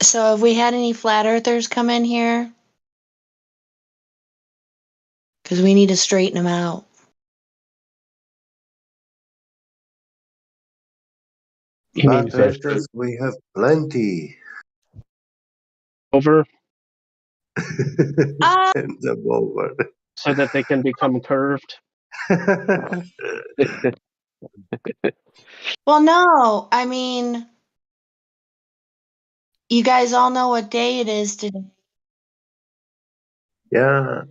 So have we had any flat earthers come in here? Because we need to straighten them out. Flat earthers, we have plenty. Over And them over. so that they can become curved. Well, no. I mean, you guys all know what day it is today. Yeah,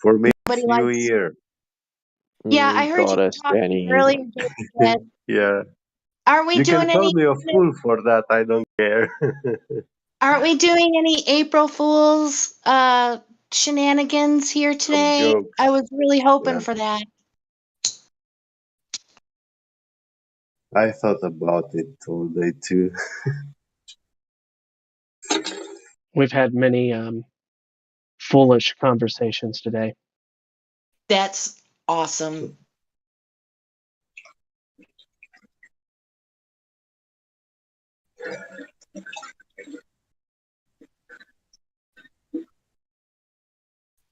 for me, it's Nobody New likes. Year. Yeah, I heard you talking earlier. Yeah. Aren't we You doing can call any? me a fool for that. I don't care. Aren't we doing any April Fools shenanigans here today? jokes. I was really hoping Yeah. for that. I thought about it all day too. We've had many foolish conversations today. That's awesome.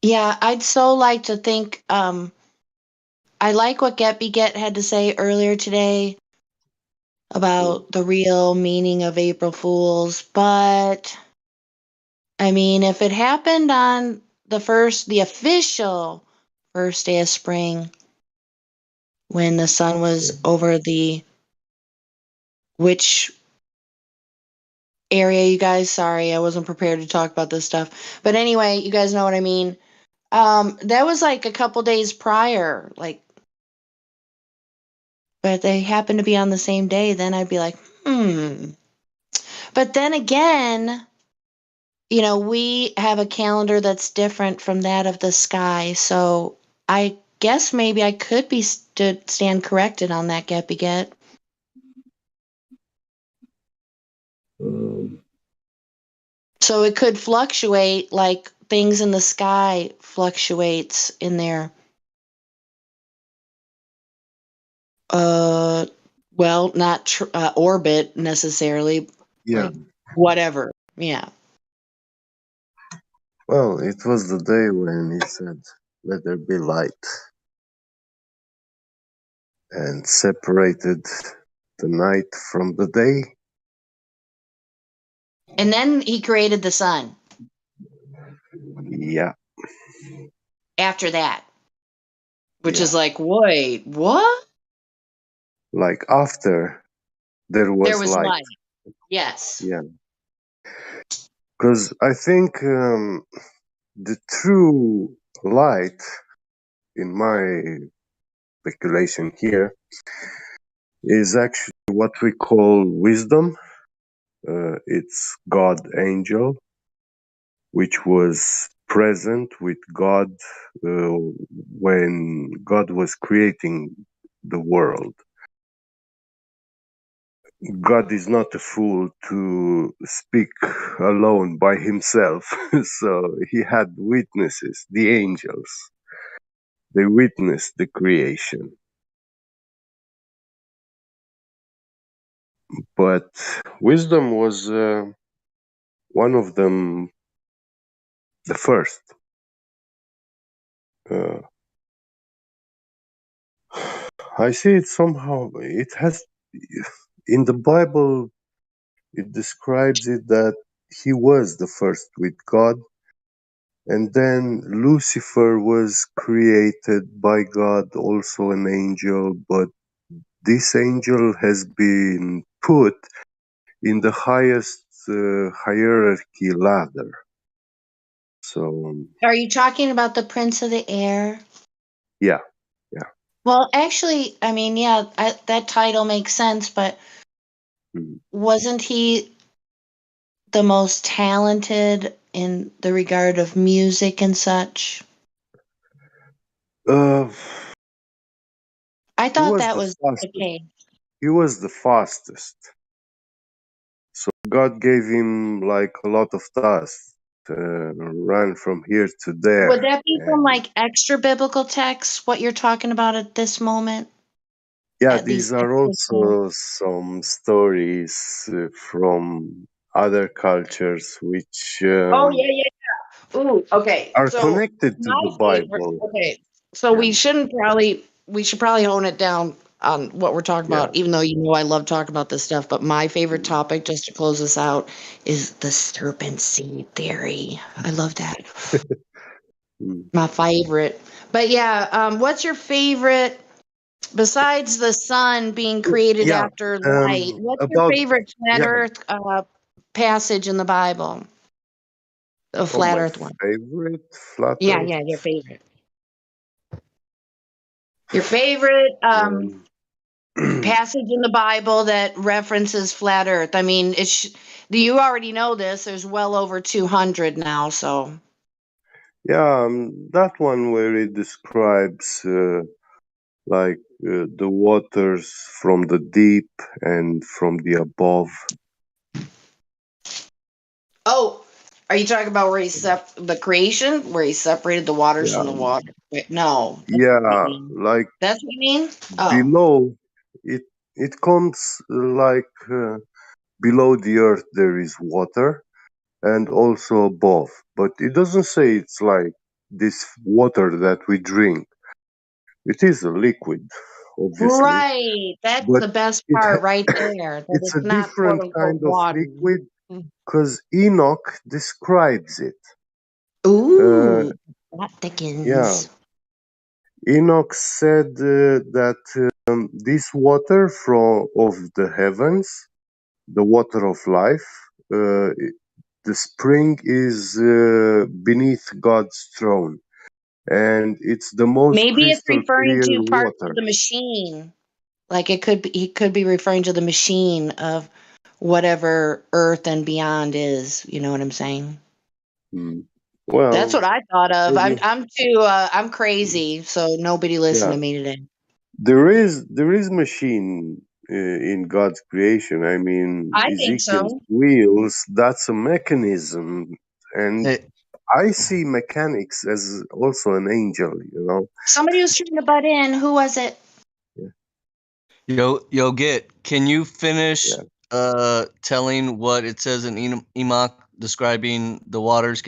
Yeah, I'd so like to think. I like what Get Beget had to say earlier today about the real meaning of April Fools, but I mean, if it happened on the official first day of spring, when the sun was over the which area, you guys? Sorry, I wasn't prepared to talk about this stuff. But anyway, you guys know what I mean. That was like a couple days prior, but they happened to be on the same day, then I'd be like, But then again, we have a calendar that's different from that of the sky. So I guess maybe I could stand corrected on that, Get Beget. So it could fluctuate like things in the sky fluctuates in their well, not orbit necessarily. Yeah. Like, whatever. Yeah. Well, it was the day when he said, "Let there be light," and separated the night from the day. And then he created the sun. Yeah. After that. Which is like, wait, what? Like after there was light. Yes. Yeah. Because I think the true light, in my speculation here, is actually what we call wisdom. It's God angel, which was present with God when God was creating the world. God is not a fool to speak alone by himself. So he had witnesses, the angels. They witnessed the creation. But wisdom was one of them, the first. I see it somehow, it has, in the Bible, it describes it that he was the first with God, and then Lucifer was created by God, also an angel, but this angel has been put in the highest hierarchy ladder. So, Are you talking about the Prince of the Air? yeah. Well, actually, I mean, yeah, that title makes sense, but wasn't he the most talented in the regard of music and such? I thought that was the case. He was the fastest. So God gave him like a lot of tasks. Run from here to there. Would that be from like extra biblical texts, what you're talking about at this moment? Yeah, these are also some stories from other cultures which Oh yeah, yeah. Ooh, okay. are So connected to my the favorite. Bible. Okay, so Yeah, we should probably hone it down on what we're talking yeah. about. Even though I love talking about this stuff, but my favorite Mm, topic, just to close this out, is the serpent seed theory. I love that. mm. My favorite. But yeah, what's your favorite besides the sun being created Yeah. after light? What's your About favorite flat yeah. Earth passage in the Bible? The Oh, flat my Earth one. favorite flat Yeah, Earth. yeah, your favorite. Your favorite Um, passage in the Bible that references flat Earth. I mean, you already know this. There's well over 200 now. So, yeah, that one where it describes like the waters from the deep and from the above. oh, are you talking about where the creation, where he separated the waters Yeah, from the water? Wait, no, that's not what you yeah, mean. like That's what you mean? Oh, below it, it comes like below the earth there is water, and also above. But it doesn't say it's like this water that we drink. It is a liquid, obviously, right. That's but the best it part ha- right there. That it's a it's not quote different unquote kind of water. liquid because Enoch describes it. Uh, Ooh, that yeah, thickens. Enoch said that this water from of the heavens, the water of life, the spring is beneath God's throne, and it's the most Maybe it's crystal referring clear to parts of water. the machine. Like he could be referring to the machine of whatever Earth and beyond is. You know what I'm saying? Hmm. That's Well, what I thought of. maybe. I'm crazy, so nobody listen Yeah, to me today. there is machine in God's creation. I mean, I think Ezekiel's so. wheels, that's a mechanism, and Hey, I see mechanics as also an angel, you know. Somebody was trying to butt in. Who was it? Yeah, yo, can you finish yeah. telling what it says in Enoch describing the waters?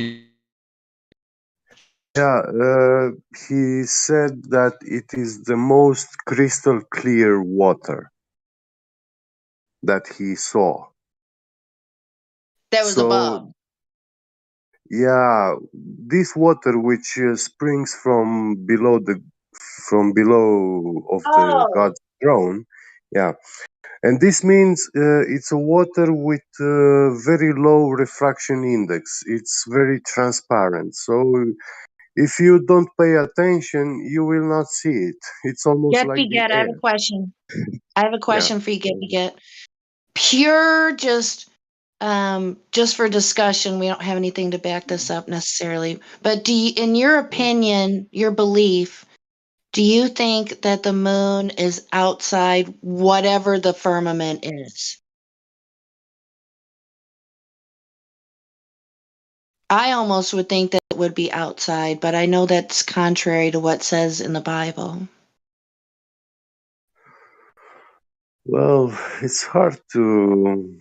Yeah, he said that it is the most crystal clear water that he saw. That was So, above. yeah, this water which springs from below of the Oh, God's throne, yeah, and this means it's a water with very low refraction index. It's very transparent. So if you don't pay attention, you will not see it. It's almost get like the beget. I have air. a question. I have a Yeah. question for you, get beget. Pure, just for discussion. We don't have anything to back this up necessarily. But in your opinion, your belief, do you think that the moon is outside whatever the firmament is? I almost would think that it would be outside, but I know that's contrary to what says in the Bible. Well, it's hard to.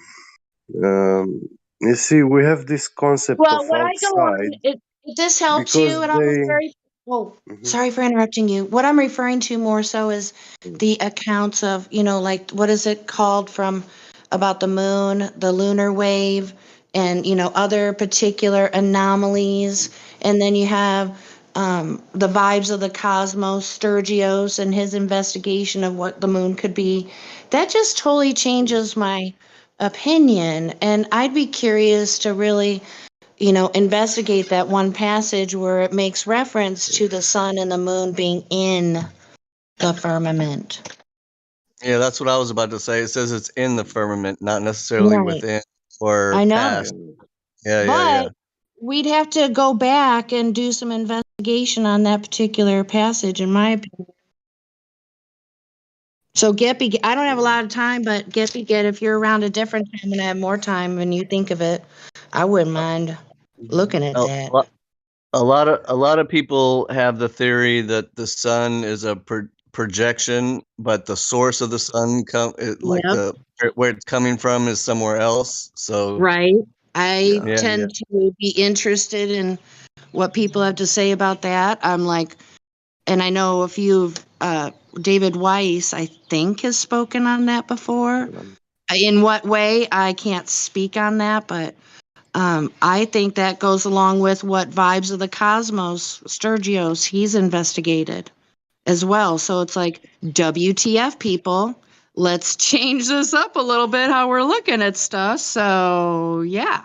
You see, we have this concept of Well, what I go on, outside if this helps because you, and I'm they. very, oh, Mhm, sorry for interrupting you. What I'm referring to more so is mhm, the accounts of, like what is it called from about the moon, the lunar wave, and, other particular anomalies. And then you have the vibes of the cosmos, Sturgios, and his investigation of what the moon could be. That just totally changes my opinion. And I'd be curious to really investigate that one passage where it makes reference to the sun and the moon being in the firmament. Yeah, that's what I was about to say. It says it's in the firmament, not necessarily Right. within or I know. past. yeah. But we'd have to go back and do some investigation on that particular passage, in my opinion. So I don't have a lot of time, but if you're around a different time and I have more time and you think of it, I wouldn't mind Mhm. looking at A, that. a lot of people have the theory that the sun is a projection, but the source of the sun like Yep. where it's coming from is somewhere else. So Right. I Yeah. yeah, yeah. tend to be interested in what people have to say about that. I'm like, and I know a few of David Weiss, I think, has spoken on that before. In what way? I can't speak on that, but I think that goes along with what Vibes of the Cosmos, Sturgios, he's investigated as well. So it's like, WTF, people. Let's change this up a little bit, how we're looking at stuff. So, yeah.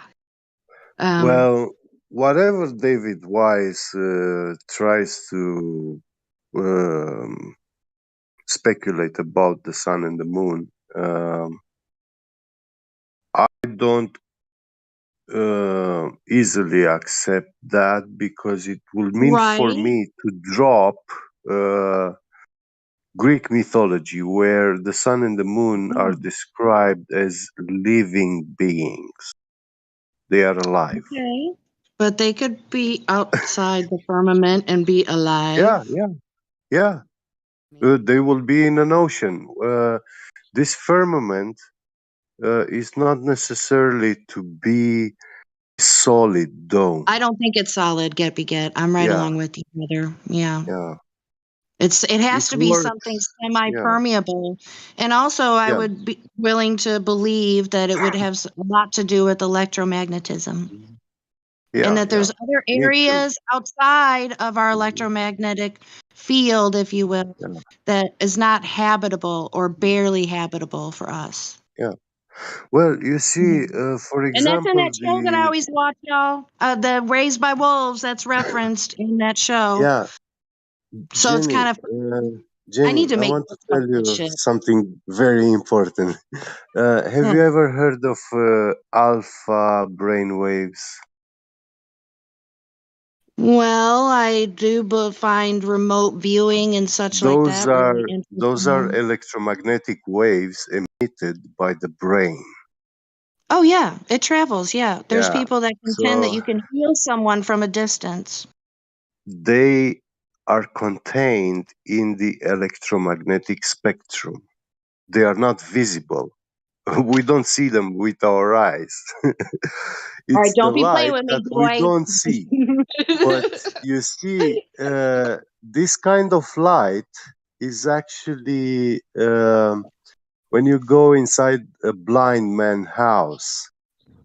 Well, whatever David Wise tries to um, speculate about the sun and the moon, I don't easily accept that because it will mean for Right. me to drop uh, Greek mythology, where the sun and the moon are Oh, described as living beings. They are alive. okay. But they could be outside the firmament and be Yeah, alive. yeah, yeah. Maybe. They will be in an ocean. This firmament is not necessarily to be solid I dome. don't think it's solid, get beget. I'm right Yeah, along with you, brother. Yeah. yeah. It has It to be something works. Yeah, semi-permeable. And also I yeah, would be willing to believe that it would have a lot to do with electromagnetism. And yeah, that yeah. there's other Me too. areas outside of our Mhm. electromagnetic field, if you will, Yeah, that is not habitable or barely habitable for us. yeah. Well, you see, Mhm. for And that's in example, that show that I the always watch, y'all. The Raised by Wolves, that's referenced in that show. yeah, So it's kind of, I Jenny, need to I make want to books tell about this you shit. something very important. Have Hmm. you ever heard of alpha brainwaves? Well, I do find remote viewing and such like Those that really are those are interesting. electromagnetic waves emitted by the brain. Oh, yeah, it travels. Yeah. There's Yeah. people that contend that So you can heal someone from a distance. they are contained in the electromagnetic spectrum. They are not visible. We don't see them with our eyes. All right, It's the don't be playing light with me, that we boy. don't see. But you see, this kind of light is actually when you go inside a blind man's house.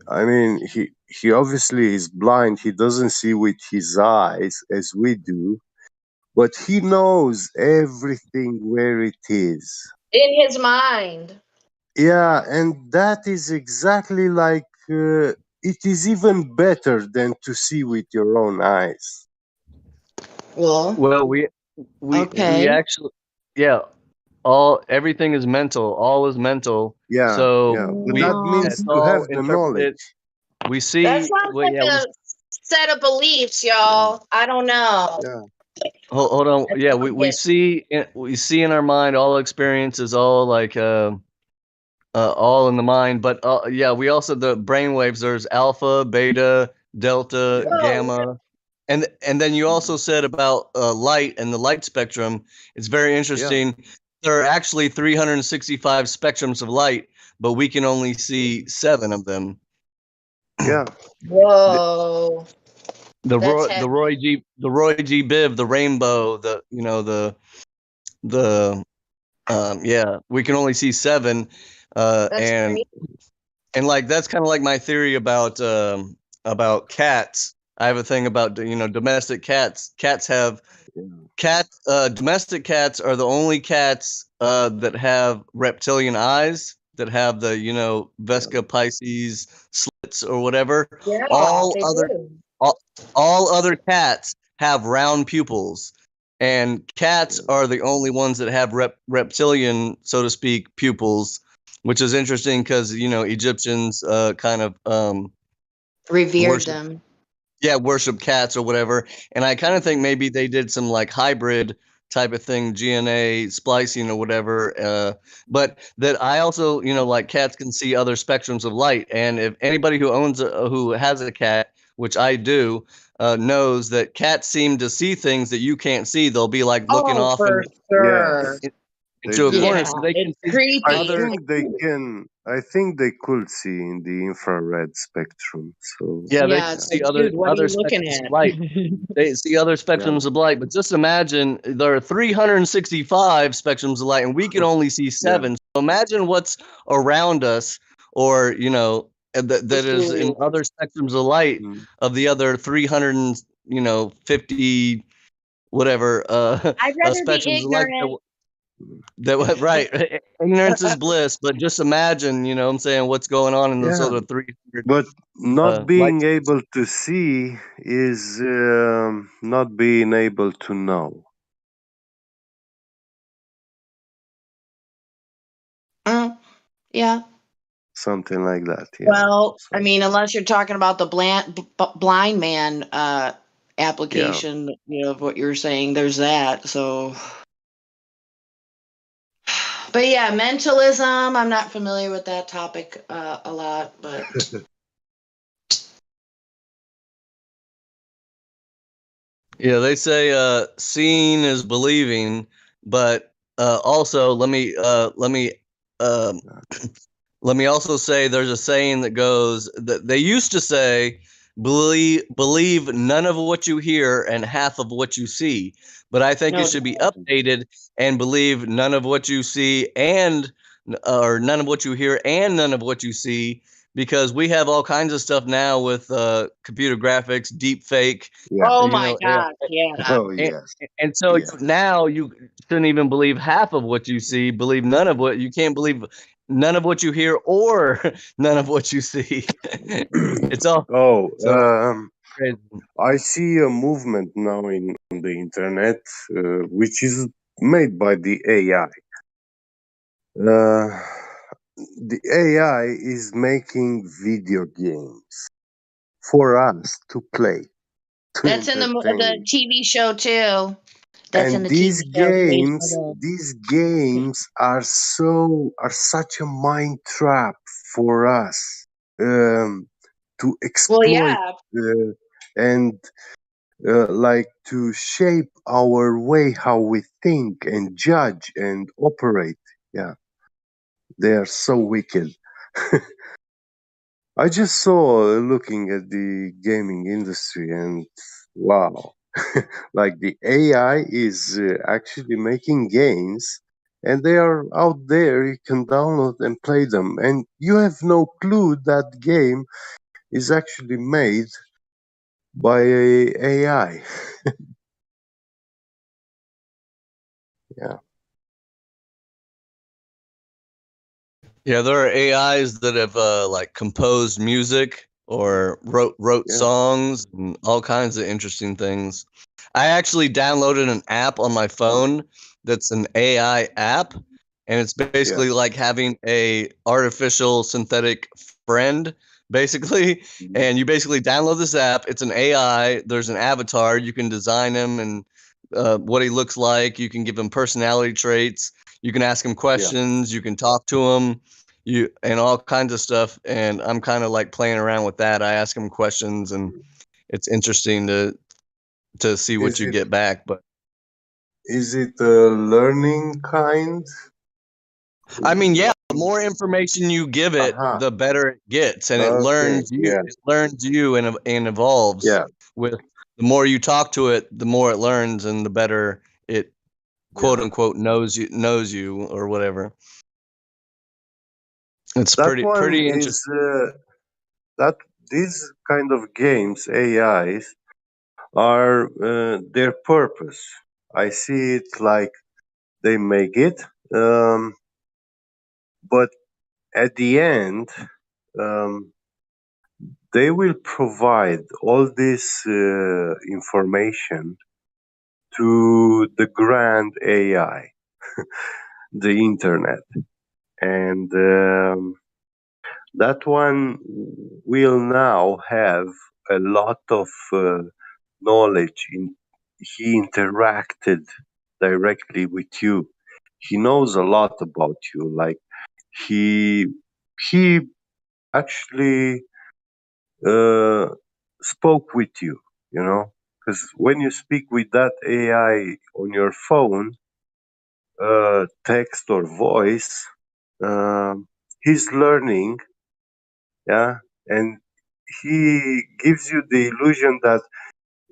I mean, he obviously is blind. He doesn't see with his eyes as we do, but he knows everything where it is. In his mind. Yeah, and that is exactly like it is even better than to see with your own eyes. Well, Well, we okay. actually, yeah, all everything is mental. All is mental. Yeah, So yeah, but that it's means Um, to all have the interpreted. knowledge. We that see, sounds well, like yeah, we a set of beliefs, Yeah, y'all. I don't know. yeah, hold on. That's Yeah, what I'm getting. we see in our mind all experiences, all like all in the mind. But yeah, we also the brainwaves. There's alpha, beta, delta, yeah, Whoa. gamma, and then you also mhm, said about light and the light spectrum. It's very yeah, interesting. There are actually 365 spectrums of light, but we can only see 7 of them. yeah, The, Whoa. That's heavy. The Roy G Biv, the rainbow, the yeah, we can only see 7, uh, That's and great. and like that's kind of like my theory about cats. I have a thing about domestic cats. yeah, Domestic cats are the only cats that have reptilian eyes, that have the yeah, Vesca Pisces slits or whatever. Yeah, All they other do. all, all other cats have round pupils, and cats yeah, are the only ones that have reptilian, so to speak, pupils, which is interesting because Egyptians kind of Revered worship them. worship cats or whatever. And I kind of think mhm, maybe they did some like hybrid type of thing, GNA splicing or whatever. But that I also, like cats can see other spectrums of light. And if anybody who has a cat which I do, knows that cats seem to see things that you can't see. They'll be like looking Oh, off for Yes, sure. they into a do. corner Yeah, so they can it's see I creepy. other. It's like, think they can. I think they could see in the infrared spectrum. So Yeah, they yeah, can it's yeah, like, see other dude, what are other you looking spectrums of at? light. They see other yeah, spectrums of light, but just imagine there are 365 spectrums of light, and we can only see yeah. 7. So imagine what's around us, or that is in Ooh. other spectrums of light Mm. of the other 300 and 50 whatever I'd rather be spectrums of light ignorant. right. Ignorance is bliss, but just imagine, what I'm saying, what's going on in those Yeah, other 300 but not light. being able to see is not being able to know. Mm, yeah. Something like that. Yeah. Well, I So mean, unless you're talking about the blind man yeah. application, of what you're saying, there's that. So, but yeah, mentalism. I'm not familiar with that topic a lot, but Yeah, they say seeing is believing, but also um, let me also say there's a saying that goes that they used to say believe none of what you hear and half of what you see. But I think it no should be doubt. updated and believe none of what you see and or none of what you hear and none of what you see, because we have all kinds of stuff now with computer graphics, deep fake, Yeah. Oh you my know, gosh, yeah. Oh and, yes. and so Yeah. now you shouldn't even believe half of what you see. Believe none of what you can't believe none of what you hear or none of what you see. It's all Oh, so crazy. I see a movement now on the internet, which is made by the AI. Uh, the AI is making video games for us to play, to That's in the entertain. TV show too. That's in And the TV show. Space Force. these games are such a mind trap for us, to Well, exploit, yeah. and like to shape our way how we think and judge and operate. Yeah, they are so wicked. I just saw looking at the gaming industry and wow, like the AI is actually making games and they are out there. You can download and play them, and you have no clue that game is actually made by a AI. Yeah, Yeah, there are AIs that have like composed music or wrote yeah, songs and all kinds of interesting things. I actually downloaded an app on my mm, phone that's an AI app, and it's yeah, basically like having a artificial synthetic friend, basically. mhm, And you basically download this app. It's an AI. There's an avatar. You can design him and what he looks like. You can give him personality traits. You can ask him yeah. questions. You can talk to him. You and all kinds of stuff. And I'm kind of like playing around with that. I ask him questions, and it's interesting to see what Is you it get back. But is it a learning kind? I mean, yeah, Like, the more information you give it, aha. the better it gets, and it Okay. learns you. Yeah. It learns you and evolves Yeah. with the more you talk to it, the more it learns, and the better it quote Yeah. unquote knows you or whatever. It's That one pretty interesting. is that these kind of games, AIs, are their purpose. I see it like they make it, but at the end, um, they will provide all this information to the grand AI, the internet, and that one will now have a lot of knowledge. He interacted directly with you. He knows a lot about you. Like he he actually uh, spoke with you, you know? Because when you speak with that AI on your phone, text or voice, he's learning, yeah, and he gives you the illusion that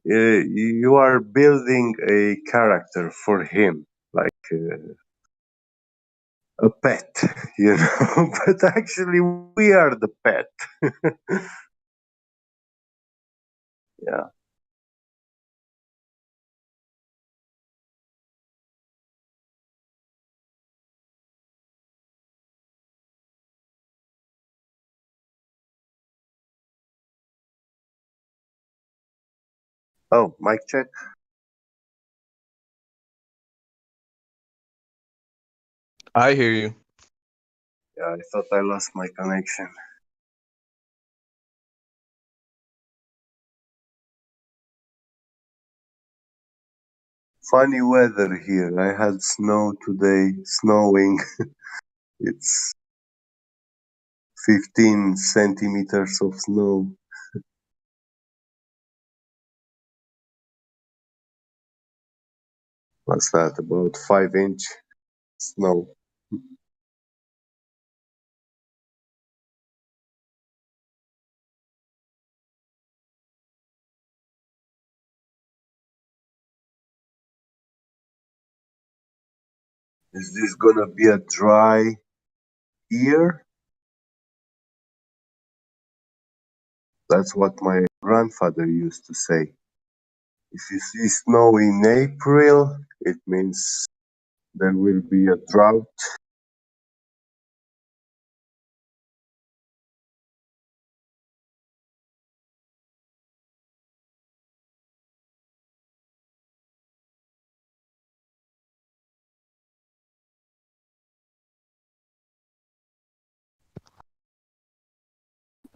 you are building a character for him, like a pet, you know. But actually, we are the pet. Yeah. Oh, mic check. I hear you. Yeah, I thought I lost my connection. Funny weather here. I had snow today, snowing. It's 15 centimeters of snow. What's that? About 5 inch snow. Is this gonna be a dry year? That's what my grandfather used to say. If you see snow in April, it means there will be a drought.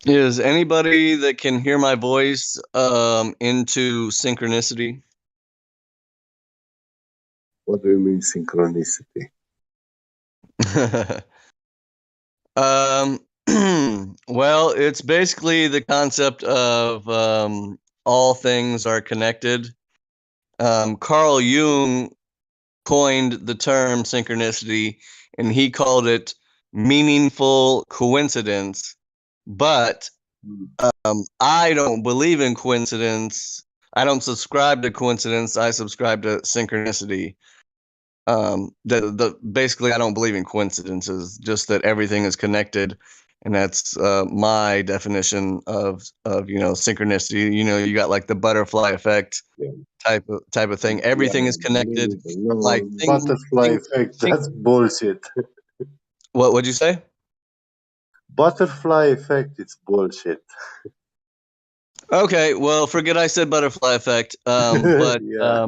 Is anybody that can hear my voice into synchronicity? What do you mean synchronicity? um, well, it's basically the concept of all things are connected. Carl Jung coined the term synchronicity, and he called it meaningful coincidence. But I don't believe in coincidence. I don't subscribe to coincidence. I subscribe to synchronicity. The basically, I don't believe in coincidences. Just that everything is connected, and that's my definition of synchronicity. You got like the butterfly effect Yeah, type of thing. Everything is me connected. neither. No, Like butterfly effect, that's bullshit. what would you say? Butterfly effect, it's bullshit. Okay, well, forget I said butterfly effect. But Yeah.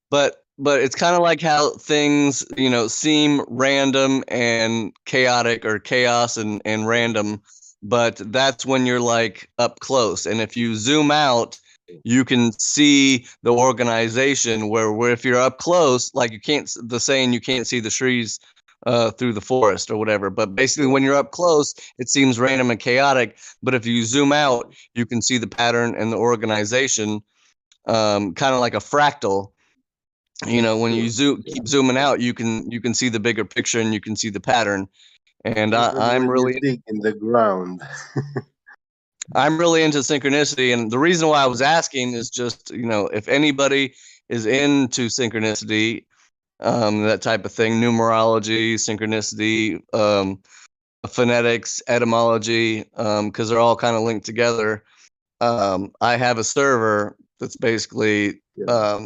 but it's kind of like how things seem random and chaotic, or chaos and random, but that's when you're like up close, and if you zoom out, you can see the organization. Where if you're up close, like you can't, the saying, you can't see the trees through the forest or whatever, but basically when you're up close it seems random and chaotic, but if you zoom out you can see the pattern and the organization, kind of like a fractal. When you Yeah. keep zooming out, you can see the bigger picture and you can see the pattern. And Even I'm when you really dig in the ground. I'm really into synchronicity, and the reason why I was asking is just if anybody is into synchronicity, that type of thing, numerology, synchronicity, phonetics, etymology, because they're all kind of linked together. I have a server that's basically Yeah.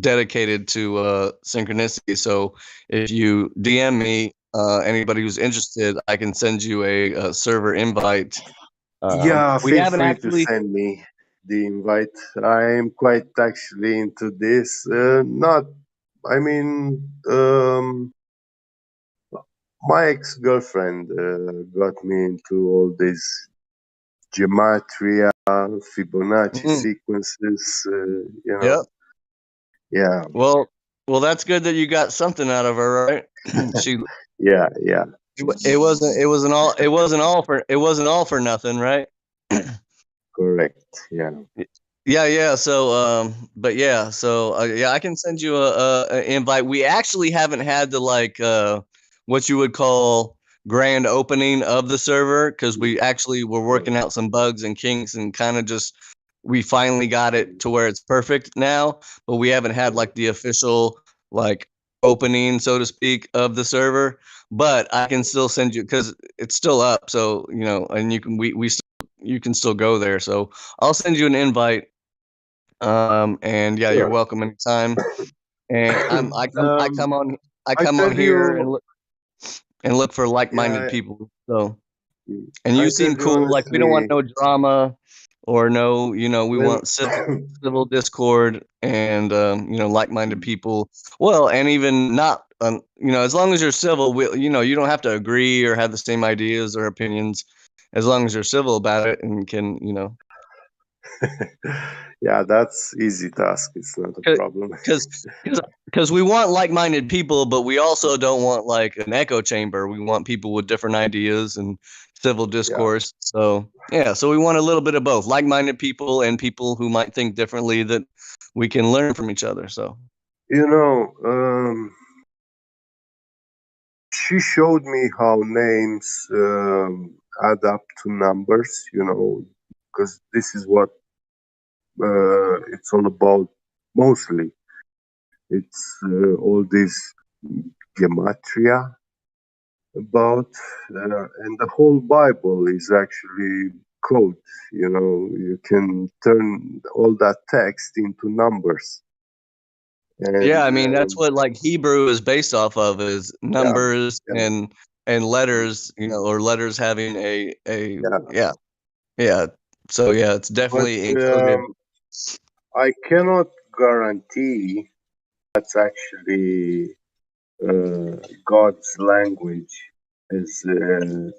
dedicated to synchronicity. So if you DM me, anybody who's interested, I can send you a server invite. Yeah, We feel haven't free to actually. send me the invite. I'm quite actually into this. Not, I mean, my ex-girlfriend got me into all these gematria, Fibonacci Mm, sequences. yep. Yeah, Well, that's good that you got something out of her, right? she. yeah, yeah. It wasn't. It wasn't all. It wasn't all for. It wasn't all for nothing, right? Correct. Yeah. Yeah. So, but yeah, so yeah, I can send you a invite. We actually haven't had the like what you would call grand opening of the server because we actually were working out some bugs and kinks and kind of just we finally got it to where it's perfect now, but we haven't had like the official like opening, so to speak, of the server. But I can still send you because it's still up, so you know, and you can we still, you can still go there. So I'll send you an invite. And yeah, you're Sure. welcome anytime. And um, I I come on tell here you, and look for like-minded yeah, people. So, and I you tell seem you cool. Like we don't want honestly, no drama or no, you know, we when want civil discord and you know, like-minded people. Well, and even not, you know, as long as you're civil, you know, you don't have to agree or have the same ideas or opinions. As long as you're civil about it and can, you know, yeah, that's easy task. It's not a problem. because because we want like-minded people, but we also don't want like an echo chamber. We want people with different ideas and civil Yeah. discourse. So yeah, so we want a little bit of both, like-minded people and people who might think differently that we can learn from each other. So You know, she showed me how names add up to numbers, because this is what it's all about mostly. It's all this gematria about, and the whole Bible is actually code. You can turn all that text into numbers. yeah, And I mean that's what like Hebrew is based off of is yeah, numbers yeah, and letters, you know, or letters having a yeah. yeah yeah. So yeah, it's But definitely encoded. I cannot guarantee that's actually God's language, as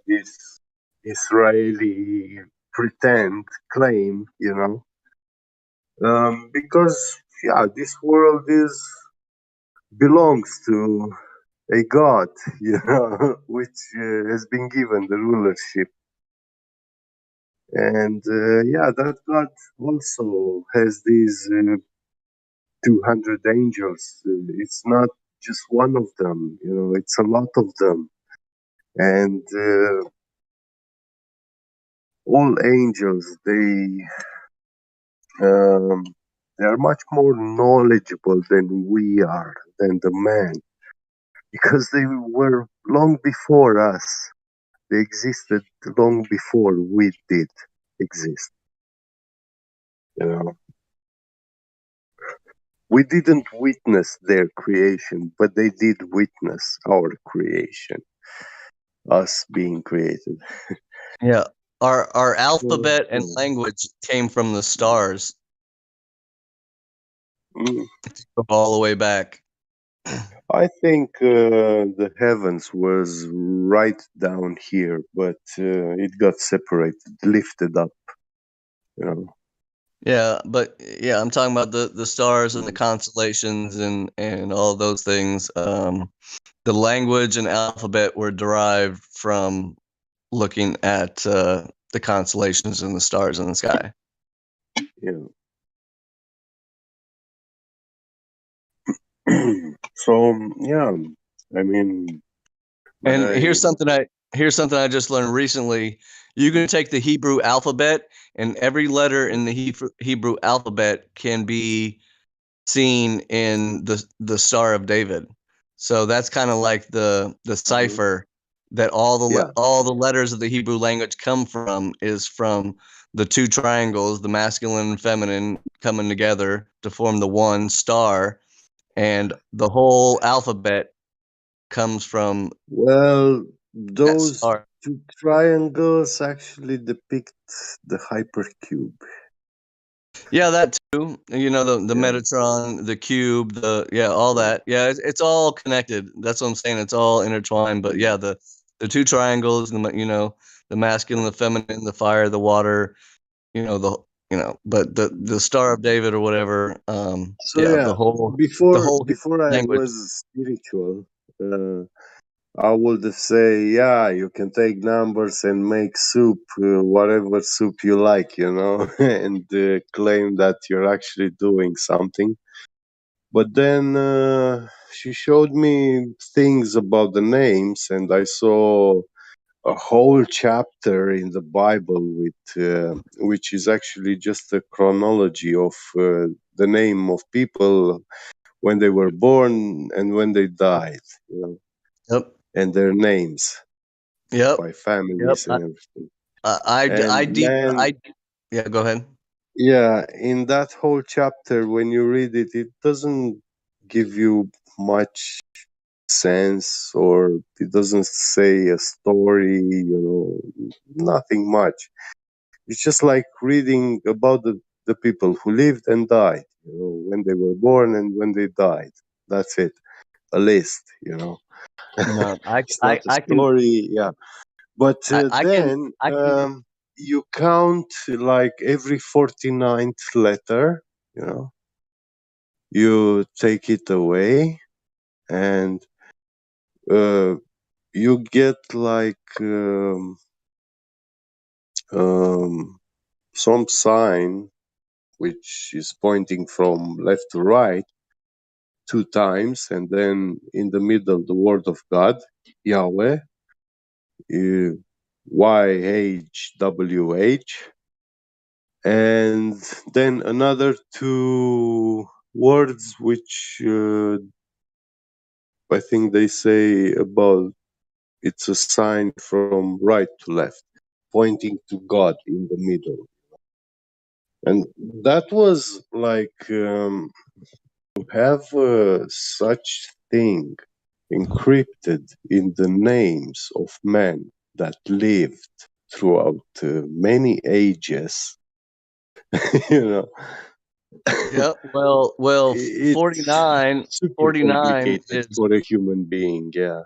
this Israeli pretend claim, because yeah, this world is belongs to a God, which has been given the rulership, and yeah, that God also has these 200 angels. It's not just one of them, it's a lot of them. And all angels, um, they are much more knowledgeable than we are, than the man, because they were long before us. They existed long before we did exist. You know, we didn't witness their creation, but they did witness our creation, us being created. Yeah. Our So, alphabet and yeah. language came from the stars. Mm. Go all the way back. I think the heavens was right down here, but it got separated, lifted up. You know. Yeah, but yeah, I'm talking about the stars and the Mm. constellations and all those things. The language and alphabet were derived from looking at the constellations and the stars in the sky. Yeah. So yeah, I mean, when And I here's something I just learned recently. You can take the Hebrew alphabet, and every letter in the Hebrew alphabet can be seen in the Star of David. So that's kind of like the Mhm. cipher that Yeah, all the letters of the Hebrew language come from is from the two triangles, the masculine and feminine coming together to form the one star, and the whole alphabet comes from well, that those star. two triangles actually depict the hypercube. Yeah, that too. You know, the Yeah, Metatron, the cube, yeah, all yeah. that. Yeah, it's all connected. That's what I'm saying. It's all intertwined. But Mm. yeah, the two triangles, you know, the masculine, the feminine, the fire, the water. You know, but the Star of David or whatever. So Yeah, yeah, the before whole before I language. was spiritual, uh, I would say, yeah, you can take numbers and make soup, whatever soup you like, and claim that you're actually doing something. But then she showed me things about the names, and I saw a whole chapter in the Bible which is actually just a chronology of the name of people when they were born and when they died, Yep. and their names Yep. by Yep. families and everything. I And deep. man, Yeah. Go ahead. yeah, in that whole chapter, when you read it, it doesn't give you much sense, or it doesn't say a story, nothing much. It's just like reading about the people who lived and died, when they were born and when they died. That's it. A list, No, It's not a I can, story, yeah. But then I can. you count like every 49th letter, you take it away, and uh, you get like um, some sign which is pointing from left to right two times, and then in the middle, the word of God, Yahweh, YHWH, and then another two words which I think they say about it's a sign from right to left, pointing to God in the middle. And that was like to have such thing encrypted in the names of men that lived throughout many ages, you know, Yep. Well, it's super 49 complicated is for a human being. Yeah,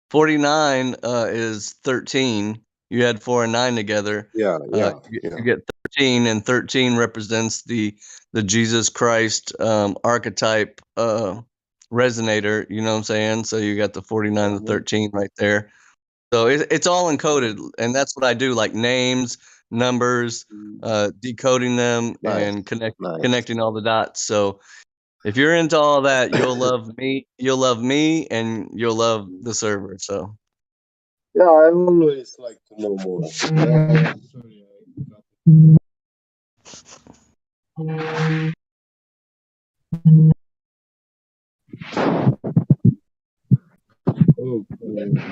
49 is 13. You add 4 and 9 together, yeah, yeah, you yeah. get 13, and 13 represents the Jesus Christ archetype resonator. You know what I'm saying? So you got the 49 and the Uh-huh. 13 right there. So it's all encoded, and that's what I do, like names, numbers, decoding them, Nice, and nice. connecting all the dots. So if you're into all that, you'll love me. You'll love me, and you'll love the server. So. Yeah, I always like to know more. Sorry, okay.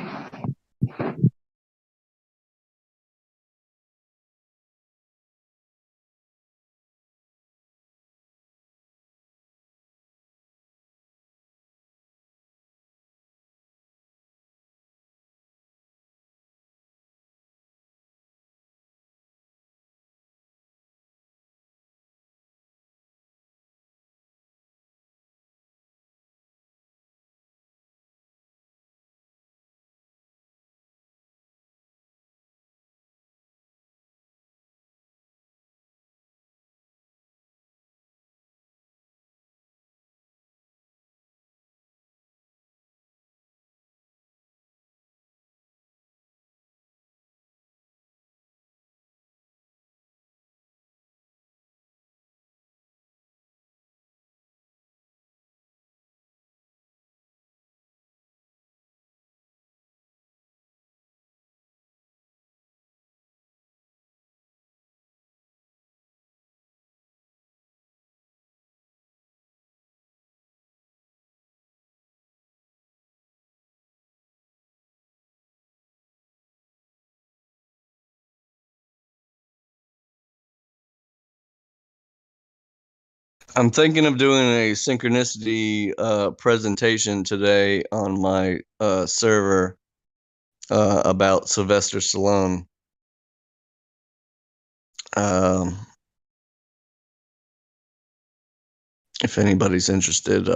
I'm thinking of doing a synchronicity presentation today on my server about Sylvester Stallone. Um, if anybody's interested,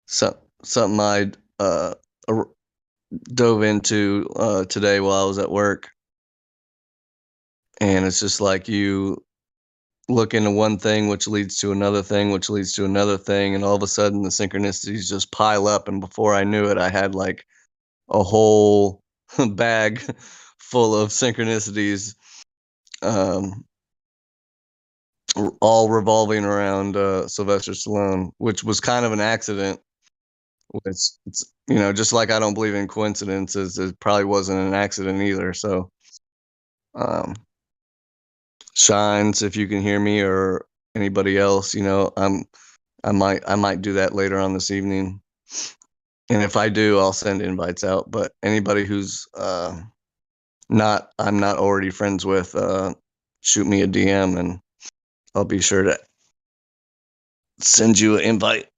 something I ar- dove into today while I was at work, and it's just like look into one thing, which leads to another thing, which leads to another thing, and all of a sudden the synchronicities just pile up, and before I knew it, I had like a whole bag full of synchronicities, um, all revolving around Sylvester Stallone, which was kind of an accident. It's just like I don't believe in coincidences, it probably wasn't an accident either. So, um, Shines, if you can hear me or anybody else, I might do that later on this evening. And if I do, I'll send invites out. But anybody who's I'm not already friends with, shoot me a DM and I'll be sure to send you an invite.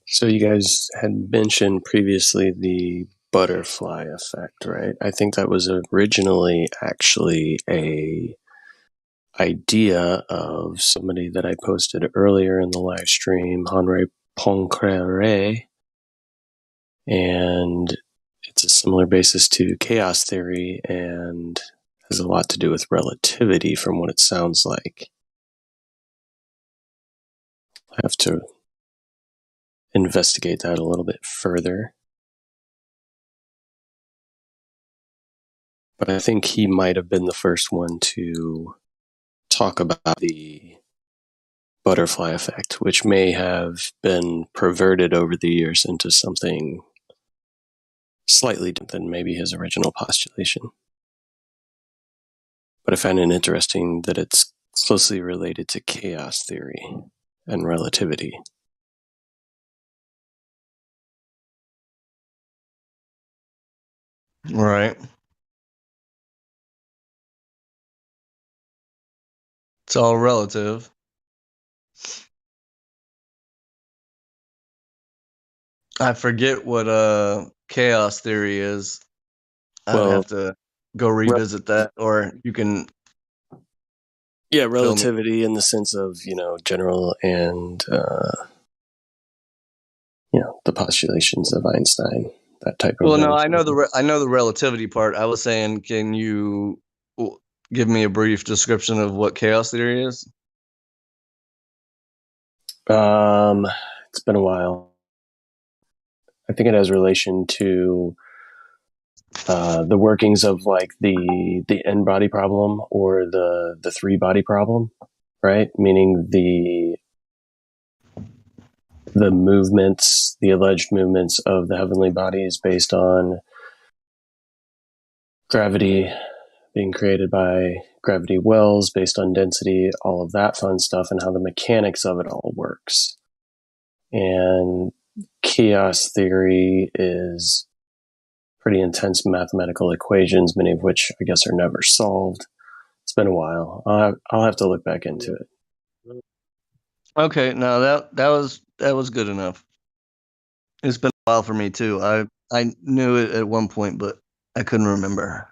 So you guys had mentioned previously the butterfly effect, right? I think that was originally actually a idea of somebody that I posted earlier in the live stream, Henri Poincaré, and it's a similar basis to chaos theory and has a lot to do with relativity from what it sounds like. I have to investigate that a little bit further. But I think he might have been the first one to talk about the butterfly effect, which may have been perverted over the years into something slightly different than maybe his original postulation. But I find it interesting that it's closely related to chaos theory and relativity. Right. It's all relative. I forget what chaos theory is. I'd Well, have to go revisit that, or you can yeah, fill me. relativity in the sense of, general and, the postulations of Einstein, that type of Well, no, I relativity. know the relativity part. I was saying, can you give me a brief description of what chaos theory is? It's been a while. I think it has relation to the workings of like the n body problem or the three body problem, right? Meaning the movements, the alleged movements of the heavenly bodies based on gravity being created by gravity wells based on density, all of that fun stuff, and how the mechanics of it all works. And chaos theory is pretty intense mathematical equations, many of which I guess are never solved. It's been a while. I'll have to look back into it. Okay, no, that was good enough. It's been a while for me too. I knew it at one point, but I couldn't remember.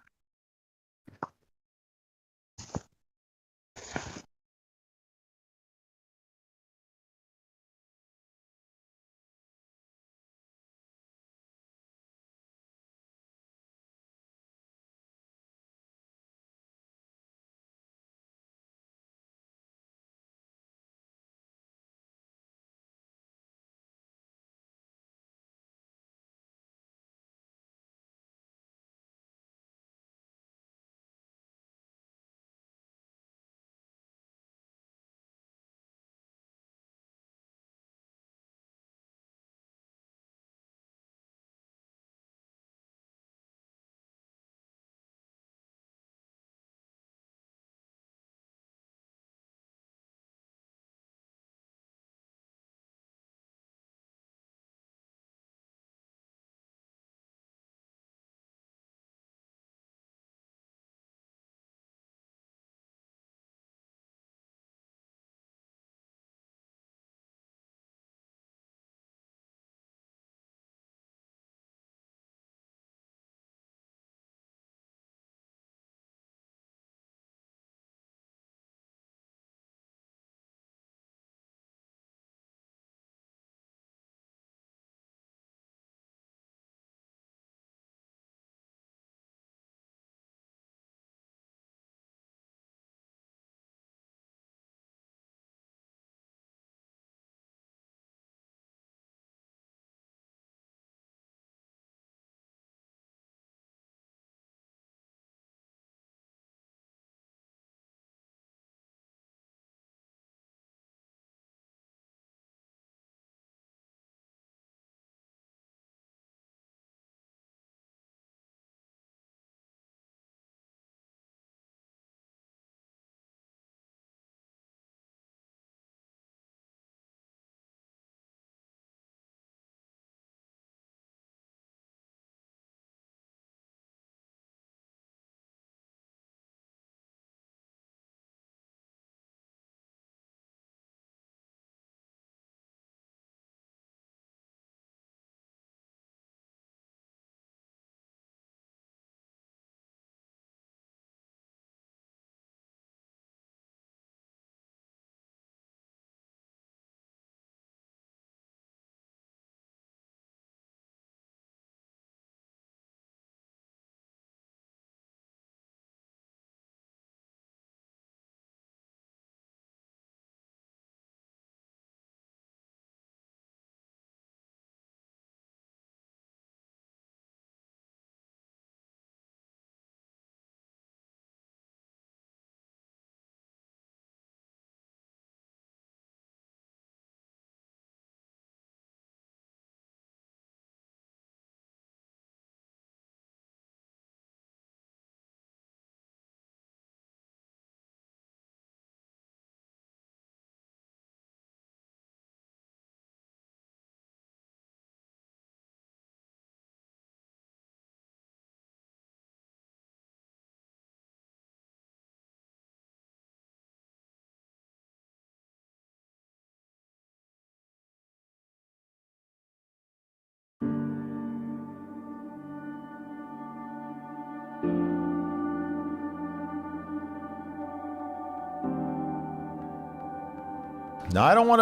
Now, I don't want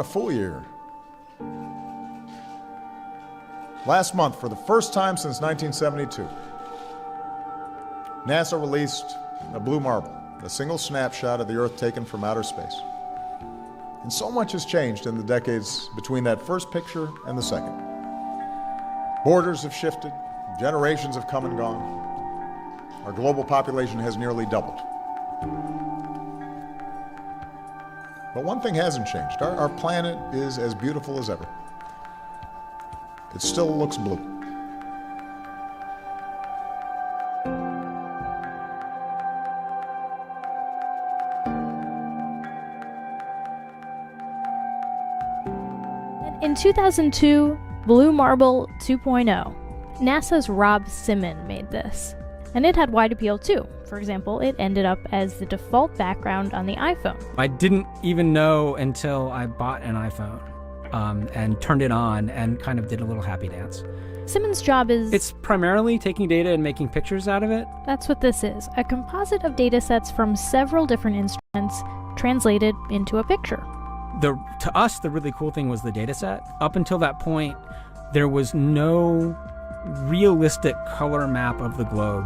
to fool you here. Last month, for the first time since 1972, NASA released a blue marble, a single snapshot of the Earth taken from outer space. And so much has changed in the decades between that first picture and the second. Borders have shifted. Generations have come and gone. Our global population has nearly doubled. But one thing hasn't changed. Our planet is as beautiful as ever. It still looks blue. In 2002, Blue Marble 2.0, NASA's Rob Simon made this. And it had wide appeal too. For example, it ended up as the default background on the iPhone. I didn't even know until I bought an iPhone and turned it on and kind of did a little happy dance. Simon's job is... It's primarily taking data and making pictures out of it. That's what this is, a composite of data sets from several different instruments translated into a picture. To us, the really cool thing was the data set. Up until that point, there was no realistic color map of the globe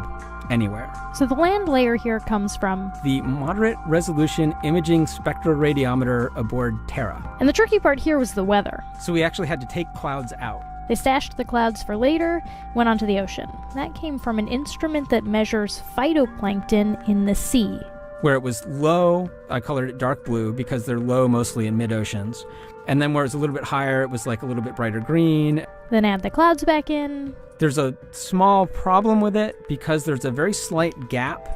anywhere. So the land layer here comes from the Moderate Resolution Imaging Spectroradiometer aboard Terra. And the tricky part here was the weather. So we actually had to take clouds out. They stashed the clouds for later, went onto the ocean. That came from an instrument that measures phytoplankton in the sea. Where it was low, I colored it dark blue because they're low mostly in mid-oceans. And then where it was a little bit higher, it was like a little bit brighter green. Then add the clouds back in. There's a small problem with it because there's a very slight gap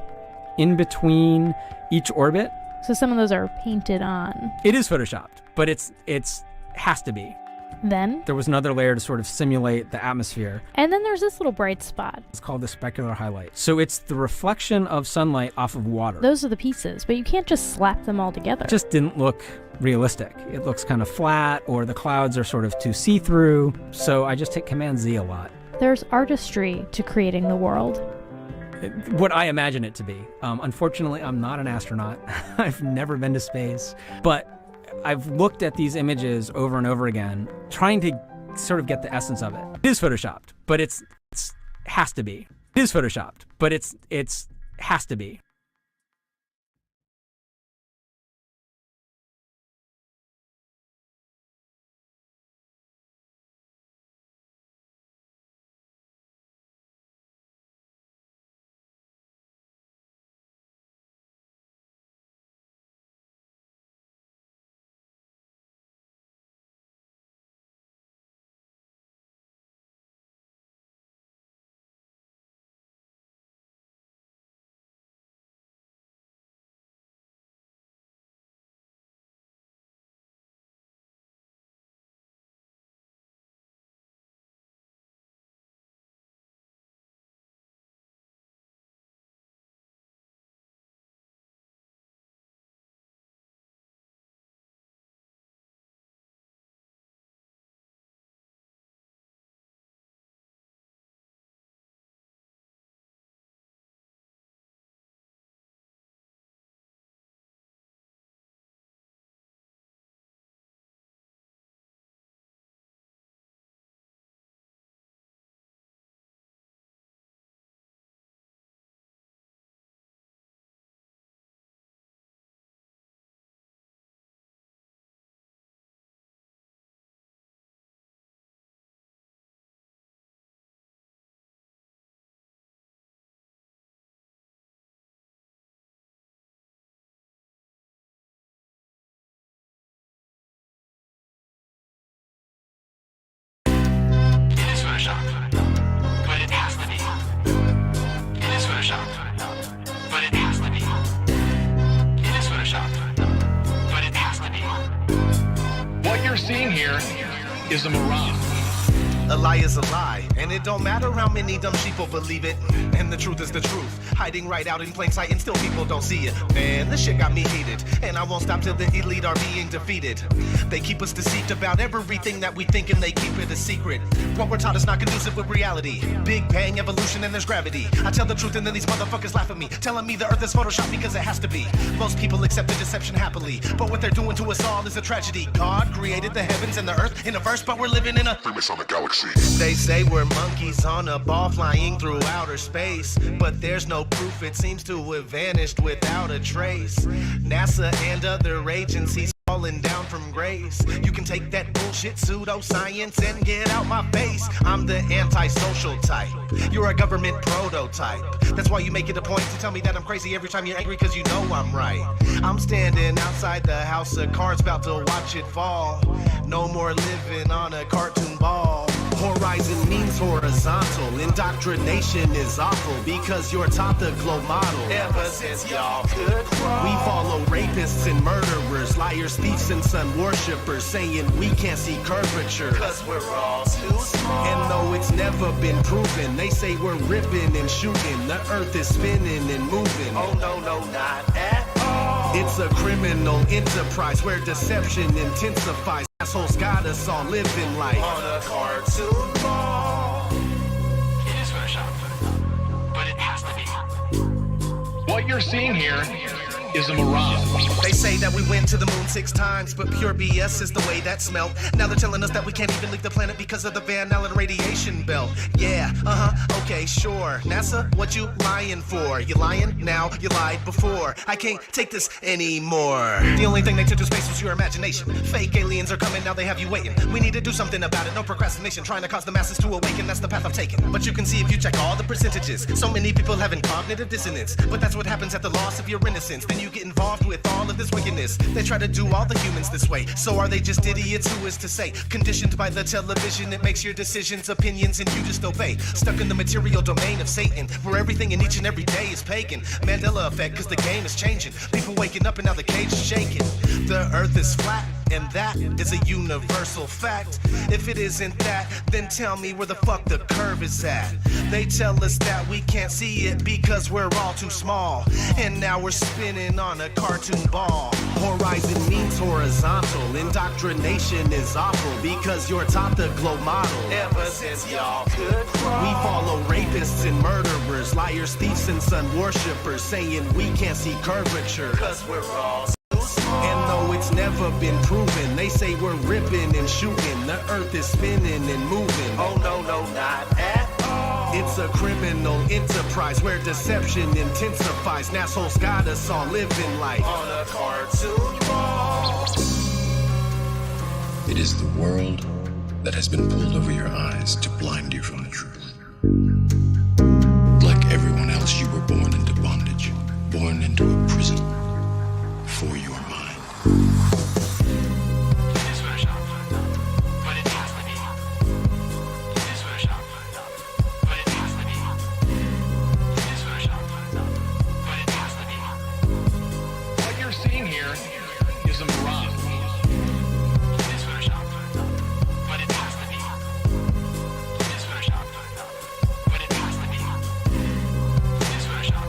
in between each orbit. So some of those are painted on. It is photoshopped, but it's has to be. Then there was another layer to sort of simulate the atmosphere. And then there's this little bright spot. It's called the specular highlight. So it's the reflection of sunlight off of water. Those are the pieces, but you can't just slap them all together. It just didn't look realistic. It looks kind of flat, or the clouds are sort of too see-through. So I just hit Command-Z a lot. There's artistry to creating the world. What I imagine it to be. Unfortunately, I'm not an astronaut. I've never been to space. But I've looked at these images over and over again, trying to sort of get the essence of it. It is photoshopped, but it's has to be. It is photoshopped, but it's has to be. What you're seeing here is a mirage. A lie is a lie, and it don't matter how many dumb sheeple believe it. And the truth is the truth, hiding right out in plain sight, and still people don't see it. Man, this shit got me heated, and I won't stop till the elite are being defeated. They keep us deceived about everything that we think, and they keep it a secret. What we're taught is not conducive with reality. Big bang, evolution, and there's gravity. I tell the truth, and then these motherfuckers laugh at me, telling me the earth is photoshopped because it has to be. Most people accept the deception happily, but what they're doing to us all is a tragedy. God created the heavens and the earth in a verse, but we're living in a famous on the galaxy. They say we're monkeys on a ball flying through outer space, but there's no proof. It seems to have vanished without a trace. NASA and other agencies falling down from grace. You can take that bullshit pseudoscience and get out my face. I'm the antisocial type. You're a government prototype. That's why you make it a point to tell me that I'm crazy every time you're angry, cause you know I'm right. I'm standing outside the house of cards, about to watch it fall. No more living on a cartoon ball. Horizon means horizontal. Indoctrination is awful because you're taught the glow model. Ever since y'all could crawl, we follow rapists and murderers, liars, thieves, and sun worshippers, saying we can't see curvature cause we're all too small. And though it's never been proven, they say we're ripping and shooting. The earth is spinning and moving. Oh no, no, not at all. It's a criminal enterprise where deception intensifies. Assholes got us all living life on a cartoon ball. It is Photoshop, but it has to be. What you're seeing here is a mirage. They say that we went to the moon 6 times, but pure BS is the way that smelled. Now they're telling us that we can't even leave the planet because of the Van Allen radiation belt. Yeah, okay, sure. NASA, what you lying for? You lying now, you lied before. I can't take this anymore. The only thing they took to space was your imagination. Fake aliens are coming, now they have you waiting. We need to do something about it, no procrastination. Trying to cause the masses to awaken, that's the path I've taken. But you can see if you check all the percentages. So many people having cognitive dissonance. But that's what happens at the loss of your innocence. Then you get involved with all of this wickedness. They try to do all the humans this way. So are they just idiots? Who is to say? Conditioned by the television, it makes your decisions, opinions, and you just obey. Stuck in the material domain of Satan, where everything in each and every day is pagan. Mandela effect, cause the game is changing. People waking up and now the cage is shaking. The earth is flat, and that is a universal fact. If it isn't that, then tell me where the fuck the curve is at. They tell us that we can't see it because we're all too small. And now we're spinning on a cartoon ball. Horizon means horizontal. Indoctrination is awful because you're taught the glow model. Ever since y'all could crawl, we follow rapists and murderers, liars, thieves, and sun worshippers, saying we can't see curvature cause we're all too small. And though it's never been proven, they say we're ripping and shooting. The earth is spinning and moving. Oh no, no, not at all. It's a criminal enterprise where deception intensifies. Assholes got us all living life on a cartoon ball. It is the world that has been pulled over your eyes to blind you from the truth. Like everyone else, you were born into bondage, born into a prison for your mind. It is Photoshop, but it has to be. It is Photoshop, but it has to be. It is Photoshop, but it has to be. What you're seeing here is a mirage. It is Photoshop, but it has to be. It is Photoshop, but it has to be. It is Photoshop,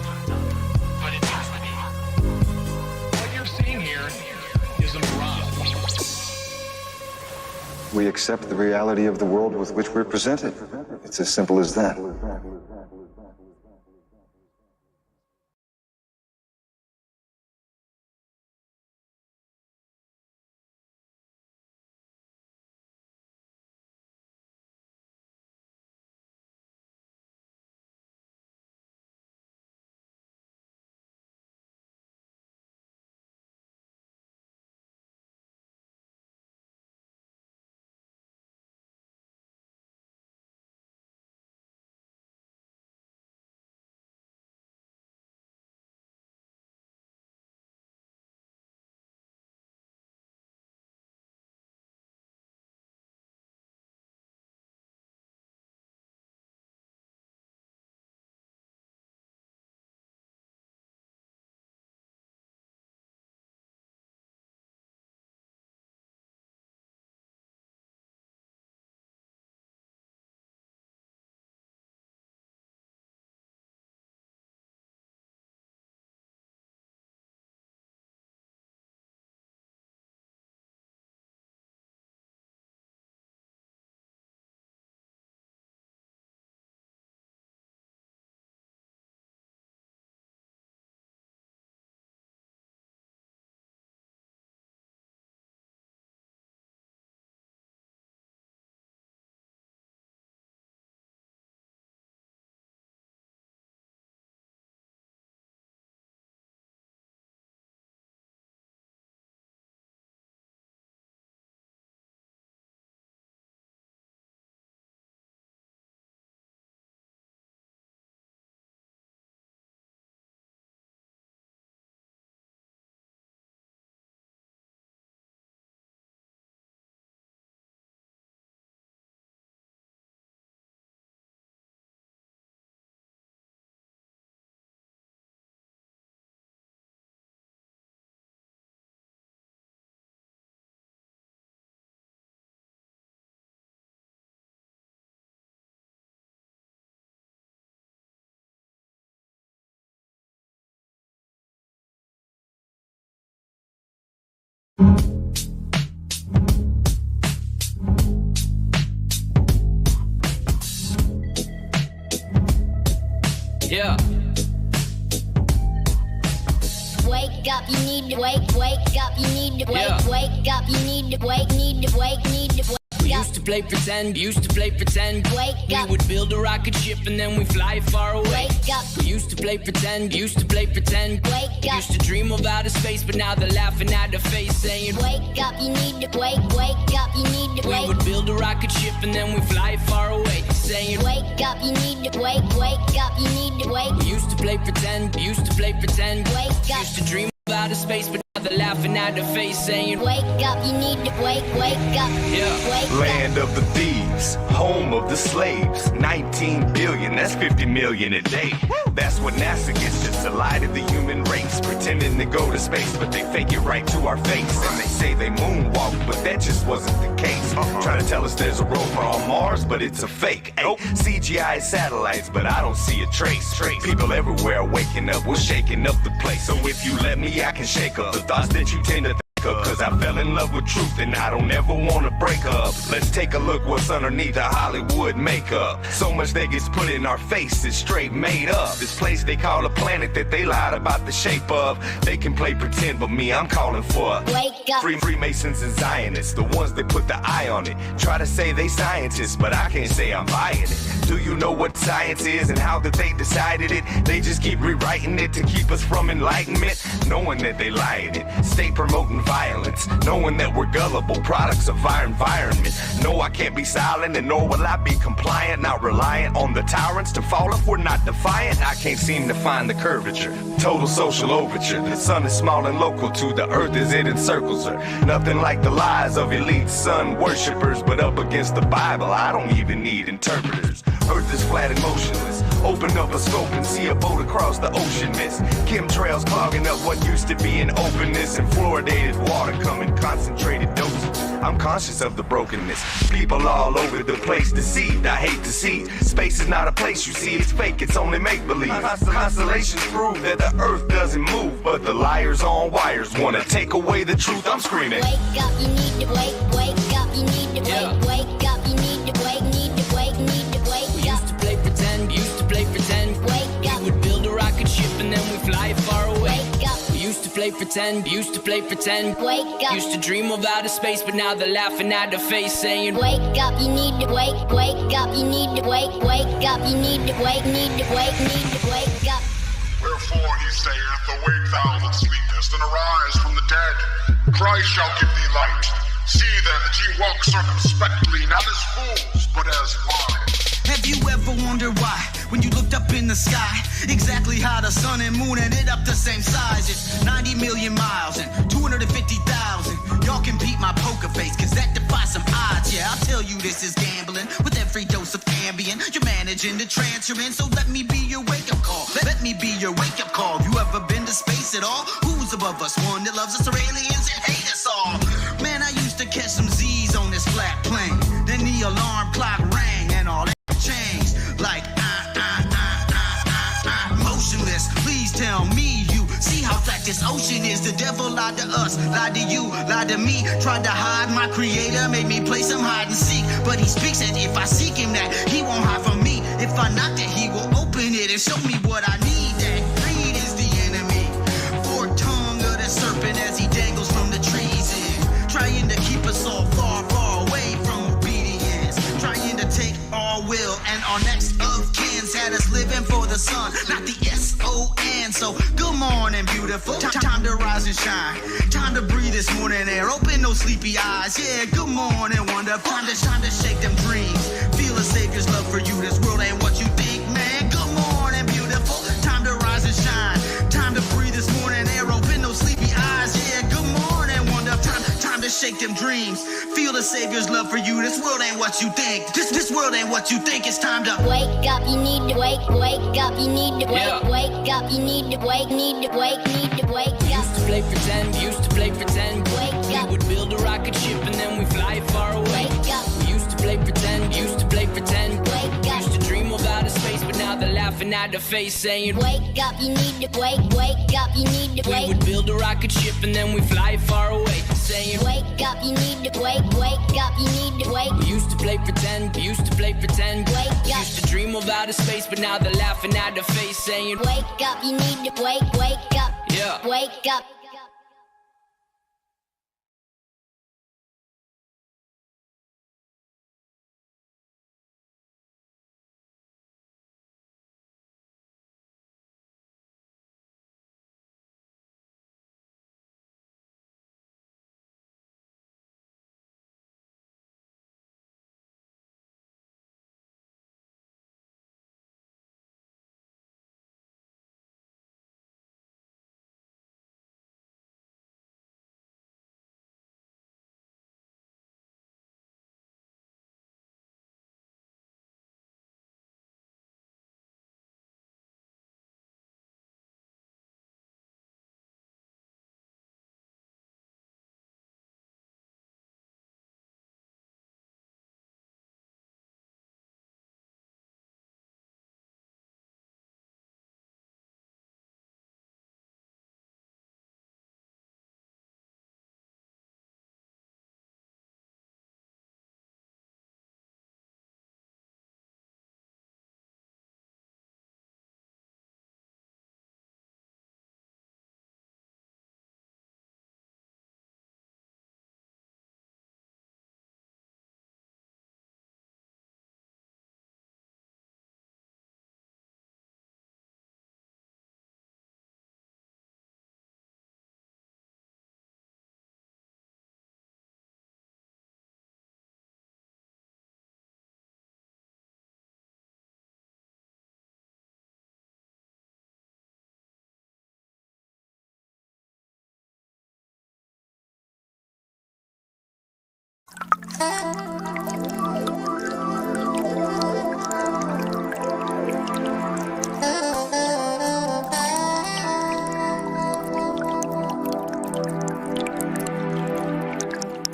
but it has to be. What you're seeing here is a mirage. We accept the reality of the world with which we're presented. It's as simple as that. Yeah. Wake up, you need to wake up, you need to wake up, you need to need to wake We used to play pretend, wake up. We would build a rocket ship and then we fly far away. Wake up. We used to play pretend, wake up. Used to dream of outer space, but now they're laughing at the face saying, wake up, you need to wake up, you need to We would build a rocket ship and then we fly far away, saying, wake up, you need to wake up, you need to We used to play pretend, wake up. Used to dream of outer space, but now they're laughing at the face saying, wake up, you need to wake up. Yeah. Wake Land of the thieves, home of the slaves. 19 billion, that's 50 million a day. That's what NASA gets, just to lie to the human race. Pretending to go to space, but they fake it right to our face. And they say they moonwalk, but that just wasn't the case. Trying to tell us there's a rover on Mars, but it's a fake. Nope. CGI satellites, but I don't see a trace. People everywhere waking up, we're shaking up the place. So if you let me, I can shake up the thoughts that you tend to think of. Cause I fell in love with truth and I don't ever wanna break up. Let's take a look what's underneath the Hollywood makeup. So much that gets put in our face is straight made up. This place they call a planet that they lied about the shape of. They can play pretend, but me, I'm calling for wake up. Freemasons and Zionists, the ones that put the eye on it. Try to say they scientists, but I can't say I'm buying it. Do you know what science is and how that they decided it? They just keep rewriting it to keep us from enlightenment. Knowing that they lie in it, stay promoting violence. Knowing that we're gullible products of our environment. No, I can't be silent and nor will I be compliant. Not reliant on the tyrants to fall if we're not defiant. I can't seem to find the curvature. Total social overture. The sun is small and local to the earth as it encircles her. Nothing like the lies of elite sun worshippers. But up against the Bible, I don't even need interpreters. Earth is flat and motionless. Open up a scope and see a boat across the ocean mist. Chemtrails clogging up what used to be an openness. And fluoridated water come in concentrated doses. I'm conscious of the brokenness. People all over the place deceived. I hate to see. Space is not a place you see. It's fake. It's only make-believe. Constellations prove that the earth doesn't move. But the liars on wires want to take away the truth. I'm screaming. Wake up, you need to wake up, you need to wake up, you need to wake, need to wake, need to wake up. Used to play pretend, wake up. We would build a rocket ship and then we fly far away. Wake up. We used to play pretend, wake up. Used to dream of outer space, but now they're laughing at the face saying, wake up, you need to wake up, you need to wake up, you need to wake, need to wake, need to wake up. Wherefore he saith, awake thou that sleepest, and arise from the dead. Christ shall give thee light. See then that ye walk circumspectly, not as fools, but as wise. Have you ever wondered why, when you looked up in the sky, exactly how the sun and moon ended up the same size? It's 90 million miles and 250,000. Y'all can beat my poker face, cause that defies some odds. Yeah, I'll tell you this is gambling, with every dose of Ambien. You're managing to trance you're in, so let me be your wake-up call. Let me be your wake-up call. You ever been to space at all? Who's above us? One that loves us or aliens and hate us all? Man, I used to catch some Z's on this flat plane. Then the alarm clock rang and all that changed. Like, motionless. Please tell me you see how flat this ocean is. The devil lied to us, lied to you, lied to me. Tried to hide my creator, made me play some hide and seek. But he speaks that if I seek him that he won't hide from me. If I knock that he will open it and show me what I need. That greed is the enemy. Forked tongue of the serpent as he dangles from the trees in. Trying to keep us all far, far away from obedience. Trying to take our will and our next of kins. Had us living for the sun, not the S-O-N. So good morning, beautiful. Time to rise and shine. Time to breathe this morning air. Open those sleepy eyes. Yeah, good morning, wonderful. Time to shake them dreams. Feel a savior's love for you. This world ain't what you think, man. Good morning, beautiful. Time to rise and shine. Time to breathe this morning air. Open those sleepy eyes. Yeah, good morning, wonderful. Time to shake them dreams. Feel the savior's love for you. This world ain't what you think. This world ain't what you think. It's time to wake up. You need to wake up. You need to wake up. You need to wake, need to wake, need to wake up. Used to play pretend, wake up. We would build a rocket ship and then we fly far away. Wake up. We used to play pretend, wake up. Used to dream of outer space, but now they're laughing laughing at the face saying, wake up, you need to wake up, you need to we would build a rocket ship and then we fly far away, saying, wake up, you need to wake up, you need to wake. We used to play pretend, wake up. We used to dream of outer space, but now they're laughing at the face saying, wake up, you need to wake up, yeah, wake up.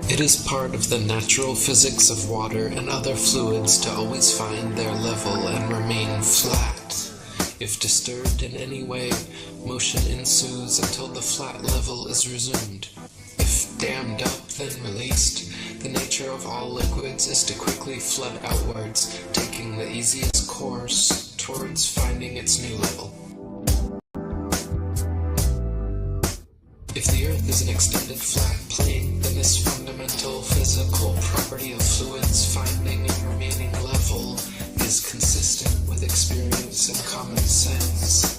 It is part of the natural physics of water and other fluids to always find their level and remain flat. If disturbed in any way, motion ensues until the flat level is resumed. If dammed up, then released, the nature of all liquids is to quickly flood outwards, taking the easiest course towards finding its new level. If the Earth is an extended flat plane, then this fundamental physical property of fluids finding and remaining level is consistent with experience and common sense.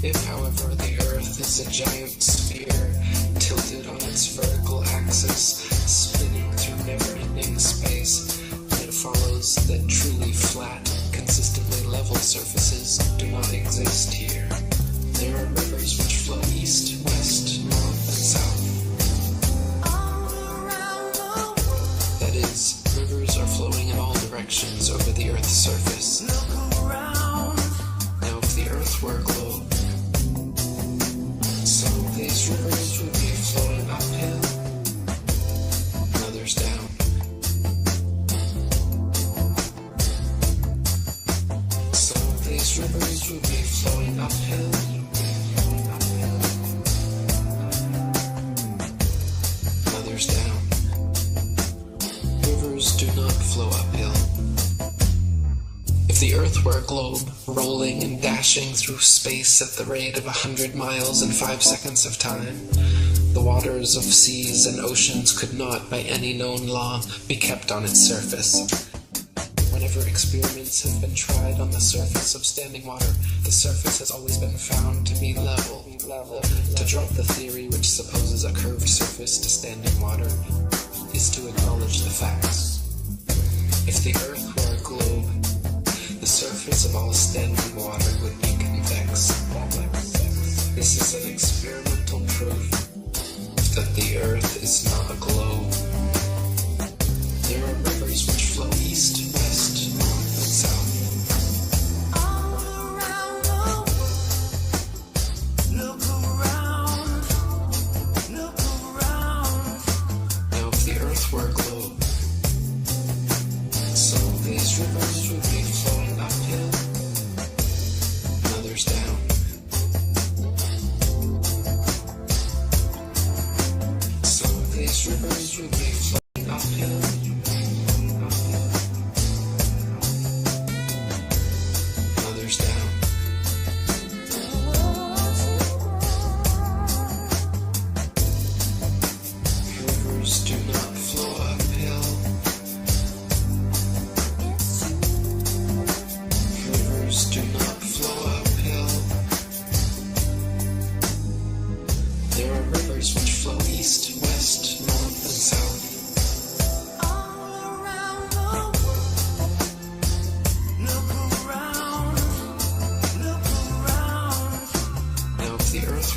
If, however, the Earth is a giant sphere, tilted on its vertical axis, spinning through never-ending space, then it follows that truly flat, consistently level surfaces do not exist here. There are rivers which flow east, west, north, and south. That is, rivers are flowing in all directions over the Earth's surface. Now, if the Earth were a globe, some of these rivers would be flowing uphill, and others down. Some of these rivers would be flowing uphill, down. Rivers do not flow uphill. If the Earth were a globe, rolling and dashing through space at the rate of 100 miles in 5 seconds of time, the waters of seas and oceans could not, by any known law, be kept on its surface. Whenever experiments have been tried on the surface of standing water, the surface has always been found to be level. To drop the theory which supposes a curved surface to standing water is to acknowledge the facts. If the Earth were a globe, the surface of all standing water would be convex. This is an experimental proof that the Earth is not a globe. There are rivers which flow east, west, north, and south. Now, if the Earth were a globe, some of these rivers would be flowing uphill,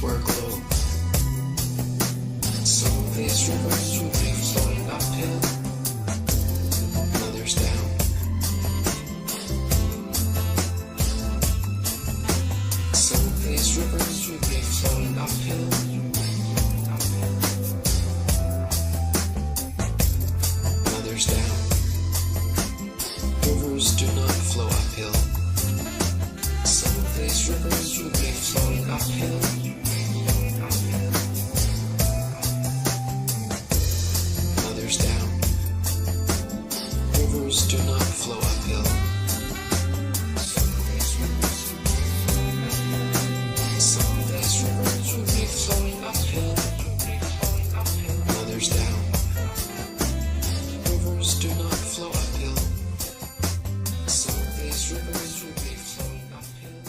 were a globe, some of these rivers would be flowing uphill, and others down. Some of these rivers would be flowing uphill, and others down. Rivers do not flow uphill. Some of these rivers would be flowing uphill, others down. Rivers do not flow uphill. Some of these rivers would be flowing uphill, others down. Rivers do not flow uphill. Some of these rivers would be flowing uphill.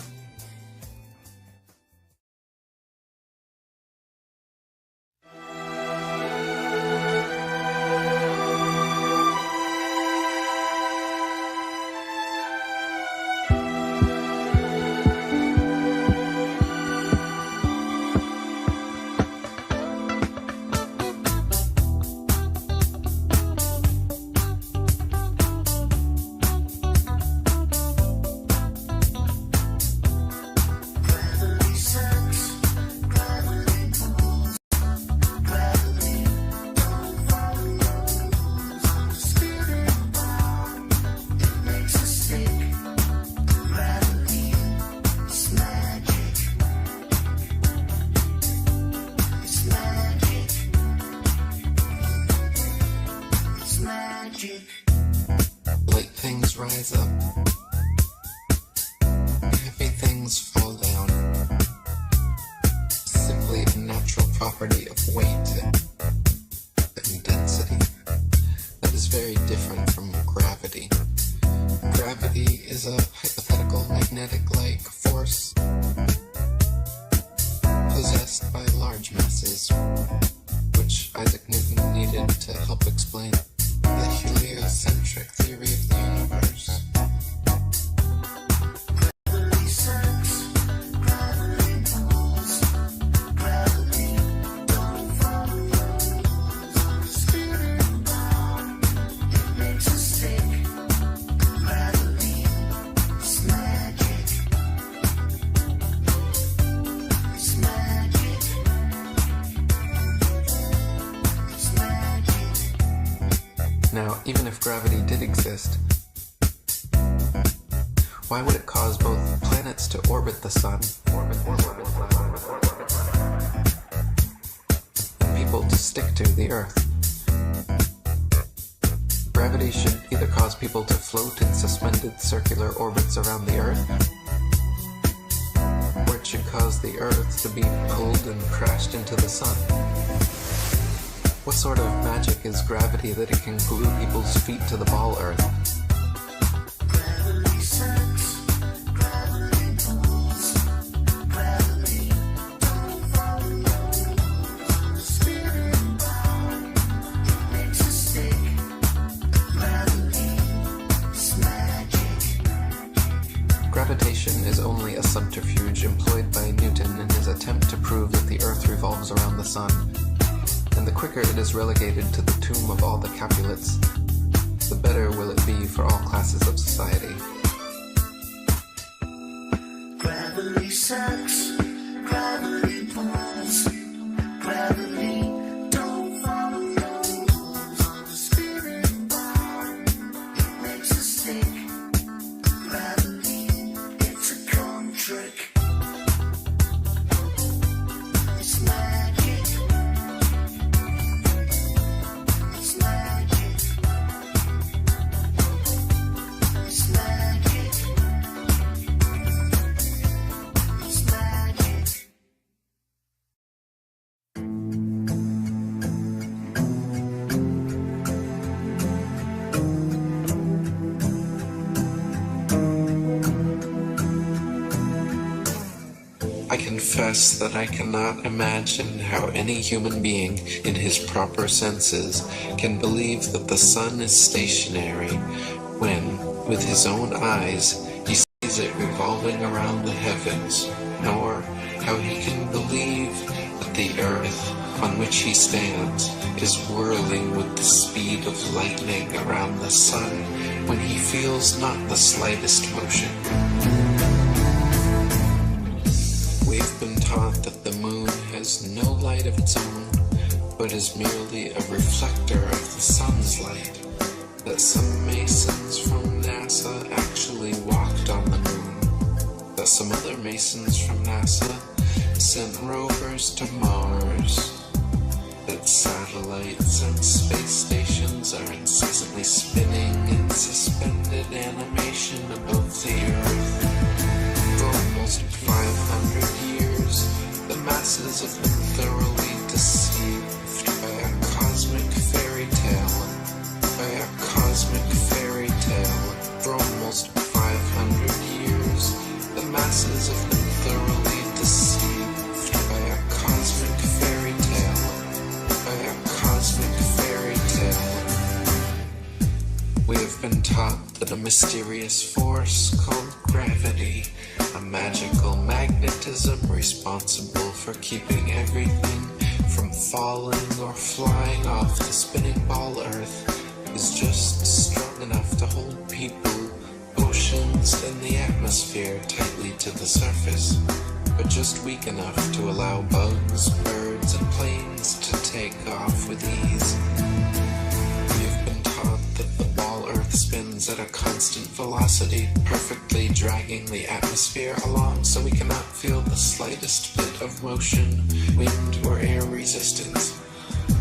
Light things rise up, heavy things fall down. Simply a natural property of weight and density that is very different from gravity. Gravity is a hypothetical magnetic-like force possessed by large masses, which Isaac Newton needed to help explain the heliocentric theory of the universe. Now, even if gravity did exist, why would it cause both planets to orbit the sun and people to stick to the Earth? Gravity should either cause people to float in suspended circular orbits around the Earth, or it should cause the Earth to be pulled and crashed into the sun. What sort of magic is gravity that it can glue people's feet to the ball Earth? Gravitation is only a subterfuge employed by Newton in his attempt to prove that the Earth revolves around the sun. And the quicker it is relegated to the tomb of all the Capulets, the better will it be for all classes of society. Gravity sucks, gravity pulls, gravity don't follow rules on the spinning bar. It makes us think. Gravity, it's a con trick. It's magic. It's magic. It's magic. It's magic. I confess that I cannot imagine how any human being in his proper senses can believe that the sun is stationary when, with his own eyes, he sees it revolving around the heavens, nor how he can believe that the earth on which he stands is whirling with the speed of lightning around the sun when he feels not the slightest motion. We've been taught that the moon has no light of its own, but is merely a reflector of the sun's light, that some masons from NASA actually walked on the moon, that some other masons from NASA sent rovers to Mars, that satellites and space stations are incessantly spinning in suspended animation above the Earth. For almost 500 years, the masses have been thoroughly deceived by a cosmic fairy tale. By a cosmic fairy tale. For almost 500 years, the masses have been thoroughly deceived by a cosmic fairy tale. By a cosmic fairy tale. We have been taught that a mysterious force called gravity, a magical magnetism responsible for keeping everything from falling or flying off the spinning ball Earth, is just strong enough to hold people, oceans, and the atmosphere tightly to the surface, but just weak enough to allow bugs, birds, and planes to take off with ease. We've been taught that the ball Earth spins at a constant velocity, perfectly dragging the atmosphere along so we cannot feel the slightest bit of motion, wind, or air resistance.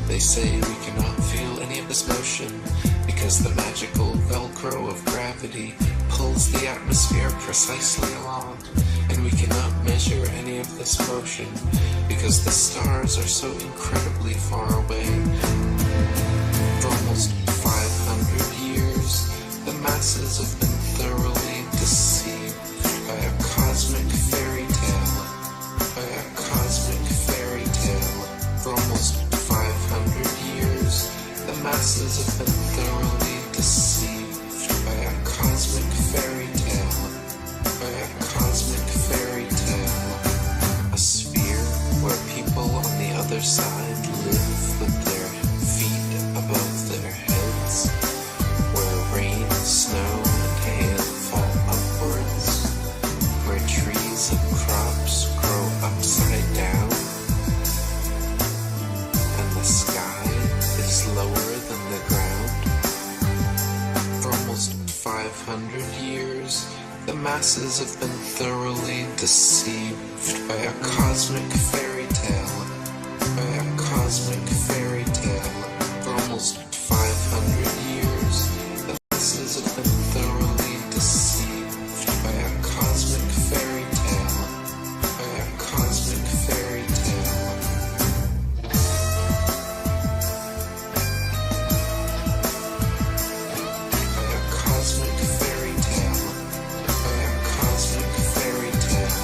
They say we cannot feel any of this motion because the magical Velcro of gravity pulls the atmosphere precisely along, and we cannot measure any of this motion because the stars are so incredibly far away. For almost 500 years, the masses have been thoroughly deceived by a cosmic fairy tale. By a cosmic fairy tale. For almost 500 years, the masses have been thoroughly deceived by a cosmic fairy tale. By a cosmic fairy tale. A sphere where people on the other side live with their feet above their heads, where rain, snow, and hail fall upwards, where trees and crops grow upside down, and the sky is lower than the ground. For almost 500 years, the masses have been thoroughly deceived by a cosmic fairy tale. By a cosmic fairy tale. For almost 500 years, the masses have been thoroughly deceived by a cosmic fairy tale. By a cosmic fairy tale. By a cosmic fairy tale. By a cosmic fairy tale.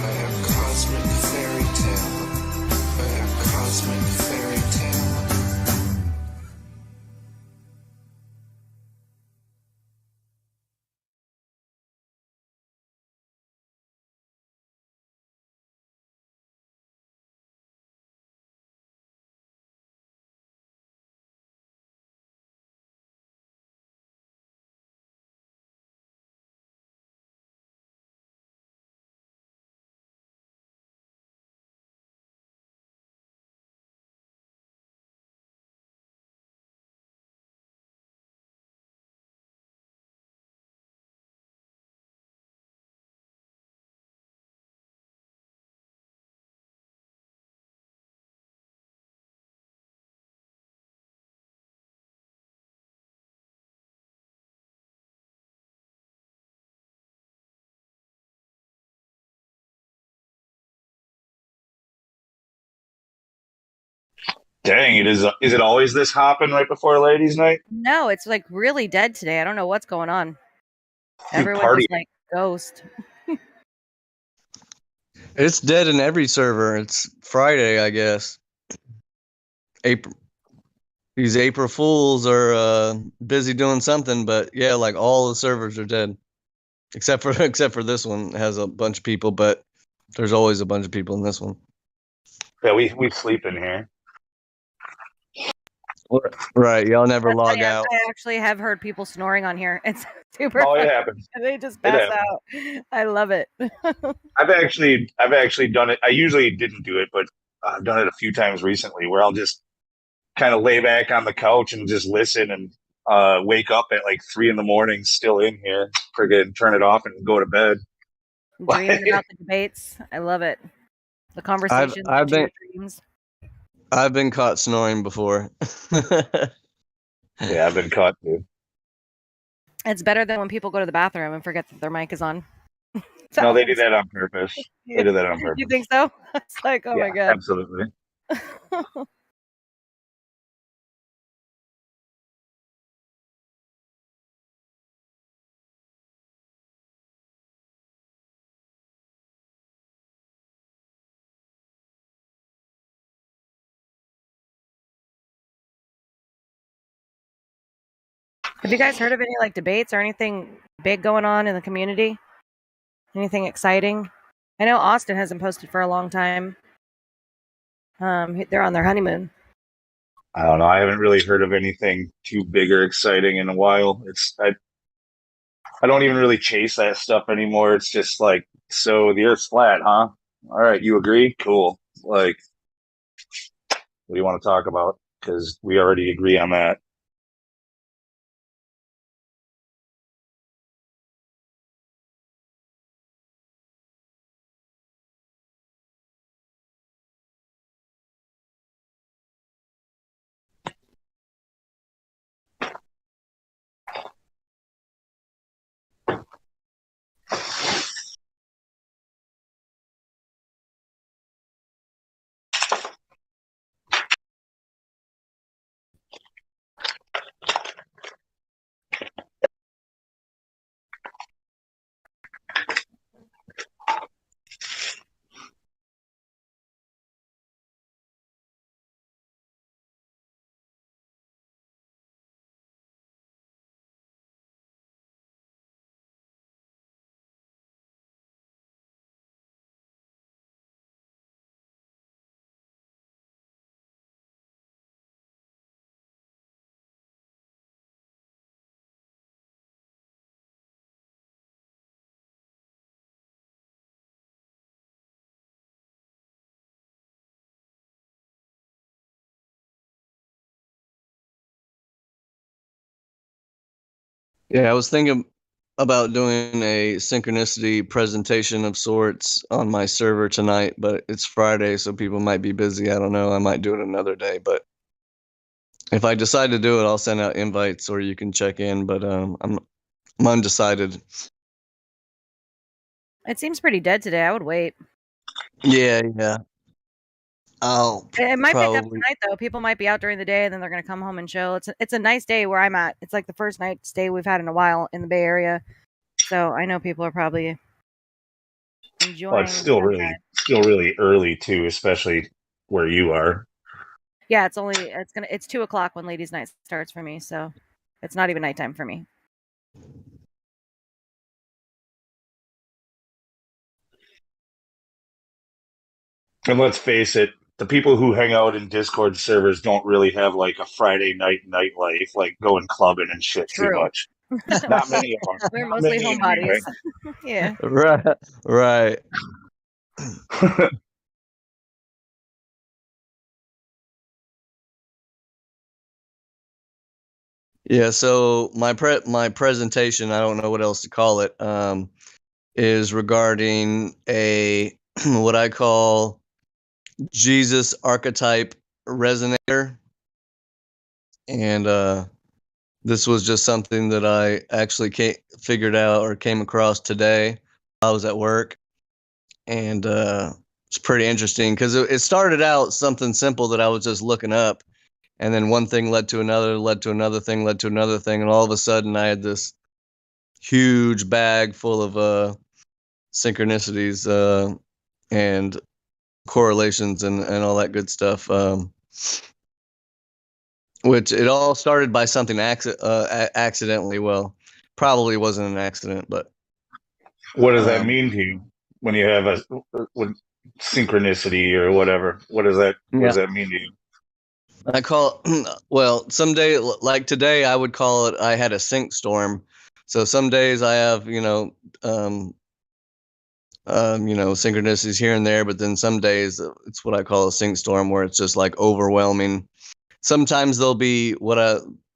By a cosmic fairy tale. By a cosmic fairy tale. Dang, is it always this hopping right before ladies' night? No, it's like really dead today. I don't know what's going on. Everyone Party. just like ghost. It's dead in every server. It's Friday, I guess. April. these April Fools are busy doing something, but yeah, like all the servers are dead, except for this one. It has a bunch of people, but there's always a bunch of people in this one. Yeah, we sleep in here. Right, y'all never That's log funny. out. I actually have heard people snoring on here. It's super Oh, it funny. happens. And they just It pass happens. out. I love it. I've actually done it. I usually didn't do it, but I've done it a few times recently where I'll just kind of lay back on the couch and just listen and wake up at like 3 a.m, still in here, friggin' turn it off and go to bed. Dreaming about the debates. I love it. The conversations I've into your been dreams. I've been caught snoring before. Yeah, I've been caught too. It's better than when people go to the bathroom and forget that their mic is on. No, they did that on purpose. They did that on purpose. You think so? It's like, oh Yeah, my god. absolutely. Have you guys heard of any like debates or anything big going on in the community? Anything exciting? I know Austin hasn't posted for a long time. They're on their honeymoon. I don't know. I haven't really heard of anything too big or exciting in a while. I don't even really chase that stuff anymore. It's just like, so the Earth's flat, huh? All right, you agree? Cool. Like, what do you want to talk about? Because we already agree on that. Yeah, I was thinking about doing a synchronicity presentation of sorts on my server tonight, but it's Friday, so people might be busy. I don't know. I might do it another day, but if I decide to do it, I'll send out invites or you can check in, but I'm undecided. It seems pretty dead today. I would wait. Yeah. I'll It might pick up probably tonight though. People might be out during the day and then they're gonna come home and chill. It's a nice day where I'm at. It's like the first night stay we've had in a while in the Bay Area. So I know people are probably enjoying. Well, it's still really early too, especially where you are. Yeah, it's 2:00 when ladies' night starts for me, so it's not even nighttime for me. And let's face it, the people who hang out in Discord servers don't really have like a Friday night nightlife, like going clubbing and shit too True. much. Not many of them. We're Not mostly many homebodies. anyway. Yeah. right. Yeah, so my presentation, I don't know what else to call it, is regarding a what I call Jesus archetype resonator. And this was just something that I actually figured out or came across today while I was at work. And it's pretty interesting because it started out something simple that I was just looking up. And then one thing led to another, led to another thing, led to another thing. And all of a sudden I had this huge bag full of synchronicities and correlations and all that good stuff. which it all started by something accidentally. Well, probably wasn't an accident, but what does that mean to you when you have when synchronicity or whatever? What does that mean to you? I call well, someday like today I would call it I had a sync storm. So some days I have, synchronicities here and there, but then some days it's what I call a sync storm where it's just like overwhelming. Sometimes there'll be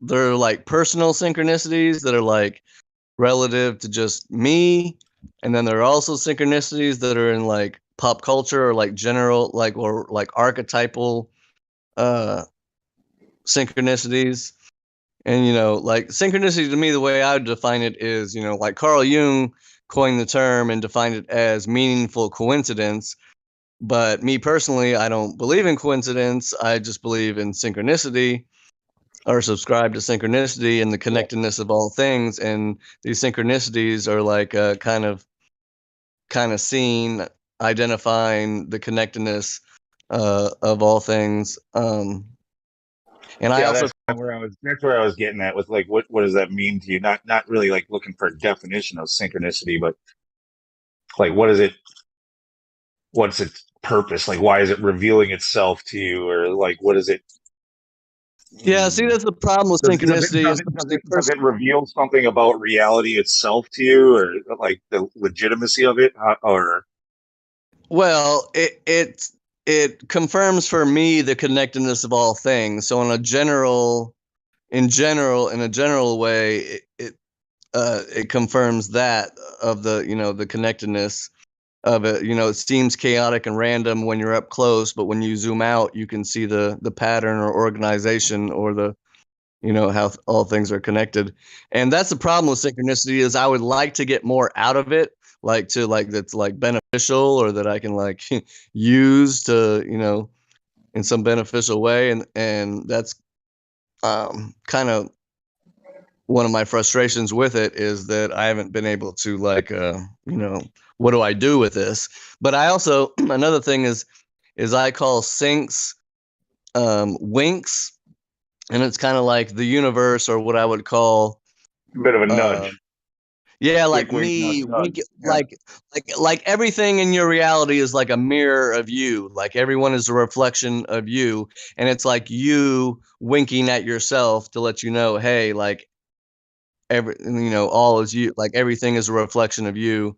they're like personal synchronicities that are like relative to just me, and then there are also synchronicities that are in like pop culture or like general or like archetypal synchronicities. And like synchronicity to me, the way I would define it is, like Carl Jung coined the term and defined it as meaningful coincidence. But me personally, I don't believe in coincidence. I just believe in synchronicity, or subscribe to synchronicity and the connectedness of all things. And these synchronicities are like kind of seeing, identifying the connectedness of all things. And I also that's where I was getting at with like what does that mean to you? Not really like looking for a definition of synchronicity, but like what's its purpose? Like why is it revealing itself to you, or like what is it? Yeah, see, that's the problem with synchronicity. Does it reveal something about reality itself to you, or like the legitimacy of it, or? Well, it confirms for me the connectedness of all things. So in a general way, it confirms that of the the connectedness of it. It seems chaotic and random when you're up close, but when you zoom out, you can see the pattern or organization, or the how all things are connected. And that's the problem with synchronicity, is I would like to get more out of it, like that's like beneficial, or that I can like use to in some beneficial way. And that's kind of one of my frustrations with it, is that I haven't been able to like what do I do with this? But I also another thing is I call syncs winks, and it's kind of like the universe, or what I would call a bit of a nudge. Yeah, like Wink, me, nudge, yeah. like everything in your reality is like a mirror of you. Like everyone is a reflection of you, and it's like you winking at yourself to let you know, hey, like all is you. Like everything is a reflection of you,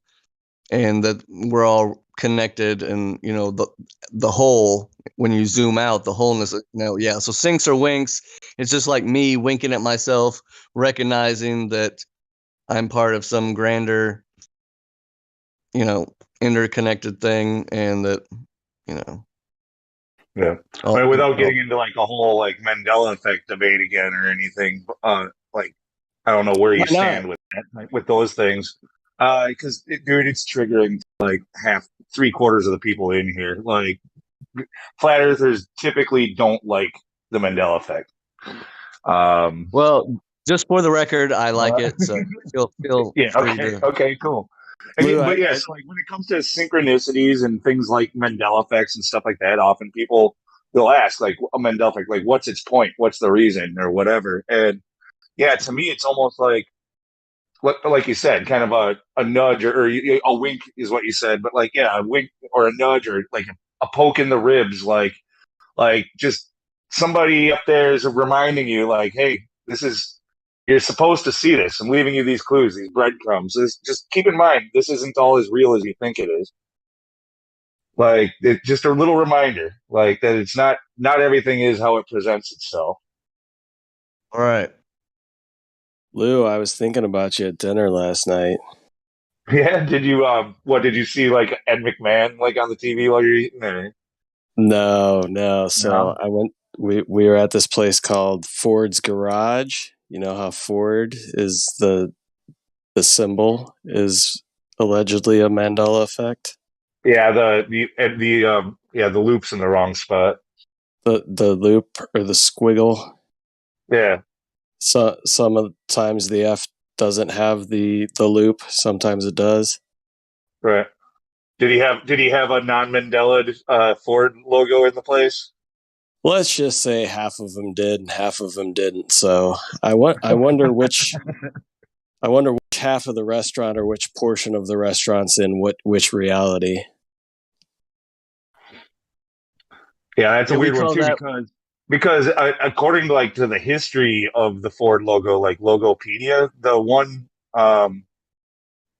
and that we're all connected, and the whole. When you zoom out, the wholeness. Yeah. So syncs or winks. It's just like me winking at myself, recognizing that I'm part of some grander, interconnected thing, and that, Yeah. I mean, without getting into like a whole like Mandela effect debate again or anything, like I don't know where you stand with that, like, with those things, because dude, it's triggering like three-quarters of the people in here. Like flat earthers typically don't like the Mandela effect. Well, just for the record, I like it, so feel yeah. free Okay. to. Okay. Cool. But yes, like when it comes to synchronicities and things like Mandela effects and stuff like that, often people they'll ask like a Mandela effect, like what's its point, what's the reason, or whatever. And yeah, to me, it's almost like you said, kind of a nudge or a wink is what you said, but like yeah, a wink or a nudge or like a poke in the ribs, like just somebody up there is reminding you, like, hey, this is you're supposed to see this. I'm leaving you these clues, these breadcrumbs. Just keep in mind, this isn't all as real as you think it is. Like, just a little reminder, like that it's not everything is how it presents itself. All right, Lou, I was thinking about you at dinner last night. Yeah, did you? What did you see? Like Ed McMahon, like on the TV while you're eating? Or? No. So I went. We were at this place called Ford's Garage. You know how Ford is the symbol is allegedly a Mandela effect. Yeah, the loop's in the wrong spot. The loop or the squiggle. Yeah. So some of the times the F doesn't have the loop. Sometimes it does. Right. Did he have a non-Mandela Ford logo in the place? Let's just say half of them did and half of them didn't. So I wonder which half of the restaurant or which portion of the restaurant's in which reality. Yeah, that's a we weird one call too that. because according to to the history of the Ford logo, like Logopedia, the one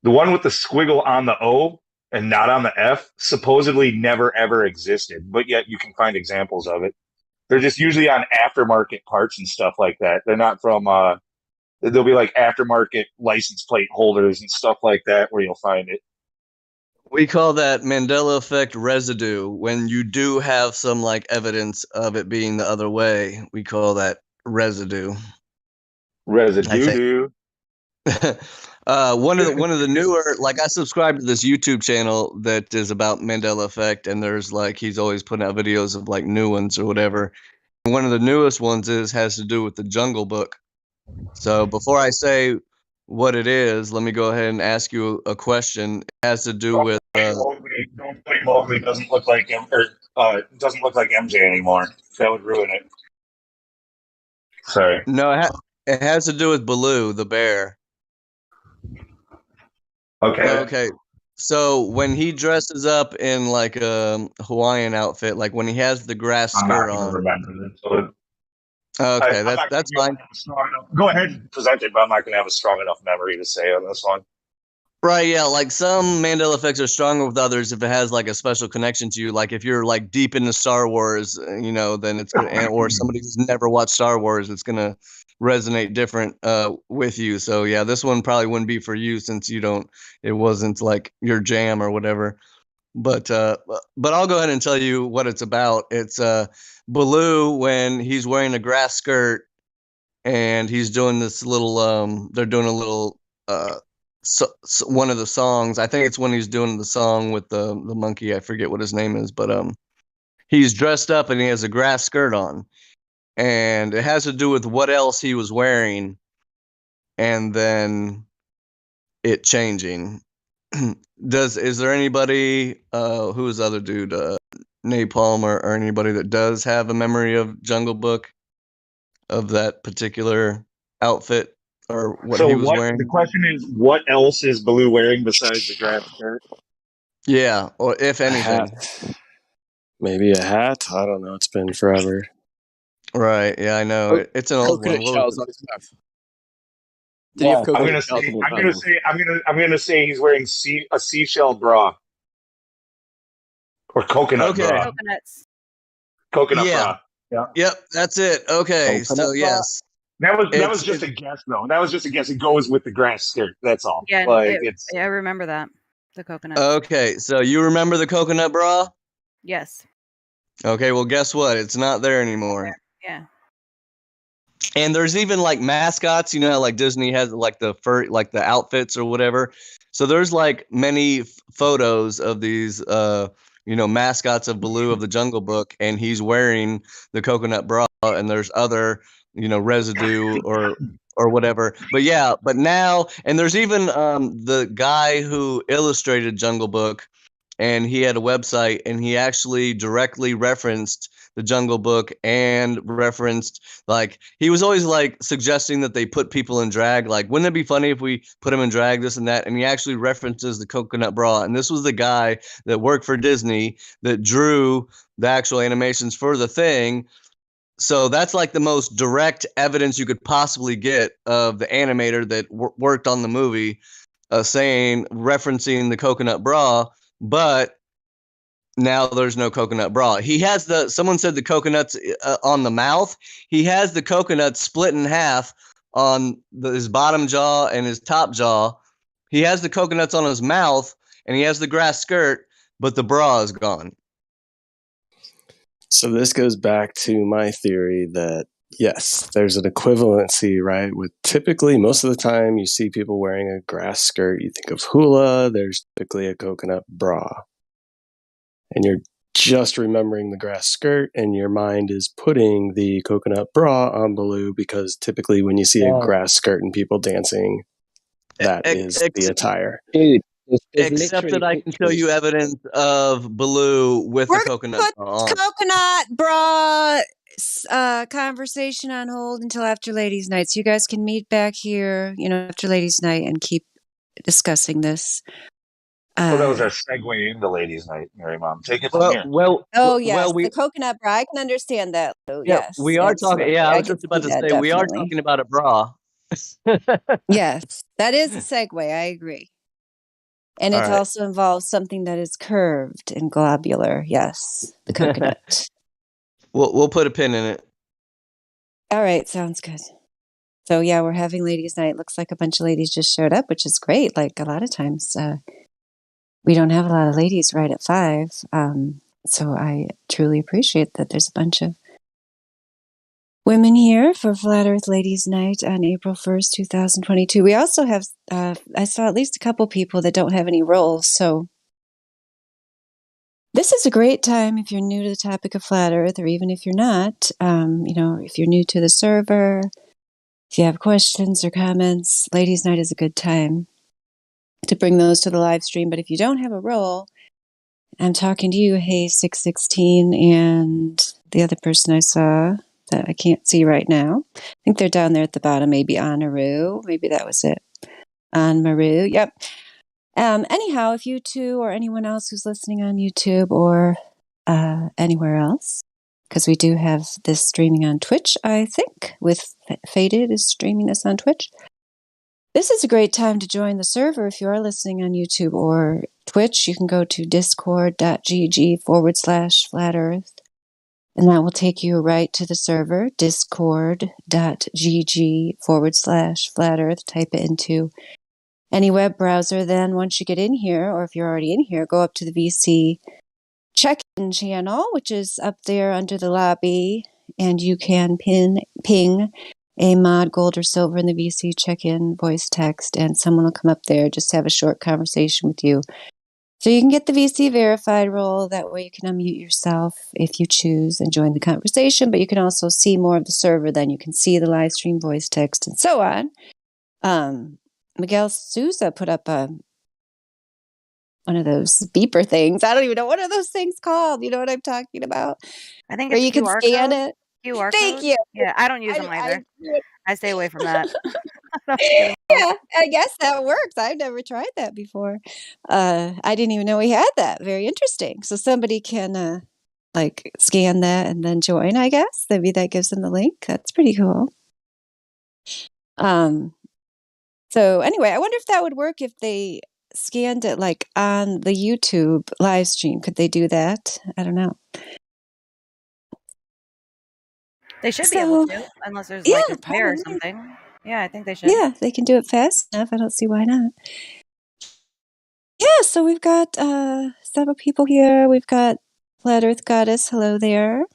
with the squiggle on the O and not on the F supposedly never ever existed, but yet you can find examples of it. They're just usually on aftermarket parts and stuff like that. They're not from there'll be like aftermarket license plate holders and stuff like that where you'll find it. We call that Mandela effect residue. When you do have some like evidence of it being the other way, we call that residue. Residue. One of the newer, like I subscribe to this YouTube channel that is about Mandela effect, and there's like he's always putting out videos of like new ones or whatever. One of the newest ones has to do with the Jungle Book. So before I say what it is, let me go ahead and ask you a question. It has to do with Don't play Mowgli doesn't look like doesn't look like MJ anymore. That would ruin it. Sorry. no, it has to do with Baloo the bear. Okay. So when he dresses up in like a Hawaiian outfit, like when he has the grass skirt on. Remember this. Okay, that's fine. Go ahead and present it, but I'm not going to have a strong enough memory to say on this one. Right, yeah, like some Mandela effects are stronger with others if it has like a special connection to you. Like if you're like deep into Star Wars, then it's gonna, or somebody who's never watched Star Wars, it's gonna resonate different with you. So yeah, this one probably wouldn't be for you since it wasn't like your jam or whatever. But I'll go ahead and tell you what it's about. It's Baloo when he's wearing a grass skirt and he's doing this little they're doing a little one of the songs. I think it's when he's doing the song with the monkey. I forget what his name is, but he's dressed up and he has a grass skirt on, and it has to do with what else he was wearing, and then it changing. Is there anybody who's the other dude, Napalm or anybody that does have a memory of Jungle Book, of that particular outfit or what he was wearing? The question is, what else is Baloo wearing besides the grass skirt? Yeah, or if anything. Maybe a hat? I don't know. It's been forever. Right. Yeah, I know. It's an old one. Coconut shells on his mouth. Did he have coconut shells? I'm gonna say he's wearing a seashell bra or coconut bra. Coconuts. Coconut bra. Yeah. Yep, that's it. Okay, so yes. That was just a guess, though. That was just a guess. It goes with the grass skirt. That's all. Yeah, I remember that. The coconut. Okay, so you remember the coconut bra? Yes. Okay, well, guess what? It's not there anymore. Yeah. And there's even like mascots, how like Disney has like the fur, like the outfits or whatever. So there's like many photos of these, mascots of Baloo of the Jungle Book, and he's wearing the coconut bra, and there's other, residue or whatever. But yeah, but now, and there's even the guy who illustrated Jungle Book, and he had a website, and he actually directly referenced the Jungle Book and referenced, like, he was always like suggesting that they put people in drag. Like, wouldn't it be funny if we put him in drag, this and that? And he actually references the coconut bra. And this was the guy that worked for Disney that drew the actual animations for the thing. So that's like the most direct evidence you could possibly get of the animator that worked on the movie, referencing the coconut bra. But now there's no coconut bra. He has someone said the coconuts on the mouth. He has the coconut split in half on his bottom jaw and his top jaw. He has the coconuts on his mouth, and he has the grass skirt, but the bra is gone. So this goes back to my theory that, yes, there's an equivalency, right? With typically, most of the time you see people wearing a grass skirt, you think of hula, there's typically a coconut bra. And you're just remembering the grass skirt, and your mind is putting the coconut bra on Baloo because typically when you see a grass skirt and people dancing, that is the attire. Dude, Except that I can show you evidence of Baloo with the coconut on. Coconut bra conversation on hold until after ladies' night. So you guys can meet back here, after ladies' night and keep discussing this. Well, that was our segue into ladies' night, Mary Mom. Take it from Well, here. well, Oh yes, well, we the coconut bra. I can understand that. Lou. yeah, Yes, we are talking. absolutely. Yeah, I I was can just about see to that say we are definitely. talking about a bra. Yes, that is a segue. I agree. And All it right. also involves something that is curved and globular. Yes, the coconut. We'll put a pin in it. All right, sounds good. So yeah, we're having ladies' night. Looks like a bunch of ladies just showed up, which is great. Like a lot of times, we don't have a lot of ladies right at 5. So I truly appreciate that there's a bunch of women here for Flat Earth Ladies Night on April 1st, 2022. We also have, I saw at least a couple people that don't have any roles. So this is a great time if you're new to the topic of Flat Earth, or even if you're not, if you're new to the server, if you have questions or comments, Ladies Night is a good time to bring those to the live stream. But if you don't have a role, I'm talking to you, Hey 616, and the other person I saw that I can't see right now. I think they're down there at the bottom, maybe Anaru. Maybe that was it. Maru. Yep. Anyhow, if you two or anyone else who's listening on YouTube or anywhere else, because we do have this streaming on Twitch, I think, with Faded is streaming this on Twitch. This is a great time to join the server. If you are listening on YouTube or Twitch, you can go to discord.gg/Flat Earth, and that will take you right to the server, discord.gg/Flat Earth. Type it into any web browser. Then once you get in here, or if you're already in here, go up to the VC check-in channel, which is up there under the lobby, and you can ping a mod, gold or silver, in the VC check-in voice text, and someone will come up there, just have a short conversation with you. So you can get the VC verified role. That way you can unmute yourself if you choose and join the conversation, but you can also see more of the server. Then you can see the live stream voice text and so on. Miguel Souza put up one of those beeper things. I don't even know what are those things called. You know what I'm talking about? I think Where it's you can QR scan code. it. QR Thank code. you. Yeah, I don't use them either. I stay away from that. Yeah, I guess that works. I've never tried that before. I didn't even know we had that. Very interesting. So somebody can scan that and then join, I guess. Maybe that gives them the link. That's pretty cool. So anyway, I wonder if that would work if they scanned it like on the YouTube live stream. Could they do that? I don't know. They should be able to, unless there's like a spare or something. Yeah, I think they should. Yeah, they can do it fast enough. I don't see why not. Yeah, so we've got several people here. We've got Flat Earth Goddess. Hello there.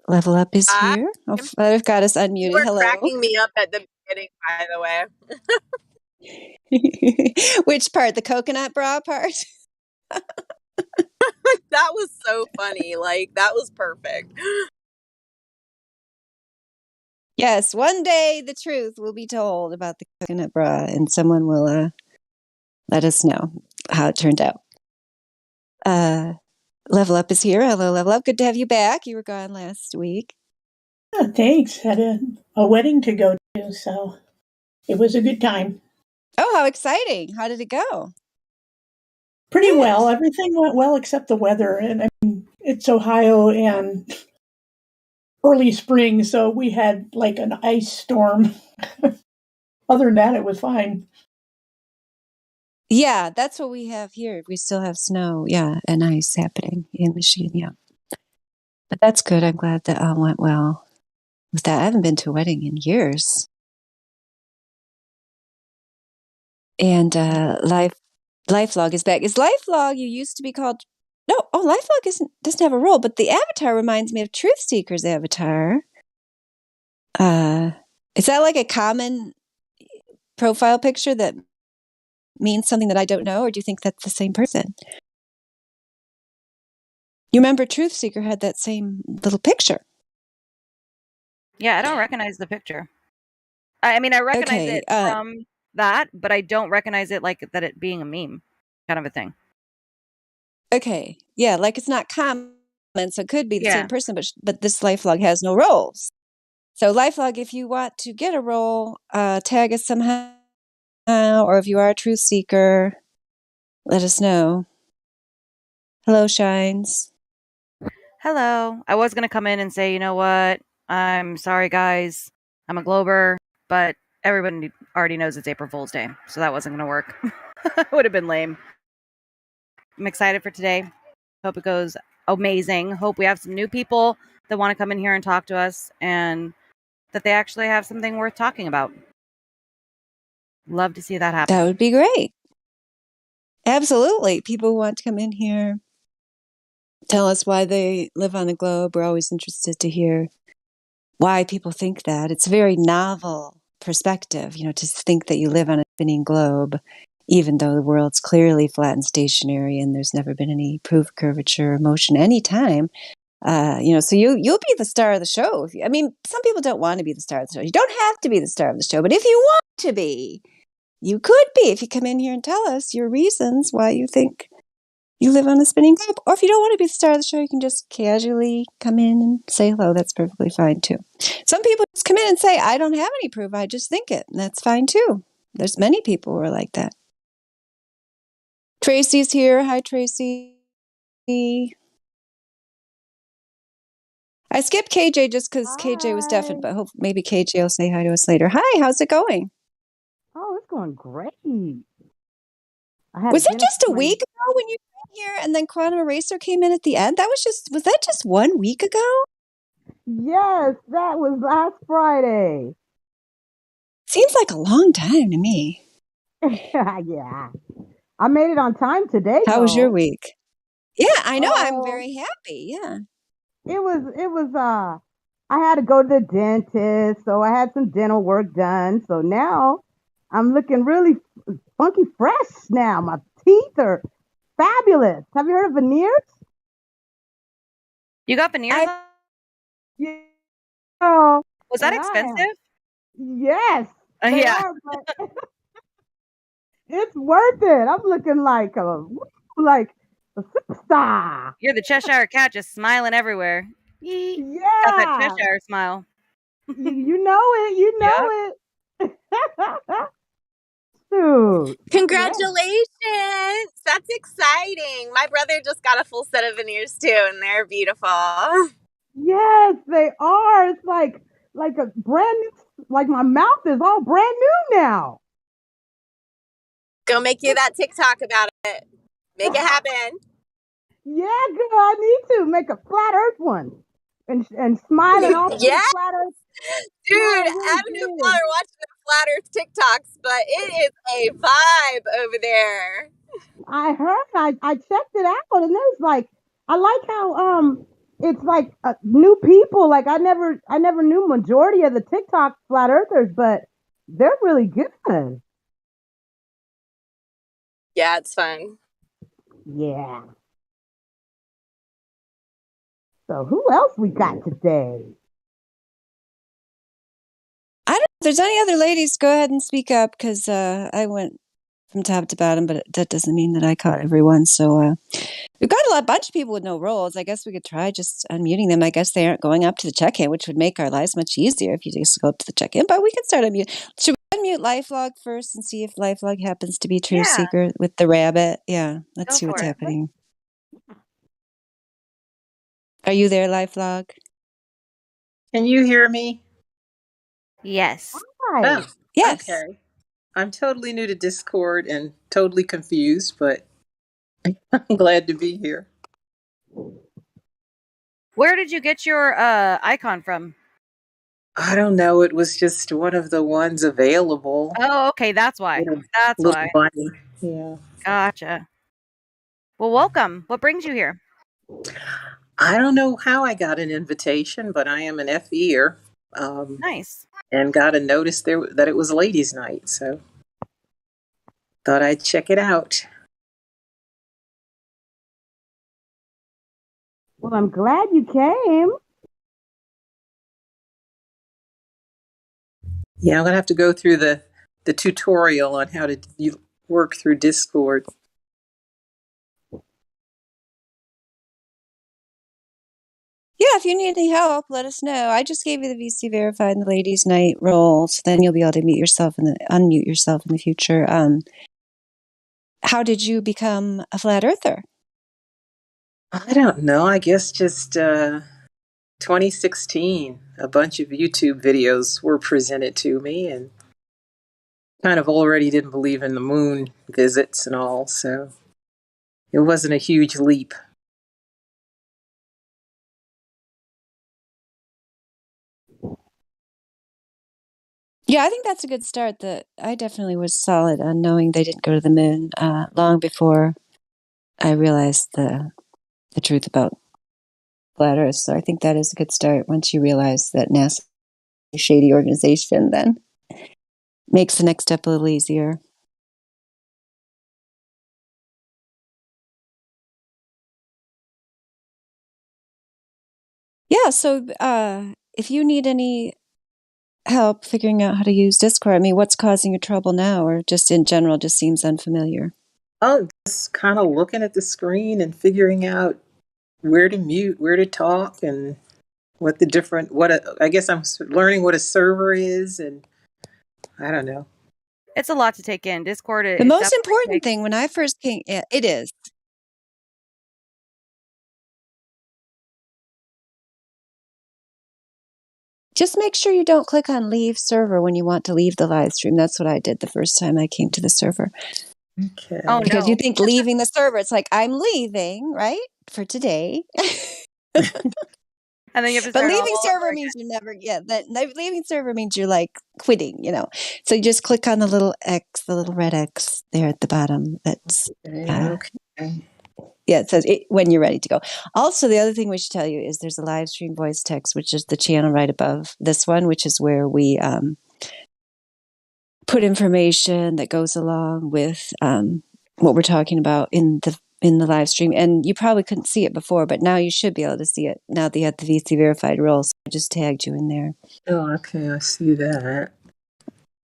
Level Up is here. Oh, Flat Earth Goddess unmuted. You were Hello. cracking me up at the beginning, by the way. Which part? The coconut bra part? That was so funny. Like, that was perfect. Yes, one day the truth will be told about the coconut bra, and someone will let us know how it turned out. Level Up is here. Hello, Level Up. Good to have you back. You were gone last week. Oh, thanks. Had a wedding to go to, so it was a good time. Oh, how exciting. How did it go? Pretty well. Everything went well except the weather. And I mean, it's Ohio and early spring, so we had like an ice storm. Other than that, it was fine. Yeah, that's what we have here. We still have snow, and ice happening in Michigan, But that's good. I'm glad that all went well with that. I haven't been to a wedding in years. And LifeLog is back. Is LifeLog, you used to be called... No, LifeLog doesn't have a role, but the avatar reminds me of Truth Seeker's avatar. Is that like a common profile picture that means something that I don't know, or do you think that's the same person? You remember Truth Seeker had that same little picture. Yeah, I don't recognize the picture. I mean, I recognize it from that, but I don't recognize it like that it being a meme kind of a thing. Okay. Yeah, like it's not common, so it could be the Yeah. same person, but this lifelog has no roles. So lifelog, if you want to get a role, tag us somehow, or if you are a truth seeker, let us know. Hello, Shines. Hello. I was going to come in and say, you know what? I'm sorry, guys. I'm a Glober, but everybody already knows it's April Fool's Day, so that wasn't going to work. It would have been lame. I'm excited for today. Hope it goes amazing. Hope we have some new people that want to come in here and talk to us and that they actually have something worth talking about. Love to see that happen. That would be great. Absolutely. People who want to come in here, tell us why they live on the globe. We're always interested to hear why people think that. It's a very novel perspective, to think that you live on a spinning globe, even though the world's clearly flat and stationary and there's never been any proof of curvature or motion any time. So you'll be the star of the show. Some people don't want to be the star of the show. You don't have to be the star of the show, but if you want to be, you could be if you come in here and tell us your reasons why you think you live on a spinning globe. Or if you don't want to be the star of the show, you can just casually come in and say hello. That's perfectly fine too. Some people just come in and say, I don't have any proof. I just think it. And that's fine too. There's many people who are like that. Tracy's here. Hi, Tracy. I skipped KJ just because KJ was deafened, but maybe KJ will say hi to us later. Hi, how's it going? Oh, it's going great. Was it just a week ago when you came here and then Quantum Eraser came in at the end? Was that just 1 week ago? Yes, that was last Friday. Seems like a long time to me. Yeah. I made it on time today. How was your week? Yeah, I know. Oh, I'm very happy. Yeah. It was I had to go to the dentist, so I had some dental work done. So now I'm looking really funky fresh now. My teeth are fabulous. Have you heard of veneers? You got veneers? Yeah. Oh, was that expensive? Yes. Yeah. But it's worth it. I'm looking like a superstar. You're the Cheshire Cat, just smiling everywhere. Yeah. Got that Cheshire smile. You know it. You know it. Dude. Congratulations! That's exciting. My brother just got a full set of veneers too, and they're beautiful. Yes, they are. It's like a brand new. Like my mouth is all brand new now. Go make you that TikTok about it. Make it happen. Yeah, girl, I need to make a flat Earth one and smiling all through Yeah. flat Earth. Dude, Adam and Paul are watching the flat Earth TikToks, but it is a vibe over there. I heard. I checked it out, and there's like, I like how it's like new people. Like I never knew majority of the TikTok flat earthers, but they're really good. Yeah, it's fun. Yeah. So who else we got today? I don't know if there's any other ladies. Go ahead and speak up because I went from top to bottom, but that doesn't mean that I caught everyone. So we've got a bunch of people with no roles. I guess we could try just unmuting them. I guess they aren't going up to the check-in, which would make our lives much easier if you just go up to the check-in. But we can start unmute. Should we unmute LifeLog first and see if LifeLog happens to be Truth Seeker with the rabbit? Yeah, let's see what's happening. Are you there, LifeLog? Can you hear me? Yes. Hi. Oh, yes. Okay. I'm totally new to Discord and totally confused, but I'm glad to be here. Where did you get your icon from? I don't know. It was just one of the ones available. Oh, okay. That's why. That's Little why. bunny. Yeah. Gotcha. Well, welcome. What brings you here? I don't know how I got an invitation, but I am an FE'er. Nice. And got a notice there that it was ladies' night, so thought I'd check it out. Well, I'm glad you came. Yeah, I'm gonna have to go through the the tutorial on how to work through Discord. Yeah, if you need any help, let us know. I just gave you the VC verified and the ladies' night role, so then you'll be able to unmute yourself in the future. How did you become a flat earther? I don't know. I guess just 2016, a bunch of YouTube videos were presented to me, and kind of already didn't believe in the moon visits and all, so it wasn't a huge leap. Yeah, I think that's a good start. I definitely was solid on knowing they didn't go to the moon long before I realized the truth about flat Earth. So I think that is a good start. Once you realize that NASA is a shady organization, then makes the next step a little easier. Yeah, so if you need any help figuring out how to use Discord, I mean, what's causing you trouble now, or just in general just seems unfamiliar? Oh, just kind of looking at the screen and figuring out where to mute, where to talk, and what the different, I guess I'm learning what a server is, and I don't know. It's a lot to take in. Discord. The most important thing when I first came, it is. Just make sure you don't click on leave server when you want to leave the live stream. That's what I did the first time I came to the server. Okay. Oh, Because no. you think leaving the server, it's like, I'm leaving, right? For today. And then you have to But start leaving all server over means you never leaving server means you're like quitting, So you just click on the little X, the little red X there at the bottom. That's okay. Yeah, it says when you're ready to go. Also, the other thing we should tell you is there's a live stream voice text, which is the channel right above this one, which is where we put information that goes along with what we're talking about in the live stream. And you probably couldn't see it before, but now you should be able to see it now that you have the VC verified role. So I just tagged you in there. Oh, okay. I see that.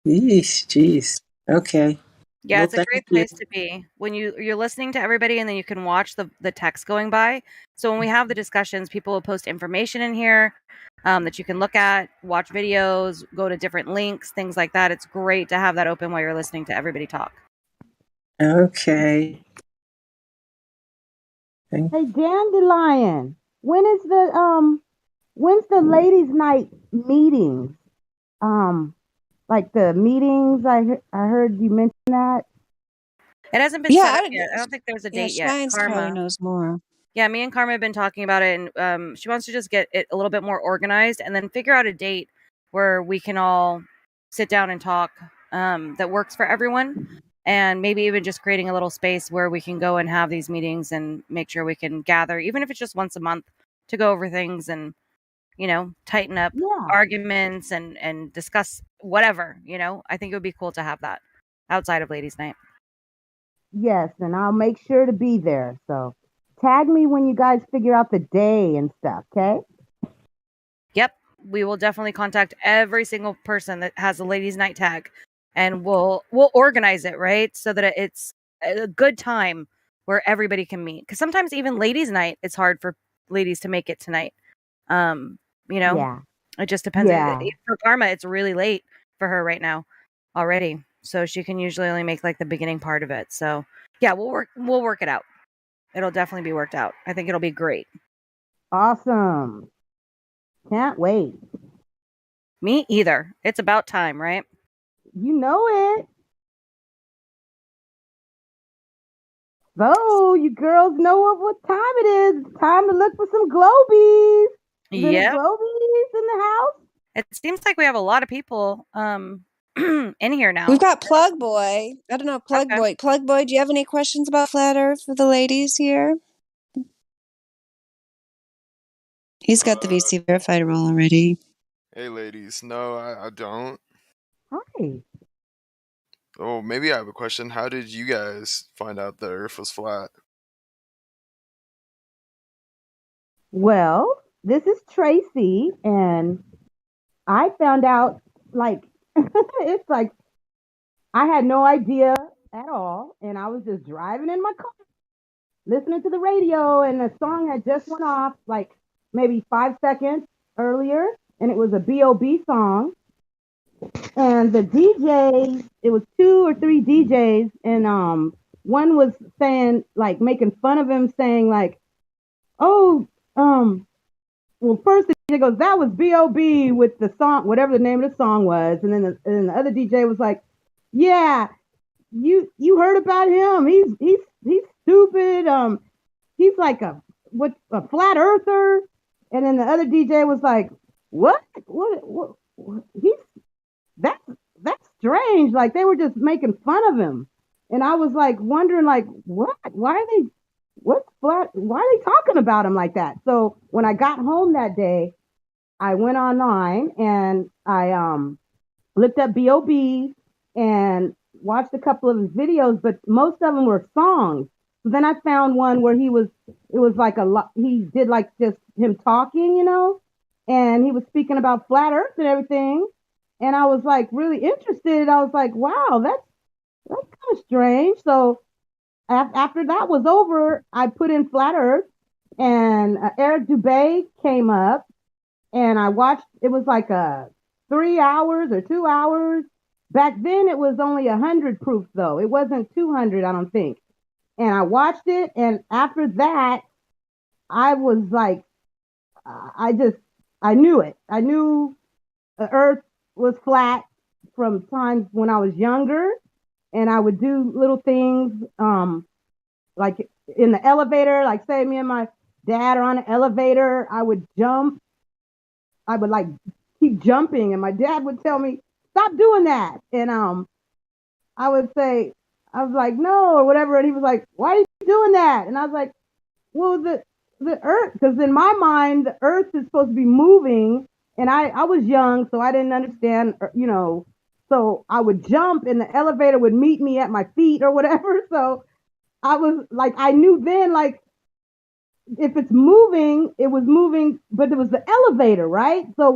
Yeesh, jeez. Okay. Yeah, Well, it's a thank great you. place to be when you're listening to everybody, and then you can watch the text going by. So when we have the discussions, people will post information in here that you can look at, watch videos, go to different links, things like that. It's great to have that open while you're listening to everybody talk. Okay. Hey, Dandelion, when's the ladies' night meetings? Like the meetings, I heard you mention that. It hasn't been set up yet. I don't think there's a date yet. Shines Karma probably knows more. Yeah, me and Karma have been talking about it, and she wants to just get it a little bit more organized and then figure out a date where we can all sit down and talk that works for everyone. And maybe even just creating a little space where we can go and have these meetings and make sure we can gather, even if it's just once a month, to go over things and, tighten up arguments and discuss whatever, I think it would be cool to have that outside of Ladies' Night. Yes, and I'll make sure to be there. So tag me when you guys figure out the day and stuff, okay? Yep, we will definitely contact every single person that has a Ladies' Night tag, and we'll organize it, right, so that it's a good time where everybody can meet. Because sometimes even Ladies' Night, it's hard for ladies to make it tonight. Yeah. It just depends. Yeah. For Karma, it's really late for her right now already, so she can usually only make like the beginning part of it. So yeah, we'll work it out. It'll definitely be worked out. I think it'll be great. Awesome. Can't wait. Me either. It's about time, right? You know it. So you girls know what time it is. It's time to look for some globies. Is there any Yep. globies in the house? It seems like we have a lot of people in here now. We've got Plug Boy. I don't know, Plug Boy. Plug Boy, do you have any questions about Flat Earth for the ladies here? He's got the VC verified role already. Hey, ladies. No, I don't. Hi. Oh, maybe I have a question. How did you guys find out the Earth was flat? Well, this is Tracy, and I found out it's like I had no idea at all, and I was just driving in my car, listening to the radio, and the song had just went off like maybe 5 seconds earlier, and it was a B.O.B. song. And the DJ, it was 2 or 3 DJs, and one was saying, like, making fun of him, saying like, oh, well, first the DJ goes, that was B.O.B. with the song, whatever the name of the song was, and then the other DJ was like, yeah, you heard about him? He's stupid. He's like a flat earther. And then the other DJ was like, what? He's that's that's strange. Like they were just making fun of him. And I was like wondering, like, what? Why are they why are they talking about him like that? So when I got home that day, I went online and I looked up B.O.B. and watched a couple of his videos, but most of them were songs. So then I found one where it was like he did like just him talking, and he was speaking about flat earth and everything. And I was like really interested. I was like, wow, that's kind of strange. So after that was over, I put in flat earth, and Eric Dubay came up, and I watched. It was like 3 hours or 2 hours. Back then, it was only 100 proof though. It wasn't 200, I don't think. And I watched it, and after that, I was like, I knew it. I knew the Earth was flat from times when I was younger, and I would do little things, like in the elevator. Like say me and my dad are on an elevator, I would jump. I would like keep jumping, and my dad would tell me, "Stop doing that." And I would say, I was like, "No," or whatever, and he was like, "Why are you doing that?" And I was like, "Well, the Earth, because in my mind, the Earth is supposed to be moving." And I was young, so I didn't understand, So I would jump, and the elevator would meet me at my feet or whatever. So I was like, I knew then, like, if it's moving, it was moving, but it was the elevator, right? So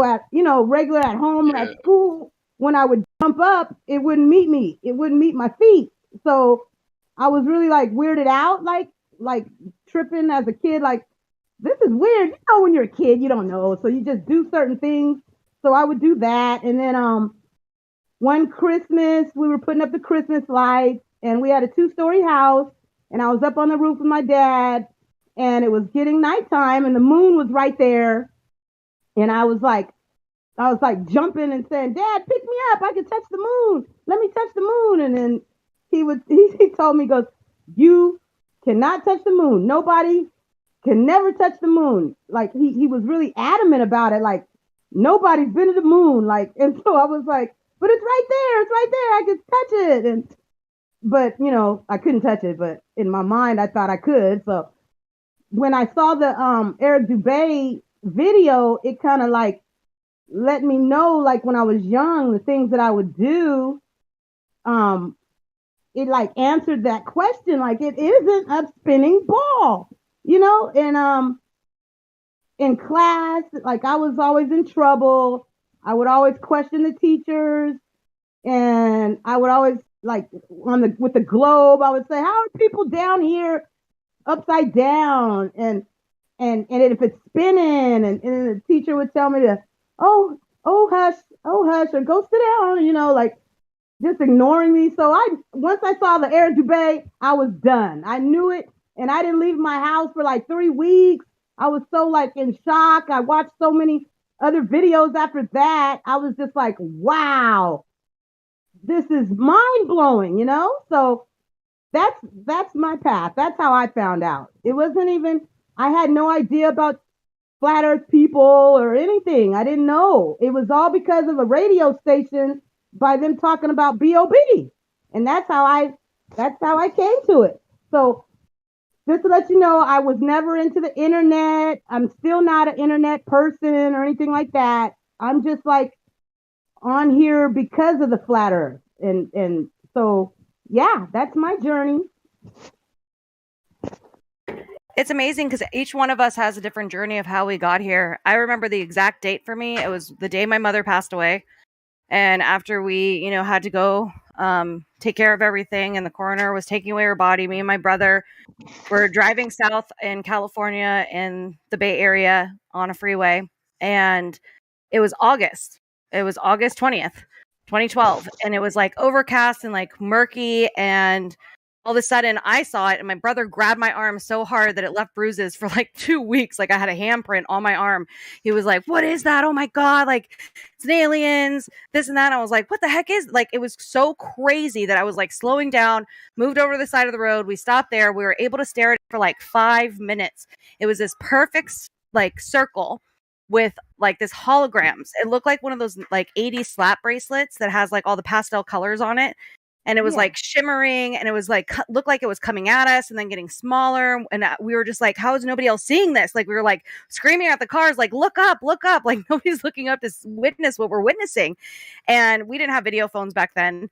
at, regular at home, at school, when I would jump up, it wouldn't meet me. It wouldn't meet my feet. So I was really like weirded out, like tripping as a kid, like, this is weird. When you're a kid, you don't know. So you just do certain things. So I would do that. And then one Christmas, we were putting up the Christmas lights, and we had a 2-story house, and I was up on the roof with my dad, and it was getting nighttime, and the moon was right there. And I was like jumping and saying, "Dad, pick me up. I can touch the moon. Let me touch the moon." And then he told me, he goes, "You cannot touch the moon. Nobody can never touch the moon." Like he was really adamant about it. Like nobody's been to the moon. Like, and so I was like, "But it's right there. It's right there. I can touch it." But I couldn't touch it. But in my mind, I thought I could. So when I saw the Eric Dubay video, it kind of like let me know, like when I was young, the things that I would do. It like answered that question. Like it isn't a spinning ball, and in class, like I was always in trouble. I would always question the teachers, and I would always like with the globe, I would say, "How are people down here upside down?" And if it's spinning, and the teacher would tell me to, oh hush, or go sit down, like just ignoring me. So once I saw the Eric Dubay, I was done. I knew it, and I didn't leave my house for like 3 weeks. I was so like in shock. I watched so many other videos after that. I was just like, wow, this is mind blowing, So that's my path. That's how I found out. It wasn't even, I had no idea about flat earth people or anything. I didn't know. It was all because of a radio station, by them talking about B.O.B. And that's how I came to it. So just to let you know, I was never into the internet. I'm still not an internet person or anything like that. I'm just like on here because of the flat earth. And so, yeah, that's my journey. It's amazing because each one of us has a different journey of how we got here. I remember the exact date for me. It was the day my mother passed away. And after we, had to go take care of everything, and the coroner was taking away her body, me and my brother were driving south in California in the Bay Area on a freeway, and it was August. It was August 20th, 2012, and it was like overcast and like murky, and all of a sudden I saw it, and my brother grabbed my arm so hard that it left bruises for like 2 weeks. Like I had a handprint on my arm. He was like, "What is that? Oh my God, like it's an aliens, this and that." And I was like, "What the heck is?" Like it was so crazy that I was like slowing down, moved over to the side of the road. We stopped there. We were able to stare at it for like 5 minutes. It was this perfect like circle with like this holograms. It looked like one of those like 80s slap bracelets that has like all the pastel colors on it. And it was like shimmering, and it was like looked like it was coming at us and then getting smaller. And we were just like, how is nobody else seeing this? Like we were like screaming at the cars, like, look up, look up. Like nobody's looking up to witness what we're witnessing. And we didn't have video phones back then.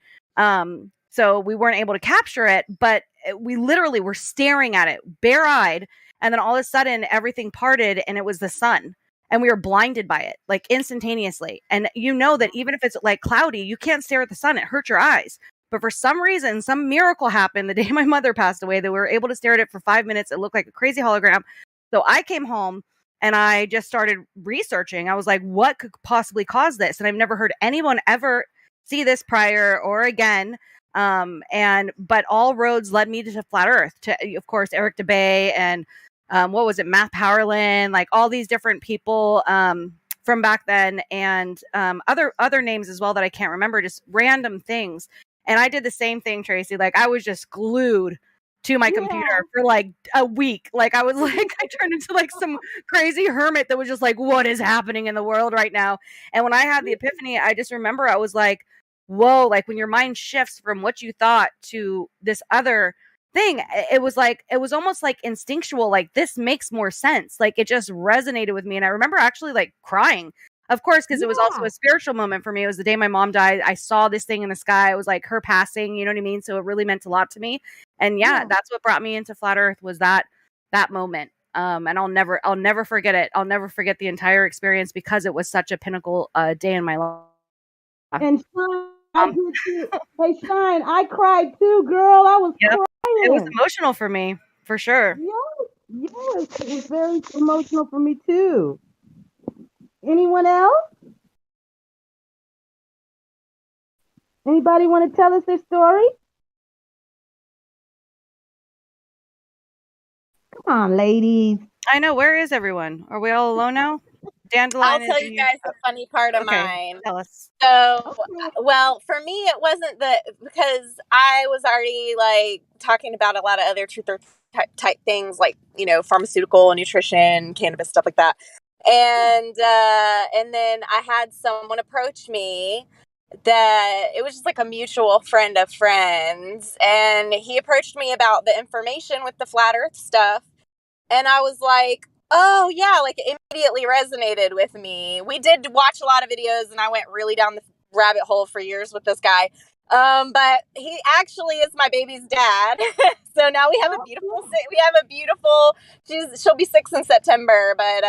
So we weren't able to capture it, but we literally were staring at it bare eyed. And then all of a sudden everything parted, and it was the sun. And we were blinded by it like instantaneously. And that even if it's like cloudy, you can't stare at the sun. It hurts your eyes. But for some reason, some miracle happened the day my mother passed away that we were able to stare at it for 5 minutes. It looked like a crazy hologram. So I came home and I just started researching. I was like, what could possibly cause this? And I've never heard anyone ever see this prior or again. But all roads led me to Flat Earth, to, of course, Eric DeBay and what was it, Matt Powerland, like all these different people from back then, and other names as well that I can't remember, just random things. And I did the same thing, Tracy. Like I was just glued to my computer for like a week. Like I was like, I turned into like some crazy hermit that was just like, what is happening in the world right now? And when I had the epiphany, I just remember I was like, whoa, like when your mind shifts from what you thought to this other thing, it was almost like instinctual, like this makes more sense. Like it just resonated with me. And I remember actually like crying, of course, because it was also a spiritual moment for me. It was the day my mom died. I saw this thing in the sky. It was like her passing, you know what I mean? So it really meant a lot to me. And that's what brought me into Flat Earth, was that moment. And I'll never forget it. I'll never forget the entire experience because it was such a pinnacle day in my life. And Shine, I did too. Hey, Shine, I cried too, girl. I was crying. It was emotional for me, for sure. Yes, it was very emotional for me too. Anyone else? Anybody want to tell us their story? Come on, ladies. I know. Where is everyone? Are we all alone now? Dandelion. I'll tell you guys a funny part of mine. Tell us. So, well, for me, it wasn't because I was already like talking about a lot of other truth or type things, like pharmaceutical, nutrition, cannabis, stuff like that. And then I had someone approach me that it was just like a mutual friend of friends, and he approached me about the information with the flat Earth stuff, and I was like, oh yeah, like it immediately resonated with me. We did watch a lot of videos, and I went really down the rabbit hole for years with this guy. But he actually is my baby's dad. So now we have a beautiful, she'll be 6 in September, but,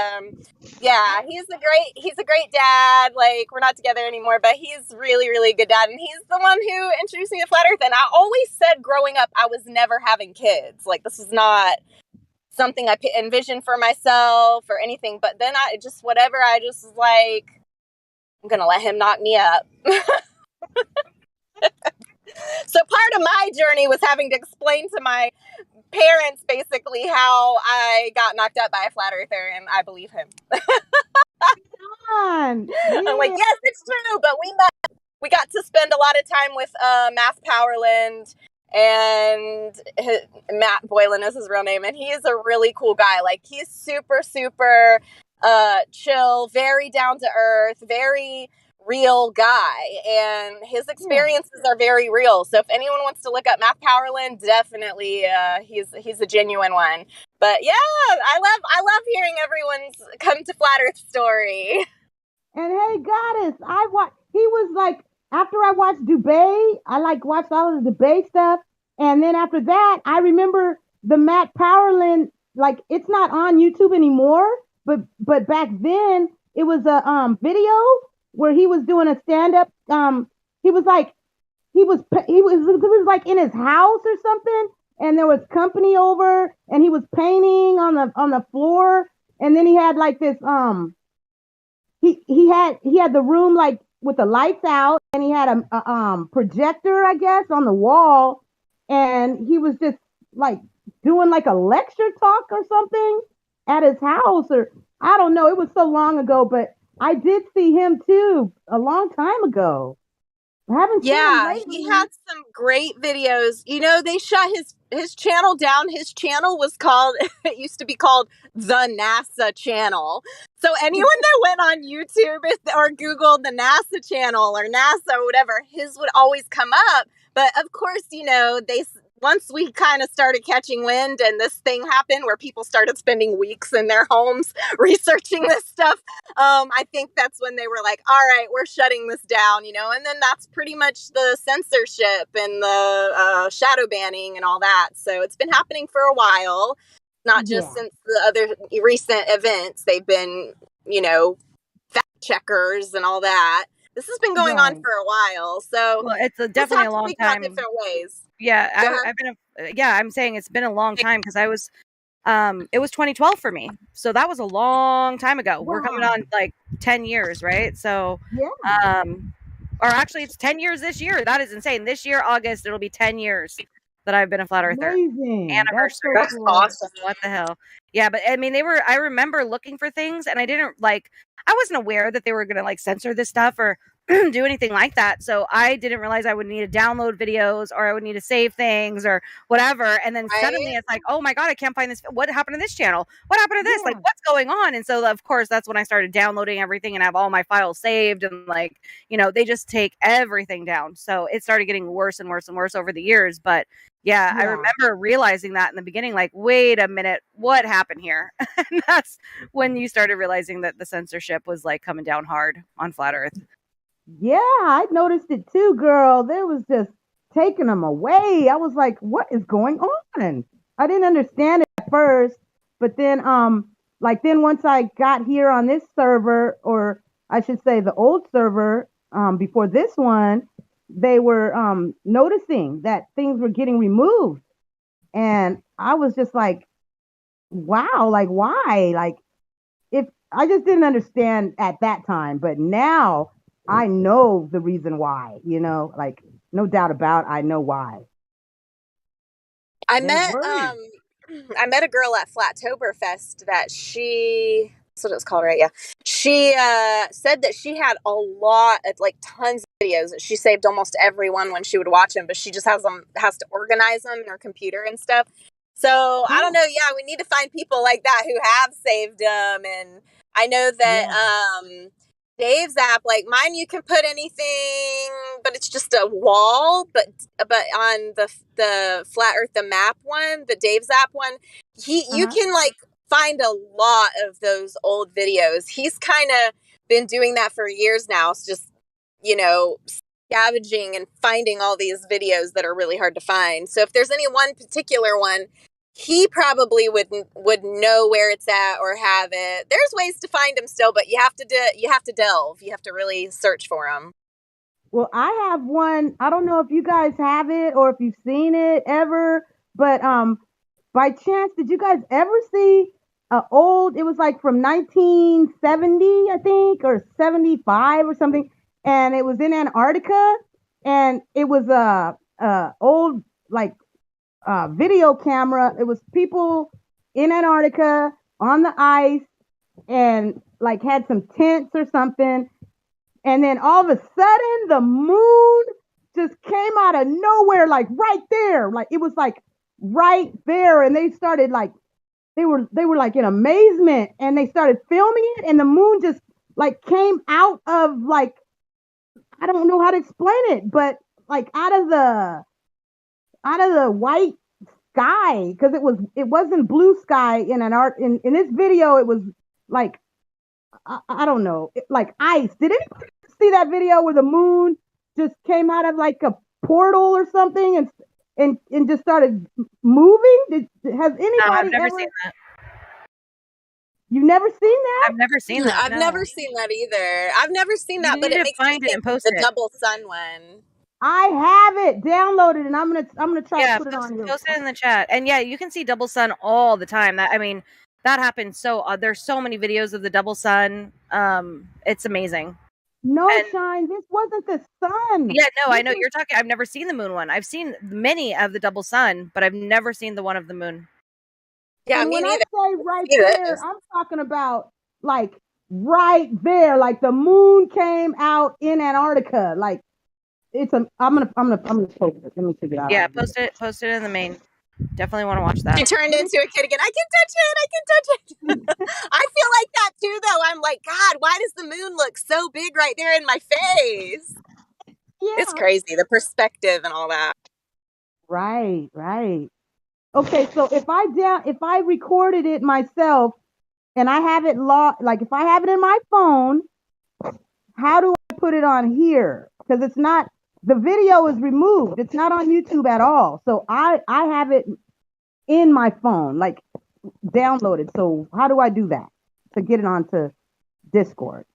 yeah, he's a great dad. Like we're not together anymore, but he's really, really good dad. And he's the one who introduced me to Flat Earth. And I always said growing up, I was never having kids. Like this was not something I envisioned for myself or anything. But then I just was like, I'm going to let him knock me up. So part of my journey was having to explain to my parents basically how I got knocked up by a flat earther, and I believe him. I'm like, yes, it's true. But we got to spend a lot of time with Matt Powerland, and Matt Boylan is his real name, and he is a really cool guy. Like he's super, super chill, very down to earth, very real guy, and his experiences are very real. So if anyone wants to look up Matt Powerland, definitely he's a genuine one. But yeah, I love hearing everyone's come to flat earth story. And hey, Goddess, he was like, after I watched Dubay, I like watched all of the Dubay stuff, and then after that I remember the Matt Powerland, like it's not on YouTube anymore, but back then it was a video. where he was doing a stand up. He was like he was like in his house or something, and there was company over, and he was painting on the floor, and then he had like this he had the room like with the lights out, and he had a projector, I guess, on the wall, and he was just like doing like a lecture talk or something at his house, or I don't know. It was so long ago, but I did see him too a long time ago. I haven't seen him Yeah, he lately. had some great videos. You know, they shut his channel down. His channel was called it used to be called the NASA channel. So anyone that went on YouTube or Googled the NASA channel or NASA or whatever, his would always come up. But of course, you know, once we kind of started catching wind and this thing happened where people started spending weeks in their homes researching this stuff, I think that's when they were like, all right, we're shutting this down, you know, and then that's pretty much the censorship and the shadow banning and all that. So it's been happening for a while, not just Yeah. since the other recent events. They've been, you know, fact checkers and all that. This has been going on Right. for a while. So Well, it's just definitely have a to long figure out time. different ways. Yeah, Go ahead. I've been I'm saying it's been a long time because I was it was 2012 for me. So that was a long time ago. We're coming Wow. on like 10 years, right? So Yeah. or actually it's 10 years this year. That is insane. This year August it'll be 10 years that I've been a flat earther. Amazing. That's so Anniversary. That's cool. awesome. What the hell? Yeah, but I mean I remember looking for things and I wasn't aware that they were gonna like censor this stuff or do anything like that. So I didn't realize I would need to download videos or I would need to save things or whatever. And then suddenly Right? it's like, oh my God, I can't find this. What happened to this channel? What happened to this? Like, Yeah. what's going on? And so, of course, that's when I started downloading everything and have all my files saved. And like, you know, they just take everything down. So it started getting worse and worse and worse over the years. But yeah, I Yeah. remember realizing that in the beginning, like, wait a minute, what happened here? And that's when you started realizing that the censorship was like coming down hard on Flat Earth. Yeah, I noticed it too, girl. They was just taking them away. I was like, what is going on? I didn't understand it at first, but then like then once I got here on this server, or I should say the old server, before this one, they were noticing that things were getting removed. And I was just like, wow, like why? Like if I just didn't understand at that time, but now I know the reason why, like no doubt about I know why. I They're met worried. I met a girl at Flattoberfest that that's what it's called, right? Yeah. She said that she had a lot of like tons of videos. She saved almost every one when she would watch them, but she just has to organize them in her computer and stuff. So I don't Huh. know. Yeah, we need to find people like that who have saved them. And I know that Yeah. Dave's app, like mine, you can put anything, but it's just a wall. But on the Flat Earth the map one, the Dave's app one, you Uh-huh. can like find a lot of those old videos. He's kind of been doing that for years now. It's just, you know, scavenging and finding all these videos that are really hard to find. So if there's any one particular one, he probably would know where it's at or have it. There's ways to find them still, but you have to delve. You have to really search for them. Well, I have one. I don't know if you guys have it or if you've seen it ever, but by chance, did you guys ever see it was like from 1970, I think, or 75 or something, and it was in Antarctica, and it was a old like video camera. It was people in Antarctica on the ice and like had some tents or something. And then all of a sudden the moon just came out of nowhere, like right there. Like it was like right there. And they started like they were like in amazement and they started filming it and the moon just like came out of like I don't know how to explain it, but like out of the white sky because it wasn't blue sky in this video. It was like I don't know, like ice. Did anybody see that video where the moon just came out of like a portal or something and just started moving? Has No, I've anybody never ever? seen that. You've never seen that? I've never seen that. I've No. never seen that either. I've never seen You that, but need it to makes me find it and think of post the it. double sun one. I have it downloaded, and I'm gonna try to Yeah, put it on here. post it in the chat. And yeah, you can see double sun all the time. That that happens. So there's so many videos of the double sun. It's amazing. No, And Shine, this wasn't the sun. yeah, no, I This know was- you're talking. I've never seen the moon one. I've seen many of the double sun, but I've never seen the one of the moon. Yeah, and me when neither. I say right See there, this. I'm talking about like right there, like the moon came out in Antarctica. Like it's a. I'm gonna post it. Let me figure it out. Yeah, post it in the main. Definitely want to watch that. She turned into a kid again. I can touch it. I can touch it. I feel like that too, though. I'm like, God, why does the moon look so big right there in my face? Yeah. It's crazy, the perspective and all that. Right. Okay, so if I recorded it myself and I have it like if I have it in my phone, how do I put it on here? Because it's not, the video is removed. It's not on YouTube at all. So I have it in my phone, like downloaded. So how do I do that to get it onto Discord?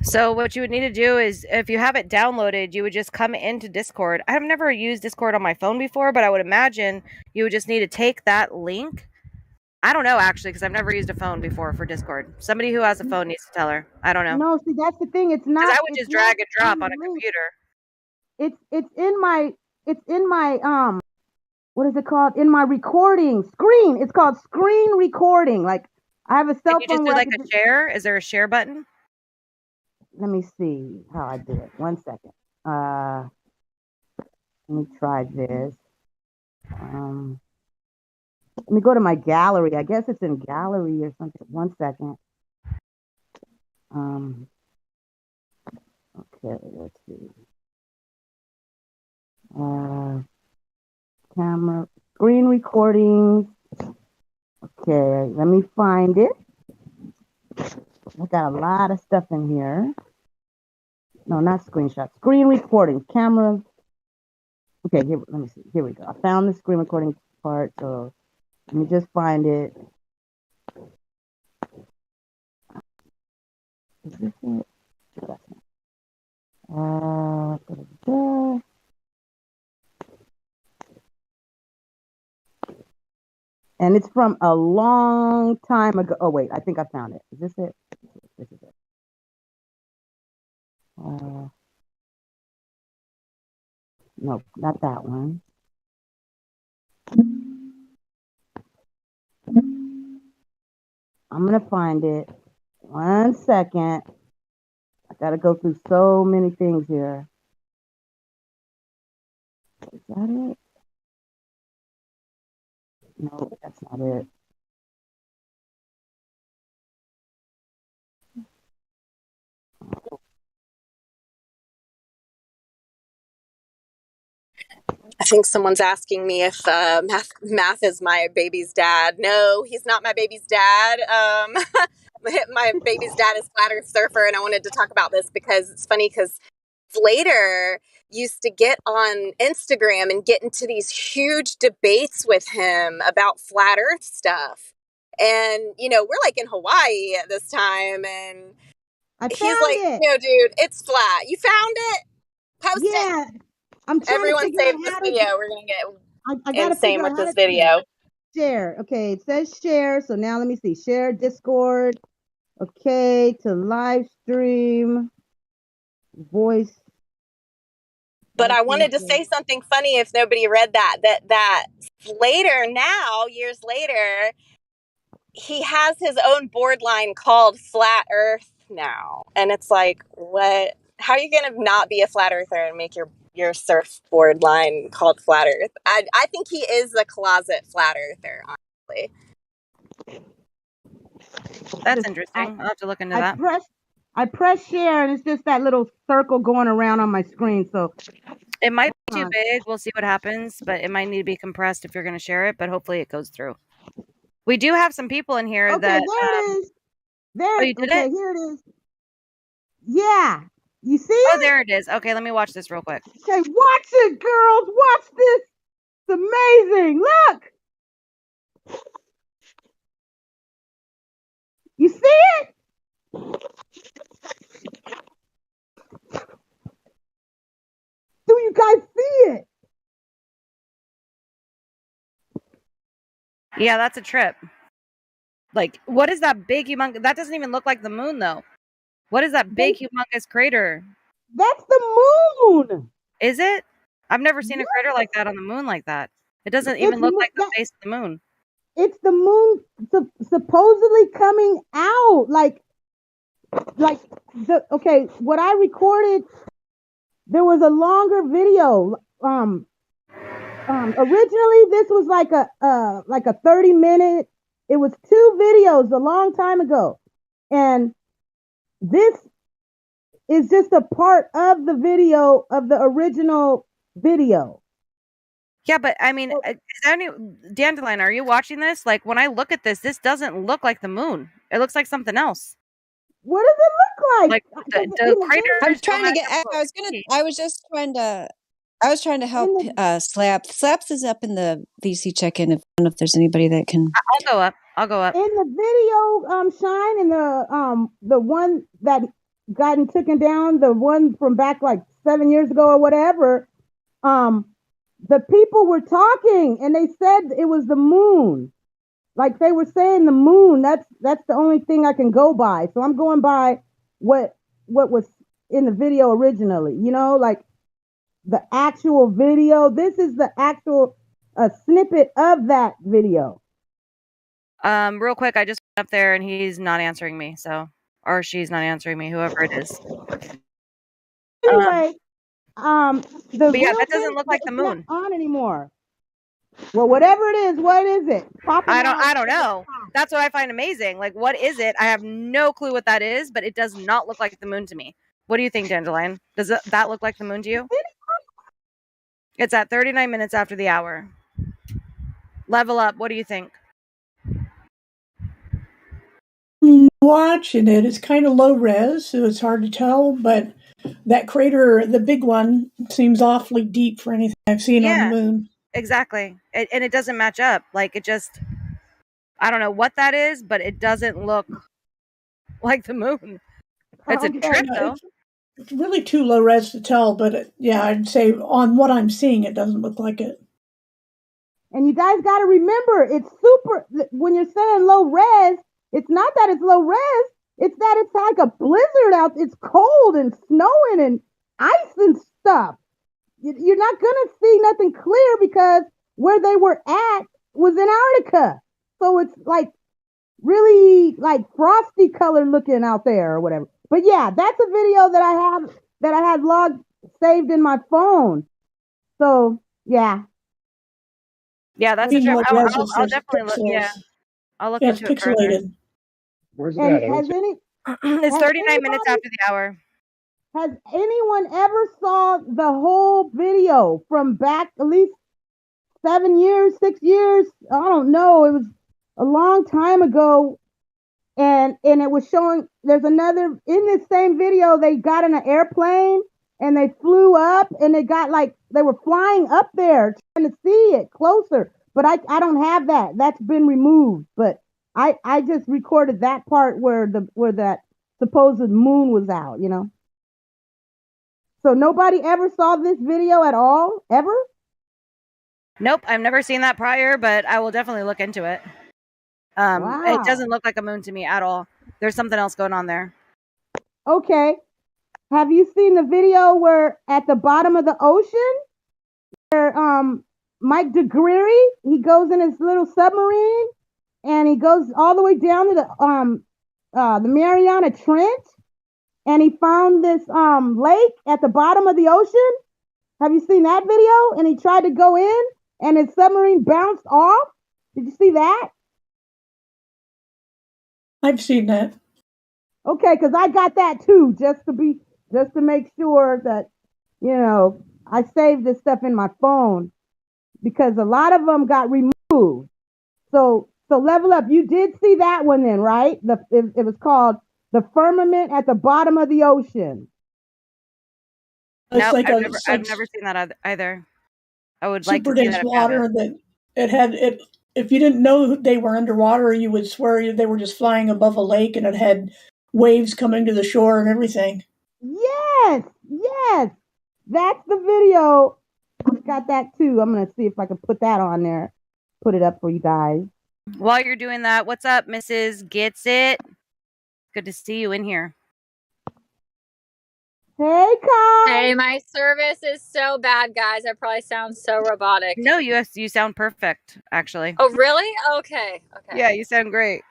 So what you would need to do is, if you have it downloaded, you would just come into Discord. I've never used Discord on my phone before, but I would imagine you would just need to take that link. I don't know, actually, because I've never used a phone before for Discord. Somebody who has a phone needs to tell her. I don't know. No, see, that's the thing. It's not. Because I would just drag and drop on a link. computer. It's in my what is it called? In my recording screen. It's called screen recording. Like I have a cell Can you just phone do where like a share? Is there a share button? Let me see how I do it. 1 second. Let me try this. Let me go to my gallery. I guess it's in gallery or something. 1 second. Okay, let's see. Camera, screen recordings. Okay, let me find it. I got a lot of stuff in here. No, not screenshots. Screen recording, camera. Okay, here, let me see. Here we go. I found the screen recording part, so let me just find it. Is this it? Da-da-da. And it's from a long time ago. Oh, wait, I think I found it. Is this it? This is it. No, not that one. I'm going to find it. 1 second. I got to go through so many things here. Is that it? No, that's not it. I think someone's asking me if math is my baby's dad. No, he's not my baby's dad. My baby's dad is flat earth surfer, and I wanted to talk about this because it's funny because later used to get on Instagram and get into these huge debates with him about flat earth stuff. And, we're like in Hawaii at this time, and he's like, no, dude, it's flat. You found it? Post it. I'm trying Everyone to figure save out this how video. to. We're going to get I gotta insane figure with out how this to video. share. Okay, it says share. So now let me see. Share Discord. Okay, to live stream. Voice. But I wanted to say something funny if nobody read that later now, years later, he has his own board line called Flat Earth now. And it's like, what? How are you going to not be a flat earther and make your surfboard line called Flat Earth? I think he is a closet flat earther, honestly. That's interesting. I'll have to look into that. I press share, and it's just that little circle going around on my screen. So it might be too big. We'll see what happens, but it might need to be compressed if you're going to share it. But hopefully, it goes through. We do have some people in here that. There it is. There. Oh, you did it? Here it is. Yeah. You see it? Oh, there it is. Okay, let me watch this real quick. Okay, watch it, girls. Watch this. It's amazing. Look. You see it? Do you guys see it? Yeah, that's a trip. Like, what is that big humongous? That doesn't even look like the moon, though. What is that big humongous crater? That's the moon. Is it? I've never seen a Yes. crater like that on the moon like that. It doesn't It's even look like the that, face of the moon. it's the moon supposedly coming out. Like okay, what I recorded, there was a longer video. Originally this was like a 30-minute. It was 2 videos a long time ago, and this is just a part of the video of the original video. Yeah, but I mean, is there any Dandelion? Are you watching this? Like, when I look at this, this doesn't look like the moon. It looks like something else. What does it look like? Like the craters. I'm trying to don't get. match up I was just trying to. I was trying to help Slap. Slaps is up in the VC check-in. If I don't know if there's anybody that can. I'll go up. I'll go up. In the video, Shine, in the one that gotten taken down, the one from back like 7 years ago or whatever, the people were talking and they said it was the moon. Like they were saying the moon. That's the only thing I can go by. So I'm going by what was in the video originally. You know, like the actual video. This is the actual snippet of that video. Real quick, I just went up there and he's not answering me. So, or she's not answering me, whoever it is. Anyway, but yeah, that doesn't look like the moon. Not on anymore. Well, whatever it is, what is it? I don't know. That's what I find amazing. Like, what is it? I have no clue what that is, but it does not look like the moon to me. What do you think, Dandelion? Does that look like the moon to you? It's at 39 minutes after the hour. Level up. What do you think? Watching it, it's kind of low res, so it's hard to tell, but that crater, the big one, seems awfully deep for anything I've seen on the moon. Exactly. And it doesn't match up. Like, it just, I don't know what that is, but it doesn't look like the moon. It's a trip, though. It's really too low res to tell, but yeah, I'd say on what I'm seeing, it doesn't look like it. And you guys got to remember, it's super, when you're saying low res, it's not that it's low res, it's that it's like a blizzard out. It's cold and snowing and ice and stuff. You're not going to see nothing clear because where they were at was Antarctica. So it's like really like frosty color looking out there or whatever. But yeah, that's a video that I had logged saved in my phone. So yeah. Yeah, that's a trip. I'll definitely look. Yeah, I'll look into it further. Where's And that? has any? It's 39 minutes after the hour. Has anyone ever saw the whole video from back at least 7 years, 6 years? I don't know. It was a long time ago, and it was showing. There's another in this same video. They got in an airplane and they flew up, and they got like they were flying up there trying to see it closer. But I don't have that. That's been removed. But I just recorded that part where that supposed moon was out. You know. So nobody ever saw this video at all, ever? Nope, I've never seen that prior, but I will definitely look into it. Wow. It doesn't look like a moon to me at all. There's something else going on there. Okay. Have you seen the video where at the bottom of the ocean, where Mike DeGreary, he goes in his little submarine and he goes all the way down to the Mariana Trench, and he found this lake at the bottom of the ocean? Have you seen that video? And he tried to go in and his submarine bounced off. Did you see that? I've seen that. Okay, because I got that too, just to make sure that, you know, I saved this stuff in my phone because a lot of them got removed. So level up. You did see that one then, right? It was called The Firmament at the Bottom of the Ocean. No, nope, I've never seen that either. I would like to see that. Super dense water that it if you didn't know they were underwater, you would swear they were just flying above a lake and it had waves coming to the shore and everything. Yes, yes. That's the video. It's got that too. I'm gonna see if I can put that on there. Put it up for you guys. While you're doing that, what's up, Mrs. Gets It? Good to see you in here. Hey, Kai. Hey, my service is so bad, guys. I probably sound so robotic. No, you sound perfect, actually. Oh, really? Okay. Okay. Yeah, you sound great.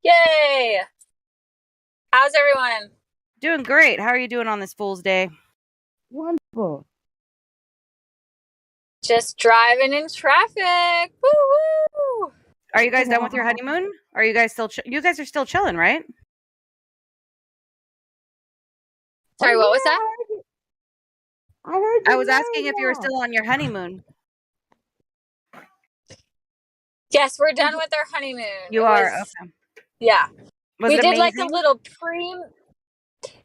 Yay! How's everyone? Doing great. How are you doing on this Fool's Day? Wonderful. Just driving in traffic. Woo woo! Are you guys done with your honeymoon? Are you guys still? You guys are still chilling, right? Sorry, what was that? I heard. I was asking if you were still on your honeymoon. Yes, we're done with our honeymoon. You are? Okay. Yeah. Was we it did like a amazing? little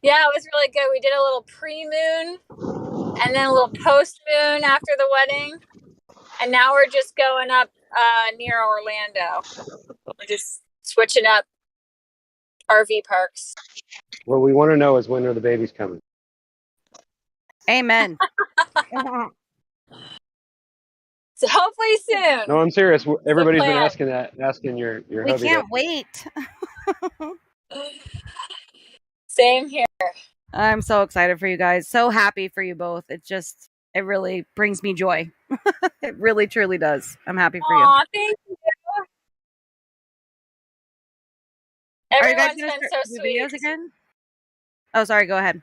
Yeah, it was really good. We did a little pre-moon and then a little post-moon after the wedding. And now we're just going up near Orlando. We're just switching up RV parks. What we want to know is when are the babies coming? Amen. So hopefully soon. No, I'm serious. Everybody's been plan. asking your We hubby can't that. wait. Same here. I'm so excited for you guys. So happy for you both. It really brings me joy. It really, truly does. I'm happy for you. Aw, thank you. Are you guys Everyone's gonna been start so the sweet. videos again? Oh, sorry. Go ahead.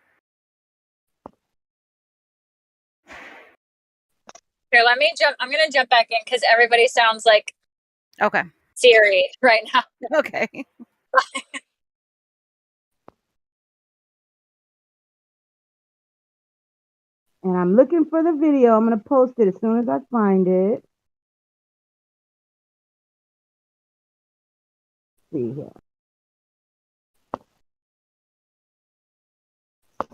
Here, let me jump. I'm going to jump back in because everybody sounds like Okay. Siri right now. Okay. And I'm looking for the video. I'm gonna post it as soon as I find it. Let's see here.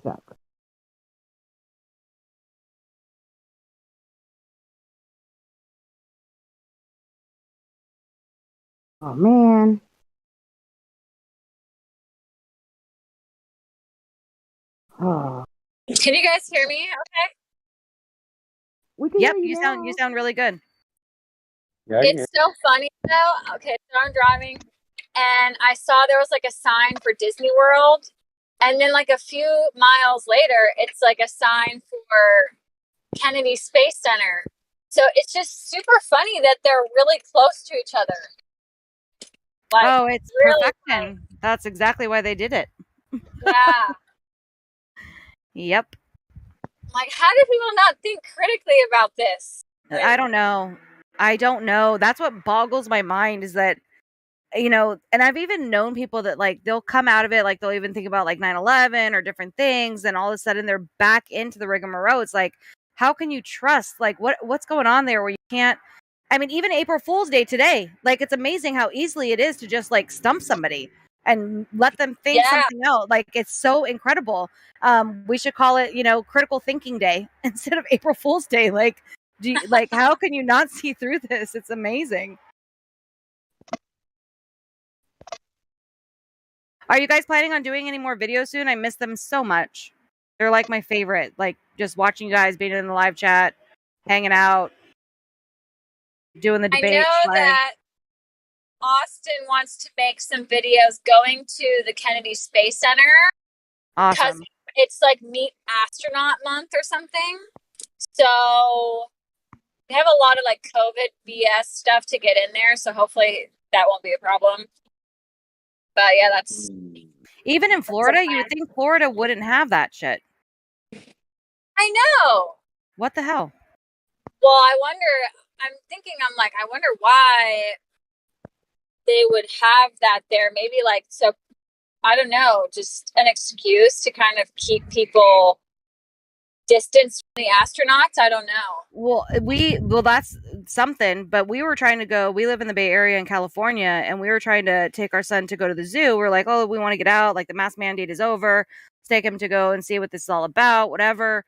Stuck. Oh man. Oh. Can you guys hear me? Okay. We can Yep, hear you sound really good. Yeah, it's so funny though. Okay, so I'm driving and I saw there was like a sign for Disney World. And then like a few miles later, it's like a sign for Kennedy Space Center. So it's just super funny that they're really close to each other. Like, it's really perfection. That's exactly why they did it. Yeah. Yep. Like, how do people not think critically about this? I don't know. That's what boggles my mind is that, and I've even known people that like they'll come out of it, like they'll even think about like 9/11 or different things, and all of a sudden they're back into the rigmarole. It's like, how can you trust? Like, what's going on there where you can't? I mean, even April Fool's Day today, like it's amazing how easily it is to just like stump somebody and let them think something else. Like it's so incredible. We should call it, Critical Thinking Day instead of April Fool's Day. Like, how can you not see through this? It's amazing. Are you guys planning on doing any more videos soon? I miss them so much. They're like my favorite. Like just watching you guys being in the live chat, hanging out, doing the debate. I know that Austin wants to make some videos going to the Kennedy Space Center. Awesome. Because it's like Meet Astronaut Month or something. So we have a lot of like COVID BS stuff to get in there. So hopefully that won't be a problem. But yeah, that's... Even in Florida, you would think Florida wouldn't have that shit. I know. What the hell? Well, I wonder why they would have that there. Maybe like, so, I don't know, just an excuse to kind of keep people distanced from the astronauts. I don't know. Well, that's something, but we were trying to go, we live in the Bay Area in California, and we were trying to take our son to go to the zoo. We're like, oh, we want to get out. Like the mask mandate is over. Let's take him to go and see what this is all about, whatever.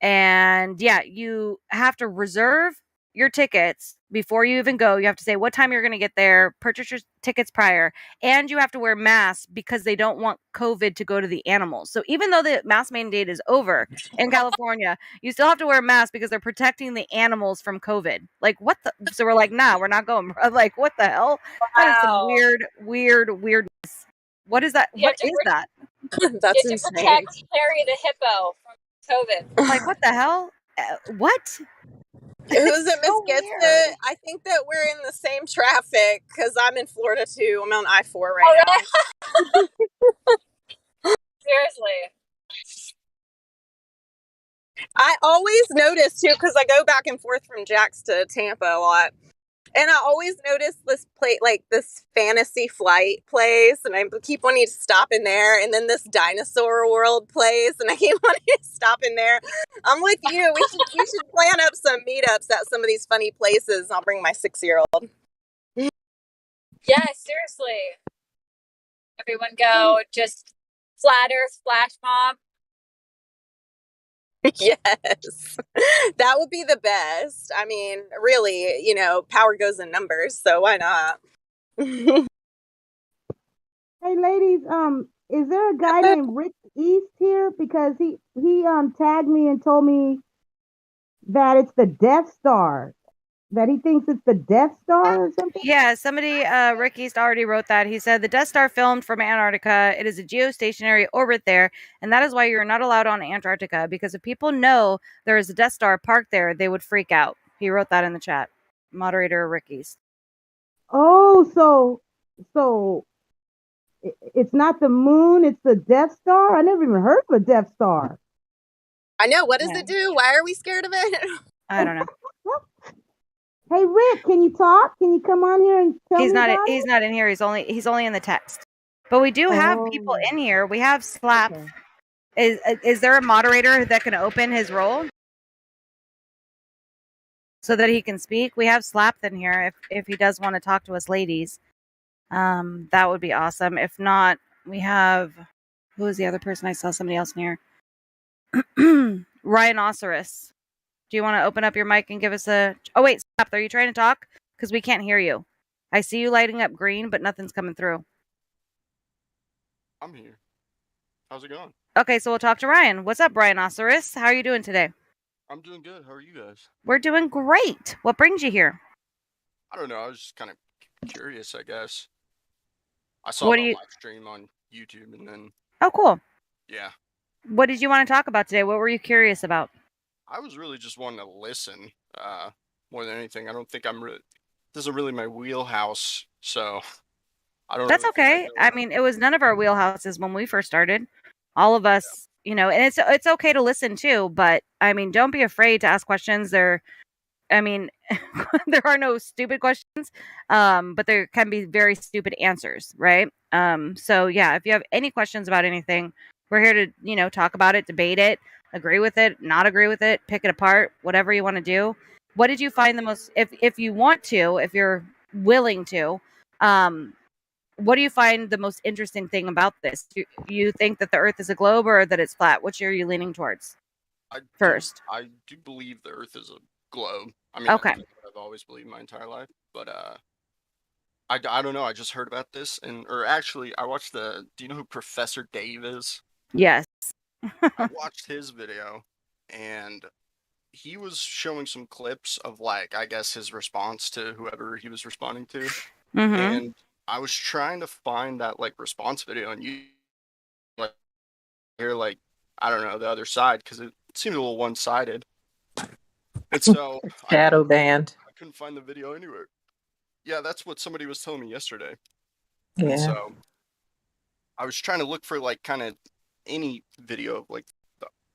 And yeah, you have to reserve your tickets before you even go. You have to say what time you're going to get there, purchase your tickets prior, and you have to wear masks because they don't want COVID to go to the animals. So even though the mask mandate is over in California, you still have to wear a mask because they're protecting the animals from COVID. Like, what the? So we're like, nah, we're not going. Like, what the hell? That is some Wow. weirdness. What is that? You What is that? That's you have to insane. protect Harry the hippo from COVID. Like, what the hell? What? Who's it, Miss so Gets weird. It? I think that we're in the same traffic because I'm in Florida too. I'm on I-4 right Oh, now. really? Seriously. I always notice too because I go back and forth from Jax to Tampa a lot. And I always notice this place, like this fantasy flight place, and I keep wanting to stop in there. And then this dinosaur world place, and I keep wanting to stop in there. I'm with you. We should plan up some meetups at some of these funny places. I'll bring my 6-year-old. Yeah, seriously. Everyone go. Just flat Earth flash mob. Yes, that would be the best. I mean, really, power goes in numbers, so why not? Hey, ladies, is there a guy named Rick East here? Because he tagged me and told me that it's the Death Star. That he thinks it's the Death Star or something. Yeah, somebody, Rick East already wrote that. He said the Death Star filmed from Antarctica. It is a geostationary orbit there, and that is why you're not allowed on Antarctica. Because if people know there is a Death Star parked there, they would freak out. He wrote that in the chat. Moderator Rick East. Oh, so it's not the moon; it's the Death Star. I never even heard of a Death Star. I know. What does it do? Why are we scared of it? I don't know. Hey, Rick, can you talk? Can you come on here and tell me about it? He's not in here. He's only in the text. But we do have people in here. We have Slap. Okay. Is there a moderator that can open his role so that he can speak? We have Slap in here if he does want to talk to us ladies. That would be awesome. If not, we have, who is the other person? I saw somebody else in here. Rhinoceros. Do you want to open up your mic and give us a... Oh, wait, stop. Are you trying to talk? Because we can't hear you. I see you lighting up green, but nothing's coming through. I'm here. How's it going? Okay, so we'll talk to Ryan. What's up, Rhinoceros? How are you doing today? I'm doing good. How are you guys? We're doing great. What brings you here? I don't know. I was just kind of curious, I guess. I saw the live stream on YouTube and then... Oh, cool. Yeah. What did you want to talk about today? What were you curious about? I was really just wanting to listen more than anything. I don't think this isn't really my wheelhouse, so I don't know. That's okay. I mean, it was none of our wheelhouses when we first started. All of us, and it's okay to listen too, but I mean, don't be afraid to ask questions. There are no stupid questions, but there can be very stupid answers, right? So yeah, if you have any questions about anything, we're here to, talk about it, debate it, agree with it, not agree with it, pick it apart, whatever you want to do. What did you find the most, if you want to, if you're willing to, what do you find the most interesting thing about this? Do you think that the Earth is a globe or that it's flat? Which are you leaning towards? I do believe the Earth is a globe. I mean, okay. I've always believed my entire life, but I don't know. I just heard about this, or actually, I watched do you know who Professor Dave is? Yes. I watched his video, and he was showing some clips of, like, I guess his response to whoever he was responding to, and I was trying to find that, like, response video, and you, like, hear, like, I don't know, the other side, because it seemed a little one-sided. And so shadow banned. I couldn't find the video anywhere. Yeah, that's what somebody was telling me yesterday. Yeah. And so I was trying to look for, like, kind of any video of, like,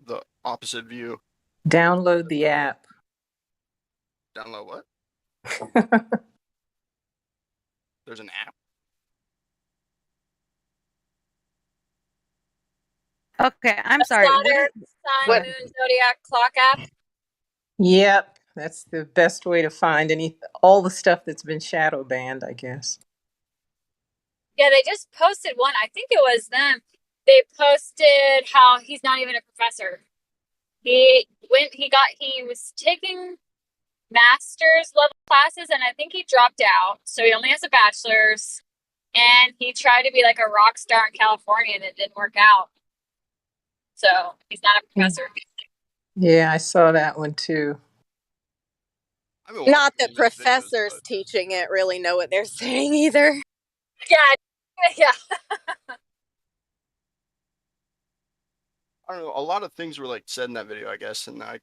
the opposite view. Download the app. Download what? There's an app? Okay, I'm sorry. Sun, Moon, Zodiac Clock app. Yep, that's the best way to find all the stuff that's been shadow banned, I guess. Yeah, they just posted one. I think it was them. They posted how he's not even a professor. He was taking master's level classes, and I think he dropped out, so he only has a bachelor's. And he tried to be like a rock star in California, and it didn't work out. So he's not a professor. Yeah, I saw that one too. Not that professors teaching it really know what they're saying either. Yeah. I don't know. A lot of things were like said in that video, I guess, and I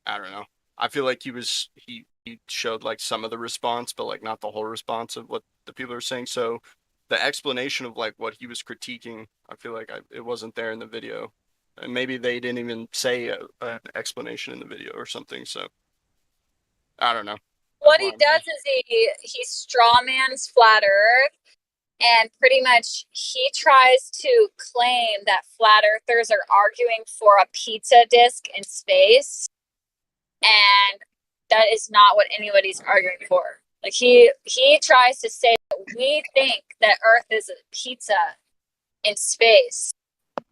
don't know. I feel like he showed like some of the response, but like not the whole response of what the people are saying. So the explanation of like what he was critiquing, I feel like it wasn't there in the video, and maybe they didn't even say an explanation in the video or something. So I don't know. What he does is he strawmans flat Earth, and pretty much he tries to claim that flat earthers are arguing for a pizza disc in space, and that is not what anybody's arguing for. Like he tries to say that we think that Earth is a pizza in space,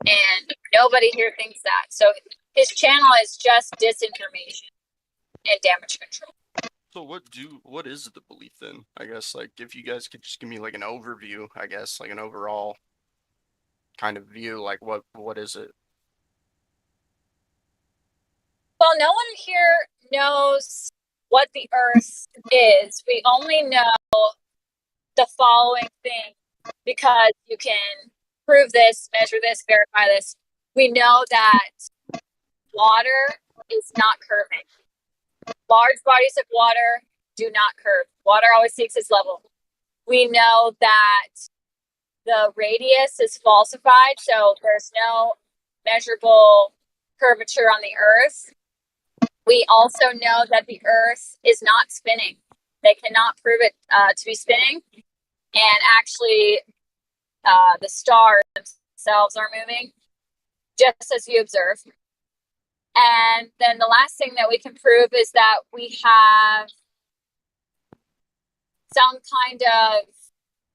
and nobody here thinks that. So his channel is just disinformation and damage control. So what is the belief then? I guess like if you guys could just give me like an overview, I guess like an overall kind of view, like what is it? Well, no one here knows what the Earth is. We only know the following thing because you can prove this, measure this, verify this. We know that water is not curving. Large bodies of water do not curve. Water always seeks its level. We know that the radius is falsified, so there's no measurable curvature on the Earth. We also know that the Earth is not spinning. They cannot prove it to be spinning. And actually, the stars themselves are moving, just as you observe. And then the last thing that we can prove is that we have some kind of,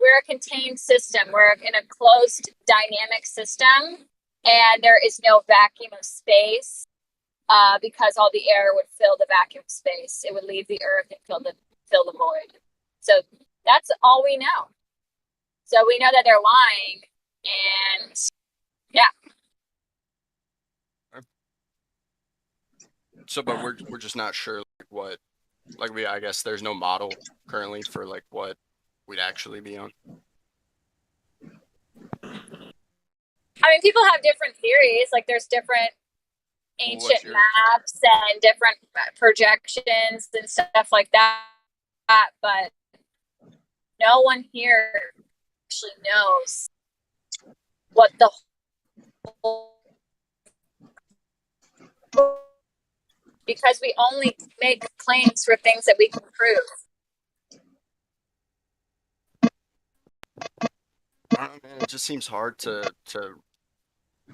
we're a contained system. We're in a closed dynamic system, and there is no vacuum of space because all the air would fill the vacuum of space. It would leave the Earth and fill the void. So that's all we know. So we know that they're lying, and yeah. So, but we're just not sure like what, like I guess there's no model currently for like what we'd actually be on. I mean, people have different theories. Like there's different ancient maps and different projections and stuff like that. But no one here actually knows what the whole, because we only make claims for things that we can prove. I don't know, man. It just seems hard to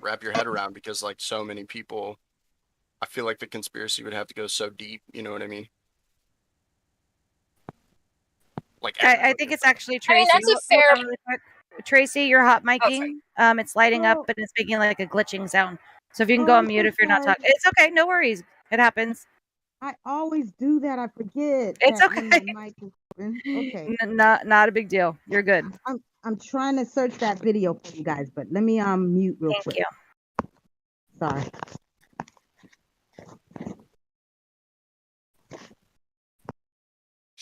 wrap your head around because like so many people, I feel like the conspiracy would have to go so deep. You know what I mean? Like I think it's actually Tracy. I mean, that's a fair. Really Tracy, you're hot micing. It's lighting up and it's making like a glitching sound. So if you can go on mute if you're not talking, it's okay. No worries. It happens. I always do that. I forget. It's that okay. when my mic is open. Okay. Not a big deal. You're good. I'm trying to search that video for you guys, but let me mute real quick. Thank you. Sorry.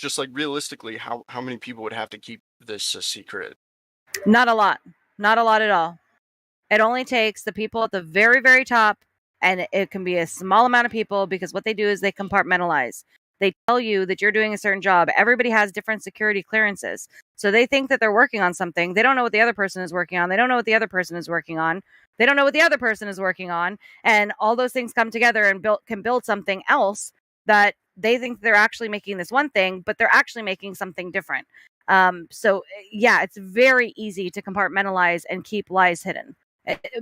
just like realistically, how many people would have to keep this a secret? Not a lot. Not a lot at all. It only takes the people at the very, very top, and it can be a small amount of people because what they do is they compartmentalize. They tell you that you're doing a certain job. Everybody has different security clearances. So they think that they're working on something. They don't know what the other person is working on. They don't know what the other person is working on. They don't know what the other person is working on. And all those things come together and can build something else that they think they're actually making this one thing, but they're actually making something different. So yeah, it's very easy to compartmentalize and keep lies hidden.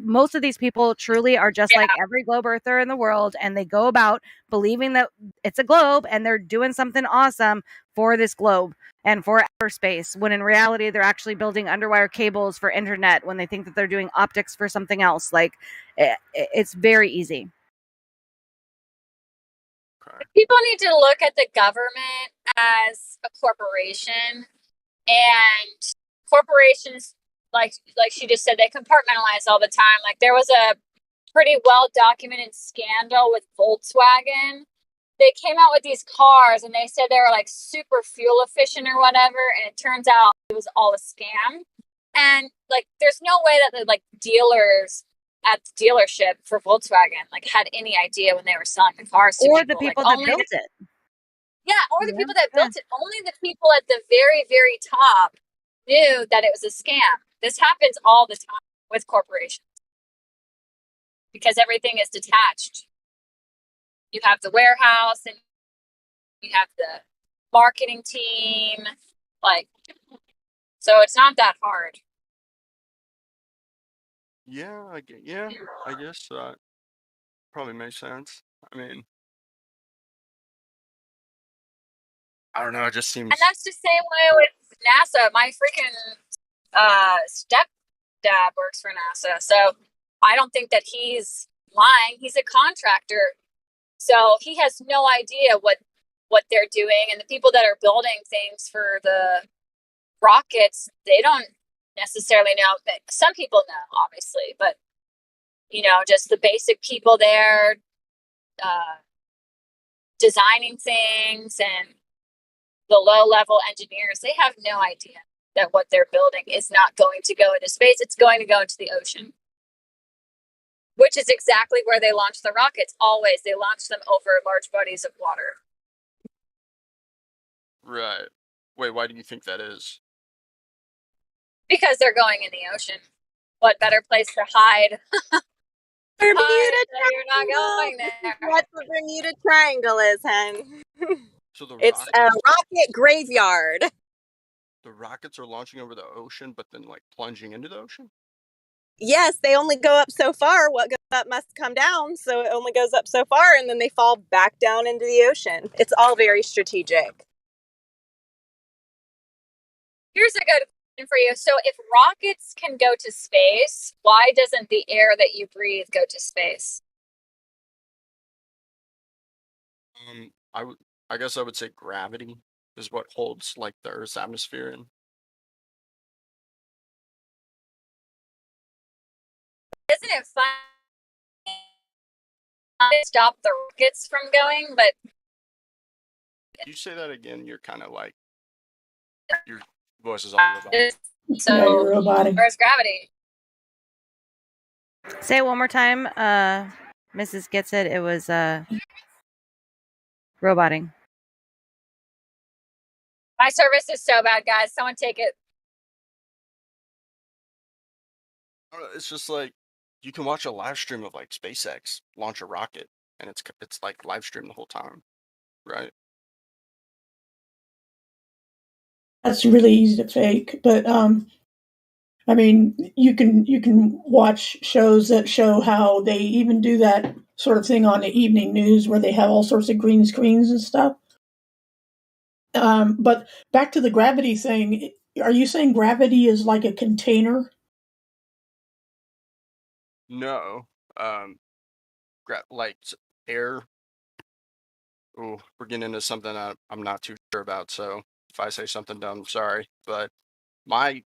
Most of these people truly are just like every globe earther in the world, and they go about believing that it's a globe and they're doing something awesome for this globe and for outer space, when in reality they're actually building underwire cables for internet when they think that they're doing optics for something else. Like it's very easy. Okay. People need to look at the government as a corporation, and corporations, like she just said, they compartmentalize all the time. Like there was a pretty well documented scandal with Volkswagen. They came out with these cars and they said they were like super fuel efficient or whatever, and it turns out it was all a scam. And like there's no way that the like dealers at the dealership for Volkswagen like had any idea when they were selling the cars to Or people. the people like, that built it. Yeah, or the people that built it. Only the people at the very, very top knew that it was a scam. This happens all the time with corporations because everything is detached. You have the warehouse and you have the marketing team, like, so it's not that hard. Yeah, I guess that probably makes sense. I mean, I don't know. It just seems. And that's the same way with NASA. My freaking stepdad works for NASA, so I don't think that he's lying. He's a contractor, so he has no idea what they're doing. And the people that are building things for the rockets, they don't necessarily know. But some people know, obviously, but you know, just the basic people there designing things and the low-level engineers, they have no idea that what they're building is not going to go into space. It's going to go into the ocean, which is exactly where they launch the rockets. Always, they launch them over large bodies of water. Right. Wait, why do you think that is? Because they're going in the ocean. What better place to hide? Bermuda You're not going there. What the Bermuda Triangle is, hun. So It's a rocket graveyard. The rockets are launching over the ocean, but then like plunging into the ocean? Yes, they only go up so far. What goes up must come down, so it only goes up so far, and then they fall back down into the ocean. It's all very strategic. Here's a good question for you. So if rockets can go to space, why doesn't the air that you breathe go to space? I guess I would say gravity is what holds like the Earth's atmosphere in. Isn't it fun to stop the rockets from going? But You say that again, you're kind of like your voice is all over. so Yeah, you're robotic. where's gravity? Say it one more time. Mrs. Gets it. It was roboting. My service is so bad, guys. Someone take it. It's just like you can watch a live stream of like SpaceX launch a rocket, and it's like live stream the whole time, right? That's really easy to fake, but I mean, you can watch shows that show how they even do that sort of thing on the evening news where they have all sorts of green screens and stuff. But back to the gravity thing, are you saying gravity is like a container? No, like air. Oh, we're getting into something I'm not too sure about. So if I say something dumb, sorry. But my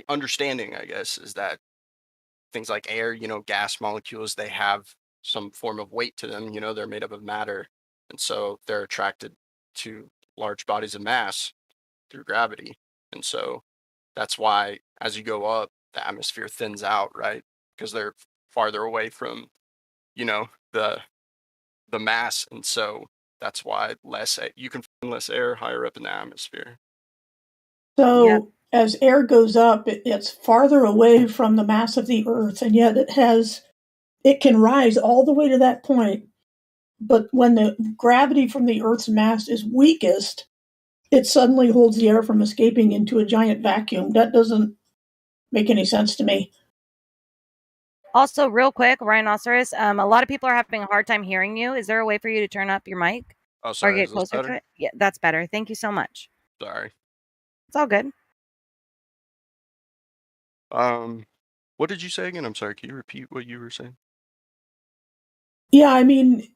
understanding, I guess, is that things like air, gas molecules, they have some form of weight to them. They're made up of matter, and so they're attracted to large bodies of mass through gravity. And so that's why as you go up, the atmosphere thins out, right? Because they're farther away from, the mass, and so that's why you can find less air higher up in the atmosphere. So as air goes up, it's farther away from the mass of the Earth, and yet it can rise all the way to that point. But when the gravity from the Earth's mass is weakest, it suddenly holds the air from escaping into a giant vacuum. That doesn't make any sense to me. Also, real quick, Rhinoceros, a lot of people are having a hard time hearing you. Is there a way for you to turn up your mic? Oh, sorry. Or get Is this closer better? to it? Yeah, that's better. Thank you so much. Sorry. It's all good. What did you say again? I'm sorry. Can you repeat what you were saying? Yeah, I mean,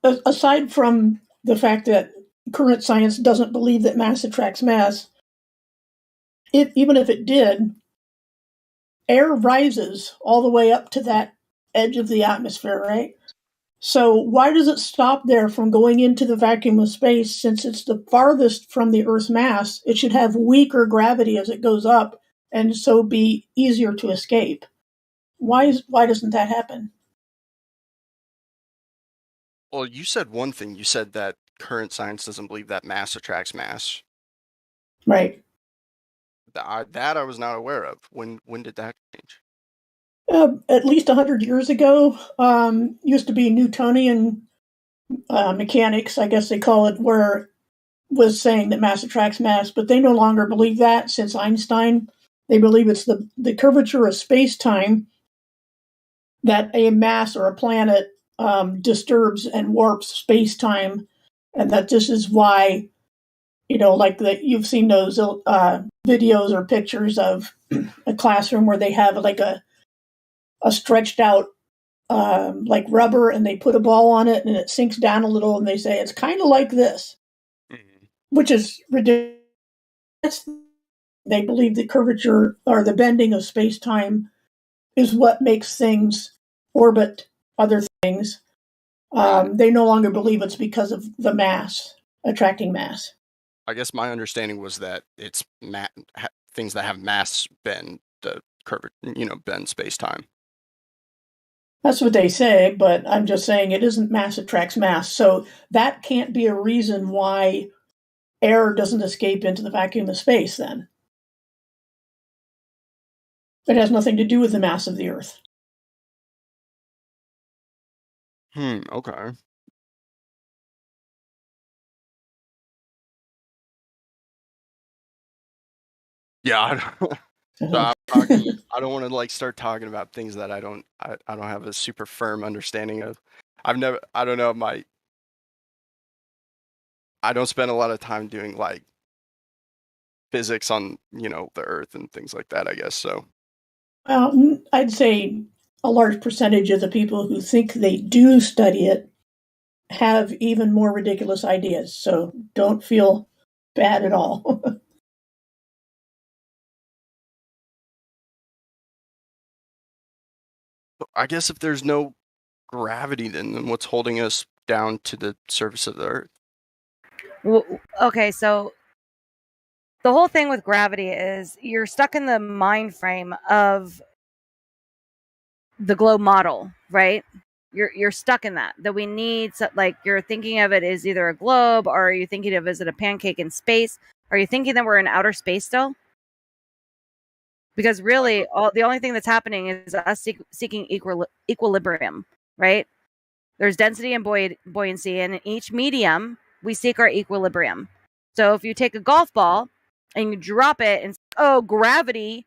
aside from the fact that current science doesn't believe that mass attracts mass, even if it did, air rises all the way up to that edge of the atmosphere, right? So why does it stop there from going into the vacuum of space? Since it's the farthest from the Earth's mass, it should have weaker gravity as it goes up, and so be easier to escape. Why doesn't that happen? Well, you said one thing. You said that current science doesn't believe that mass attracts mass. Right. That I was not aware of. When did that change? At least 100 years ago, used to be Newtonian mechanics, I guess they call it, where was saying that mass attracts mass, but they no longer believe that since Einstein. They believe it's the curvature of space-time that a mass or a planet disturbs and warps space-time, and that this is why, like that you've seen those videos or pictures of a classroom where they have like a stretched out like rubber, and they put a ball on it and it sinks down a little, and they say it's kind of like this, which is ridiculous. They believe the curvature or the bending of space-time is what makes things orbit other things. They no longer believe it's because of the mass, attracting mass. I guess my understanding was that it's things that have mass bend the curve, bend space-time. That's what they say, but I'm just saying it isn't mass attracts mass. So that can't be a reason why air doesn't escape into the vacuum of space then. It has nothing to do with the mass of the Earth. Okay. Yeah, so I'm talking. I don't want to start talking about things that I don't have a super firm understanding of. I don't know, I don't spend a lot of time doing physics on, the Earth and things like that, I guess. So I'd say a large percentage of the people who think they do study it have even more ridiculous ideas. So don't feel bad at all. I guess if there's no gravity, then what's holding us down to the surface of the Earth? Well, okay, so the whole thing with gravity is you're stuck in the mind frame of the globe model, right? You're stuck in that we need you're thinking of it as either a globe, or are you thinking of it as a pancake in space? Are you thinking that we're in outer space still? Because really, the only thing that's happening is us seeking equilibrium, right? There's density and buoyancy, and in each medium, we seek our equilibrium. So if you take a golf ball and you drop it and, gravity,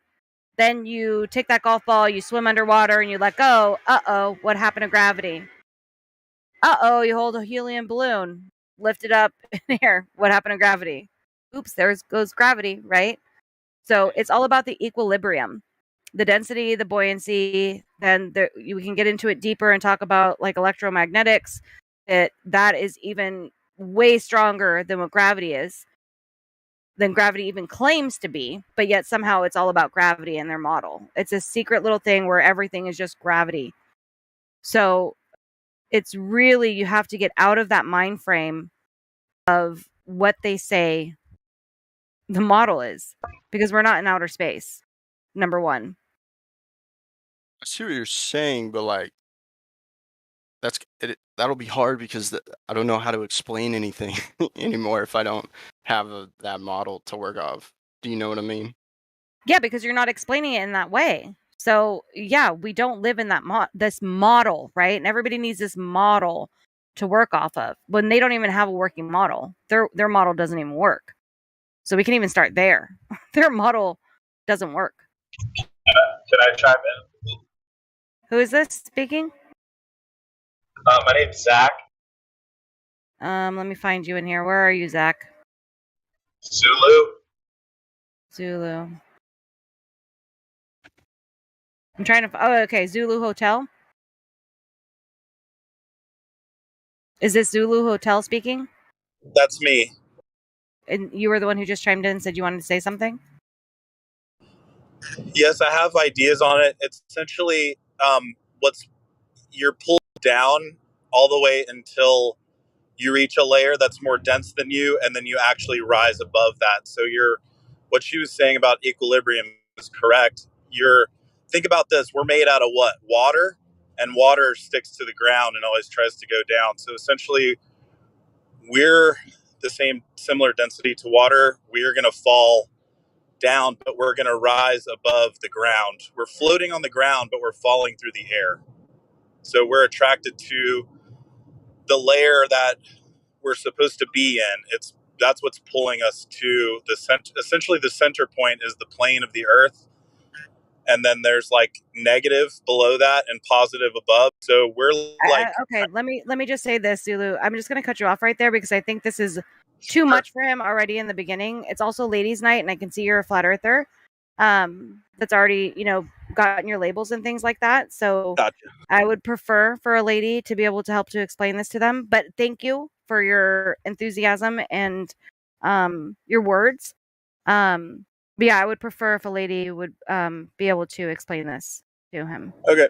then you take that golf ball, you swim underwater, and you let go. Uh-oh, what happened to gravity? Uh-oh, you hold a helium balloon, lift it up in air. What happened to gravity? Oops, there goes gravity, right? So it's all about the equilibrium, the density, the buoyancy. Then you can get into it deeper and talk about electromagnetics. That is even way stronger than what gravity is, than gravity even claims to be, but yet somehow it's all about gravity in their model. It's a secret little thing where everything is just gravity. So it's really, you have to get out of that mind frame of what they say the model is, because we're not in outer space, number one. I see what you're saying, but that'll be hard because I don't know how to explain anything anymore if I don't have that model to work off. Do you know what I mean? Yeah, because you're not explaining it in that way. So yeah, we don't live in that this model, right? And everybody needs this model to work off of when they don't even have a working model. Their model doesn't even work. So we can even start there. Their model doesn't work. Can I chime in? Who is this speaking? My name's Zach. Let me find you in here. Where are you, Zach? Zulu. I'm trying to. Oh, okay. Zulu Hotel. Is this Zulu Hotel speaking? That's me. And you were the one who just chimed in and said you wanted to say something? Yes, I have ideas on it. It's essentially what's you're pulled down all the way until you reach a layer that's more dense than you, and then you actually rise above that. So what she was saying about equilibrium is correct. Think about this: we're made out of what? Water, and water sticks to the ground and always tries to go down. So essentially, we're the similar density to water. We're going to fall down, but we're going to rise above the ground. We're floating on the ground, but we're falling through the air. So we're attracted to the layer that we're supposed to be in. That's what's pulling us to the center. Essentially, the center point is the plane of the Earth, and then there's like negative below that and positive above. So we're like, okay. Let me just say this, Zulu. I'm just going to cut you off right there because I think this is too much for him already in the beginning. It's also ladies' night, and I can see you're a flat earther. That's already gotten your labels and things like that. So gotcha. I would prefer for a lady to be able to help to explain this to them. But thank you for your enthusiasm and your words. But yeah, I would prefer if a lady would be able to explain this to him. Okay.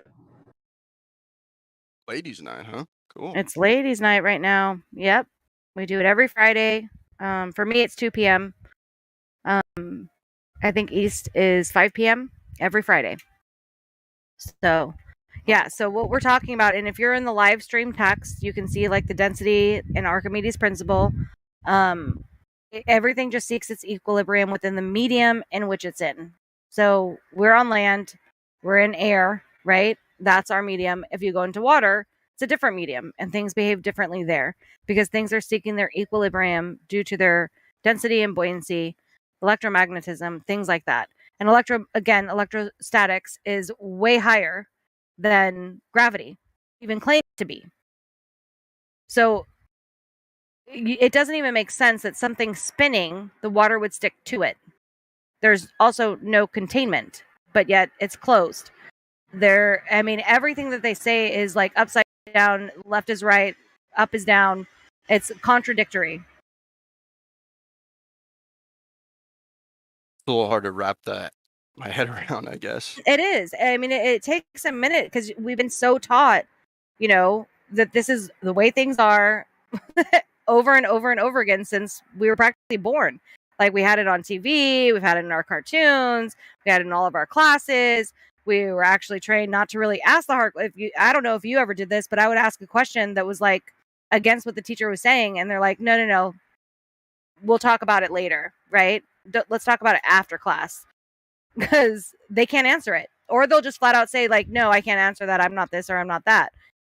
Ladies' night, huh? Cool. It's ladies' night right now. Yep. We do it every Friday. For me, it's 2 p.m. I think East is 5 p.m. every Friday. So, yeah. So what we're talking about, and if you're in the live stream text, you can see like the density and Archimedes principle. Everything just seeks its equilibrium within the medium in which it's in. So we're on land, we're in air, right? That's our medium. If you go into water, it's a different medium, and things behave differently there because things are seeking their equilibrium due to their density and buoyancy, electromagnetism, things like that. And electrostatics is way higher than gravity, even claimed to be. So it doesn't even make sense that something spinning, the water would stick to it. There's also no containment, but yet it's closed. Everything that they say is like upside down, left is right, up is down. It's contradictory. It's a little hard to wrap my head around, I guess. It is. It takes a minute because we've been so taught, that this is the way things are over and over and over again since we were practically born. Like we had it on TV, we've had it in our cartoons, we had it in all of our classes. We were actually trained not to really ask the hard. I don't know if you ever did this, but I would ask a question that was like against what the teacher was saying, and they're like, "No, we'll talk about it later, right? Let's talk about it after class," because they can't answer it, or they'll just flat out say like, "No, I can't answer that. I'm not this or I'm not that."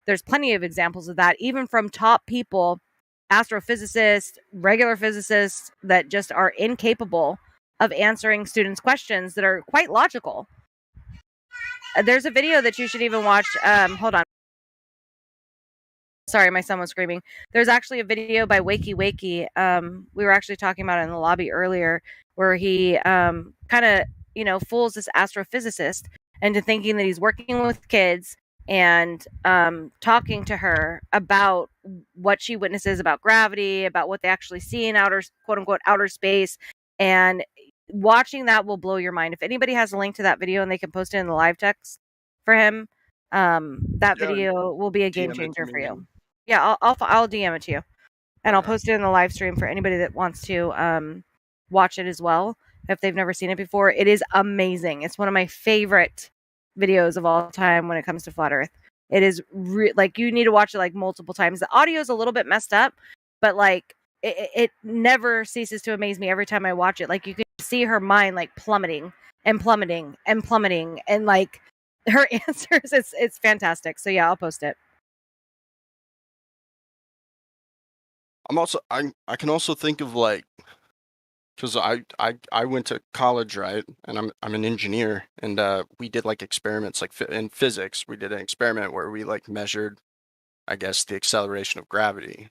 There's plenty of examples of that, even from top people, astrophysicists, regular physicists that just are incapable of answering students' questions that are quite logical. There's a video that you should even watch. Hold on. Sorry, my son was screaming. There's actually a video by Wakey Wakey. We were actually talking about it in the lobby earlier, where he kind of, fools this astrophysicist into thinking that he's working with kids and talking to her about what she witnesses about gravity, about what they actually see in outer, quote unquote, outer space. And watching that will blow your mind. If anybody has a link to that video and they can post it in the live text for him, that video will be a game changer for you. Yeah, I'll DM it to you, and I'll post it in the live stream for anybody that wants to watch it as well if they've never seen it before. It is amazing. It's one of my favorite videos of all time when it comes to flat Earth. It is like you need to watch it like multiple times. The audio is a little bit messed up, but like it never ceases to amaze me every time I watch it. Like you can see her mind like plummeting and plummeting and plummeting, and like her answers. It's fantastic. So yeah, I'll post it. I can also think of like, because I went to college, right, and I'm an engineer, and we did like experiments like in physics. We did an experiment where we like measured, I guess, the acceleration of gravity,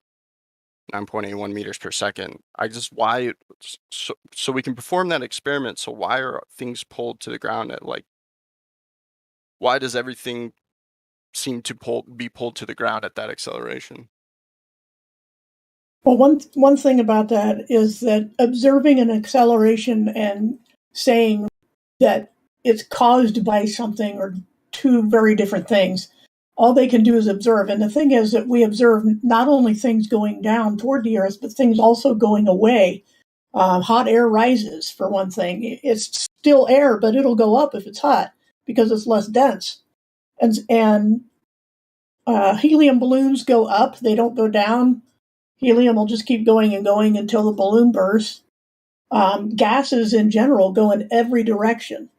9.81 meters per second. So we can perform that experiment. So why are things pulled to the ground at like? Why does everything seem to be pulled to the ground at that acceleration? Well, one thing about that is that observing an acceleration and saying that it's caused by something are two very different things. All they can do is observe. And the thing is that we observe not only things going down toward the Earth, but things also going away. Hot air rises, for one thing. It's still air, but it'll go up if it's hot because it's less dense. And helium balloons go up, they don't go down. Helium will just keep going and going until the balloon bursts. Gases in general go in every direction.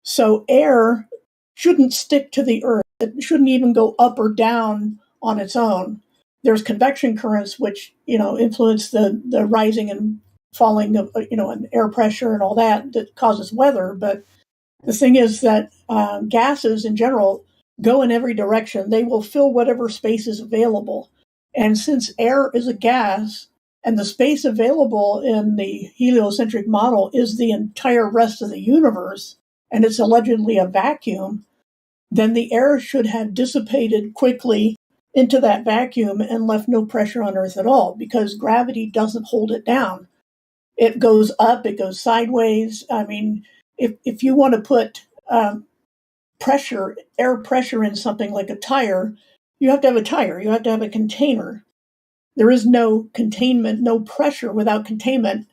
So air shouldn't stick to the Earth. It shouldn't even go up or down on its own. There's convection currents which influence the rising and falling of and air pressure and all that causes weather. But the thing is that gases in general go in every direction. They will fill whatever space is available. And since air is a gas, and the space available in the heliocentric model is the entire rest of the universe, and it's allegedly a vacuum, then the air should have dissipated quickly into that vacuum and left no pressure on Earth at all, because gravity doesn't hold it down. It goes up, it goes sideways. I mean, if you want to put air pressure in something like a tire, you have to have a tire, you have to have a container. There is no containment, no pressure without containment.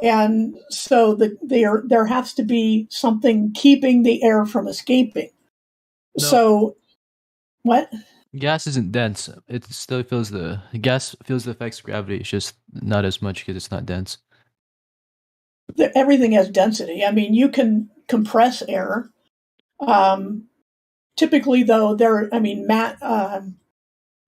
And so there has to be something keeping the air from escaping. No. So, what? Gas isn't dense. It still feels gas feels the effects of gravity. It's just not as much because it's not dense. Everything has density. I mean, you can compress air. Typically, though,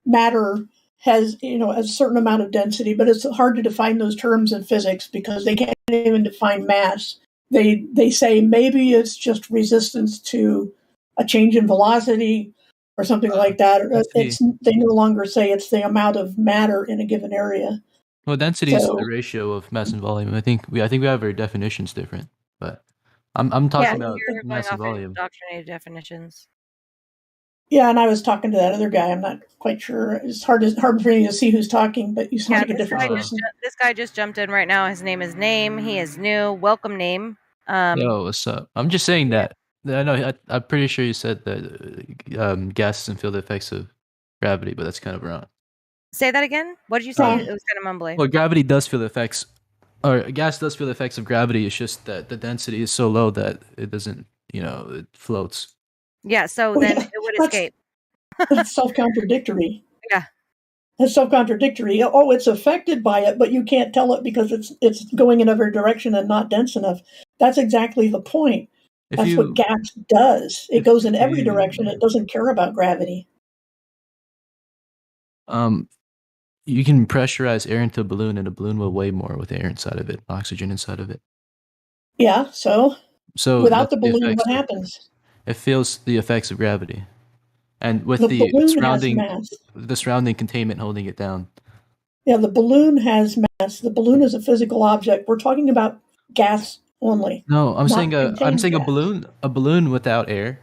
matter has a certain amount of density, but it's hard to define those terms in physics because they can't even define mass. They say maybe it's just resistance to a change in velocity or something like that. They no longer say it's the amount of matter in a given area. Well, density is the ratio of mass and volume. I think we have our definitions different, but I'm talking about mass and volume. Indoctrinated definitions. Yeah, and I was talking to that other guy. I'm not quite sure. It's hard for me to see who's talking, but you sound like a different person. This guy just jumped in right now. His name is Name. He is new. Welcome, Name. Yo, what's up? I'm just saying that. I know. I'm pretty sure you said that gas doesn't feel the effects of gravity, but that's kind of wrong. Say that again. What did you say? It was kind of mumbling. Well, gravity does feel the effects, or gas does feel the effects of gravity. It's just that the density is so low that it doesn't, it floats. Yeah, so then it would escape. That's self-contradictory. Yeah. That's self-contradictory. Oh, it's affected by it, but you can't tell it because it's going in every direction and not dense enough. That's exactly the point. That's what gas does. It goes in every direction. It doesn't care about gravity. You can pressurize air into a balloon, and a balloon will weigh more with air inside of it, oxygen inside of it. Yeah, so without the balloon, what happens? It feels the effects of gravity, and with the surrounding containment holding it down. Yeah, the balloon has mass. The balloon is a physical object. We're talking about gas only. No, I'm saying a balloon without air,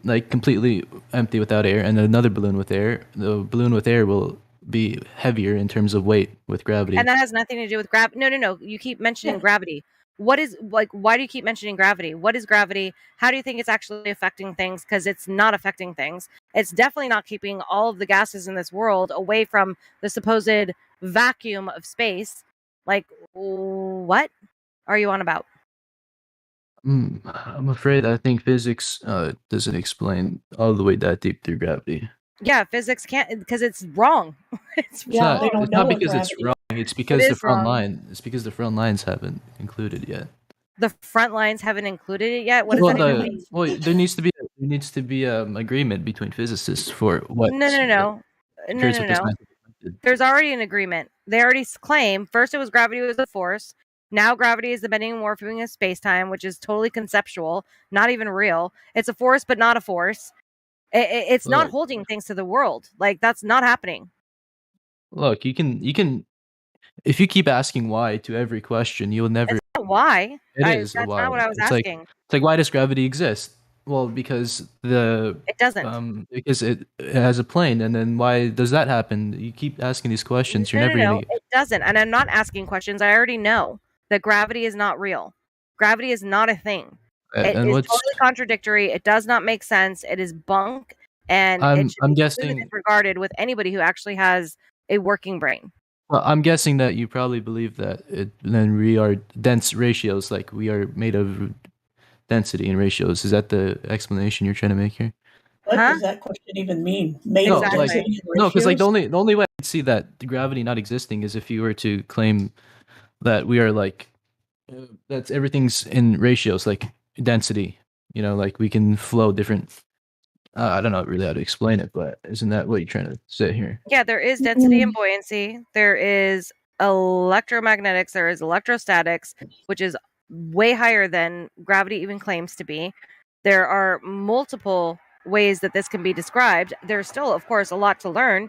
like completely empty without air, and another balloon with air. The balloon with air will be heavier in terms of weight with gravity. And that has nothing to do with gravity. No. You keep mentioning gravity. What is, why do you keep mentioning gravity? What is gravity? How do you think it's actually affecting things? Because it's not affecting things. It's definitely not keeping all of the gases in this world away from the supposed vacuum of space. Like, what are you on about? I'm afraid I think physics doesn't explain all the way that deep through gravity. Yeah, physics can't, because it's wrong. It's not because it's wrong. It's because the front line. It's because the front lines haven't included yet. The front lines haven't included it yet. What does that even mean? Well, there needs to be agreement between physicists for what. No. There's already an agreement. They already claim first it was gravity was a force. Now gravity is the bending and morphing of space-time, which is totally conceptual, not even real. It's a force, but not a force. It's not holding things to the world. Like, that's not happening. Look, you can if you keep asking why to every question, you'll never. It's not why. It is That's why. not what I was asking. It's like, why does gravity exist? Well, because it doesn't. Because it has a plane, and then why does that happen? You keep asking these questions. You're never No, gonna. it doesn't. And I'm not asking questions. I already know that gravity is not real. Gravity is not a thing. It And is what's totally contradictory. It does not make sense. It is bunk, and it should I'm be completely guessing. disregarded with anybody who actually has a working brain. Well, I'm guessing that you probably believe that then we are dense ratios, like we are made of density and ratios. Is that the explanation you're trying to make here? What Huh? does that question even mean? Made No, of like density and no, because like ratios? the only way I can see that the gravity not existing is if you were to claim that we are like that's everything's in ratios, like density. You know, like we can flow different. I don't know really how to explain it, but isn't that what you're trying to say here? Yeah, there is density and buoyancy. There is electromagnetics. There is electrostatics, which is way higher than gravity even claims to be. There are multiple ways that this can be described. There's still, of course, a lot to learn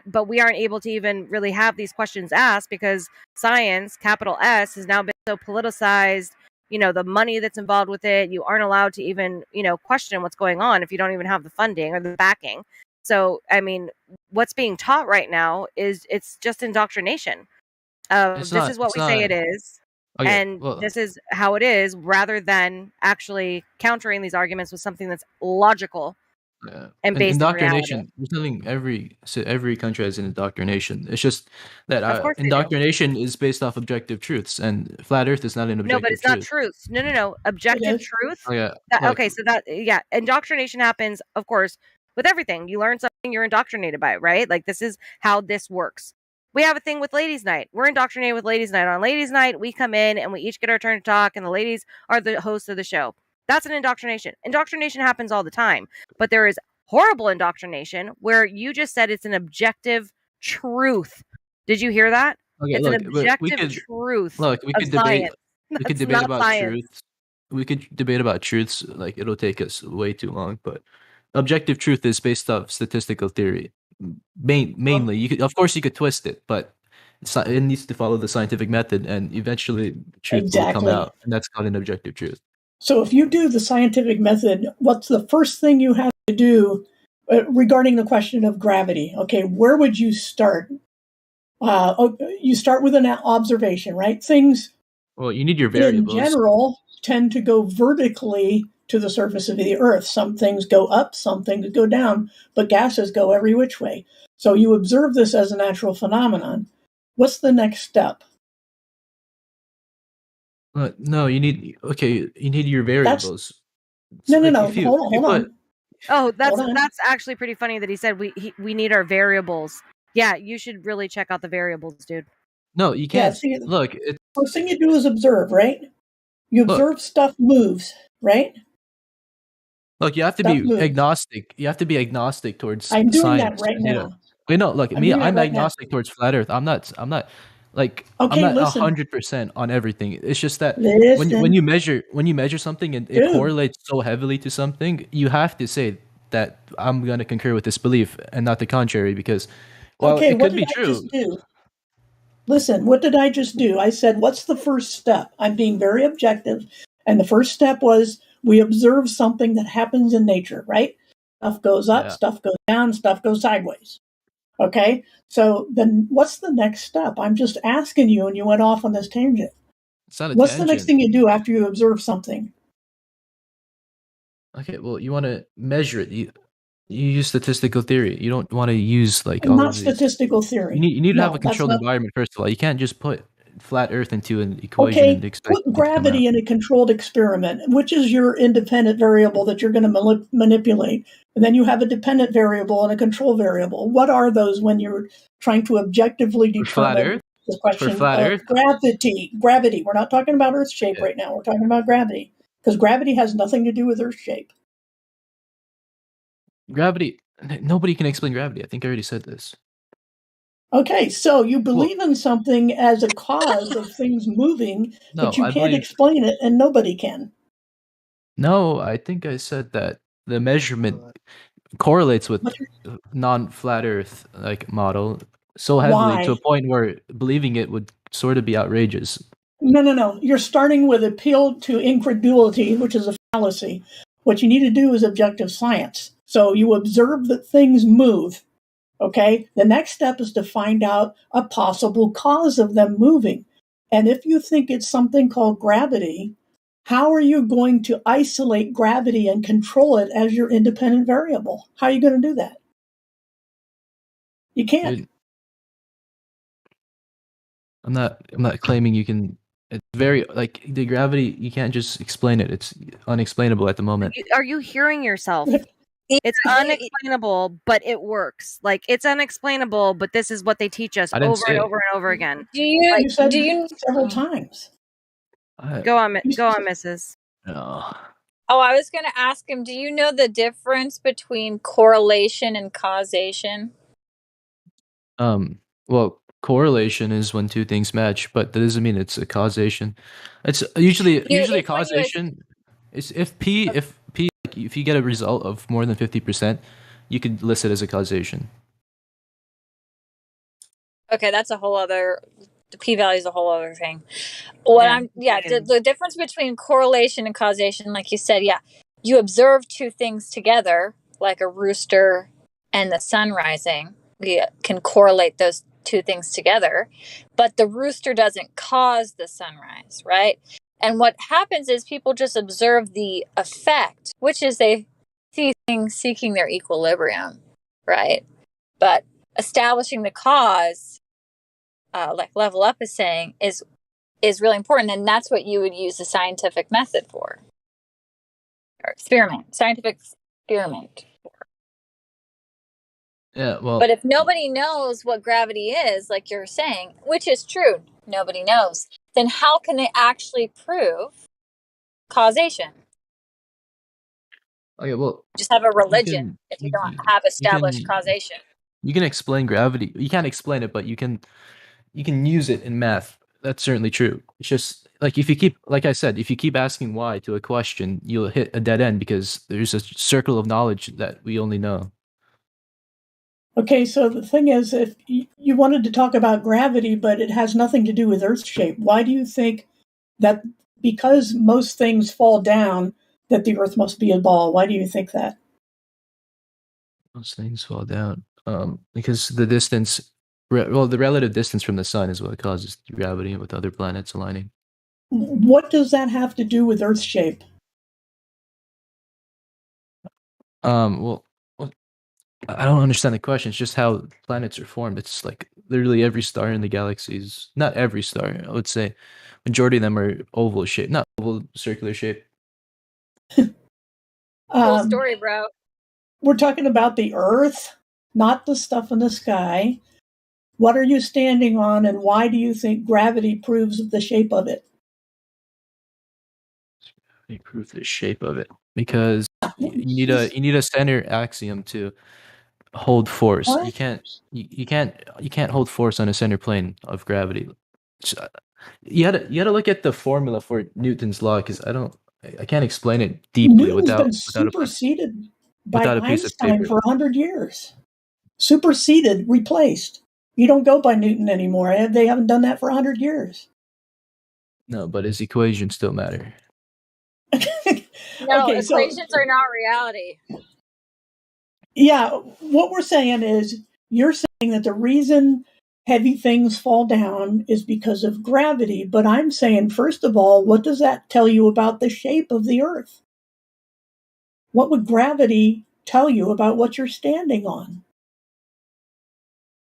but we aren't able to even really have these questions asked because science, capital S, has now been so politicized. You know, the money that's involved with it, you aren't allowed to even, question what's going on if you don't even have the funding or the backing. So, I mean, what's being taught right now it's just indoctrination. It's This not. is what It's we say not. it is, Okay. and Well, this is how it is, rather than actually countering these arguments with something that's logical and based in reality. indoctrination. There's nothing every country has an indoctrination. It's just that Of course they do. indoctrination is based off objective truths, and flat Earth is not an No, but objective it's not truth. truth. No. Objective truth. Oh yeah, Okay, so indoctrination happens, of course, with everything. You learn something, you're indoctrinated by it, right? Like this is how this works. We have a thing with Ladies' Night. We're indoctrinated with Ladies' Night. On Ladies' Night, we come in and we each get our turn to talk, and the ladies are the hosts of the show. That's an indoctrination. Indoctrination happens all the time, but there is horrible indoctrination where you just said it's an objective truth. Did you hear that? Okay, It's an look, but objective truth we of could debate. science. We could That's debate not about science. truths. We could debate about truths. Like it'll take us way too long. But objective truth is based off statistical theory. Mainly, you could, of course, you could twist it, but it needs to follow the scientific method, and eventually, truth will come Exactly. out, and that's called an objective truth. So if you do the scientific method, what's the first thing you have to do regarding the question of gravity? Okay, where would you start? You start with an observation, right? Things Well, you need your in variables. general tend to go vertically to the surface of the Earth. Some things go up, some things go down, but gases go every which way. So you observe this as a natural phenomenon. What's the next step? No, you need your variables. No. If you Hold on. Oh, that's actually pretty funny that he said we need our variables. Yeah, you should really check out the variables, dude. No, you can't. See, look, first thing you do is observe, right? You observe stuff moves, right? Look, you have to be agnostic. You have to be agnostic towards I'm doing science. that right now. Wait, no, look, I'm agnostic towards flat Earth. I'm not like okay, I'm not listen. 100% on everything. It's just that Listen. when you measure something and it correlates so heavily to something, you have to say that I'm gonna concur with this belief and not the contrary, because it could be true. Just do? Listen, what did I just do? I said, what's the first step? I'm being very objective. And the first step was we observe something that happens in nature, right? Stuff goes up, stuff goes down, stuff goes sideways. Okay? So then what's the next step? I'm just asking you, and you went off on this tangent. It's not a what's tangent. The next thing you do after you observe something? Okay, well, you want to measure it. You use statistical theory. You don't want to use not statistical theory. You need to have a controlled environment first of all. You can't just put flat Earth into an equation and expect put gravity in a controlled experiment. Which is your independent variable that you're going to manipulate? And then you have a dependent variable and a control variable. What are those when you're trying to objectively determine the question of gravity? Gravity. We're not talking about Earth shape right now. We're talking about gravity. Because gravity has nothing to do with Earth shape. Gravity. Nobody can explain gravity. I think I already said this. Okay, so you believe in something as a cause of things moving, but you can't explain it, and nobody can. No, I think I said that the measurement correlates with non-flat Earth like model so heavily to a point where believing it would sort of be outrageous. No. You're starting with appeal to incredulity, which is a fallacy. What you need to do is objective science. So you observe that things move. Okay. The next step is to find out a possible cause of them moving. And if you think it's something called gravity, how are you going to isolate gravity and control it as your independent variable? How are you going to do that? You can't. I'm not claiming you can. It's very like the gravity. You can't just explain it. It's unexplainable at the moment. Are you hearing yourself? It's unexplainable, but it works. Like it's unexplainable, but this is what they teach us I didn't over and say it. over and over again. Do you? You said Do you? several times. Go on, Mrs. No. Oh, I was going to ask him, do you know the difference between correlation and causation? Well, correlation is when two things match, but that doesn't mean it's a causation. It's usually a causation. It's if P like, if you get a result of more than 50%, you could list it as a causation. Okay, that's a whole other. The p-value is a whole other thing. The difference between correlation and causation, like you said, you observe two things together, like a rooster and the sun rising. We can correlate those two things together, but the rooster doesn't cause the sunrise, right? And what happens is people just observe the effect, which is they see things seeking their equilibrium, right? But establishing the cause, like Level Up is saying, is really important, and that's what you would use the scientific method for, or scientific experiment. Yeah, well, but if nobody knows what gravity is, like you're saying, which is true, nobody knows, then how can they actually prove causation? okay, well, just have a religion if you don't have established causation. You can explain gravity. You can't explain it, but you can use it in math. That's certainly true. It's just like if you keep, like I said, if you keep asking why to a question, you'll hit a dead end because there's a circle of knowledge that we only know. Okay, so the thing is, if you wanted to talk about gravity, but it has nothing to do with Earth shape, why do you think that because most things fall down, that the Earth must be a ball? Why do you think that? Most things fall down. Because the distance, the relative distance from the sun is what causes gravity with other planets aligning. What does that have to do with Earth shape? Well, I don't understand the question. It's just how planets are formed. It's like literally every star in the galaxies. Not every star. I would say majority of them are oval shape, not oval, circular shape. Cool story, bro. We're talking about the Earth, not the stuff in the sky. What are you standing on, and why do you think gravity proves the shape of it? They prove the shape of it because you need a center axiom to hold force. What? You can't hold force on a center plane of gravity. You had to look at the formula for Newton's law because I can't explain it deeply Newton's been without superseded by a piece of Einstein paper. for 100 years. Superseded, replaced. You don't go by Newton anymore. They haven't done that for 100 years. No, but his equations still matter. No, Okay, equations are not reality. Yeah, what we're saying is you're saying that the reason heavy things fall down is because of gravity, but I'm saying, first of all, what does that tell you about the shape of the Earth? What would gravity tell you about what you're standing on?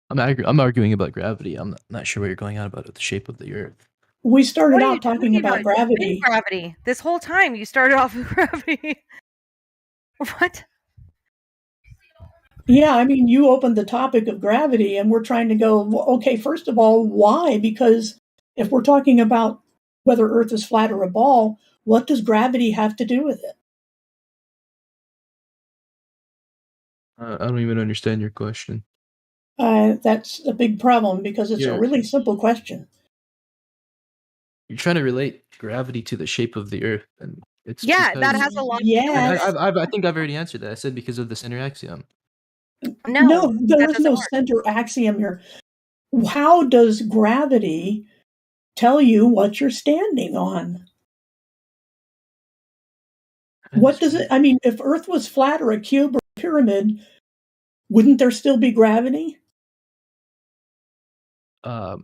I'm arguing about gravity. I'm not sure what you're going on about the shape of the Earth. We started out talking about gravity. Gravity. This whole time you started off with gravity. What? Yeah, I mean, you opened the topic of gravity, and we're trying to go, okay, first of all, why? Because if we're talking about whether Earth is flat or a ball, what does gravity have to do with it? I don't even understand your question. That's a big problem because it's a really simple question. You're trying to relate gravity to the shape of the Earth, and it's that because, has a lot. Yes. I think I've already answered that. I said because of the center axiom. No, there is no center axiom here. How does gravity tell you what you're standing on? What does it? I mean, if Earth was flat or a cube or a pyramid, wouldn't there still be gravity? I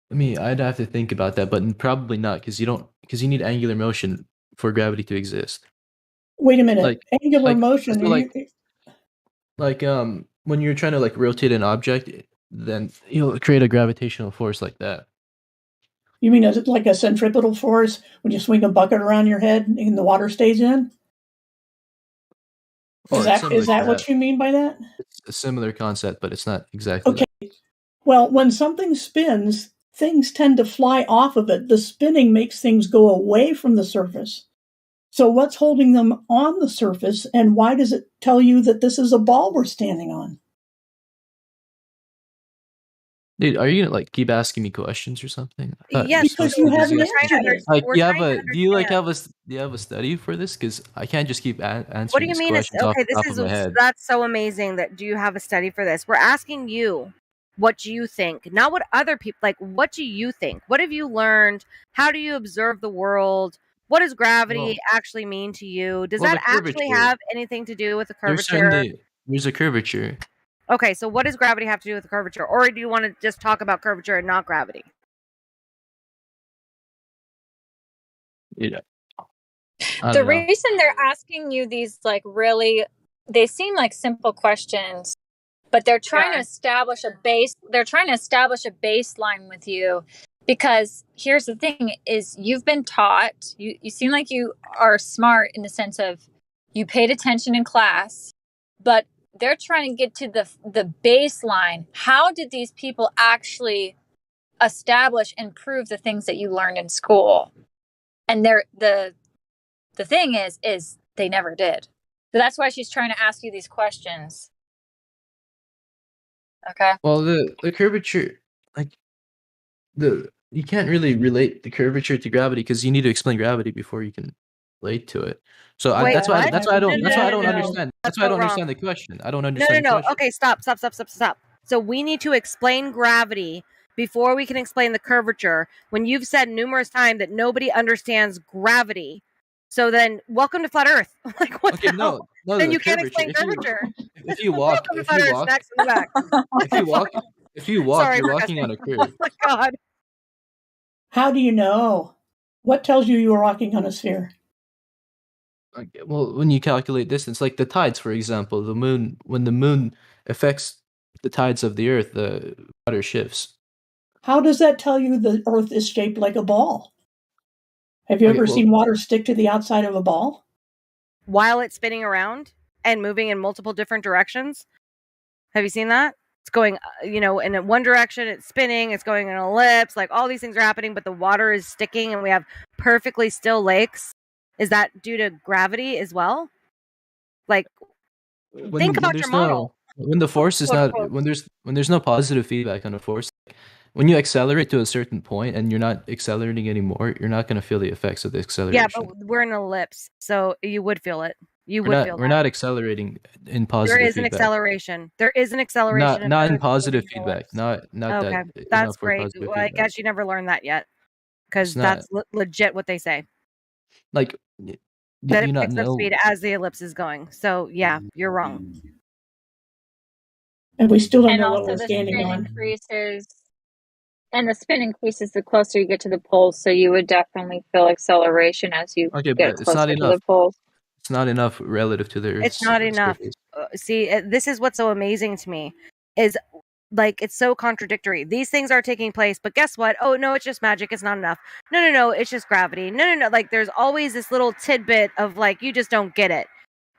mean, I'd have to think about that, but probably not, because you need angular motion for gravity to exist. Wait a minute. Like, Angular motion. so when you're trying to like rotate an object, then you'll create a gravitational force like that. You mean is it like a centripetal force when you swing a bucket around your head and the water stays in? Well, Is that what you mean by that? It's a similar concept, but it's not exactly Okay. Well, when something spins, things tend to fly off of it. The spinning makes things go away from the surface. So what's holding them on the surface, and why does it tell you that this is a ball we're standing on? Dude, are you gonna like keep asking me questions or something? Yes, because you haven't answered it. Like, do you have a study for this? Because I can't just keep answering. What do you these mean? It's questions off okay. the top of my head. That's so amazing. That do you have a study for this? We're asking you what you think, not what other people like. What do you think? What have you learned? How do you observe the world? What does gravity actually mean to you? Does that actually have anything to do with the curvature? There's a curvature. Okay, so what does gravity have to do with the curvature? Or do you want to just talk about curvature and not gravity? Yeah. The reason they're asking you these like really, they seem like simple questions, but they're trying to establish a base. They're trying to establish a baseline with you, because here's the thing: is you've been taught. You seem like you are smart in the sense of you paid attention in class, but they're trying to get to the baseline. How did these people actually establish and prove the things that you learned in school? And the thing is they never did. So that's why she's trying to ask you these questions. Okay. Well, the curvature, like you can't really relate the curvature to gravity, because you need to explain gravity before you can relate to it. So that's why I don't understand. That's why I don't understand the question. I don't understand the question. Okay, stop. So we need to explain gravity before we can explain the curvature, when you've said numerous times that nobody understands gravity. So then, welcome to Flat Earth. Like, what the hell? Then you can't explain curvature. If you walk, Sorry, you're walking on a curve. Oh my God. How do you know? What tells you are walking on a sphere? Well, when you calculate distance, like the tides, for example, when the moon affects the tides of the Earth, the water shifts. How does that tell you the Earth is shaped like a ball? Have you ever seen water stick to the outside of a ball? While it's spinning around and moving in multiple different directions? Have you seen that? It's going, in one direction, it's spinning, it's going in an ellipse, like all these things are happening, but the water is sticking and we have perfectly still lakes. Is that due to gravity as well? Like, think about your model. When the force is not, when there's no positive feedback on a force, when you accelerate to a certain point and you're not accelerating anymore, you're not going to feel the effects of the acceleration. Yeah, but we're in an ellipse, so you would feel it. We're not accelerating in positive feedback. There is an acceleration. There is an acceleration. Not in positive feedback. Not okay. that. That's great. Well, I guess you never learned that yet, because that's legit what they say. Like, that it picks up speed as the ellipse is going. So yeah, you're wrong. And we still don't know what we're standing on. And the spin increases the closer you get to the poles, so you would definitely feel acceleration as you get closer to the poles. It's not enough relative to the Earth. It's not enough. See, this is what's so amazing to me, is like, it's so contradictory. These things are taking place, but guess what? Oh no, it's just magic. It's not enough. No, it's just gravity. No. Like, there's always this little tidbit of like, you just don't get it.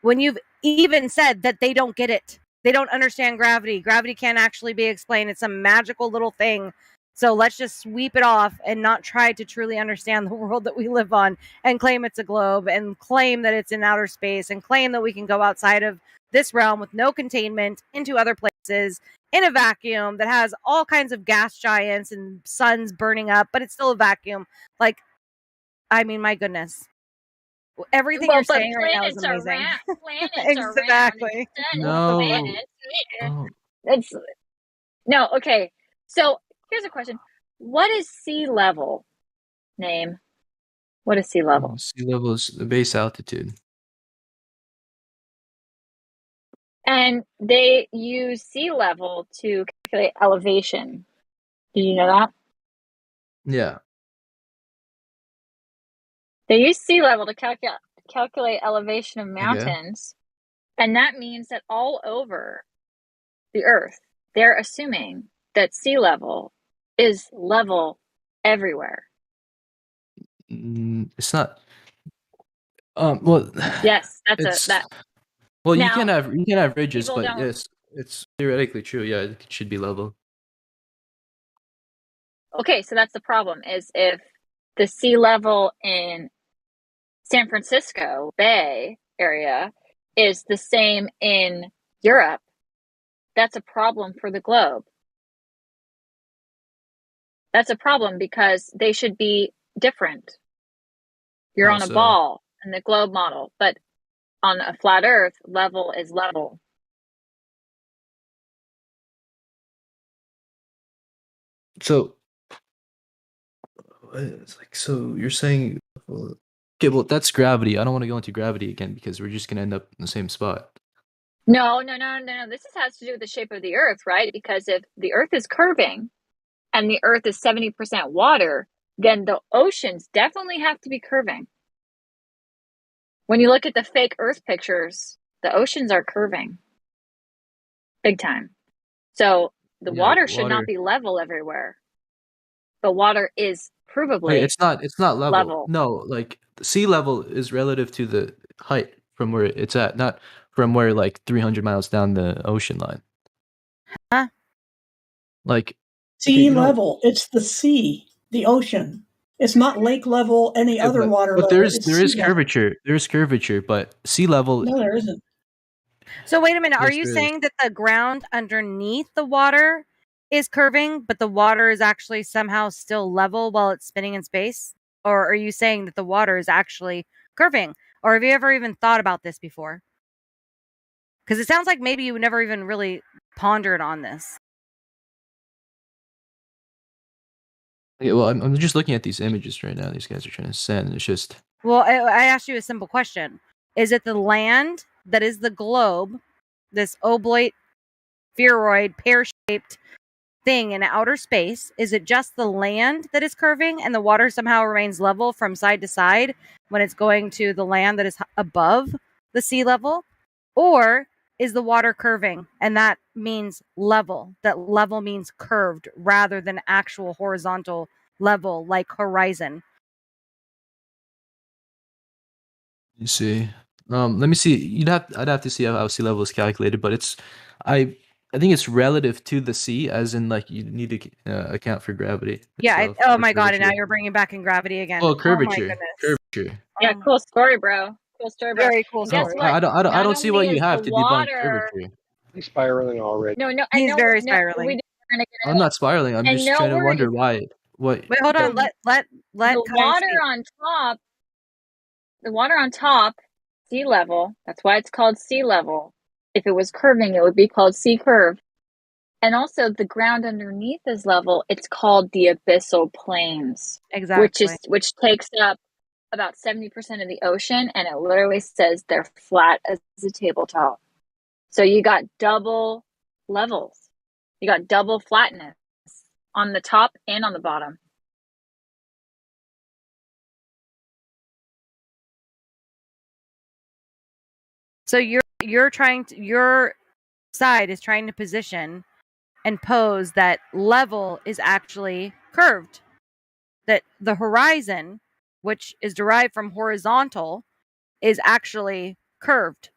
When you've even said that they don't get it. They don't understand gravity. Gravity can't actually be explained. It's a magical little thing. So let's just sweep it off and not try to truly understand the world that we live on, and claim it's a globe, and claim that it's in outer space, and claim that we can go outside of this realm with no containment into other places in a vacuum that has all kinds of gas giants and suns burning up, but it's still a vacuum. Like, I mean, my goodness. Everything you're saying right now is amazing. Planets exactly. No. Okay. So here's a question: what is sea level? Name. What is sea level? Sea level is the base altitude. And they use sea level to calculate elevation. Did you know that? Yeah. They use sea level to calculate elevation of mountains. And that means that all over the Earth, they're assuming that sea level is level everywhere. It's not. Well. Yes, that. Well, now, you can have ridges, but don't... yes, it's theoretically true. Yeah, it should be level. Okay, so that's the problem. Is if the sea level in San Francisco Bay area is the same in Europe, that's a problem for the globe. That's a problem because they should be different. You're on a ball in the globe model, but on a flat Earth, level is level. So it's like, so you're saying, okay, well, that's gravity. I don't want to go into gravity again because we're just gonna end up in the same spot. No. This has to do with the shape of the Earth, right? Because if the Earth is curving and the Earth is 70% water, then the oceans definitely have to be curving. When you look at the fake Earth pictures, the oceans are curving. Big time. So the water should not be level everywhere. The water is provably it's not level. No, like sea level is relative to the height from where it's at, not from where like 300 miles down the ocean line. Huh? Like sea level, it's the sea, the ocean. It's not lake level, any other water level. There is curvature. There is curvature, but sea level. No, there isn't. So wait a minute. Are you saying that the ground underneath the water is curving, but the water is actually somehow still level while it's spinning in space? Or are you saying that the water is actually curving? Or have you ever even thought about this before? Because it sounds like maybe you never even really pondered on this. Okay, well, I'm just looking at these images right now. These guys are trying to send. It's just. Well, I asked you a simple question. Is it the land that is the globe, this oblate, spheroid, pear-shaped thing in outer space? Is it just the land that is curving and the water somehow remains level from side to side when it's going to the land that is above the sea level? Or is the water curving and that means level? That level means curved rather than actual horizontal level like horizon. You see, let me see. I'd have to see how sea level is calculated, but I think it's relative to the sea, as in like you need to account for gravity. Yeah. Oh my god! And now you're bringing back in gravity again. Oh, curvature. Oh my goodness. Curvature. Yeah, cool story, bro. Cool story, bro. Very cool story. Guess what? I don't see what you have to debunk curvature. He's spiraling already. No, he's very spiraling. I'm not spiraling. I'm just trying to wonder why. What? Wait, hold on. Let the water on top, sea level. That's why it's called sea level. If it was curving, it would be called sea curve. And also, the ground underneath is level. It's called the abyssal plains. Exactly. Which takes up about 70% of the ocean, and it literally says they're flat as a tabletop. So you got double levels. You got double flatness on the top and on the bottom. So your side is trying to position and pose that level is actually curved. That the horizon, which is derived from horizontal, is actually curved.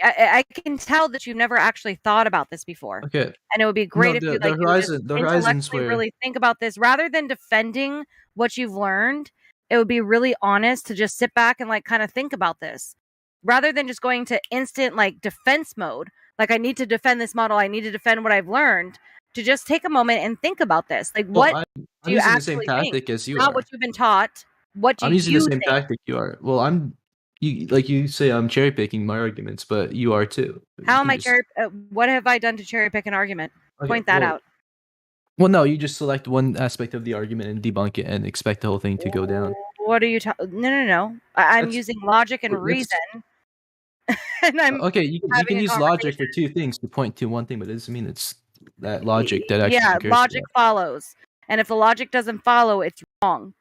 I can tell that you've never actually thought about this before. Okay. And it would be great if you intellectually really think about this rather than defending what you've learned. It would be really honest to just sit back and like kind of think about this rather than just going to instant like defense mode. Like I need to defend this model. I need to defend what I've learned. To just take a moment and think about this. Like what I'm do you using the actually same tactic think? as you Not are. what you've been taught. What do I'm using you the same think? tactic you are. Well, you say I'm cherry picking my arguments, but you are too. How am I what have I done to cherry pick an argument? Point that out. Well, no, you just select one aspect of the argument and debunk it and expect the whole thing to go down. What are you talking? No. I'm That's using logic and that's reason, and I'm okay. You having can a use logic for conversation. two things to point to one thing, but it doesn't mean it's that logic that actually Yeah, compares to logic that. follows, and if the logic doesn't follow, it's wrong.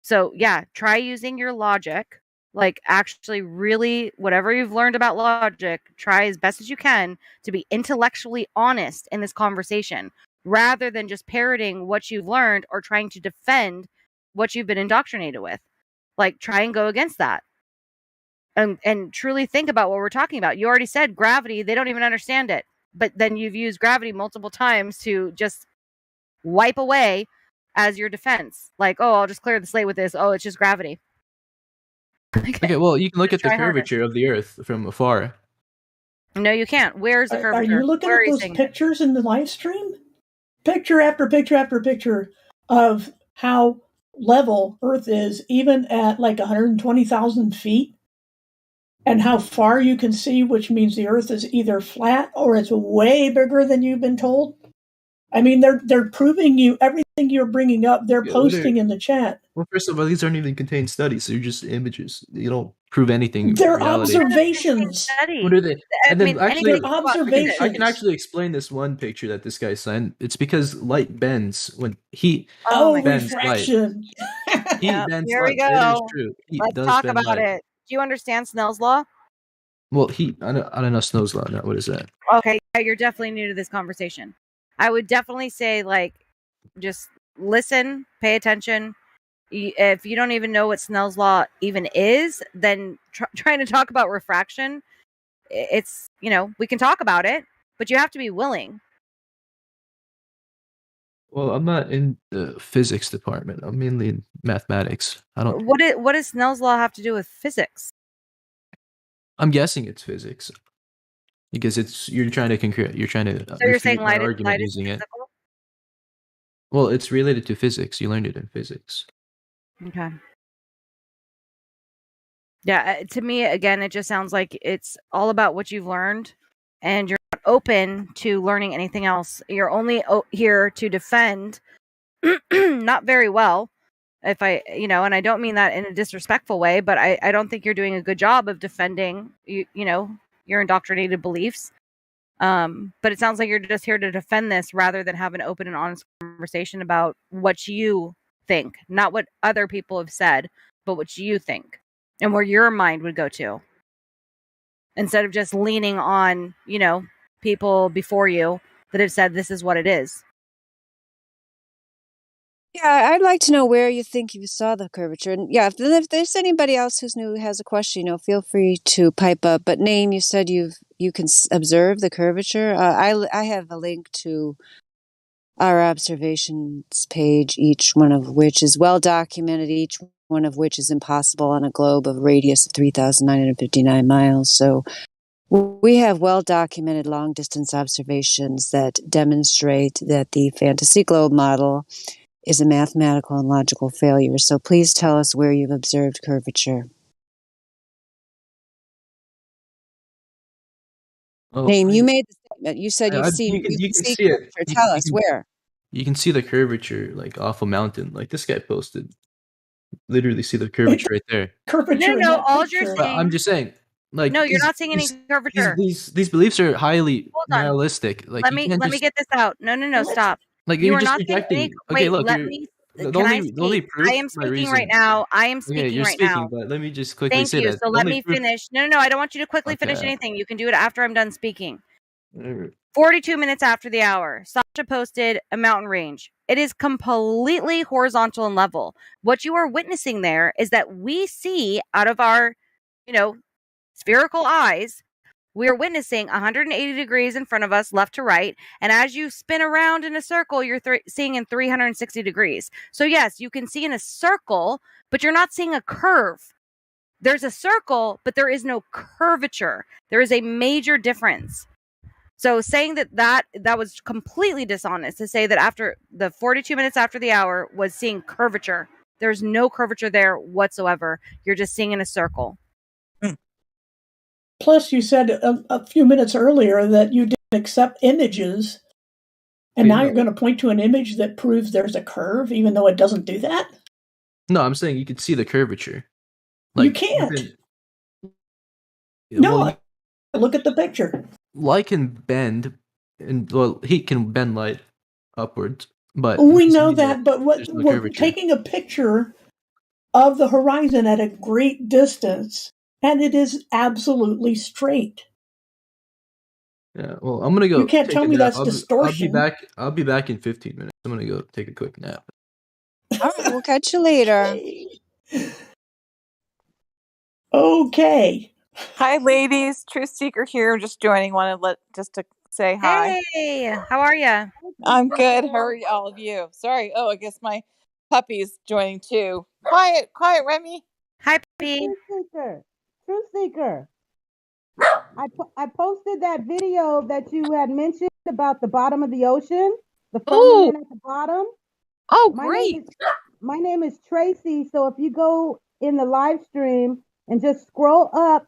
So yeah, try using your logic. Like actually, really, whatever you've learned about logic, try as best as you can to be intellectually honest in this conversation, rather than just parroting what you've learned or trying to defend what you've been indoctrinated with. Like, try and go against that. And truly think about what we're talking about. You already said gravity, they don't even understand it. But then you've used gravity multiple times to just wipe away as your defense. Like, oh, I'll just clear the slate with this. Oh, it's just gravity. Okay, well, you can look at the Try harder. curvature of the Earth from afar. No, you can't. Where's the curvature? Are you looking Where at are you those seeing it? pictures in the live stream? Picture after picture after picture of how level Earth is, even at like 120,000 feet, and how far you can see, which means the Earth is either flat or it's way bigger than you've been told. I mean, they're proving you everything you're bringing up. They're Yeah, posting in the chat. Well, first of all, these aren't even contained studies. They're just images. You don't prove anything in They're reality. observations. What are they? I And then mean, actually, anything about I observations. can actually explain this one picture that this guy sent. It's because light bends when heat Oh, bends light. refraction. Heat Yep, bends here we light. It is go. true. Heat Let's does talk bend about light. it. Do you understand Snell's law? Well, heat. I don't know Snow's law. Now, what is that? Okay, yeah, you're definitely new to this conversation. I would definitely say, like, just listen, pay attention. If you don't even know what Snell's law even is, then trying to talk about refraction, it's, we can talk about it, but you have to be willing. Well, I'm not in the physics department. I'm mainly in mathematics. I don't. What does Snell's law have to do with physics? I'm guessing it's physics because you're trying to you're trying to So you're saying refute my light argument is using it. physical? Well, it's related to physics. You learned it in physics. Okay. Yeah, to me, again, it just sounds like it's all about what you've learned, and you're not open to learning anything else. You're only here to defend, not very well. If and I don't mean that in a disrespectful way, but I don't think you're doing a good job of defending, your indoctrinated beliefs. But it sounds like you're just here to defend this rather than have an open and honest conversation about what you think, not what other people have said, but what you think and where your mind would go to, instead of just leaning on, people before you that have said this is what it is. Yeah, I'd like to know where you think you saw the curvature. And yeah, if there's anybody else who's new who has a question, feel free to pipe up. But Naeem, you said you can observe the curvature. I have a link to our observations page, each one of which is well documented, each one of which is impossible on a globe of a radius of 3,959 miles. So we have well documented long distance observations that demonstrate that the fantasy globe model is a mathematical and logical failure. So please tell us where you've observed curvature. Naeem, you made the statement. You said you've seen You can see see it. curvature. Tell us where. You can see the curvature like off a mountain. Like this guy posted. Literally see the curvature right there. Curvature. No, all you're But saying. I'm just saying. Like No, you're not seeing any curvature. These beliefs are highly Hold on. nihilistic. Like let me get this out. No, stop. Like You you're are just not saying rejecting. any. Okay, Wait, look. let me. The Can I only speak? proof I am my speaking reason. right now. I am Okay, speaking you're right speaking, now. but let me just quickly Thank say you. that. So The let only me proof. finish. No, I don't want you to quickly finish Okay. anything. You can do it after I'm done speaking. Whatever. 42 minutes after the hour, Sasha posted a mountain range. It is completely horizontal and level. What you are witnessing there is that we see out of our, spherical eyes, we are witnessing 180 degrees in front of us, left to right. And as you spin around in a circle, you're seeing in 360 degrees. So yes, you can see in a circle, but you're not seeing a curve. There's a circle, but there is no curvature. There is a major difference. So saying that was completely dishonest to say that after the 42 minutes after the hour was seeing curvature. There's no curvature there whatsoever. You're just seeing in a circle. Plus, you said a few minutes earlier that you didn't accept images, and now you're going to point to an image that proves there's a curve, even though it doesn't do that? No, I'm saying you could see the curvature. You can't. No, Well, look at the picture. light can bend, and well, heat can bend light upwards, but We know that, but there's no we're curvature. taking a picture of the horizon at a great distance, and it is absolutely straight. Yeah, well, I'm gonna go. You can't take tell a me nap. that's distortion. I'll be back in 15 minutes. I'm gonna go take a quick nap. All right, we'll catch you later. Okay. Hi, ladies. Truth Seeker here. Just joining. Wanted to say hi. Hey, how are you? I'm good. How are all of you? Sorry. Oh, I guess my puppy's joining too. Quiet, Remy. Hi, puppy. Truth Seeker. Truth Seeker. I posted that video that you had mentioned about the bottom of the ocean, the firmament at the bottom. Oh, great. My name is Tracy. So if you go in the live stream and just scroll up,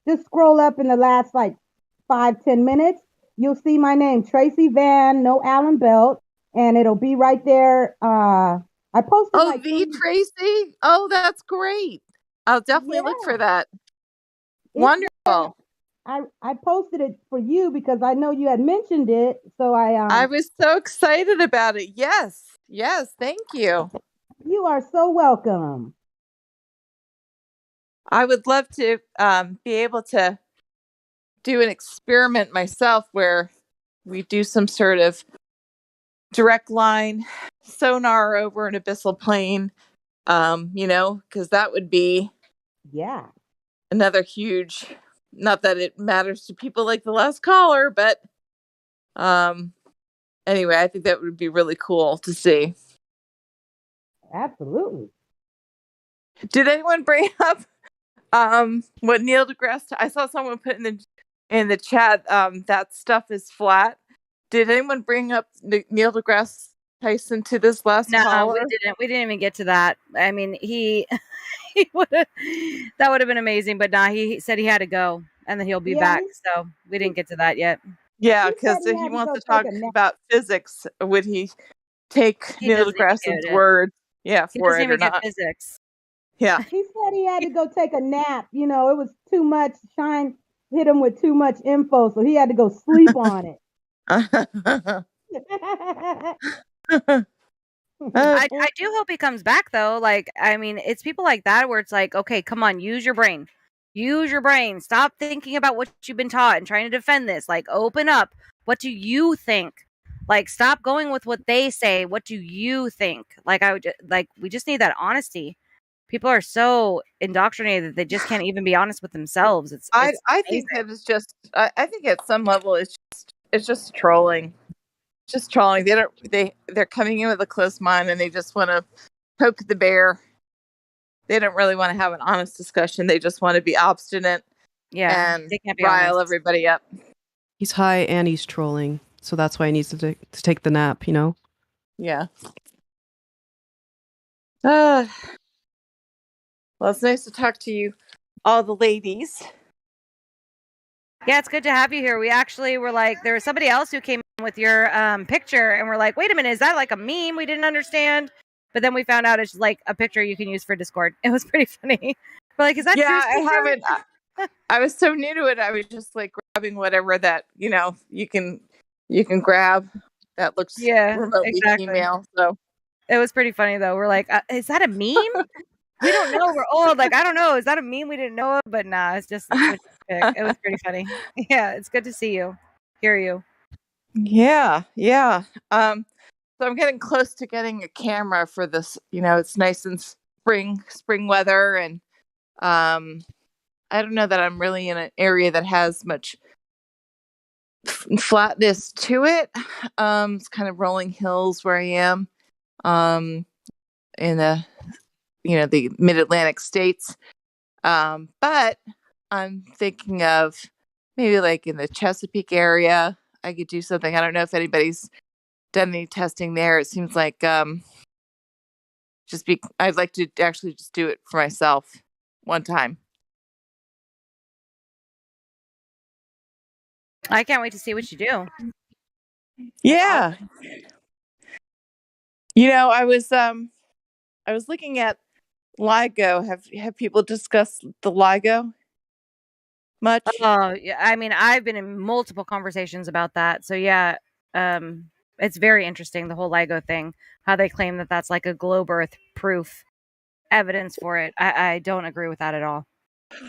just scroll up in the last 5-10 minutes, you'll see my name, Tracy Van, no Allen Belt, and it'll be right there. I posted Tracy. Oh, that's great. I'll definitely look for that. Wonderful. I posted it for you because I know you had mentioned it. So I was so excited about it. Yes. Thank you. You are so welcome. I would love to be able to do an experiment myself where we do some sort of direct line sonar over an abyssal plane, because that would be another huge, not that it matters to people like the last caller, but anyway, I think that would be really cool to see. Absolutely. Did anyone bring up what Neil deGrasse? I saw someone put in the chat that stuff is flat. Did anyone bring up Neil deGrasse Tyson to this last caller? No, we didn't. We didn't even get to that. I mean, he that would have been amazing, but he said he had to go and then he'll be back. So we didn't get to that yet. Yeah, because he wants to talk about physics. Would he take Neil deGrasse's word? Yeah, he for doesn't it or even get not? physics. Yeah. He said he had to go take a nap. It was too much. Shine hit him with too much info, so he had to go sleep on it. I do hope he comes back though. I mean, it's people like that where it's like, okay, come on, use your brain. Use your brain. Stop thinking about what you've been taught and trying to defend this. Open up. What do you think? Stop going with what they say. What do you think? We just need that honesty. People are so indoctrinated that they just can't even be honest with themselves. I think that it's just. I think at some level it's just trolling. Just trolling. They're coming in with a closed mind and they just want to poke the bear. They don't really want to have an honest discussion. They just want to be obstinate. Yeah, and they can't be rile honest. everybody up. He's high and he's trolling, so that's why he needs to take the nap. Yeah. Well, it's nice to talk to you, all the ladies. Yeah, it's good to have you here. We actually were there was somebody else who came in with your picture, and we're like, wait a minute, is that a meme? We didn't understand. But then we found out it's a picture you can use for Discord. It was pretty funny. We're like, is that true? I haven't. I was so new to it. I was just grabbing whatever that you can grab that looks remotely female. So it was pretty funny though. We're like, is that a meme? We don't know. We're old. I don't know. Is that a meme we didn't know of? But nah, it's just it was pretty funny. Yeah, it's good to see you, hear you. Yeah. So I'm getting close to getting a camera for this. It's nice and spring weather, and I don't know that I'm really in an area that has much flatness to it. It's kind of rolling hills where I am, in the mid-Atlantic states. But I'm thinking of maybe in the Chesapeake area, I could do something. I don't know if anybody's done any testing there. It seems like I'd like to actually just do it for myself one time. I can't wait to see what you do. Yeah. I was I was looking at LIGO. Have people discussed the LIGO much? Oh, yeah. I mean, I've been in multiple conversations about that. So yeah, it's very interesting, the whole LIGO thing, how they claim that that's like a globe Earth proof evidence for it. I don't agree with that at all.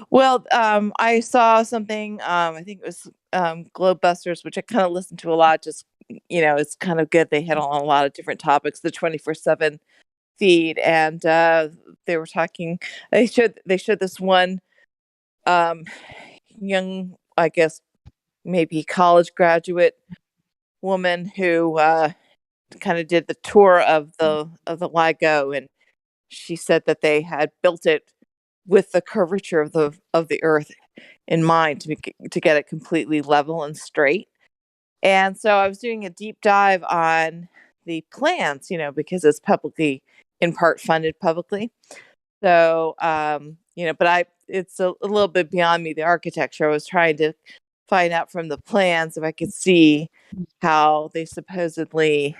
Well, I saw something. I think it was Globebusters, which I kind of listened to a lot. Just it's kind of good. They hit on a lot of different topics. The 24/7 feed, and they were talking. They showed this one young, I guess maybe college graduate woman who kind of did the tour of the LIGO, and she said that they had built it with the curvature of the Earth in mind to get it completely level and straight. And so I was doing a deep dive on the plans, because it's publicly, in part funded publicly. So, but it's a little bit beyond me, the architecture. I was trying to find out from the plans if I could see how they supposedly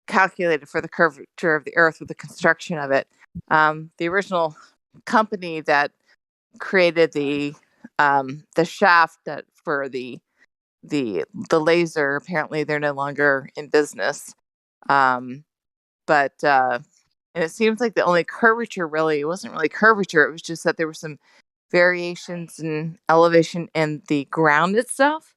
calculated for the curvature of the Earth with the construction of it. The original company that created the shaft that for the laser, apparently they're no longer in business. But and it seems like the only curvature really, it wasn't really curvature, it was just that there were some variations in elevation in the ground itself.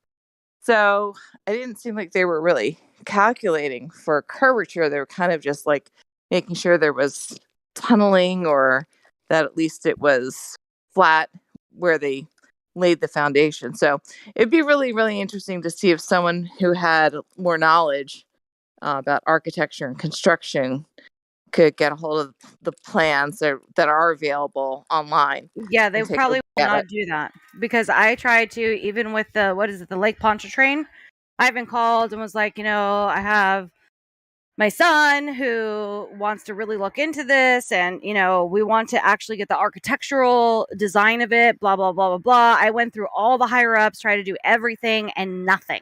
So it didn't seem like they were really calculating for curvature. They were kind of just like making sure there was tunneling, or that at least it was flat where they laid the foundation. So it'd be really, really interesting to see if someone who had more knowledge about architecture and construction could get a hold of the plans that are available online. Yeah, they and take a probably look will at not it. do that, because I tried to, even with the Lake Pontchartrain. I've been called and was like, I have my son who wants to really look into this, and we want to actually get the architectural design of it, blah blah blah blah blah. I went through all the higher ups, tried to do everything, and nothing.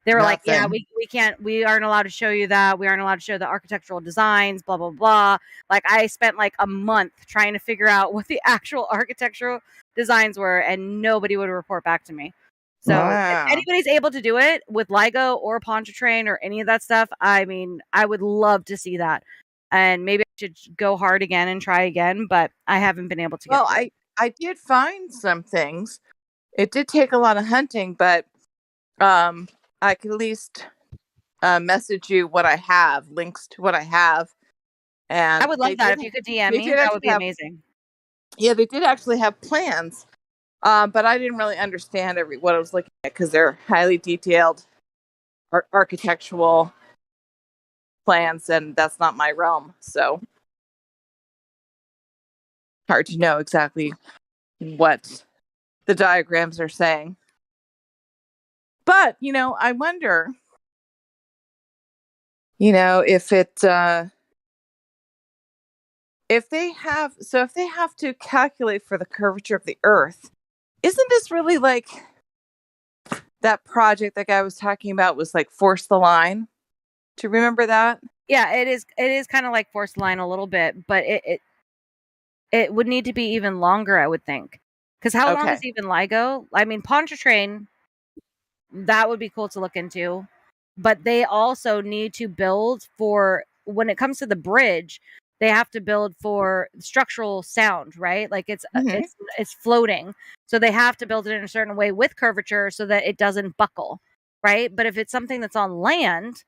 They were like, yeah, Nothing. we can't, we aren't allowed to show you that, we aren't allowed to show the architectural designs, blah blah blah. Like, I spent like a month trying to figure out what the actual architectural designs were, and nobody would report back to me. So if Wow. anybody's able to do it with LIGO or Pontchartrain or any of that stuff, I mean, I would love to see that. And maybe I should go hard again and try again, but I haven't been able to get Well, through. I did find some things. It did take a lot of hunting, but I could at least message you what I have, links to what I have. I And would love that if you could DM they me. did That would actually be have, amazing. yeah, they did actually have plans. But I didn't really understand what I was looking at, because they're highly detailed architectural plans, and that's not my realm. So hard to know exactly what the diagrams are saying. But, I wonder, if it if they have to calculate for the curvature of the Earth, isn't this really like that project that guy was talking about, was like Force the Line? Do you remember that? Yeah, it is. It is kind of like Force Line a little bit, but it would need to be even longer, I would think. Because how long is Okay. even LIGO? I mean, Pontchartrain, that would be cool to look into. But they also need to build for, when it comes to the bridge, they have to build for structural sound, right? Like Mhm. it's floating. So they have to build it in a certain way with curvature so that it doesn't buckle, right? But if it's something that's on land,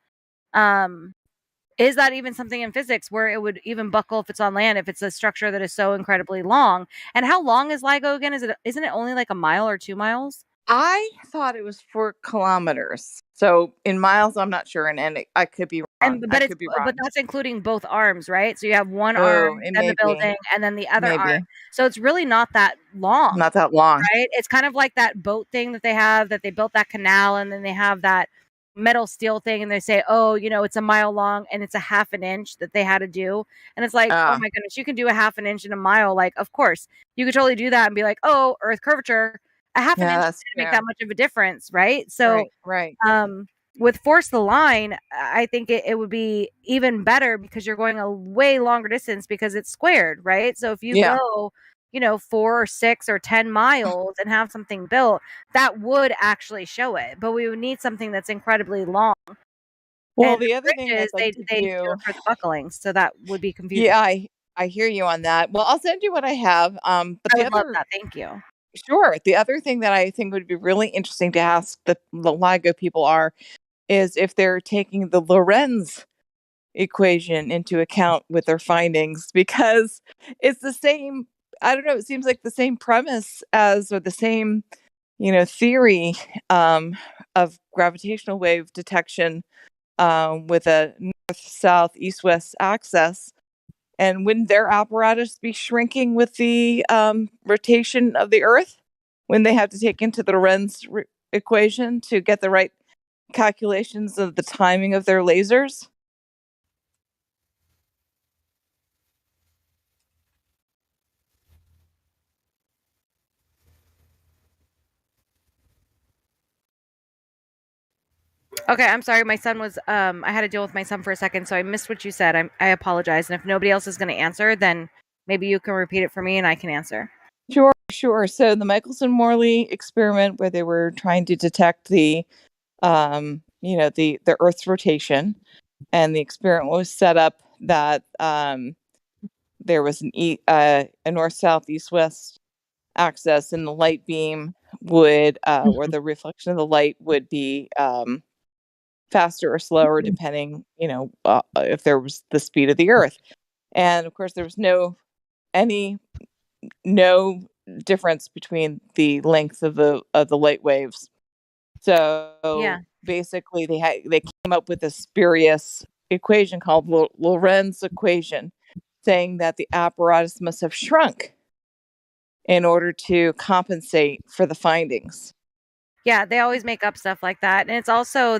is that even something in physics where it would even buckle if it's on land, if it's a structure that is so incredibly long? And how long is LIGO again? Isn't it only like a mile or 2 miles? I thought it was 4 kilometers. So in miles, I'm not sure, and I could be wrong. And I but could be wrong. that's including both arms, right? So you have one arm, Oh, it then may the be. building, and then the other arm. Maybe. So it's really not that long, Not that long. right? It's kind of like that boat thing that they have, that they built that canal, and then they have that metal steel thing, and they say, oh, it's a mile long, and it's a half an inch that they had to do. And it's like, oh my goodness, you can do a half an inch in a mile. Like, of course, you could totally do that and be like, oh, Earth curvature, a half an Yeah, inch that's didn't make true. that much of a difference, right? So, Right. um, with Force the Line, I think it would be even better because you're going a way longer distance because it's squared, right? So if you go, 4 or 6 or 10 miles and have something built, that would actually show it. But we would need something that's incredibly long. Well, And the the other thing I'd bridges, like to they do do. it for the buckling, so that would be confusing. Yeah, I hear you on that. Well, I'll send you what I have. But I the would love other that. Thank you. Sure. The other thing that I think would be really interesting to ask the LIGO people is if they're taking the Lorenz equation into account with their findings, because it's the same. I don't know. It seems like the same premise or the same, theory of gravitational wave detection with a north-south, east-west axis. And wouldn't their apparatus be shrinking with the rotation of the Earth when they have to take into the Lorenz equation to get the right calculations of the timing of their lasers? Okay, I'm sorry. My son was I had to deal with my son for a second, so I missed what you said. I apologize. And if nobody else is going to answer, then maybe you can repeat it for me and I can answer. Sure. So the Michelson-Morley experiment, where they were trying to detect the Earth's rotation, and the experiment was set up that there was a north-south, east-west axis, and the light beam would, or the reflection of the light would be faster or slower, depending, if there was the speed of the Earth. And of course, there was no difference between the length of the light waves. So basically, they came up with a spurious equation called Lorenz equation, saying that the apparatus must have shrunk in order to compensate for the findings. Yeah, they always make up stuff like that. And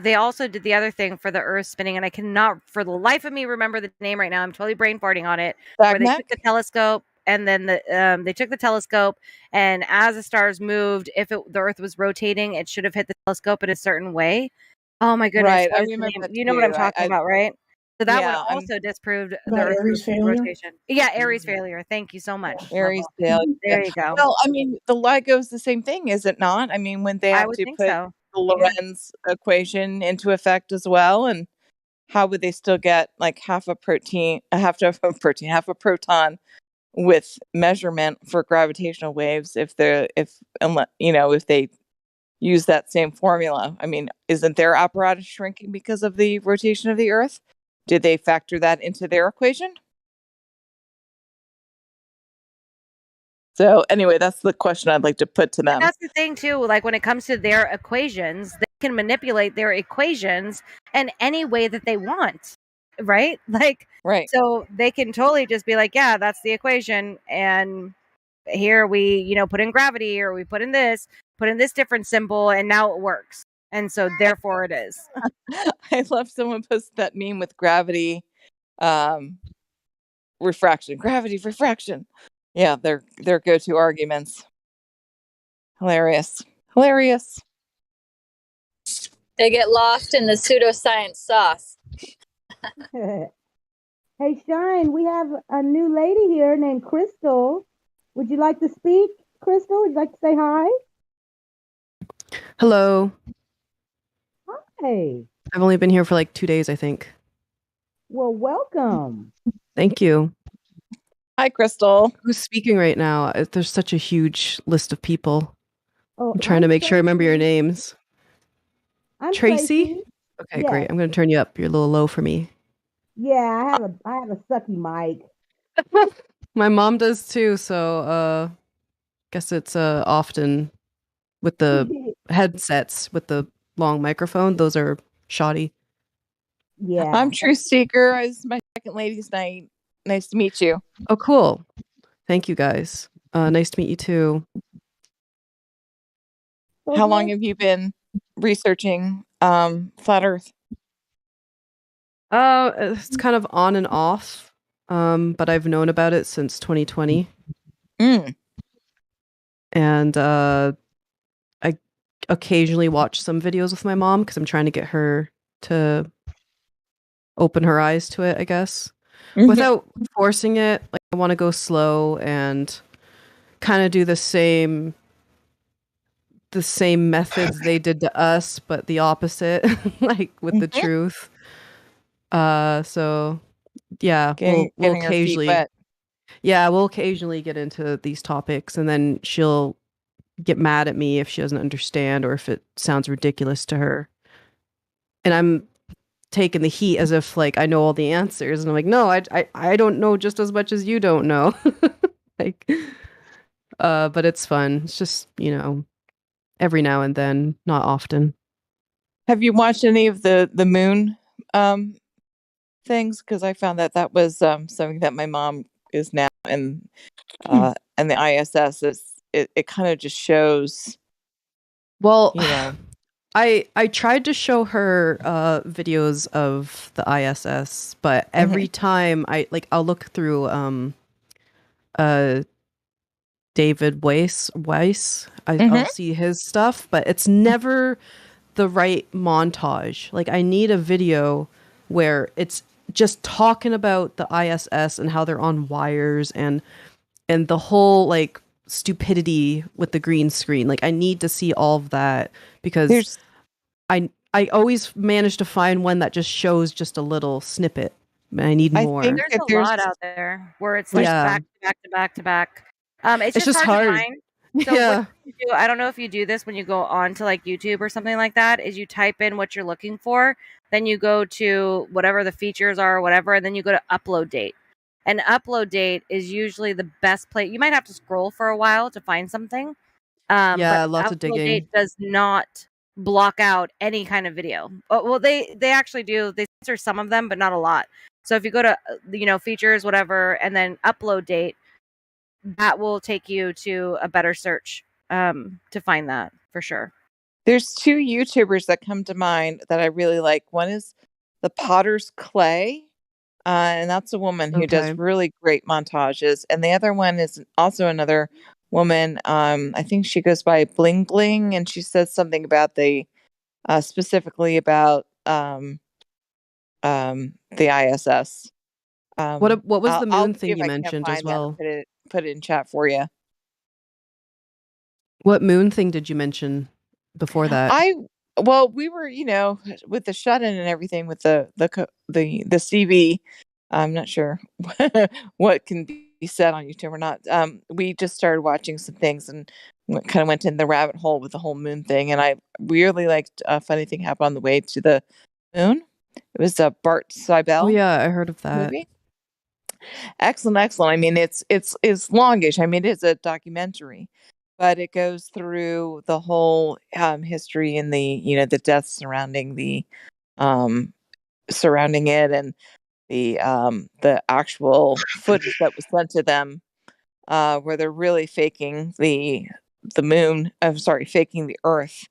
they also did the other thing for the Earth spinning, and I cannot for the life of me remember the name right now. I'm totally brain farting on it. Where they took the telescope, and then they took the telescope, and as the stars moved, if the Earth was rotating, it should have hit the telescope in a certain way. Oh my goodness. Right, I What is the remember name? that You know what I'm too. talking about, right? So that one Yeah, also disproved the About Earth's Aries failure? rotation. Yeah, Aries failure. Thank you so much. Aries Lovell. failure. There you go. Well, I mean, the LIGO is the same thing, is it not? I mean, when they I have would to think put so. the Lorenz equation into effect as well, and how would they still get like half a proton with measurement for gravitational waves if they use that same formula? I mean, isn't their apparatus shrinking because of the rotation of the Earth? Did they factor that into their equation? So anyway, that's the question I'd like to put to them. And that's the thing too, like when it comes to their equations, they can manipulate their equations in any way that they want, right? Right. So they can totally just be like, yeah, that's the equation, and here we, put in gravity, or we put in this different symbol, and now it works. And so therefore it is. I love someone posted that meme with gravity, refraction, gravity, refraction. Yeah, their go-to arguments. Hilarious. They get lost in the pseudoscience sauce. Hey, Shine, we have a new lady here named Crystal. Would you like to speak, Crystal? Would you like to say hi? Hello. Hi. I've only been here for like 2 days, I think. Well, welcome. Thank you. Hi, Crystal. Who's speaking right now? There's such a huge list of people. Oh, I'm trying to make sure I remember your names. I'm Tracy? Okay, Yes. great. I'm going to turn you up. You're a little low for me. Yeah, I have a sucky mic. My mom does too, so guess it's often with the headsets with the long microphone. Those are shoddy. Yeah. I'm True Seeker. It's my second ladies' night. Nice to meet you. Oh, cool. Thank you, guys. Nice to meet you too. How long have you been researching flat Earth? It's kind of on and off, but I've known about it since 2020. And I occasionally watch some videos with my mom because I'm trying to get her to open her eyes to it, I guess, without forcing it. Like, I want to go slow and kind of do the same methods they did to us, but the opposite, like with the truth. So yeah, we'll getting her feet occasionally, wet. yeah, we'll occasionally get into these topics, and then she'll get mad at me if she doesn't understand or if it sounds ridiculous to her. And I'm taking the heat as if like I know all the answers, and I'm like, no, I don't know just as much as you don't know. Like, but it's fun. It's just, every now and then, not often. Have you watched any of the moon things? Because I found that was something that my mom is now, and the ISS is it kind of just shows. Well, you know, I tried to show her videos of the ISS, but every time I'll look through David Weiss. I'll see his stuff, but it's never the right montage. Like, I need a video where it's just talking about the ISS and how they're on wires and the whole like stupidity with the green screen. Like, I need to see all of that because I always manage to find one that just shows just a little snippet. I need more. There's a lot out there where it's like back to back to back to back. It's just hard to find. So what you do, I don't know if you do this when you go on to like YouTube or something like that, is you type in what you're looking for, then you go to whatever the features are or whatever, and then you go to upload date. And upload date is usually the best place. You might have to scroll for a while to find something. Yeah, but lots of upload digging. date does not block out any kind of video. Well, they actually do. They censor some of them, but not a lot. So if you go to features, whatever, and then upload date, that will take you to a better search to find that for sure. There's two YouTubers that come to mind that I really like. One is the Potter's Clay, and that's a woman who does really great montages. And the other one is also another woman. I think she goes by Bling Bling, and she says something about specifically about the ISS. What was the I'll moon see thing if you I can't mentioned as find that and well? put it in chat for you. What moon thing did you mention before that? We were, with the shut-in and everything with the CV. I'm not sure what can be said on YouTube or not. We just started watching some things and kind of went in the rabbit hole with the whole moon thing. And I really liked a funny thing happened on the way to the moon. It was a Bart Seibel. Oh yeah, I heard of that movie. Excellent. I mean, it's longish. I mean, it's a documentary, but it goes through the whole history and the deaths surrounding surrounding it, and the actual footage that was sent to them, where they're really faking the moon. I'm sorry, faking the Earth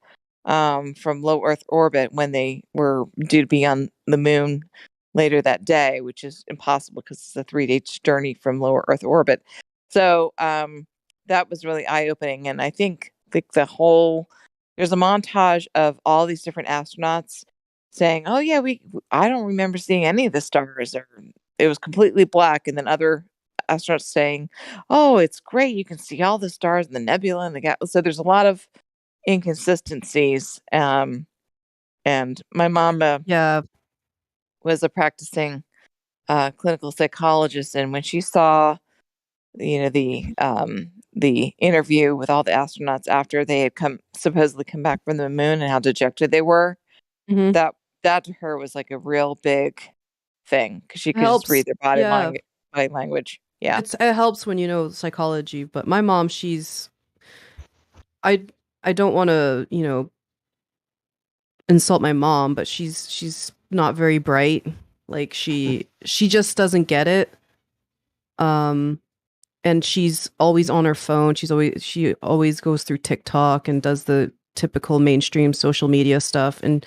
from low Earth orbit when they were due to be on the moon later that day, which is impossible because it's a 3-day journey from lower Earth orbit. So that was really eye-opening. And I think there's a montage of all these different astronauts saying, oh yeah, I don't remember seeing any of the stars, or it was completely black. And then other astronauts saying, oh, it's great, you can see all the stars and the nebula and the gas. So there's a lot of inconsistencies. And my mom was a practicing clinical psychologist, and when she saw the interview with all the astronauts after they had supposedly come back from the moon and how dejected they were, that to her was like a real big thing because she could just read their body language. Yeah, it helps when you know psychology. But my mom, I don't want to insult my mom, but she's not very bright. Like, she just doesn't get it. And she's always on her phone. She always goes through TikTok and does the typical mainstream social media stuff. And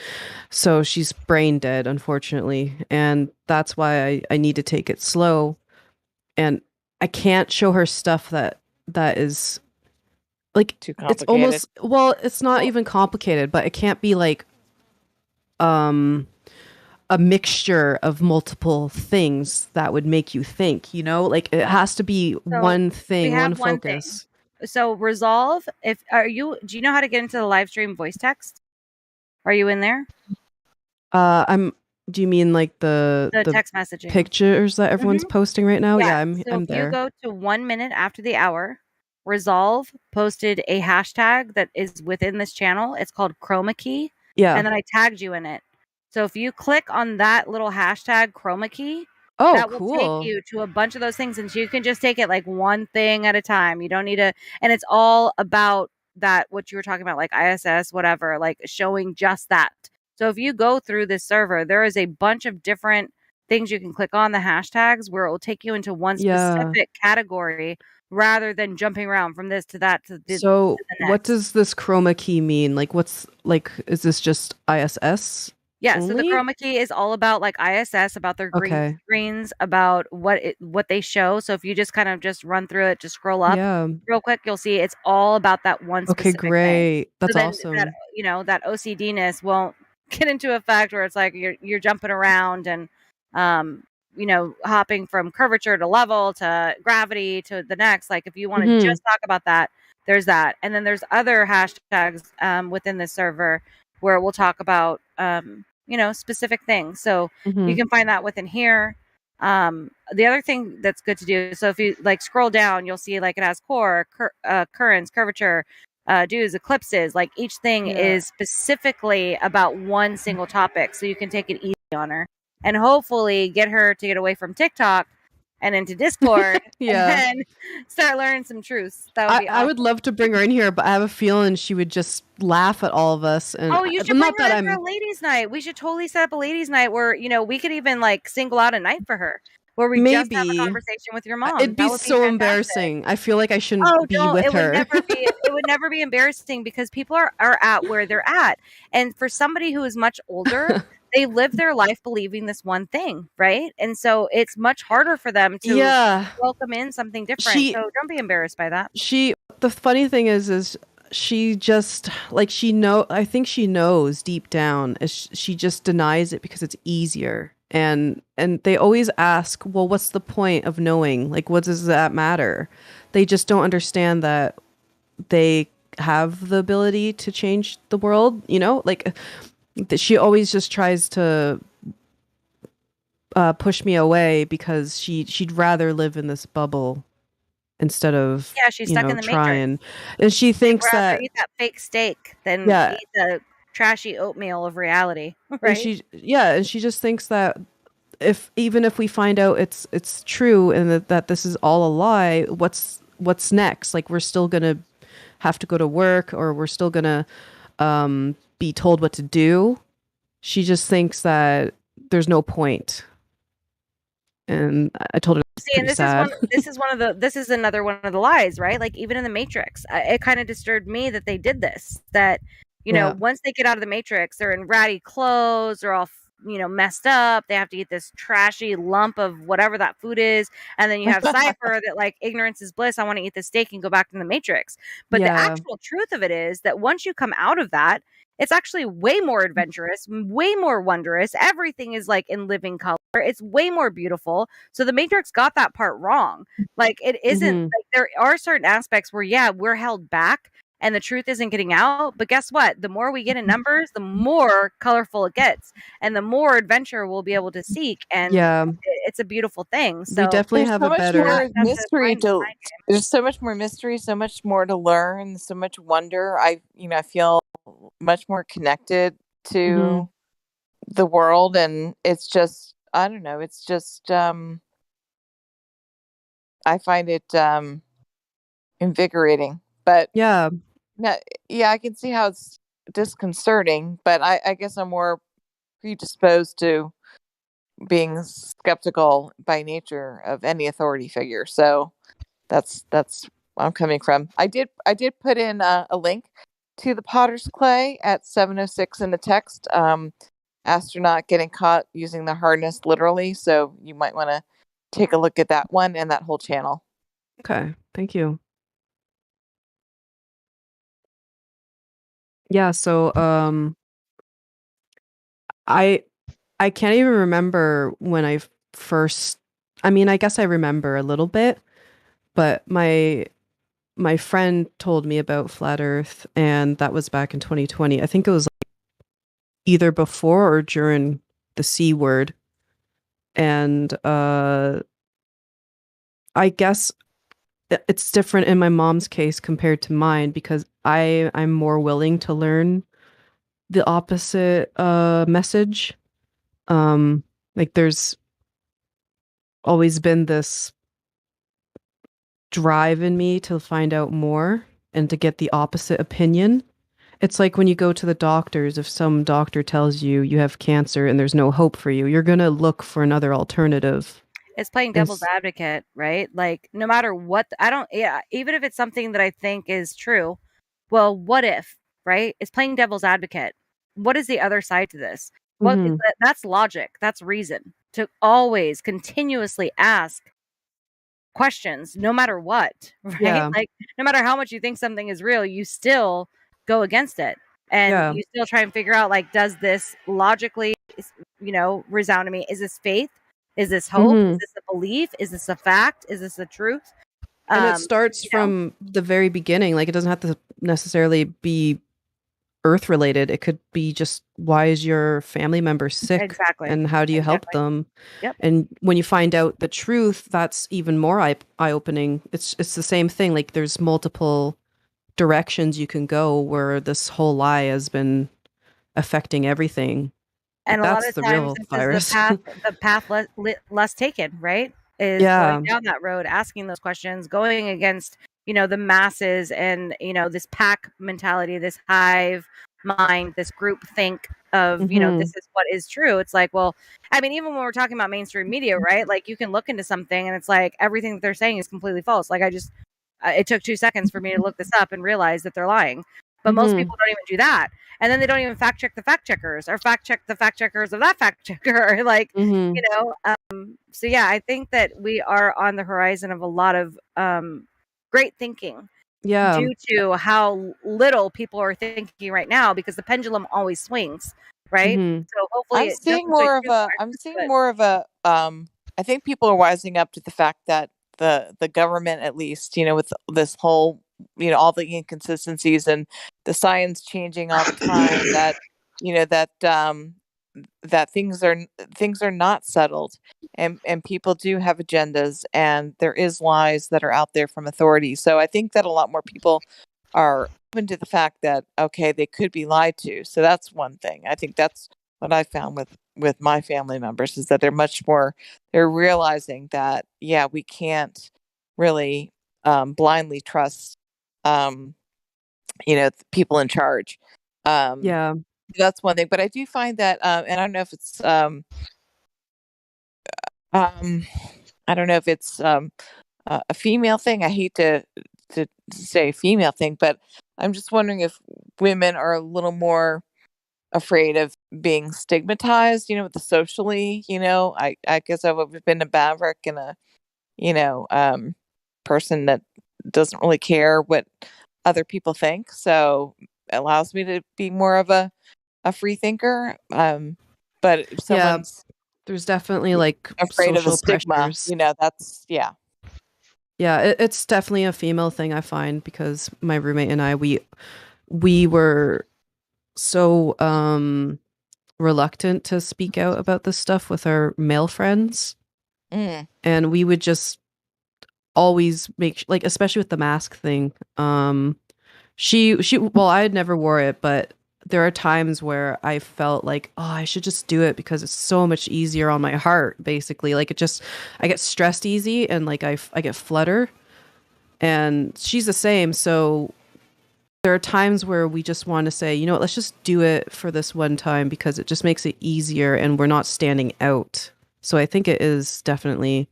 so she's brain dead, unfortunately. And that's why I need to take it slow. And I can't show her stuff that is like Too it's complicated. almost it's not even complicated, but it can't be like a mixture of multiple things that would make you think, like it has to be So one we thing, one have one thing. focus. So Resolve, do you know how to get into the live stream voice text? Are you in there? Do you mean like the text messaging pictures that everyone's Mhm. posting right now? Yeah, So I'm if you there. go to 1 minute after the hour, Resolve posted a hashtag that is within this channel. It's called chroma key. Yeah. And then I tagged you in it. So if you click on that little hashtag chroma key, Oh, that will take cool. you to a bunch of those things. And so you can just take it like one thing at a time. You don't need to, and it's all about that, what you were talking about, like ISS, whatever, like showing just that. So if you go through this server, there is a bunch of different things you can click on the hashtags where it will take you into one Yeah. specific category rather than jumping around from this to that to the So next. what does this chroma key mean? Like is this just ISS Yeah, so the only? chroma key is all about like ISS, about their green Okay. screens, about what they show. So if you just kind of just run through it, just scroll up Yeah. real quick, you'll see it's all about that one Okay, specific thing. great. That's So then awesome. that that OCD-ness won't get into effect where it's like you're jumping around and hopping from curvature to level to gravity to the next. Like if you want to Mhm. just talk about that, there's that. And then there's other hashtags within the server where we'll talk about specific things. So you Mhm. can find that within here. The other thing that's good to do, so if you like scroll down, you'll see like it has core, currents, curvature, dues, eclipses. Like each thing Yeah. is specifically about one single topic, so you can take it easy on her and hopefully get her to get away from TikTok and into Discord Yeah. and then start learning some truths. That would be I would awesome. love to bring her in here, but I have a feeling she would just laugh at all of us. And Oh, you should bring not her that in for a I'm ladies' night. We should totally set up a ladies' night where we could even like single out a night for her, where we just have a maybe conversation with your mom. it'd be That would be so fantastic. embarrassing. I feel like I Oh, shouldn't be don't! with It would her. never be. It would never be embarrassing because people are at where they're at, and for somebody who is much older, they live their life believing this one thing, right? And so it's much harder for them to Yeah. welcome in something different. So don't be embarrassed by that. The funny thing is she just like I think she knows deep down. She just denies it because it's easier. And they always ask, well, what's the point of knowing? Like, what does that matter? They just don't understand that they have the ability to change the world, like she always just tries to push me away because she'd rather live in this bubble instead of she's stuck in the trying. Matrix. And she She'd thinks rather that eat that fake steak than Yeah. eat the trashy oatmeal of reality, and right? she just thinks that even if we find out it's true and that this is all a lie, what's next? Like we're still gonna have to go to work, or we're still gonna be told what to do. She just thinks that there's no point. And I told her that's See, and pretty sad. this is another one of the lies, right? Like even in the Matrix, it kind of disturbed me that they did this. That Yeah. once they get out of the Matrix, they're in ratty clothes, they're all messed up. They have to eat this trashy lump of whatever that food is, and then you have Cypher that like ignorance is bliss. I want to eat the steak and go back to the Matrix. But the Yeah. actual truth of it is that once you come out of that, it's actually way more adventurous, way more wondrous. Everything is like in living color. It's way more beautiful. So the Matrix got that part wrong. Like it isn't Mhm. like there are certain aspects where we're held back and the truth isn't getting out. But guess what? The more we get in numbers, the more colorful it gets, and the more adventure we'll be able to seek. And Yeah. it's a beautiful thing. They So definitely There's have so a much better more have to mystery find the to. mind game. There's so much more mystery, so much more to learn, so much wonder. I feel much more connected to Mhm. the world, and it's just I don't know. It's just I find it invigorating, but Yeah. yeah, I can see how it's disconcerting, but I guess I'm more predisposed to being skeptical by nature of any authority figure. So that's where I'm coming from. I did put in a link to the Potter's Clay at 7:06 in the text. Astronaut getting caught using the harness literally. So you might want to take a look at that one and that whole channel. Okay. Thank you. Yeah, so I can't even remember when I first, I mean, I guess I remember a little bit, but my friend told me about flat earth, and that was back in 2020. I think it was like either before or during the C word. And I guess it's different in my mom's case compared to mine because I'm more willing to learn the opposite message. Like there's always been this drive in me to find out more and to get the opposite opinion. It's like when you go to the doctors, if some doctor tells you you have cancer and there's no hope for you, you're going to look for another alternative. It's playing And devil's advocate, right? Like no matter what, I don't, yeah, even if it's something that I think is true, well, what if, right? It's playing devil's advocate. What is the other side to this? What is Mhm. that's logic. That's reason to always continuously ask questions no matter what, right? Yeah. Like no matter how much you think something is real, you still go against it. And Yeah. you still try and figure out like, does this logically, resound to me? Is this faith? Is this hope? Is Mhm. this a belief? Is this a fact? Is this the truth? And it starts You know? from the very beginning. Like it doesn't have to necessarily be earth related. It could be just why is your family member sick Exactly. and how do you help Exactly. them? Yep. And when you find out the truth, that's even more eye opening. It's the same thing. Like there's multiple directions you can go where this whole lie has been affecting everything. And a lot That's of the times real this is virus. the path less taken, right? Is going Yeah. down that road, asking those questions, going against, the masses and, this pack mentality, this hive mind, this group think of, Mhm. this is what is true. It's like, well, I mean, even when we're talking about mainstream media, right? Like you can look into something and it's like everything that they're saying is completely false. Like it took 2 seconds for me to look this up and realize that they're lying. But most Mhm. people don't even do that. And then they don't even fact check the fact checkers or fact check the fact checkers of that fact checker. Like, Mhm. so yeah, I think that we are on the horizon of a lot of great thinking Yeah. due to how little people are thinking right now because the pendulum always swings, right? Mhm. So hopefully I'm it seeing doesn't swing more of too a far. I'm seeing But more of a I think people are wising up to the fact that the government, at least, with this whole, all the inconsistencies and the science changing all the time, that that things are not settled, and people do have agendas, and there is lies that are out there from authorities. So I think that a lot more people are open to the fact that, okay, they could be lied to. So that's one thing. I think that's what I found with my family members, is that they're realizing that, yeah, we can't really blindly trust people in charge. Yeah. That's one thing. But I do find that, and I don't know if it's a female thing. I hate to say female thing, but I'm just wondering if women are a little more afraid of being stigmatized, with the socially, I guess I've been a maverick and a, person that doesn't really care what other people think. So it allows me to be more of a free thinker. But if Yeah. someone's There's definitely like afraid of the social stigma, pressures. that's, yeah. Yeah, it's definitely a female thing, I find, because my roommate and I, we were so reluctant to speak out about this stuff with our male friends, Mm. and we would just always make like, especially with the mask thing. She well, I had never wore it, but there are times where I felt like, oh, I should just do it because it's so much easier on my heart. Basically, like I get stressed easy, and like I get flutter. And she's the same. So there are times where we just want to say, you know what, let's just do it for this one time because it just makes it easier and we're not standing out. So I think it is definitely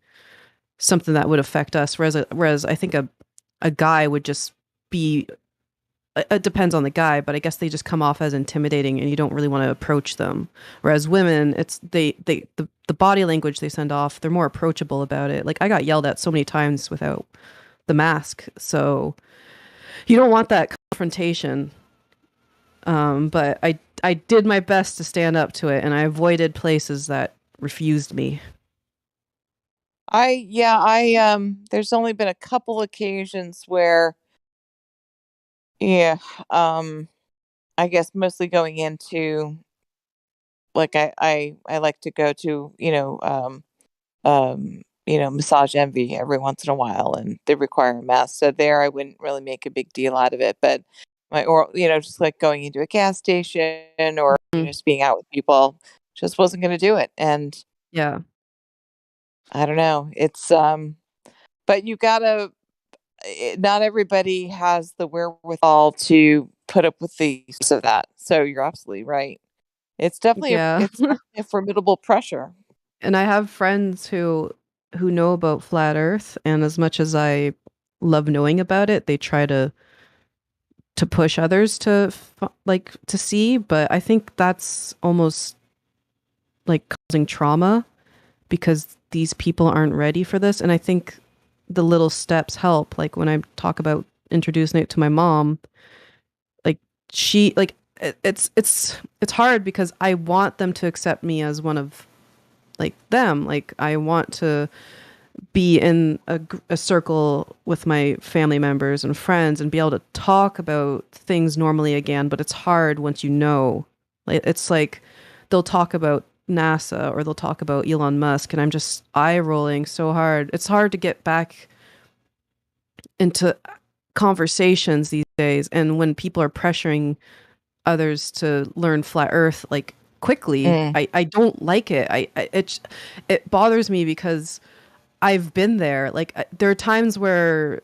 something that would affect us. Whereas I think a guy would just be, it depends on the guy, but I guess they just come off as intimidating and you don't really want to approach them. Whereas women, it's the body language they send off, they're more approachable about it. Like I got yelled at so many times without the mask. So you don't want that confrontation. But I did my best to stand up to it, and I avoided places that refused me. There's only been a couple occasions where, yeah, I guess mostly going into, like, I like to go to, Massage Envy every once in a while, and they require a mask. So there, I wouldn't really make a big deal out of it. But just like going into a gas station or just being out with people, just wasn't going to do it. And yeah, I don't know. It's but you gotta. Not everybody has the wherewithal to put up with the use of that. So you're absolutely right. It's definitely yeah. a formidable pressure. And I have friends who know about flat Earth, and as much as I love knowing about it, they try to push others to to see. But I think that's almost like causing trauma because these people aren't ready for this. And I think the little steps help. Like when I talk about introducing it to my mom, like she like it's hard because I want them to accept me as one of like them. Like I want to be in a circle with my family members and friends and be able to talk about things normally again, but it's hard once you know. Like it's like they'll talk about NASA or they'll talk about Elon Musk and I'm just eye rolling so hard. It's hard to get back into conversations these days, and when people are pressuring others to learn flat earth like quickly, I don't like it. It bothers me because I've been there. Like there are times where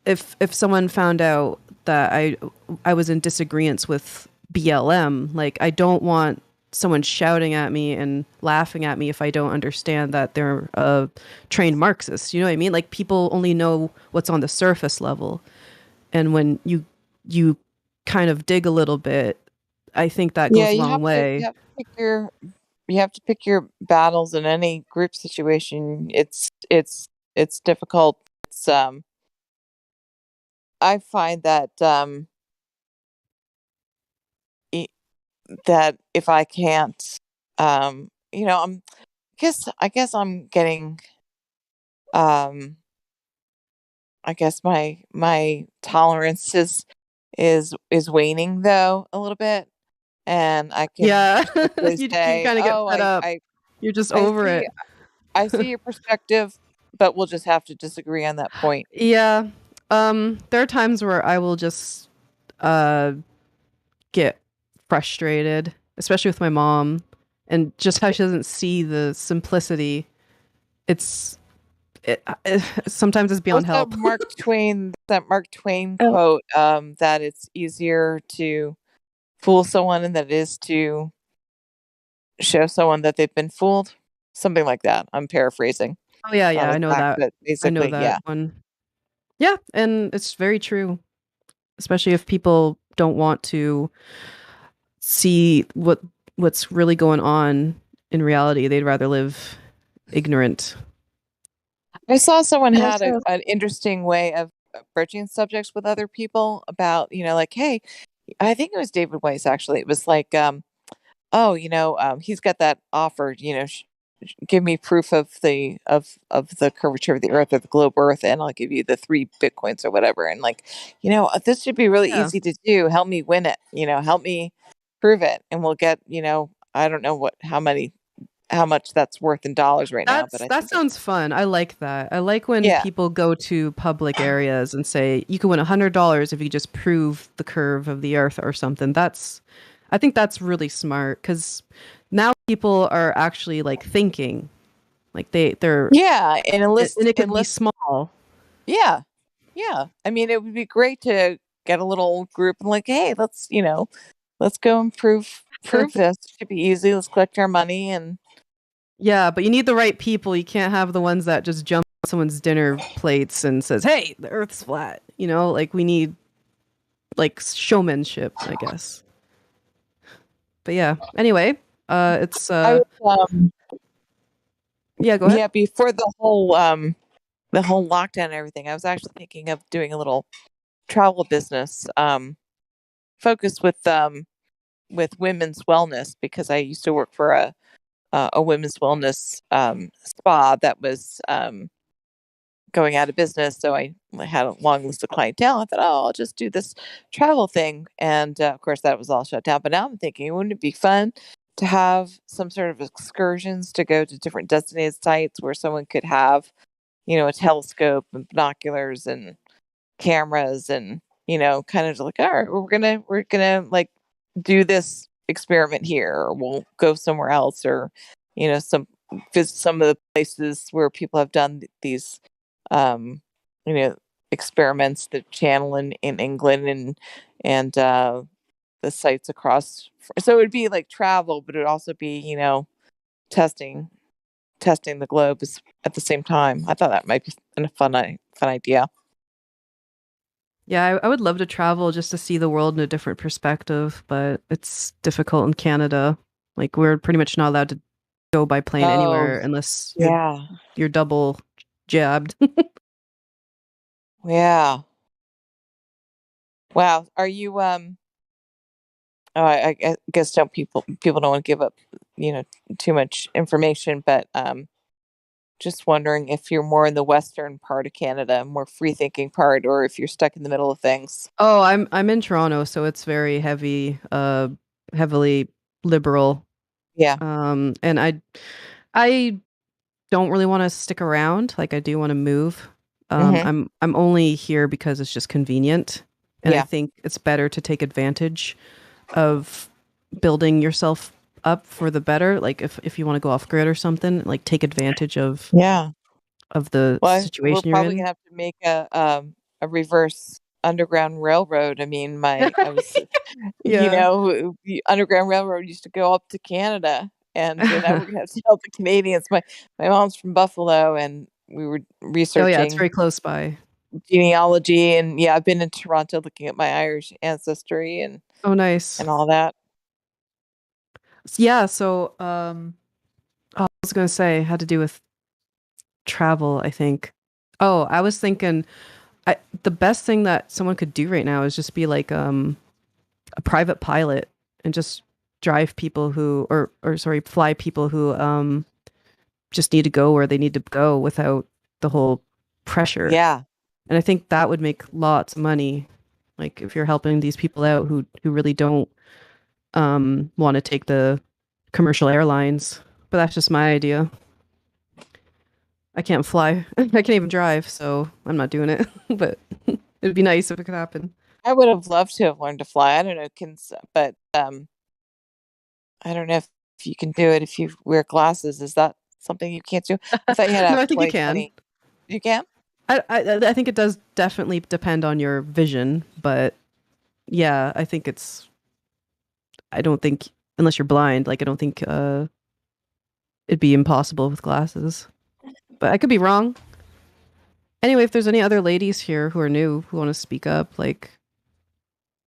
if someone found out that I was in disagreements with BLM, like I don't want someone shouting at me and laughing at me if I don't understand that they're a trained Marxist. You know what I mean? Like people only know what's on the surface level. And when you kind of dig a little bit, I think that goes a long way. You have to pick your battles in any group situation. It's difficult. It's I find that that if I can't, I guess I'm getting, I guess my tolerance is waning though a little bit, and I can Yeah. quickly you say, kind of get oh, fed up. You're just I over see it. I see your perspective, but we'll just have to disagree on that point. Yeah. There are times where I will just get frustrated, especially with my mom, and just how she doesn't see the simplicity. Sometimes it's beyond What's help. That Mark Twain quote, that it's easier to fool someone than it is to show someone that they've been fooled? Something like that. I'm paraphrasing. Oh yeah, Not I know exact, that. but I know basically, that yeah. one. Yeah, and it's very true, especially if people don't want to see what's really going on in reality. They'd rather live ignorant. I saw someone had an interesting way of approaching subjects with other people about, like, hey, I think it was David Weiss actually. It was like, oh, he's got that offer, give me proof of the curvature of the earth or the globe earth, and I'll give you the 3 bitcoins or whatever. And like, this should be really Yeah. easy to do. Help me win it, help me prove it, and we'll get, I don't know how much that's worth in dollars right now, but I That think sounds fun. I like that. I like when yeah. people go to public areas and say you can win $100 if you just prove the curve of the earth or something. I think that's really smart because now people are actually like thinking, like they're and it could be small. Yeah. I mean, it would be great to get a little group and like, hey, let's go and prove this. It should be easy. Let's collect our money and Yeah, but you need the right people. You can't have the ones that just jump on someone's dinner plates and says, "Hey, the Earth's flat." Like we need like showmanship, I guess. But yeah. Anyway, it's yeah, go ahead. Yeah, before the whole lockdown and everything, I was actually thinking of doing a little travel business. focused with women's wellness because I used to work for a women's wellness spa that was going out of business. So I had a long list of clientele. I thought, oh, I'll just do this travel thing. And of course, that was all shut down. But now I'm thinking, wouldn't it be fun to have some sort of excursions to go to different designated sites where someone could have, a telescope and binoculars and cameras and, kind of like, all right, we're gonna like do this experiment here, or we'll go somewhere else, or, visit some of the places where people have done these um, experiments, the channel in England and the sites across. So it would be like travel, but it would also be, testing the globe at the same time. I thought that might be a fun idea. Yeah, I would love to travel just to see the world in a different perspective, but it's difficult in Canada. Like we're pretty much not allowed to go by plane anywhere unless you're double jabbed. Yeah. Wow. Are you I guess people don't want to give up, too much information, but just wondering if you're more in the western part of Canada, more free thinking part, or if you're stuck in the middle of things. Oh, I'm in Toronto, so it's very heavily liberal. Yeah. And I don't really want to stick around. Like I do want to move. I'm only here because it's just convenient, and I think it's better to take advantage of building yourself up for the better. Like if you want to go off grid or something, like take advantage of the situation we're you're probably in. gonna have to make a reverse underground railroad. I mean, I was, the Underground Railroad used to go up to Canada, and now we're gonna have to tell the Canadians. My mom's from Buffalo, and we were researching. Oh yeah, it's very close by. Genealogy, and I've been in Toronto looking at my Irish ancestry and oh nice and all that. Yeah, so I was gonna say had to do with travel, I think. Oh, I was thinking the best thing that someone could do right now is just be like a private pilot and just drive people who fly people who just need to go where they need to go without the whole pressure. Yeah. And I think that would make lots of money. Like if you're helping these people out who really don't want to take the commercial airlines. But that's just my idea. I can't fly. I can't even drive, so I'm not doing it. But it would be nice if it could happen. I would have loved to have learned to fly. I don't know, but I don't know if you can do it if you wear glasses. Is that something you can't do? I thought you had to have No, I think you can. 20/20. You can? I think it does definitely depend on your vision, but yeah, I don't think unless you're blind, like I don't think it'd be impossible with glasses. But I could be wrong. Anyway, if there's any other ladies here who are new who want to speak up, like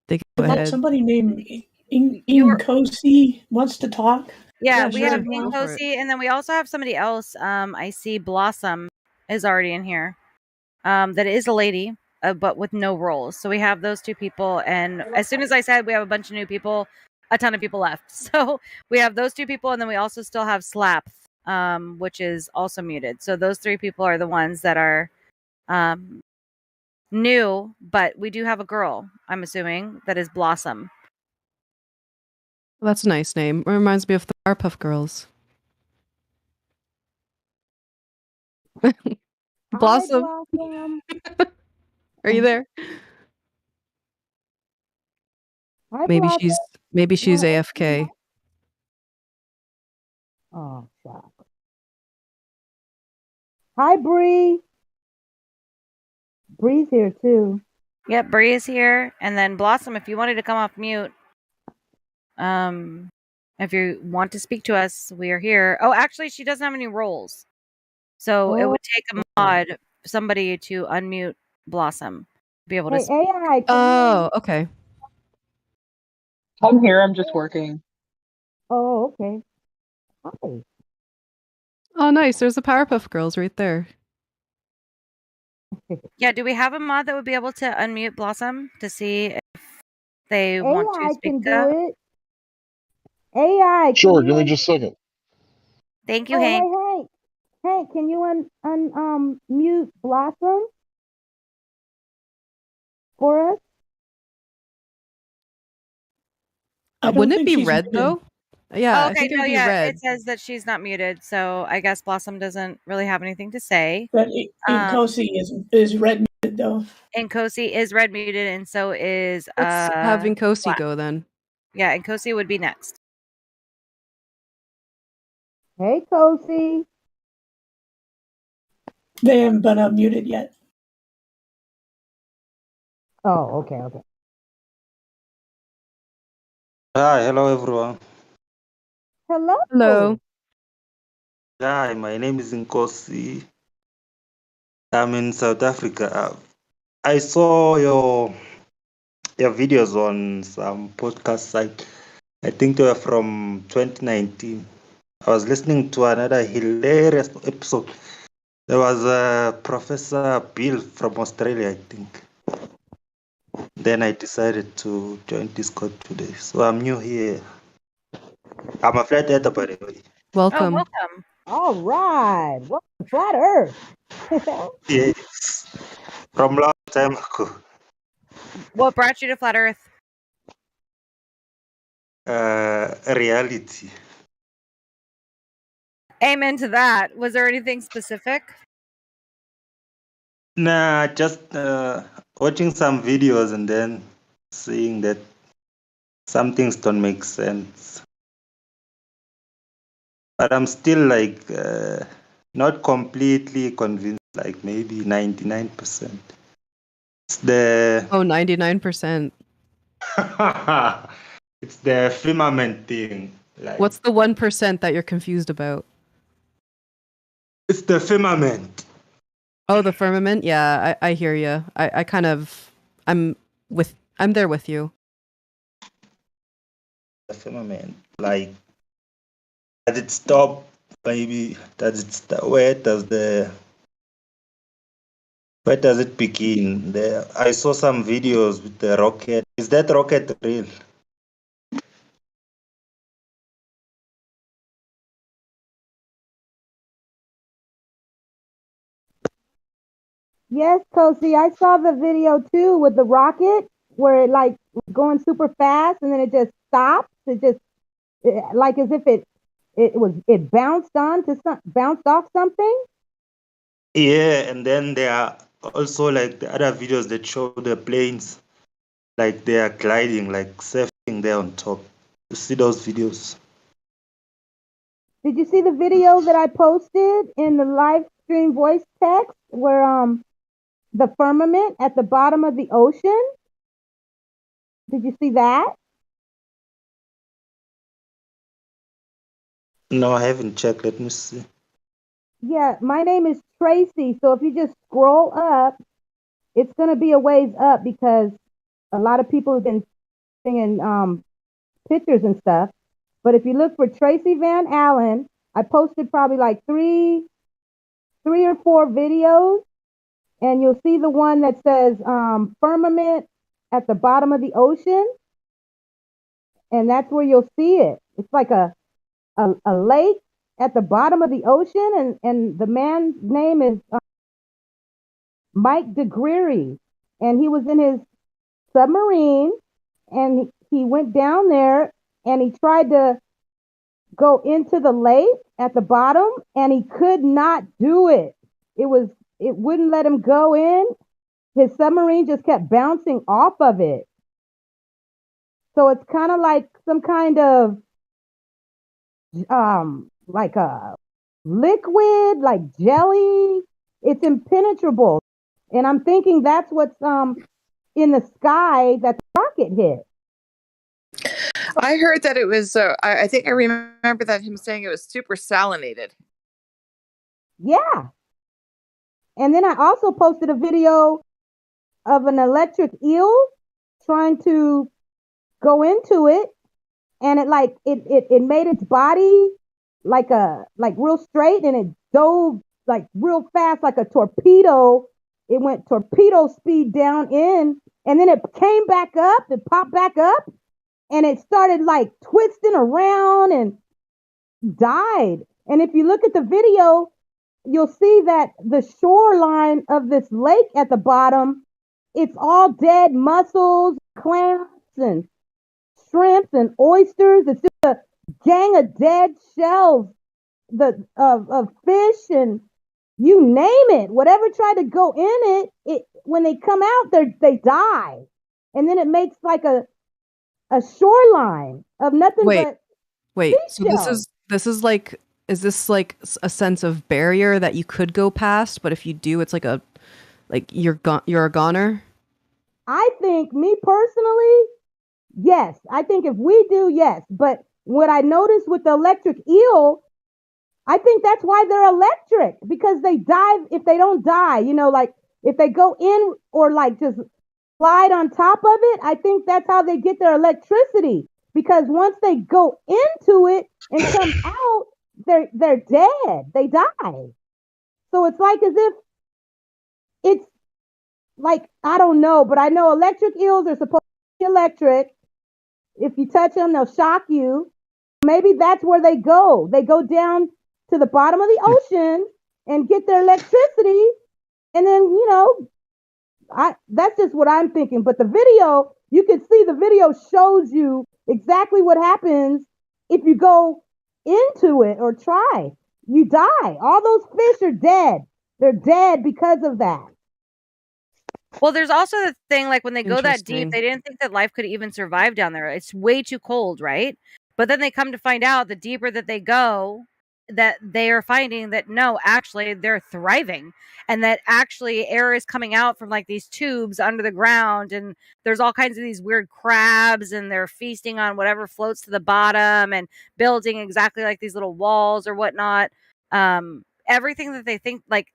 they can go ahead. Somebody named Inkosi wants to talk. Yeah, we have Inkosi, and then we also have somebody else. I see Blossom is already in here. That is a lady, but with no roles. So we have those two people, and as soon as I said we have a bunch of new people, a ton of people left. So we have those two people, and then we also still have Slap, which is also muted. So those three people are the ones that are new, but we do have a girl, I'm assuming, that is Blossom. Well, that's a nice name. It reminds me of the Powerpuff Girls. Blossom. Hi, Blossom. Are you there? Hi, Maybe Blossom. she's AFK. Oh, shock. Hi, Bree. Bree's here too. Yep, Bree is here, and then Blossom. If you wanted to come off mute, if you want to speak to us, we are here. Oh, actually, she doesn't have any roles, so it would take a mod, somebody to unmute Blossom, to be able to. Speak. AI. Oh, okay. I'm here. I'm just working. Oh, okay. Hi. Oh, nice. There's the Powerpuff Girls right there. Yeah, do we have a mod that would be able to unmute Blossom to see if they want to AI speak can up. do it. AI, Sure, give me just a second. Thank you, Oh, Hank. hey, Hank, can you mute Blossom for us? I don't Wouldn't it think be she's red muted. though? Yeah, Oh, I okay, think it no, would be yeah, red. it says that she's not muted, so I guess Blossom doesn't really have anything to say. But Inkosi is red muted though. And Kosi is red muted, and so is Let's have Inkosi Black. go then. Yeah, and Kosi would be next. Hey, Kosi. They haven't been unmuted yet. Oh, okay. Hi, hello everyone. Hello. Hello. Hi, my name is Nkosi. I'm in South Africa. I saw your videos on some podcast site. I think they were from 2019. I was listening to another hilarious episode. There was Professor Bill from Australia, I think. Then I decided to join Discord today. So I'm new here. I'm a flat earther, by the way. Welcome. Oh, welcome. All right. Welcome to Flat Earth. Yes. From long time ago. What brought you to Flat Earth? Reality. Amen to that. Was there anything specific? Nah, just watching some videos and then seeing that some things don't make sense. But I'm still like not completely convinced, like maybe 99%. It's the 99%. it's the firmament thing. Like What's the 1% that you're confused about? it's the firmament. Oh, the firmament? Yeah, I hear you. I kind of I'm there with you. The firmament. Like does it stop? Maybe does it start? Where does it begin? I saw some videos with the rocket. Is that rocket real? Yes, Kosi, I saw the video too with the rocket where it like was going super fast and then it just stops. Like as if it bounced bounced off something. Yeah, and then there are also like the other videos that show the planes like they are gliding, like surfing there on top. You see those videos? Did you see the video that I posted in the live stream voice text where the firmament at the bottom of the ocean? Did you see that? No, I haven't checked. Let me see. Yeah, my name is Tracy. So if you just scroll up, it's going to be a ways up because a lot of people have been singing pictures and stuff. But if you look for Tracy Van Allen, I posted probably like three or four videos, and you'll see the one that says firmament at the bottom of the ocean, and that's where you'll see it. It's like a lake at the bottom of the ocean, and the man's name is Mike DeGreary, and he was in his submarine, and he went down there, and he tried to go into the lake at the bottom, and he could not do it. It wouldn't let him go in. His submarine just kept bouncing off of it. So it's kind of like some kind of like a liquid, like jelly. It's impenetrable. And I'm thinking that's what's in the sky that the rocket hit. I heard that it was. I think I remember that him saying it was super salinated. Yeah. And then I also posted a video of an electric eel trying to go into it, and it made its body like real straight, and it dove like real fast like a torpedo. It went torpedo speed down in, and then it came back up, it popped back up, and it started like twisting around and died. And if you look at the video, you'll see that the shoreline of this lake at the bottom, it's all dead mussels, clams, and shrimps and oysters. It's just a gang of dead shells of fish and you name it. Whatever tried to go in it when they come out, they die. And then it makes like a shoreline of nothing but So seashells. this is like, is this like a sense of barrier that you could go past, but if you do, it's like you're a goner? I think, me personally, yes. I think if we do, yes. But what I noticed with the electric eel, I think that's why they're electric, because they dive. If they don't die, like if they go in or like just slide on top of it, I think that's how they get their electricity. Because once they go into it and come out, they're dead. They die. So it's like as if it's like, I don't know, but I know electric eels are supposed to be electric. If you touch them, they'll shock you. Maybe that's where they go. They go down to the bottom of the ocean and get their electricity. And then, that's just what I'm thinking. But the video, you can see the video shows you exactly what happens if you go into it or try. You die. All those fish are dead. They're dead because of that. Well, there's also the thing, like when they go that deep, they didn't think that life could even survive down there. It's way too cold, right? But then they come to find out the deeper that they go, that they are finding that no, actually they're thriving, and that actually air is coming out from like these tubes under the ground, and there's all kinds of these weird crabs, and they're feasting on whatever floats to the bottom and building exactly like these little walls or whatnot. Everything that they think, like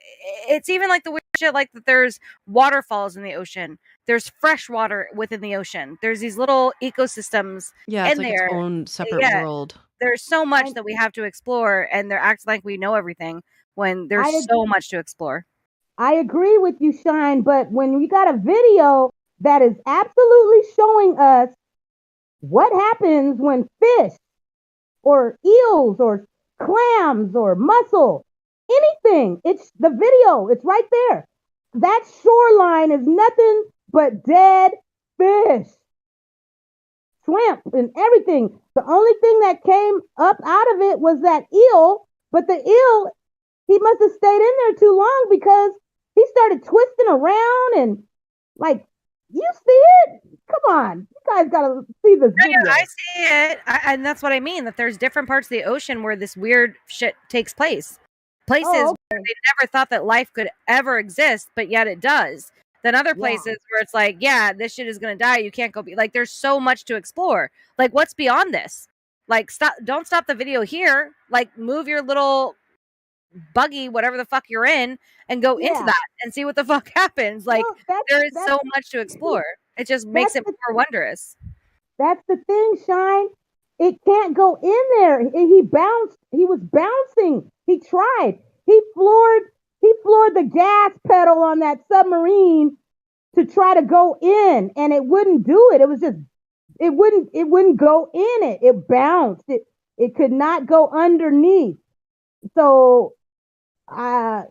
it's even like the weird shit, like that there's waterfalls in the ocean, there's fresh water within the ocean, there's these little ecosystems It's in like there. its own separate world. There's so much that we have to explore, and they're acting like we know everything when there's so much to explore. I agree with you, Shine, but when you got a video that is absolutely showing us what happens when fish or eels or clams or mussel, anything, it's the video, it's right there. That shoreline is nothing but dead fish, shrimp, and everything. The only thing that came up out of it was that eel, but the eel, he must have stayed in there too long because he started twisting around and like, you see it? Come on, you guys gotta see this video. I see it, and that's what I mean. That there's different parts of the ocean where this weird shit takes place. Places where they never thought that life could ever exist, but yet it does. Then other places where it's like, yeah, this shit is gonna die. You can't go. Like, there's so much to explore. Like, what's beyond this? Like, don't stop the video here. Like, move your little buggy, whatever the fuck you're in, and go into that and see what the fuck happens. Like, there is so much to explore. It just makes it more wondrous. That's the thing, Shine. It can't go in there. He bounced. He was bouncing. He tried. He floored the gas pedal on that submarine to try to go in, and it wouldn't do it. It was just, it wouldn't go in it. It bounced. It could not go underneath. So it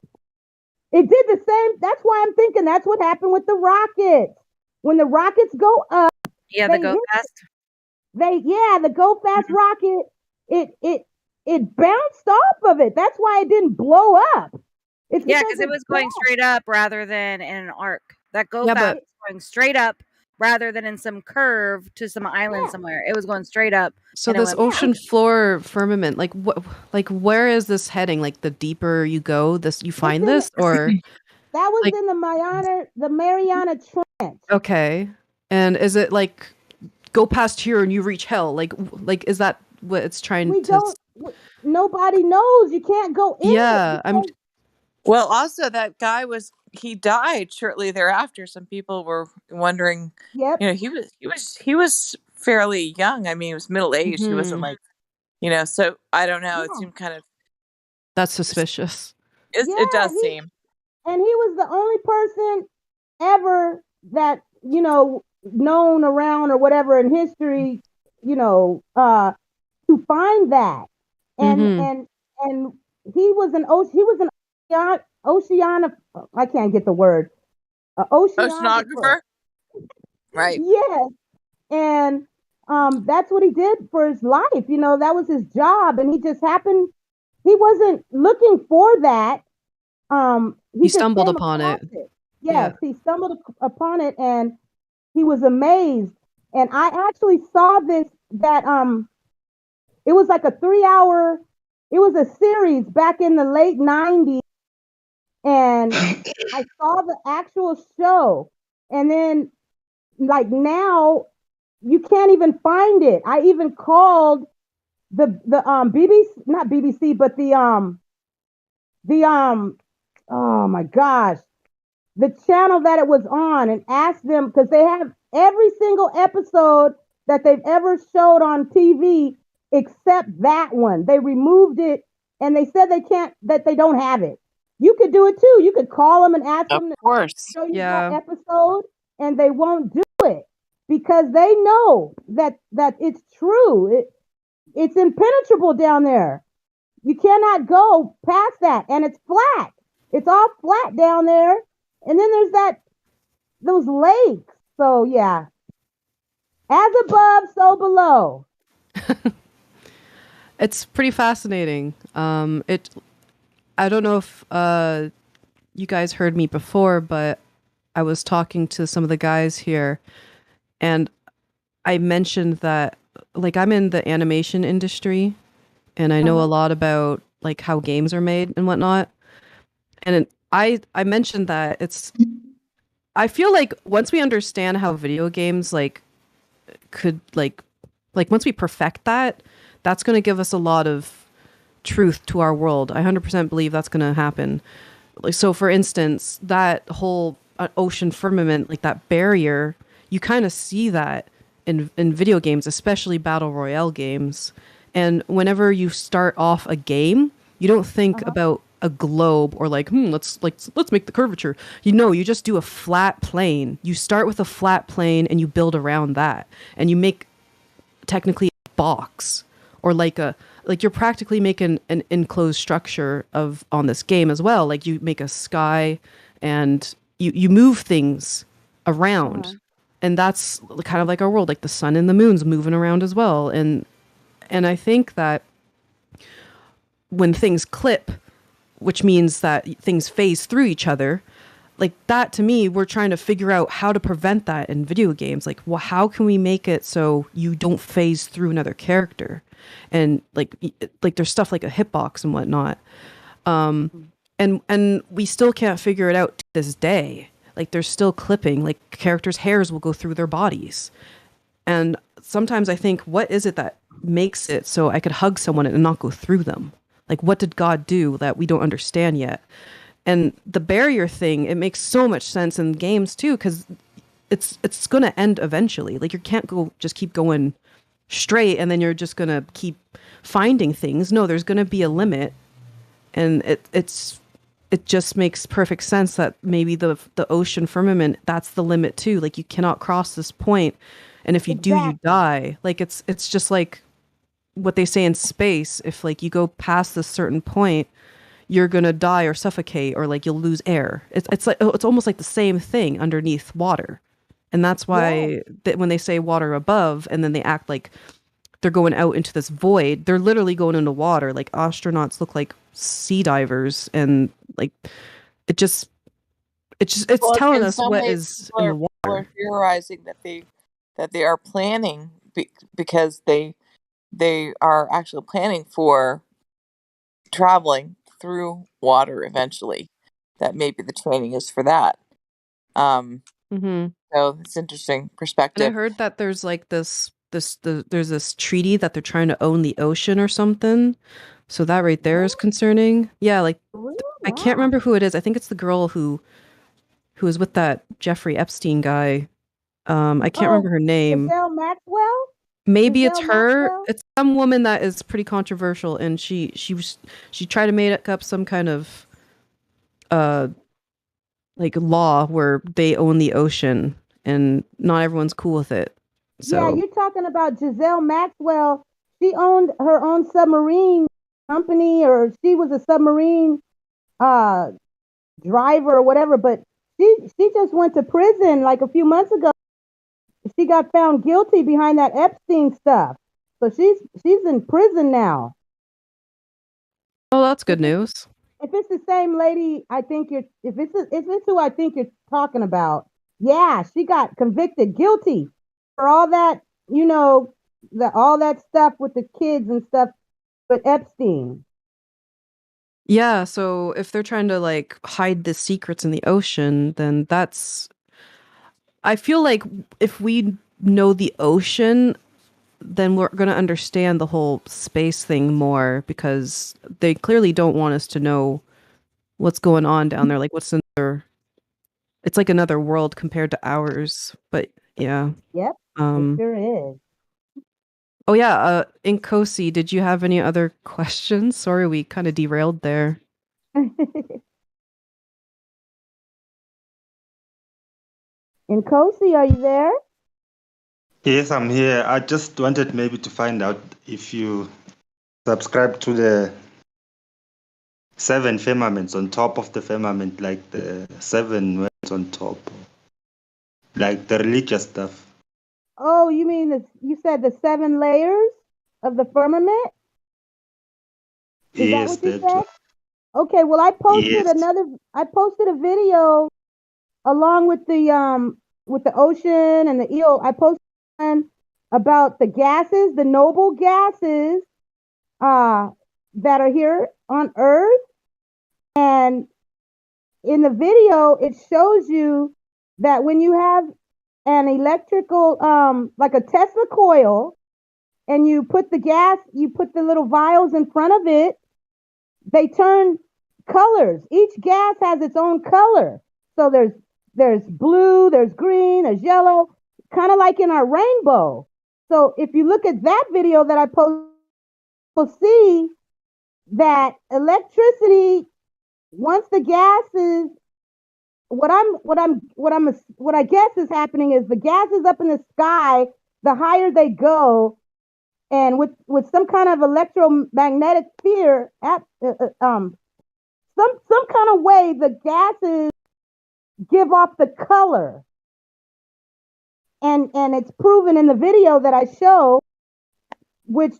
did the same. That's why I'm thinking that's what happened with the rockets. When the rockets go up, the go fast. The go fast rocket, it bounced off of it. That's why it didn't blow up. Because it was going straight up rather than in an arc. That go fast was going straight up rather than in some curve to some island somewhere. It was going straight up. So this ocean floor firmament, like where is this heading? Like the deeper you go, you find this, or that was like, in the Mariana Trench. Okay, and is it like go past here and you reach hell? Like is that what it's trying to? Nobody knows. You can't go in. Yeah, Well, also that guy he died shortly thereafter. Some people were wondering. Yep. He was fairly young. I mean, he was middle aged. He wasn't like, So I don't know. It seemed kind of. That's suspicious. It does seem. And he was the only person ever that known around or whatever in history, to find that. And Mm-hmm. and he was an ocean I can't get the word. Oceanographer. Oceanographer, right? Yes. And that's what he did for his life. That was his job, and he wasn't looking for that. He He just stumbled came upon across it. it. Yeah. Yes, he stumbled upon it, and he was amazed. And I actually saw this that it was like a 3 hour. It was a series back in the late '90s, and I saw the actual show. And then, like now, you can't even find it. I even called the BBC, not BBC, but the oh my gosh, the channel that it was on, and asked them, because they have every single episode that they've ever showed on TV except that one. They removed it, and they said that they don't have it. You could do it too. You could call them and ask Of them to course. show you that Yeah. episode, and they won't do it because they know that it's true. It's impenetrable down there. You cannot go past that, and it's flat. It's all flat down there, and then there's those lakes. So yeah, as above, so below. It's pretty fascinating. I don't know if you guys heard me before, but I was talking to some of the guys here, and I mentioned that like I'm in the animation industry, and I know a lot about like how games are made and whatnot. And I mentioned that I feel like once we understand how video games like could like once we perfect that, that's going to give us a lot of truth to our world. I 100% believe that's going to happen. Like, so for instance, that whole ocean firmament, like that barrier, you kind of see that in video games, especially battle royale games. And whenever you start off a game, you don't think about a globe or let's make the curvature. You just do a flat plane. You start with a flat plane and you build around that, and you make technically a box, or like you're practically making an enclosed structure on this game as well. Like you make a sky, and you move things around, and that's kind of like our world. Like the sun and the moon's moving around as well, and I think that when things clip, which means that things phase through each other, like that, to me, we're trying to figure out how to prevent that in video games. Like, well, how can we make it so you don't phase through another character? And like there's stuff like a hitbox and whatnot. And we still can't figure it out to this day. Like there's still clipping, like characters' hairs will go through their bodies. And sometimes I think, what is it that makes it so I could hug someone and not go through them? Like, what did God do that we don't understand yet? And the barrier thing, it makes so much sense in games too, because it's going to end eventually. Like you can't just keep going straight and then you're just going to keep finding things. No, there's going to be a limit, and it just makes perfect sense that maybe the ocean firmament, that's the limit too. Like you cannot cross this point, and if you do, you die. Like it's just like what they say in space. If like you go past this certain point, you're gonna die or suffocate, or like you'll lose air. It's like it's almost like the same thing underneath water, and that's why when they say water above, and then they act like they're going out into this void, they're literally going into water. Like astronauts look like sea divers, and like it's Well, telling in us some what ways, is people in are, the people are water. theorizing that they are planning because they are actually planning for traveling through water eventually. That maybe the training is for that. So it's interesting And I perspective. heard that there's like there's this treaty that they're trying to own the ocean or something. So that right there is concerning. Yeah, like I can't remember who it is. I think it's the girl who was with that Jeffrey Epstein guy. I can't remember her name. Ghislaine Maxwell. Maybe it's Ghislaine her. Maxwell. It's some woman that is pretty controversial, and she tried to make up some kind of like law where they own the ocean, and not everyone's cool with it. So Yeah, you're talking about Giselle Maxwell. She owned her own submarine company, or she was a submarine uh driver or whatever, but she just went to prison like a few months ago. She got found guilty behind that Epstein stuff. So she's in prison now. oh, that's good If it's, news. if it's the same lady, I think you're. If it's who I think you're talking about, yeah, she got convicted, guilty for all that. You know, all that stuff with the kids and stuff with Epstein. Yeah, so if they're trying to like hide the secrets in the ocean, then that's I feel like if we know the ocean, then we're going to understand the whole space thing more because they clearly don't want us to know what's going on down there. Like what's another it's like another world compared to ours. But yeah. Yep, it Um sure is. oh yeah, Inkosi, did you have any other questions? Sorry, we kind of derailed there. And Kosi, are you there? Yes, I'm here. I just wanted maybe to find out if you subscribe to the 7 firmaments on top of the firmament, like the 7 worlds on top, like the religious stuff. Oh, you mean you said the 7 layers of the firmament? Is that Yes, what you that said? one. Okay, well Yes. I posted a video along with the ocean and the eel. I posted one about the gases, the noble gases uh that are here on Earth. And in the video it shows you that when you have an electrical like a Tesla coil, and you put the little vials in front of it, they turn colors. Each gas has its own color. So there's blue, there's green, there's yellow, kind of like in our rainbow. So if you look at that video that I posted, you'll see that electricity, once the gases, what I guess is happening is the gases up in the sky, the higher they go, and with some kind of electromagnetic sphere some kind of way the gases give off the color, and it's proven in the video that I show, which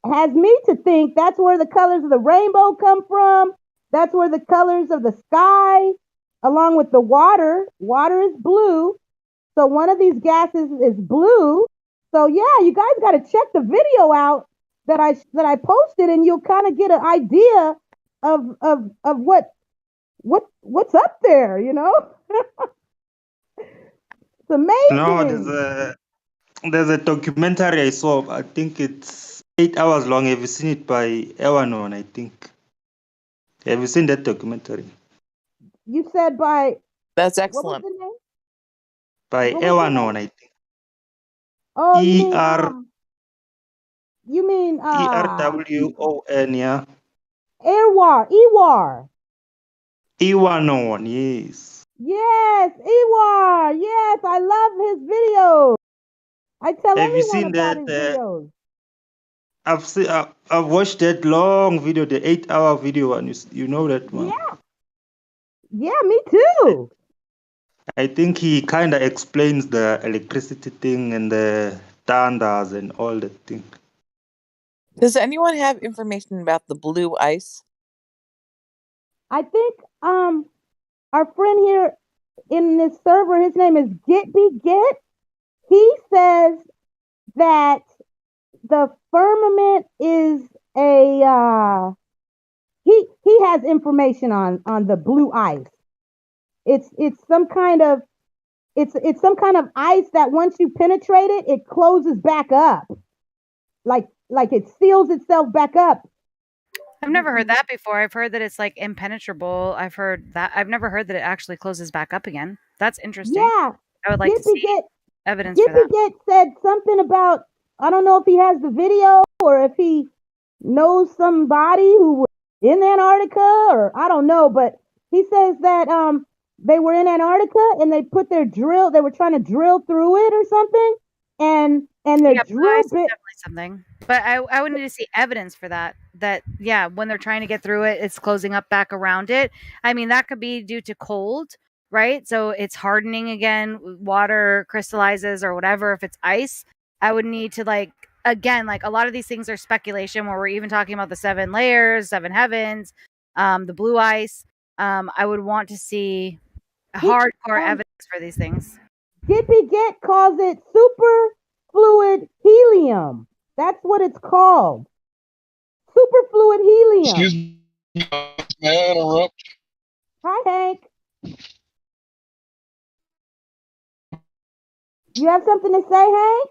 has me to think that's where the colors of the rainbow come from. That's where the colors of the sky, along with the water is blue, so one of these gases is blue. So yeah, you guys got to check the video out that I posted, and you'll kind of get an idea of what's up there. You know, it's No, amazing. there's a documentary I saw. I think it's 8 hours long. Have you seen it by Ewanon? I think. Have you seen that documentary You said by That's what was excellent. the name? by What was the Ewanon? name? I think. Oh, E R you mean ERWON. Yeah. Ewar. Ewanon. Yes. Yes, Ewar. Yes, I love his videos. I tell Have you everyone seen about that? his videos. I've watched that long video, the 8 hour video, and you know that one. Yeah, yeah, me too. I think he kind of explains the electricity thing and the thunders and all that thing. Does anyone have information about the blue ice? I think our friend here in this server, his name is Get. He says that the firmament is he has information on the blue ice. It's some kind of it's some kind of ice that once you penetrate it, it closes back up. Like it seals itself back up. I've never heard that before. I've heard that it's like impenetrable. I've heard that. I've never heard that it actually closes back up again. That's interesting. Yeah. I would like to see evidence for Gippy that. Get said something about, I don't know if he has the video or if he knows somebody who was in Antarctica, or I don't know, but he says that they were in Antarctica and they put their drill. They were trying to drill through it or something, and their Yeah, blue drill ice is bit. definitely something. But I would need to see evidence for that. That yeah, when they're trying to get through it, it's closing up back around it. I mean, that could be due to cold, right? So it's hardening again. Water crystallizes or whatever. If it's ice, I would need to like again, like a lot of these things are speculation. Where we're even talking about the 7 layers, 7 heavens, the blue ice. I would want to see hardcore Um, evidence for these things. Dippy Get calls it superfluid helium. That's what it's called. Superfluid helium. Excuse me, may I interrupt? Hi, Hank. You have something to say, Hank?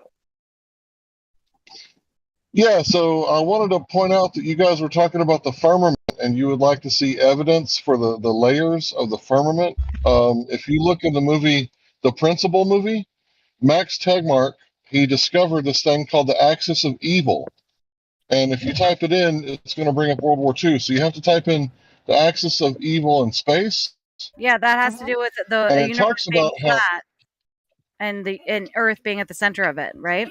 Yeah, so I wanted to point out that you guys were talking about the firmament and you would like to see evidence for the layers of the firmament. If you look in the movie, the Principal movie, Max Tegmark, he discovered this thing called the axis of evil. And if you type it in, it's going to bring up World War II. So you have to type in the axis of evil in space. Yeah, that has to do with the And it universe talks being about how, flat and Earth being at the center of it, right?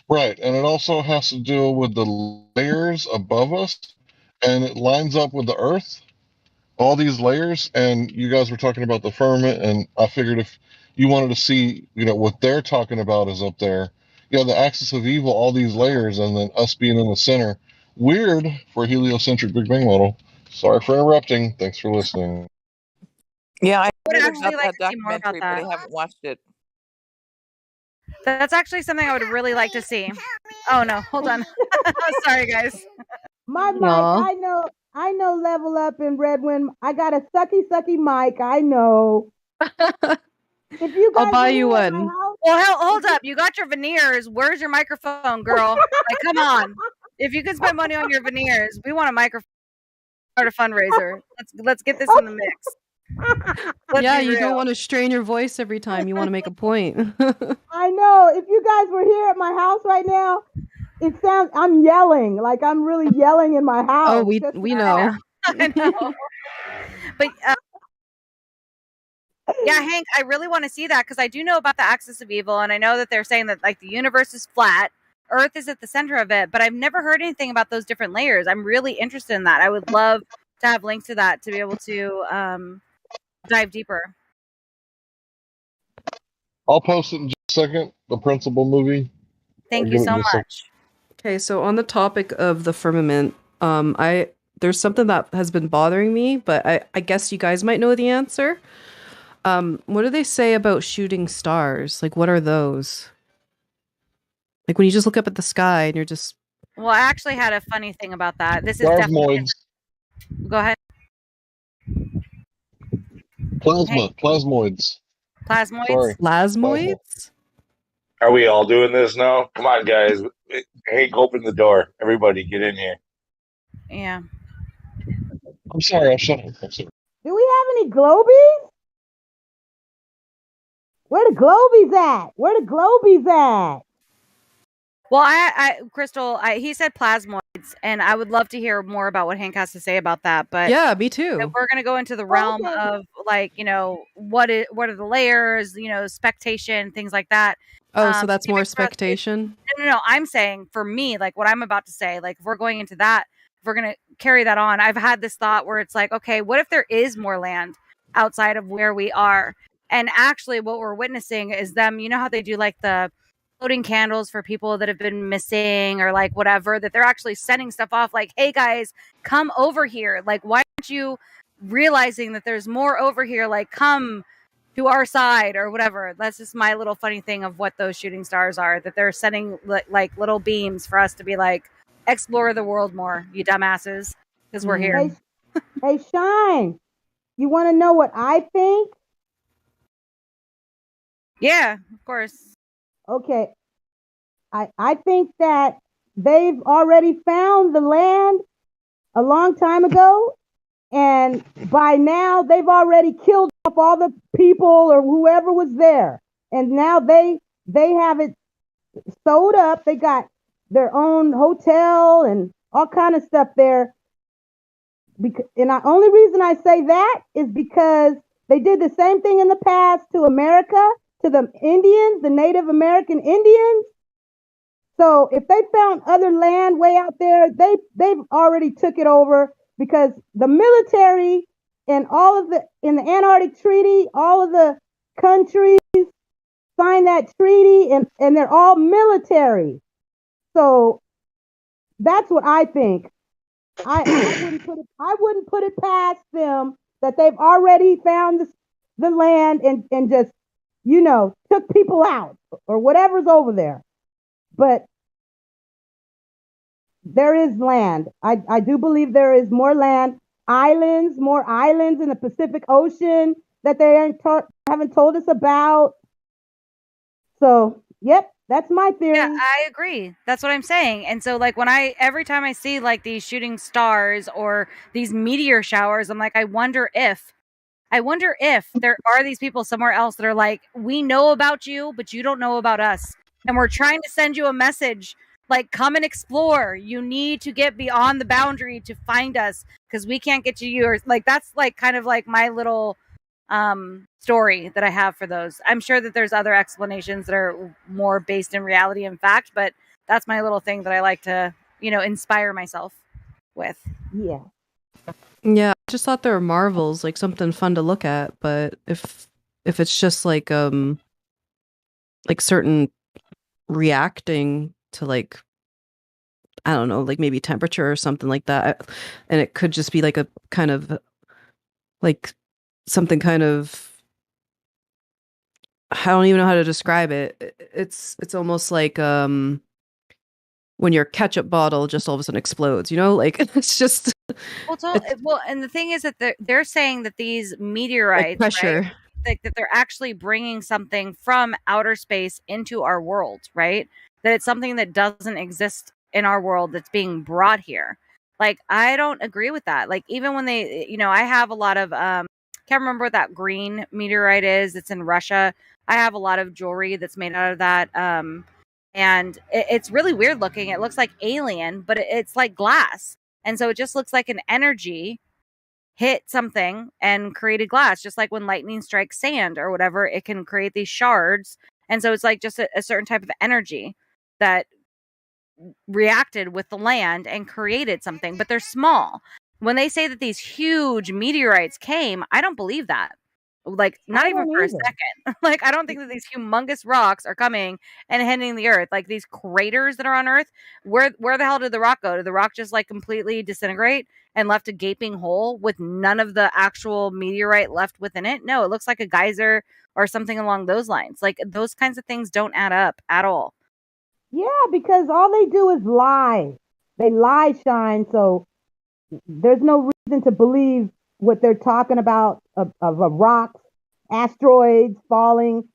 right, and it also has to do with the layers above us, and it lines up with the Earth, all these layers. And you guys were talking about the firmament, and I figured if you wanted to see, what they're talking about is up there. The axis of evil, all these layers, and then us being in the center. Weird for a heliocentric Big Bang model. Sorry for interrupting. Thanks for listening. Yeah, I would heard actually about like that to see more about documentary, but that. I haven't watched it. That's actually something I would really like to see. Oh no, hold on. Sorry, guys. My mic, Aw. I know level up in Redwind. I got a sucky mic. I know. If you I'll guys buy were you here at my one. house, Well, hold up. You got your veneers. Where's your microphone, girl? Like, come on. If you can spend money on your veneers, we want a microphone. Start a fundraiser. Let's get this in the mix. Let's Yeah, be you don't real. want to strain your voice every time you want to make a point. I know. If you guys were here at my house right now, it sounds. I'm yelling, like I'm really yelling in my Oh, house. we know. I know. But yeah, Hank, I really want to see that because I do know about the axis of evil, and I know that they're saying that like the universe is flat, Earth is at the center of it, but I've never heard anything about those different layers. I'm really interested in that. I would love to have links to that to be able to dive deeper. I'll post it in just a second. The Principal movie. Thank you so much. Okay, so on the topic of the firmament, there's something that has been bothering me, but I guess you guys might know the answer. What do they say about shooting stars? Like, what are those? Like when you just look up at the sky and you're just. Well, I actually had a funny thing about that. This is Plasmoids. Go ahead. Plasmoids. Plasmoids. Sorry. Plasmoids. Are we all doing this now? Come on, guys. Hank, open the door. Everybody, get in here. Yeah. I'm sorry. I'm sorry. Do we have any globies? Where the globies at? Where the globies at? Well, Crystal, he said plasmoids, and I would love to hear more about what Hank has to say about that. But yeah, me too. We're going to go into the realm of like, what are the layers, spectation, things like that. Oh, so that's more spectation? No. I'm saying for me, like what I'm about to say, like if we're going into that, if we're going to carry that on, I've had this thought where it's like, okay, what if there is more land outside of where we are? And actually what we're witnessing is them, how they do like the floating candles for people that have been missing or like whatever, that they're actually sending stuff off like, hey guys, come over here. Like, why aren't you realizing that there's more over here? Like, come to our side or whatever. That's just my little funny thing of what those shooting stars are, that they're sending like little beams for us to be like, explore the world more, you dumbasses, because we're here. Hey, Shine, you want to know what I think? Yeah, of course. Okay. I think that they've already found the land a long time ago, and by now they've already killed off all the people or whoever was there, and now they have it sewed up. They got their own hotel and all kind of stuff there. and the only reason I say that is because they did the same thing in the past to America, to the Indians, the Native American Indians. So if they found other land way out there, they've already took it over because the military and all of the in the Antarctic Treaty, all of the countries signed that treaty, and they're all military. So that's what I think. I wouldn't put it past them that they've already found the land and just took people out or whatever's over there. But there is land. I do believe there is more land, more islands in the Pacific Ocean that they haven't told us about. So, yep, that's my theory. Yeah, I agree. That's what I'm saying. And so like every time I see like these shooting stars or these meteor showers, I'm like, I wonder if there are these people somewhere else that are like, we know about you, but you don't know about us. And we're trying to send you a message like, come and explore. You need to get beyond the boundary to find us because we can't get to you. Or like, that's like kind of like my little story that I have for those. I'm sure that there's other explanations that are more based in reality and fact, but that's my little thing that I like to, inspire myself with. Yeah. Yeah, I just thought they were marvels, like something fun to look at, but if it's just like certain reacting to like I don't know, like maybe temperature or something like that, and it could just be like a kind of like something kind of I don't even know how to describe it. It's almost like when your ketchup bottle just all of a sudden explodes, like it's just well, and the thing is that they're saying that these meteorites, like pressure. right, like that they're actually bringing something from outer space into our world, right? That it's something that doesn't exist in our world that's being brought here. Like, I don't agree with that. Like, even when they, I have a lot of can't remember what that green meteorite is. It's in Russia. I have a lot of jewelry that's made out of that. And it's really weird looking. It looks like alien, but it's like glass. And so it just looks like an energy hit something and created glass, just like when lightning strikes sand or whatever, it can create these shards. And so it's like just a certain type of energy that reacted with the land and created something, but they're small. When they say that these huge meteorites came, I don't believe that. Like, not even for a second. Like, I don't think that these humongous rocks are coming and hitting the earth. Like, these craters that are on earth, where the hell did the rock go? Did the rock just like completely disintegrate and left a gaping hole with none of the actual meteorite left within it? No, it looks like a geyser or something along those lines. Like, those kinds of things don't add up at all. Yeah, because all they do is lie. They lie, Shine. So there's no reason to believe what they're talking about of rocks, asteroids falling.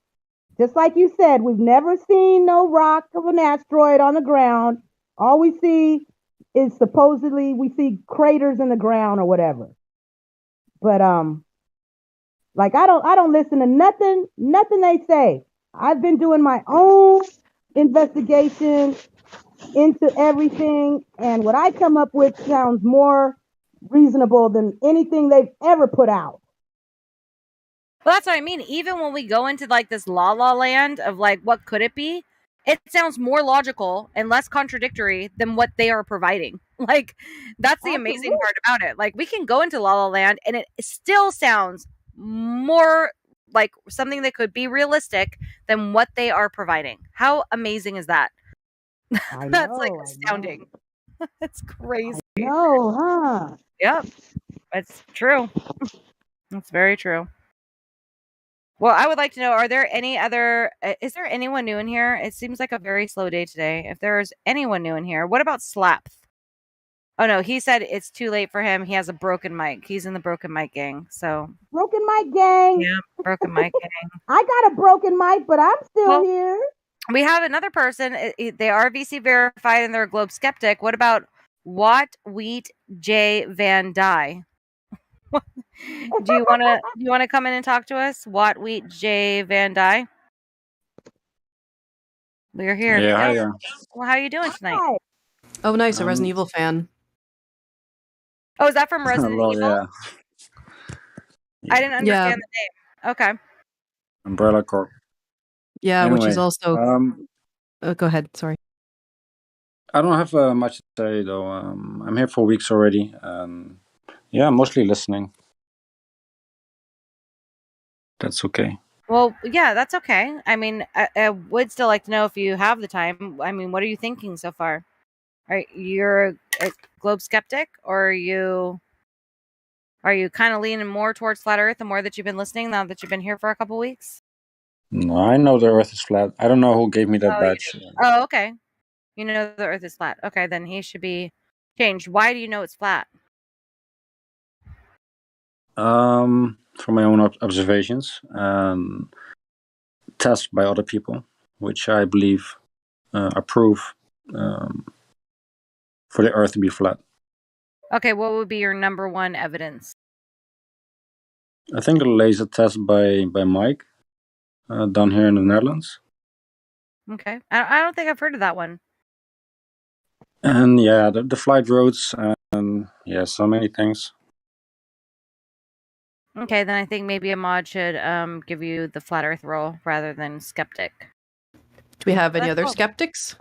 Just like you said, we've never seen no rock of an asteroid on the ground. All we see is supposedly we see craters in the ground or whatever. But like I don't listen to nothing they say. I've been doing my own investigation into everything, and what I come up with sounds more reasonable than anything they've ever put out. Well, that's what I mean. Even when we go into like this la la land of like, what could it be? It sounds more logical and less contradictory than what they are providing. Like, that's the amazing part about it. Like, we can go into la la land and it still sounds more like something that could be realistic than what they are providing. How amazing is that? That's like astounding. It's crazy. No, huh? Yep. It's true. That's very true. Well, I would like to know, are there any other is there anyone new in here? It seems like a very slow day today. If there's anyone new in here, what about Slapth? Oh no, he said it's too late for him. He has a broken mic. He's in the broken mic gang. So Broken mic gang. yeah, broken mic gang. I got a broken mic, but I'm still here. We have another person. They are VC verified and they're a Globe skeptic. What about Wat Wheat J Van Dyke? Do you wanna come in and talk to us? Wat Wheat J Van Dyke? We're here. Yeah, hi there. Well, how are you doing tonight? Oh, nice, a Resident Evil fan. Oh, is that from Resident Well, Evil? yeah. I didn't understand the name. Okay. Umbrella Corp. Yeah, which is Anyway, also. Go ahead. Sorry. I don't have much to say though. I'm here for weeks already. Yeah, mostly listening. That's okay. Well, yeah, that's okay. I mean, I would still like to know if you have the time. I mean, what are you thinking so far? You're a globe skeptic, or are you kind of leaning more towards flat Earth the more that you've been listening now that you've been here for a couple weeks? No, I know the Earth is flat. I don't know who gave me that badge. Oh, okay. You know the Earth is flat. Okay, then he should be changed. Why do you know it's flat? From my own observations, tests by other people, which I believe are proof for the Earth to be flat. Okay, what would be your number one evidence? I think a laser test by Mike down here in the Netherlands. Okay, I don't think I've heard of that one. And yeah, the flight routes, and yeah, so many things. Okay, then I think maybe a mod should give you the flat Earth role rather than skeptic. Do we have any other skeptics?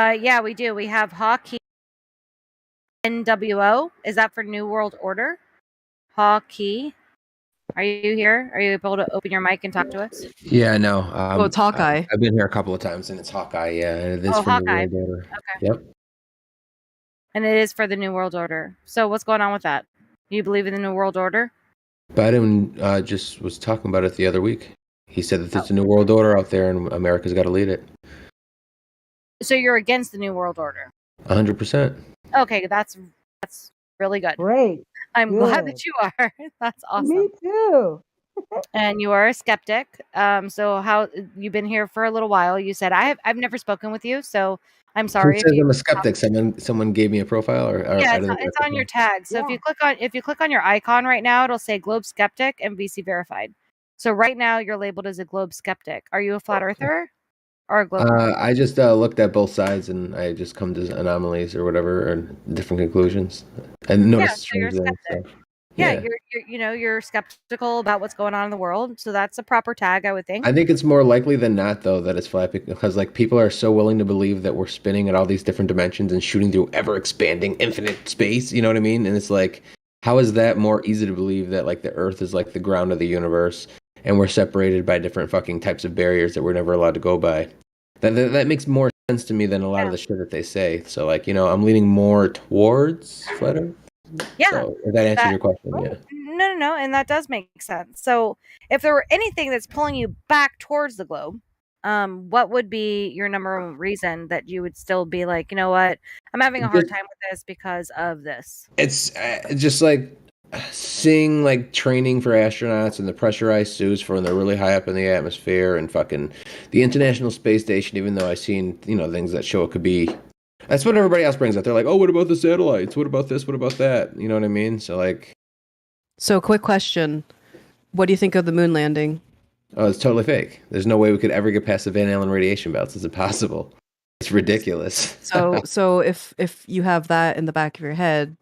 Yeah, we do. We have Hockey NWO. Is that for New World Order? Hockey. Are you here? Are you able to open your mic and talk to us? Yeah, no. Oh, it's Hawkeye. I've been here a couple of times, and it's Hawkeye. Yeah, and it is Oh, from Hawkeye. the World Order. Okay. Yep. And it is for the New World Order. So what's going on with that? You believe in the New World Order? Biden just was talking about it the other week. He said that there's a New World Order out there, and America's got to lead it. So you're against the New World Order? 100%. Okay, that's really good. Great. I'm glad Good. that you are. That's awesome. Me too. And you are a skeptic. So how you've been here for a little while? You said I've never spoken with you, so I'm sorry. Who says I'm a skeptic? Someone gave me a profile, or Yeah, I don't it's on your tag. So if you click on your icon right now, it'll say Globe Skeptic and VC verified. So right now you're labeled as a Globe Skeptic. Are you a flat earther or a globe? I just looked at both sides, and I just come to anomalies or whatever, or different conclusions, and noticed strange things. So. Yeah, you're skeptical about what's going on in the world. So that's a proper tag, I would think. I think it's more likely than not, though, that it's flat because, like, people are so willing to believe that we're spinning at all these different dimensions and shooting through ever-expanding infinite space, you know what I mean? And it's like, how is that more easy to believe that, like, the Earth is, like, the ground of the universe and we're separated by different fucking types of barriers that we're never allowed to go by? That makes more sense to me than a lot of the shit that they say. So, like, I'm leaning more towards flat Earth. Yeah. So, if that answers your question, yeah. No, and that does make sense. So, if there were anything that's pulling you back towards the globe, what would be your number one reason that you would still be like, you know what, I'm having a hard time with this because of this? It's just like seeing like training for astronauts and the pressurized suits for when they're really high up in the atmosphere and fucking the International Space Station. Even though I've seen things that show it could be. That's what everybody else brings up. They're like, oh, what about the satellites? What about this? What about that? You know what I mean? So, like... So, quick question. What do you think of the moon landing? Oh, it's totally fake. There's no way we could ever get past the Van Allen radiation belts. It's impossible. It's ridiculous. So if you have that in the back of your head,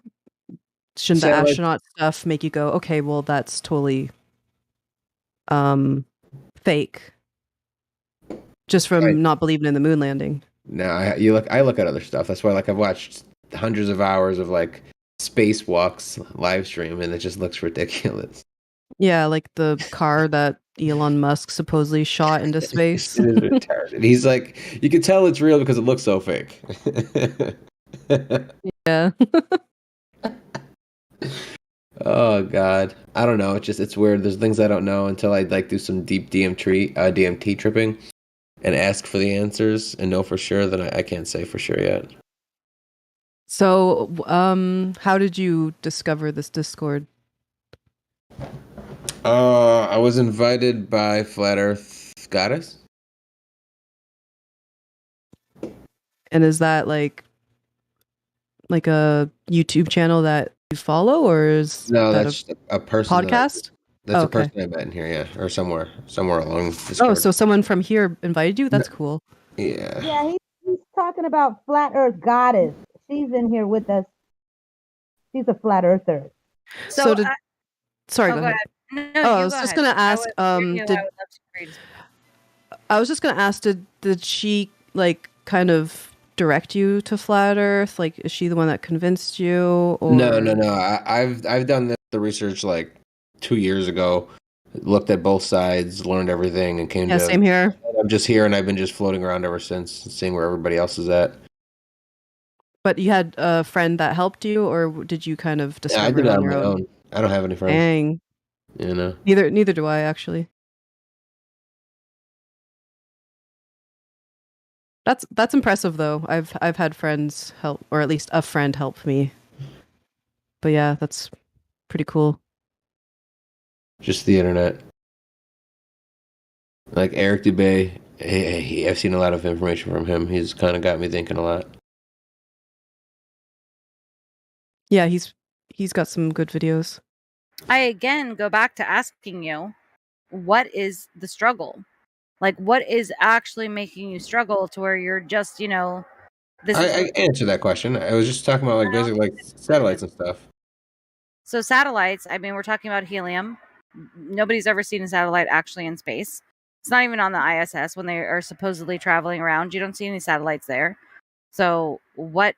shouldn't the astronaut stuff make you go, okay, well, that's totally fake? Just from not believing in the moon landing. No, I look at other stuff. That's why, like, I've watched hundreds of hours of like spacewalks live stream, and it just looks ridiculous. Yeah, like the car that Elon Musk supposedly shot into space. It is retarded. He's like, you can tell it's real because it looks so fake. Yeah. Oh God, I don't know. It's weird. There's things I don't know until I like do some deep DMT tripping. And ask for the answers and know for sure, then I can't say for sure yet. So, how did you discover this Discord? I was invited by Flat Earth Goddess. And is that like a YouTube channel that you follow, or is no? that That's a person podcast? That's a Okay. person I met in here, yeah, or somewhere along Discord. Oh, so someone from here invited you? That's cool. Yeah. Yeah, he's talking about Flat Earth Goddess. She's in here with us. She's a flat earther. So did sorry, Oh, go go ahead. ahead. No, Oh, I you was go just ahead. gonna ask. I would love to read. I was just gonna ask. Did she like kind of direct you to flat Earth? Like, is she the one that convinced you? Or No. I've done the research like 2 years ago. Looked at both sides, learned everything, and came Yeah, to. same here. I'm just here, and I've been just floating around ever since, seeing where everybody else is at. But you had a friend that helped you, or did you kind of Yeah, I discover did it it on on your my own? own. I don't have any friends. Dang. You know. Neither do I actually. That's impressive though. I've had friends help, or at least a friend help me. But yeah, that's pretty cool. Just the internet. Like Eric Dubay, I've seen a lot of information from him. He's kind of got me thinking a lot. Yeah, he's got some good videos. I again go back to asking you, what is the struggle? Like, what is actually making you struggle to where you're just, this is I answered that question. I was just talking about like basically like satellites and stuff. So satellites, I mean, we're talking about helium. Nobody's ever seen a satellite actually in space. It's not even on the ISS when they are supposedly traveling around. You don't see any satellites there. So what?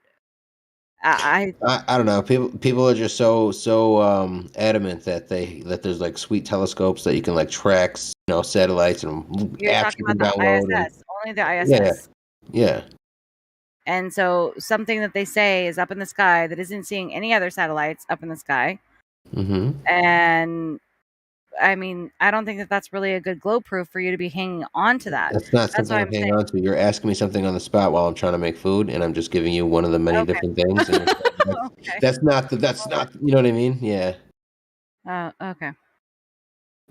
I don't know. People are just so adamant that there's like sweet telescopes that you can like track satellites and You're apps talking you can about the download. ISS, only the ISS. Yeah. And so something that they say is up in the sky that isn't seeing any other satellites up in the sky. Mm-hmm. And I mean, I don't think that that's really a good glow proof for you to be hanging on to that. That's not That's something what I'm I'm hanging saying. on to. You're asking me something on the spot while I'm trying to make food, and I'm just giving you one of the many different things. And Okay. that's not you know what I mean? Yeah. Okay.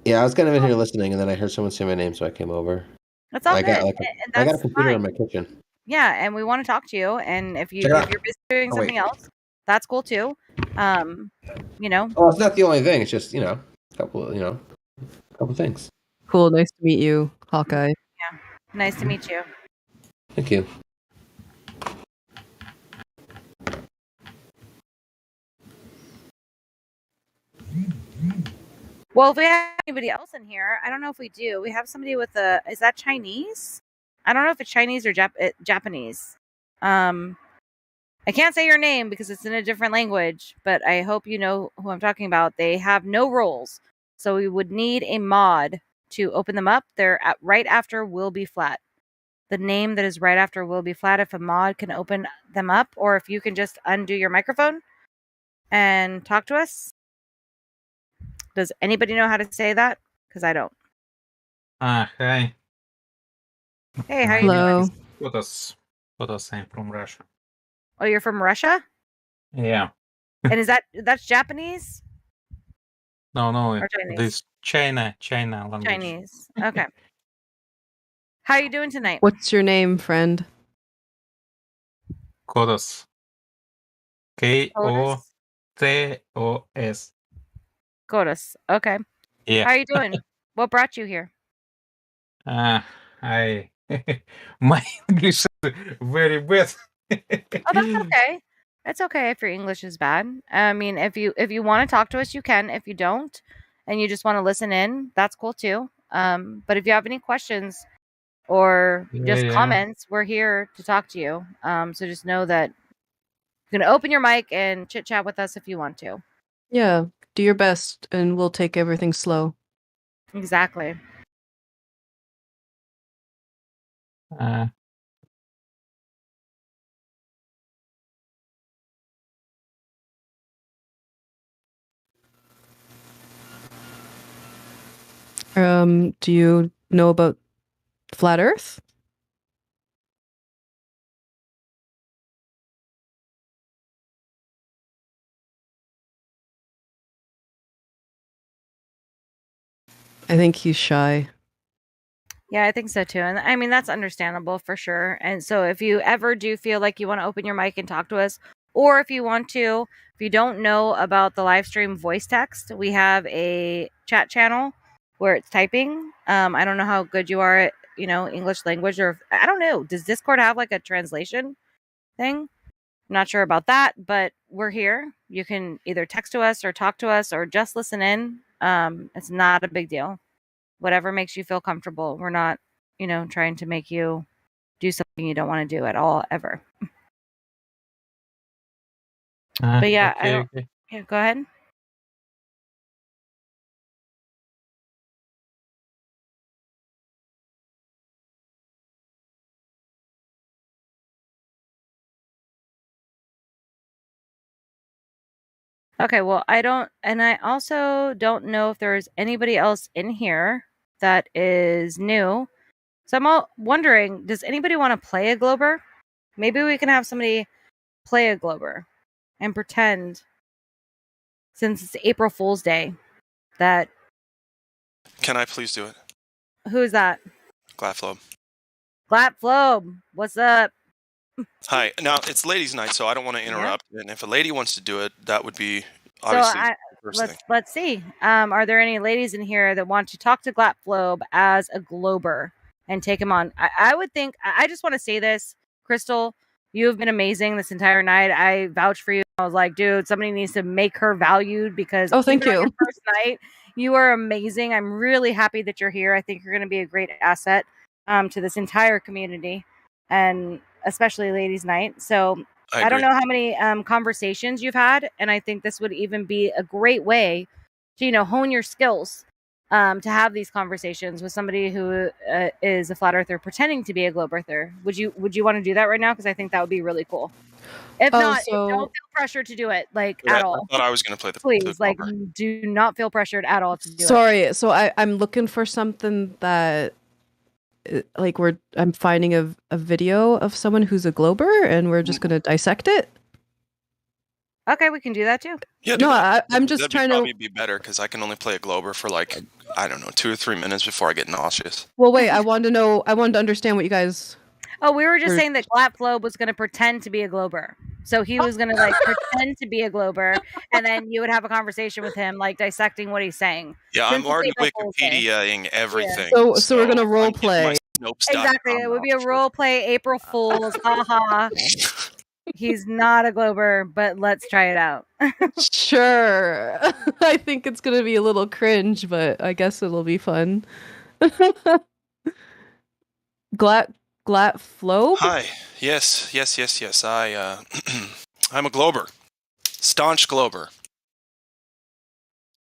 Yeah, I was kind of in here listening, and then I heard someone say my name, so I came over. That's all I got good. And I got a that's computer fine. in my kitchen. Yeah, and we want to talk to you. And if Check it out. you're busy doing Oh, something wait. else, that's cool too. You know. Oh, it's not the only thing. It's just a couple things. Cool, nice to meet you, Hawkeye. Yeah, nice to meet you. Thank you. Well, if we have anybody else in here, I don't know if we do. We have somebody with is that Chinese? I don't know if it's Chinese or Japanese. I can't say your name because it's in a different language, but I hope you know who I'm talking about. They have no roles, so we would need a mod to open them up. They're right after will be flat. The name that is right after will be flat. If a mod can open them up, or if you can just undo your microphone and talk to us. Does anybody know how to say that? Because I don't. Hi. Hey, how you doing? Kodos, I'm from Russia. Oh, you're from Russia? Yeah. And that's Japanese? No, Or Chinese? this China language. Chinese. Okay. How are you doing tonight? What's your name, friend? Kodos. Kotos. Kodos. Okay. Yeah. How are you doing? What brought you here? My English is very bad. Oh, that's okay. It's okay if your English is bad. I mean, if you want to talk to us, you can. If you don't, and you just want to listen in, that's cool too. But if you have any questions or just comments, we're here to talk to you. So just know that you can open your mic and chit chat with us if you want to. Yeah, do your best, and we'll take everything slow. Exactly. Do you know about Flat Earth? I think he's shy. Yeah, I think so too. And I mean, that's understandable for sure. And so if you ever do feel like you want to open your mic and talk to us, or if you want to If you don't know about the Livestream voice text, we have a chat channel where it's typing. I don't know how good you are at, English language, or I don't know. Does Discord have like a translation thing? I'm not sure about that, but we're here. You can either text to us or talk to us or just listen in. It's not a big deal. Whatever makes you feel comfortable. We're not, trying to make you do something you don't want to do at all, ever. But yeah, I don't. Okay. Yeah, go ahead. Okay, well, I also don't know if there's anybody else in here that is new. So I'm wondering, does anybody want to play a Glober? Maybe we can have somebody play a Glober and pretend, since it's April Fool's Day, that. Can I please do it? Who's that? Glaflow. Glapflobe, what's up? Hi. Now, it's ladies' night, so I don't want to interrupt. Yeah. And if a lady wants to do it, that would be obviously the first thing. Let's see. Are there any ladies in here that want to talk to Glapflobe as a Glober and take him on? I would think, I just want to say this, Crystal, you have been amazing this entire night. I vouch for you. I was like, dude, somebody needs to make her valued because thank you. On your first night, you are amazing. I'm really happy that you're here. I think you're going to be a great asset to this entire community, and especially ladies' night. So I don't know how many conversations you've had, and I think this would even be a great way to hone your skills to have these conversations with somebody who is a flat earther pretending to be a globe earther. Would you want to do that right now? Because I think that would be really cool. If not, don't feel pressured to do it at all. I thought I was going to play the please the do not feel pressured at all to do it. Sorry, so I'm looking for something that I'm finding a video of someone who's a glober, and we're just gonna dissect it. Okay, we can do that too. Yeah, no, I'm just trying to. Probably be better because I can only play a glober for I don't know 2 or 3 minutes before I get nauseous. Well, wait, I wanted to understand what you guys. Oh, we were just saying that Glapflobe was going to pretend to be a glober. So he was going to pretend to be a glober, and then you would have a conversation with him, dissecting what he's saying. Yeah, I'm already Wikipediaing everything. Yeah. So we're going to role play. Exactly. It would be a role play, April Fools. Haha. He's not a glober, but let's try it out. Sure. I think it's going to be a little cringe, but I guess it'll be fun. Glapflobe? Hi. Yes. I'm a glober. Staunch glober.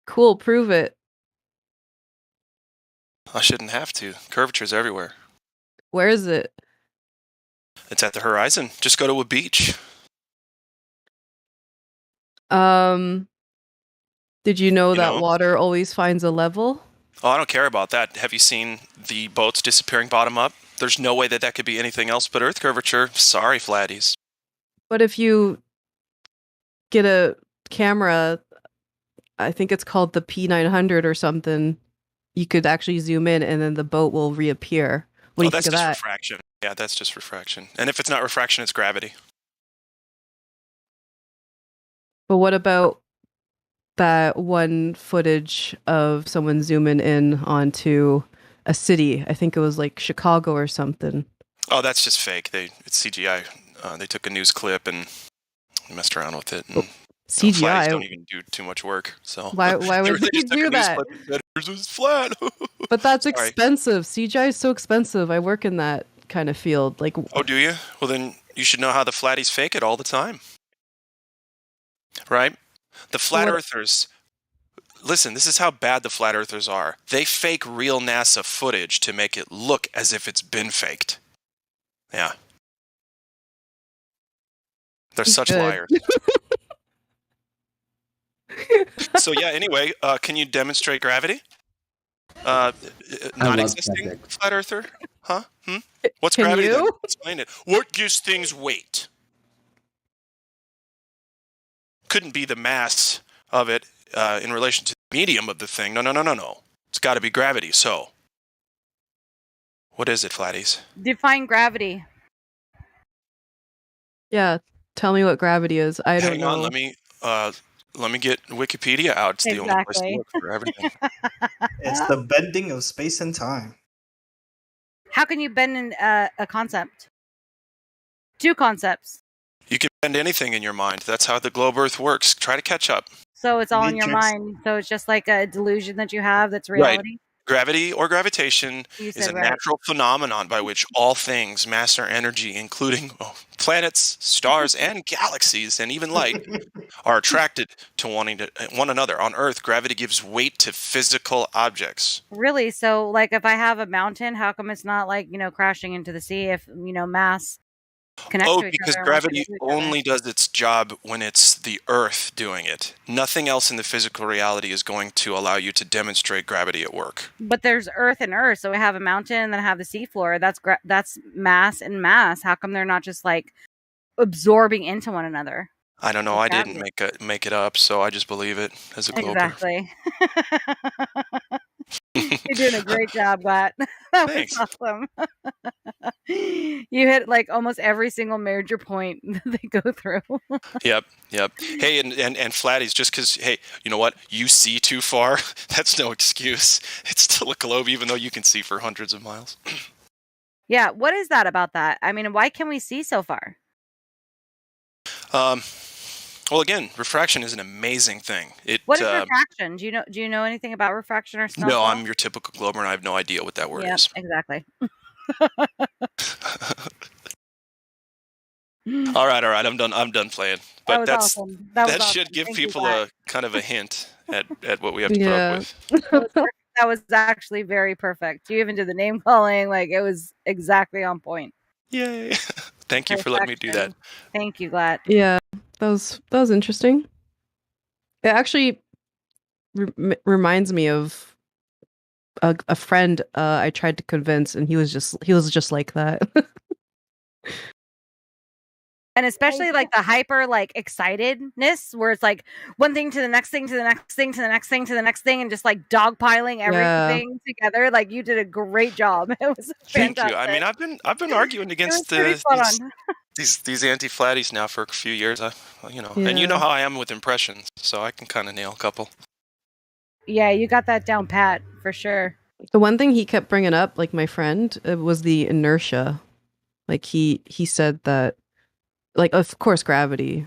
Cool, prove it. I shouldn't have to. Curvature's everywhere. Where is it? It's at the horizon. Just go to a beach. Did you know that water always finds a level? Oh, I don't care about that. Have you seen the boats disappearing bottom up? There's no way that could be anything else but Earth curvature. Sorry, flatties. But if you get a camera, I think it's called the P900 or something, you could actually zoom in and then the boat will reappear. What do you think of that? That's just refraction. Yeah, that's just refraction. And if it's not refraction, it's gravity. But what about that one footage of someone zooming in onto a city? I think it was Chicago or something. Oh, that's just fake. It's CGI. They took a news clip and messed around with it. And CGI don't even do too much work. So why would they do that? It was flat. But that's expensive. CGI is so expensive. I work in that kind of field. Oh, do you? Well, then you should know how the flatties fake it all the time. Right? The flat earthers, listen, this is how bad the flat earthers are. They fake real NASA footage to make it look as if it's been faked. Yeah. They're such liars. So yeah, anyway, can you demonstrate gravity? Not existing flat earther? Huh? What's gravity? Explain it. What gives things weight? Couldn't be the mass of it in relation to the medium of the thing. No. It's got to be gravity. So, what is it, flatties? Define gravity. Yeah, tell me what gravity is. I don't know. Hang on, let me. let me get Wikipedia out. It's the only place to Exactly. look for everything. It's the bending of space and time. How can you bend in a concept? Two concepts. You can bend anything in your mind. That's how the globe Earth works. Try to catch up. So it's all in your Matrix. mind. So it's just like a delusion that you have that's Right. reality. Gravity or gravitation You is said a right. natural phenomenon by which all things, mass or energy, including planets, stars, and galaxies, and even light, are attracted to one another. On Earth, gravity gives weight to physical objects. Really? So like if I have a mountain, how come it's not like, crashing into the sea if, mass connects to each Because other and wants to gravity get to each other? only does its job when it's the Earth doing it. Nothing else in the physical reality is going to allow you to demonstrate gravity at work. But there's Earth and Earth. So we have a mountain and then have the seafloor. That's mass and mass. How come they're not just like absorbing into one another? I don't know. With I didn't gravity. make it up, so I just believe it as a glober. Exactly. You're doing a great job, Glat. That Thanks. was awesome. You hit like almost every single major point that they go through. Yep. Hey, and Flatties, just because, hey, you know what? You see too far, that's no excuse. It's still a globe, even though you can see for hundreds of miles. Yeah, what is that about that? I mean, why can we see so far? Well, again, refraction is an amazing thing. What is refraction? Do you know anything about refraction or snowfall? No, I'm your typical glober, and I have no idea what that word Yeah, is. exactly. All right. I'm done playing. But that was awesome. That was should awesome. give Thank you, people Glat. a kind of a hint at what we have to put up with. That was actually very perfect. You even did the name calling, like it was exactly on point. Yay! Thank you for letting me do that. Thank you, Glat. Yeah, that was interesting. It actually reminds me of a friend I tried to convince, and he was just like that. And especially like the hyper like excitedness where it's like one thing to the next thing to the next thing to the next thing to the next thing and just like dogpiling everything together. Like you did a great job. It was fantastic. Thank you. I mean, I've been arguing against these anti-flatties now for a few years. And you know how I am with impressions, so I can kind of nail a couple. Yeah, you got that down pat for sure. The one thing he kept bringing up, like my friend, was the inertia. Like he said that, like of course gravity,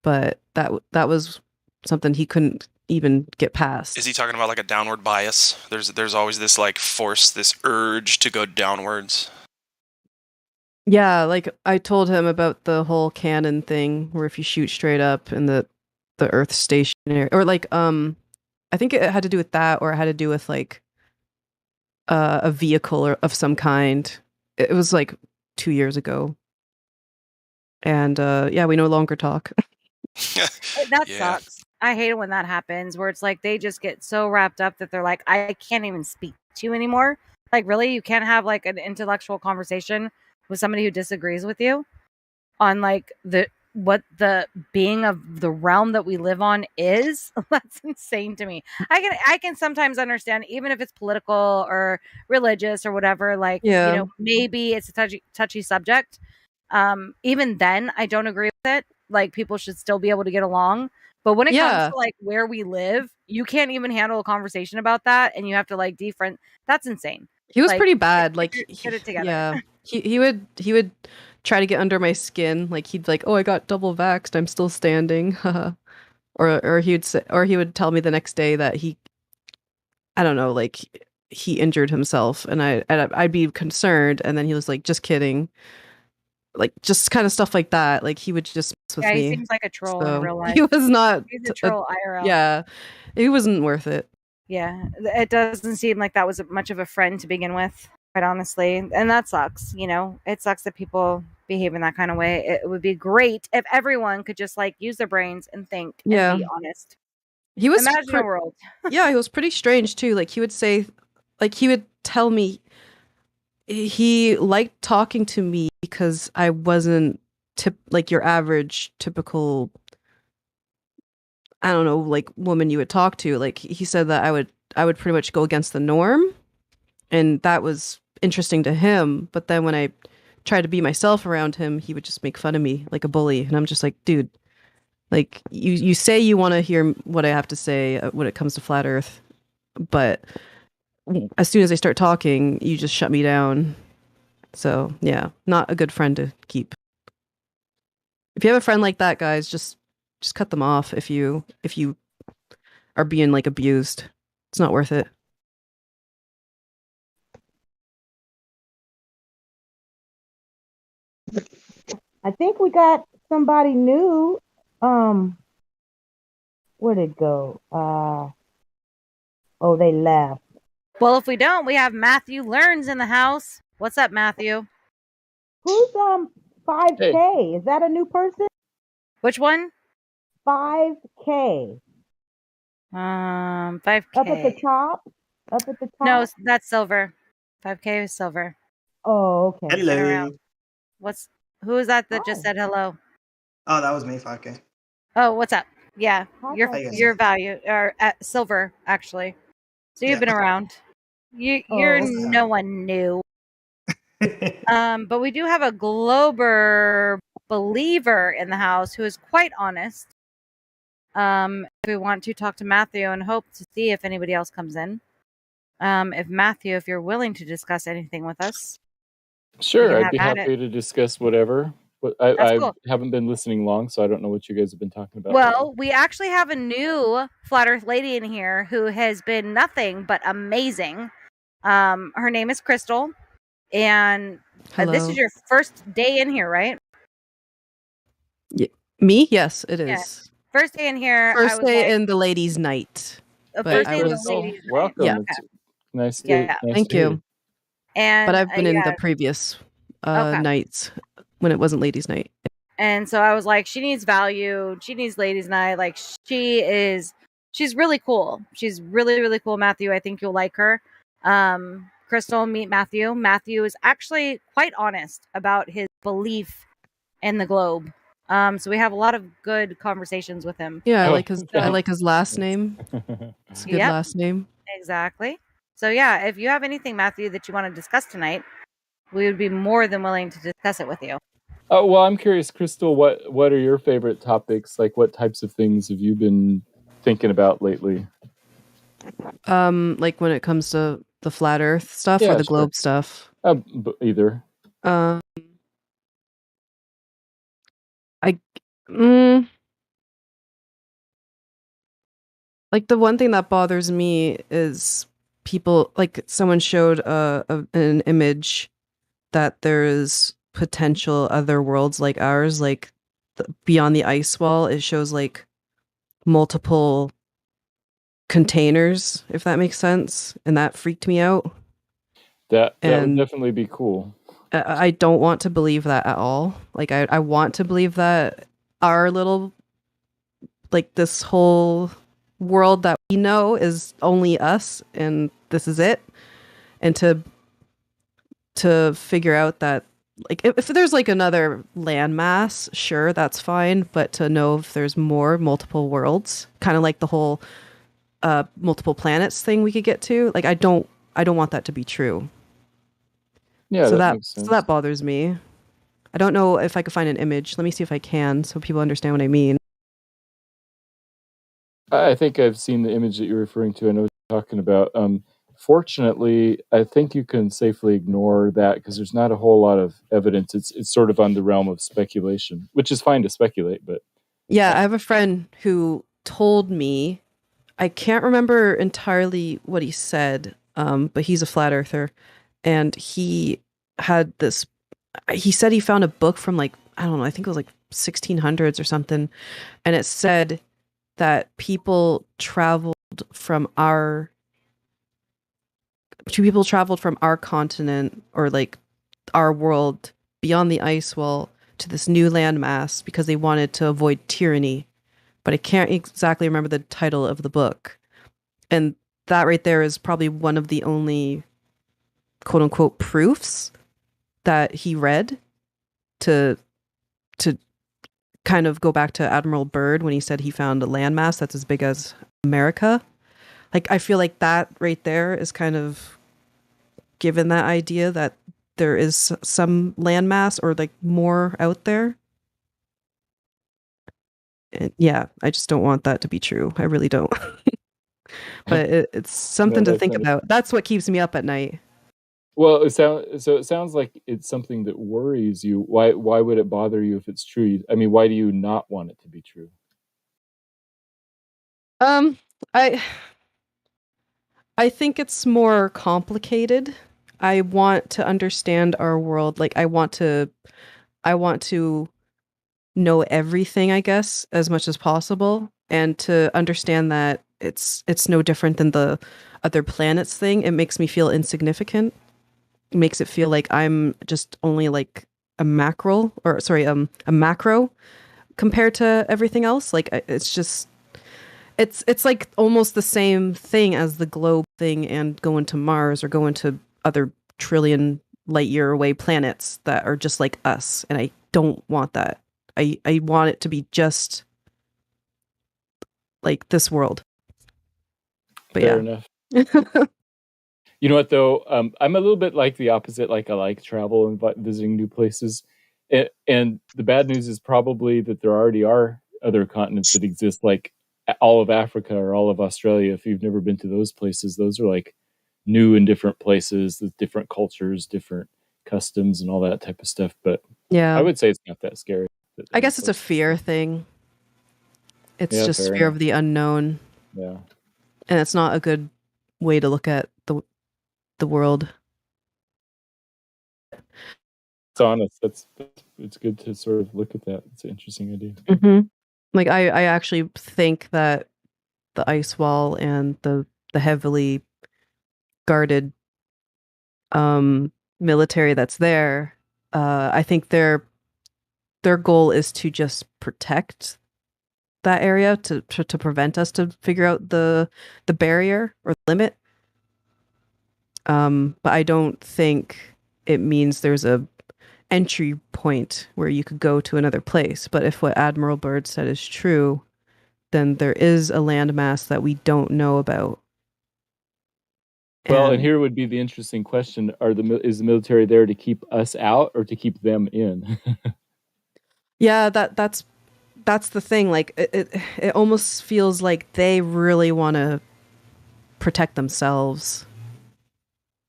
but that was something he couldn't even get past. Is he talking about like a downward bias? There's always this like force, this urge to go downwards. Yeah, like I told him about the whole cannon thing, where if you shoot straight up and the Earth's stationary, or like I think it had to do with that, or it had to do with like a vehicle or of some kind. It was like 2 years ago. And yeah, we no longer talk. That sucks. I hate it when that happens, where it's like they just get so wrapped up that they're like, I can't even speak to you anymore. Like, really? You can't have like an intellectual conversation with somebody who disagrees with you on like what the being of the realm that we live on is? That's insane to me. I can sometimes understand, even if it's political or religious or whatever, like, maybe it's a touchy subject. Even then I don't agree with it. Like people should still be able to get along. But when it comes to like where we live, you can't even handle a conversation about that, and you have to like defriend. That's insane. He was like, pretty bad. Like get it together. Yeah, he would try to get under my skin. Like he'd like, oh, I got double vaxxed, I'm still standing. or he would tell me the next day that I don't know, like he injured himself, and I'd be concerned, and then he was like, just kidding. Like just kind of stuff like that. Like he would just mess with me. He seems like a troll in real life. He was not. He's a troll IRL. Yeah, he wasn't worth it. Yeah, it doesn't seem like that was much of a friend to begin with, quite honestly. And that sucks. It sucks that people behave in that kind of way. It would be great if everyone could just like use their brains and think and be honest. He was imagine a world. Yeah, he was pretty strange too. Like he would say, like he would tell me he liked talking to me because I wasn't like your average typical, I don't know, like woman you would talk to. Like he said that I would pretty much go against the norm, and that was interesting to him. But then when I tried to be myself around him, he would just make fun of me like a bully, and I'm just like, dude, Like you say you want to hear what I have to say when it comes to flat Earth, but as soon as I start talking, you just shut me down. So yeah, not a good friend to keep. If you have a friend like that, guys, just cut them off if you are being like abused. It's not worth it. I think we got somebody new. Where'd it go? Oh, they left. Well, if we don't, we have Matthew Learns in the house. What's up, Matthew? Who's 5K? Is that a new person? Which one? 5K. 5K. Up at the top. Up at the top. No, that's silver. 5K is silver. Oh, okay. Been around. Who is that just said hello? Oh, that was me, 5K. Oh, what's up? Yeah, Hi, your value or at silver actually. So you've been around. You're no one new. But we do have a Glober believer in the house who is quite honest. We want to talk to Matthew and hope to see if anybody else comes in. If you're willing to discuss anything with us. Sure, I'd be happy to discuss whatever. But I cool. haven't been listening long, so I don't know what you guys have been talking about. Well, we actually have a new Flat Earth lady in here who has been nothing but amazing. Her name is Crystal, and this is your first day in here, right? Me? Yes, it is. Yeah. First day in here. First day in the ladies' night. First day in the ladies' night. Welcome. Yeah. It's nice to Yeah. Thank you. And But I've been in the previous nights when it wasn't ladies' night. And so I was like, she needs value. She needs ladies' night. Like she's really cool. She's really, really cool, Matthew. I think you'll like her. Crystal, meet Matthew. Matthew is actually quite honest about his belief in the globe. So we have a lot of good conversations with him. Yeah, I like his last name. It's a good last name. Exactly. So yeah, if you have anything, Matthew, that you want to discuss tonight, we would be more than willing to discuss it with you. Oh, well, I'm curious, Crystal, what are your favorite topics? Like, what types of things have you been thinking about lately? Like when it comes to the flat Earth stuff or the globe stuff. Either. Like the one thing that bothers me is people, like someone showed an image that there is potential other worlds like ours, like beyond the ice wall. It shows like multiple containers, if that makes sense, and that freaked me out. That would definitely be cool. I don't want to believe that at all. Like I want to believe that our little, like this whole world that we know is only us and this is it. And to figure out that, like, if there's like another landmass, sure, that's fine. But to know if there's multiple worlds, kind of like the whole multiple planets thing we could get to, like I don't want that to be true. Yeah, so that makes sense. So that bothers me. I don't know if I could find an image. Let me see if I can, so people understand what I mean. I think I've seen the image that you're referring to. I know what you're talking about. Fortunately, I think you can safely ignore that because there's not a whole lot of evidence. It's sort of on the realm of speculation, which is fine to speculate, but yeah, I have a friend who told me, I can't remember entirely what he said, but he's a flat earther, and he had this. He said he found a book from like, I don't know, I think it was like 1600s or something, and it said that people traveled from our continent or like our world beyond the ice wall to this new landmass because they wanted to avoid tyranny. But I can't exactly remember the title of the book. And that right there is probably one of the only quote unquote proofs that he read to kind of go back to Admiral Byrd when he said he found a landmass that's as big as America. Like, I feel like that right there is kind of given that idea that there is some landmass or like more out there. And yeah, I just don't want that to be true. I really don't. But it's something No, to that's think not. about. That's what keeps me up at night. Well, it sounds like it's something that worries you. Why would it bother you if it's true? I mean, why do you not want it to be true? Um, I I think it's more complicated. I want to understand our world. Like I want to know everything, I guess, as much as possible, and to understand that it's no different than the other planets thing. It makes me feel insignificant. It makes it feel like I'm just only like a mackerel, or sorry, a macro compared to everything else. Like it's just it's like almost the same thing as the globe thing and going to Mars or going to other trillion light year away planets that are just like us, and I don't want that. I want it to be just like this world. But Fair yeah. enough. You know what though? I'm a little bit like the opposite. Like I like travel and visiting new places. And the bad news is probably that there already are other continents that exist, like all of Africa or all of Australia. If you've never been to those places, those are like new and different places with different cultures, different customs, and all that type of stuff. But I Yeah. would say it's not that scary. I guess it's a fear thing. It's Yeah, just fair fear enough. of the unknown. Yeah. And it's not a good way to look at the world. It's honest. It's good to sort of look at that. It's an interesting idea. Mm-hmm. Like I actually think that the ice wall and the heavily guarded military that's there, I think their goal is to just protect that area to prevent us to figure out the barrier or limit. But I don't think it means there's a entry point where you could go to another place. But if what Admiral Byrd said is true, then there is a landmass that we don't know about. Well, and here would be the interesting question: is the military there to keep us out or to keep them in? Yeah, that's the thing. Like it almost feels like they really want to protect themselves,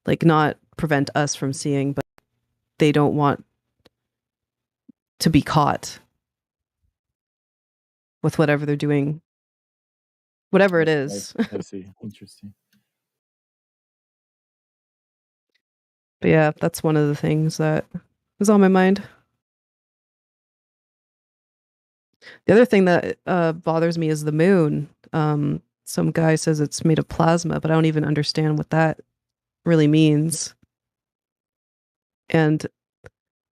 like not prevent us from seeing, but they don't want to be caught with whatever they're doing, whatever it is. I see. Interesting. But yeah, that's one of the things that is on my mind. The other thing that bothers me is the moon. Some guy says it's made of plasma, but I don't even understand what that really means. And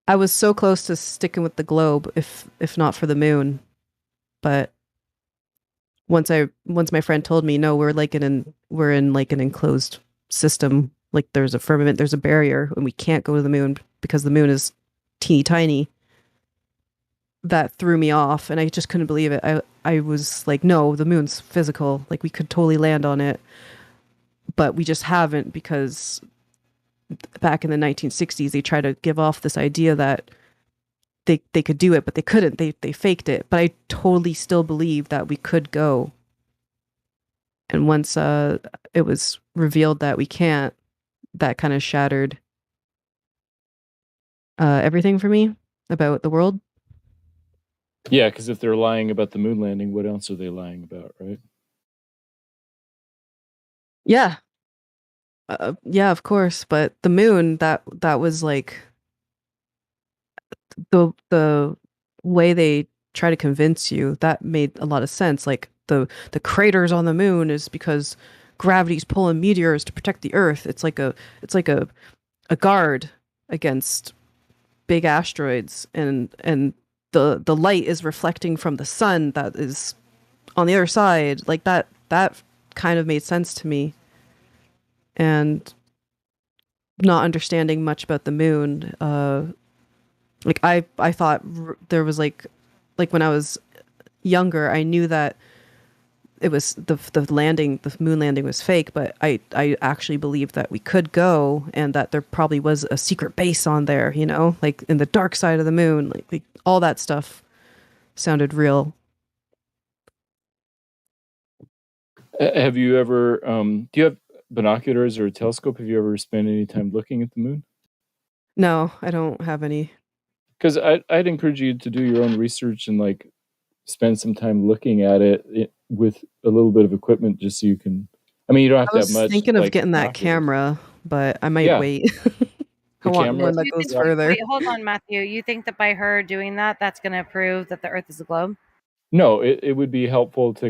I was so close to sticking with the globe, if not for the moon. But once my friend told me, no, we're in like an enclosed system. Like there's a firmament, there's a barrier, and we can't go to the moon because the moon is teeny tiny. That threw me off, and I just couldn't believe it. I was like, no, the moon's physical. Like we could totally land on it, but we just haven't because back in the 1960s they tried to give off this idea that they could do it, but they couldn't. They faked it. But I totally still believe that we could go. And once it was revealed that we can't, that kind of shattered everything for me about the world. Yeah, because if they're lying about the moon landing, what else are they lying about, right? Yeah. Yeah, of course. But the moon, that was like the way they try to convince you, that made a lot of sense. Like the craters on the moon is because gravity's pulling meteors to protect the Earth. It's like a guard against big asteroids, and the light is reflecting from the sun that is on the other side. Like that kind of made sense to me. And not understanding much about the moon, like I thought there was like when I was younger, I knew that it was the moon landing was fake, but I actually believed that we could go and that there probably was a secret base on there, you know, like in the dark side of the moon, like all that stuff sounded real. Have you ever? Do you have binoculars or a telescope? Have you ever spent any time looking at the moon? No, I don't have any. Because I'd encourage you to do your own research and like spend some time looking at it with a little bit of equipment, just so you can. I mean, you don't have I to have was much. thinking of like, getting that binoculars. camera, but I might Yeah. wait. I The want camera. one that You goes think, further. wait, hold on, Matthew. You think that by her doing that, that's going to prove that the Earth is a globe? No, it would be helpful so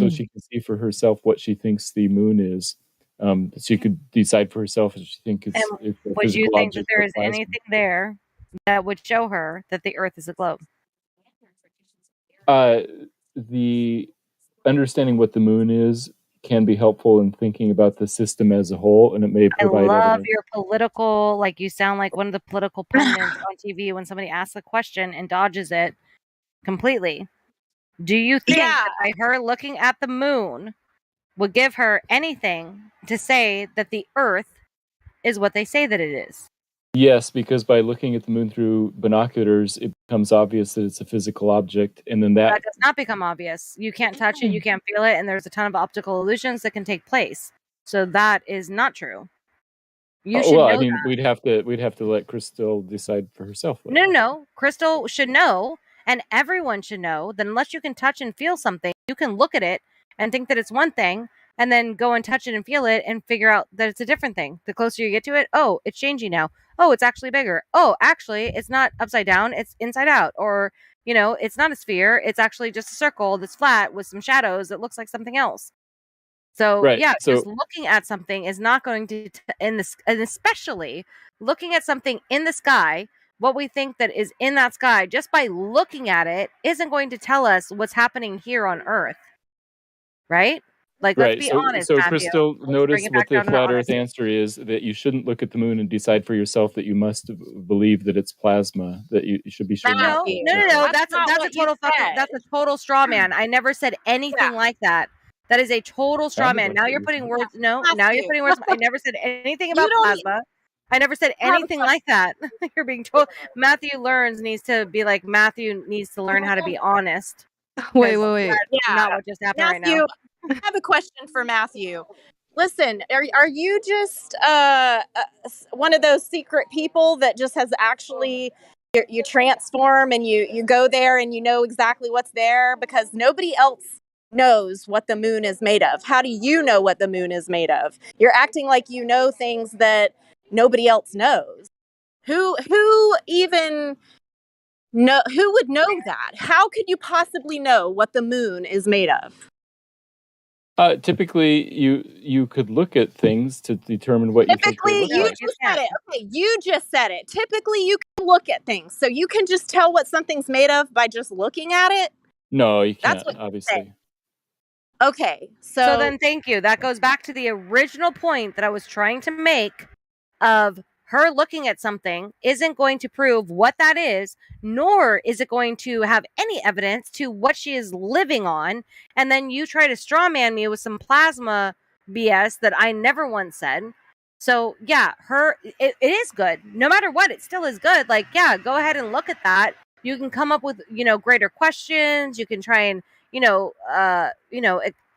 she can see for herself what she thinks the moon is. She could decide for herself if she thinks And it's a would you physical think that object there or is plasma. anything there that would show her that the Earth is a globe? The understanding what the moon is can be helpful in thinking about the system as a whole, and it may I provide love evidence. your political, like you sound like one of the political pundits on TV when somebody asks a question and dodges it completely. Do you think that by her looking at the moon would give her anything to say that the Earth is what they say that it is? Yes, because by looking at the moon through binoculars, it becomes obvious that it's a physical object, and then That does not become obvious. You can't touch it, you can't feel it, and there's a ton of optical illusions that can take place. So that is not true. You should well, I know mean, that. we'd have to let Crystal decide for herself. Though. No. Crystal should know, and everyone should know that unless you can touch and feel something, you can look at it and think that it's one thing, and then go and touch it and feel it and figure out that it's a different thing. The closer you get to it, oh, it's changing now. Oh, it's actually bigger. Oh, actually, it's not upside down, it's inside out. Or, it's not a sphere, it's actually just a circle that's flat with some shadows that looks like something else. So Right, yeah, so- just looking at something is not going to and especially looking at something in the sky, what we think that is in that sky just by looking at it isn't going to tell us what's happening here on Earth. Right? Like, let's Right. be So, honest, so Matthew. Crystal, Let's bring notice it what back the down to flat Earth honesty. answer is: that you shouldn't look at the moon and decide for yourself that you must believe that it's plasma. That you should be sure not to. No. That's not That's a what you total fucking said. that's a total straw man. I never said anything like that. That is a total straw Sounded man. like Now what you're you putting said. words. No, now you're putting words. I never said anything about don't plasma. I never said have a anything like that. You're being told. Matthew needs to be like, Matthew needs to learn how to be honest. Wait. 'cause That's Yeah. not what just happened right Matthew, now. I have a question for Matthew. Listen, are you just one of those secret people that just has actually you transform and you go there and you know exactly what's there, because nobody else knows what the moon is made of? How do you know what the moon is made of? You're acting like you know things that nobody else knows. Who even who would know that? How could you possibly know what the moon is made of? Typically, you could look at things to determine what you think they Typically, look you like. just said it. Okay, you just said it. Typically, you can look at things, so you can just tell what something's made of by just looking at it. No, you That's can't. what you Obviously. said. Okay, So then thank you. That goes back to the original point that I was trying to make of her looking at something isn't going to prove what that is, nor is it going to have any evidence to what she is living on. And then you try to straw man me with some plasma BS that I never once said. So yeah, it is good. No matter what, it still is good. Like, yeah, go ahead and look at that. You can come up with, greater questions. You can try and,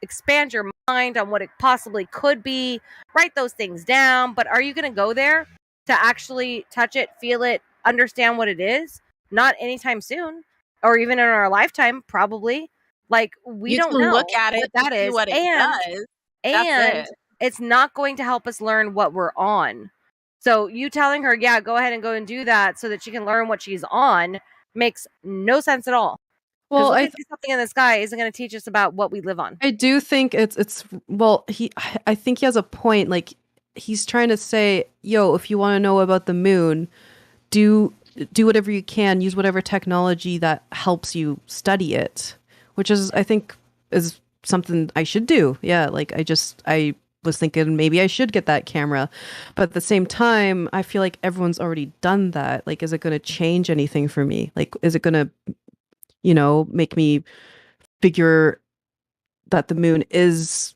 expand your mind on what it possibly could be. Write those things down. But are you going to go there to actually touch it, feel it, understand what it is? Not anytime soon, or even in our lifetime, probably. Like, we you don't can know look at it what that to see is, what it does. That's and it. it's not going to help us learn what we're on. So you telling her, yeah, go ahead and go and do that so that she can learn what she's on makes no sense at all. Well, looking at something in the sky isn't going to teach us about what we live on. I do think it's well, I think he has a point. Like, he's trying to say, yo, if you want to know about the moon, do whatever you can, use whatever technology that helps you study it, which is, I think, is something I should do. Yeah, like I was thinking maybe I should get that camera, but at the same time, I feel like everyone's already done that. Like, is it going to change anything for me? Like, is it going to, make me figure that the moon is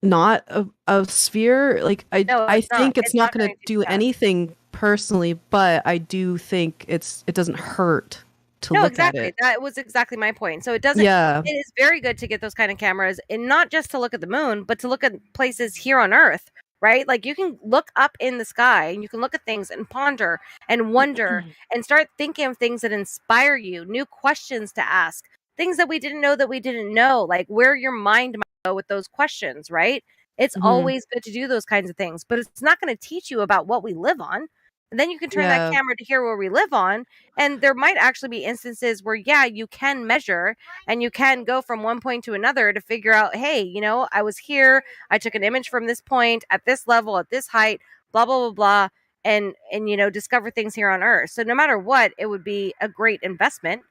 not a sphere? Like, I think it's not going to do anything personally, but I do think it doesn't hurt to No, look exactly. at it. That was exactly my point. So it doesn't. Yeah. It is very good to get those kind of cameras, and not just to look at the moon, but to look at places here on Earth. Right? Like you can look up in the sky and you can look at things and ponder and wonder and start thinking of things that inspire you, new questions to ask, things that we didn't know, like where your mind might go with those questions, right? It's always good to do those kinds of things, but it's not going to teach you about what we live on. And then you can turn that Yeah. camera to here where we live on. And there might actually be instances where, yeah, you can measure and you can go from one point to another to figure out, hey, you know, I was here, I took an image from this point at this level, at this height, blah, blah, blah, blah, and you know, discover things here on Earth. So no matter what, it would be a great investment.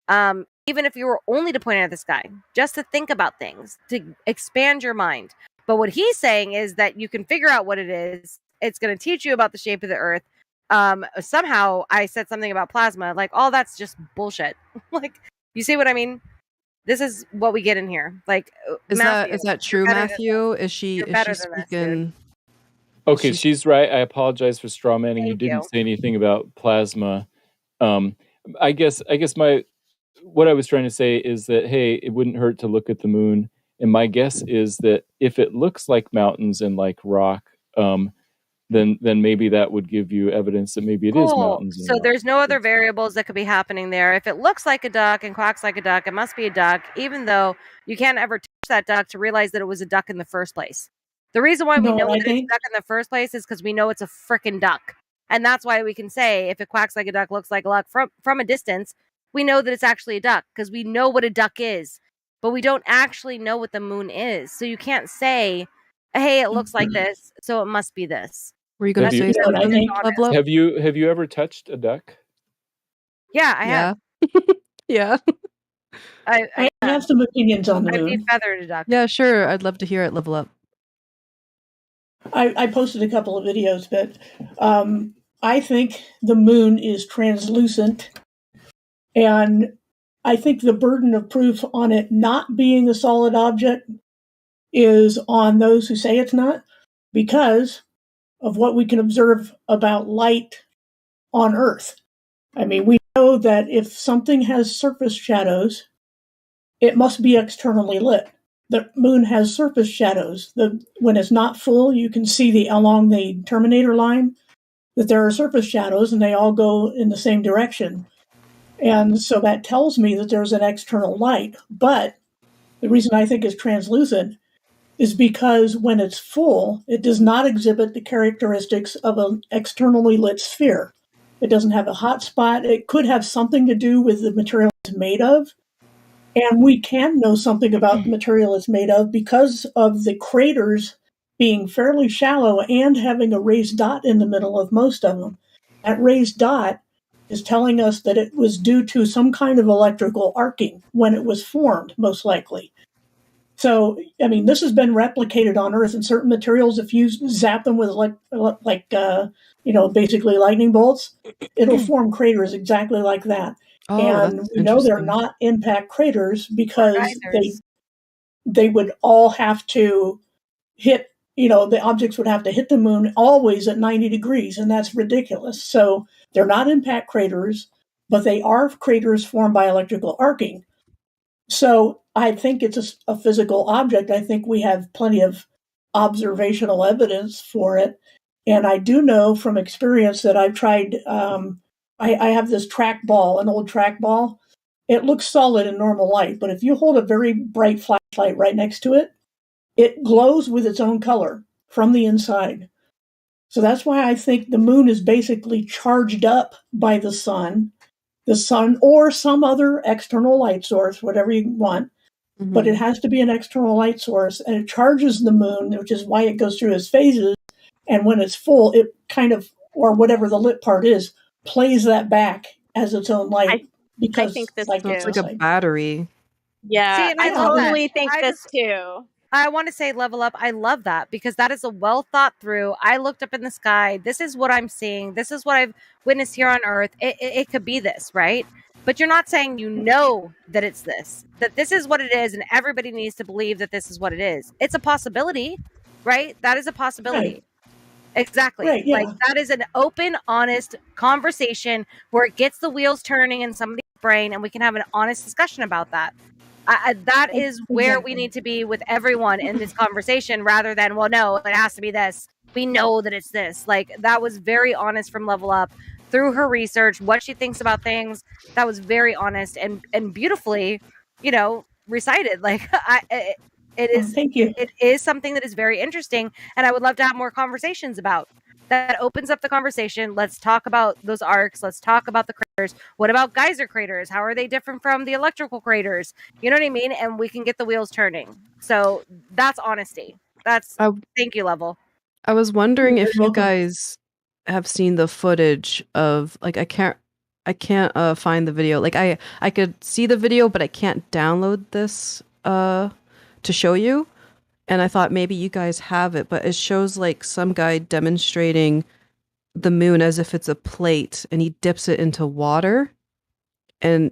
Even if you were only to point at the sky, just to think about things, to expand your mind. But what he's saying is that you can figure out what it is. It's going to teach you about the shape of the Earth. Somehow I said something about plasma. Like, all that's just bullshit. Like, you see what I mean? This is what we get in here. Like, Is Matthew, that you're true, better than Matthew? Is she You're is better she than this, dude. speaking? Okay, she's right. I apologize for strawmanning. You Thank didn't you. say anything about plasma. I guess what I was trying to say is that, hey, it wouldn't hurt to look at the moon. And my guess is that if it looks like mountains and like rock, then maybe that would give you evidence that maybe it is Cool. mountains and So rock. there's no other variables that could be happening there. If it looks like a duck and quacks like a duck, it must be a duck, even though you can't ever touch that duck to realize that it was a duck in the first place. The reason why we No, know I that it's a think duck in the first place is because we know it's a freaking duck. And that's why we can say if it quacks like a duck, looks like a duck from a distance, we know that it's actually a duck because we know what a duck is, but we don't actually know what the moon is. So you can't say, hey, it looks like this, so it must be this. Were you going to Have say you, what I something, think. Level Up? have you ever touched a duck? Yeah, I Yeah. have. Yeah. I have some opinions on the I've moon. feathered a duck. Yeah, sure. I'd love to hear it, Level Up. I posted a couple of videos, but I think the moon is translucent, and I think the burden of proof on it not being a solid object is on those who say it's not, because of what we can observe about light on Earth. I mean, we know that if something has surface shadows, it must be externally lit. The moon has surface shadows. When it's not full, you can see along the terminator line that there are surface shadows, and they all go in the same direction. And so that tells me that there's an external light. But the reason I think it's translucent is because when it's full, it does not exhibit the characteristics of an externally lit sphere. It doesn't have a hot spot. It could have something to do with the material it's made of. And we can know something about the material it's made of because of the craters being fairly shallow and having a raised dot in the middle of most of them. That raised dot is telling us that it was due to some kind of electrical arcing when it was formed, most likely. So, I mean, this has been replicated on Earth in certain materials. If you zap them with basically lightning bolts, it'll form craters exactly like that. Oh, And that's we know they're interesting. not impact craters because Geysers. they would all have to hit, the objects would have to hit the moon always at 90 degrees, and that's ridiculous. So they're not impact craters, but they are craters formed by electrical arcing. So I think it's a physical object. I think we have plenty of observational evidence for it. And I do know from experience that I've tried, I have this trackball, an old trackball. It looks solid in normal light, but if you hold a very bright flashlight right next to it, it glows with its own color from the inside. So that's why I think the moon is basically charged up by the sun or some other external light source, whatever you want. Mm-hmm. But it has to be an external light source, and it charges the moon, which is why it goes through its phases. And when it's full, it kind of, or whatever the lit part is, plays that back as its own light because I think this light So it's gets like a inside. battery. Yeah, See, and I I love that. totally think I this just- too. I want to say Level Up. I love that because that is a well thought through. I looked up in the sky. This is what I'm seeing. This is what I've witnessed here on Earth. It could be this, right? But you're not saying you know that it's this, that this is what it is, and everybody needs to believe that this is what it is. It's a possibility, right? That is a possibility. Right. Exactly. Right, yeah. Like that is an open, honest conversation where it gets the wheels turning and somebody brain, and we can have an honest discussion about that. That is where we need to be with everyone in this conversation, rather than, well, no, it has to be this. We know that it's this. Like, that was very honest from Level Up through her research, what she thinks about things. That was very honest and beautifully, recited. Like, it is. Thank you. It is something that is very interesting, and I would love to have more conversations about. That opens up the conversation. Let's talk about those arcs. Let's talk about the craters. What about geyser craters? How are they different from the electrical craters? You know what I mean? And we can get the wheels turning. So that's honesty. Thank you, Level. I was wondering if you welcome. guys have seen the footage of, like, I can't find the video. Like, I could see the video, but I can't download this to show you. And I thought maybe you guys have it, but it shows like some guy demonstrating the moon as if it's a plate, and he dips it into water, and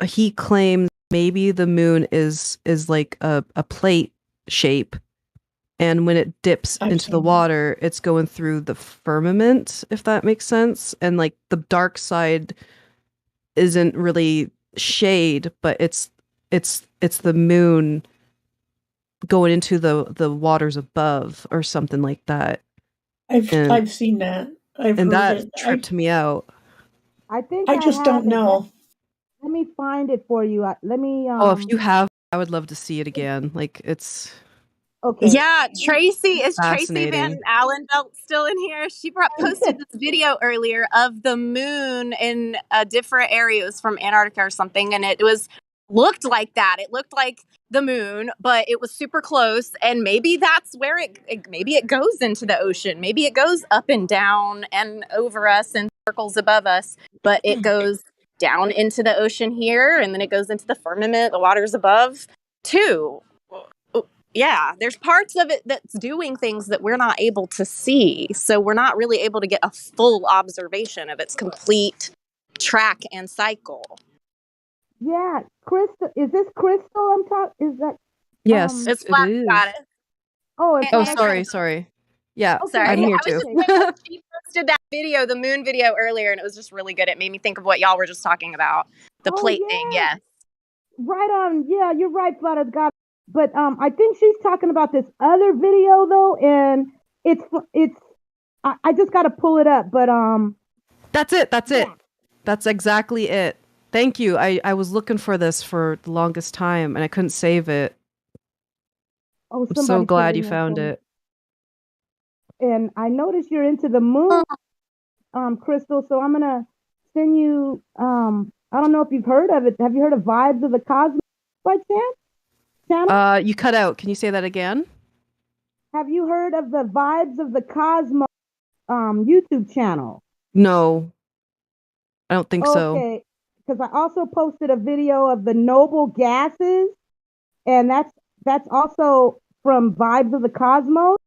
he claims maybe the moon is like a plate shape, and when it dips into the water, it's going through the firmament, if that makes sense. And like the dark side isn't really shade, but it's the moon going into the waters above or something like that. I've seen that. I've and heard that it. tripped me out. I think I just have don't it. know. Let me find it for you. Let me. Oh, if you have, I would love to see it again. Like, it's Okay. Yeah, Tracy Tracy fascinating. Van Allenbelt still in here? She posted this video earlier of the moon in a different area. It was from Antarctica or something, and it looked like that. It looked like the moon, but it was super close. And maybe that's where maybe it goes into the ocean. Maybe it goes up and down and over us and circles above us, but it goes down into the ocean here, and then it goes into the firmament, the waters above too. Yeah, there's parts of it that's doing things that we're not able to see. So we're not really able to get a full observation of its complete track and cycle. Yeah, Crystal. Is this Crystal I'm talking? Is that? Yes, It's it Black is. Goddess. Oh, it's Oh, Black sorry. Yeah, Okay, Sorry, I'm here I was too. just saying that she posted that video, the moon video earlier, and it was just really good. It made me think of what y'all were just talking about, the plate thing. Yes. Right on. Yeah, you're right, Flutter God. But I think she's talking about this other video though, and it's. I just got to pull it up, but That's it. That's exactly it. Thank you. I was looking for this for the longest time, and I couldn't save it. Oh, I'm so somebody put glad it you in there found for me. it. And I noticed you're into the moon, Crystal. So I'm gonna send you. I don't know if you've heard of it. Have you heard of Vibes of the Cosmos by channel? You cut out. Can you say that again? Have you heard of the Vibes of the Cosmos YouTube channel? No, I don't think so. Okay, because I also posted a video of the noble gases, and that's also from Vibes of the Cosmos,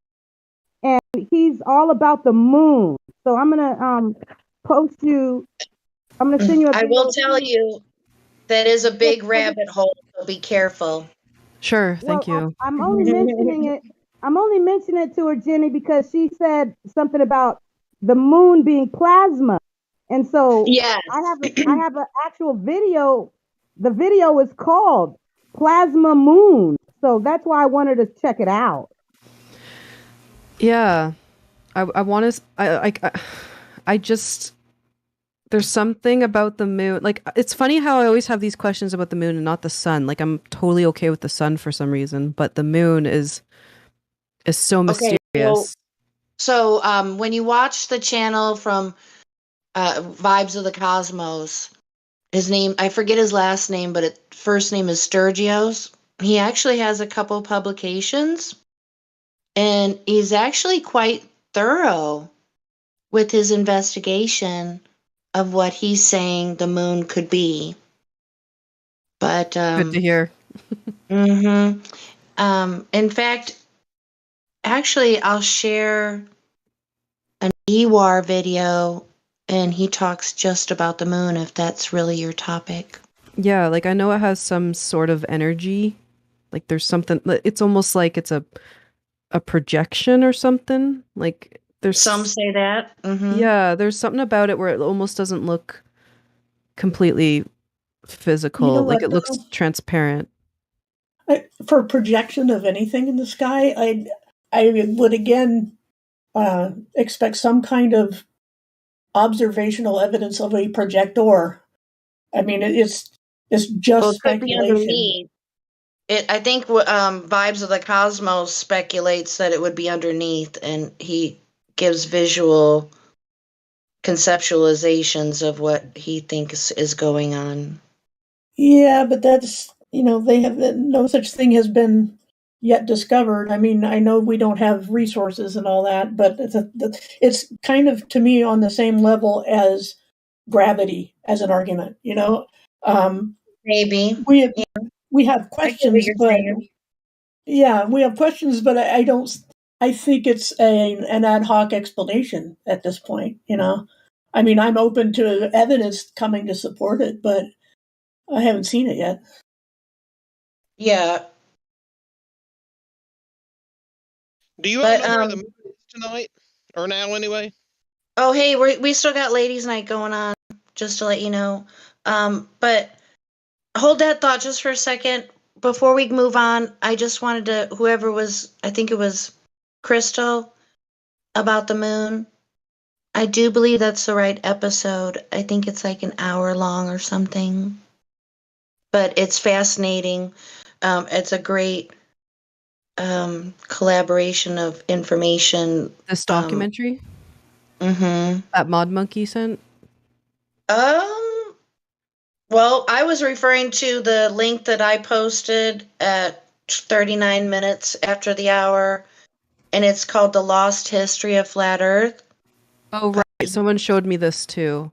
and he's all about the moon. So I'm gonna post you. I'm gonna send you a I video. will tell you that is a big rabbit hole, so be careful. Sure, thank you. I'm only mentioning it. I'm only mentioning it to her, Jenny, because she said something about the moon being plasma, and so yes. I have an actual video. The video is called Plasma Moon, so that's why I wanted to check it out. Yeah, I want to. I just. There's something about the moon. Like, it's funny how I always have these questions about the moon and not the sun. Like, I'm totally okay with the sun for some reason, but the moon is so mysterious. Okay, so when you watch the channel from Vibes of the Cosmos, his name, I forget his last name, but first name is Sturgios. He actually has a couple publications, and he's actually quite thorough with his investigation of what he's saying the moon could be. But good to hear. in fact, actually, I'll share an EWAR video, and he talks just about the moon, if that's really your topic. Yeah, like, I know it has some sort of energy. Like, there's something. It's almost like it's a projection or something. Like, there's some say that. Yeah, there's something about it where it almost doesn't look completely physical. You know Like what, it looks though? transparent. For projection of anything in the sky, I would again expect some kind of observational evidence of a projector. I mean, it's Well, just it could be speculation. underneath. I think Vibes of the Cosmos speculates that it would be underneath, and he gives visual conceptualizations of what he thinks is going on. Yeah, but that's they have no such thing has been yet discovered. I mean, I know we don't have resources and all that, but it's kind of to me on the same level as gravity as an argument. Maybe. We we have I get what questions, you're but saying. yeah, we have questions, but I don't. I think it's an ad hoc explanation at this point. I mean, I'm open to evidence coming to support it, but I haven't seen it yet. Yeah. Do you But all know where the moon is tonight? Or now, anyway? oh hey, we still got ladies' night going on, just to let you know. But hold that thought just for a second before we move on. I just wanted to whoever was, I think it was Crystal, about the moon. I do believe that's the right episode. I think it's like an hour long or something. But it's fascinating. It's a great collaboration of information. This documentary Mm-hmm. that Mod Monkey sent. Well, I was referring to the link that I posted at 39 minutes after the hour, and it's called The Lost History of Flat Earth. Oh, right. Someone showed me this too.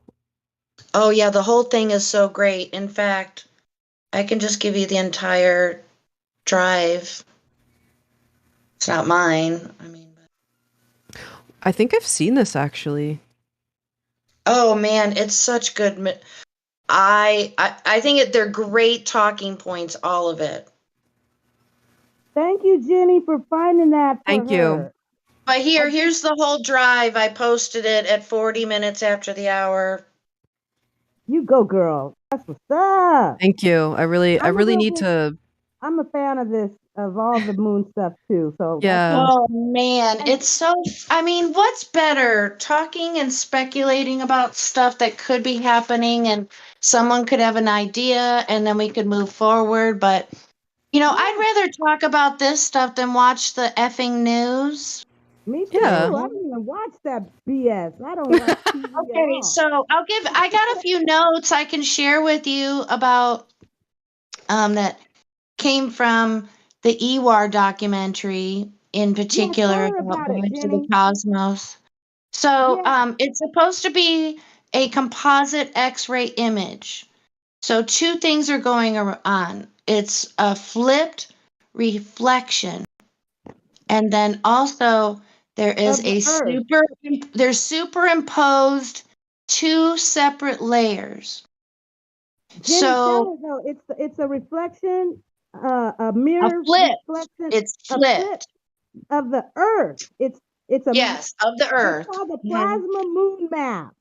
Oh, yeah, the whole thing is so great. In fact, I can just give you the entire drive. It's not mine. I think I've seen this actually. Oh, man, it's such good. I think they're great talking points, all of it. Thank you, Jenny, for finding that for Thank you. her. But here's the whole drive. I posted it at 40 minutes after the hour. You go, girl. That's what's up. Thank you. I really need to. I'm a fan of all the moon stuff too. So Yeah. Oh man, it's so. I mean, what's better, talking and speculating about stuff that could be happening, and someone could have an idea, and then we could move forward. But I'd rather talk about this stuff than watch the effing news. Me too. Yeah. I don't even watch that BS. I don't watch TV at Okay, all. so I got a few notes I can share with you about that came from the EWAR documentary, in particular tell her about about it, Voyage to the Jenny. Cosmos. So Yeah. it's supposed to be a composite X-ray image. So two things are going on. It's a flipped reflection, and then also there is Of the Earth. there's superimposed two separate layers. Jenny, So tell her though, it's a reflection, a mirror flip. reflection, It's a flip flipped. of the Earth. It's a. Yes, of the It's Earth. called the Mhm. plasma moon map.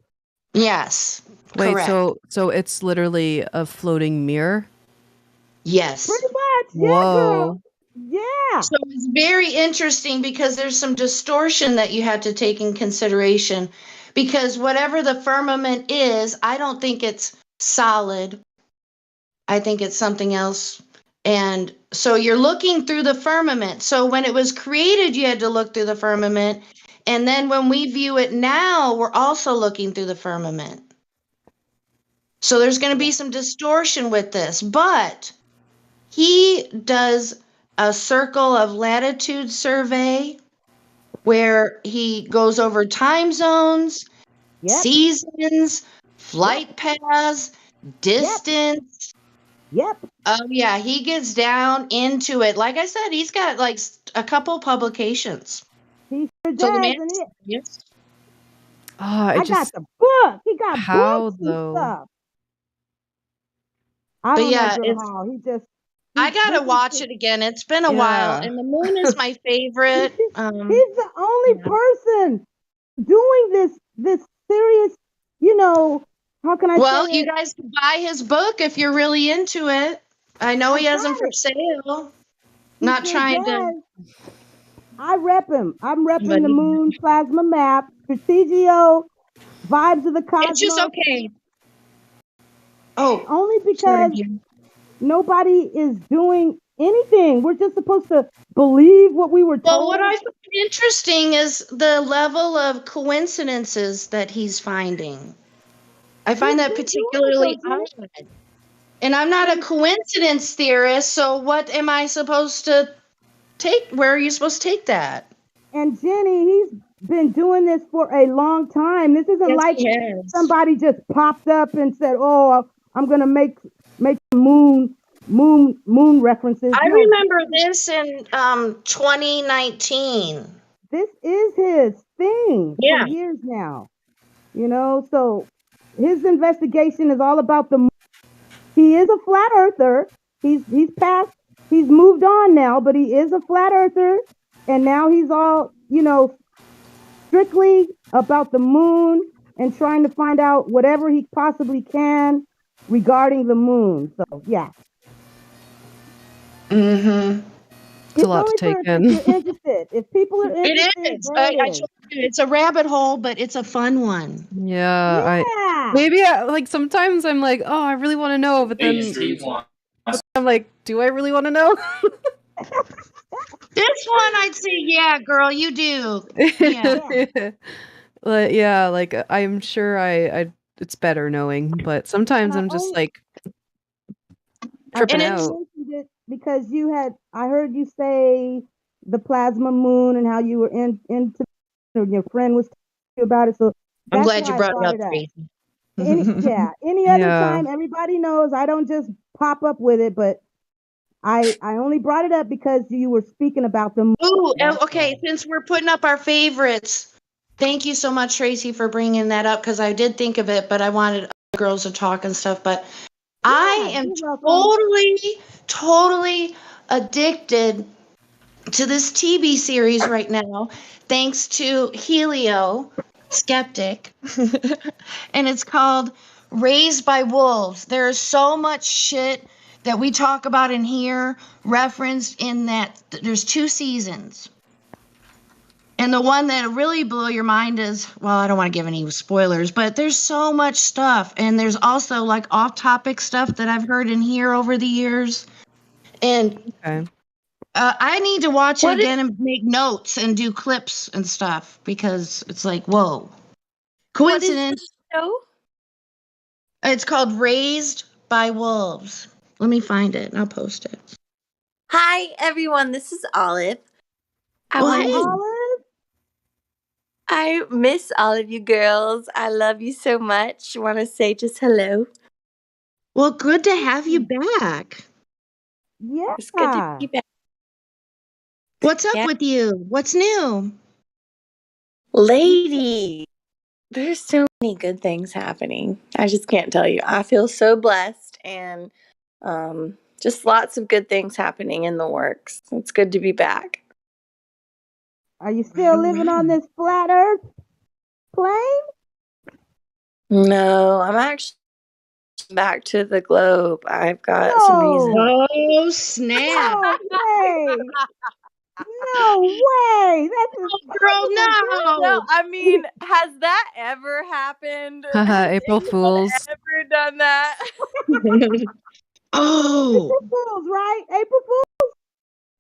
Yes, Wait, correct. so it's literally a floating mirror? Yes. Pretty much, yeah, Whoa. girl. Yeah. So it's very interesting because there's some distortion that you had to take in consideration, because whatever the firmament is, I don't think it's solid. I think it's something else. And so you're looking through the firmament. So when it was created, you had to look through the firmament. And then when we view it now, we're also looking through the firmament. So there's going to be some distortion with this. But he does a circle of latitude survey where he goes over time zones, seasons, flight paths, distance. Yep. Oh yeah, he gets down into it. Like I said, he's got like a couple publications. He sure So the does, man, and it. yes. I got the book. He got How books and though? stuff. I But don't know, yeah, girl, it's. how he just. I gotta This watch is it again. It's been a while, Yeah. and the moon is my favorite. he's the only person doing this serious, you know, How can I Well, say you it? guys can buy his book if you're really into it. I know I he has them got for it. sale. He Not sure trying to. does. I rep him. I'm repping But the moon plasma map, Strategio, vibes of the it's just cosmos, okay. Oh, only sorry, because dear. nobody is doing anything. We're just supposed to believe what we were Well, what told. I find interesting is the level of coincidences that he's finding. I find He's that been doing it particularly though, Jen. odd. And I'm not a coincidence theorist, so what am I supposed to take? Where are you supposed to take that? And Jenny, he's been doing this for a long time. This isn't Yes, like he has. somebody just popped up and said, "Oh, I'm gonna make moon references." I No, remember this in 2019. this is his thing for Yeah. years now. So his investigation is all about the moon. He is a flat earther. He's past. He's moved on now, but he is a flat earther, and now he's all strictly about the moon and trying to find out whatever he possibly can regarding the moon. So yeah. Mm-hmm. It's a It's lot to only take for if in. you're interested. If people are It interested, is. there I it is. told you, it's a rabbit hole, but it's a fun one. Yeah, Yeah. maybe like sometimes I'm like, oh, I really want to know, but then I'm like, do I really want to know? This one, I'd say, yeah, girl, you do. Yeah. Yeah, like I'm sure I it's better knowing, but sometimes And I'm just like I tripping only out. mentioned it because I heard you say the plasma moon and how you were into your friend was telling you about it. So I'm that's glad you why I brought it brought up, it up. Tracy. Any other Yeah. time, everybody knows I don't just pop up with it, but I only brought it up because you were speaking about the moon. Ooh, That's okay, since we're putting up our favorites, thank you so much, Tracy, for bringing that up because I did think of it, but I wanted other girls to talk and stuff. But I am you're welcome. totally addicted to this TV series right now, thanks to Helio Skeptic. And it's called Raised by Wolves. There is so much shit that we talk about in here referenced in that. There's 2 seasons. And the one that really blew your mind is, well, I don't want to give any spoilers, but there's so much stuff. And there's also like off topic stuff that I've heard in here over the years. And Okay. I need to watch it again and make notes and do clips and stuff because it's like, whoa. Coincidence. Show? It's called Raised by Wolves. Let me find it and I'll post it. Hi, everyone. This is Olive. Olive? I miss all of you girls. I love you so much. Want to say just hello. Well, good to have you back. Yeah. It's good to be back. What's up with you? What's new? Lady, there's so many good things happening. I just can't tell you. I feel so blessed and just lots of good things happening in the works. It's good to be back. Are you still living on this flat earth plane? No, I'm actually back to the globe. I've got some reasons. Oh, snap. No way. No way. Girl, no. No, I mean, has that ever happened? Haha, Has April anyone Fools. ever done that? Oh. April Fools, right? April Fools?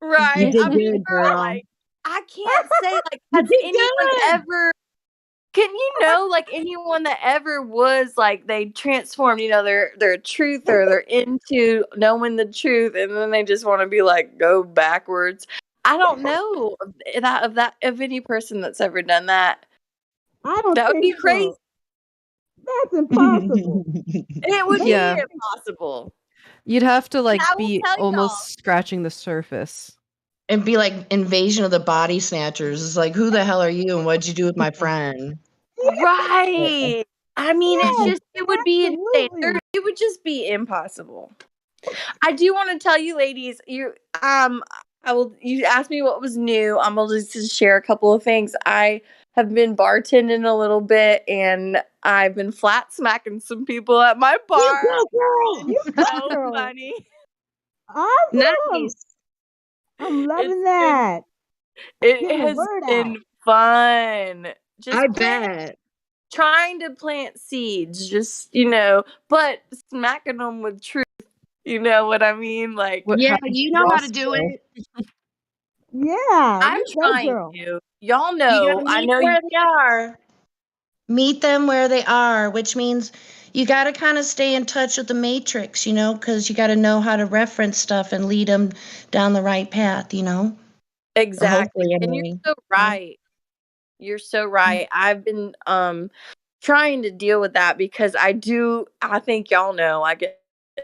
Right. You did I mean, good, girl. like, I can't say, like, You has did anyone good. ever, can you know, like, anyone that ever was, like, they transformed, they're a truther, they're into knowing the truth, and then they just want to be, like, go backwards. I don't know of any person that's ever done that. I don't That would be think crazy. so. That's impossible. It would Yeah. be impossible. You'd have to like I will be tell y'all. almost scratching the surface. And be like Invasion of the Body Snatchers. It's like, who the hell are you and what'd you do with my friend? Right. I mean, Yes, it would be insane. absolutely. It would just be impossible. I do want to tell you, ladies, you asked me what was new. I'm gonna just share a couple of things. I have been bartending a little bit, and I've been flat smacking some people at my bar. You go, girl! You go, So girl. funny. Awesome. Nice. I'm loving It's that. It Getting the has word out. been fun. Just I bet. trying to plant seeds, but smacking them with truth. You know what I mean? Like, Yeah, you know how to do it. Yeah, I'm you go, trying girl. to. Y'all You know, gotta I meet know where they are. Meet them where they are, which means you got to kind of stay in touch with the matrix, because you got to know how to reference stuff and lead them down the right path, or exactly. hopefully And you're anyway. so right. You're so right. I've been trying to deal with that because I think y'all know I get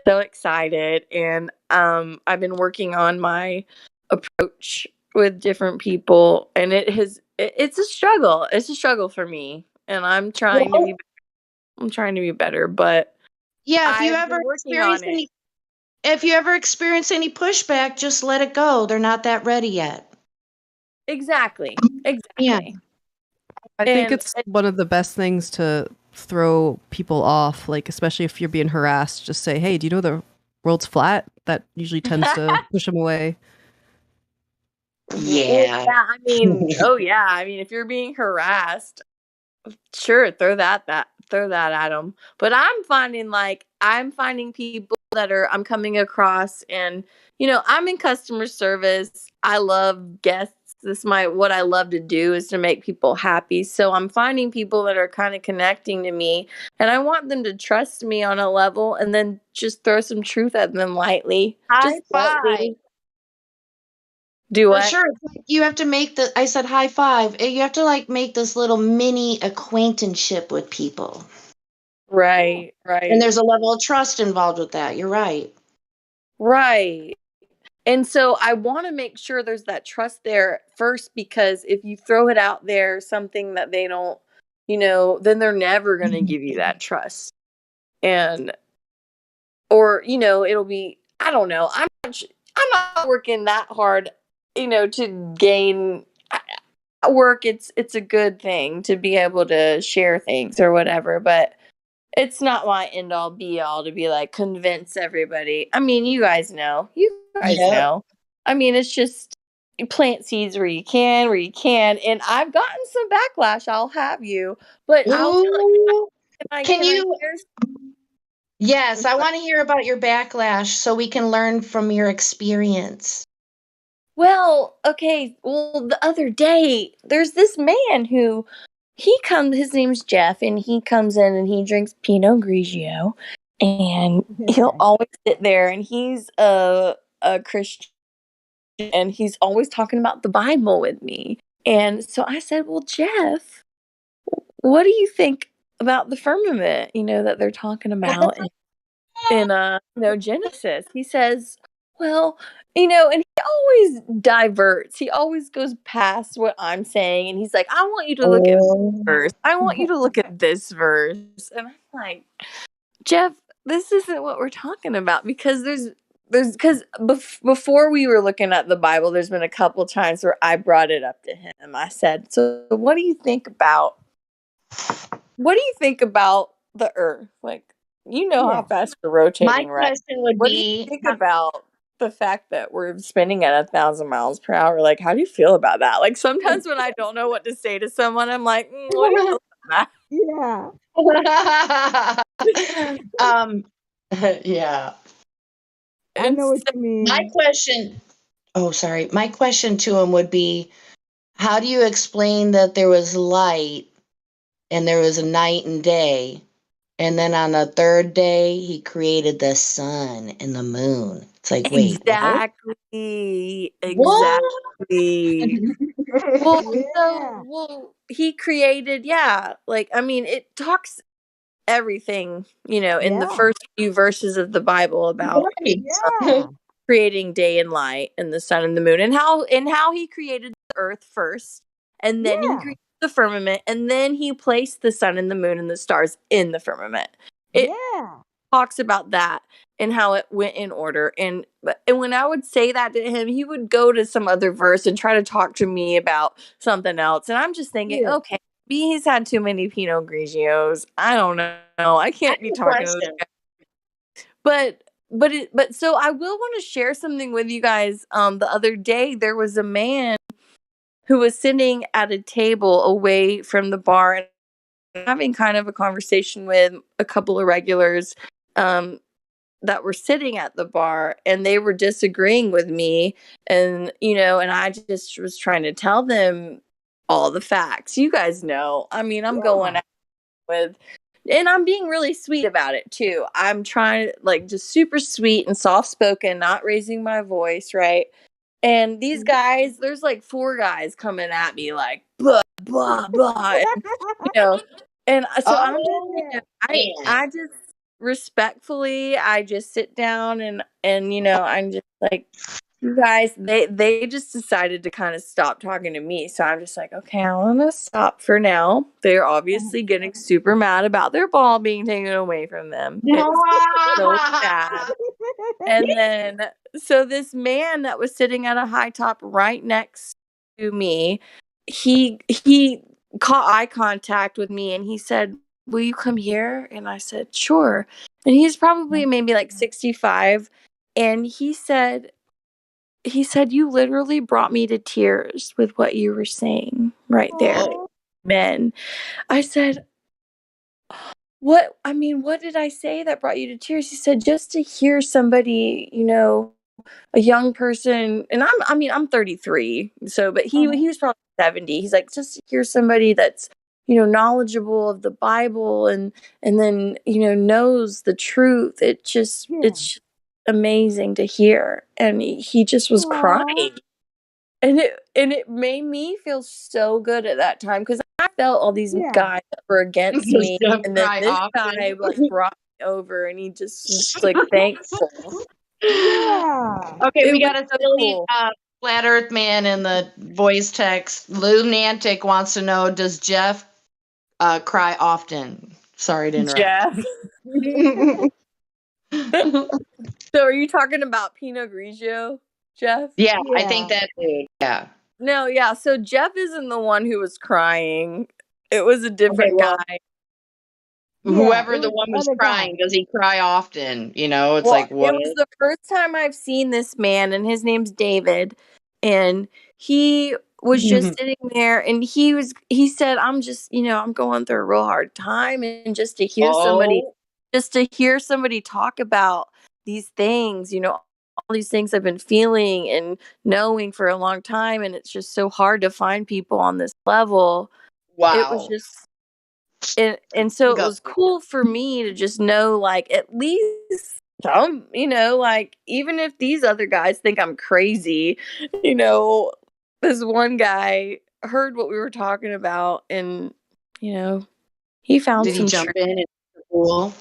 so excited, and I've been working on my approach with different people, and it's a struggle. It's a struggle for me, and I'm trying to be better, but Yeah, I've been working on it. if you ever experience any pushback, just let it go. They're not that ready yet. Exactly. Yeah. I think And it's one of the best things to throw people off, like especially if you're being harassed, just say, "Hey, do you know the world's flat?" That usually tends to push them away. Yeah. Oh yeah, I mean, if you're being harassed, sure, throw that at them. But I'm finding people that I'm coming across, and I'm in customer service. I love guests. What I love to do is to make people happy. So I'm finding people that are kind of connecting to me, and I want them to trust me on a level, and then just throw some truth at them lightly. High Just five. lightly. Do For what? sure. It's like you have to I said high five. You have to make this little mini acquaintanceship with people. Right. And there's a level of trust involved with that. You're right. Right. And so I want to make sure there's that trust there first, because if you throw it out there, something that they don't, then they're never going to give you that trust. Or it'll be, I don't know. I'm not working that hard, to gain work. It's a good thing to be able to share things or whatever, but it's not my end all be all to be like convince everybody. I mean, you guys know. Yep. I mean, it's just you plant seeds where you can, and I've gotten some backlash. I'll have you, but Ooh. can I share? Yes, I want to hear about your backlash so we can learn from your experience. Well, okay. Well, the other day, there's this man who his name's Jeff, and he comes in and he drinks Pinot Grigio, and he'll always sit there, and he's a Christian, and he's always talking about the Bible with me. And so I said, "Well, Jeff, what do you think about the firmament, that they're talking about in Genesis?" He says, "Well, and he always diverts. He always goes past what I'm saying, and he's like, "I want you to look at this verse. I want you to look at this verse." And I'm like, "Jeff, this isn't what we're talking about, because before we were looking at the Bible, there's been a couple times where I brought it up to him. I said, "So what do you think about the earth? Like, how fast we're My rotating, right? question would What do you be think about the fact that we're spinning at 1,000 miles per hour? Like, how do you feel about that?" Like, sometimes when I don't know what to say to someone, I'm like, "What do you feel about that?" Yeah. Yeah. I know what you My mean. question, my question to him would be, how do you explain that there was light and there was a night and day, and then on the third day he created the sun and the moon? It's like, wait, what? Exactly. What? Exactly. Well, he created, like, I mean, it talks everything, in the Yeah. first few verses of the Bible about Yeah. creating day and light and the sun and the moon, and how he created the earth first, and then he Yeah. created the firmament, and then he placed the sun and the moon and the stars in the firmament. It Yeah. talks about that and how it went in order, and when I would say that to him, he would go to some other verse and try to talk to me about something else, and I'm just thinking, Yeah. okay, he's had too many Pinot Grigios. I don't know. I can't be talking to this guy. But so I will want to share something with you guys. The other day there was a man who was sitting at a table away from the bar and having kind of a conversation with a couple of regulars that were sitting at the bar, and they were disagreeing with me, and and I just was trying to tell them all the facts. You guys know, I mean, I'm going out with, and I'm being really sweet about it too. I'm trying to just super sweet and soft spoken, not raising my voice, right? And these guys, there's 4 guys coming at me like blah blah blah, and, and so I'm just, I just respectfully, I just sit down and I'm just like, you guys, they just decided to kind of stop talking to me. So I'm just like, okay, I want to stop for now. They're obviously getting super mad about their ball being taken away from them. It's so sad. And then, so this man that was sitting at a high top right next to me, he caught eye contact with me and he said, "Will you come here?" And I said, "Sure." And he's probably maybe 65, and he said, "You literally brought me to tears with what you were saying right there." Men. I said, what did I say that brought you to tears? He said, just to hear somebody, a young person, and I'm 33, so, but he was probably 70. He's like, just to hear somebody that's, knowledgeable of the Bible and then, knows the truth. It's amazing to hear. And he just was crying. And it made me feel so good at that time, because I felt all these guys that were against Does me, Jeff and then cry this often? guy brought me over, and he just was thankful. Yeah. Okay, It we was got a so silly cool. flat Earth man in the voice text. Lou Nantic wants to know: does Jeff cry often? Sorry to interrupt. Jeff. So are you talking about Pinot Grigio, Jeff? Yeah, I think that dude. Yeah. No, yeah. So Jeff isn't the one who was crying. It was a Okay, different well, guy. whoever the one was crying, does he cry often? It's Well, like, what? it was the first time I've seen this man, and his name's David, and he was just sitting there, and he said, "I'm just, I'm going through a real hard time," and just to hear somebody talk about these things, all these things I've been feeling and knowing for a long time, and it's just so hard to find people on this level. It was Wow. just, and so it was cool for me to just know, at least some, even if these other guys think I'm crazy, this one guy heard what we were talking about, and he found Did he some jump truth. in and cool?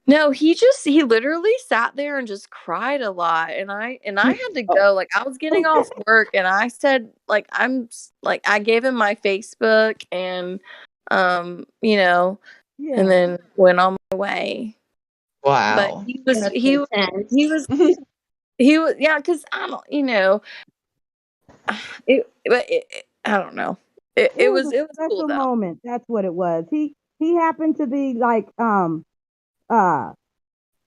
No, he literally sat there and just cried a lot, and I had to go. I was getting off work, and I said, I gave him my Facebook, and and then went on my way. But Wow. he was That's he was intense. he was he was yeah, because I don't I don't know. It was was a cool special though. moment. That's what it was. He happened to be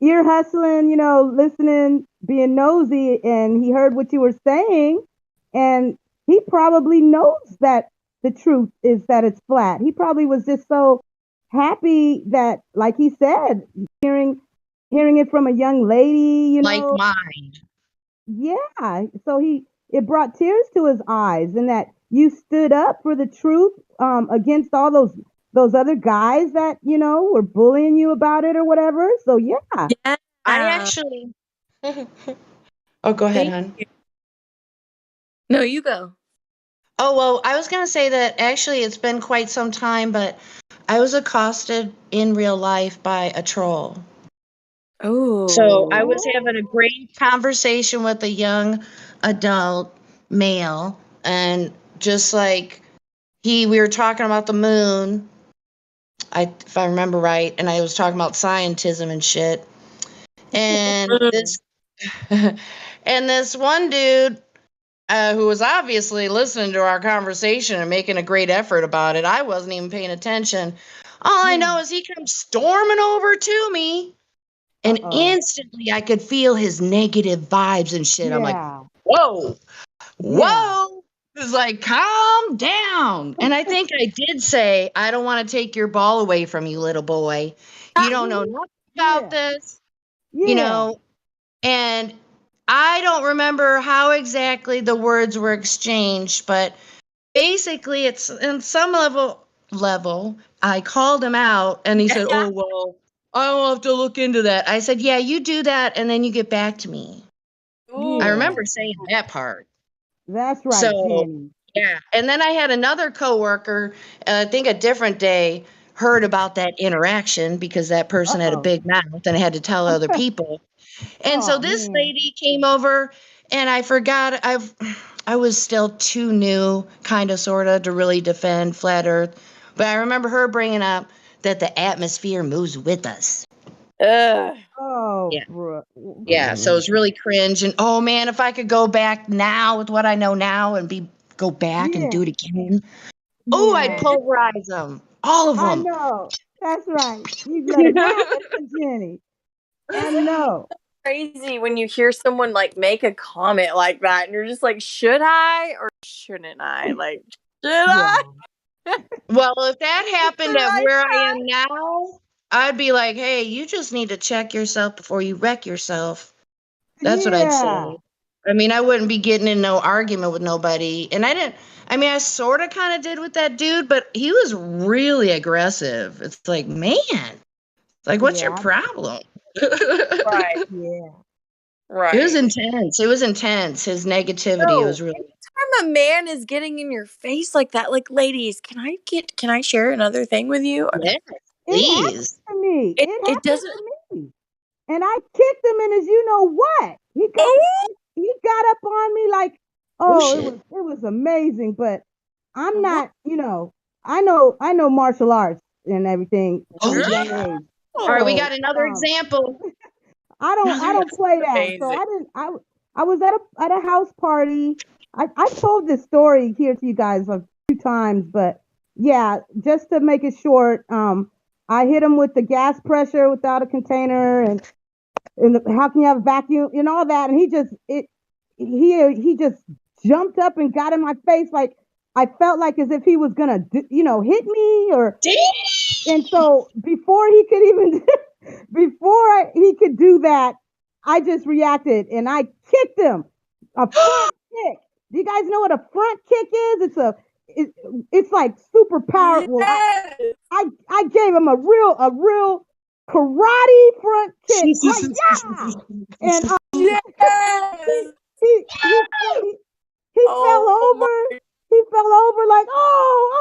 ear hustling, listening, being nosy, and he heard what you were saying, and he probably knows that the truth is that it's flat. He probably was just so happy that, like he said, hearing it from a young lady, Like mine. Yeah. So it brought tears to his eyes, and that you stood up for the truth against all those other guys that were bullying you about it or whatever. So yeah. Yeah. I actually. Oh, go ahead, hon. No, you go. Oh, well, I was going to say that actually it's been quite some time, but I was accosted in real life by a troll. So I was having a great conversation with a young adult male, and just we were talking about the moon, if I remember right, and I was talking about scientism and shit. And this and this one dude, who was obviously listening to our conversation and making a great effort about it. I wasn't even paying attention. All I know is he comes storming over to me, and instantly I could feel his negative vibes and shit. I'm like, Yeah. whoa, Yeah. whoa. It's like, calm down. And I think I did say, I don't want to take your ball away from you, little boy. You don't know nothing about this, you Yeah. know. And I don't remember how exactly the words were exchanged, but basically it's in some level I called him out and he said, "Oh, well, I'll have to look into that." I said, "Yeah, you do that and then you get back to me." I remember saying that part. That's right, So, Jenny. yeah. And then I had another coworker, I think a different day, heard about that interaction because that person had a big mouth and had to tell other people. And so Oh this man. lady came over and I forgot I was still too new kind of sort of to really defend flat earth. But I remember her bringing up that the atmosphere moves with us. Oh, Yeah. bro. Yeah, so it's really cringe and oh man, if I could go back now with what I know now and go back and Yeah. do it again. Oh, I'd Yeah. pulverize them. All of I them. know. That's right. You let it happen, Jenny. I know. Crazy when you hear someone like make a comment like that and you're just like, should I or shouldn't I? Like, should I? Well, if that happened the at right where I am now, I'd be like, hey, you just need to check yourself before you wreck yourself. That's what I'd Yeah. say. I mean, I wouldn't be getting in no argument with nobody. And I sort of kind of did with that dude, but he was really aggressive. It's like, man, it's like, what's your Yeah. problem? Right. Yeah. It was Right. intense. It was intense. His negativity No, was really. anytime a man is getting in your face like that, like, ladies, can I share another thing with you? Yes, It happened please. to me. It It happened doesn't. to me. And I kicked him and as you know what? He got up on me like, Oh oh, shit. it was amazing. But I'm not, I know martial arts and everything Oh from a yeah. young age. All right, we got So another example. I don't play that. So Amazing. I was at a house party. I told this story here to you guys a few times, but yeah, just to make it short, I hit him with the gas pressure without a container and how can you have a vacuum and all that, and he just jumped up and got in my face like I felt like as if he was gonna hit me or and so before he could even he could do that, I just reacted and I kicked him. A front kick. Do you guys know what a front kick is? It's like super powerful. Yes. I gave him a real karate front kick. Hi-ya! And Yes. he fell Oh my. over. He fell over like oh,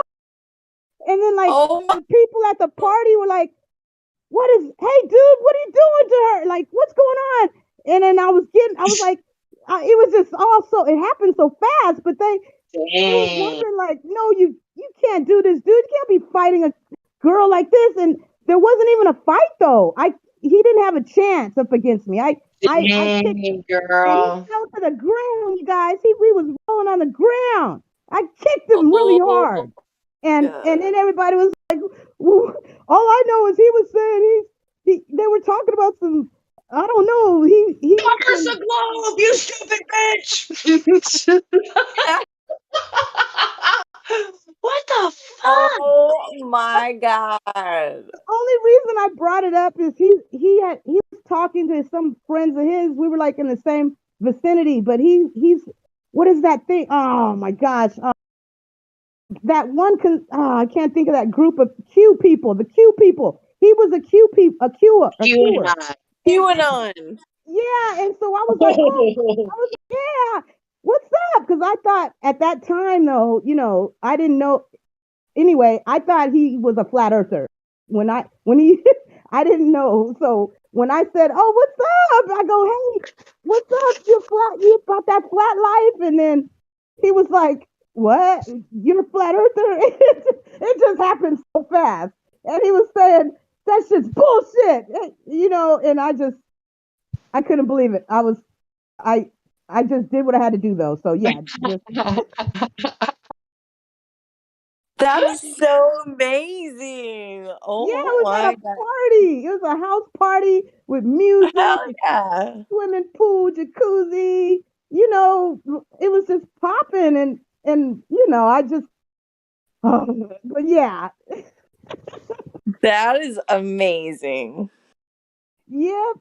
and then like Oh my. the people at the party were like, hey dude, what are you doing to her? Like, what's going on? And then I was like, it was just it happened so fast, but they was wondering like, no, you can't do this, dude. You can't be fighting a girl like this. And there wasn't even a fight though. He didn't have a chance up against me. I kicked him, and he Girl. fell to the ground, you guys. He was rolling on the ground. I kicked him really Oh hard. And God. then everybody was like, all I know is he was saying they were talking about some I don't know he Cover the globe, you stupid bitch. What the fuck? Oh my God. The only reason I brought it up is he was talking to some friends of his. We were like in the same vicinity, but he's what is that thing? Oh my gosh. That I can't think of that group of Q people, the Q people. He was a Q people, a Q, a Qer. QAnon. Yeah, and so I was like, yeah, what's up? Because I thought at that time, though, I didn't know. Anyway, I thought he was a flat earther. When he, I didn't know. So when I said, "Oh, what's up?" I go, "Hey, what's up? You about that flat life?" And then he was like, "What? You're a flat earther?" It just happened so fast, and he was saying that's just bullshit, And I couldn't believe it. I I just did what I had to do though. So yeah, just That is so amazing. yeah, it Oh was at my a god. party. It was a house party with music, Hell yeah. swimming pool, jacuzzi. It was just popping, and I just, but yeah, That is amazing. yep.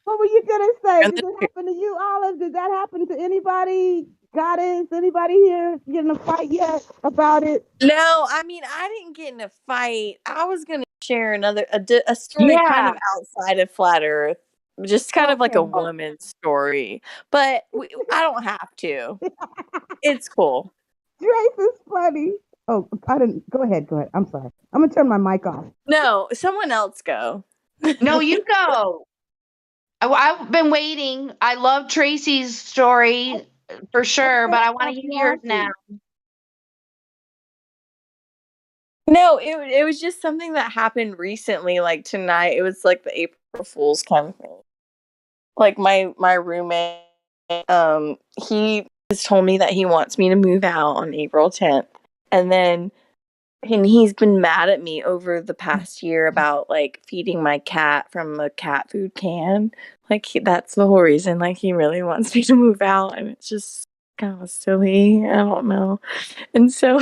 What were you gonna say? And Did then, it happen to you, Olive? Did that happen to anybody? Goddess, anybody here get in a fight yet about it? No, I mean, I didn't get in a fight. I was going to share a story kind Yeah. of outside of Flat Earth, just kind of like a Okay. woman's story. But I don't have to. It's cool. Drace is funny. Oh, I didn't. Go ahead. Go ahead. I'm sorry. I'm gonna turn my mic off. No, someone else go. No, you go. I've been waiting. I love Tracy's story for sure, but I want to After hear yours now. No, it was just something that happened recently, like tonight. It was like the April Fool's kind of thing. Like my roommate, he has told me that he wants me to move out on April 10th, and he's been mad at me over the past year about like feeding my cat from a cat food can. Like that's the whole reason. Like he really wants me to move out, and it's just kind of silly. I don't know. And so,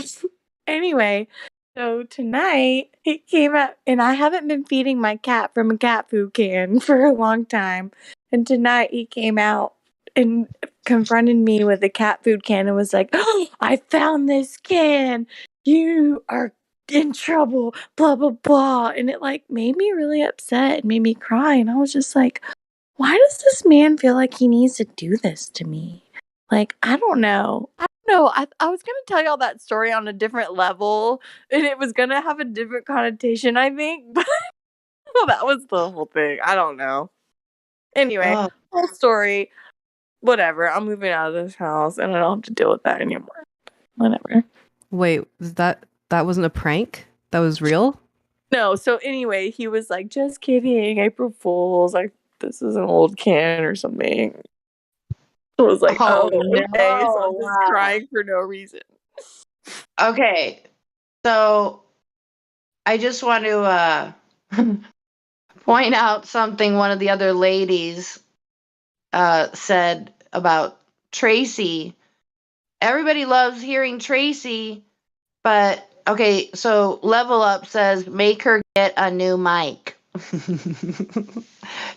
anyway, so tonight he came out, and I haven't been feeding my cat from a cat food can for a long time. And tonight he came out and confronted me with a cat food can and was like, "Oh, I found this can. You are in trouble, blah, blah, blah." And it like made me really upset and made me cry. And I was just like, why does this man feel like he needs to do this to me? Like, I don't know. I was going to tell y'all that story on a different level, and it was going to have a different connotation, I think. But well, that was the whole thing. I don't know. Anyway, Oh. whole story. Whatever. I'm moving out of this house, and I don't have to deal with that anymore. Whatever. Wait, that wasn't a prank? That was real? No, so anyway, he was like, just kidding, April Fools. Like, this is an old can or something. I was like, Oh, okay. So I'm no. just Wow. crying for no reason. Okay. So I just want to point out something one of the other ladies said about Tracy. Everybody loves hearing Tracy, but okay, so Level Up says make her get a new mic.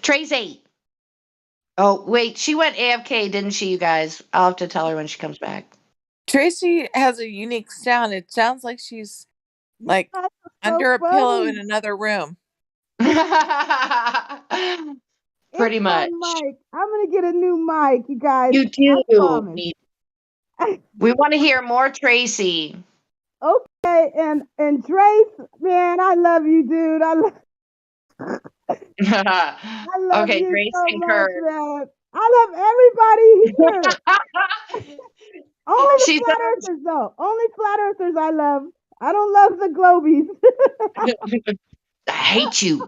Tracy. Oh, wait, she went AFK, didn't she, you guys? I'll have to tell her when she comes back. Tracy has a unique sound. It sounds like she's like That's under a pillow in funny. another room. Pretty It's my much. mic. I'm gonna get a new mic, you guys. You I do. promise. We want to hear more Tracy. Okay, and Drace, man, I love you, dude. I love Okay, you Grace so much, concurs. man. I love everybody here. Only the She flat earthers, though. Only flat earthers I love. I don't love the globies. I hate you.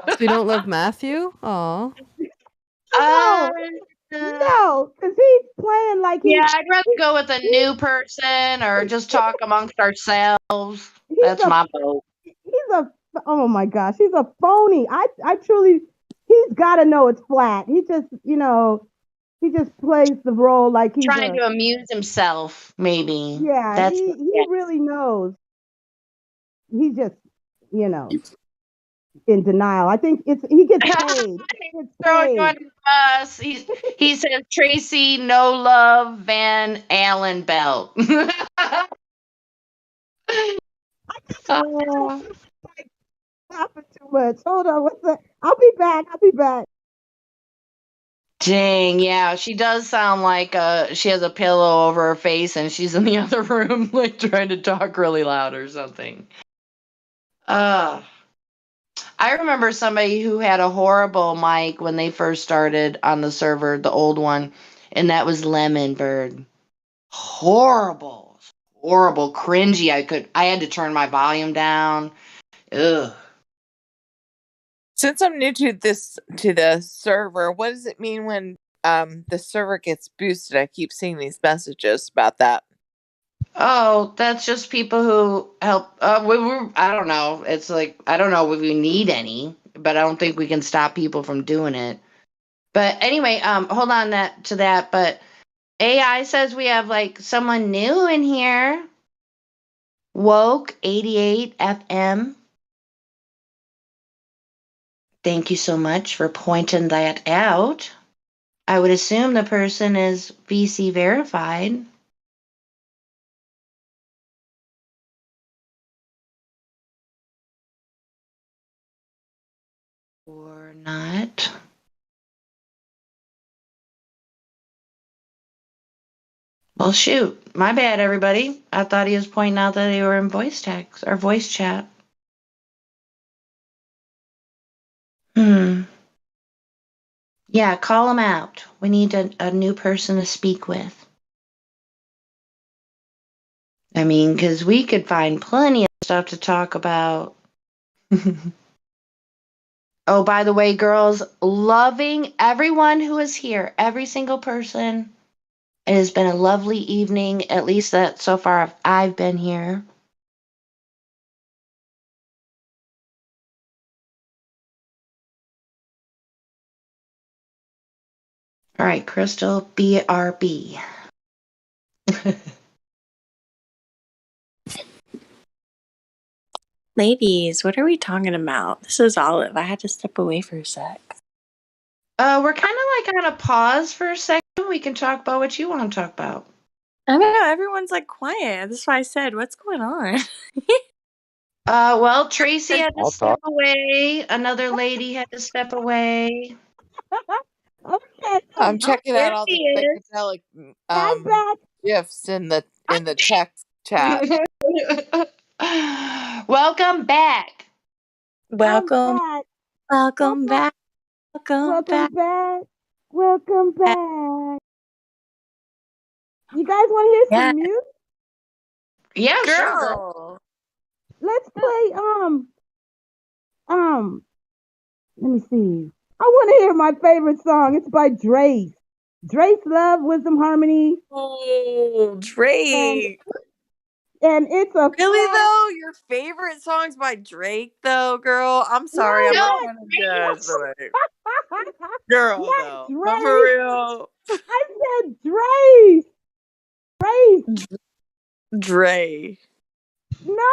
So you don't love Matthew? Aw. Uh, No, because he's playing like yeah, I'd rather go with a new person or just talk amongst ourselves. That's my vote. oh my gosh, he's a phony. I truly, he's got to know it's flat. He just, he just plays the role like he's Trying to amuse himself, maybe. yeah, That's he really knows. He's just, you know, in denial. I think he gets paid. He gets throwing you paid. under the bus. He says Tracy, no love, Van Allen belt. Oh. Laughing too much. Hold on, what's that? I'll be back. I'll be back. Dang, yeah, she does sound like she has a pillow over her face and she's in the other room, like trying to talk really loud or something. I remember somebody who had a horrible mic when they first started on the server, the old one, and that was Lemon Bird. Horrible, horrible, cringy. I had to turn my volume down. Ugh. Since I'm new to the server, what does it mean when the server gets boosted? I keep seeing these messages about that. Oh, that's just people who help. I don't know. It's like, I don't know if we need any, but I don't think we can stop people from doing it. But anyway, hold on to that. But AI says we have like someone new in here. Woke 88 FM. Thank you so much for pointing that out. I would assume the person is VC verified. Or not. Well, shoot. My bad, everybody. I thought he was pointing out that they were in voice text or voice chat. Yeah, call him out. We need a new person to speak with. I mean, because we could find plenty of stuff to talk about. Oh, by the way, girls, loving everyone who is here, every single person. It has been a lovely evening, at least that so far I've been here. All right, Crystal, BRB. Ladies, what are we talking about? This is Olive. I had to step away for a sec. We're kind of like on a pause for a second. We can talk about what you want to talk about. I don't know. Everyone's like quiet. That's why I said, what's going on? Well, Tracy had to I'll step talk. away. Another lady had to step away. Okay. I'm checking There out all she the is. I'm back. gifts in the text chat. Welcome back. I'm Welcome. back. Welcome back. Welcome Welcome back. back. Welcome back. You guys want to hear Yeah. some music? Yeah, sure, girl. Girl. Let's play. Let me see. I want to hear my favorite song. It's by Drace. Drace Love, Wisdom Harmony, Oh, and Drake. it's a Really flat. though? Your favorite song's by Drake though, girl? I'm sorry, No, I'm not No, not trying to judge, but like, girl not though. But for Drace. real. I said Drace. Drace. Dre. No.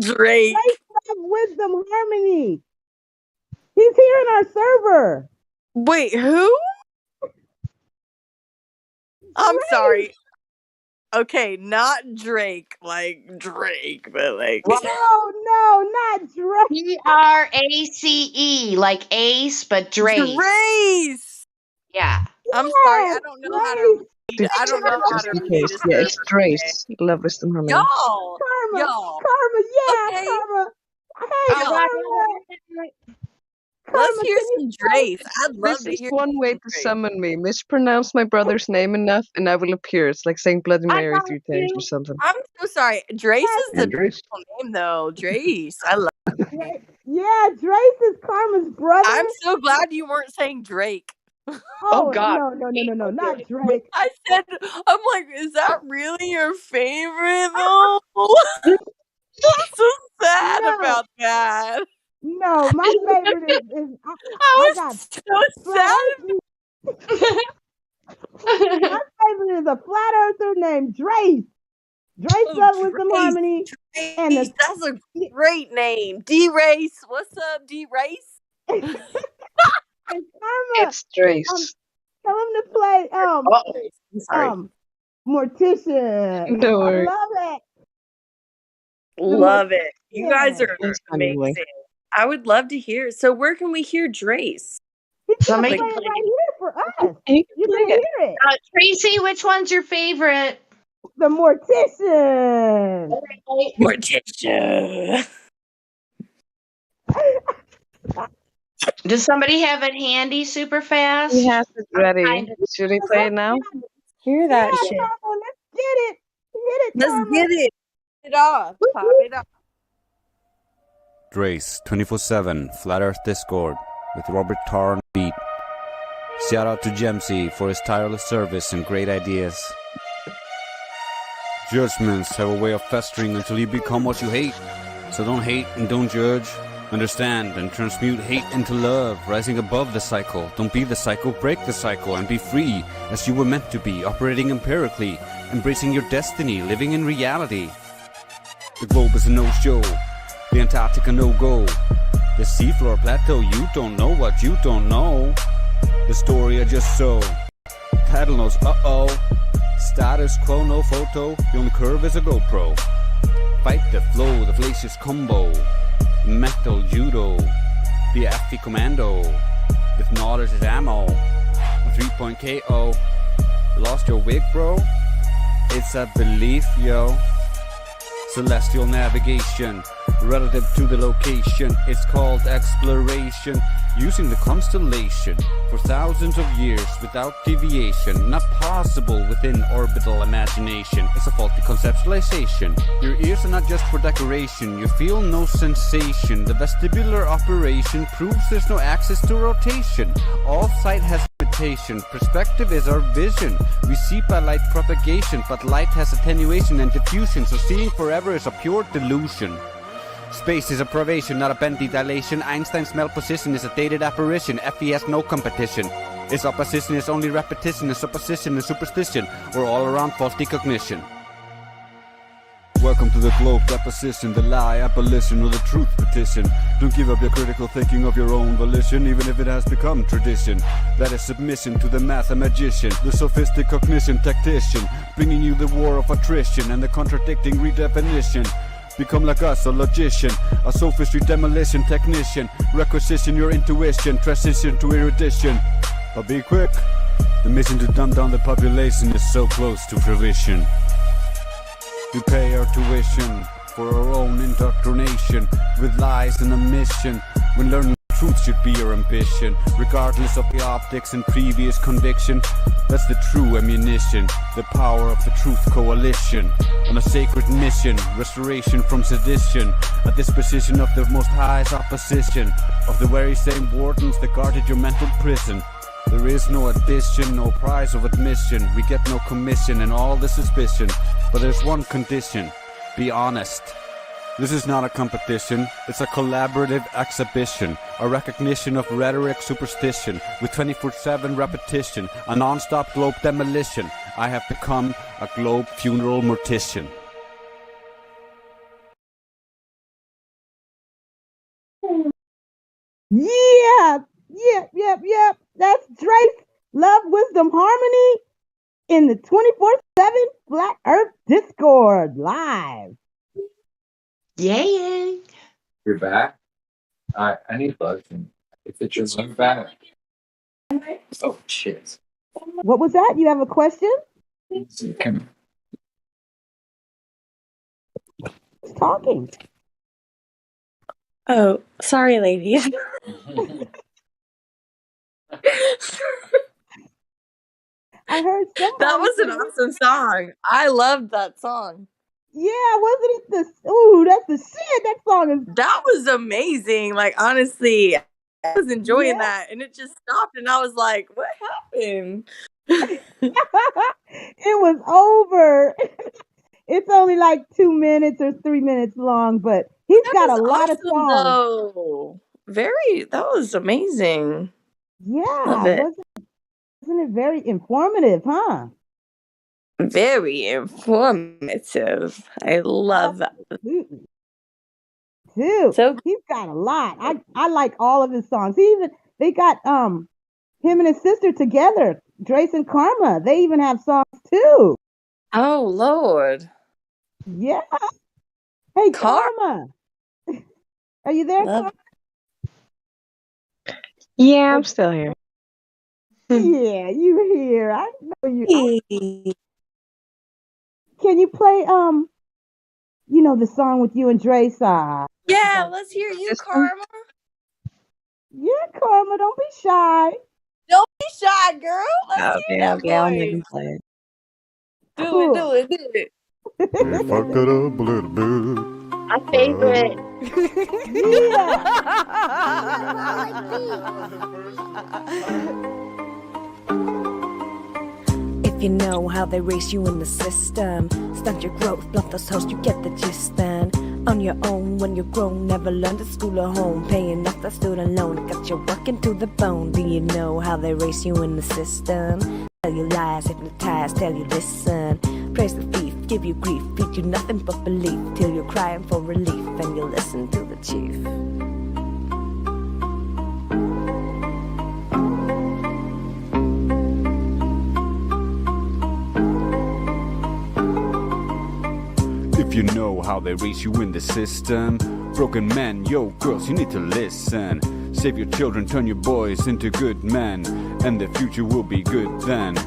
Drake. Drace Love, Wisdom Harmony. He's here in our server. Wait, who? I'm Drace. sorry. Okay, not Drake, like Drake, but like No, not Drace. Drace, like Ace, but Drace. Drace. Yeah. I'm sorry, I Yes, don't know how to Drace. read. I don't know how Just to in read case. a Yeah, server. it's Trace. Love Wisdom Harmony. Y'all. Karma, yeah, Okay. Karma. Hey, Y'all. Karma. Let's Karma, hear can you some play? Drace. I'd love This to is hear one way some to Drace. summon me. Mispronounce my brother's name enough and I will appear. It's like saying Bloody I Mary got 3 times or you. something. I'm so sorry. Drace Yes, is a beautiful name though. Drace. I love it. yeah, Drace is Karma's brother. I'm so glad you weren't saying Drake. Oh, God. no, not Drake. I said, I'm like, is that really your favorite though? I'm so sad No, about that. no, my favorite is I I got was so flat sad. earth. My favorite is a flat earther named Drace. Drace Oh, Love with some harmony. And Drace. That's a great name. D-Race. What's up, D-Race? and Karma, It's Trace. tell him to play I'm sorry. Morticia. Don't I worry. love it. The Love it. You guys Mortician. are It's fun amazing. anyway. I would love to hear. So where can we hear Drace? He's gonna Somebody play it right here for us. You can You're play gonna it. hear it. Tracy, which one's your favorite? The Mortician. Morticia. Does somebody have it handy super fast? He has it ready. Kind of. Should we play it now? Hear Yeah, that shit. Karma, let's get it. Hit it, Let's Karma. get it. Pop it off. Pop it off. Drace, 24/7, Flat Earth Discord, with Robert Tarr on beat. Shout out to Gemsy for his tireless service and great ideas. Judgments have a way of festering until you become what you hate. So don't hate and don't judge. Understand and transmute hate into love, rising above the cycle. Don't be the cycle, break the cycle, and be free, as you were meant to be, operating empirically, embracing your destiny, living in reality. The globe is a no-show, the Antarctica no-go. The seafloor plateau, you don't know what you don't know. The story I just so. Title knows, uh-oh. Status quo, no photo, the only curve is a GoPro. Fight the flow, the fallacious combo. Metal judo, be a FE commando. With knowledge as ammo, a 3-point KO. Lost your wig, bro? It's a belief, yo. Celestial navigation, relative to the location. It's called exploration, using the constellation for thousands of years without deviation. Not possible within orbital imagination. It's a faulty conceptualization. Your ears are not just for decoration. You feel no sensation. The vestibular operation proves there's no axis to rotation. All sight has limitation. Perspective is our vision. We see by light propagation, but light has attenuation and diffusion, so seeing forever is a pure delusion. Space is a privation, not a bendy dilation. Einstein's melt position is a dated apparition. FE has no competition. Its opposition is only repetition, a supposition, and superstition, or all around false decognition. Welcome to the globe deposition, the lie abolition, or the truth petition. Don't give up your critical thinking of your own volition, even if it has become tradition. That is submission to the mathematician, the sophistic cognition tactician, bringing you the war of attrition and the contradicting redefinition. Become like us, a logician, a sophistry demolition technician. Requisition your intuition, transition to erudition. But be quick, the mission to dumb down the population is so close to fruition. We pay our tuition for our own indoctrination, with lies and a mission, when learning truth should be your ambition. Regardless of the optics and previous conviction, that's the true ammunition, the power of the truth coalition. On a sacred mission, restoration from sedition, a disposition of the most highest opposition, of the very same wardens that guarded your mental prison. There is no addition, no prize of admission. We get no commission and all the suspicion. But there's one condition, be honest. This is not a competition, it's a collaborative exhibition. A recognition of rhetoric superstition, with 24/7 repetition. A non-stop globe demolition. I have become a globe funeral mortician. Yeah, yep. That's Drace, Love, Wisdom, Harmony in the 24/7 Flat Earth Discord live. Yay! You're back? I need bugs. If it's just I'm back. Oh, shit. What was that? You have a question? Come Who's talking? Oh, sorry, ladies. I heard somebody. That was an awesome song. I loved that song. Yeah, wasn't it the? Ooh, that's the shit. That song is. That was amazing. Like, honestly, I was enjoying that, and it just stopped, and I was like, "What happened?" It was over. It's only like 2 minutes or 3 minutes long, but he's got a lot of songs. Though. That was amazing. Yeah, Love it. Wasn't it very informative, huh? Very informative. I love that. Absolutely. Dude, So he's got a lot. I like all of his songs. They got him and his sister together, Drace and Karma. They even have songs too. Oh Lord. Yeah. Hey, Karma. Are you there, Karma? Yeah, I'm still here. Yeah, you here. I know you. Can you play the song with you and Drace? Yeah, let's hear you, Karma. Yeah, Karma, don't be shy. Don't be shy, girl. Let's hear that Okay, I'll make voice. him play it. Do it. If I could up a little bit, My favorite. If you know how they race you in the system, stunt your growth, blunt those hosts, you get the gist then. On your own when you're grown, never learned at school or home, paying off that student loan, it got you working to the bone. Do you know how they race you in the system? Tell you lies, hypnotize, tell you listen. Praise the thief, give you grief, feed you nothing but belief, till you're crying for relief, and you listen to the chief. If you know how they raise you in the system, broken men, yo girls, you need to listen. Save your children, turn your boys into good men, and the future will be good then.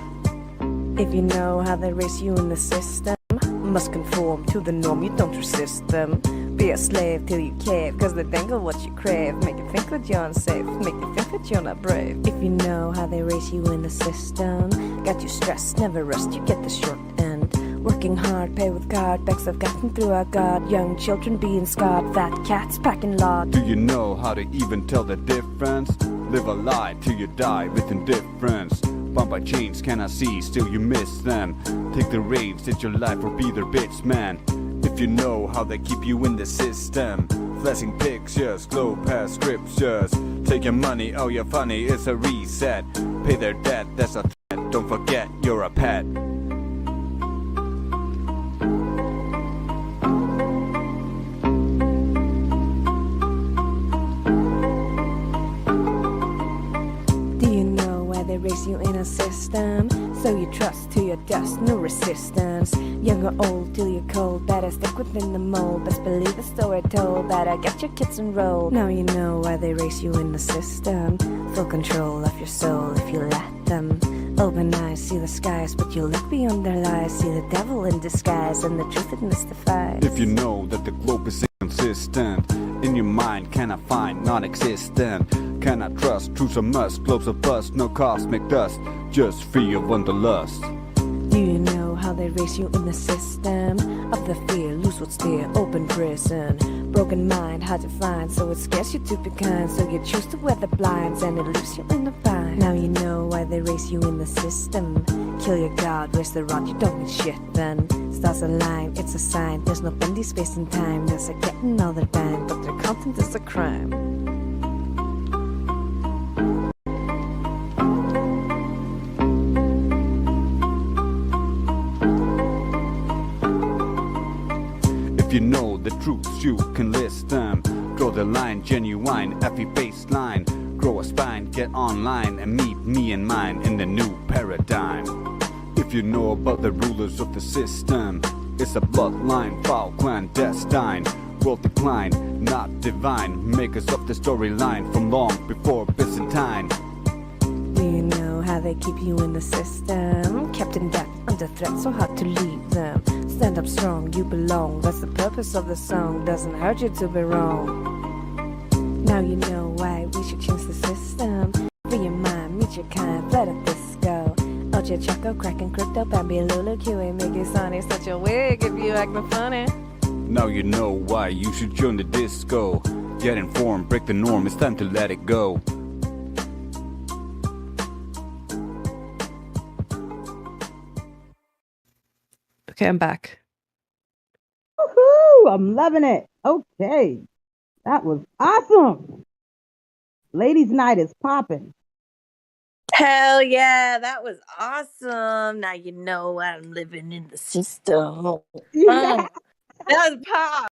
If you know how they raise you in the system, must conform to the norm, you don't resist them. Be a slave till you cave, cause they dangle what you crave. Make you think that you're unsafe, make you think that you're not brave. If you know how they raise you in the system, got you stressed, never rest, you get the short end. Working hard, pay with card, backs have gotten through our guard. Young children being scarred, fat cats packing lard. Do you know how to even tell the difference? Live a lie till you die with indifference. Bound by chains, cannot see, still you miss them. Take the reins, it's your life or be their bitch, man. If you know how they keep you in the system, flashing pictures, glow past scriptures. Take your money, oh you're funny, it's a reset. Pay their debt, that's a threat, don't forget you're a pet. They raise you in a system, so you trust to your dust, no resistance. Young or old till you're cold, better stick within the mold. Best believe the story told, better get your kids enrolled. Now you know why they raise you in the system. Full control of your soul if you let them. Open eyes, see the skies, but you look beyond their lies. See the devil in disguise, and the truth it mystifies. If you know that the globe is inconsistent, in your mind cannot find non-existent. Cannot trust, truth's a must, globes a bust, no cosmic dust, just free of wanderlust. Do you know how they raise you in the system? Of the fear, lose what's dear, open prison. Broken mind, hard to find, so it scares you to be kind. So you choose to wear the blinds, and it leaves you in the bind. Now you know why they raise you in the system. Kill your god, raise the rod, you don't need shit then. Stars align, it's a sign, there's no bendy space and time. There's a getting all the time, but their content is a crime. If you know the truths, you can list them. Draw the line, genuine, effie baseline. Grow a spine, get online, and meet me and mine in the new paradigm. If you know about the rulers of the system, it's a bloodline, foul, clandestine. World decline, not divine. Makers of the storyline from long before Byzantine. Do you know how they keep you in the system? Kept in debt, under threat, so hard to leave them. Stand up strong, you belong. That's the purpose of the song. Doesn't hurt you to be wrong. Now you know why we should change the system. Free your mind, meet your kind, flood at disco. Ocha Choco, cracking crypto, Bambi, Lulu, QA, Mickey, Sonny, such a wig if you acting funny. Now you know why you should join the disco. Get informed, break the norm, it's time to let it go. Okay, I'm back. Woohoo! I'm loving it. Okay. That was awesome. Ladies' night is popping. Hell yeah, that was awesome. Now you know I'm living in the system. Yeah. That was pop.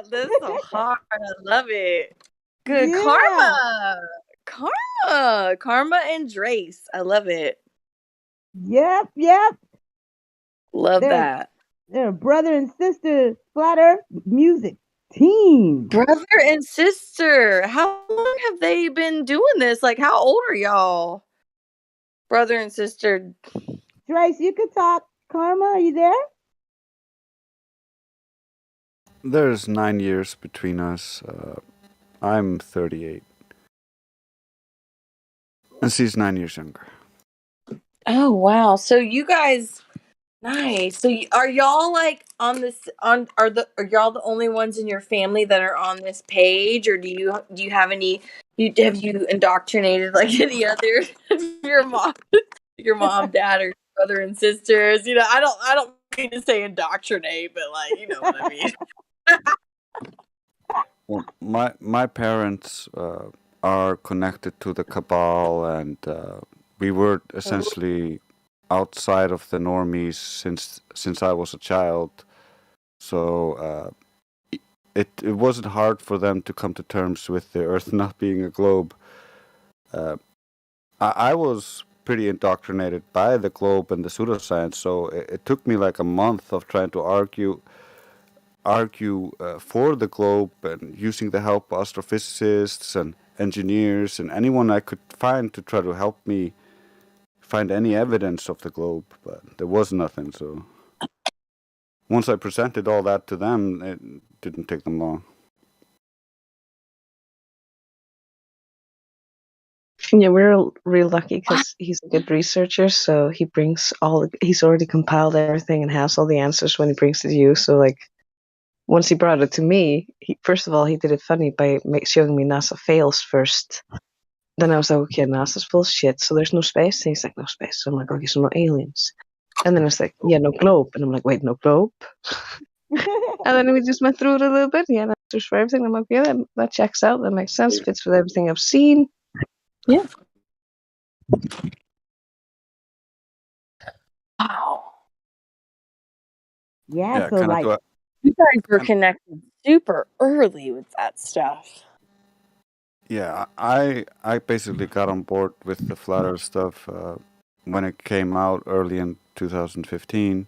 This is so hard. I love it. Good Yeah. Karma and Drace. I love it. Yep. Love They're, that. they're a brother and sister flat earth music team. Brother and sister. How long have they been doing this? Like, how old are y'all? Brother and sister. Trace, you could talk. Karma, are you there? There's 9 years between us. I'm 38. And she's 9 years younger. Oh wow. So you guys Nice. So are y'all like on this are y'all the only ones in your family that are on this page, or do you have any have you indoctrinated like any other your mom, dad, or brother and sisters? You know, I don't mean to say indoctrinate, but like you know what I mean. Well, my parents are connected to the cabal, and we were essentially outside of the normies since I was a child. So it wasn't hard for them to come to terms with the Earth not being a globe. Uh, I was pretty indoctrinated by the globe and the pseudoscience, so it took me like a month of trying to argue for the globe and using the help of astrophysicists and engineers and anyone I could find to try to help me find any evidence of the globe, but there was nothing. So once I presented all that to them, it didn't take them long. Yeah, we're real lucky because he's a good researcher. So he brings he's already compiled everything and has all the answers when he brings it to you. So like, once he brought it to me, first of all he did it funny by showing me NASA fails first. Then I was like, okay, NASA's full of shit. So there's no space. And he's like, no space. So I'm like, okay, so no aliens. And then it's like, yeah, no globe. And I'm like, wait, no globe. And then we just went through it a little bit. Yeah, answers for everything. I'm like, yeah, that checks out. That makes sense. Fits with everything I've seen. Yeah. Wow. Yeah, so kind of like you guys were connected super early with that stuff. Yeah, I basically got on board with the flat Earth stuff when it came out early in 2015.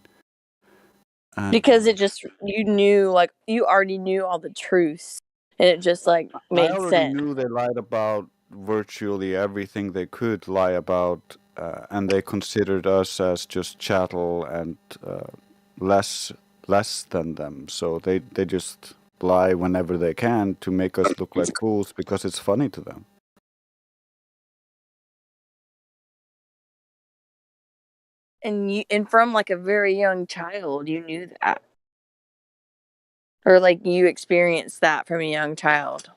Because it just you already knew all the truths and it just like I made already sense. knew they lied about virtually everything they could lie about, and they considered us as just chattel and less than them. So they just lie whenever they can to make us look like fools because it's funny to them. And from like a very young child you knew that. Or like you experienced that from a young child.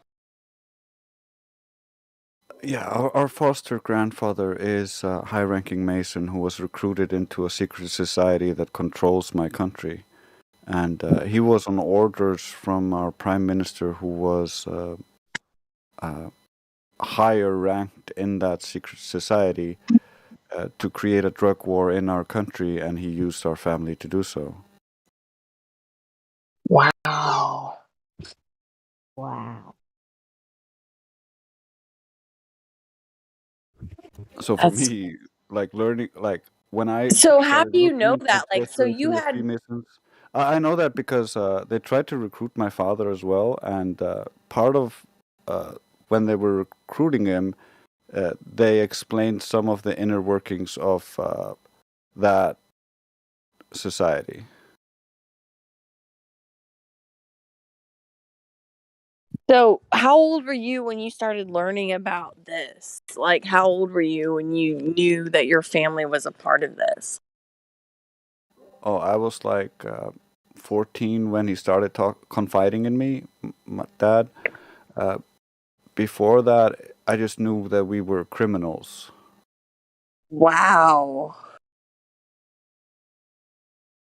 Yeah, our foster grandfather is a high-ranking Mason who was recruited into a secret society that controls my country. And he was on orders from our prime minister, who was higher ranked in that secret society, to create a drug war in our country, and he used our family to do so. Wow. wow. So for That's me, like learning, like when I So how started do you looking know into that? Like so fossils you and the had Freemasons, I know that because they tried to recruit my father as well, and part of when they were recruiting him, they explained some of the inner workings of that society. So, how old were you when you started learning about this? Like, how old were you when you knew that your family was a part of this? Oh, I was like 14 when he started confiding in me, my dad. Uh, Before that, I just knew that we were criminals. Wow.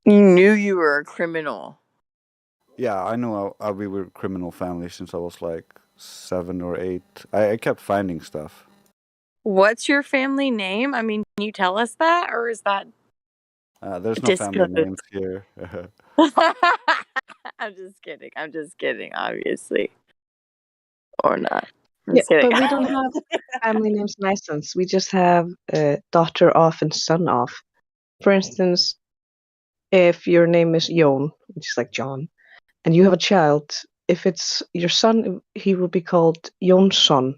You knew you were a criminal. Yeah, I knew we were a criminal family since I was like 7 or 8. I kept finding stuff. What's your family name? I mean, can you tell us that, or is that There's no family disclosed? names here. I'm just kidding. I'm just kidding, obviously. Or not. I'm Yeah, just kidding. but we don't have family names license. We just have daughter of and son of. For instance, if your name is Jon, which is like John, and you have a child, if it's your son, he will be called Jonsson.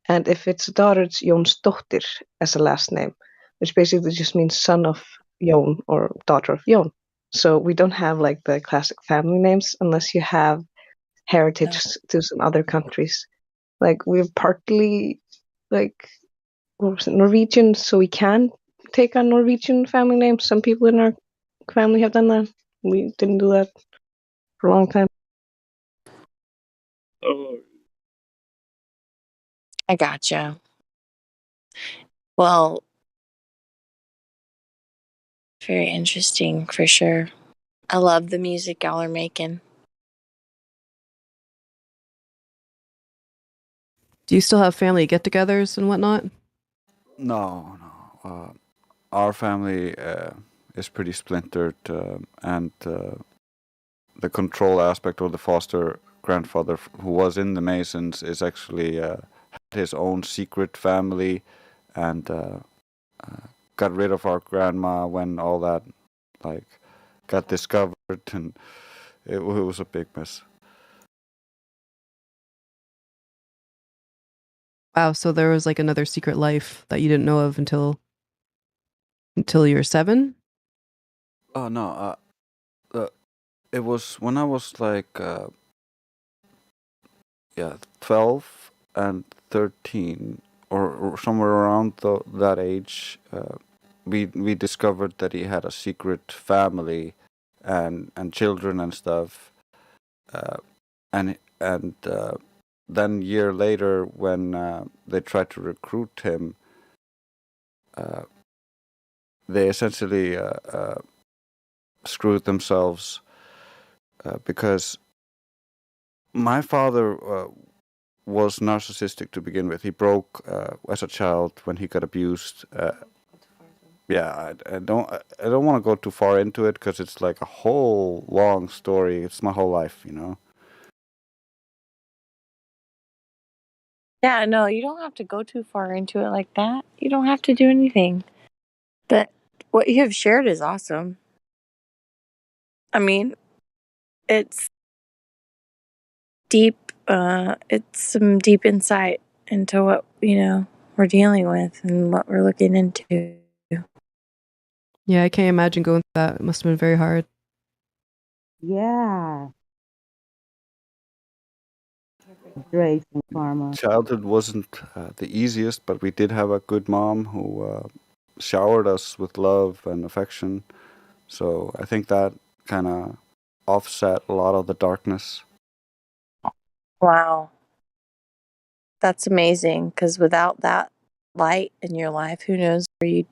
And if it's a daughter, it's Jonsdóttir as a last name, which basically just means son of Jon or daughter of Jon. So we don't have like the classic family names unless you have heritage to some other countries. Like we're partly like what was it, Norwegian, so we can take on Norwegian family names. Some people in our family have done that. We didn't do that for a long time. Oh, I gotcha. Well, very interesting for sure. I love the music y'all are making. Do you still have family get-togethers and whatnot? No. Our family is pretty splintered, and the control aspect of the foster grandfather who was in the Masons is actually had his own secret family, and got rid of our grandma when all that got discovered, and it was a big mess. Wow, so there was like another secret life that you didn't know of until you were 7? Oh no, it was when I was 12 and 13, or somewhere around that age. We discovered that he had a secret family and children and stuff, and then a year later when they tried to recruit him, they essentially screwed themselves, because my father was narcissistic to begin with. He broke as a child when he got abused. I don't want to go too far into it because it's like a whole long story. It's my whole life, you know. Yeah, no, you don't have to go too far into it like that. You don't have to do anything. But what you have shared is awesome. I mean, it's deep. It's some deep insight into what, we're dealing with and what we're looking into. Yeah, I can't imagine going through that. It must have been very hard. Yeah. Grace and karma. Childhood wasn't the easiest, but we did have a good mom who showered us with love and affection. So I think that kind of offset a lot of the darkness. Wow. That's amazing, because without that light in your life, who knows where you'd,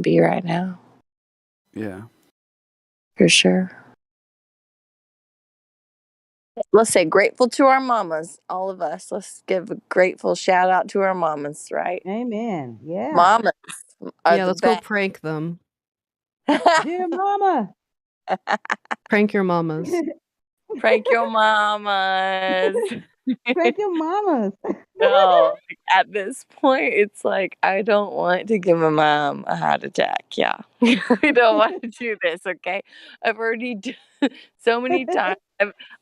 be right now. Yeah. For sure. Let's say grateful to our mamas, all of us. Let's give a grateful shout out to our mamas, right? Amen. Yeah. Mamas are Yeah, the let's go best. prank them. Dear mama. Prank your mamas. Prank your mamas. Prank your mamas. No, at this point, it's like, I don't want to give my mom a heart attack. Yeah. We don't want to do this, okay? I've already done so many times.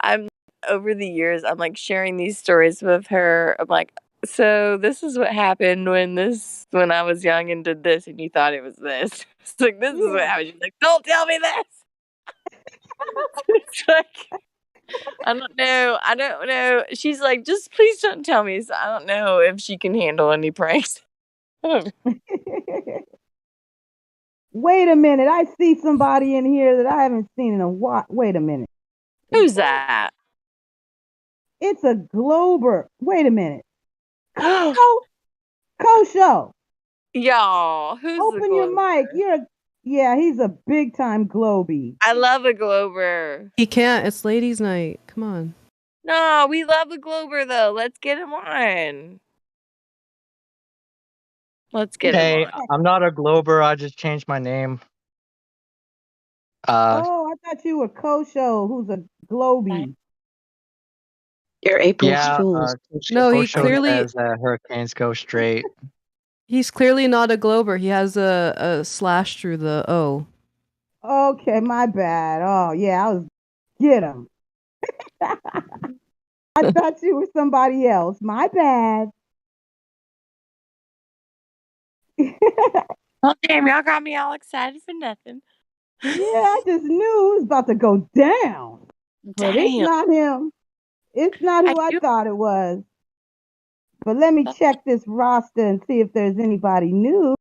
I'm over the years, I'm like sharing these stories with her. I'm like, so this is what happened when I was young and did this, and you thought it was this. It's like, this is what happened. She's like, don't tell me this. It's like, I don't know. She's like, just please don't tell me. So I don't know if she can handle any pranks. Wait a minute. I see somebody in here that I haven't seen in a while. Wait a minute. Who's that? It's a Glober. Wait a minute. Kosho. Y'all, who's the Open your mic. Glober? Yeah, he's a big time Globey. I love a Glober. He can't. It's ladies' night. Come on. No, we love a Glober though. Let's get him on. Let's get him Hey, on. I'm not a Glober. I just changed my name. Uh, Oh, I thought you were Kosho, who's a Globey. You're April's yeah, Fools. No, he Osho clearly says hurricanes go straight. he's clearly not a Glober. He has a slash through the O. Okay, my bad. Oh, yeah, I was get him. I thought you were somebody else. My bad. Oh, damn, y'all got me all excited for nothing. Yeah, I just knew it was about to go down. But it's Damn. not him. It's not who I thought it was. But let me check this roster and see if there's anybody new.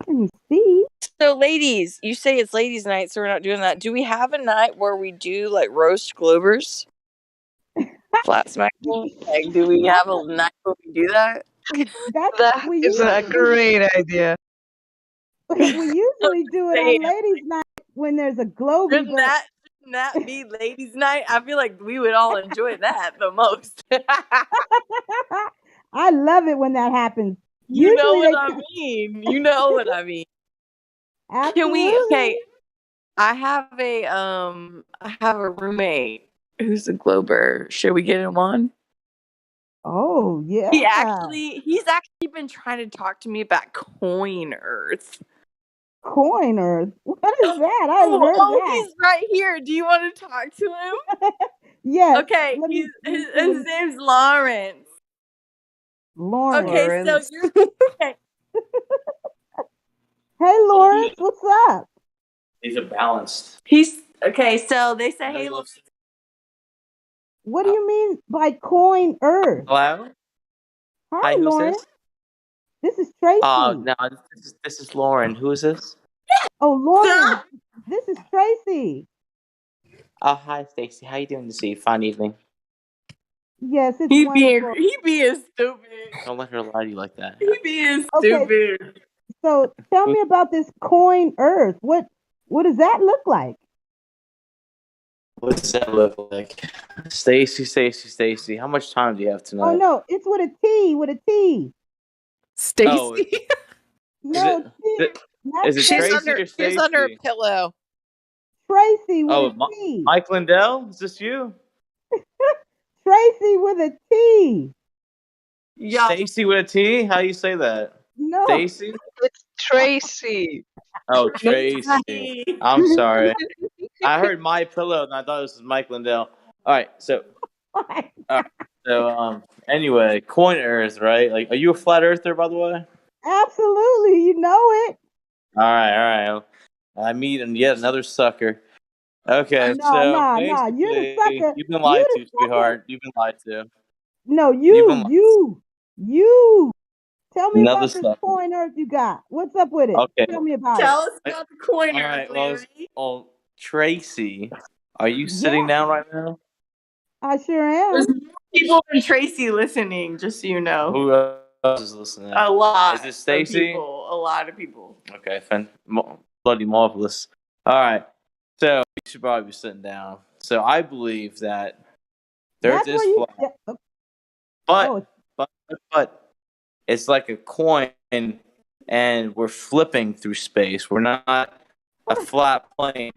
Let me see. So, ladies, you say it's ladies' night, so we're not doing that. Do we have a night where we do like roast Glovers? Flat smacking? Like, do we have a night where we do that? That is a great idea. We usually do it on ladies' night when there's a Globey, Shouldn't but that be ladies' night? I feel like we would all enjoy that the most. I love it when that happens. You know Usually what I mean. You know what I mean. Can we? Okay, I have a roommate who's a Glober. Should we get him on? Oh yeah. He's actually been trying to talk to me about Coin Earth. Coin Earth. What is that? I haven't heard that. He's right here. Do you want to talk to him? Yes. Okay, his name's Lawrence. Lawrence. Okay, so you're okay. Hey Lawrence, what's up? These are balanced. He's okay. So they say, "Hey, look." What do you mean by Coin Earth? Hello? Hi, who's Lawrence. this? This is Tracy. Oh, no, this is Lauren. Who is this? Oh, Lauren. This is Tracy. Oh, hi, Stacy. How you doing this fine evening? Yes, it's He wonderful. being stupid. Don't let her lie to you like that. He being Okay. stupid. So tell me about this Coin Earth. What does that look like? What does that look like? Stacy. How much time do you have tonight? Oh no, it's with a T. With a T. Stacy. Oh, No, is T. not it Tracy. Tracy or Stacy? She's under a pillow. Tracy with Oh, a T. Mike Lindell? Is this you? Tracy with a T. Yeah. Stacy with a T? How do you say that? No. Stacy? It's Tracy. Oh, Tracy. I'm sorry. I heard My Pillow and I thought this was Mike Lindell. All right, so anyway, Coin Earth, right? Like, are you a flat earther, by the way? Absolutely, you know it. All right. I meet yet another sucker. Okay, No, so no. basically, You're the sucker. you've been You lied the to, sucker. sweetheart. You've been lied to. No, You've been you. Tell me another about this sucker. Coin Earth you got. What's up with it? Okay. Tell me about Tell it. us about the Coin All Earth, right. Well, Tracy, are you sitting Yeah. down right now? I sure am. There's more people than Tracy listening, just so you know. Who else is listening? A lot. Is this Stacy? A lot of people. Okay, bloody marvelous. All right, so you should probably be sitting down. So I believe that the Earth That's is where you. flat, but it's like a coin, and we're flipping through space. We're not a flat plane.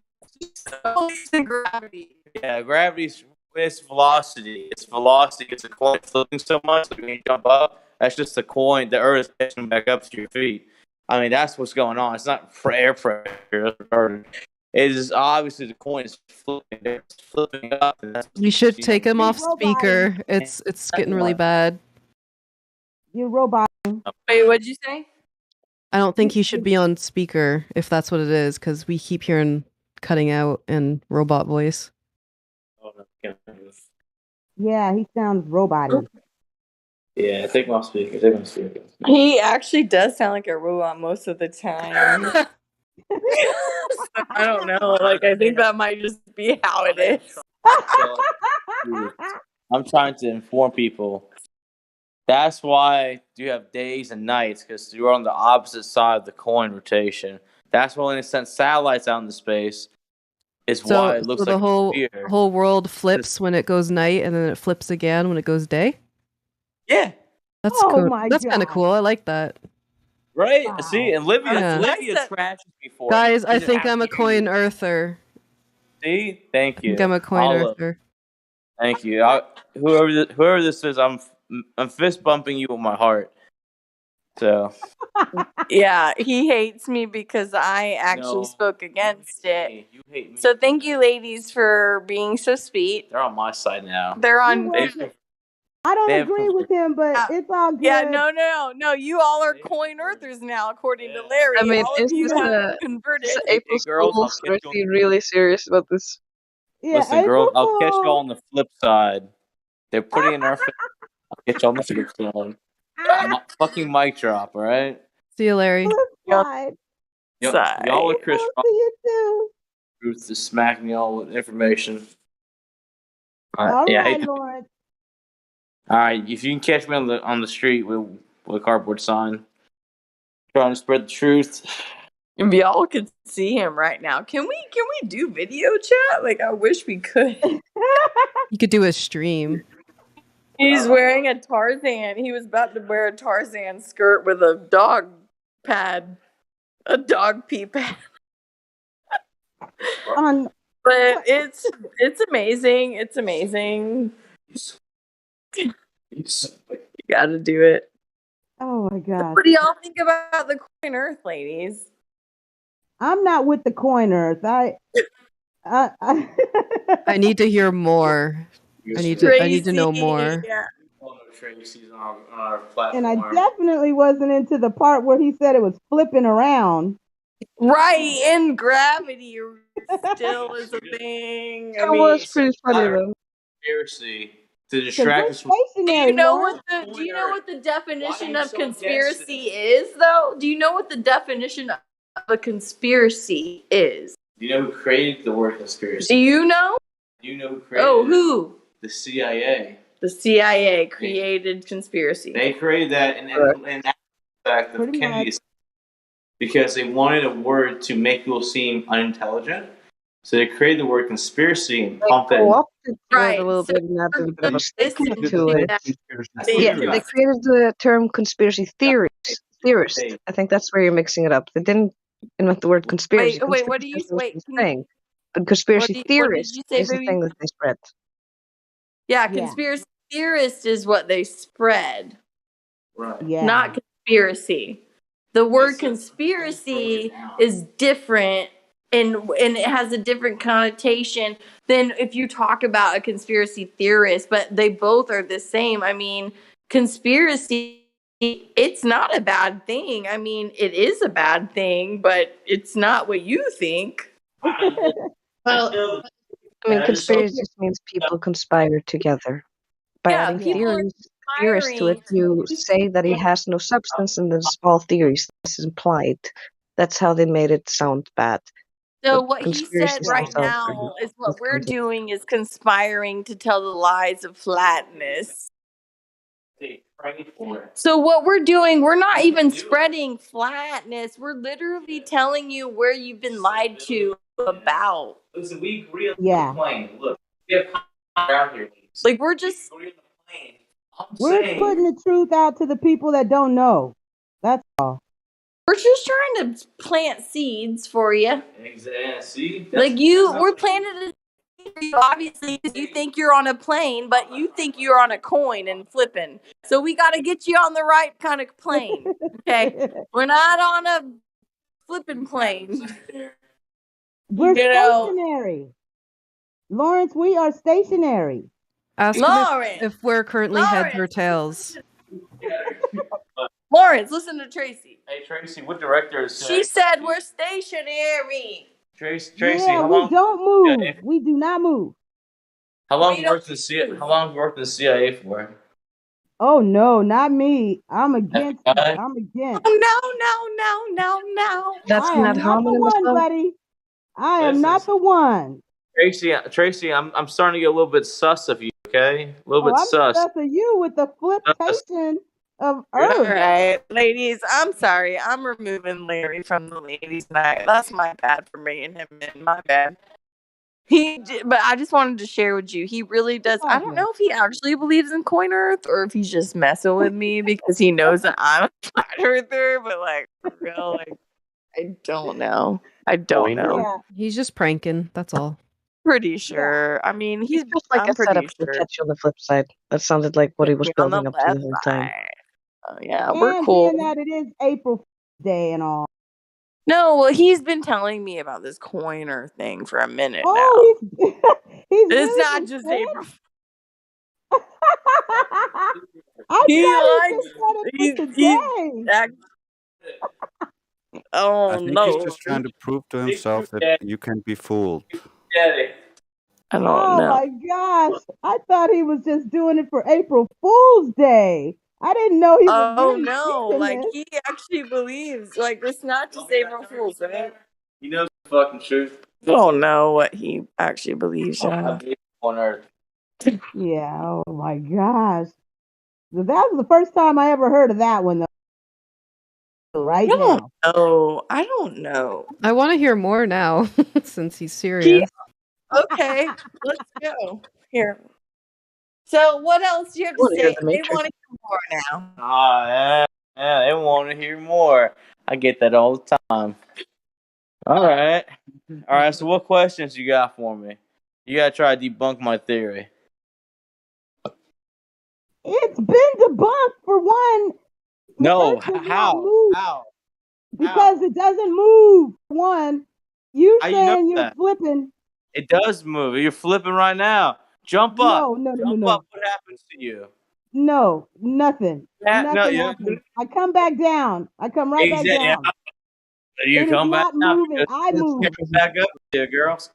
Gravity. Yeah, gravity's it's velocity. It's velocity. It's a coin flipping so much that when you jump up, that's just the coin. The Earth catching back up to your feet. I mean, that's what's going on. It's not air pressure. It is obviously the coin is flipping. It's flipping up. And that's You should take him off Robot. speaker. It's getting really bad. You're robot. Wait, what'd you say? I don't think he should be on speaker if that's what it is, because we keep hearing cutting out and robot voice. Yeah, he sounds robot-y. Yeah, take him off speaker. He actually does sound like a robot most of the time. So, I don't know. Like, I think that might just be how it is. I'm trying to inform people. That's why you have days and nights, because you're on the opposite side of the coin rotation. That's why when they sent satellites out into space, is why it looks so like the a sphere. whole world flips when it goes night, and then it flips again when it goes day. Yeah, that's Oh cool. my That's kind of God. cool. I like that. right. See, and Livia Yeah. trashes me for it. Guys, I She just think has I'm a to coin earther. See, thank I you. think I'm a coin All of- earther. Thank you. Whoever this is, I'm fist bumping you with my heart. So Yeah, he hates me because I actually No, spoke against it. you hate me. So thank you, ladies, for being so sweet. They're on my side now. They're on. I don't They have- agree with him, but it's all good. Yeah, no. You all are coin earthers now, according to Larry. I mean, all is of you this have converted. April girls, I'll Fools? get Or is he really serious about this? Yeah, Listen, girls, April I'll catch Fool. y'all on the flip side. They're putting in our. I'll catch y'all on the flip side. Fucking mic drop, all right? See you, Larry. Flip side. Y'all are Chris Oh, Rock. see you too. Ruth is smacking y'all with information. All Yeah, I right, hate to- Lawrence. all right. If you can catch me on the street with a cardboard sign, trying to spread the truth. If y'all could see him right now, can we do video chat? Like, I wish we could. You could do a stream. He's wearing a Tarzan. He was about to wear a Tarzan skirt with a dog pad, a dog pee pad. On But it's amazing. It's amazing. You gotta do it. oh my gosh. What do y'all think about the Coin Earth, ladies? I'm not with the coiners. I need to hear more. I need to know more. Yeah. Tracy's on our And I platform. definitely wasn't into the part where he said it was flipping around. Right, and gravity still is a thing. That was pretty funny though. Conspiracy to distract us from. Do you know what the definition of conspiracy is, though? Do you know what the definition of a conspiracy is? Do you know who created the word conspiracy? Do you know? Do you know who created Oh, it? who? The CIA. The CIA created conspiracy. They created that in fact of Pretty Kennedy's because they wanted a word to make people seem unintelligent. So they created the word conspiracy and pumped it. Right. A little bit and added a bit of a listen statement to it. Yeah, they created the term conspiracy theorist. I think that's where you're mixing it up. They didn't invent the word conspiracy. Wait, what do you saying? But conspiracy what did theorist you say, is the baby? thing that they spread. Yeah, conspiracy theorist is what they spread. Right. Yeah. Not conspiracy. The word conspiracy is different and it has a different connotation than if you talk about a conspiracy theorist, but they both are the same. I mean, conspiracy, it's not a bad thing. I mean, it is a bad thing, but it's not what you think. Well, I mean, conspiracy just means people conspire together. By adding theories to it, you say that it has no substance and it's all theories. This is implied. That's how they made it sound bad. So But what he said conspiracies right themselves are now is what just we're content. doing is conspiring to tell the lies of flatness. So what we're doing, we're not even spreading flatness. We're literally telling you where you've been lied to about. Listen, we agree on Yeah. the plane. Look, we have around here. Like we're just We're putting the truth out to the people that don't know. That's all. we're just trying to plant seeds for you. Exactly. See? Like we're planting a seed for you, obviously, because you think you're on a plane, but you think you're on a coin and flipping. So we got to get you on the right kind of plane. Okay, we're not on a flipping plane. We're You know. stationary. Lawrence, we are stationary. Ask him Lawrence! if we're currently heads or tails. Lawrence, listen to Tracy. Hey Tracy, what director is She said we're stationary. Tracy, Yeah, how we long? don't move. We do not move. How long you worked in the CIA? How long you worked in the CIA for? Oh no, not me. I'm against. FBI? I'm against. Oh, no. That's I am not not the homonym as one, well? buddy. I am not the one. Tracy, I'm starting to get a little bit sus of you. Okay, a little Oh, bit I'm sus. stuck of you with the fliptation of All Earth. right, ladies, I'm sorry. I'm removing Larry from the ladies' night. That's my bad for bringing him in. My bad. But I just wanted to share with you. He really does. I don't know if he actually believes in Coin Earth or if he's just messing with me because he knows that I'm a flat earther. But like, for real, like, I don't know. I don't know. Yeah. He's just pranking. That's all. Pretty sure. I mean, It's just like I'm a setup pretty to sure. catch you on the flip side. That sounded like what he was You're on the building up to the left whole time. side. Oh, yeah, we're And cool. being that it is April Day and all. No, well, he's been telling me about this Coin Earth thing for a minute now. Oh, he's It's really not been just saying- April. I He thought likes. he just said it today. Oh I think no! he's just trying to prove to himself that you can be fooled. I don't Oh know. my gosh. I thought he was just doing it for April Fool's Day. I didn't know he was Oh really no, deep in like this. he actually believes, like it's not just April Fool's, right? You know the fucking truth. I don't know what he actually believes I in. believe on Earth. Yeah. Oh my gosh. So that was the first time I ever heard of that one, though. Right now. I don't know. I want to hear more now since he's He serious. okay, let's go. Here. So what else do you have to Well, you're say? the They Matrix. want to hear more now. Yeah, they want to hear more. I get that all the time. All right. So what questions you got for me? You gotta try to debunk my theory. It's been debunked for one. No, Earth does not how? move How? because it doesn't move. One, you How you know saying you're that? flipping? It does move. You're flipping right now. Jump up. No, Jump no. up. What happens to you? No, nothing. No, Nothing happens. I come back down. I come right back exactly. down. You It is come back not now moving. because I it's moved. coming back up here, girls.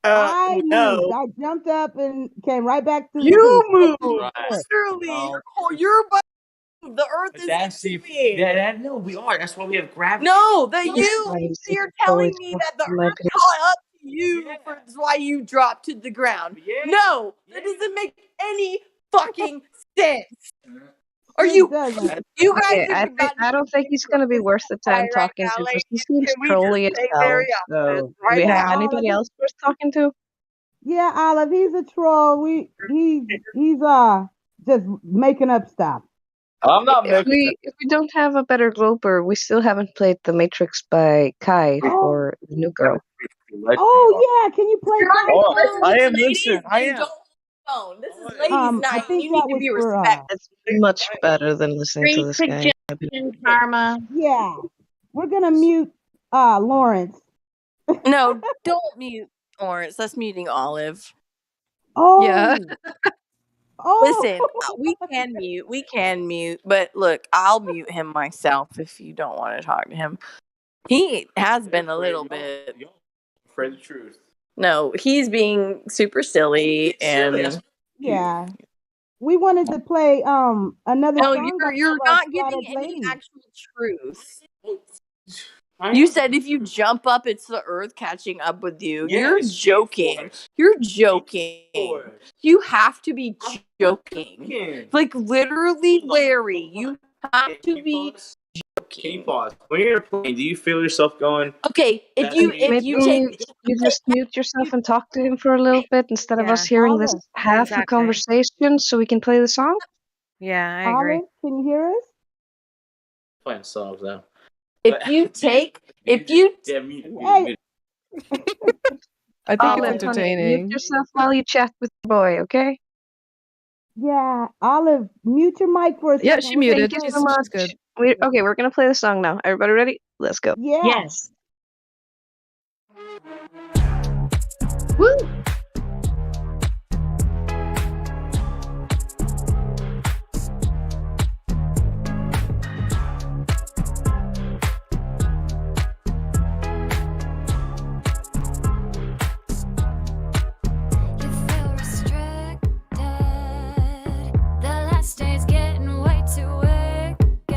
I moved. No. I jumped up and came right back to You moved. Right. Surely No. you're by the earth But is that's the moving. no, we are. That's why we have gravity. No, that This you guy is you're totally telling me that the in my earth opinion. caught up to you that's why you dropped to the ground. No, that doesn't make any fucking sense. Are It you doesn't. you guys Okay, have got I don't think he's gonna be worth the time right talking now, to because ladies. he seems Can we trolly just as stay hell. very honest So, do right we have now? anybody else worth talking to? Yeah, Olive, he's a troll. He's just making up stuff. I'm not If making we don't have a better Groper, we still haven't played The Matrix by Kai Oh, for the new girl. oh yeah. Can you play that? I am listening. I am. Don't phone. This is ladies' I night. think You that need to was be for respectful. It's much better than listening to this guy. Karma. Yeah. We're gonna mute Lawrence. No, don't mute Lawrence. That's muting Olive. Oh. Yeah. Oh. Listen, we can mute, but look, I'll mute him myself if you don't want to talk to him. He has been a little bit. Afraid of the truth. No, he's being super silly and Yeah. We wanted to play another no, song by you're one of our not giving scattered any ladies. actual truth. You said if you jump up, it's the earth catching up with you. You're joking. You're joking. You have to be joking. Like literally, Larry, you have to be Can you pause? When you're in a plane, do you feel yourself going? okay. If you Maybe you just mute yourself and talk to him for a little bit instead of Yeah. us hearing this Olive. half a Exactly. conversation so we can play the song? Yeah, I agree. Olive, can you hear us? Playing songs now. if you Yeah, mute. Hey. I think Olive, it's honey, mute entertaining. yourself while you chat with your boy, okay? Yeah, Olive, mute your mic for a second. Yeah, she muted. Thank you She's, so much. she's good. We're gonna play the song now. Everybody ready? Let's go. Yeah. Yes. Woo! You feel restricted. The last day's getting way too wicked.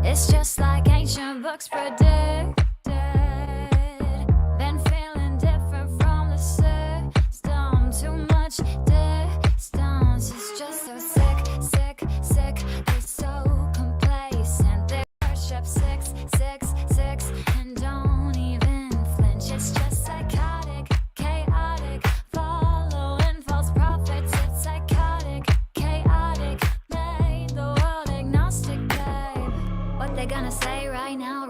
It's just like ancient books predicted. Been feeling different from the system. Too much distance. It's just so sick. They're so complacent. They worship 666 and don't even flinch. It's just psychotic, chaotic, following false prophets. It's psychotic, chaotic, made the world agnostic, babe. What they gonna say right now?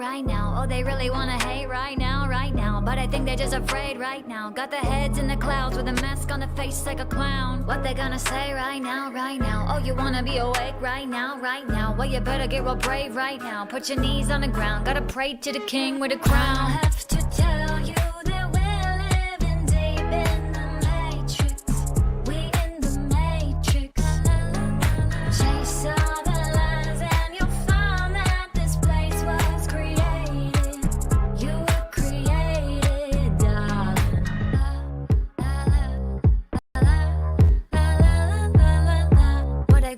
Oh, they really wanna hate right now. But I think they're just afraid right now. Got their heads in the clouds with a mask on the face like a clown. What they gonna say right now? Oh, you wanna be awake right now? Well, you better get real brave right now. Put your knees on the ground. Gotta pray to the king with a crown. I have to tell you that we're living deep in the matrix. We in the matrix. Chase all the lies and you'll find that this place was created. You were created, darling. What they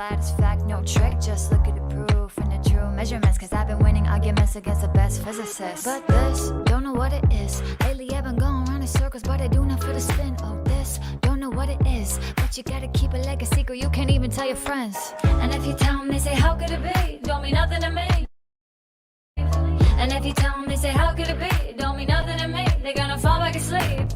slightest fact, no trick, just look at the proof and the true measurements. Cause I've been winning arguments against the best physicists. But this, don't know what it is. Lately I've been going around in circles, but I do not feel the spin. Oh, this, don't know what it is. But you gotta keep it like a secret, you can't even tell your friends. And if you tell them, they say, how could it be? Don't mean nothing to me. And if you tell them, they say, how could it be? Don't mean nothing to me. They're gonna fall back asleep.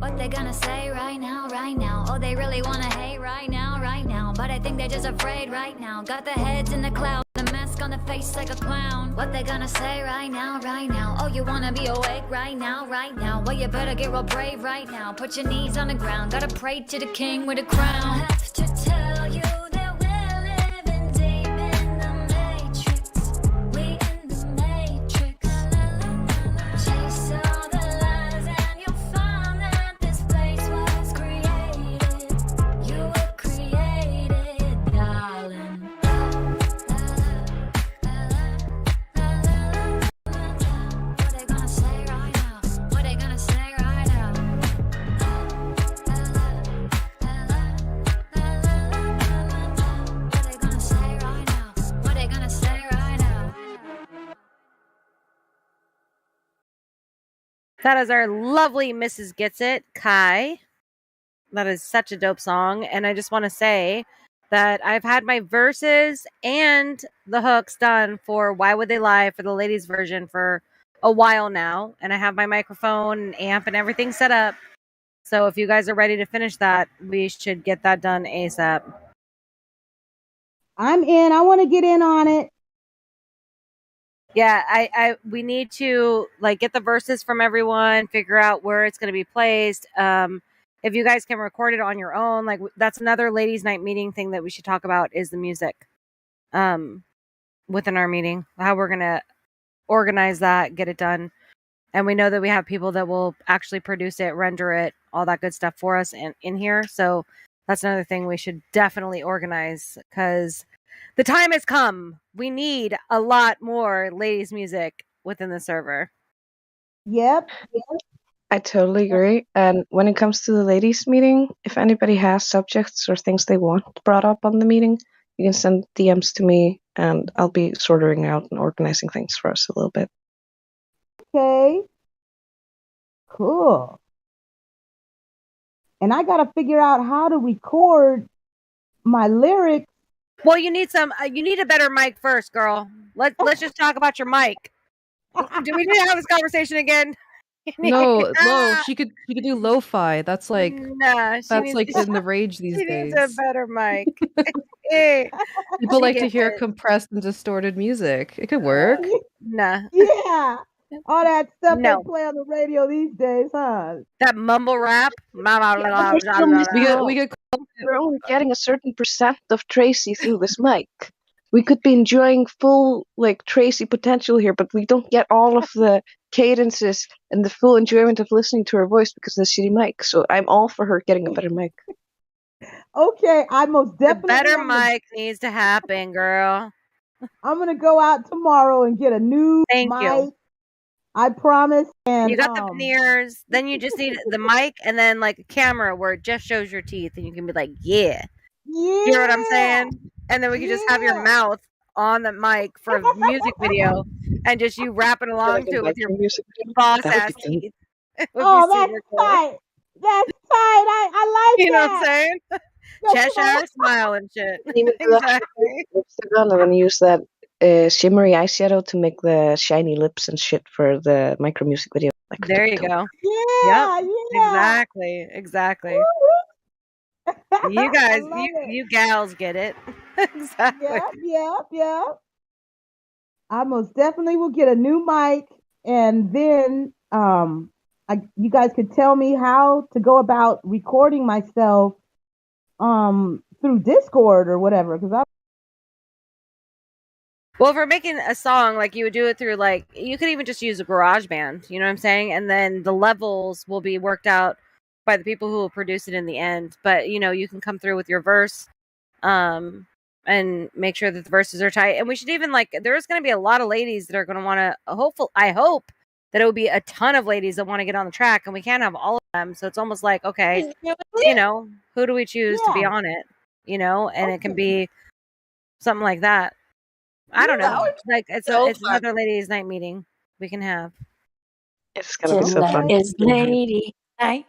What they gonna say right now, right now? Oh, they really wanna hate right now, right now. But I think they're just afraid right now. Got their heads in the clouds, the mask on the face like a clown. What they gonna say right now, right now? Oh, you wanna be awake right now, right now? Well, you better get real brave right now. Put your knees on the ground, gotta pray to the king with a crown. I have to tell you that we're living deep in the matrix. We in the matrix. Chase all the lies and you'll find that this place was created. You were created, darling. What they gonna say right now? What they gonna say right now? What they gonna say right now? What they gonna say right now? That is our lovely Mrs. Gets It, Kai. That is such a dope song. And I just want to say that I've had my verses and the hooks done for Why Would They Lie for the ladies version for a while now. And I have my microphone and amp and everything set up. So if you guys are ready to finish that, we should get that done ASAP. I'm in. I want to get in on it. Yeah, we need to like get the verses from everyone, figure out where it's going to be placed. If you guys can record it on your own, like that's another ladies' night meeting thing that we should talk about is the music. Within our meeting, how we're gonna organize that, get it done, and we know that we have people that will actually produce it, render it, all that good stuff for us in here. So that's another thing we should definitely organize because the time has come. We need a lot more ladies' music within the server. Yep. I totally agree. And when it comes to the ladies' meeting, if anybody has subjects or things they want brought up on the meeting, you can send DMs to me and I'll be sorting out and organizing things for us a little bit. Okay. Cool. And I got to figure out how to record my lyrics. Well, you need a better mic first, girl. Let's just talk about your mic. Do we need to have this conversation again? No, she could do lo-fi. That's like Nah, that's like in the rage these she days. needs a better mic. People like to gets hear it. compressed and distorted music. It could work. Nah. Yeah. All that stuff No. they play on the radio these days, huh? That mumble rap. We're still missing out. We get We're only getting a certain percent of Tracy through this mic. We could be enjoying full like Tracy potential here, but we don't get all of the cadences and the full enjoyment of listening to her voice because of the shitty mic. So I'm all for her getting a better mic. Okay, I most The definitely better mic needs to happen, girl. I'm gonna go out tomorrow and get a new Thank mic. you. I promise. And You got the veneers, then you just need the mic and then like a camera where it just shows your teeth and you can be like, yeah. You know what I'm saying? And then we can just have your mouth on the mic for a music video and just you rapping along to it with your boss That ass would be dope. teeth. It would Oh, be that's super cool. tight. That's tight. I like You know that. what I'm saying? Cheshire smile and shit. Even do that Exactly. Instagram and then use that shimmery eyeshadow to make the shiny lips and shit for the micro music video. Like, There you go. Yeah, Yep. yeah. Exactly. You guys, you gals get it. Exactly. Yep. I most definitely will get a new mic, and then you guys could tell me how to go about recording myself through Discord or whatever, because I. Well, if we're making a song, like you would do it through, like you could even just use a garage band, you know what I'm saying? And then the levels will be worked out by the people who will produce it in the end. But you know, you can come through with your verse, and make sure that the verses are tight. And we should even there's going to be a lot of ladies that are going to want to. I hope that it will be a ton of ladies that want to get on the track, and we can't have all of them. So it's almost like, okay, you know, who do we choose to be on it? You know, and it can be something like that. I don't That know. would Like be so it's fun. another ladies' night meeting we can have. It's gonna be so Tonight fun. is lady night.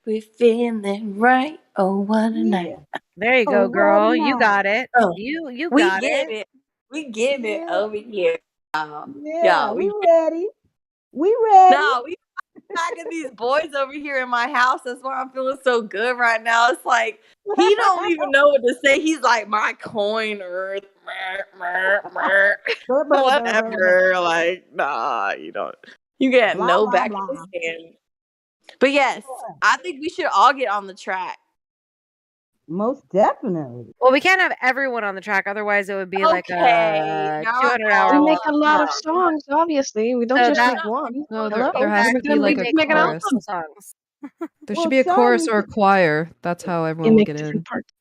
We're feeling right. Oh, what a night. There you Oh, go, what a girl. You night. got it. Oh, You we got getting it. it. We getting it Yeah, over here. yeah, Yeah, we we ready. We ready. no, we packing these boys over here in my house. That's why I'm feeling so good right now. It's like he don't even know what to say. He's like my coin earth. Whatever. Like, nah, you don't. You get Blah, no blah, back in blah. the stand. But yes, I think we should all get on the track. Most definitely. Well, we can't have everyone on the track, otherwise it would be like Okay, a now 200-hour We long make a lot of song. songs, obviously. We don't So just that make one. No, Hello? there has to exactly, be Then we like we a make make an chorus. album. multiple songs. There Well, should be a Sean, chorus you or a could, choir. That's how You everyone will make get different in. parts.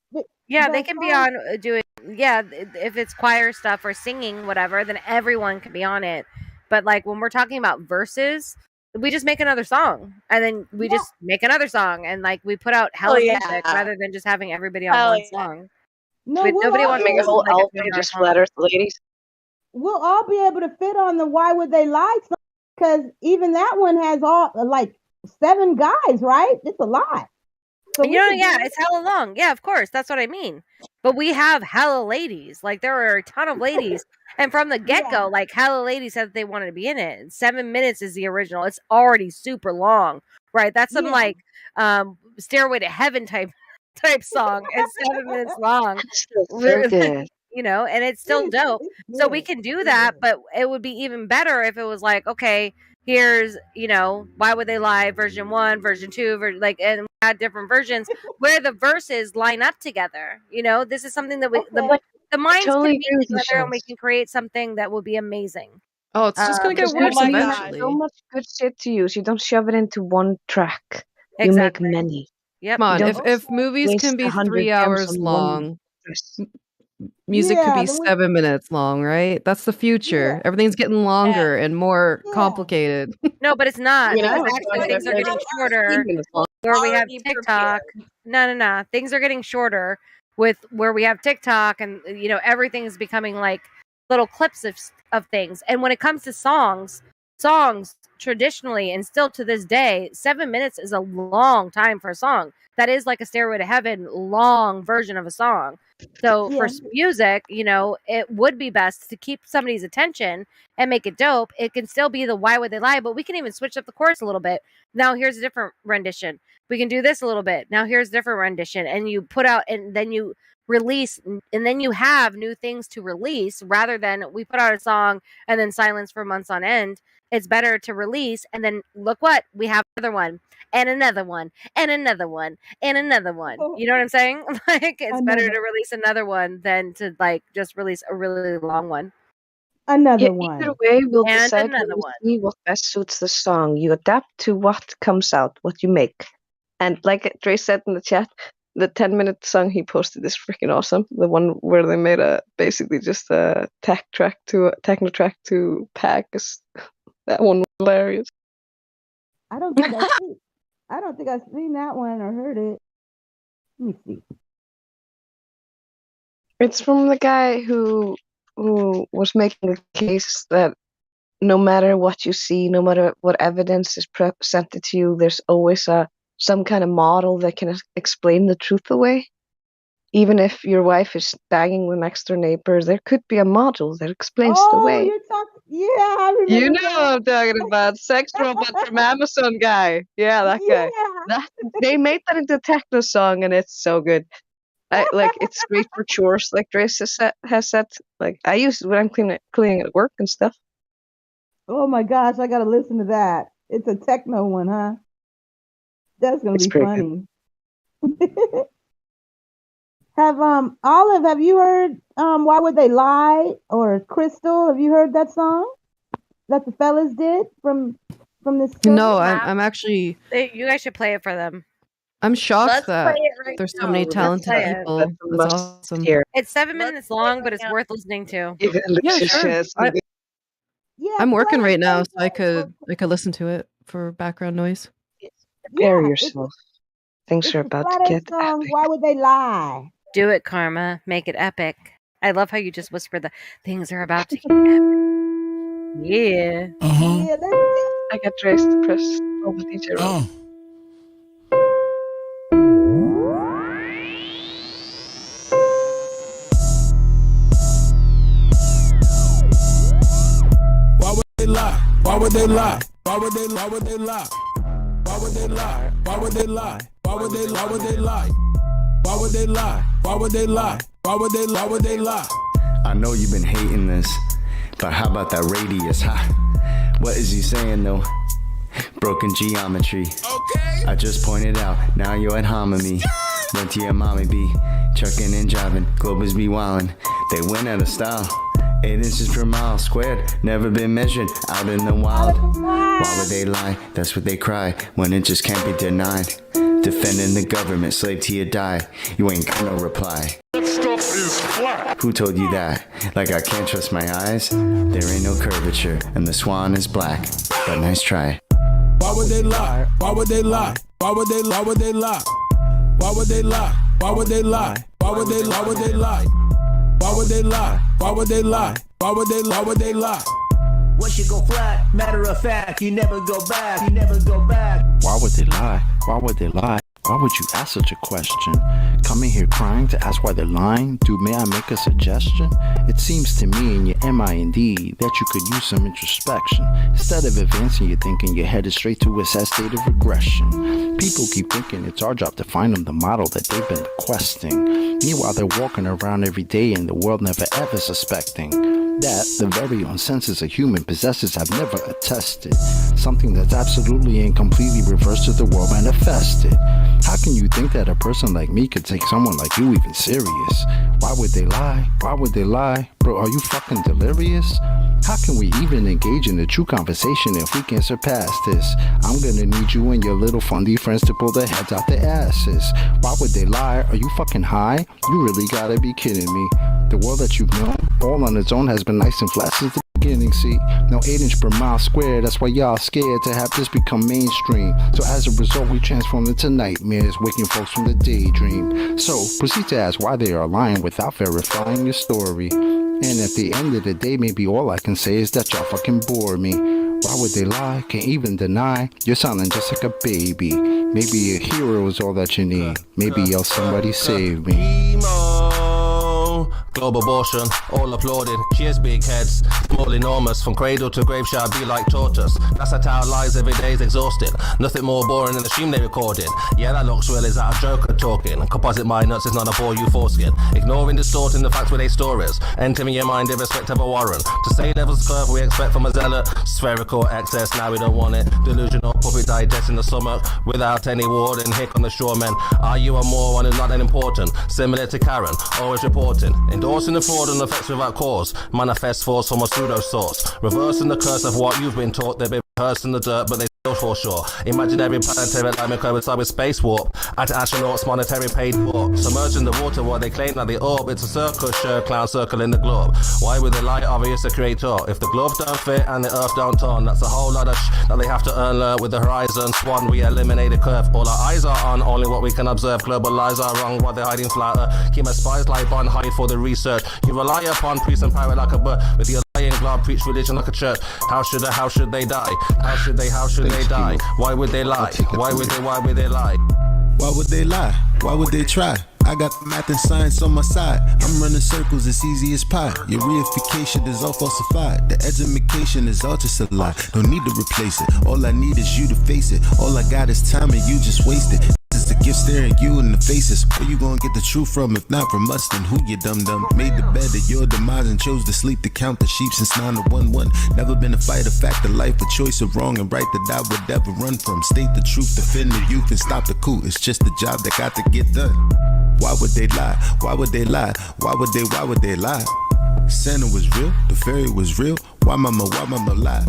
Yeah, they but can be Sean, on doing if it's choir stuff or singing whatever, then everyone can be on it. But like when we're talking about verses, we just make another song and then we yeah, just make another song and like we put out Oh hella music yeah. rather than just having everybody on Hell one yeah. song. no, But we'll nobody all wants be Make to a able listen whole to like a album 200-hour just song. for Earth ladies. we'll all be able to fit on the Why Would They Lie song because even that one has all like 7 guys, right? It's a lot. So You we know, could yeah, do it's hella long. Yeah, of course. That's what I mean. But we have hella ladies. Like there are a ton of ladies. And from the get yeah, go, like hella ladies said that they wanted to be in it. And 7 minutes is the original. It's already super long. Right. That's some yeah. like Stairway to Heaven type song. It's 7 minutes long. That's still so We're- good. you know, and it's still dope. So we can do that, but it would be even better if it was like, okay, here's, Why Would They Lie, version 1, version 2, and we had different versions where the verses line up together. This is something that Okay. the I minds totally can agree meet with you, together and we Shans. can create something that will be amazing. Oh, it's just gonna get Because worse then you have eventually. so much good shit to use. You don't shove it into one track. You Exactly. make many. Yep. Come You on, don't if movies waste can be 100 3 gems hours on one long, dress. music could Yeah, be then we 7 minutes long, right? That's the yeah, future. Everything's getting longer and more yeah. complicated. No, but it's not I because was actually talking things are about getting 15 shorter minutes long. where we have Already TikTok. prepared. No. Things are getting shorter with where we have TikTok and everything is becoming like little clips of things. And when it comes to songs traditionally and still to this day, 7 minutes is a long time for a song. That is like a Stairway to Heaven long version of a song. So for Yeah. music, it would be best to keep somebody's attention and make it dope. It can still be the Why Would They Lie, but we can even switch up the chorus a little bit. Now here's a different rendition. We can do this a little bit. Now here's a different rendition. And you put out and then you release and then you have new things to release rather than we put out a song and then silence for months on end. It's better to release and then look what we have another one and another one and another one and another one. You know what I'm saying? Like it's better Another to release another one than to like just release a really long one. another Yeah, one. either way, we'll And decide when another we one. see what best suits the song. You adapt to what comes out, what you make. And like Dre said in the chat, the 10-minute song he posted is freaking awesome. The one where they made basically just a techno track to pack is that one was hilarious. I don't think I've seen that one or heard it. Let me see. It's from the guy who was making a case that no matter what you see, no matter what evidence is presented to you, there's always some kind of model that can explain the truth away. Even if your wife is banging the next door neighbor, there could be a model that explains the Oh, way. you're talking. Yeah, I remember You know that. what I'm talking about. Sex robot from Amazon guy. Yeah, that guy. They made that into a techno song and it's so good. It's great for chores, like Grace has said. Like I use it when I'm cleaning at work and stuff. Oh my gosh, I gotta listen to that. It's a techno one, huh? That's gonna It's be pretty good. funny. Olive, have you heard Why Would They Lie or Crystal? Have you heard that song that the fellas did from this No, circle? I'm actually You guys should play it for them. I'm shocked Let's play that it right there's so now. many Let's talented play it. people. That's a That's must awesome. hear. It's 7 Let's minutes play it long, right but it's now. worth listening to. Even Yeah, Lucius sure. shares some good- Yeah, I'm working right now, so play I it for could listen to it for background noise. Prepare yeah, yourself. Things it's are the about to Friday get song epic. Why Would They Lie? Do it, Karma. Make it epic. I love how you just whisper the things are about to get epic. Yeah. Yeah, let's go. I got dressed to press over DJ Roll. Why would they lie? Why would they lie? Why would they lie? Why would they lie? Why would they lie? Why would they lie? Why would they lie? Why would they lie? Why would they lie? Why would they lie? Why would they lie? Why would they lie? I know you've been hating this, but how about that radius, huh? What is he saying though? Broken geometry. Okay. I just pointed out, now you're at hominy. Went to your mommy be trucking and driving, Globers be wildin'. They went out of style. 8 inches per mile squared, never been measured out in the wild. Why would they lie? That's what they cry when it just can't be denied. Defending the government, slave till you die. You ain't got no reply. That stuff is flat. Who told you that? Like I can't trust my eyes? There ain't no curvature, and the swan is black. But nice try. Why would they lie? Why would they lie? Why would they lie? Why would they lie? Why would they lie? Why would they lie? Why would they lie? Why would they lie? Why would they lie? Why would they lie? Why would they lie? Why would they lie? Once you go flat, matter of fact, you never go back, you never go back. Why would they lie? Why would they lie? Why would you ask such a question? Coming here crying to ask why they're lying? Dude, may I make a suggestion? It seems to me in your MIND that you could use some introspection. Instead of advancing your thinking, you're headed straight to a sad state of regression. People keep thinking it's our job to find them the model that they've been requesting. Meanwhile, they're walking around every day in the world never ever suspecting that the very own senses a human possesses have never attested. Something that's absolutely and completely reversed to the world manifested. How can you think that a person like me could take someone like you even serious? Why would they lie? Why would they lie? Bro, are you fucking delirious? How can we even engage in a true conversation if we can't surpass this? I'm gonna need you and your little fundy friends to pull their heads out their asses. Why would they lie? Are you fucking high? You really gotta be kidding me. The world that you've known, all on its own, has been nice and flat since the beginning, see? No 8 inch per mile square, that's why y'all scared to have this become mainstream. So as a result, we transform into nightmares, waking folks from the daydream. So proceed to ask why they are lying without verifying your story. And at the end of the day, maybe all I can say is that y'all fucking bore me. Why would they lie? Can't even deny. You're sounding just like a baby. Maybe a hero is all that you need. Maybe y'all somebody save me. Global abortion, all applauded. Cheers, big heads, small enormous. From cradle to grave shall be like tortoise. That's how tower lies every day is exhausted. Nothing more boring than the stream they recorded. Yeah, that looks real, is that a joker talking? Composite my nuts is not a bore you foreskin. Ignoring, distorting the facts with their stories. Entering your mind irrespective of warrant. To say devil's curve we expect from a zealot. Spherical excess, now we don't want it. Delusional puppet digesting the stomach. Without any warning, hick on the shoremen. Are you a moron who's not that important? Similar to Karen, always reporting. Endorsing the fraud and effects without cause. Manifest force from a pseudo source. Reversing the curse of what you've been taught. They've been rehearsed in the dirt, but they still fall short. Imaginary planetary alignment coincide with space warp. Anti-astronauts monetary paid for. Submerging the water while they claim that they orb. It's a circus show, clown circle in the globe. Why would they lie? Obvious the creator. If the glove don't fit and the earth don't turn, that's a whole lot of that they have to learn with the horizon. Swan, we eliminate the curve. All our eyes are on, only what we can observe. Global lies are wrong, while they're hiding flatter. Keep my spies like on hide for the research. You rely upon priest and pirate like a bird. With your lying glove, preach religion like a church. How should they die? How should they die? Why would they lie? Why would they lie? Why would they lie? Why would they try? I got the math and science on my side. I'm running circles, it's easy as pie. Your reification is all falsified. The education is all just a lie. No need to replace it. All I need is you to face it. All I got is time and you just waste it. This is the gift staring you in the faces. Where you gonna get the truth from if not from us? Then who you dum-dum? Made the bed of your demise and chose to sleep to count the sheep since 9 to 1-1. Never been a fight, a fact of life, a choice of wrong and right that I would never run from. State the truth, defend the youth and stop the coup. It's just a job that got to get done. Why would they lie? Why would they lie? Why would they lie? Santa was real, the fairy was real. Why mama lie?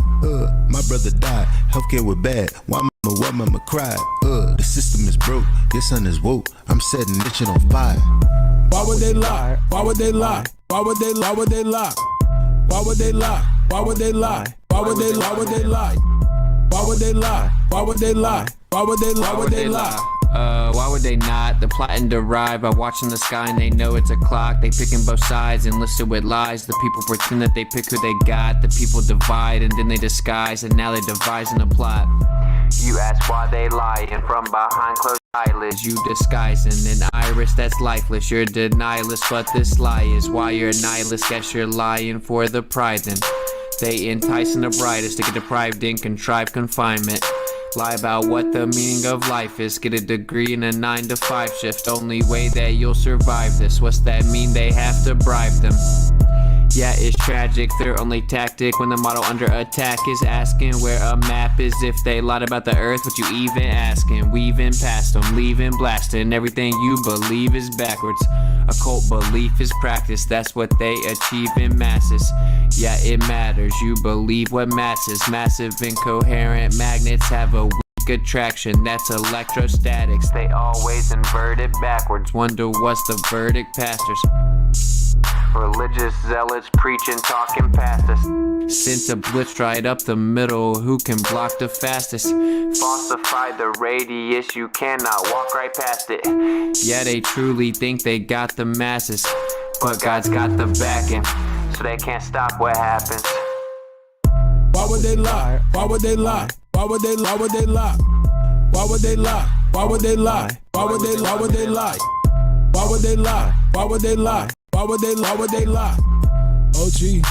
My brother died, healthcare was bad. Why mama cried? The system is broke, your son is woke. I'm setting this shit on fire. Why would they lie? Why would they lie? Why would they lie? Why would they lie? Why would they lie? Why would they lie? Why would they lie? Why would they lie? Why would they lie? Why would they lie? Why would they lie? Why would they lie? Why would they not? The plot and derive by watching the sky and they know it's a clock. They picking both sides and listen with lies. The people pretend that they pick who they got. The people divide and then they disguise and now they devising a plot. You ask why they lie and from behind closed eyelids you disguising an iris that's lifeless. You're denialist, but this lie is why you're a nihilist. Guess you're lying for the pride then. They enticing the brightest to get deprived in contrived confinement. Lie about what the meaning of life is. Get a degree in a 9 to 5 shift. Only way that you'll survive this. What's that mean? They have to bribe them. Yeah, it's tragic. Their only tactic when the model under attack is asking where a map is. If they lied about the earth, what you even asking? Weaving past them, leaving blasting. Everything you believe is backwards. Occult belief is practice. That's what they achieve in masses. Yeah, it matters. You believe what masses. Massive incoherent magnets have a weak attraction. That's electrostatics. They always invert it backwards. Wonder what's the verdict, pastors? Religious zealots preaching, talking past us. Sent a blitz right up the middle. Who can block the fastest? Falsify the radius. You cannot walk right past it. Yeah, they truly think they got the masses, but God's got the backing, so they can't stop what happens. Why would they lie? Why would they lie? Why would they lie? Why would they lie? Why would they lie? Why would they lie? Why would they lie? Why would they lie? Why would they lie? Why would they lie? Why would they lie? Why would they lie? OG.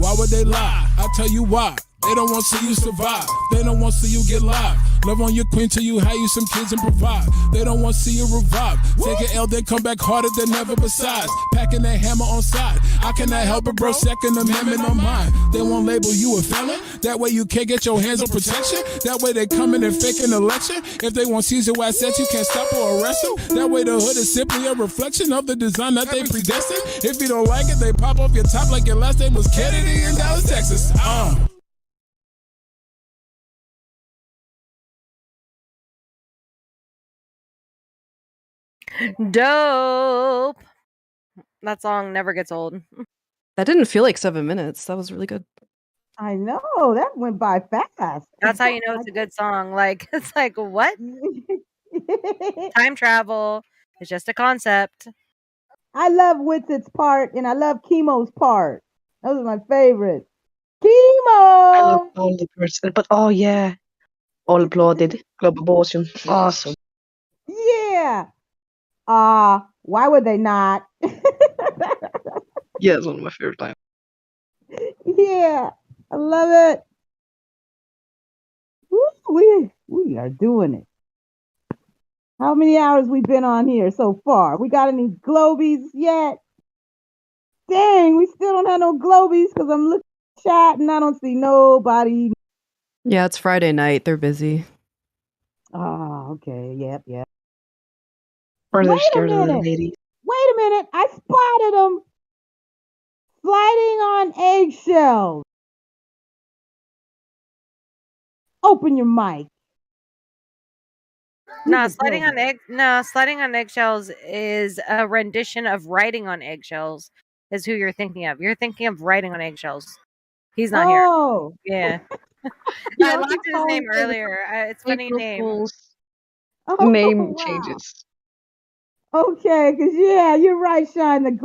Why would they lie? I'll tell you why. They don't want to see you survive. They don't want to see you get live. Love on your queen till you have you some kids and provide. They don't want to see you revive. Take an L, then come back harder than ever besides. Packing that hammer on side. I cannot help it, bro. Second Amendment on mine. They won't label you a felon. That way you can't get your hands on protection. That way they come in and fake an election. If they want Caesar assets, you can't stop or arrest them. That way the hood is simply a reflection of the design that they predestined. If you don't like it, they pop off your top like your last name was Kennedy in Dallas, Texas. Dope. That song never gets old. That didn't feel like 7 minutes. That was really good. I know that went by fast. That's how you know it's a good song. Like it's like what? Time travel. It's just a concept. I love Witset's part and I love Chemo's part. Those are my favorites. Chemo! I love all the person, but oh yeah. All applauded. Club abortion. Awesome. Yeah. Why would they not? Yeah, it's one of my favorite lines. Yeah, I love it. Woo, we are doing it. How many hours we been on here so far? We got any globies yet? Dang, we still don't have no globies because I'm looking at chat and I don't see nobody. Yeah, it's Friday night. They're busy. Oh, okay. Yep. Or they're Wait a scared of the minute. lady. Wait a minute. I spotted them sliding on eggshells. Open your mic. No, sliding on eggshells is a rendition of riding on eggshells. Is who you're thinking of. You're thinking of riding on eggshells. He's not here. Oh, Yeah. Yeah, I looked at his name earlier. It's funny April name. Fool's Oh, name wow. changes. Okay, because yeah, you're right, Shine. The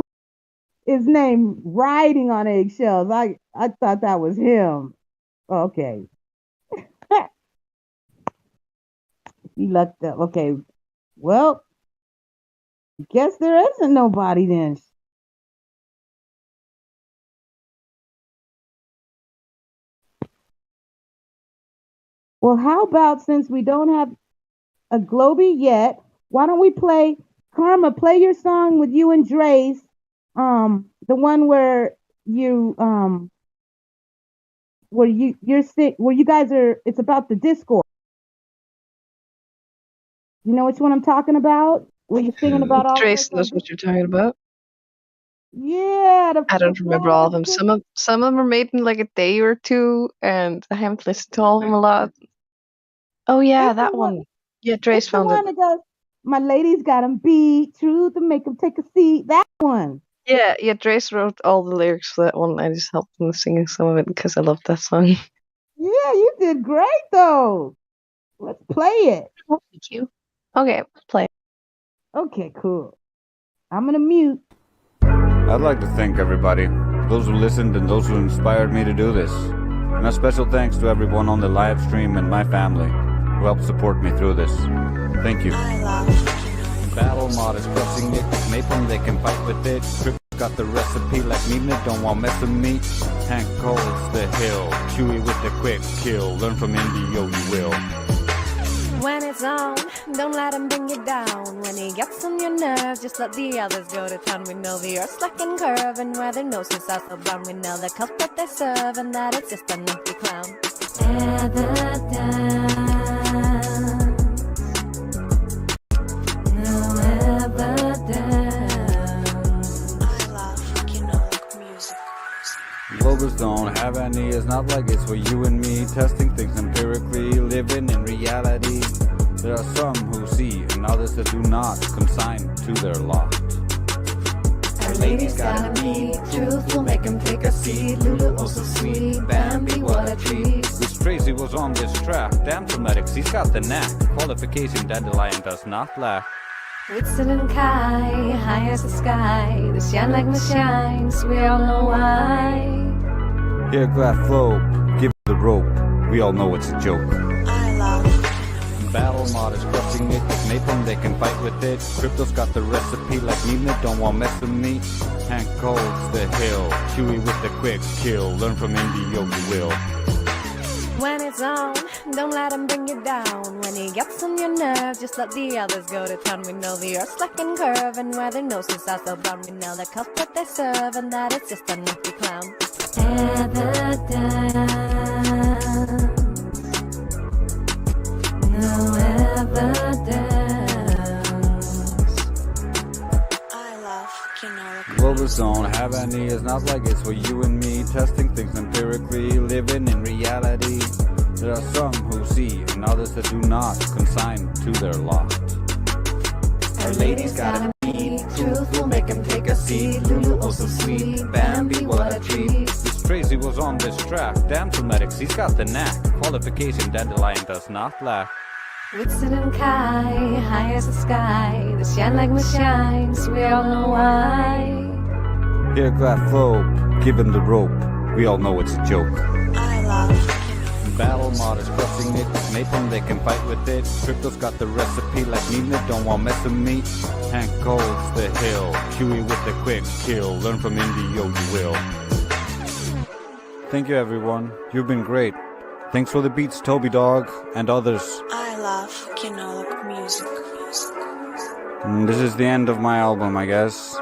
is named Riding on Eggshells. I thought that was him. Okay. He lucked up. Okay. Well, guess there isn't nobody then. Well, how about since we don't have a Globy yet, why don't we play Karma? Play your song with you and Drace. The one where you where you guys are. It's about the Discord. You know which one I'm talking about? Were you singing about all Trace knows what you're talking about. Yeah, I don't remember all of them. Some of them are made in like a day or two, and I haven't listened to all of them a lot. Oh yeah, It's that the one. Yeah, Trace It's the found one it. that goes, "My ladies got 'em beat, truth to make 'em take a seat." That one. Yeah, Trace wrote all the lyrics for that one. I just helped him singing some of it because I love that song. Yeah, you did great though. Let's play it. Oh, thank you. Okay, let's play. Okay, cool. I'm gonna mute. I'd like to thank everybody, those who listened and those who inspired me to do this. And a special thanks to everyone on the live stream and my family who helped support me through this. Thank you. Battle mod is crushing it. Napalm, they can fight with it. Trip got the recipe like Nina, don't want mess with me. Hank holds the hill. Chewy with the quick kill. Learn from Indio, you will. When it's on, don't let him bring you down. When he gets on your nerves, just let the others go to town. We know the earth's like and curve, and where their noses are so brown. We know the culprit they serve, and that it's just an empty clown. No evidence. I love, you know, music. Logos don't have any, it's not like it's for you and me. Testing things empirically, living in reality. There are some who see and others that do not, consigned to their lot. Our lady's gotta be truthful, make him take a seat. Lulu also sweet, Bambi what a treat. This Tracy was on this track, damn somatics, he's got the knack. Qualification dandelion does not lack. Whitson and Kai, high as the sky. They shine like my shines, we all know why. Here glad flow, give the rope, we all know it's a joke. I love. Battle mod is crushing it. Napalm, they can fight with it. Crypto's got the recipe like Nina, don't want mess with me. Hank holds the hill. Chewy with the quick kill. Learn from Indio, you will. When it's on, don't let him bring you down. When he gets on your nerves, just let the others go to town. We know the earth's like and curve, and where their noses are so brown. We know the culprit they serve, and that it's just an empty clown. Evidence. No evidence. I love, you know. Logos don't have any, it's not like it's for you and me. Testing things empirically, living in reality. There are some who see and others that do not, consigned to their lot. Our lady's gotta be truthful, make him take a seat. Lulu also sweet, Bambi what a treat. This Tracy was on this track, damn somatics, he's got the knack. Qualification dandelion does not lack. Whitson and Kai, high as the sky. They shine like my shines, we all know why. Here glad flow, give him the rope, we all know it's a joke. I love. Battle mod is crushing it. Napalm, they can fight with it. Crypto's got the recipe like Nina, don't want mess with me. Hank holds the hill. Chewy with the quick kill. Learn from Indio, you will. Thank you, everyone. You've been great. Thanks for the beats, Toby Dog, and others. I love Kinolic music. And this is the end of my album, I guess.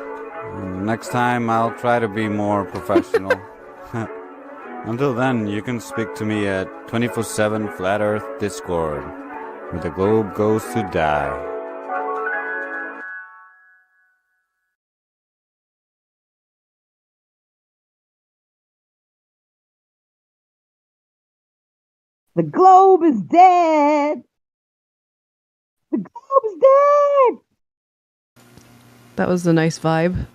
Next time, I'll try to be more professional. Until then, you can speak to me at 24/7 Flat Earth Discord, where the globe goes to die. The globe is dead. The globe is dead. That was a nice vibe.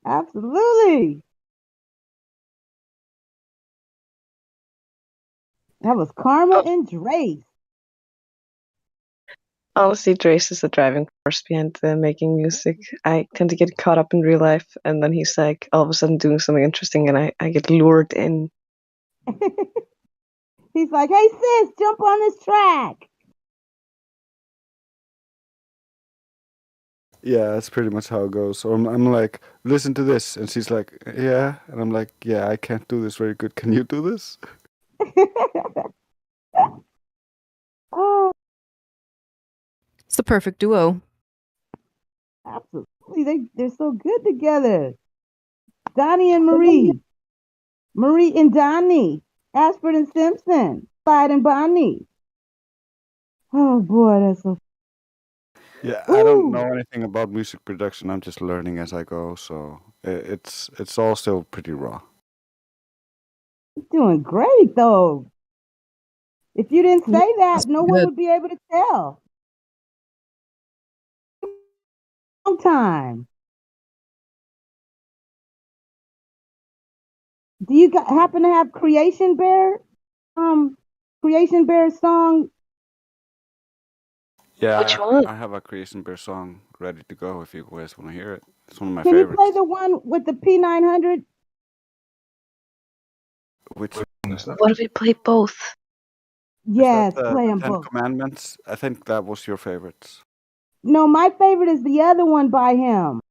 Absolutely. That was Karma and Drace. Honestly, Drace is the driving force behind making music. I tend to get caught up in real life, and then he's like all of a sudden doing something interesting, and I get lured in. He's like, hey sis, jump on this track. Yeah, that's pretty much how it goes. So I'm like, listen to this. And she's like, yeah. And I'm like, yeah, I can't do this very good. Can you do this? Oh, It's the perfect duo. absolutely. They're so good together. Donnie and Marie. Marie and Donnie. Ashford and Simpson. Clyde and Bonnie. Oh boy, that's so. Yeah, I don't know anything about music production. I'm just learning as I go. So it's all still pretty raw. You're doing great though. If you didn't say that, no one would be able to tell. Long time. Do you happen to have Creation Bear Creation Bear song? Yeah, Which one? I have a Creation Bear song ready to go if you guys want to hear it. It's one of my Can you favorites. play the one with the P900? Which What if we play both? Yes, the play them Ten both. Commandments? I think that was your favorites. No, my favorite is the other one by him.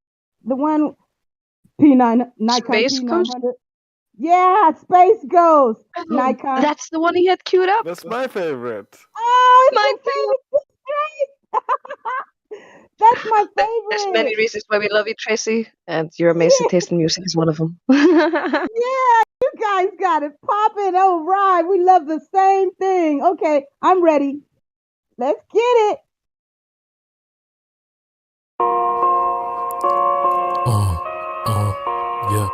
The one Nikon Space Ghost? P900. Yeah, Space Ghost. Nikon. That's the one he had queued up. That's my favorite. Oh, it's Mine your favorite. That's my There's many favorite. reasons why we love you, Tracy, and your amazing taste in music is one of them. Yeah, you guys got it popping. All right, we love the same thing. Okay, I'm ready. Let's get it. Yeah.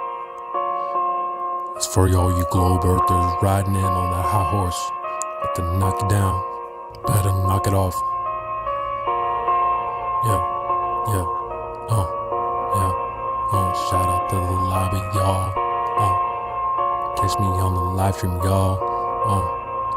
It's for all you globe earthers riding in on that high horse. But to knock it down, better knock it off. Yeah, yeah, shout out to the lobby, y'all. Catch me on the live stream, y'all.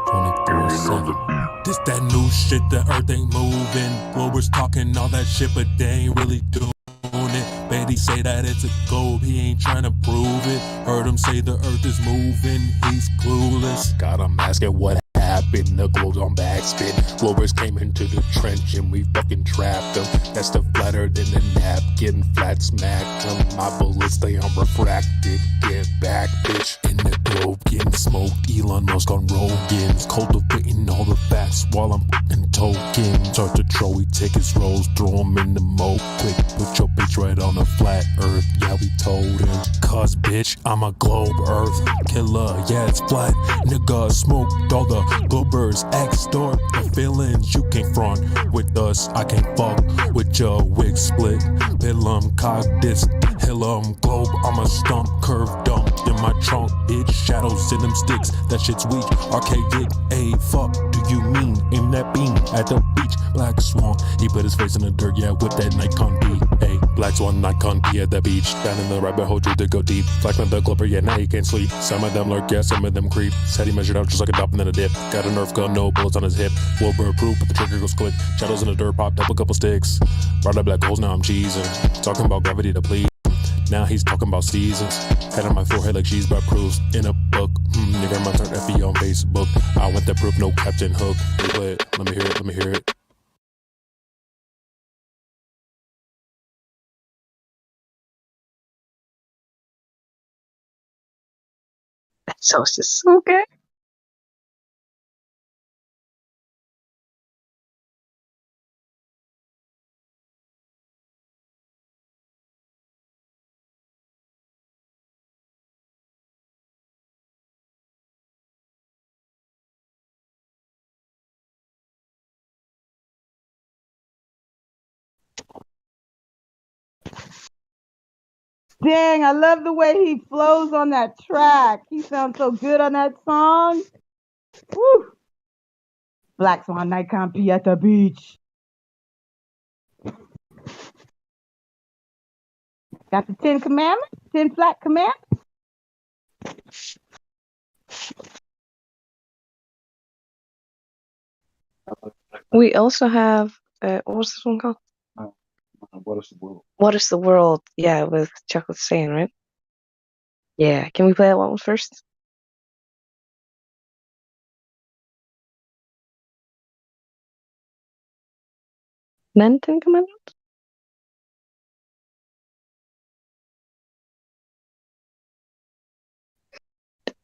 24/7. This that new shit, the earth ain't moving. Globers talking all that shit, but they ain't really doing it. Betty say that it's a globe, he ain't trying to prove it. Heard him say the earth is moving, he's clueless. Got him asking what happened, the globe's on backspin. Globers came into the trench and we fucking trapped them. That's the flatter than the napkin, flat smacked them. My bullets stay unrefracted, get back, bitch. In the globe, getting smoked, Elon Musk on Rogan's. Cultivating all the facts while I'm putting tokens. Start to throw, we take his rolls, throw them in the mo quick. Put your bitch right on the flat earth, yeah, we told him. Cause bitch, I'm a globe earth killer, yeah, it's flat. Nigga, smoked all the globers, extort the feelings you can't front with us. I can't fuck with your wig split. Pilum, cog this, Hillum, globe, I'm a stump, curve dumped in my trunk, bitch. Shadows in them sticks, that shit's weak, archaic, ayy, fuck do you mean? Aim that beam at the beach, Black Swan, he put his face in the dirt, yeah, with that Nikon B, ayy, Black Swan, Nikon B at the beach, down in the rabbit hole, drew to go deep, like the globber, yeah, now you can't sleep, some of them lurk, yeah, some of them creep, said he measured out just like a dop and then a dip, got a Nerf gun, no bullets on his hip, Wilbur proof, but the trigger goes click, shadows in the dirt, popped up a couple sticks, brought up black holes, now I'm cheesing, talking about gravity to please. Now he's talking about seasons. Head on my forehead like she's about proofs in a book. Nigga, my turn FE on Facebook. I want that proof, no Captain Hook. Play it. Let me hear it. Let me hear it. That sounds just so good. Dang, I love the way he flows on that track. He sounds so good on that song. Woo! Black Swan Nikon P at the beach. Got the 10 commandments, 10 flat commandments. We also have, what was this one called? What is the world? What is the World? Yeah, with Chocolate Stain, right? Yeah, can we play that one first? Then 10 Commandments?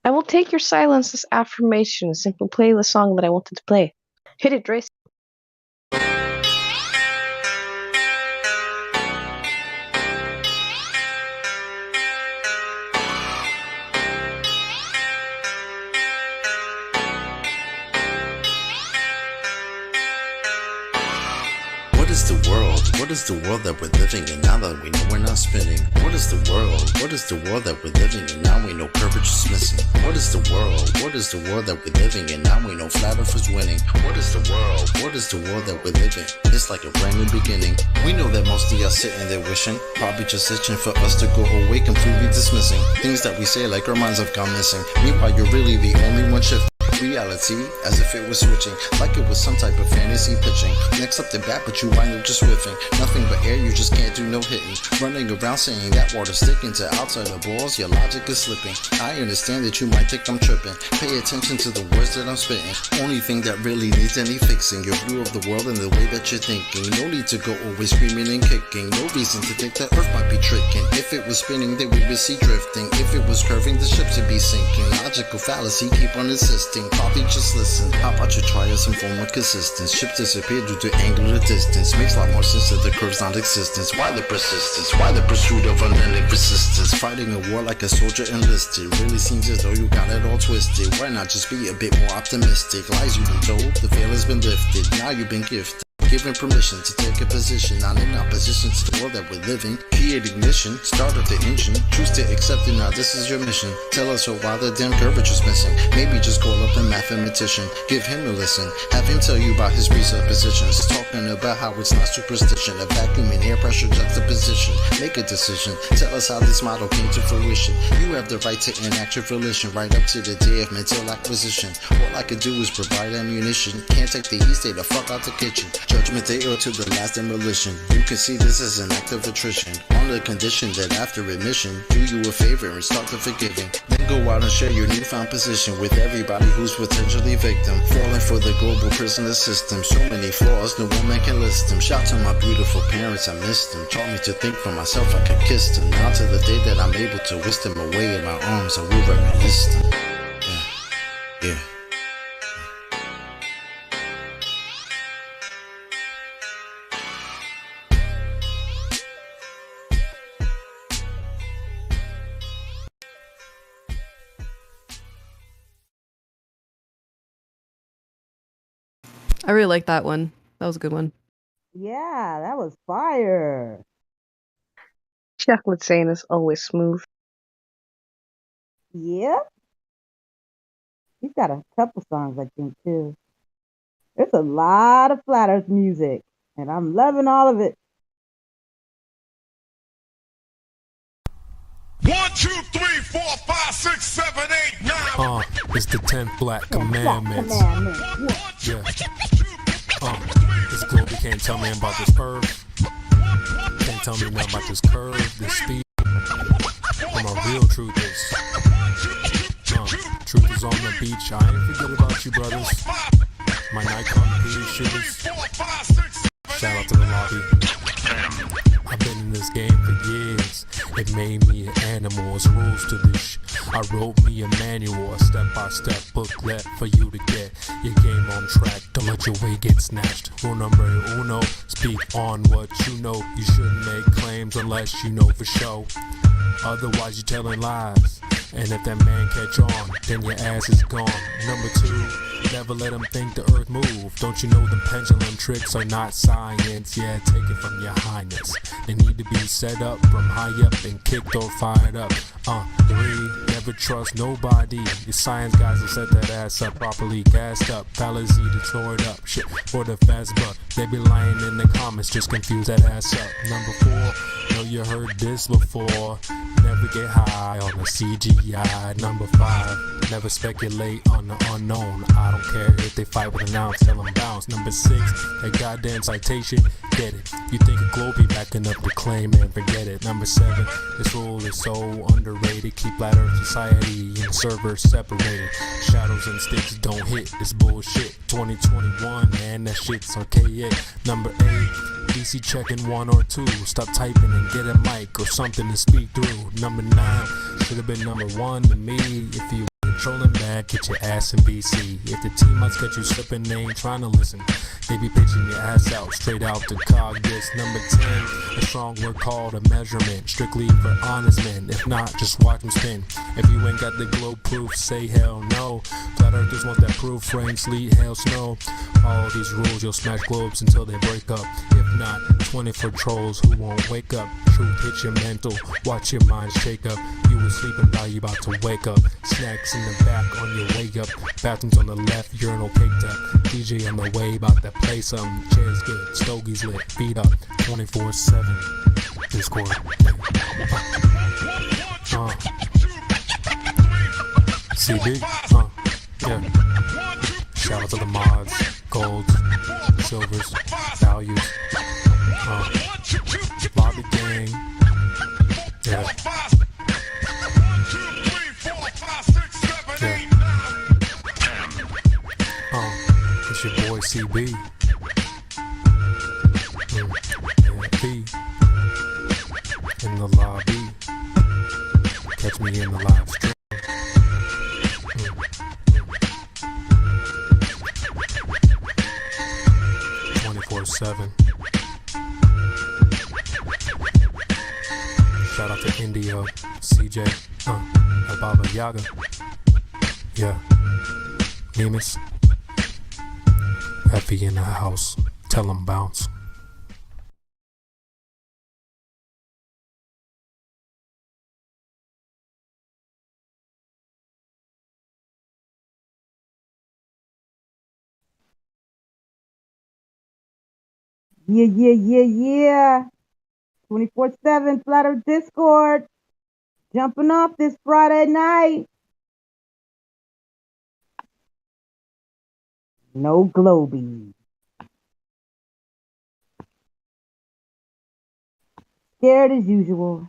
I will take your silence as affirmation. Simply play the song that I wanted to play. Hit it, Trace. What is the world? What is the world that we're living in now that we know we're not spinning? What is the world? What is the world that we're living in now we know courage is missing? What is the world? What is the world that we're living in now we know flat earth is winning? What is the world? What is the world that we're living? It's like a brand new beginning. We know that most of y'all sitting there wishing, probably just itching for us to go away, completely dismissing things that we say like our minds have gone missing. Meanwhile, you're really the only one shifting. reality as if it was switching, like it was some type of fantasy pitching. Next up the bat, but you wind up just whiffing. Nothing but air, you just can't do no hitting. Running around saying that water's sticking to outside the balls, your logic is slipping. I understand that you might think I'm tripping. Pay attention to the words that I'm spitting. Only thing that really needs any fixing, your view of the world and the way that you're thinking. No need to go always screaming and kicking. No reason to think that Earth might be tricking. If it was spinning, then we would see drifting. If it was curving, the ships would be sinking. Logical fallacy, keep on insisting. Probably just listen. How about you try some form of consistence? Ships disappear due to angular distance. Makes a lot more sense that the curve's non-existence. Why the persistence? Why the pursuit of unending resistance? Fighting a war like a soldier enlisted. Really seems as though you got it all twisted. Why not just be a bit more optimistic? Lies you've been told, the veil has been lifted. Now you've been gifted. Given permission to take a position, not in opposition to the world that we're living. Key ignition, start up the engine. Choose to accept it, now this is your mission. Tell us why the damn curvature's missing. Maybe just call up a mathematician. Give him a listen. Have him tell you about his presuppositions. Talking about how it's not superstition. A vacuum and air pressure juxtaposition. Make a decision. Tell us how this model came to fruition. You have the right to enact your volition. Right up to the day of mental acquisition. All I could do is provide ammunition. Can't take the heat, stay the fuck out the kitchen. Judgment Day or to the last demolition. You can see this as an act of attrition. On the condition that after admission, do you a favor and start the forgiving. Then go out and share your newfound position with everybody who's potentially victim. Falling for the global prisoner system. So many flaws, no woman can list them. Shout to my beautiful parents, I missed them. Taught me to think for myself, I could kiss them. Now to the day that I'm able to whisk them away in my arms, I will reminisce them. Yeah. I really like that one. That was a good one. Yeah, that was fire. Chocolate saying is always smooth. Yep. He's got a couple songs, I think, too. There's a lot of Flat Earth music, and I'm loving all of it. 1, 2, 3, 4, 5, 6, 7, 8, 9. It's the 10 Black Commandments. Yeah. This globe, you can't tell me about this curve. Can't tell me nothing about this curve, this speed. What my real truth is. Truth is on the beach. I ain't forget about you, brothers. My Nikon PD shooters. Shout out to the lobby. I've been in this game for years. It made me an animal. It's rules to this shit. I wrote me a manual, a step-by-step booklet for you to get your game on track. Don't let your way get snatched. Rule number uno, speak on what you know. You shouldn't make claims unless you know for sure. Otherwise you're telling lies. And if that man catch on, then your ass is gone. Number 2, never let them think the earth move. Don't you know them pendulum tricks are not science? Yeah, take it from your highness. They need to be set up from high up and kicked or fired up. 3, never trust nobody. The science guys will set that ass up properly gassed up. Fallacy to store it up. Shit for the fast buck. They be lying in the comments, just confuse that ass up. Number 4, know you heard this before. Never get high on the CGI. Number 5, never speculate on the unknown. I don't care if they fight with an ounce, tell them bounce. Number 6, that goddamn citation, get it. You think a globe be backing up the claim and forget it. Number 7, this rule is so underrated. Keep Flat Earth Society and servers separated. Shadows and sticks don't hit this bullshit. 2021, man, that shit's archaic. Number 8, DC checking 1 or 2. Stop typing and get a mic or something to speak through. Number 9, should have been number 1 to me. If you controlling mad, get your ass in BC. If the team might get you slipping, they ain't trying to listen. They be pitching your ass out, straight out to cog this. Number 10, a strong word called a measurement. Strictly for honest men, if not, just watch them spin. If you ain't got the globe proof, say hell no. Flat earthers want that proof, rain, sleet, hail, snow. All these rules, you'll smash globes until they break up. If not, 20 for trolls who won't wake up. Truth hit your mental, watch your mind shake up. You was sleeping, now you about to wake up. Snacks in the back on your way up. Bathrooms on the left, urinal caked up. DJ on the way, about to play some. Chairs good, stogies lit, feet up. 24/7. Discord. CB? Yeah. Shout out to the mods, golds, silvers, values, lobby gang. Yeah. It's your boy CB. P in the lobby. Catch me in the live stream. 24/7. Shout out to Indio, CJ, Baba Yaga. Yeah. Nemus. Effie in the house. Tell 'em bounce. Yeah. 24/7 Flatter Discord. Jumping off this Friday night. No Globy. Scared as usual.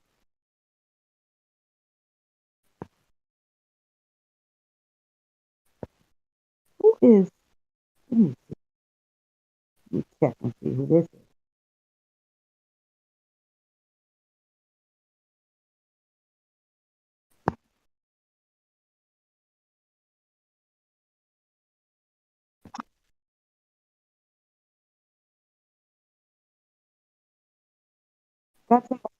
Who is? Let me see. Let me check and see who this is. Got somebody.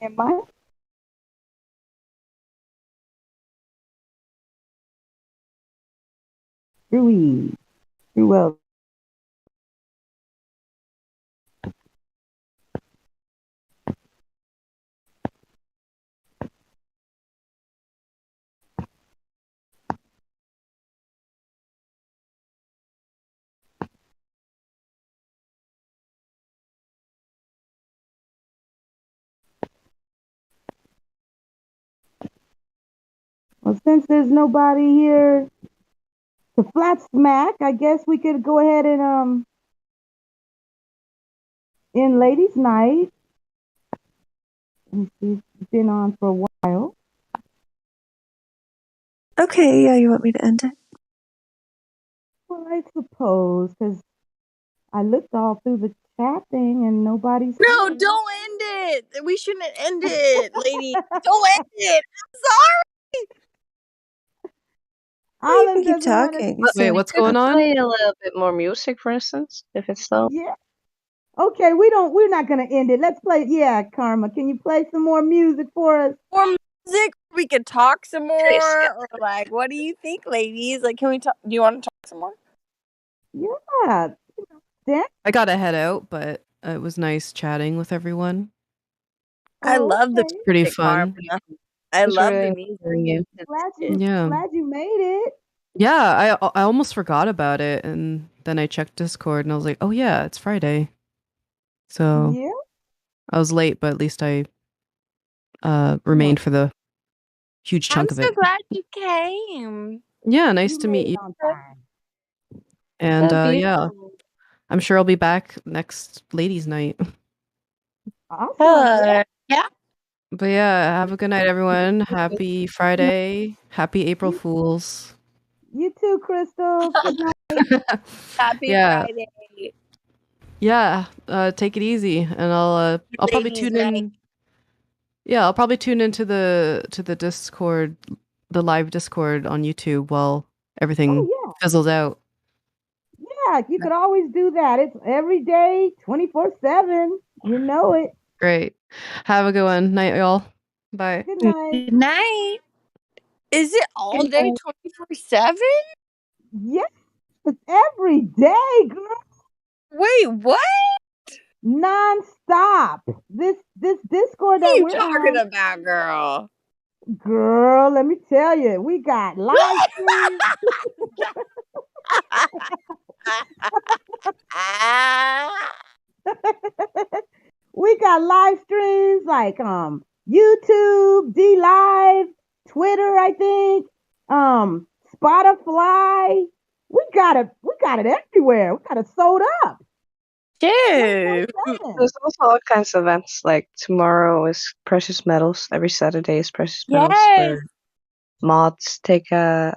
Am I? Drewy. Well. Well, since there's nobody here to flat smack, I guess we could go ahead and in ladies' night. Let me see. It's been on for a while. Okay, yeah, you want me to end it? Well, I suppose, because I looked all through the chat thing and nobody's. No, don't end it. We shouldn't end it, lady. Don't end it. I'm sorry. Olive keep doesn't want to. talking. Wait, what's Could going on? play a little bit more music, for instance, if it's so. Yeah. Okay, we're not gonna end it. Let's play. Yeah, Karma, can you play some more music for us? More music. We could talk some more. Or like, what do you think, ladies? Like, can we talk? Do you want to talk some more? Yeah. Dan? I gotta head out, but it was nice chatting with everyone. I love the Pretty music, fun. Karma. I It's love the really music. hearing you. Yeah. Glad you made it. Yeah, I almost forgot about it, and then I checked Discord, and I was like, oh yeah, it's Friday. So Yeah. I was late, but at least I remained for the huge I'm chunk of so it. glad you came. Yeah, nice to meet you. And So yeah, beautiful. I'm sure I'll be back next ladies' night. Awesome. Yeah. But yeah, have a good night, everyone. Happy Friday. Happy April Fools. You too, Crystal. Good night. Happy Yeah. Friday. Yeah, take it easy, and I'll probably Ladies' tune night. in. Yeah, I'll probably tune into the Discord, the live Discord on YouTube while everything fizzles out. Yeah, you could always do that. It's every day, 24/7. You know it. Great. Have a good one. Night, y'all. Bye. Good night. Good night. Is it all Good day, night. 24/7? Yes, it's every day, girl. Wait, what? Non-stop. This Discord What are that you we're talking on, about, girl? girl, let me tell you, we got live streams. We got live streams like YouTube, D Live, Twitter, I think, Spotify. We got it everywhere. We got it sold up. Dude. 24/7. There's also all kinds of events. Like tomorrow is Precious Metals. Every Saturday is Precious Metals, Yes. where mods take a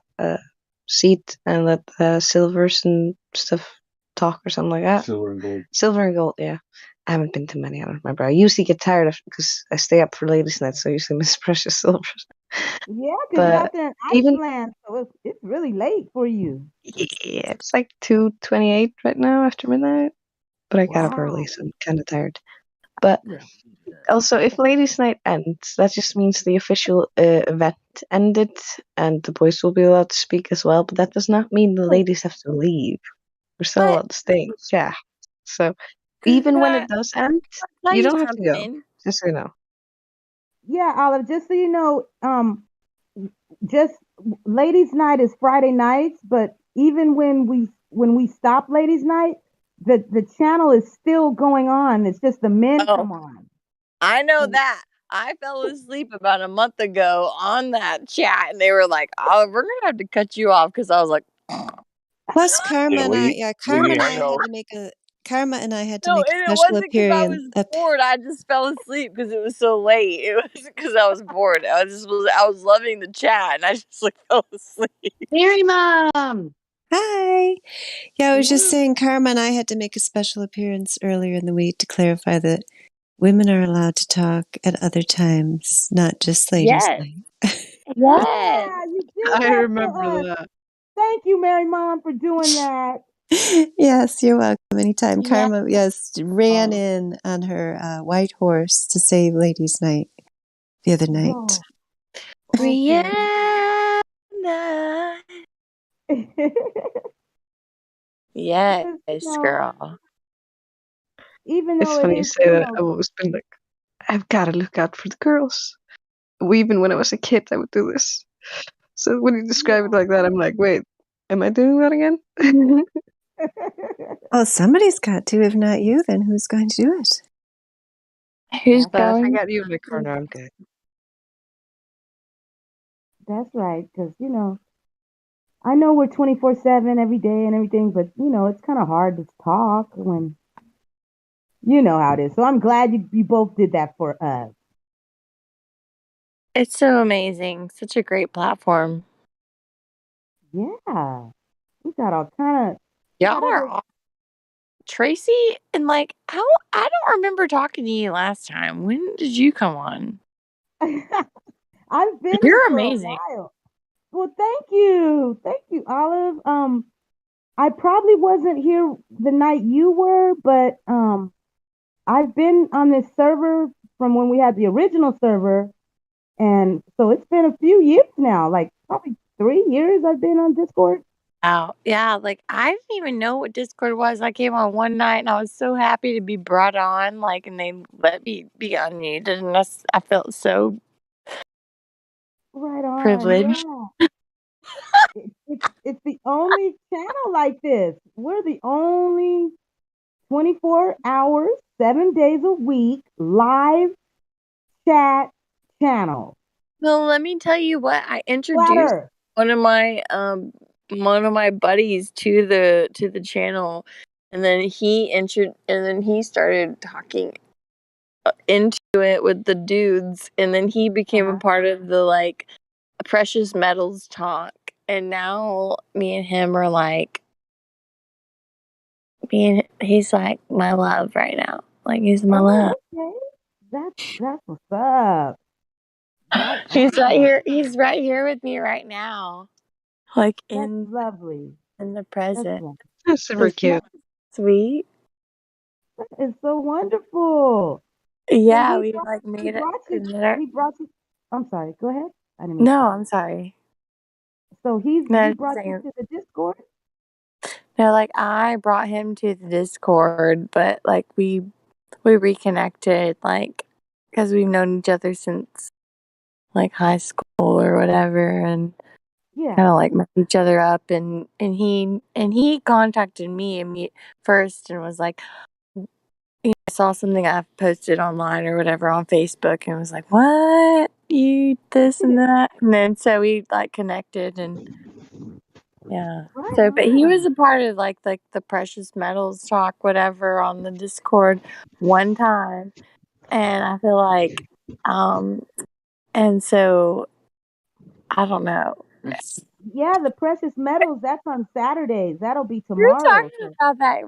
seat and let the silvers and stuff talk or something like that. Silver and gold. Silver and gold, yeah. I haven't been to many. I don't remember. I usually get tired of because I stay up for ladies' night, so I usually miss Precious Silvers. Yeah, because you're But out there in even Iceland, so it's really late for you. yeah, it's like 2:28 right now after midnight. But I got up early, Wow. so I'm kind of tired. But Yeah. also, if ladies' night ends, that just means the official event ended, and the boys will be allowed to speak as well. But that does not mean the ladies have to leave. We're still allowed to stay. Yeah. So even when it does end, Tell you you don't have to go. something. Just so you know. Yeah, Olive, just so you know, just ladies' night is Friday nights, but even when we stop ladies' night, the channel is still going on. It's just the men Oh, come on. I know that. I fell asleep about a month ago on that chat, and they were like, "Oh, we're gonna have to cut you off," because I was like, Plus, Karma and I, yeah, Karma and I hang on. had to make a Karma and I had to No, make a and it special wasn't because I appearance. was bored. I just fell asleep because it was so late. It was because I was bored. I was loving the chat, and I just like fell asleep. Mary Mom. Hi. Yeah, I was just Yeah. saying, Karma and I had to make a special appearance earlier in the week to clarify that women are allowed to talk at other times, not just ladies' Yes. night. Yes. Yeah, you did I that remember for us. that. Thank you, Mary Mom, for doing that. Yes, you're welcome. Anytime. Yeah. Karma, yes, ran in on her white horse to save ladies' night the other night. Oh, okay. Rihanna. Yes, Because, girl. even It's though it funny you is, say that. I've always been like, I've got to look out for the girls. Even when I was a kid, I would do this. So when you describe it like that, I'm like, wait, am I doing that again? Well, somebody's got to. If not you, then who's going to do it? Who's But if I going? got you in the corner, I'm good. That's right. Because, I know we're 24/7 every day and everything, but, it's kind of hard to talk when you know how it is. So I'm glad you both did that for us. It's so amazing. Such a great platform. Yeah. We got all kind of, we Y'all got are over. all Tracy, and like how I don't remember talking to you last time. When did you come on? I've been here You're for a amazing. while. Well, thank you. Thank you, Olive. I probably wasn't here the night you were, but I've been on this server from when we had the original server, and so it's been a few years now, like probably 3 years I've been on Discord. Wow. Yeah, like I didn't even know what Discord was. I came on one night and I was so happy to be brought on, like, and they let me be unmuted, and I felt so Right on, privileged. yeah. It's the only channel like this. We're the only 24 hours, 7 days a week live chat channel. Well, let me tell you what I introduced Flatter. one of my buddies to the channel, and then he started talking into it with the dudes, and then he became a part of the like precious metals talk, and now me and him are like he's like my love right now, like he's my love. Okay. That's what's up. Right He's right on. here. He's right here with me right now, like That's lovely. in the That's present. lovely. That's super cute. Sweet. That is so wonderful. So Yeah, he we brought, like he made it. brought you. He brought you. I'm sorry. Go ahead. I didn't mean. No, I'm sorry. So he No, just brought you saying. to the Discord. No, like I brought him to the Discord, but like we reconnected, like because we've known each other since like high school or whatever, and Yeah. kind of like met each other up, and he contacted me first and was like, I saw something I posted online or whatever on Facebook and was like, what? You this and that? And then so we like connected and yeah. Right So, but he was on. a part of like the precious metals talk, whatever, on the Discord one time. And I feel like, and so I don't know. Yeah, the precious metals, that's on Saturdays. That'll be We were tomorrow. talking So, about that.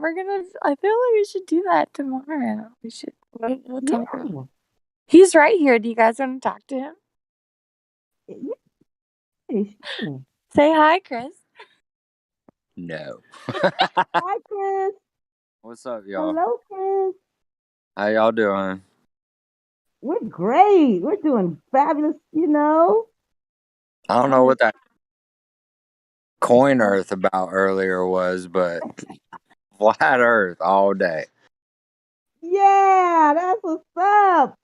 I feel like we should do that tomorrow. We'll talk about yeah. He's right here. Do you guys want to talk to him? Yeah, sure. Say hi, Chris. No. Hi, Chris. What's up, y'all? Hello, Chris. How y'all doing? We're great. We're doing fabulous, I don't know what that coin earth about earlier was, but flat earth all day. Yeah, that's what's up.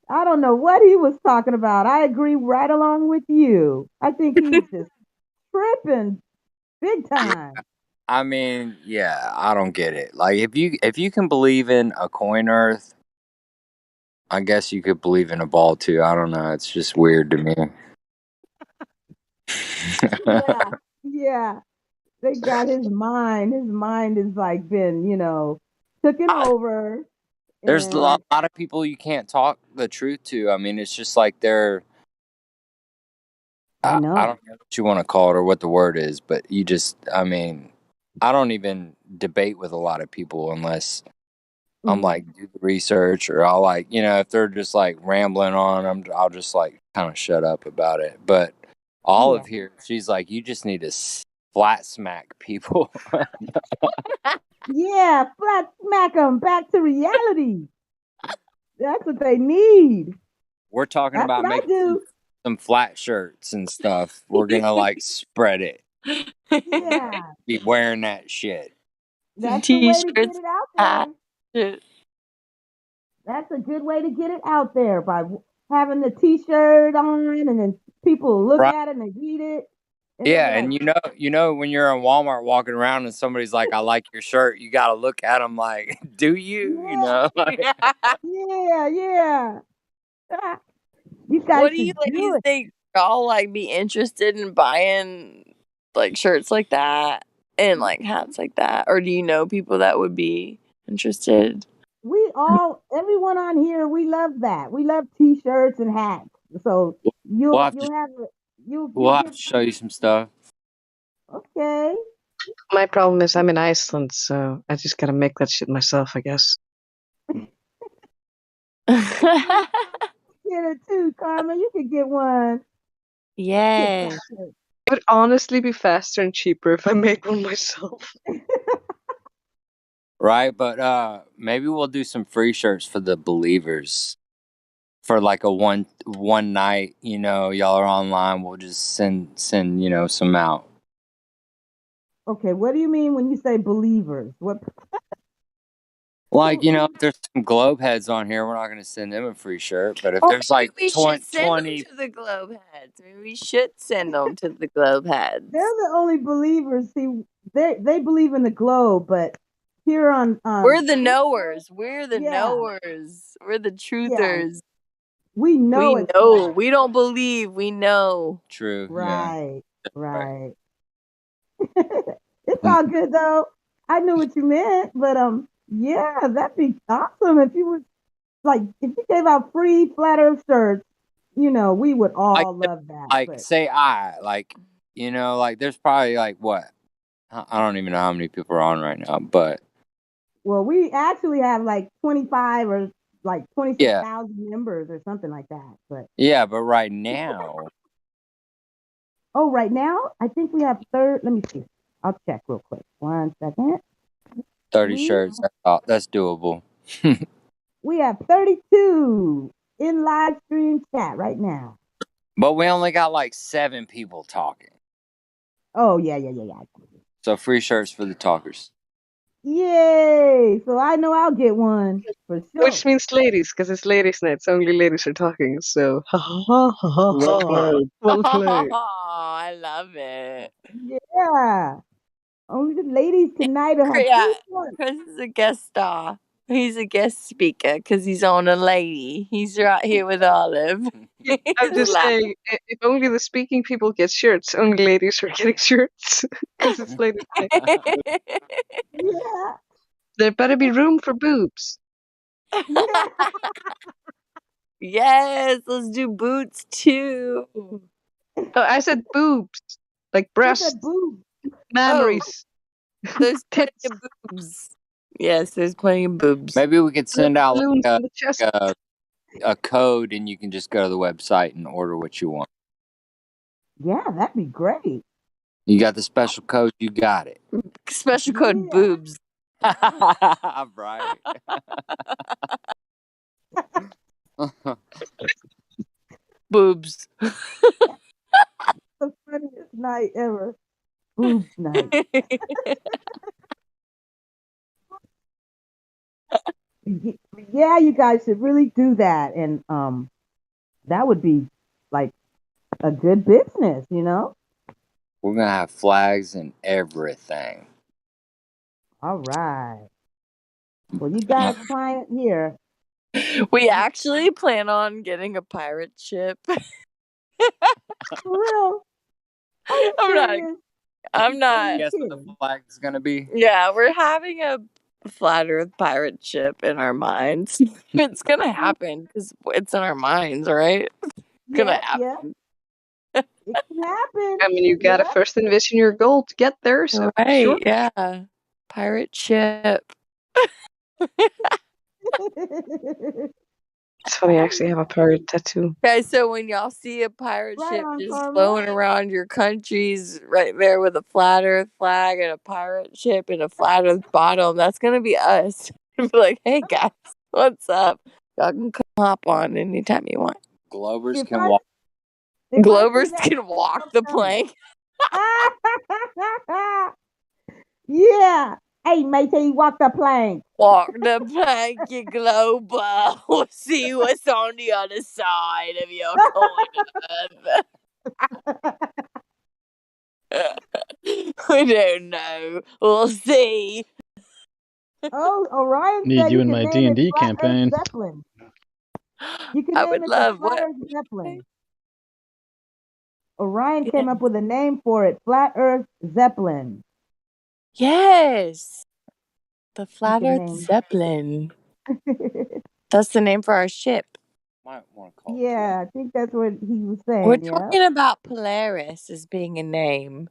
I don't know what he was talking about. I agree right along with you. I think he's just tripping big time. I mean, yeah, I don't get it. Like if you can believe in a coin earth, I guess you could believe in a ball too. I don't know. It's just weird to me. Yeah, yeah. They got his mind. His mind is like been, taken over. There's a And lot of people you can't talk the truth to. I mean, it's just like they're I I know. don't know what you want to call it or what the word is, but I mean, I don't even debate with a lot of people unless I'm like do the research or I'll like, if they're just like rambling on, I'll just like kind of shut up about it. But Yeah. Olive here, she's like, you just need to flat smack people. Yeah, flat smack them back to reality. That's what they need. We're talking That's about what I making do. some flat shirts and stuff. We're gonna like spread it. Yeah, Be wearing that shit. Some that's the way to get t-shirts. it out there. That's a good way to get it out there by having the T-shirt on, and then people look Right. at it and they read it, and they'll Yeah, be like, and you know when you're in Walmart walking around and somebody's like, "I like your shirt," you got to look at them like, "Do you?" You "Yeah, know. Like, yeah, yeah." You guys What do you should do ladies it. think? Y'all like be interested in buying like shirts like that and like hats like that, or do you know people that would be interested? Everyone on here, we love that. We love T-shirts and hats. So we'll you'll have to you'll have you'll we'll have get to show you some stuff. okay. My problem is I'm in Iceland, so I just gotta make that shit myself, I guess. Get it too, Carmen. You could get one. Yes. It would honestly be faster and cheaper if I make one myself. Right, but maybe we'll do some free shirts for the believers for like a one night. Y'all are online. We'll just send some out. Okay, what do you mean when you say believers? What? Like if there's some globe heads on here, we're not going to send them a free shirt. But if Or there's maybe like we should send 20, them to the globe heads. Maybe we should send them to the globe heads. They're the only believers. See, they believe in the globe, but here on We're the knowers. We're the yeah, knowers. We're the yeah, truthers. we know We it's know. flat. We don't believe. We know. True. Yeah. Right, Right. right. It's all good though. I knew what you meant, but yeah, that'd be awesome if you would if you gave out free flat earth shirts. We would all love that. Like But say like there's probably like what I don't even know how many people are on right now, but well, we actually have like 25 or like yeah, 26,000 members or something like that. But yeah, but right now, oh, right now I think we have third. Let me see. I'll check real quick. 1 second. 30 We shirts. That's doable. we have 32 in live stream chat right now. But we only got like 7 people talking. Oh yeah, yeah, yeah, yeah. So free shirts for the talkers. Yay! So I know I'll get one for sure. Which means ladies, because it's ladies' night, so only ladies are talking, so ha ha ha ha Well ha. played. Well played. Oh, I love it. Yeah. Only the ladies tonight will have Yeah, free fun. Chris is a guest star. He's a guest speaker because he's on a lady. He's right here with Olive. I'm just saying, if only the speaking people get shirts, only ladies are getting shirts because it's Ladies' Night. Yeah. There better be room for boobs. Yes, let's do boots too. Oh, I said boobs, like breasts, boobs. mammaries. There's plenty of boobs. Yes, there's plenty of boobs. Maybe we could send out balloons like in the chest. a code, and you can just go to the website and order what you want. Yeah, that'd be great. You got the special code. You got it. Special code boobs. Right. Boobs. The funniest night ever. Boobs night. Yeah, you guys should really do that, and that would be like a good business, you know. We're gonna have flags and everything. All right. Well, you got a client here. We actually plan on getting a pirate ship. For real? I'm not. Guess what the flag's gonna be? Yeah, we're having a flat Earth pirate ship in our minds. It's gonna happen because it's in our minds, right? It's gonna happen. It can happen. I mean, you gotta first envision your goal to get there. So Right? sure. Yeah, pirate ship. It's funny. I actually have a pirate tattoo. Okay, so when y'all see a pirate Right ship on, just Carmen. floating around your countries right there with a flat Earth flag and a pirate ship and a flat Earth bottom, that's gonna be us. Be like, hey guys, what's up? Y'all can come hop on anytime you want. Glovers can walk. Glovers can walk the plank. Yeah. Hey, matey, walk the plank. Walk the plank, you Globo. We'll see what's on the other side of your coin. We don't know. We'll see. Oh, Orion Need said you you in can my name D&D it Flat Earth campaign. Zeppelin. You can I name would it love the Flat what? Earth Zeppelin. Orion came up with a name for it, Flat Earth Zeppelin. Yes. The Flat can Earth name- Zeppelin. That's the name for our ship. Might want to call Yeah, I think that's what he was saying. We're Yeah. talking about Polaris as being a name.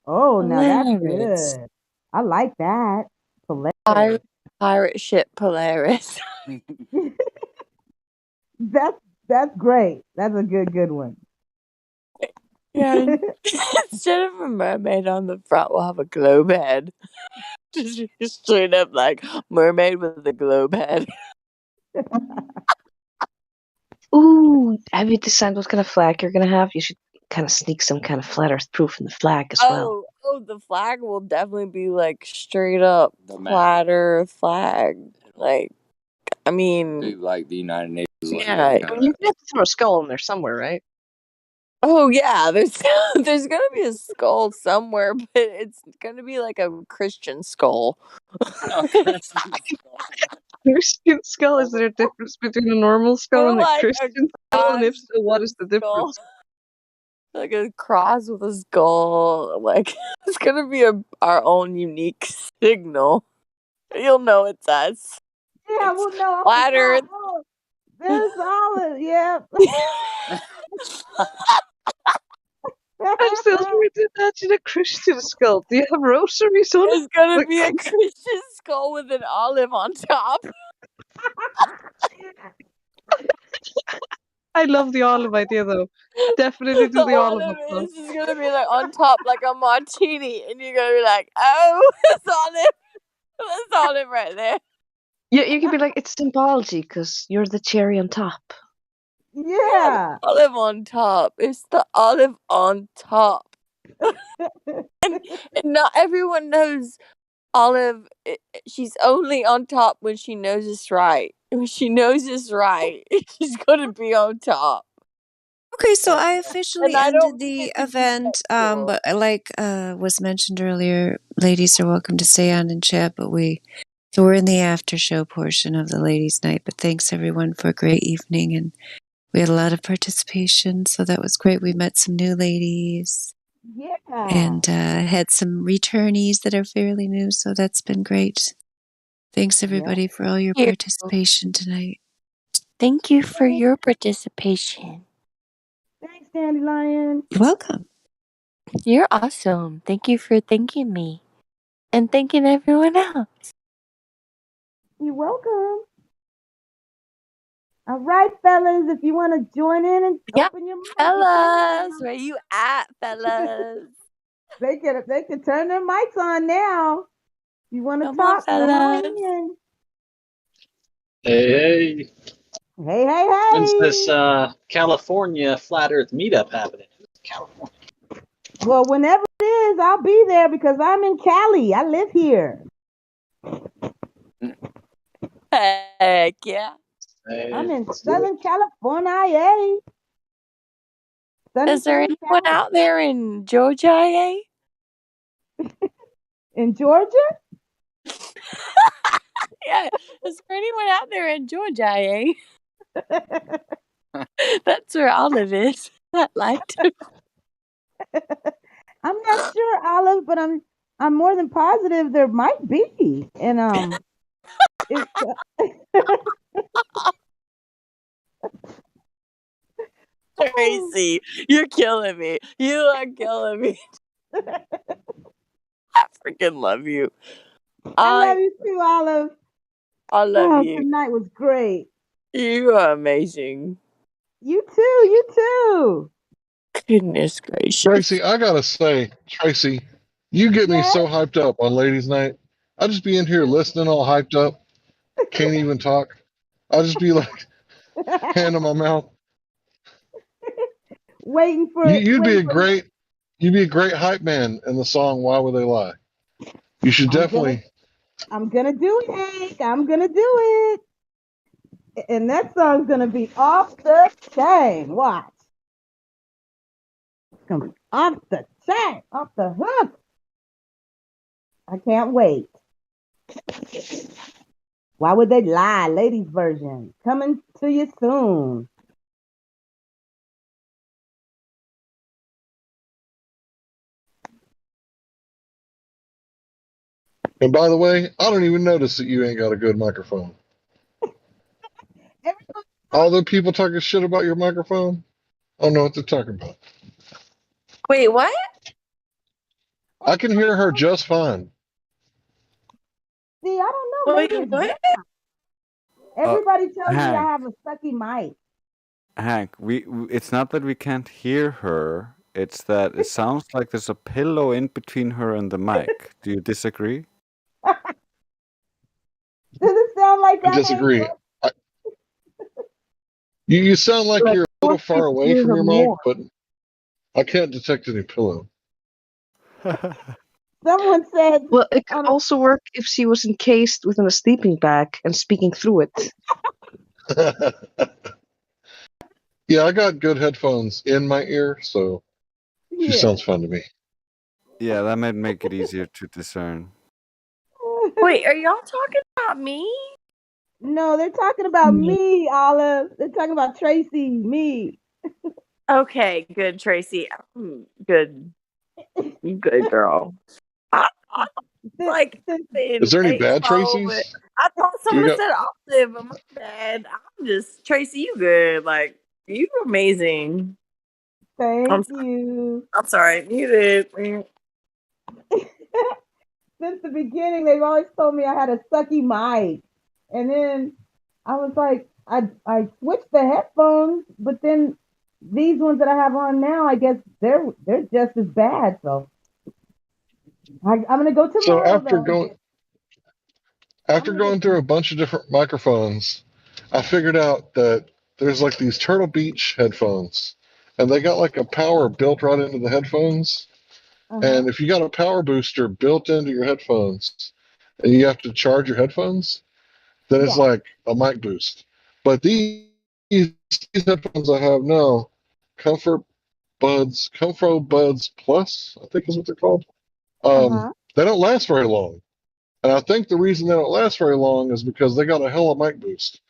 Oh, now that's Polaris. good. I like that. Polaris. Pirate ship Polaris. That's great. That's a good one. Yeah. Instead of a mermaid on the front, we'll have a globe head. Just straight up like mermaid with a globe head. Ooh, have you decided what kind of flag you're gonna have? You should kind of sneak some kind of flat Earth proof in the flag as well. Oh, the flag will definitely be like straight up flat Earth flag. Like, I mean, Do like the United Nations. yeah. I mean, you have to throw a skull in there somewhere, right? Oh yeah, there's gonna be a skull somewhere, but it's gonna be like a Christian skull. Christian skull? Is there a difference between a normal skull Or and a like a Christian skull? And if cross so, what is the skull. difference? Like a cross with a skull. Like it's gonna be our own unique signal. You'll know it's us. Yeah, we'll know. Flat Earth. Oh, there's Olive. Yeah. I'm still trying to imagine a Christian skull. Do you have rosaries on it? It's gonna be a Christian skull with an olive on top. I love the olive idea, though. Definitely do the olive olive up top. is just gonna be like on top like a martini, and you're gonna be like, oh, that's olive. That's olive right there. Yeah, you can be like, it's symbology because you're the cherry on top. Yeah. Olive on top. It's the olive on top. and not everyone knows Olive. She's only on top when she knows it's right. When she knows it's right, she's gonna be on top. Okay, so I officially I ended don't the event, but like was mentioned earlier, ladies are welcome to stay on and chat, but we So we're in the after show portion of the ladies' night, but thanks everyone for a great evening, and we had a lot of participation, so that was great. We met some new ladies Yeah. and had some returnees that are fairly new, so that's been great. Thanks everybody for all your participation tonight. Thank you for your participation. Thanks, Dandelion. You're welcome. You're awesome. Thank you for thanking me and thanking everyone else. You're welcome. All right, fellas, if you want to join in and open your Fellas, where you at, fellas? they can turn their mics on now. If you want to Come on, talk, come on fellas. in. Hey. Hey. When's this California Flat Earth meetup happening? California. Well, whenever it is, I'll be there because I'm in Cali. I live here. Heck yeah. I'm in Southern California. Is there anyone out there in Georgia, eh? In Georgia? Yeah. Is there anyone out there in Georgia, eh? That's where Olive is. I'd like to. I'm not sure, Olive, but I'm more than positive there might be. And it's Tracy, you're killing me. You are killing me. I freaking love you. I love you too, Olive. I love you. Tonight was great. You are amazing. You too. Goodness gracious. Tracy, I gotta say, Tracy, you get me so hyped up on ladies' night. I just be in here listening, all hyped up, can't even talk. I'll just be like, hand in my mouth. Waiting for You'd be a great hype man in the song "Why Would They Lie." You should definitely. I'm gonna do it, Hank. I'm gonna do it. And that song's gonna be off the chain. Watch. It's gonna be off the chain, off the hook. I can't wait. Why would they lie? Ladies version coming to you soon. And by the way, I don't even notice that you ain't got a good microphone. All the people talking shit about your microphone, I don't know what they're talking about. Wait, what? I can hear her just fine. See, I don't know. Wait, Maybe it's what? everybody tells me Hank. I have a sucky mic. Hank, it's not that we can't hear her. It's that it sounds like there's a pillow in between her and the mic. Do you disagree? Does it sound like that? I disagree. You sound like you're a little far away from your mic, but I can't detect any pillow. Someone said. Well, it could also work if she was encased within a sleeping bag and speaking through it. Yeah, I got good headphones in my ear, so she sounds fun to me. Yeah, that might make it easier to discern. Wait, are y'all talking about me? No, they're talking about me, Olive. They're talking about Tracy, me. Okay, good, Tracy. Good. Good girl. Is there any bad Tracy's? I thought someone said Olive, but my bad. I'm just Tracy. You good? Like you amazing. Thank you. I'm sorry. You did. Since the beginning, they've always told me I had a sucky mic, and then I was like, I switched the headphones, but then these ones that I have on now, I guess they're just as bad. So I'm gonna go tomorrow. So after going through a bunch of different microphones, I figured out that there's like these Turtle Beach headphones, and they got like a power built right into the headphones. And if you got a power booster built into your headphones, and you have to charge your headphones, then it's like a mic boost. But these headphones I have now, Comfort Buds Plus, I think is what they're called. They don't last very long. And I think the reason they don't last very long is because they got a hell of mic boost.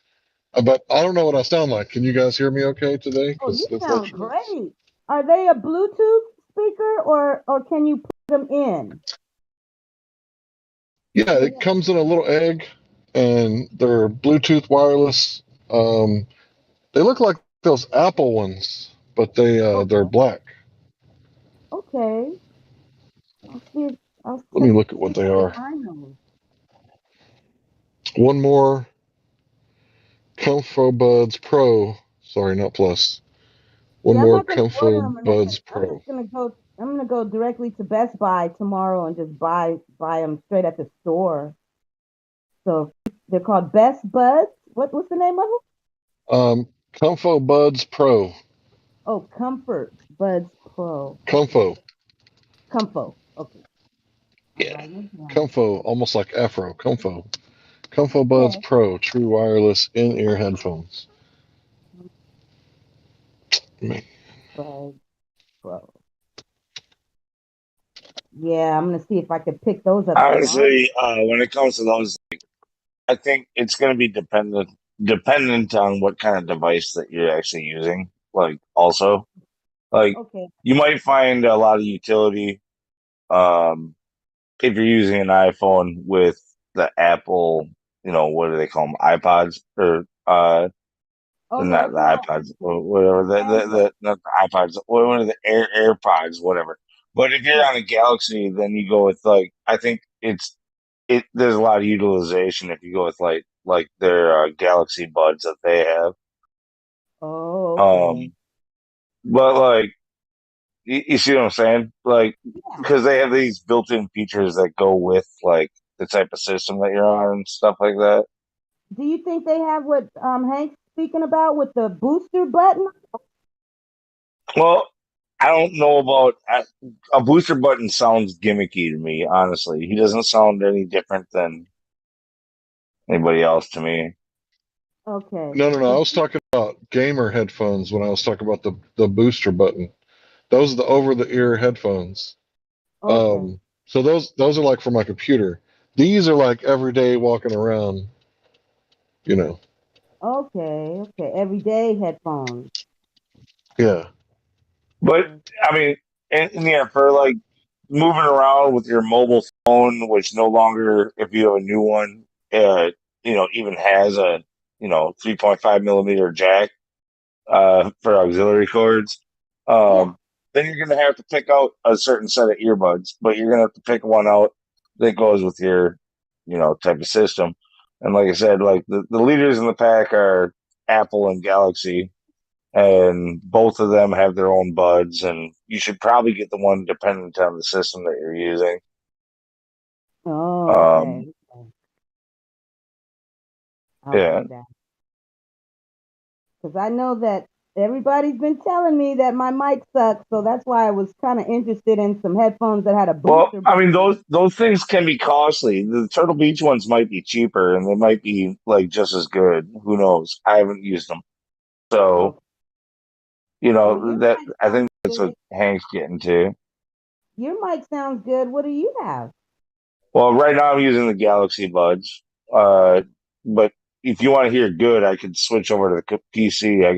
But I don't know what I sound like. Can you guys hear me okay today? Oh, Because you that's sound like, great. Are they a Bluetooth speaker or can you put them in? yeah, it comes in a little egg, and they're Bluetooth wireless. They look like those Apple ones, but they're black. Okay. I'll see if I'll Let me check look at see what if they I can are. find those. One more Comfo Buds Pro. Sorry, not Plus. One Yeah, I'm more not gonna order Comfo them or nothing. Buds I'm Pro. just gonna go. I'm gonna go directly to Best Buy tomorrow and just buy them straight at the store. So they're called Best Buds. What's the name of them? Comfo Buds Pro. Oh, Comfort Buds Pro. Okay, Comfo. Comfo. Okay, I'm Yeah. writing it down. Comfo, almost like Afro. Comfo. Comfo Buds Okay. Pro, true wireless in-ear headphones. Man. Buds Pro. Yeah, I'm gonna see if I can pick those up tomorrow. Honestly, when it comes to those, I think it's going to be dependent on what kind of device that you're actually using. Like, also, like Okay. you might find a lot of utility um, if you're using an iPhone with the Apple, what do they call them? iPods or Oh, not the yeah. iPods or whatever. Android. The not the iPods. What are the AirPods? Whatever. But if you're Yeah. on a Galaxy, then you go with like I think there's a lot of utilization if you go with like their Galaxy Buds that they have. Oh, okay. Um, but like you see what I'm saying? Like Yeah. because they have these built-in features that go with like the type of system that you're on and stuff like that. Do you think they have what Hank's speaking about with the booster button? Well, I don't know about a booster button sounds gimmicky to me, honestly. He doesn't sound any different than anybody else to me. Okay. No. I was talking about gamer headphones when I was talking about the booster button. Those are the over-the-ear headphones. Okay. So those are like for my computer. These are like everyday walking around, you know. Okay. Okay. Everyday headphones. Yeah. But I mean, and yeah, for like moving around with your mobile phone, which no longer, if you have a new one, even has a 3.5 millimeter jack for auxiliary cords. Yeah. Then you're gonna have to pick out a certain set of earbuds, but you're gonna have to pick one out that goes with your, type of system. And like I said, like the leaders in the pack are Apple and Galaxy, and both of them have their own buds, and you should probably get the one dependent on the system that you're using. Oh, Um, okay. I'll yeah. do that. Because I know that everybody's been telling me that my mic sucks, so that's why I was kind of interested in some headphones that had a Well, booster I mean, button. those things can be costly. The Turtle Beach ones might be cheaper, and they might be like just as good. Who knows? I haven't used them, so Okay. Well, your that mic I sounds think that's what good. Hank's getting to. Your mic sounds good. What do you have? Well, right now I'm using the Galaxy Buds, but if you want to hear good, I could switch over to the PC. I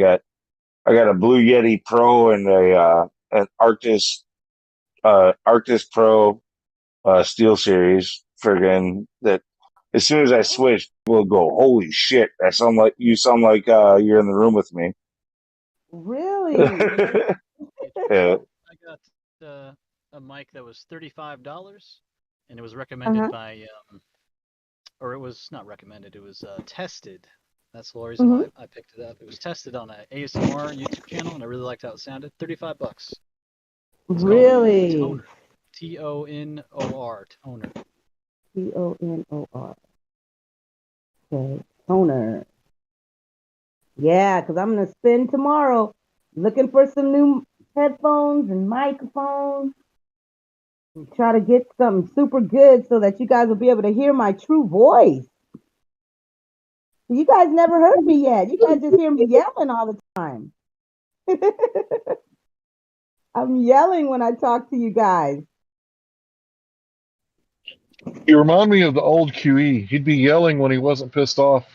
got a Blue Yeti Pro and an Arctis Pro Steel Series. Friggin' that. As soon as I switch, people go, "Holy shit! You sound like you're in the room with me." Really? Yeah. I got a mic that was $35, and it was recommended Uh-huh. by, or it was not recommended. It was tested. That's the reason Mm-hmm. why I picked it up. It was tested on a ASMR YouTube channel, and I really liked how it sounded. $35. It's called the Really? Toner. Tonor. Toner. Tonor. Okay. Toner. Yeah, because I'm gonna spend tomorrow looking for some new headphones and microphones and try to get something super good so that you guys will be able to hear my true voice. You guys never heard me yet. You guys just hear me yelling all the time. I'm yelling when I talk to you guys. You remind me of the old QE. He'd be yelling when he wasn't pissed off,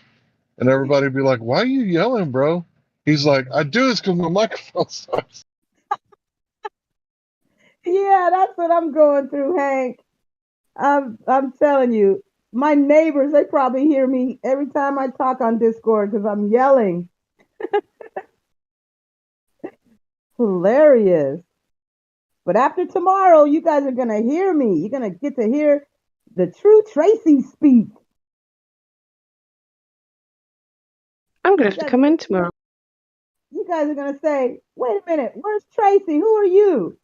and everybody'd be like, "Why are you yelling, bro?" He's like, "I do this because my microphone sucks." Yeah, that's what I'm going through, Hank. I'm telling you, my neighbors, they probably hear me every time I talk on Discord because I'm yelling. Hilarious. But after tomorrow, you guys are gonna hear me. You're gonna get to hear the true Tracy speak. I'm gonna have to come in tomorrow. You guys are gonna say, "Wait a minute, where's Tracy? Who are you?"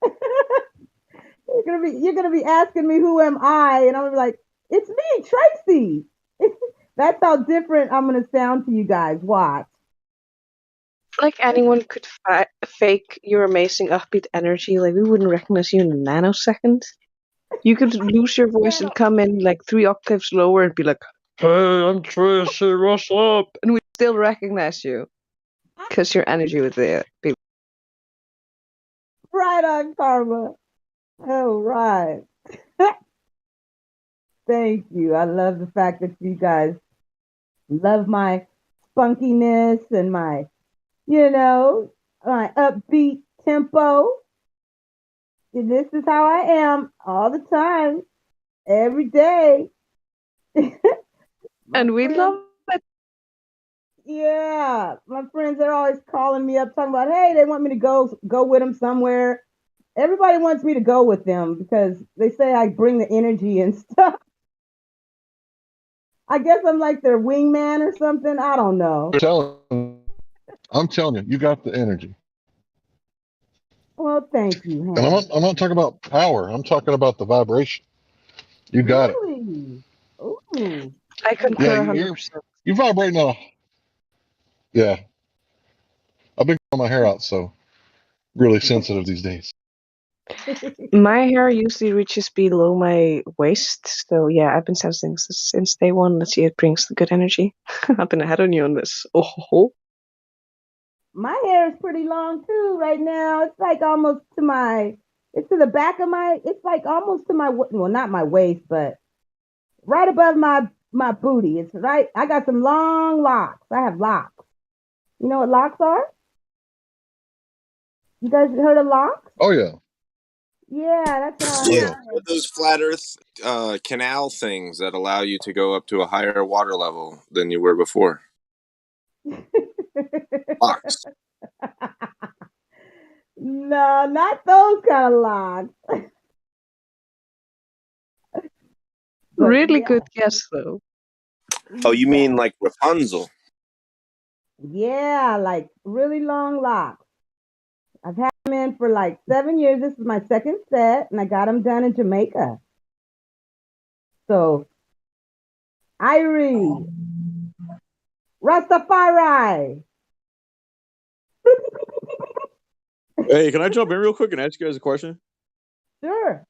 You're gonna be asking me who am I, and I'm gonna be like, "It's me, Tracy." That's how different I'm gonna sound to you guys. Watch. Like anyone could fake your amazing upbeat energy, like we wouldn't recognize you in a nanosecond. You could lose your voice and come in like 3 octaves lower and be like, "Hey, I'm Tracy, what's up?" And we still recognize you because your energy would be. Right on, Karma. All right. Thank you. I love the fact that you guys love my spunkiness and my, my upbeat tempo. And this is how I am all the time, every day. And we love it. Yeah, my friends are always calling me up talking about, hey, they want me to go with them somewhere. Everybody wants me to go with them because they say I bring the energy and stuff. I guess I'm like their wingman or something. I don't know. I'm telling you, you got the energy. Well, thank you, And Hank. I'm not talking about power. I'm talking about the vibration. You got it. Really? Ooh. I Yeah, concur 100%. you're vibrating on a. Yeah, I've been growing my hair out, so really sensitive these days. My hair usually reaches below my waist, so yeah, I've been sensing this since day one. Let's see, it brings the good energy. I've been ahead on you on this. Oh, ho, ho. My hair is pretty long too right now. It's like almost it's to the back of it's like almost to well, not my waist, but right above my booty. It's right. I got some long locks. I have locks. You know what locks are? You guys heard of locks? Oh yeah. Yeah, that's how I Yeah, have those flat Earth canal things that allow you to go up to a higher water level than you were before. Locks. No, not those kind of locks. Really good guess, though. Oh, you mean like Rapunzel? Yeah, like really long locks. I've had them in for like 7 years. This is my second set, and I got them done in Jamaica. So, Irie, Rastafari. Hey, can I jump in real quick and ask you guys a question? Sure.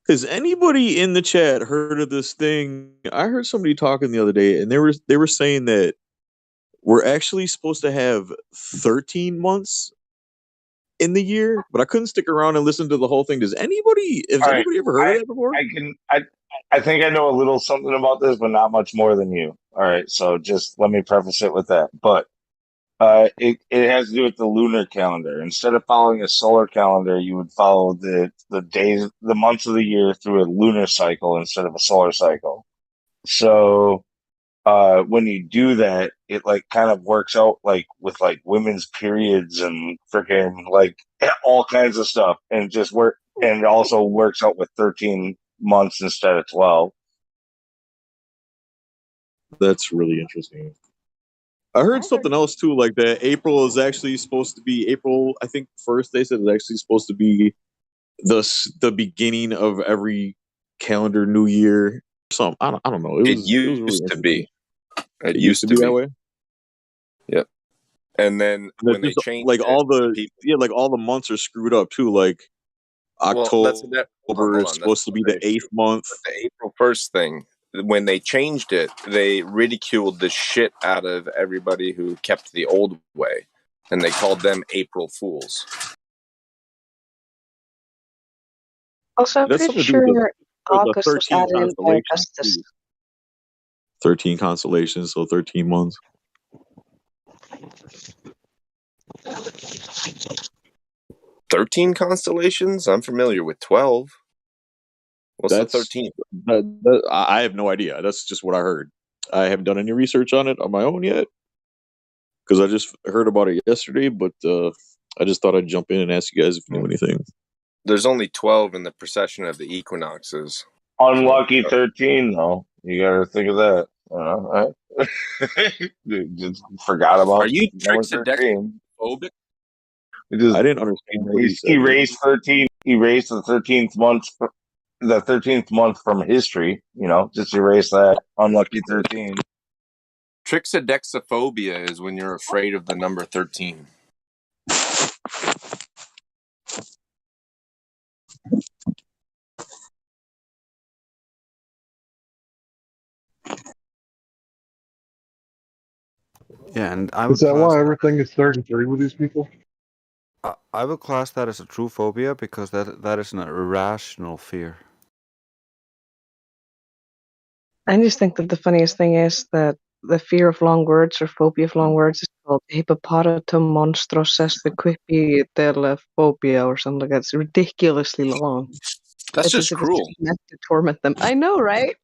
Has anybody in the chat heard of this thing? I heard somebody talking the other day, and they were saying that we're actually supposed to have 13 months in the year, but I couldn't stick around and listen to the whole thing. Has All right, anybody ever heard of I that before? I can I think I know a little something about this, but not much more than you. All right, so just let me preface it with that. But it has to do with the lunar calendar. Instead of following a solar calendar, you would follow the days, the months of the year through a lunar cycle instead of a solar cycle. So when you do that, it like kind of works out like with like women's periods and freaking like all kinds of stuff, and just work, and it also works out with 13 months instead of 12. That's really interesting. I heard something else too, like that April is actually supposed to be April. I think first they said it's actually supposed to be the beginning of every calendar new year. Something I don't know. It It was really used to interesting. be. It It used used to to be that be. way. Yep. And then That when they just like changed it, all the people. like all the months are screwed up too. Like Well, that's that. October Hold is on. That's supposed to be the another eighth issue. month. But the April 1st thing, when they changed it, they ridiculed the shit out of everybody who kept the old way, and they called them April Fools. Also, I'm That's pretty something to do with sure August was 13 added in by constellations. Augustus. 13 constellations, so 13 months. $13 constellations? I'm familiar with 12. What's the 13th? I have no idea. That's just what I heard. I haven't done any research on it on my own yet because I just heard about it yesterday. But I just thought I'd jump in and ask you guys if you knew anything. There's only 12 in the precession of the equinoxes. Unlucky 13, though. You got to think of that. Just forgot about Are you number 13. trixidex-phobic? I didn't understand what he said. Erased 13. Erased the 13th month. The 13th month from history. Just erase that. Unlucky 13. Trixidexophobia is when you're afraid of the number 13. Yeah, and I would Is that class why everything is 33 with these people? I would class that as a true phobia because that is an irrational fear. I just think that the funniest thing is that the fear of long words or phobia of long words is called hippopotamonstrosesquippedelephobia or something like that. It's ridiculously long. That's It's just as if cruel. it's meant to torment them. I know, right?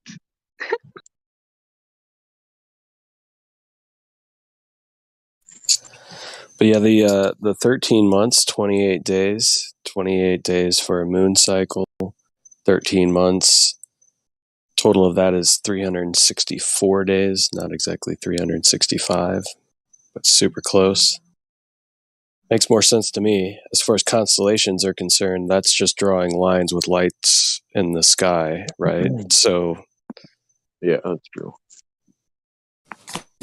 But yeah, the 13 months, 28 days for a moon cycle, 13 months. Total of that is 364 days, not exactly 365, but super close. Makes more sense to me. As far as constellations are concerned, that's just drawing lines with lights in the sky, right? So, yeah, that's true.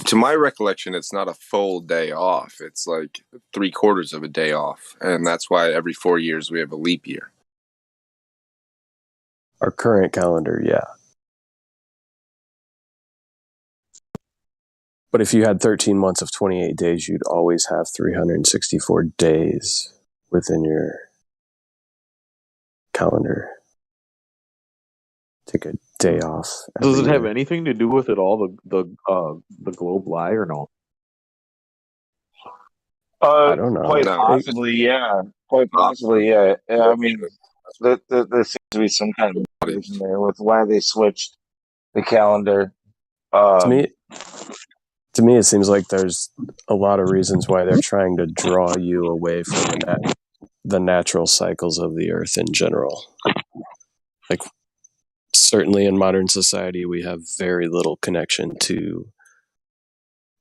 To my recollection, it's not a full day off. It's like 3/4 of a day off. And that's why every 4 years we have a leap year. our current calendar, yeah. But if you had 13 months of 28 days, you'd always have 364 days within your calendar. Take a day off. Does it have year. anything to do with it all? The globe lie or no? I don't know. Quite possibly, yeah. Quite possibly, yeah. I mean, there seems to be some kind of reason there with why they switched the calendar. To me, it seems like there's a lot of reasons why they're trying to draw you away from the natural cycles of the earth in general. Like, certainly in modern society, we have very little connection to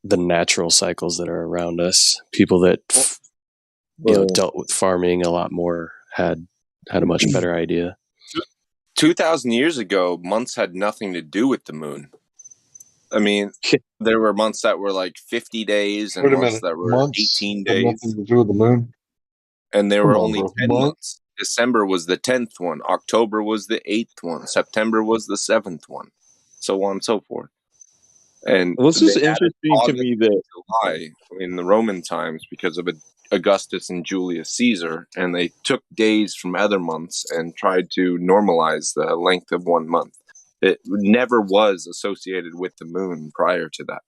the natural cycles that are around us. People that dealt with farming a lot more had a much better idea. 2,000 years ago, months had nothing to do with the moon. I mean, there were months that were like 50 days and Wait a months minute. that were Months 18 have days. nothing to do with the moon? And there Come were on, only bro. 10 months. December was the 10th one. October was the 8th one. September was the 7th one. So on and so forth. And Well, this is they added interesting to August me that and July in the Roman times because of Augustus and Julius Caesar, and they took days from other months and tried to normalize the length of 1 month. It never was associated with the moon prior to that.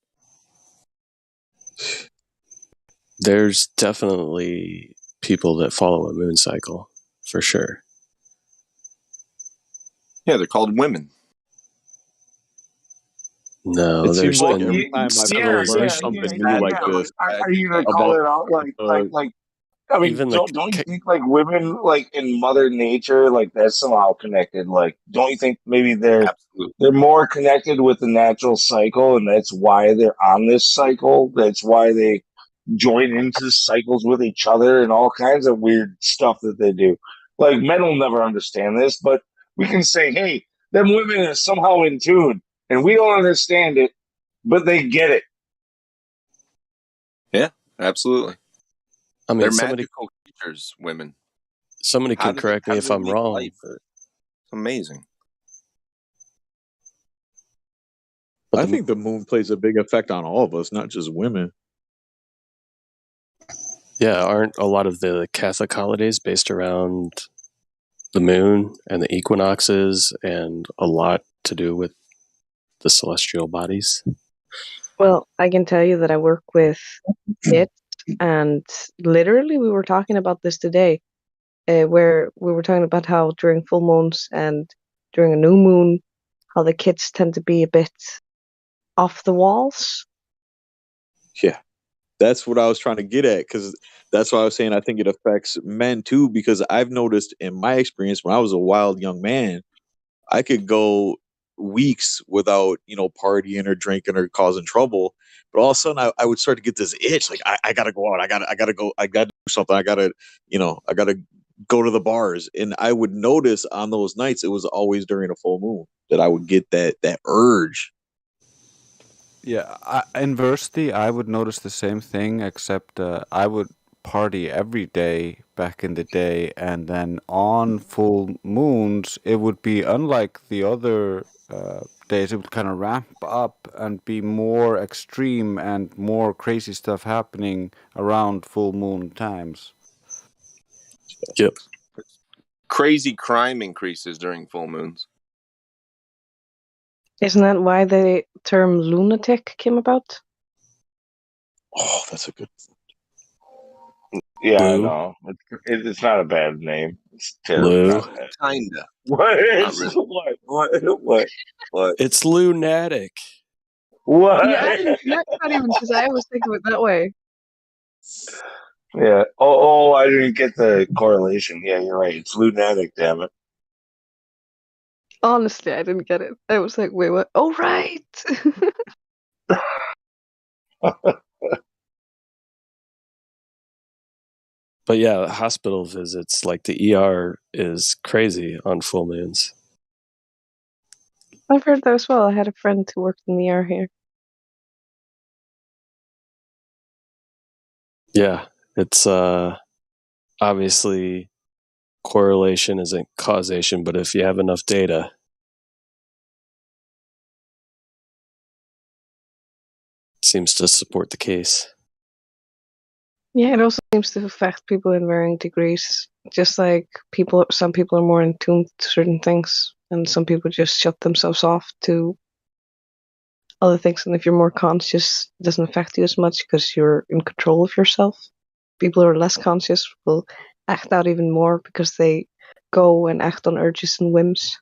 There's definitely people that follow a moon cycle, for sure. Yeah, they're called women. No, it there's seems like been every time I've ever learned something new like this Are you gonna call about it out like? I mean, even don't you think like women like in Mother Nature like that's somehow connected? Like, don't you think maybe they're more connected with the natural cycle, and that's why they're on this cycle? That's why they join into cycles with each other and all kinds of weird stuff that they do. Like men will never understand this, but we can say, hey, them women are somehow in tune, and we don't understand it, but they get it. Yeah, absolutely. I mean, they're magical creatures, women. Somebody can correct me if I'm wrong. It's amazing. I think the moon plays a big effect on all of us, not just women. Yeah, aren't a lot of the Catholic holidays based around the moon and the equinoxes, and a lot to do with the celestial bodies. Well, I can tell you that I work with kids, and literally we were talking about this today, where we were talking about how during full moons and during a new moon, how the kids tend to be a bit off the walls. Yeah, that's what I was trying to get at, because that's why I was saying I think it affects men too, because I've noticed in my experience when I was a wild young man, I could go weeks without, partying or drinking or causing trouble. But all of a sudden I would start to get this itch. Like I gotta go out. I gotta go. I gotta do something. I gotta go to the bars. And I would notice on those nights, it was always during a full moon that I would get that urge. Yeah, inversely, I would notice the same thing, except I would party every day back in the day, and then on full moons, it would be unlike the other days. It would kind of ramp up and be more extreme and more crazy stuff happening around full moon times. Yep. Crazy crime increases during full moons. Isn't that why the term lunatic came about? Oh, that's a good. Yeah, I Lou. know. It's not a bad name. It's terrible. Lou. Not bad. Kinda. What? Not really. What? It's lunatic. What? Yeah, not even because I always think of it that way. Yeah. Oh, I didn't get the correlation. Yeah, you're right. It's lunatic, damn it. Honestly, I didn't get it. I was like, wait, what? Oh, right. But yeah, hospital visits, like the ER, is crazy on full moons. I've heard that as well. I had a friend who worked in the ER here. Yeah, it's obviously correlation isn't causation, but if you have enough data, it seems to support the case. Yeah, it also seems to affect people in varying degrees. Just like some people are more in tune to certain things, and some people just shut themselves off to other things. And if you're more conscious, it doesn't affect you as much because you're in control of yourself. People who are less conscious will act out even more because they go and act on urges and whims.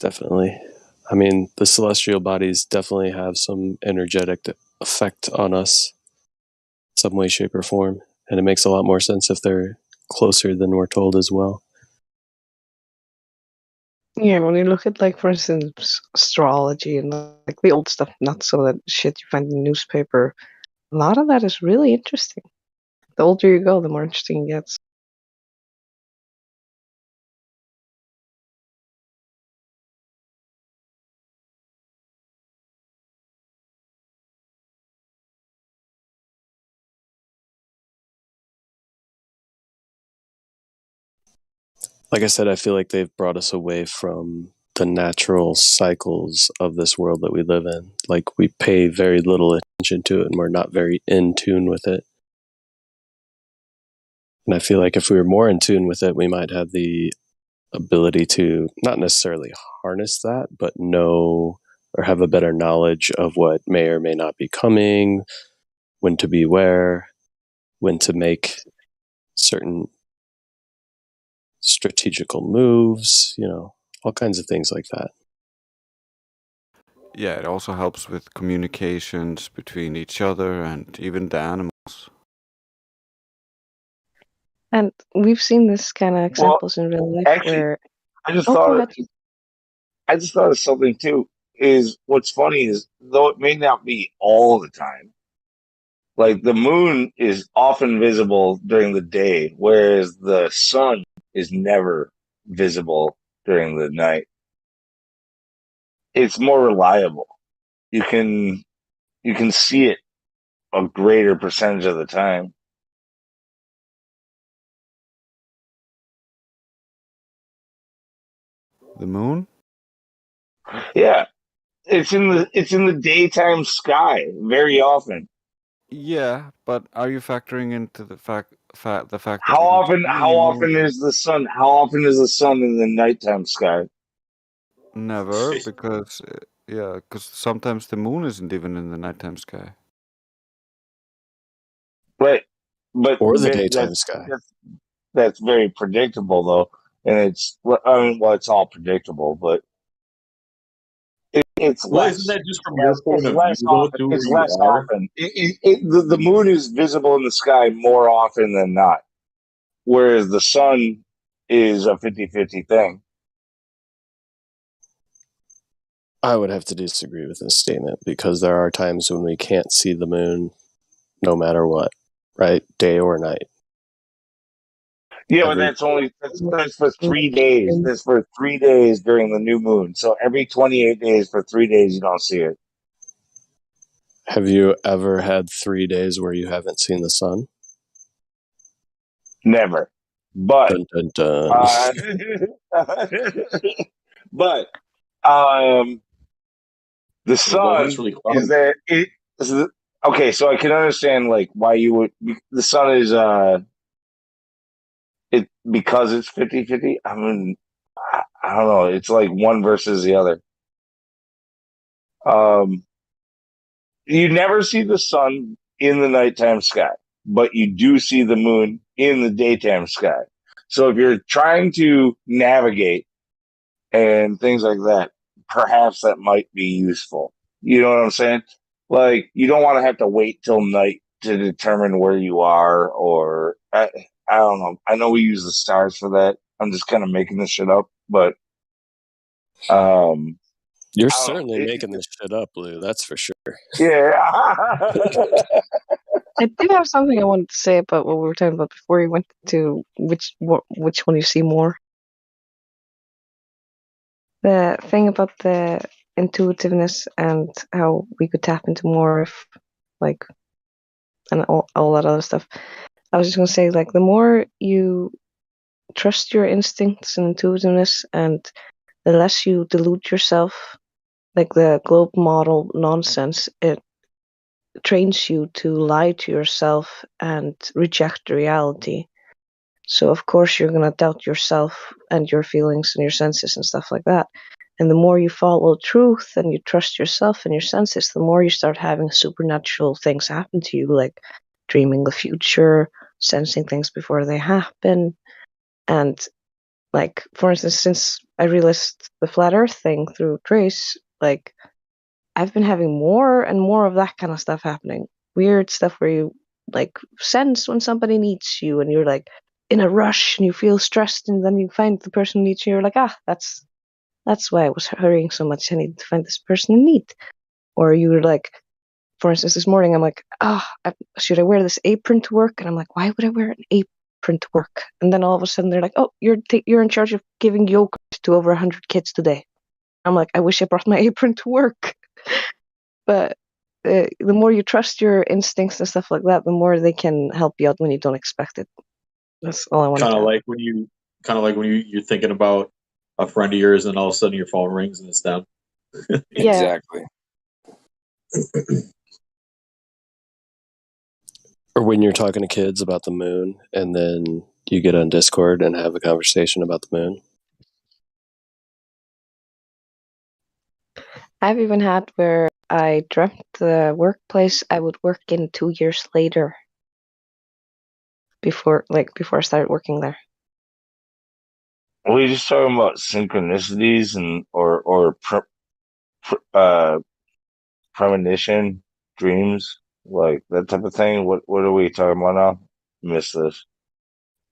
Definitely. I mean, the celestial bodies definitely have some energetic effect on us, some way, shape, or form. And it makes a lot more sense if they're closer than we're told as well. Yeah, when you look at, like, for instance, astrology and like the old stuff, not some of that shit you find in the newspaper, a lot of that is really interesting. The older you go, the more interesting it gets. Like I said, I feel like they've brought us away from the natural cycles of this world that we live in. Like, we pay very little attention to it, and we're not very in tune with it. And I feel like if we were more in tune with it, we might have the ability to not necessarily harness that, but know or have a better knowledge of what may or may not be coming, when to beware, when to make certain strategical moves, all kinds of things like that. Yeah, it also helps with communications between each other and even the animals. And we've seen this kind of Well, examples in real life actually, where. I just Oh, go thought ahead. I just thought of something too. Is what's funny is though it may not be all the time, like the moon is often visible during the day, whereas the sun is never visible during the night. It's more reliable. You can you can see it a greater percentage of the time. The moon? Yeah, it's in the daytime sky very often. Yeah, but are you factoring into the fact that How we don't often? see How any often moon? is the sun? How often is the sun in the nighttime sky? Never, because because sometimes the moon isn't even in the nighttime sky. Right, but Or the daytime that's sky. that's very predictable though, and it's it's all predictable, but it's Well, isn't less. that just from your point It's of view, less though, often. too, where It's you less are? often. The moon is visible in the sky more often than not, whereas the sun is a 50-50 thing. I would have to disagree with this statement because there are times when we can't see the moon no matter what, right? Day or night. Yeah, but that's for 3 days. That's for 3 days during the new moon. So every 28 days for 3 days you don't see it. Have you ever had 3 days where you haven't seen the sun? Never. But Dun, dun, dun. but the The weather's sun really is cloudy. that it is okay, so I can understand like why you would the sun is it because it's 50-50. I mean I don't know, it's like one versus the other. Um you never see the sun in the nighttime sky, but you do see the moon in the daytime sky. So if you're trying to navigate and things like that, perhaps that might be useful. You know what I'm saying? Like you don't want to have to wait till night to determine where you are, or I don't know. I know we use the stars for that. I'm just kind of making this shit up, but um, You're I don't know. certainly making this shit up, Lou. That's for sure. Yeah. I did have something I wanted to say about what we were talking about before you went to which one you see more. The thing about the intuitiveness and how we could tap into more of like and all that other stuff. I was just gonna say like the more you trust your instincts and intuitiveness and the less you delude yourself, like the globe model nonsense, it trains you to lie to yourself and reject reality. So of course you're gonna doubt yourself and your feelings and your senses and stuff like that. And the more you follow truth and you trust yourself and your senses, the more you start having supernatural things happen to you, like dreaming the future, sensing things before they happen. And like, for instance, since I realized the flat earth thing through Trace, like I've been having more and more of that kind of stuff happening. Weird stuff where you like sense when somebody needs you and you're like in a rush and you feel stressed and then you find the person who needs you, you're like, that's why I was hurrying so much. I need to find this person in need. Or you're like, for instance, this morning I'm like, should I wear this apron to work? And I'm like, why would I wear an apron to work? And then all of a sudden they're like, oh, you're in charge of giving yogurt to over 100 kids today. I'm like, I wish I brought my apron to work. But the more you trust your instincts and stuff like that, the more they can help you out when you don't expect it. That's all I wanted Kind to of add. like when you're thinking about a friend of yours, and all of a sudden your phone rings and it's them. Yeah. Exactly. Or when you're talking to kids about the moon and then you get on Discord and have a conversation about the moon. I've even had where I dreamt the workplace I would work in 2 years later before I started working there. Are we just talking about synchronicities and or premonition, dreams, like that type of thing? What are we talking about now? Missed this.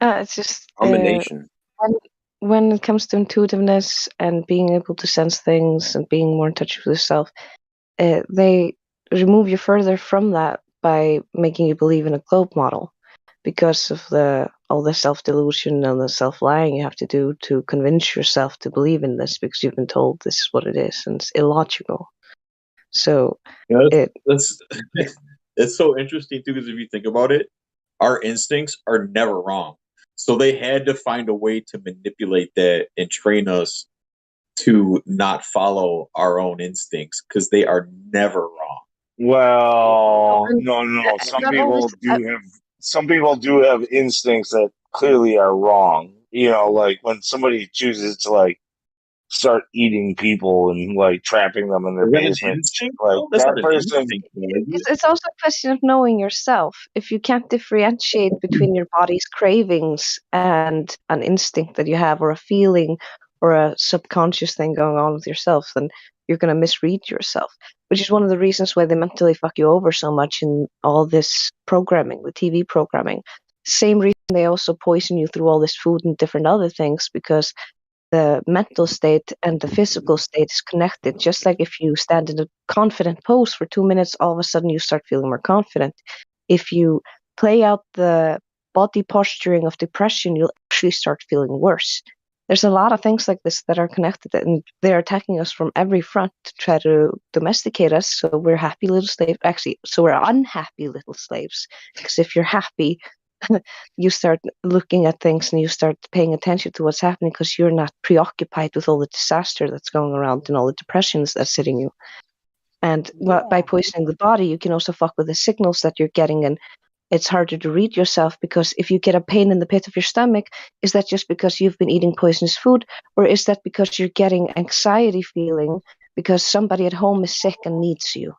It's just Combination. when it comes to intuitiveness and being able to sense things and being more in touch with yourself, they remove you further from that by making you believe in a globe model because of all the self-delusion and the self-lying you have to do to convince yourself to believe in this because you've been told this is what it is and it's illogical. So that's it's so interesting too, because if you think about it, our instincts are never wrong. So they had to find a way to manipulate that and train us to not follow our own instincts because they are never wrong. Well, no. Some people do have instincts that clearly are wrong. You know, like when somebody chooses to like start eating people and like trapping them in their Is that an basement, instinct? like No, that's that not an person. instinct. Is it? It's also a question of knowing yourself. If you can't differentiate between your body's cravings and an instinct that you have, or a feeling, or a subconscious thing going on with yourself, then you're going to misread yourself, which is one of the reasons why they mentally fuck you over so much in all this programming, the TV programming. Same reason they also poison you through all this food and different other things, because the mental state and the physical state is connected. Just like if you stand in a confident pose for 2 minutes, all of a sudden you start feeling more confident. If you play out the body posturing of depression, you'll actually start feeling worse. There's a lot of things like this that are connected, and they're attacking us from every front to try to domesticate us. So we're happy little slaves. Actually, so we're unhappy little slaves. Because if you're happy, you start looking at things and you start paying attention to what's happening because you're not preoccupied with all the disaster that's going around and all the depressions that's hitting you. And by poisoning the body, you can also fuck with the signals that you're getting, and it's harder to read yourself, because if you get a pain in the pit of your stomach, is that just because you've been eating poisonous food, or is that because you're getting anxiety feeling because somebody at home is sick and needs you?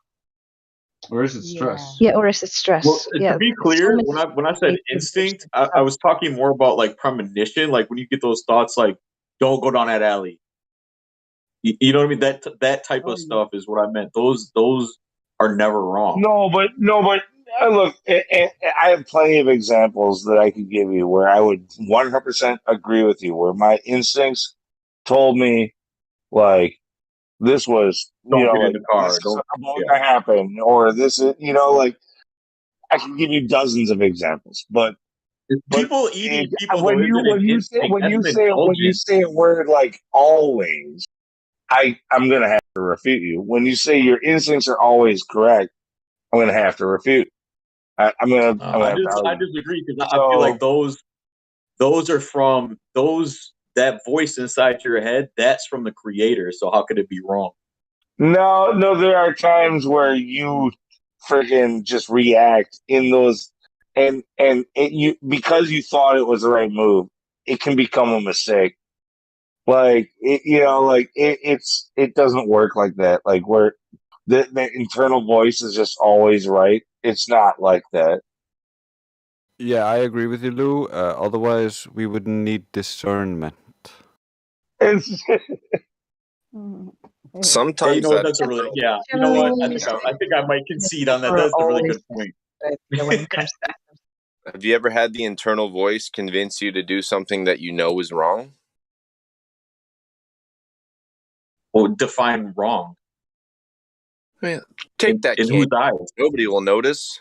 Or is it stress? Yeah, or is it stress? Well, Yeah, to be so clear, many when I said instinct, I was talking more about like premonition, like when you get those thoughts, like don't go down that alley. You know what I mean? That type of stuff is what I meant. Those are never wrong. No, but look, I have plenty of examples that I could give you where I would 100% agree with you, where my instincts told me like this was, you Don't know, get in like the car. this is Don't. about Yeah. to happen, or this is, you know, like I can give you dozens of examples, but People eating people when though you isn't an instinct. That's an when you indulgence. say a word like always, I'm gonna have to refute you. When you say your instincts are always correct, I'm gonna have to refute. I'm gonna I have to I argue. disagree because I feel like So those are from that voice inside your head. That's from the creator. So how could it be wrong? no, there are times where you freaking just react in those, and you because you thought it was the right move, it can become a mistake. Like it doesn't work like that. Like where the internal voice is just always right. It's not like that. Yeah, I agree with you, Lou. Otherwise, we wouldn't need discernment. Hey, you Sometimes know what? that That's a really internal. yeah. You know what? I think I might concede on that. Are That's a really always good point. when it comes to that. Have you ever had the internal voice convince you to do something that you know is wrong? Well, define wrong. Yeah, take that In kid. whose eyes? Nobody will notice.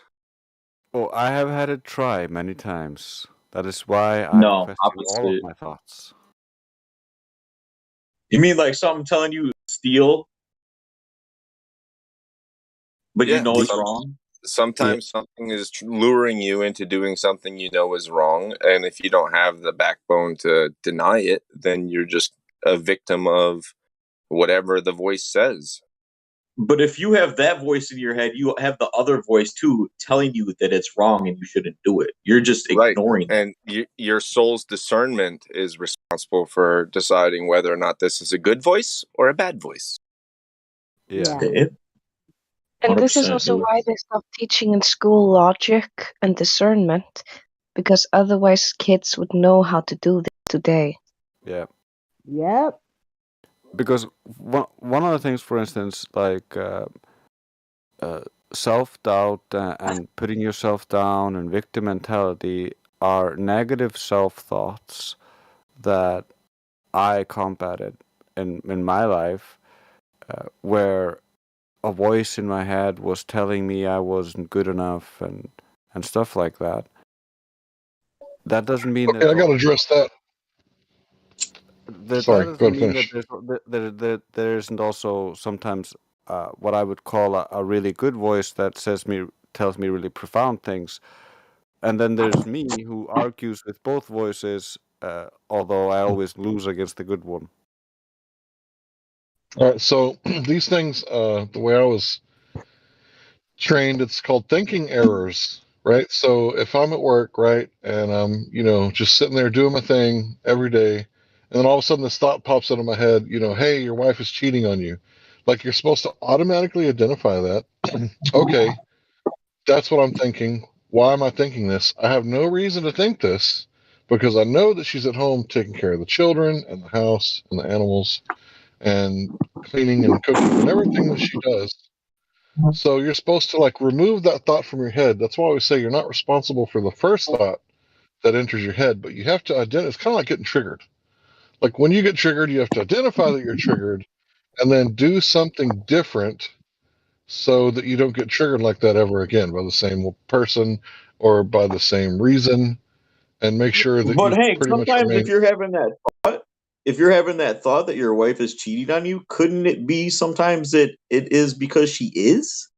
Oh, I have had it try many times. That is why I No, question all of opposite. my thoughts. You mean like something telling you steal, but you Yeah, know it's wrong? sometimes something is luring you into doing something you know is wrong, and if you don't have the backbone to deny it, then you're just a victim of whatever the voice says. But if you have that voice in your head, you have the other voice too telling you that it's wrong and you shouldn't do it. You're just Right. ignoring it. And your soul's discernment is responsible for deciding whether or not this is a good voice or a bad voice. Yeah. And this is 100%, also dude. why they stopped teaching in school logic and discernment, because otherwise kids would know how to do this today. Yeah. Yep. Because one of the things, for instance, like self-doubt and putting yourself down and victim mentality are negative self-thoughts that I combated in my life, where a voice in my head was telling me I wasn't good enough and stuff like that. That doesn't mean Okay, I got to address that. that Sorry, go doesn't ahead, mean that finish. there isn't also sometimes what I would call a really good voice that tells me really profound things, and then there's me who argues with both voices, although I always lose against the good one. All right, so these things, the way I was trained, it's called thinking errors, right? So if I'm at work, right, and I'm, just sitting there doing my thing every day, and then all of a sudden this thought pops into my head, hey, your wife is cheating on you. Like you're supposed to automatically identify that. Okay, that's what I'm thinking. Why am I thinking this? I have no reason to think this because I know that she's at home taking care of the children and the house and the animals and cleaning and cooking and everything that she does. So you're supposed to like remove that thought from your head. That's why we say you're not responsible for the first thought that enters your head, but you have to identify. It's kind of like getting triggered. Like when you get triggered, you have to identify that you're triggered and then do something different so that you don't get triggered like that ever again by the same person or by the same reason, and make sure that But you Hank, pretty much sometimes remain. if you're having that thought that your wife is cheating on you, couldn't it be sometimes that it is because she is?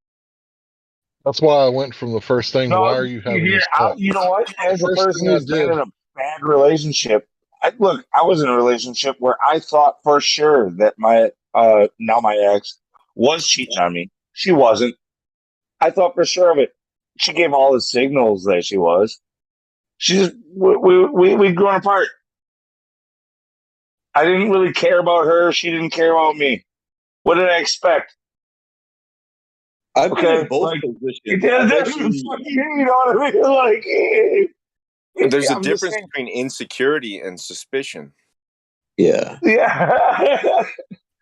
That's why I went from the first thing. No, Why are you having this thought? you know what? The As a first person thing I who's been did. in a bad relationship, I was in a relationship where I thought for sure that my now my ex was cheating on me. She wasn't. I thought for sure of it. She gave all the signals that she was. She just we'd grown apart. I didn't really care about her. She didn't care about me. What did I expect? I've been in Okay, both like positions. that's I've fucking, actually, you know what I mean? Like, There's a I'm just difference saying. between insecurity and suspicion. yeah. Yeah.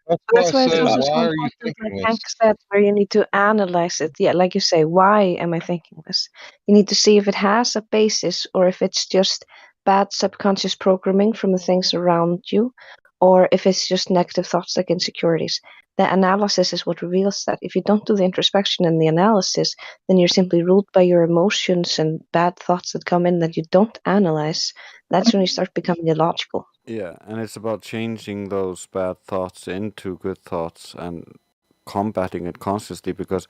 That's why I That's why it's said, also so why are you important, like thinking Hank this? said, where you need to analyze it. Yeah, like you say, why am I thinking this? You need to see if it has a basis or if it's just bad subconscious programming from the things around you, or if it's just negative thoughts like insecurities. The analysis is what reveals that. If you don't do the introspection and the analysis, then you're simply ruled by your emotions and bad thoughts that come in that you don't analyze. That's when you start becoming illogical. Yeah, and it's about changing those bad thoughts into good thoughts and combating it consciously because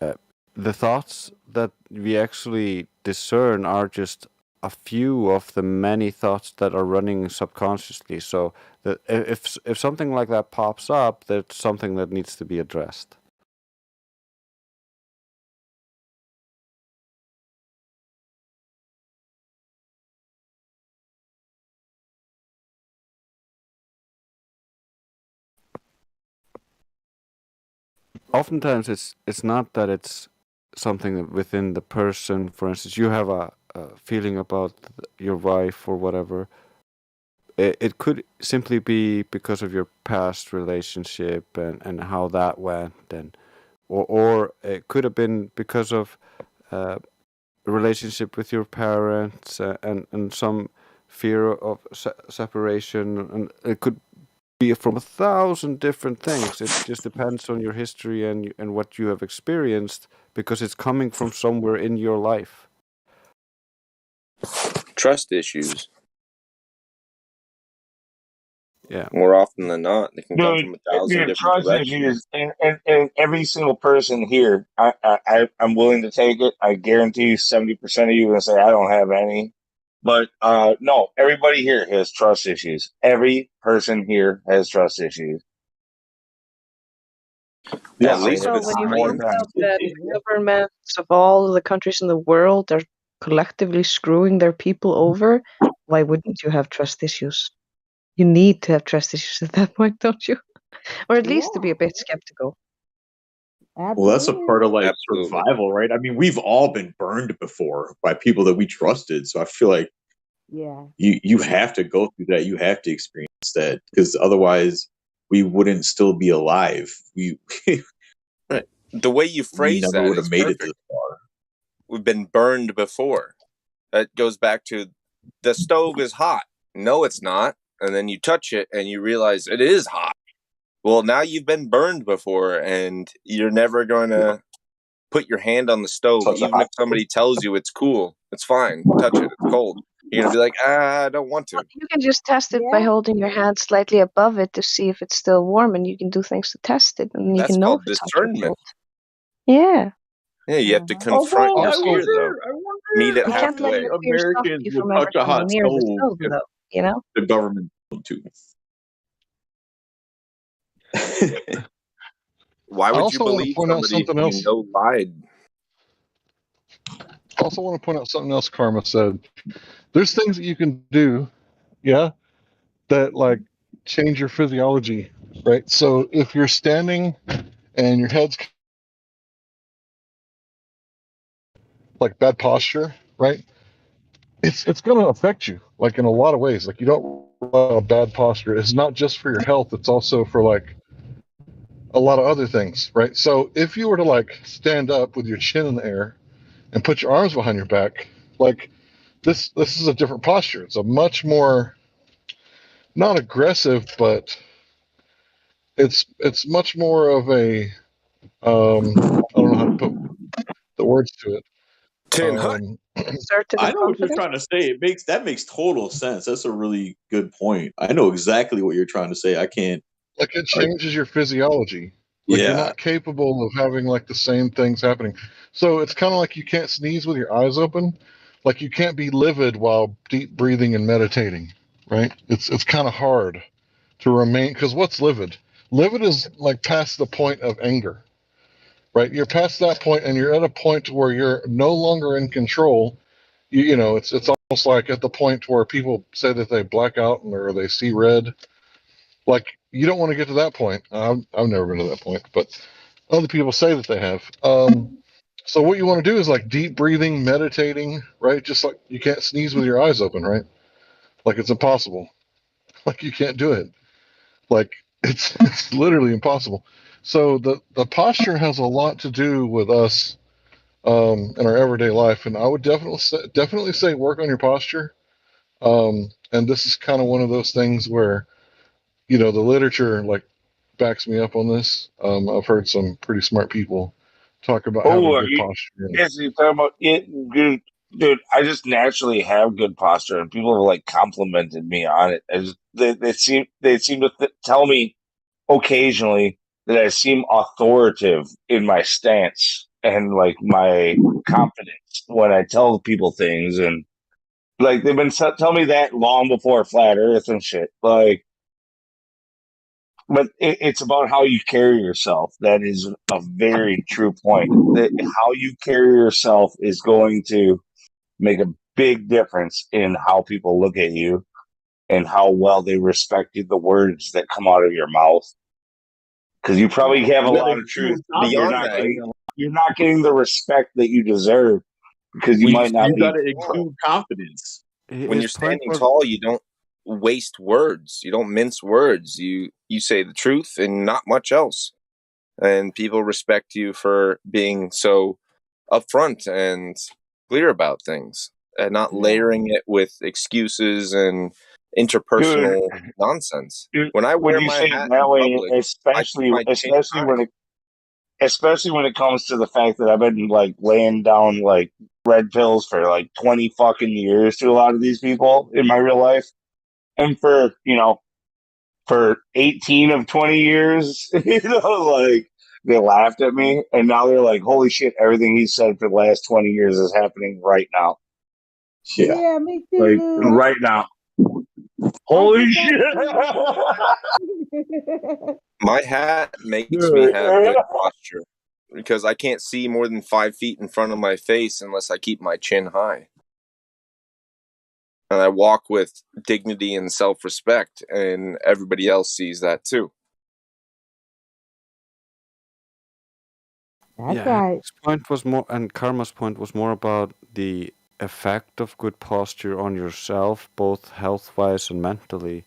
the thoughts that we actually discern are just a few of the many thoughts that are running subconsciously. So that if something like that pops up, that's something that needs to be addressed. Oftentimes it's not that it's something within the person. For instance, you have a feeling about your wife or whatever. It could simply be because of your past relationship and how that went, and or it could have been because of a relationship with your parents and some fear of separation, and it could be from 1,000 different things. It just depends on your history and what you have experienced because it's coming from somewhere in your life. Trust issues. Yeah. More often than not, they can come Dude, from 1,000 different trust directions. issues, and every single person here, I'm willing to take it. I guarantee you, 70% of you are gonna say I don't have any, but no, everybody here has trust issues. Every person here has trust issues. Yeah, At least Also, if when it's you More find minor. times. out that governments of all the countries in the world are collectively screwing their people over, why wouldn't you have trust issues? You need to have trust issues at that point, don't you? Or at least to be a bit skeptical. well, that's a part of like Absolutely. survival, right? I mean, we've all been burned before by people that we trusted. So I feel like Yeah. you have to go through that. You have to experience that because otherwise we wouldn't still be alive. We Right. The way you we phrase never that would have is made it this perfect. far. We've been burned before. That goes back to the stove is hot. No, it's not. And then you touch it and you realize it is hot. Well, now you've been burned before and you're never going to put your hand on the stove, Touch a even if hot somebody tells you it's cool. It's fine. Touch it. It's cold. You're going to be like, I don't want to. You can just test it by holding your hand slightly above it to see if it's still warm, and you can do things to test it, and you That's can know if called it's hot or discernment. cold. Yeah. Yeah, you have to confront Although your I fear, though. wonder Meet it You how can't let halfway. many your fear stop Americans you would from ever touch a coming hot near the stove stove, if though, you know? the government told them to. Why I would you also want to believe point out somebody something you else. know lied? I also want to point out something else Karma said. There's things that you can do, yeah, that like change your physiology, right? So if you're standing and your head's like bad posture, right? It's going to affect you like in a lot of ways. Like you don't a bad posture. It's not just for your health. It's also for like a lot of other things, right? So if you were to like stand up with your chin in the air and put your arms behind your back, like this is a different posture. It's a much more not aggressive, but it's much more of a I don't know how to put the words to it. Tin Hut. I know what you're trying to say. That makes total sense. That's a really good point. I know exactly what you're trying to say. I can't Like it like changes your physiology. Like you're yeah. not capable of having like the same things happening. So it's kind of like you can't sneeze with your eyes open. Like you can't be livid while deep breathing and meditating, right? It's kind of hard to remain because what's livid? Livid is like past the point of anger, right? You're past that point and you're at a point where you're no longer in control. You know, it's almost like at the point where people say that they black out or they see red. Like you don't want to get to that point. I've never been to that point, but other people say that they have. So what you want to do is like deep breathing, meditating, right? Just like you can't sneeze with your eyes open, right? Like it's impossible. Like you can't do it. Like it's literally impossible. So the posture has a lot to do with us in our everyday life, and I would definitely say work on your posture. And this is kind of one of those things where the literature like backs me up on this. I've heard some pretty smart people talk about having Oh, are good you? posture. Yes, you talking about it, dude. I just naturally have good posture, and people have like complimented me on it. They seem to tell me occasionally that I seem authoritative in my stance and like my confidence when I tell people things, and like they've been telling me that long before flat Earth and shit. Like, but it's about how you carry yourself. That is a very true point. That how you carry yourself is going to make a big difference in how people look at you and how well they respect the words that come out of your mouth. Because you probably have a You gotta lot of truth, exude but you're confidence, not right? getting the respect that you deserve because you We might not you be gotta tall. exude confidence. When His you're point standing was tall, you don't waste words. You don't mince words. You say the truth and not much else. And people respect you for being so upfront and clear about things and not layering it with excuses and Dude, interpersonal nonsense. dude, When I when wear you my say it hat in that way, public, I keep especially my chin especially high. when it comes to the fact that I've been like laying down like red pills for like 20 fucking years to a lot of these people in my real life. And for 18 of 20 years, like they laughed at me and now they're like, holy shit, everything he said for the last 20 years is happening right now. Yeah. Yeah, me too, Like Lou. right now. I Holy get that shit. too. My hat makes me have Dude. good posture because I can't see more than 5 feet in front of my face unless I keep my chin high. And I walk with dignity and self-respect, and everybody else sees that too. That's yeah. right. His point was more, and Karma's point was more about the effect of good posture on yourself, both health-wise and mentally.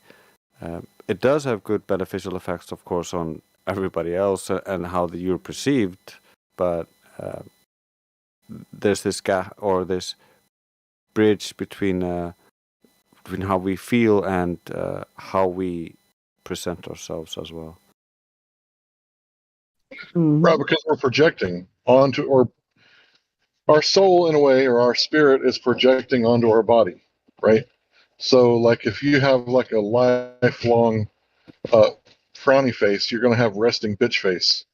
It does have good beneficial effects, of course, on everybody else and how you're perceived. But there's this gap or this bridge between how we feel and how we present ourselves as well. Right, because we're projecting onto, or our soul in a way, or our spirit is projecting onto our body, right? So, like, if you have like a lifelong uh, frowny face, you're going to have resting bitch face,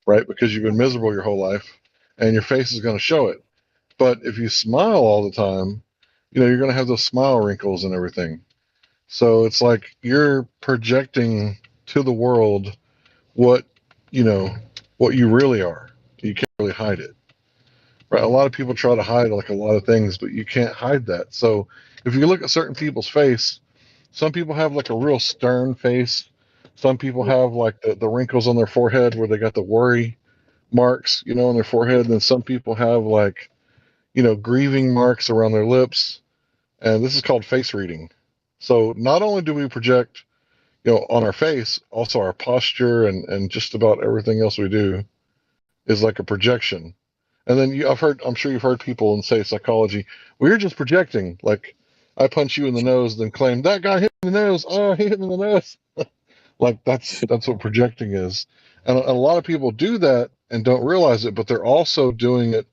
right? Because you've been miserable your whole life, and your face is going to show it. But if you smile all the time, you're going to have those smile wrinkles and everything. So it's like you're projecting to the world what what you really are. You can't really hide it. Right? A lot of people try to hide like a lot of things, but you can't hide that. So if you look at certain people's face, some people have like a real stern face. Some people have like the wrinkles on their forehead where they got the worry marks, on their forehead. And then some people have like, grieving marks around their lips. And this is called face reading. So not only do we project, on our face, also our posture and just about everything else we do is like a projection. And then I'm sure you've heard people and say psychology, well, you're just projecting. Like I punch you in the nose, then claim that guy hit me in the nose. Oh, he hit me in the nose. Like that's what projecting is. And a lot of people do that and don't realize it, but they're also doing it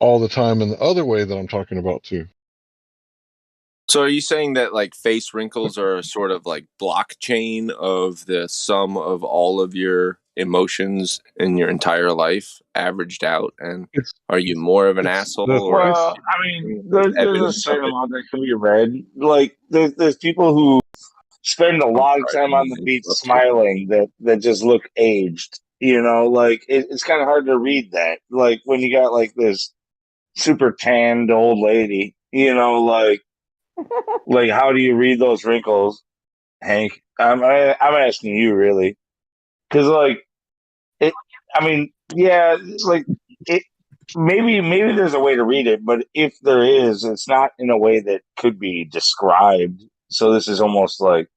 all the time in the other way that I'm talking about too. So are you saying that like face wrinkles are sort of like blockchain of the sum of all of your emotions in your entire life averaged out? And are you more of an asshole or Well, I mean, there's there's a evidence of certain it? amount that can be read. Like there's people who spend a I'm lot of sorry, I time didn't on mean the to beach interrupt you. smiling that just look aged. Like it's kind of hard to read that. Like when you got like this super tanned old lady, like how do you read those wrinkles, Hank? I'm asking you really, because like it. I mean, yeah, like it. Maybe there's a way to read it, but if there is, it's not in a way that could be described. So this is almost like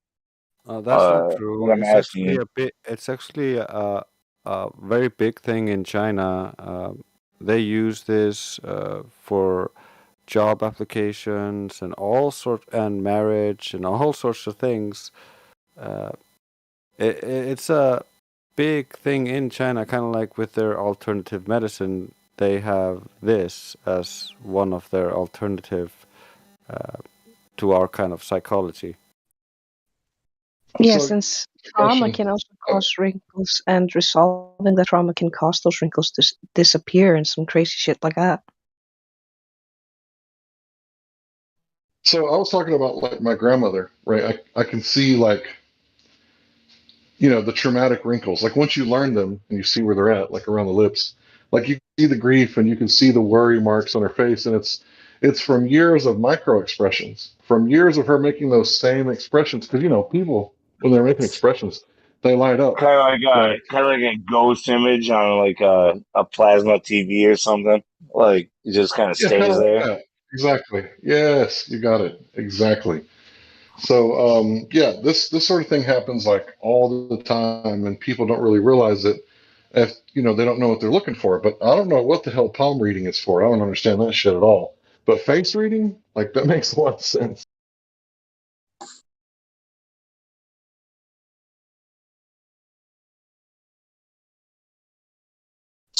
That's not what true. I'm asking you. It's actually a very big thing in China. They use this for job applications and and marriage and all sorts of things. Uh, it's a big thing in China, kind of like with their alternative medicine. They have this as one of their alternative uh, to our kind of psychology. Yeah, So, since trauma question. can also cause wrinkles, and resolving the trauma can cause those wrinkles to disappear and some crazy shit like that. So I was talking about like my grandmother, right? I can see like, the traumatic wrinkles. Like once you learn them and you see where they're at, like around the lips, like you can see the grief and you can see the worry marks on her face. And it's from years of micro expressions, from years of her making those same expressions. Cause people, when they're making expressions, they light up. Like, Kind of like a ghost image on like a plasma TV or something. Like it just kind of yeah, kind stays of like there. that. Exactly. Yes, you got it. Exactly. So yeah, this sort of thing happens like all the time, and people don't really realize it if they don't know what they're looking for. But I don't know what the hell palm reading is for. I don't understand that shit at all. But face reading, like that makes a lot of sense.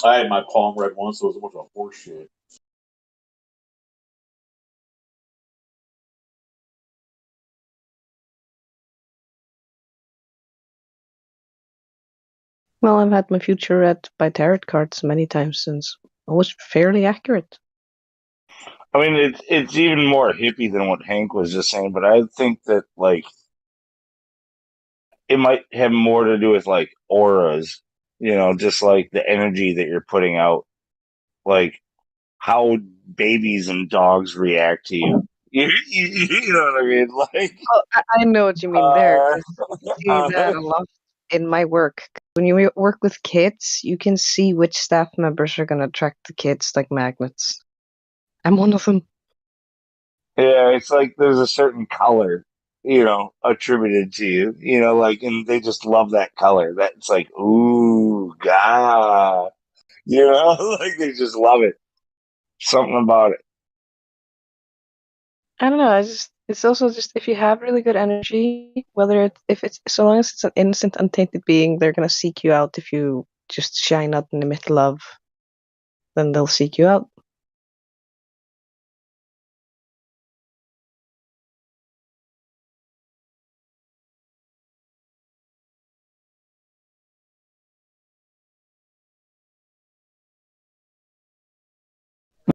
I had my palm read once, so it was a bunch of horse shit. Well, I've had my future read by tarot cards many times since it was fairly accurate. I mean, it's even more hippie than what Hank was just saying. But I think that like it might have more to do with like auras. Just like the energy that you're putting out, like how babies and dogs react to you. You know what I mean? Like, Oh, I know what you mean there, uh, 'cause I see that a lot in my work. When you work with kids, you can see which staff members are gonna attract the kids like magnets. I'm one of them. yeah, it's like there's a certain color, attributed to you, like, and they just love that color. That's like, ooh, God, like they just love it. Something about it. I don't know. It's also just if you have really good energy, whether if it's so long as it's an innocent, untainted being, they're gonna seek you out. If you just shine out and emit love, then they'll seek you out.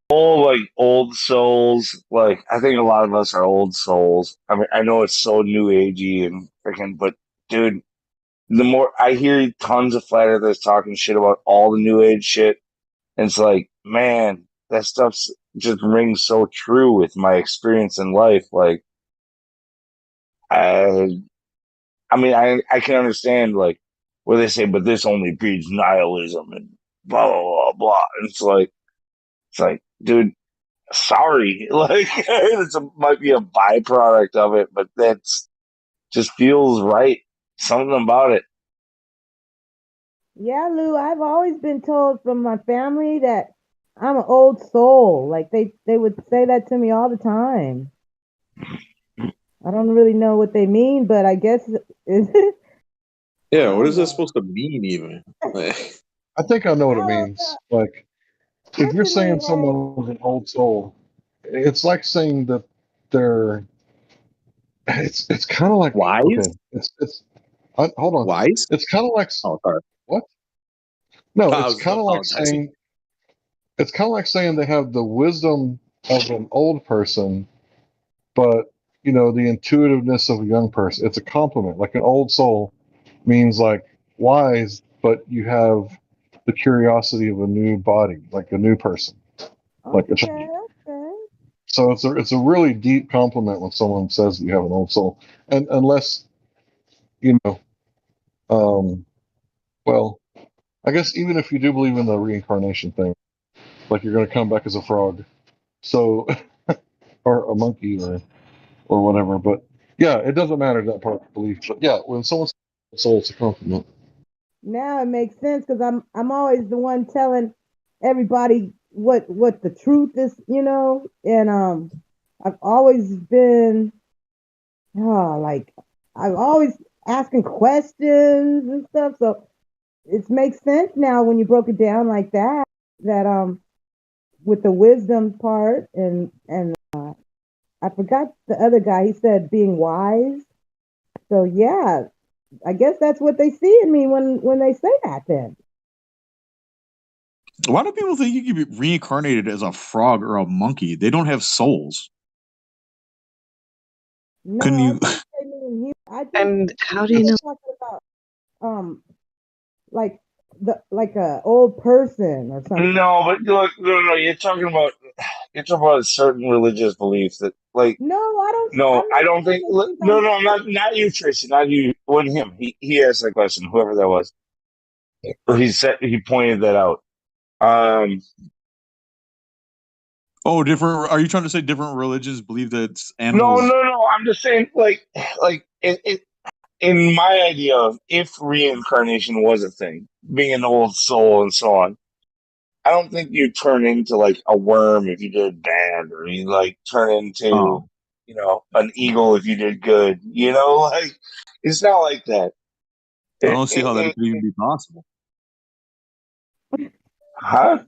All like old souls. Like I think a lot of us are old souls. I mean, I know it's so new agey and freaking, but dude. the more I hear tons of flat earthers talking shit about all the new age shit, and it's like, man, that stuff's just rings so true with my experience in life. Like, I, I mean, I can understand like where they say, but this only breeds nihilism and blah blah blah blah. And it's like, dude, sorry, like might be a byproduct of it, but that's just feels right. Something about it. Yeah, Lou, I've always been told from my family that I'm an old soul. Like they would say that to me all the time. I don't really know what they mean, but I guess is it? Yeah, what is that supposed to mean even? I think I know what it means. Like, if you're saying someone's an old soul, it's like saying that they're. It's kind of like wise. Okay, it's hold on. Wise. It's kind of like Oh, sorry. what? No, I it's was kind of like apologizing. saying it's kind of like saying they have the wisdom of an old person, but the intuitiveness of a young person. It's a compliment. Like an old soul means like wise, but you have the curiosity of a new body, like a new person, like a child. Okay. So it's a really deep compliment when someone says that you have an old soul, and unless you know, well, I guess even if you do believe in the reincarnation thing, like you're going to come back as a frog, so or a monkey or whatever. But yeah, it doesn't matter that part of belief. But yeah, when someone says soul, it's a compliment. Now it makes sense because I'm always the one telling everybody what the truth is, and I've always been like I've always asking questions and stuff. So it makes sense now when you broke it down like that. That with the wisdom part and I forgot the other guy. He said being wise. So yeah, I guess that's what they see in me when they say that. Then Why do people think you can be reincarnated as a frog or a monkey? They don't have souls. no, Couldn't I you? think they mean I think And how do they're you know? talking about like like a old person or something. No, but look, no, you're talking about a certain religious belief that, like, No, I don't. no, I'm I not don't saying think, that you no, don't. no, not you, Tracy, not you, wasn't him. He asked that question, whoever that was, or he pointed that out. Um, Oh, different. Are you trying to say different religions believe that no, animals? no, no, I'm just saying, like in my idea of if reincarnation was a thing, being an old soul and so on. I don't think you turn into like a worm if you did bad, or you like turn into, Oh, an eagle if you did good. Like it's not like that. I It, don't see it, how that it, could even be possible. huh?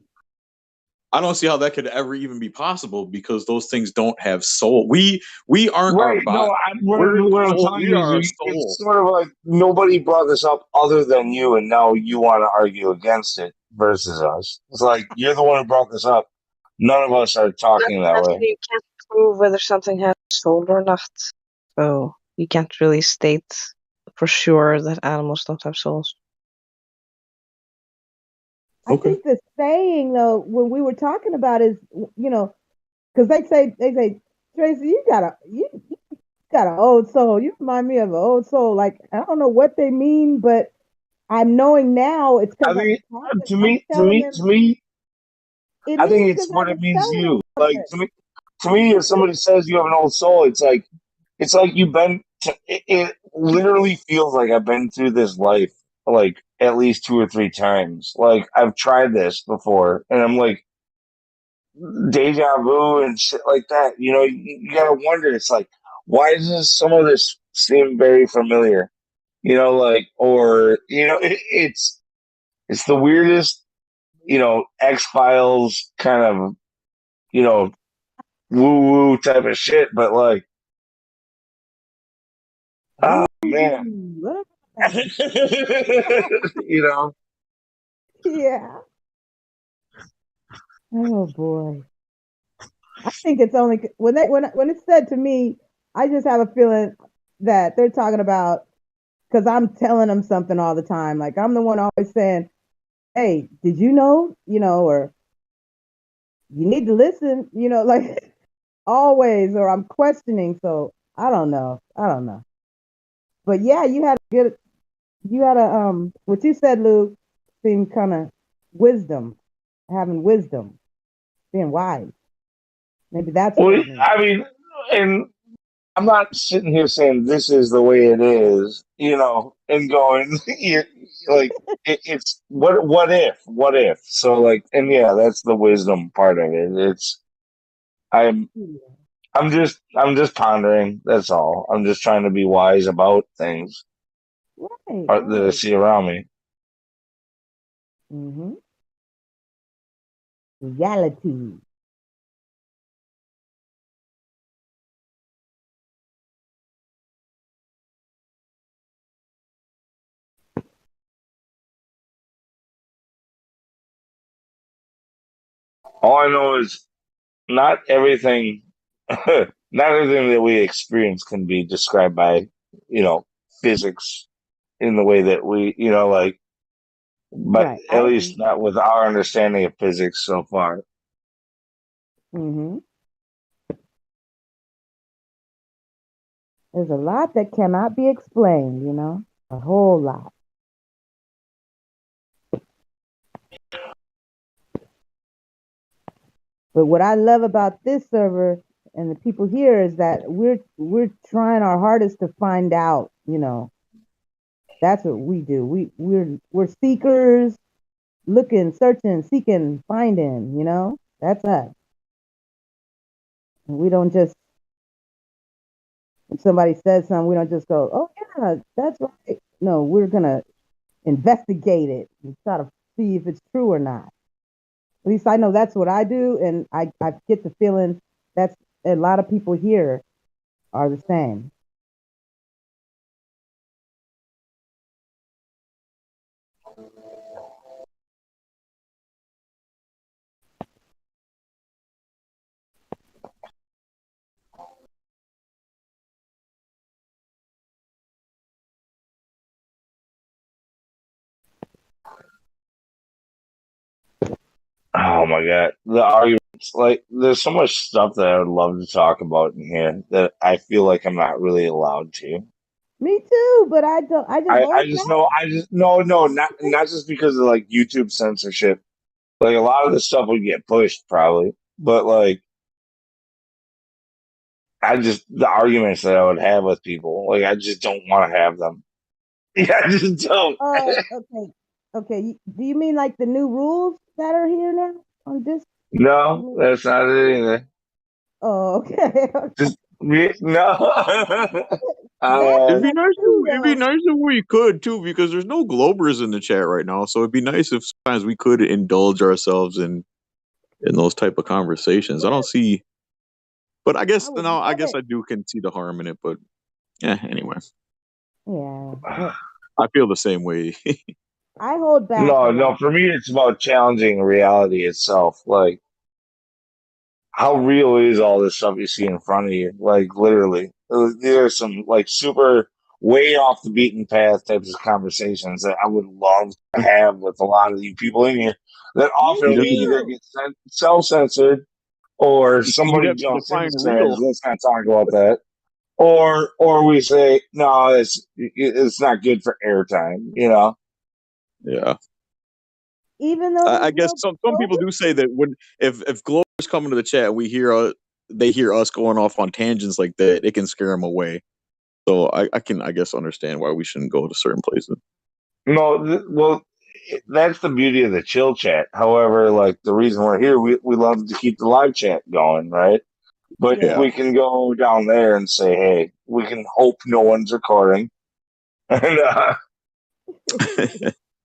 I don't see how that could ever even be possible because those things don't have soul. We aren't our Right. body. No, what, We're what I'm soul. telling We you is are a it's soul. sort of like nobody brought this up other than you, and now you want to argue against it versus us. It's like you're the one who brought this up. None of us are talking that way. You can't prove whether something has a soul or not, so you can't really state for sure that animals don't have souls. I think the saying though, when we were talking about is, because they say, Tracy, you got an old soul. You remind me of an old soul. Like I don't know what they mean, but I'm knowing now it's I because mean, to I'm me, to telling me, them to me, it I think means it's because what I it was means to telling them you. Like something. to me, if somebody says you have an old soul, it's like you've been. It literally feels like I've been through this life like at least two or three times. Like I've tried this before, and I'm like deja vu and shit like that. You gotta wonder. It's like, why does some of this seem very familiar? Or it's the weirdest. X Files kind of you know woo woo type of shit, but like, oh Ooh, man, what about that? you know. Yeah. Oh boy. I think it's only when it's said to me, I just have a feeling that they're talking about because I'm telling them something all the time. Like I'm the one always saying, "Hey, did you know?" Or you need to listen. Like always. Or I'm questioning. So I don't know. But yeah, you had a what you said, Luke, seemed kind of wisdom, having wisdom, being wise. Maybe that's what Well, it means. I mean, and I'm not sitting here saying this is the way it is, and going, like it's what if? So like, and yeah, that's the wisdom part of it. I'm I'm just pondering. That's all. I'm just trying to be wise about things Right, that I right. see around me. Mm-hmm. Reality. All I know is not everything, not everything that we experience can be described by, you know, physics in the way that like, but Right, at I least agree. not with our understanding of physics so far. Mm-hmm. There's a lot that cannot be explained. A whole lot. But what I love about this server and the people here is that we're trying our hardest to find out. That's what we do. We're seekers, looking, searching, seeking, finding. That's us. We don't just when somebody says something, we don't just go, "Oh yeah, that's right." No, we're gonna investigate it and try to see if it's true or not. At least I know that's what I do, and I get the feeling that's a lot of people here are the same. Oh my God. The arguments, like, there's so much stuff that I would love to talk about in here that I feel like I'm not really allowed to. Me too, but I don't. I just I hold just back. know, no, not just because of like YouTube censorship. Like, a lot of this stuff would get pushed probably, but like, the arguments that I would have with people, like, I just don't want to have them. Yeah, I just don't. Oh, okay, okay. Do you mean like the new rules that are here now on this? No, that's not it either. Oh, okay. Just, no. That's It'd be not nice true if though. we could too, because there's no Globers in the chat right now. So it'd be nice if sometimes we could indulge ourselves in those type of conversations. I don't see, but I I guess would no, I love guess it. I do can see the harm in it. But yeah, anyway, Yeah, I feel the same way. I hold back a No, no, lot. for me, it's about challenging reality itself. Like, how real is all this stuff you see in front of you? Like, literally, there's some like super way off the beaten path types of conversations that I would love to have with a lot of you people in here that Me often he we doesn't. either too. get self censored or You'd somebody have to jumps in define and says, real. let's not talk about that. Or we say, no, it's not good for airtime. Yeah. Even though I there's guess no some people Glover. do say that when if Globers come into the chat, we hear they hear us going off on tangents like that, it can scare them away. So I can I guess understand why we shouldn't go to certain places. No, well, that's the beauty of the chill chat. However, like the reason we're here, we love to keep the live chat going, right? But Yeah. we can go down there and say, hey, we can hope no one's recording, and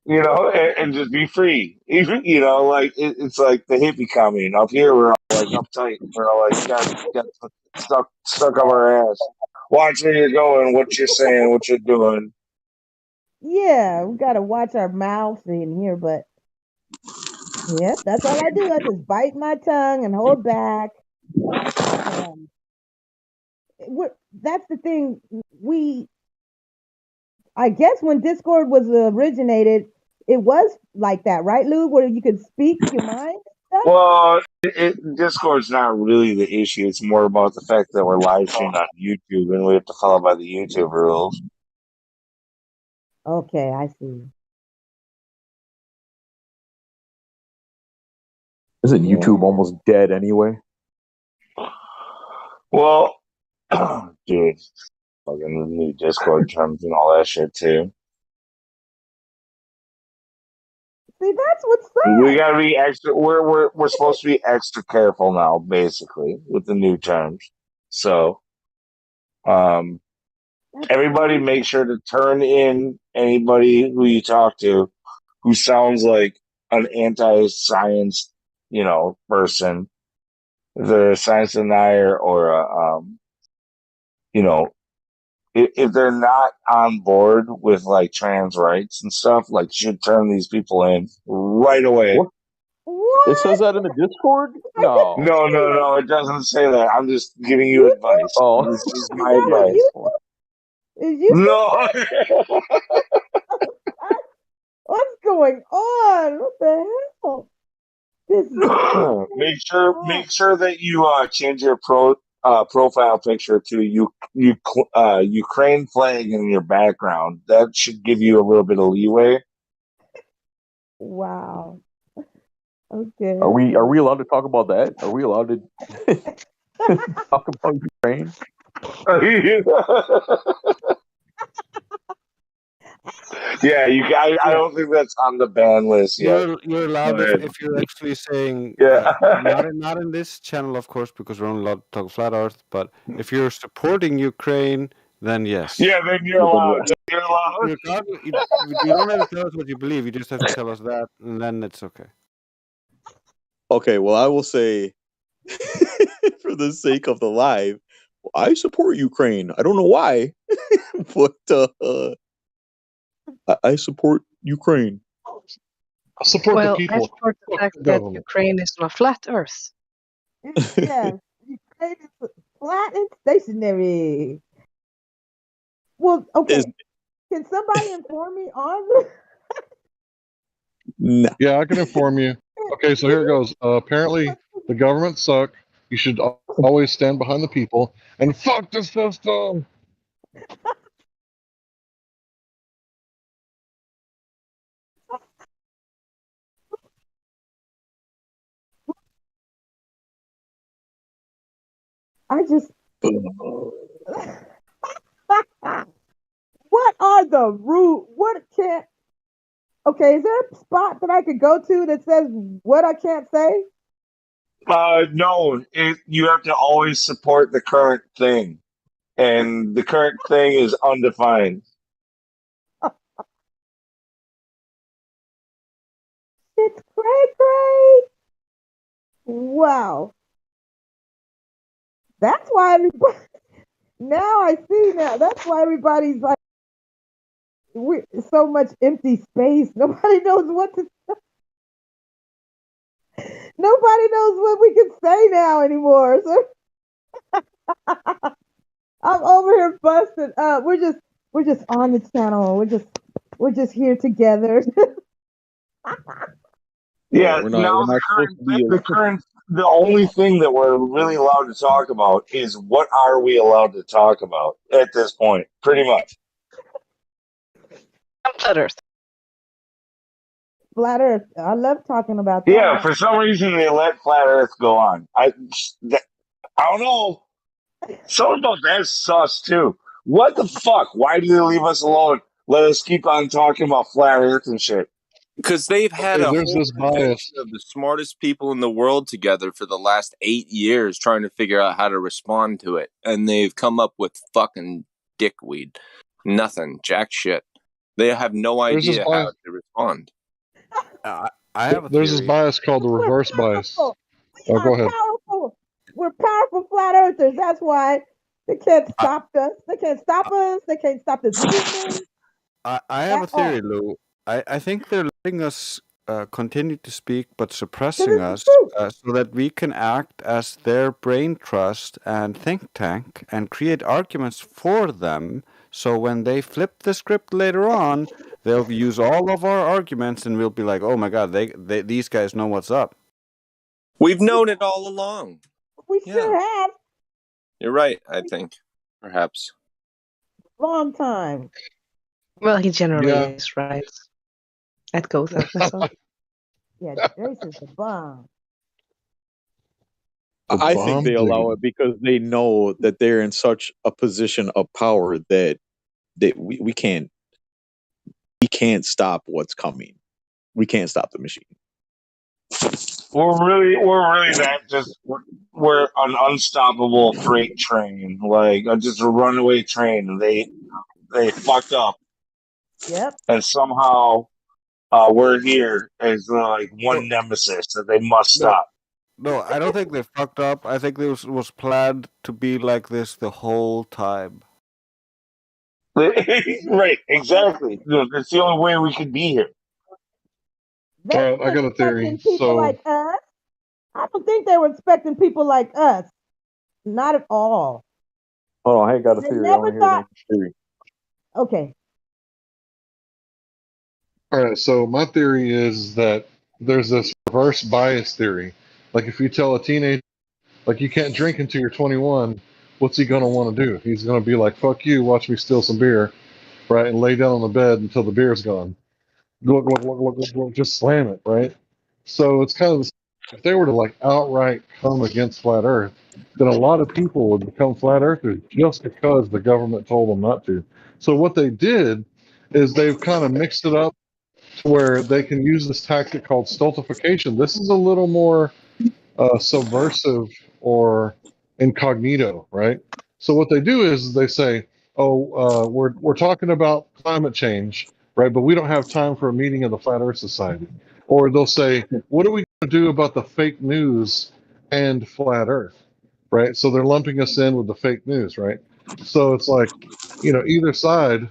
and just be free. Even like it's like the hippie commune up here. We're all like uptight. We're all like got stuck up our ass. Watch where you're going, what you're saying, what you're doing. Yeah, we gotta watch our mouths in here, but yeah, that's all I do. I just bite my tongue and hold back. Um, that's the thing. We I guess when Discord was originated, it was like that, right, Lou? Where you could speak your mind and stuff. Well, Discord's not really the issue. It's more about the fact that we're live streamed on YouTube and we have to follow by the YouTube rules. Okay, I see. Isn't YouTube almost dead anyway? Well, dude, fucking new Discord terms and all that shit too. See, that's what's We gotta be extra. We're supposed to be extra careful now, basically, with the new terms. So, everybody, make sure to turn in anybody who you talk to who sounds like an anti-science, person. If they're a science denier or a, if they're not on board with like trans rights and stuff, like you should turn these people in right away. What? It says that in the Discord? No. No, it doesn't say that. I'm just giving you advice. Oh. This is my advice. Is you? No. What's going on? What the hell? This is make sure that you change your profile picture to Ukraine flag in your background. That should give you a little bit of leeway. Wow. Okay. Are we allowed to talk about that? Are we allowed to talk about Ukraine? Yeah, you guys. I don't think that's on the ban list yet. You're allowed if you're actually saying not in this channel, of course, because we're only allowed to talk flat Earth. But if you're supporting Ukraine, then yes. Yeah, then you're allowed. You're allowed. You don't have to tell us what you believe. You just have to tell us that, and then it's okay. Okay, well, I will say, for the sake of the live, I support Ukraine. I don't know why, but I support Ukraine. I support the people. I support the fact that Ukraine is on a flat Earth. Yeah, Ukraine is flat and stationary. Well, okay. Can somebody inform me on this? No. Yeah, I can inform you. Okay, so here it goes. Apparently, the government suck. You should always stand behind the people and fuck the system. I just. What are the rules? What can't? Okay, is there a spot that I could go to that says what I can't say? No, you have to always support the current thing, and the current thing is undefined. It's cray. Wow. That's why everybody. Now I see. Now that's why everybody's like, so much empty space. Nobody knows what to. Nobody knows what we can say now anymore. So I'm over here busted up. We're just on the channel. We're just here together. Yeah, now the only thing that we're really allowed to talk about is what are we allowed to talk about at this point, pretty much. Flat Earth. Flat Earth. I love talking about that. Yeah, for some reason they let Flat Earth go on. I don't know. Something about that's sus too. What the fuck? Why do they leave us alone? Let us keep on talking about Flat Earth and shit. Because they've had a there's whole this bias convention of the smartest people in the world together for the last 8 years trying to figure out how to respond to it. And they've come up with fucking dickweed. Nothing. Jack shit. They have no idea how to respond. I have a There's theory. this bias called the reverse bias. Oh, go ahead. powerful. We're powerful flat earthers. That's why they can't stop us. They can't stop us. They can't stop this movement. I have a theory, Lou. I think they're letting us continue to speak, but suppressing us so that we can act as their brain trust and think tank and create arguments for them So when they flip the script later on, they'll use all of our arguments, and we'll be like, "Oh my God, these guys know what's up." We've known it all along. We sure have. You're right, I think. Perhaps. Long time. Well, he generally Yeah. is right. I'd go with that myself. Yeah, Grace is the bomb. I think they allow it because they know that they're in such a position of power that we can't stop what's coming. We can't stop the machine. We're really that just we're an unstoppable freight train, like just a runaway train. And they fucked up, Yep. and somehow we're here as like one nemesis that they must stop. No, I don't think they fucked up. I think this was planned to be like this the whole time. Right, exactly. It's the only way we could be here. They All right, I were got a theory. expecting people So, like us. I don't think they were expecting people like us. Not at all. Hold on, I got a They theory. I never want to hear thought. Nancy's theory. Okay. all right, so my theory is that there's this reverse bias theory. Like if you tell a teenager, like you can't drink until you're 21, what's he gonna want to do? He's gonna be like, "Fuck you, watch me steal some beer," right, and lay down on the bed until the beer's gone. Look, look, look, look, look, look, just slam it, right? So it's kind of if they were to like outright come against flat Earth, then a lot of people would become flat earthers just because the government told them not to. So what they did is they've kind of mixed it up to where they can use this tactic called stultification. This is a little more subversive or incognito, right? So what they do is they say, "Oh, we're talking about climate change, right? But we don't have time for a meeting of the Flat Earth Society." Or they'll say, "What are we going to do about the fake news and flat Earth?" Right? So they're lumping us in with the fake news, right? So it's like, either side,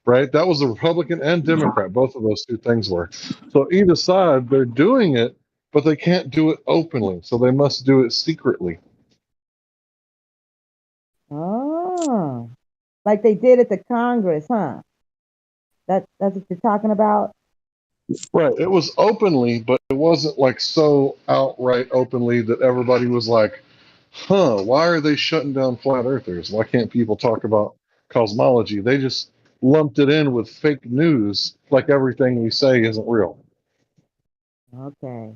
right? That was a Republican and Democrat. Both of those two things were. So either side, they're doing it, but they can't do it openly. So they must do it secretly. Oh. Like they did at the Congress, huh? That's what you're talking about? Right. It was openly, but it wasn't like so outright openly that everybody was like, huh, why are they shutting down flat earthers? Why can't people talk about cosmology? They just lumped it in with fake news like everything we say isn't real. Okay.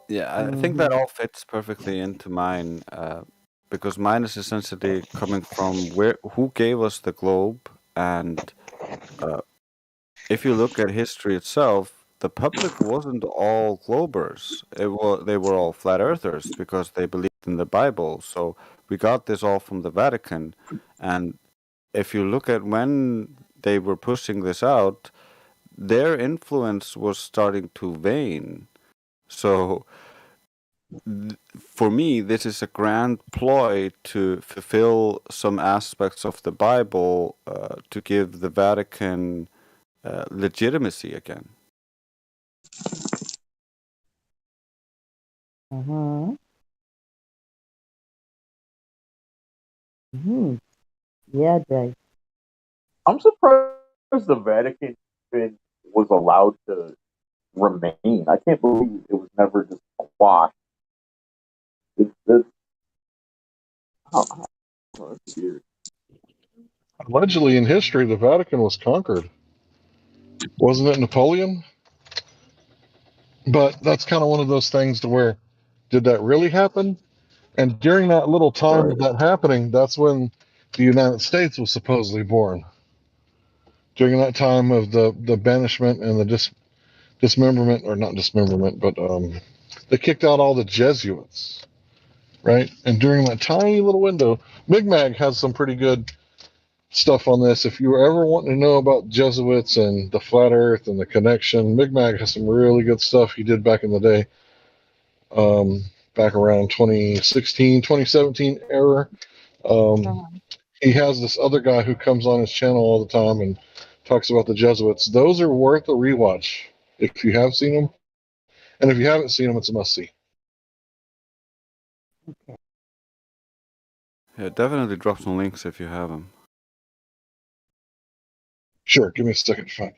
Yeah, I think that all fits perfectly into mine, because mine is essentially coming from who gave us the globe, and if you look at history itself, the public wasn't all globers. They were all flat earthers because they believed in the Bible. So we got this all from the Vatican, and if you look at when they were pushing this out, their influence was starting to wane. So for me, this is a grand ploy to fulfill some aspects of the Bible, to give the Vatican legitimacy again. Uh-huh. Yeah, Jay. I'm surprised the Vatican even was allowed to remain. I can't believe it was never just quashed. It's that's weird. Allegedly, in history, the Vatican was conquered. Wasn't it Napoleon? But that's kind of one of those things to where, did that really happen? And during that little time of that happening, that's when the United States was supposedly born. During that time of the banishment and the dismemberment, or not dismemberment, but they kicked out all the Jesuits, right? And during that tiny little window, Big Mag has some pretty good stuff on this. If you were ever wanting to know about Jesuits and the flat Earth and the connection, Big Mag has some really good stuff he did back in the day, back around 2016, 2017 era. He has this other guy who comes on his channel all the time and talks about the Jesuits. Those are worth a rewatch if you have seen them, and if you haven't seen them, it's a must see. Yeah, definitely drop some links if you have them. Sure, give me a second to find it.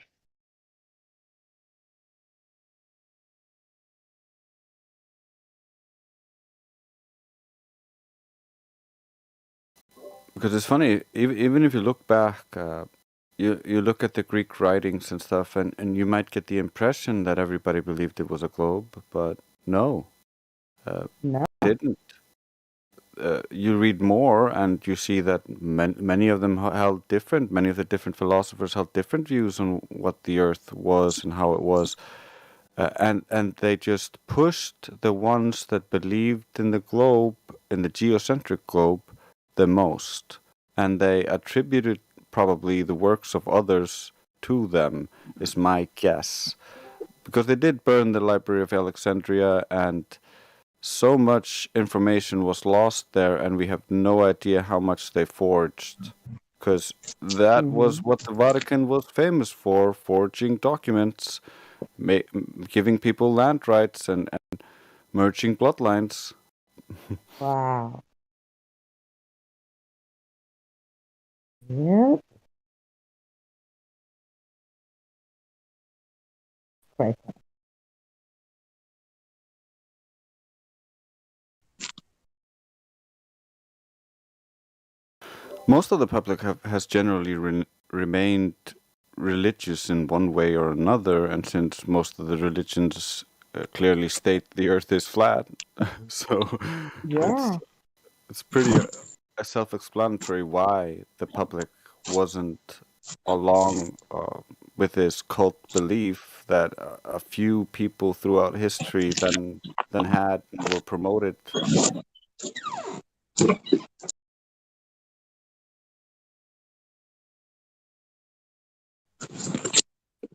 Because it's funny, even if you look back, you look at the Greek writings and stuff, and you might get the impression that everybody believed it was a globe, but no, No. didn't. You read more, and you see that many of them held different. Many of the different philosophers held different views on what the Earth was and how it was, and they just pushed the ones that believed in the globe, in the geocentric globe, the most, and they attributed probably the works of others to them, is my guess, because they did burn the Library of Alexandria, and so much information was lost there, and we have no idea how much they forged. Because that was what the Vatican was famous for, forging documents, giving people land rights, and merging bloodlines. Wow. Yep. Right. Most of the public has generally remained religious in one way or another, and since most of the religions clearly state the Earth is flat, so Yeah. it's pretty self-explanatory why the public wasn't along with this cult belief that a few people throughout history then had and were promoted.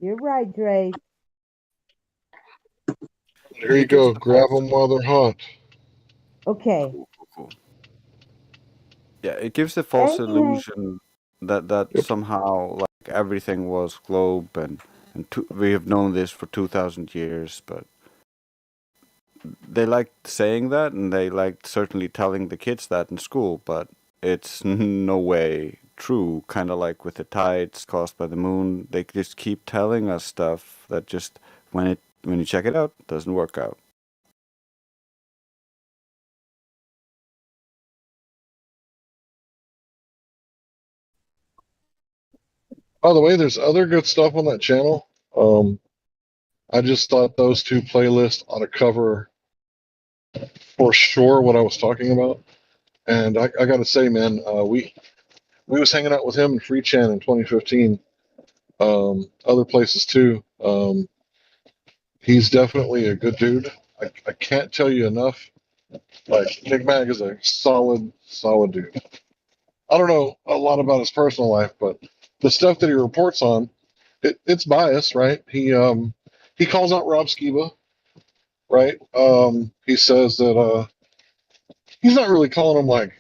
You're right, Dre. Here you go. Grab them while they're hot. Okay. Cool. Yeah, it gives the false illusion that somehow like everything was globe, and we have known this for 2,000 years, but they liked saying that, and they liked certainly telling the kids that in school, but it's no way true. Kind of like with the tides caused by the moon, they just keep telling us stuff that just when you check it out, doesn't work out. By the way, there's other good stuff on that channel. I just thought those two playlists ought to cover for sure what I was talking about. And I got to say, man, we was hanging out with him in Free Chan in 2015. Other places too. He's definitely a good dude. I can't tell you enough. Like Nick Mag is a solid dude. I don't know a lot about his personal life, but the stuff that he reports on, it's biased, right? He calls out Rob Skiba, right? He says that he's not really calling him like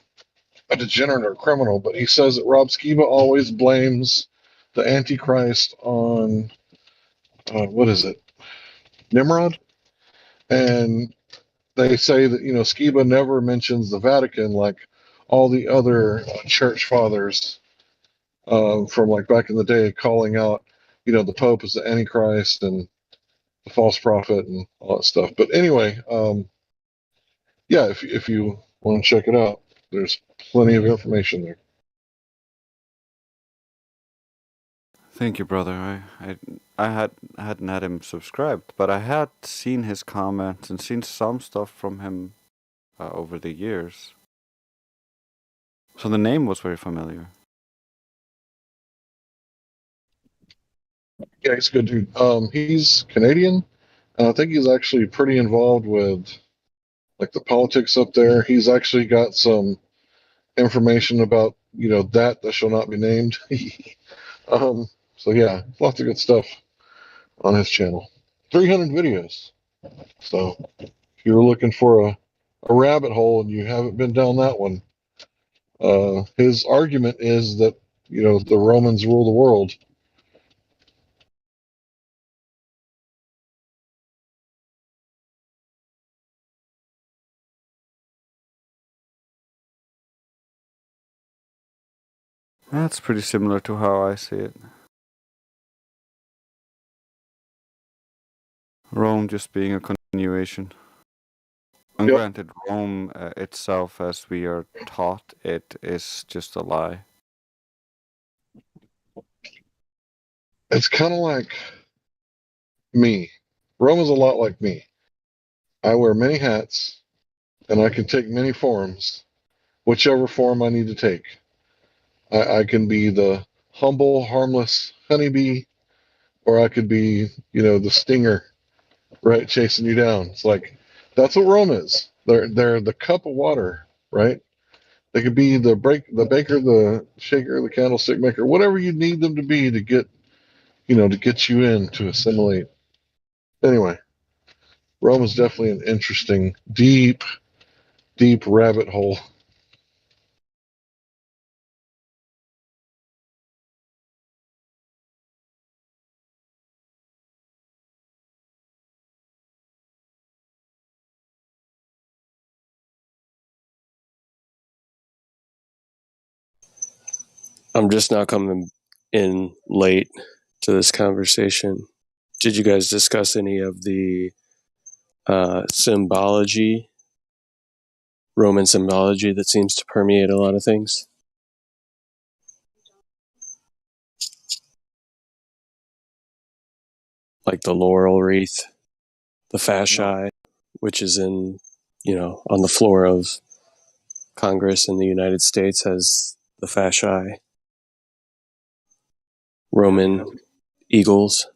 a degenerate or a criminal, but he says that Rob Skiba always blames the Antichrist on what is it, Nimrod, and they say that Skiba never mentions the Vatican like all the other church fathers from like back in the day, calling out the Pope as the Antichrist and the false prophet and all that stuff. But anyway, yeah, if you want to check it out, there's plenty of information there. Thank you, brother. I hadn't had him subscribed, but I had seen his comments and seen some stuff from him over the years. So the name was very familiar. Yeah, he's a good dude. He's Canadian, and I think he's actually pretty involved with like the politics up there. He's actually got some information about that shall not be named. So yeah, lots of good stuff on his channel. 300 videos. So if you're looking for a rabbit hole and you haven't been down that one, his argument is that the Romans rule the world. That's pretty similar to how I see it. Rome just being a continuation. And Yep. granted, Rome itself, as we are taught, it is just a lie. It's kind of like me. Rome is a lot like me. I wear many hats, and I can take many forms, whichever form I need to take. I can be the humble, harmless honeybee, or I could be, the stinger, right, chasing you down. It's like that's what Rome is. They're the cup of water, right? They could be the baker, the shaker, the candlestick maker, whatever you need them to be to get, to get you in to assimilate. Anyway, Rome is definitely an interesting, deep, deep rabbit hole. I'm just now coming in late to this conversation. Did you guys discuss any of the symbology, Roman symbology that seems to permeate a lot of things? Like the laurel wreath, the fasci, which is in, on the floor of Congress in the United States, has the fasci. Roman eagles.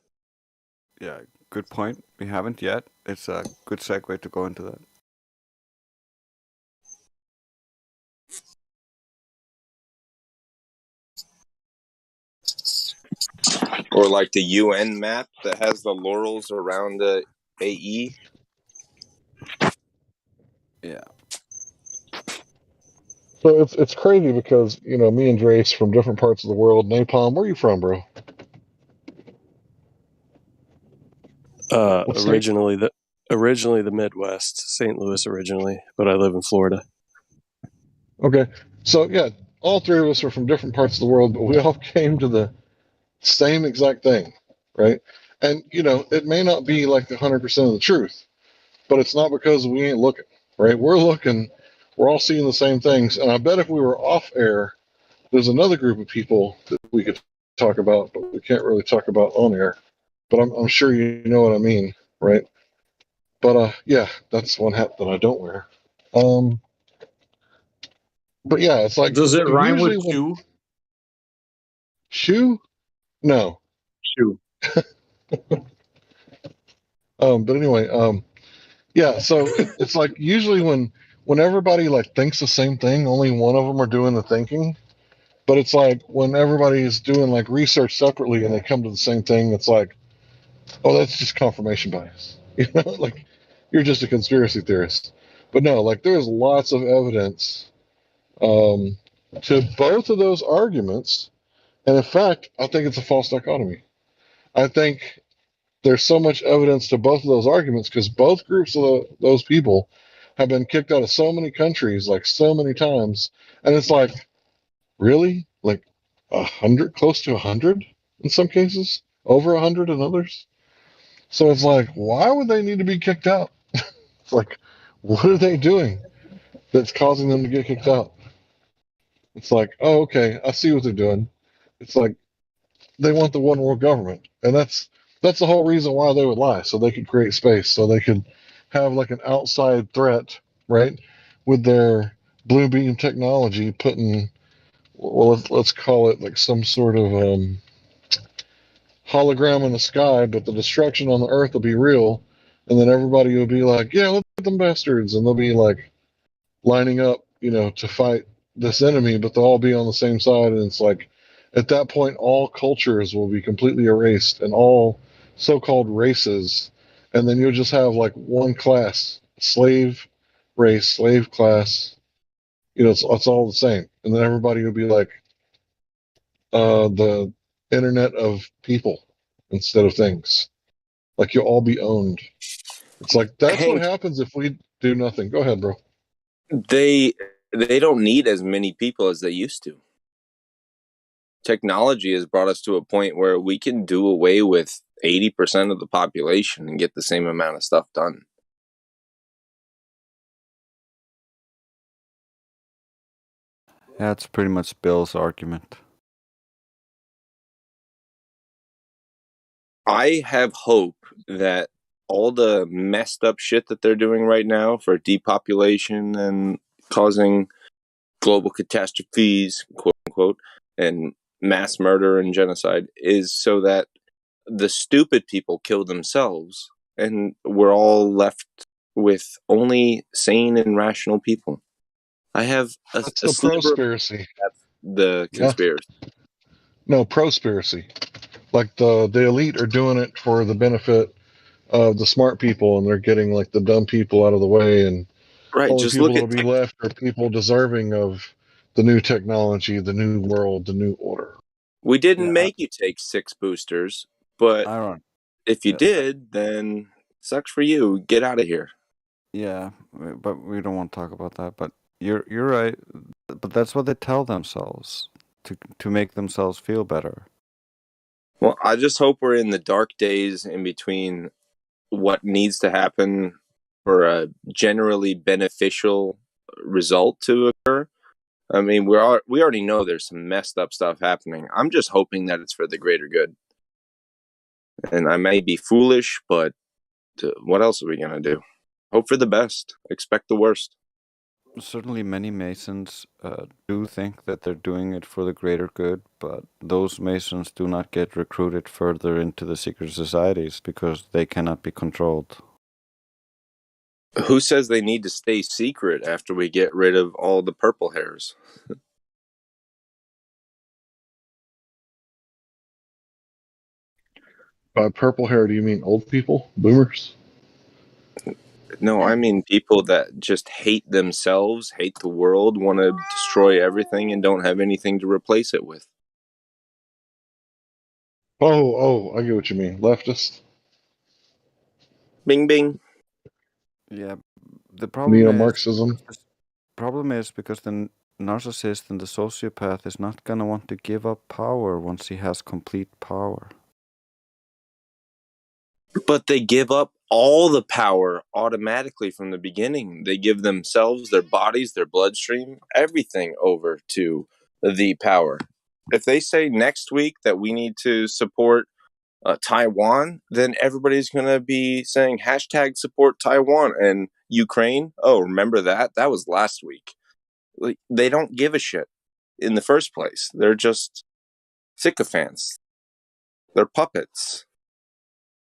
Yeah, good point. We haven't yet. It's a good segue to go into that. Or like the UN map that has the laurels around the AE. Yeah. So it's crazy because, me and Drace from different parts of the world. Napalm, where are you from, bro? Originally the Midwest, St. Louis originally, but I live in Florida. Okay. So, yeah, all three of us are from different parts of the world, but we all came to the same exact thing, right? And, it may not be like 100% of the truth, but it's not because we ain't looking, right? We're looking, we're all seeing the same things. And I bet if we were off air, there's another group of people that we could talk about, but we can't really talk about on air. But I'm sure you know what I mean, right? But yeah, that's one hat that I don't wear. But yeah, it's like Does it rhyme with usually shoe? shoe? No. Shoe. But anyway, yeah. So it's like usually when everybody like thinks the same thing, only one of them are doing the thinking. But it's like when everybody is doing like research separately and they come to the same thing, it's like, oh, that's just confirmation bias. Like you're just a conspiracy theorist. But no, like there's lots of evidence to both of those arguments. And in fact, I think it's a false dichotomy. I think there's so much evidence to both of those arguments because both groups of those people have been kicked out of so many countries, like so many times. And it's like, really? Like 100, close to 100 in some cases, over 100 in others. So it's like, why would they need to be kicked out? It's like, what are they doing that's causing them to get kicked out? It's like, oh, okay, I see what they're doing. It's like they want the one world government, and that's the whole reason why they would lie, so they could create space, so they could have like an outside threat, right? With their blue beam technology, putting, well, let's call it like some sort of hologram in the sky, but the destruction on the Earth will be real, and then everybody will be like, yeah, look at them bastards, and they'll be like lining up, to fight this enemy, but they'll all be on the same side. And it's like, at that point, all cultures will be completely erased and all so called races. And then you'll just have like one class, slave race, slave class. It's all the same. And then everybody will be like the internet of people instead of things. Like you'll all be owned. It's like, that's what Hank, happens if we do nothing. Go ahead, bro. they don't need as many people as they used to. Technology has brought us to a point where we can do away with 80% of the population and get the same amount of stuff done. That's pretty much Bill's argument. I have hope that all the messed up shit that they're doing right now for depopulation and causing global catastrophes, quote unquote, and mass murder and genocide is so that the stupid people kill themselves and we're all left with only sane and rational people. I have That's a the sliver of prospiracy. the Yeah. conspiracy. No, prospiracy. Like the elite are doing it for the benefit of the smart people, and they're getting like the dumb people out of the way, and Right, only just people look that'll at be left are people deserving of the new technology, the new world, the new order. we didn't make you take 6 boosters, but if you did, then sucks for you. Get out of here. Yeah, but we don't want to talk about that. But you're right. But that's what they tell themselves to make themselves feel better. Well, I just hope we're in the dark days in between what needs to happen for a generally beneficial result to occur. I mean, we already know there's some messed up stuff happening. I'm just hoping that it's for the greater good. And I may be foolish, but what else are we going to do? Hope for the best. Expect the worst. Certainly, many Masons do think that they're doing it for the greater good, but those Masons do not get recruited further into the secret societies because they cannot be controlled. Who says they need to stay secret after we get rid of all the purple hairs? By purple hair, do you mean old people? Boomers? No, I mean people that just hate themselves, hate the world, want to destroy everything, and don't have anything to replace it with. Oh, I get what you mean. Leftist? Bing, bing. Yeah, the problem Neo-Marxism? is because the narcissist and the sociopath is not going to want to give up power once he has complete power. But they give up all the power automatically from the beginning. They give themselves, their bodies, their bloodstream, everything over to the power. If they say next week that we need to support Taiwan, then everybody's going to be saying hashtag support Taiwan. And Ukraine, oh, remember that? That was last week. Like, they don't give a shit in the first place. They're just sycophants. They're puppets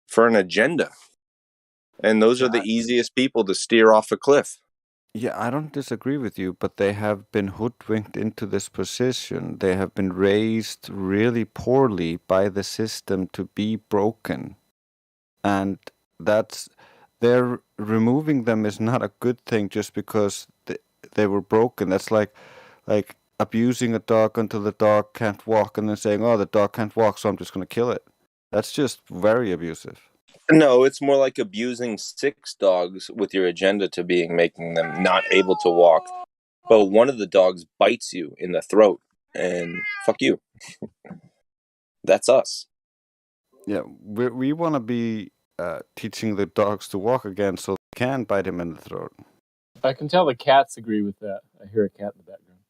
for an agenda. And those are the easiest people to steer off a cliff. Yeah, I don't disagree with you, but they have been hoodwinked into this position. They have been raised really poorly by the system to be broken. And they're removing them is not a good thing just because they were broken. That's like abusing a dog until the dog can't walk and then saying, oh, the dog can't walk, so I'm just going to kill it. That's just very abusive. No, it's more like abusing 6 dogs with your agenda to making them not able to walk. But one of the dogs bites you in the throat, and fuck you. That's us. Yeah, we want to be teaching the dogs to walk again so they can bite him in the throat. I can tell the cats agree with that. I hear a cat in the background.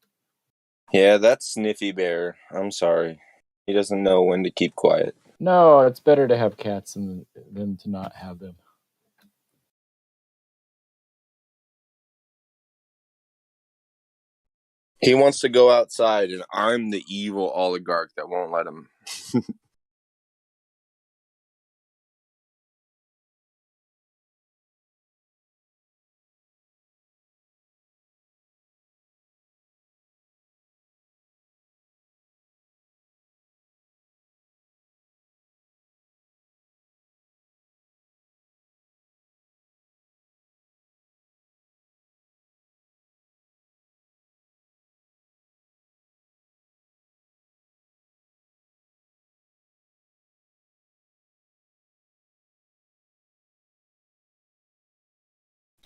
Yeah, that's Sniffy Bear. I'm sorry. He doesn't know when to keep quiet. No, it's better to have cats than to not have them. He wants to go outside, and I'm the evil oligarch that won't let him.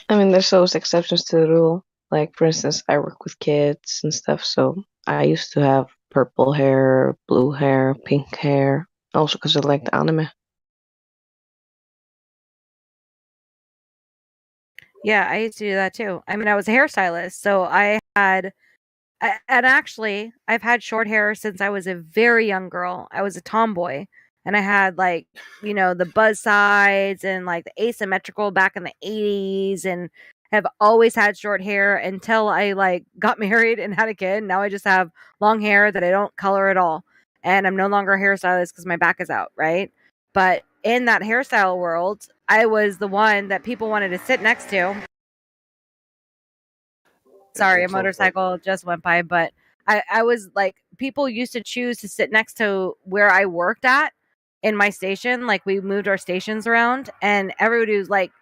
I mean, there's always exceptions to the rule. Like, for instance, I work with kids and stuff, so I used to have purple hair, blue hair, pink hair, also because I liked anime. Yeah, I used to do that too. I mean, I was a hairstylist, so I had and actually, I've had short hair since I was a very young girl. I was a tomboy, and I had like, the buzz sides and like the asymmetrical back in the 80s, and have always had short hair until I like got married and had a kid. Now I just have long hair that I don't color at all. And I'm no longer a hairstylist because my back is out, right? But in that hairstyle world, I was the one that people wanted to sit next to. Sorry, a It's also motorcycle just went by, but I was like, people used to choose to sit next to where I worked at in my station. Like we moved our stations around, and everybody was like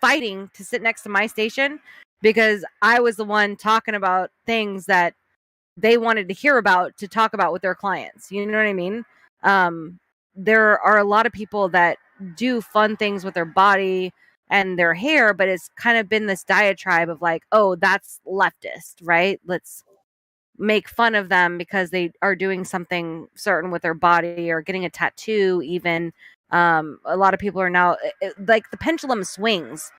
fighting to sit next to my station because I was the one talking about things that they wanted to hear about to talk about with their clients. You know what I mean? Um, there are a lot of people that do fun things with their body and their hair, but it's kind of been this diatribe of like, oh, that's leftist, right? Let's make fun of them because they are doing something certain with their body or getting a tattoo, even. A lot of people are now like the pendulum swings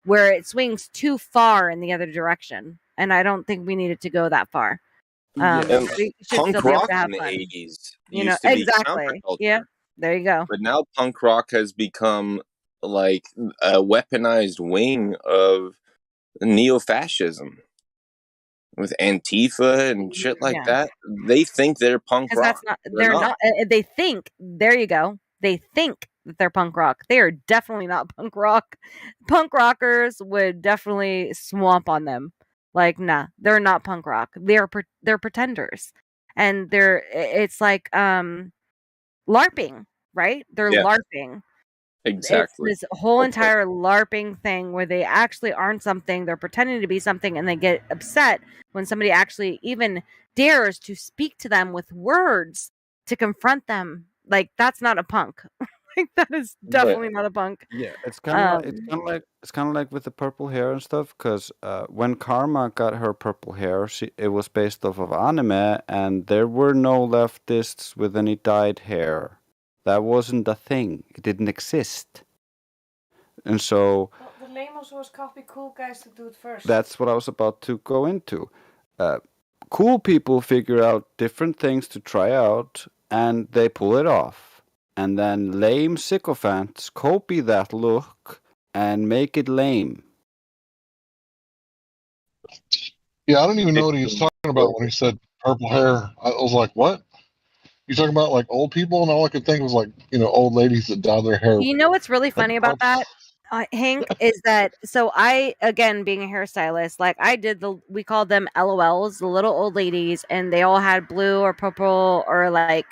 where it swings too far in the other direction. And I don't think we need it to go that far. yeah. And We should still punk be able rock to in have the fun. 80s used to be Exactly. counterculture, Yeah. There you go. but now punk rock has become like a weaponized wing of neo-fascism with Antifa and shit like Yeah. that. They think they're punk Because that's rock. not, They're they're not. not, they think, there you go. They think that they're punk rock. They are definitely not punk rock. Punk rockers would definitely swamp on them. Like, nah, they're not punk rock. They're pretenders. And it's like, LARPing, right? They're Yeah, LARPing. It's exactly. this whole Well put. entire LARPing thing where they actually aren't something, they're pretending to be something, and they get upset when somebody actually even dares to speak to them with words to confront them. Like, that's not a punk. Like, that is But definitely not a punk. yeah, Um, it's kind of like with the purple hair and stuff. Because when Karma got her purple hair, it was based off of anime, and there were no leftists with any dyed hair. That wasn't a thing. It didn't exist. And so Well, the Lemos was copy cool guys to do it first. that's what I was about to go into. Cool people figure out different things to try out, and they pull it off. And then lame sycophants copy that look and make it lame. Yeah, I don't even know what he was talking about when he said purple hair. I was like, what? You talking about like old people? And all I could think was like, old ladies that dye their hair. You know what's really Like funny about that, Hank, is that so I, again, being a hairstylist, like I did we called them LOLs, the little old ladies, and they all had blue or purple or like,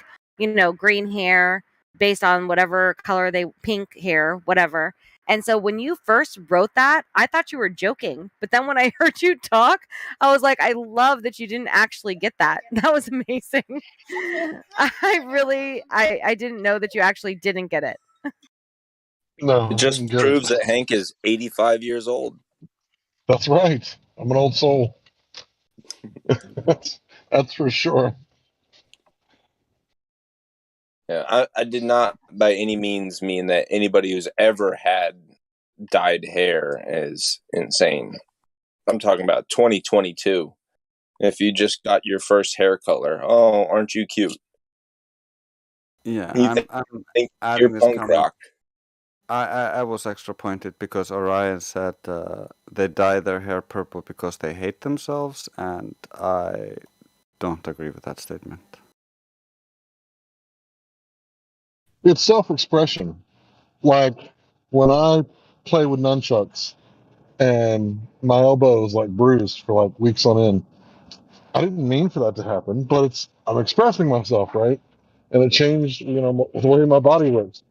green hair based on whatever color pink hair, whatever. And so when you first wrote that, I thought you were joking. But then when I heard you talk, I was like, I love that you didn't actually get that. That was amazing. I didn't know that you actually didn't get it. No, It I just didn't get proves it. that Hank is 85 years old. That's right. I'm an old soul. that's for sure. Yeah, I did not by any means mean that anybody who's ever had dyed hair is insane. I'm talking about 2022. If you just got your first hair color, oh, aren't you cute? Yeah, You I'm think adding you're this punk comment. rock. I was extra pointed because Orion said they dye their hair purple because they hate themselves, and I don't agree with that statement. It's self-expression. Like when I play with nunchucks and my elbow is like bruised for like weeks on end. I didn't mean for that to happen, but I'm expressing myself, right? And it changed, the way my body works.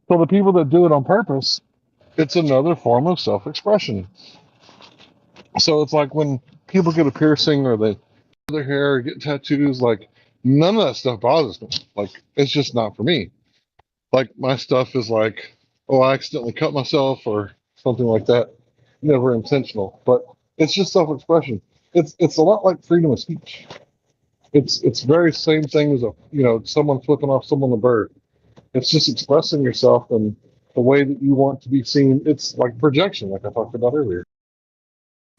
So the people that do it on purpose, it's another form of self-expression. So it's like when people get a piercing or they their hair or get tattoos, like none of that stuff bothers me. Like it's just not for me. Like my stuff is like, oh, I accidentally cut myself or something like that. Never intentional, but it's just self-expression. It's a lot like freedom of speech. It's very same thing as someone flipping off someone a bird. It's just expressing yourself in the way that you want to be seen. It's like projection, like I talked about earlier.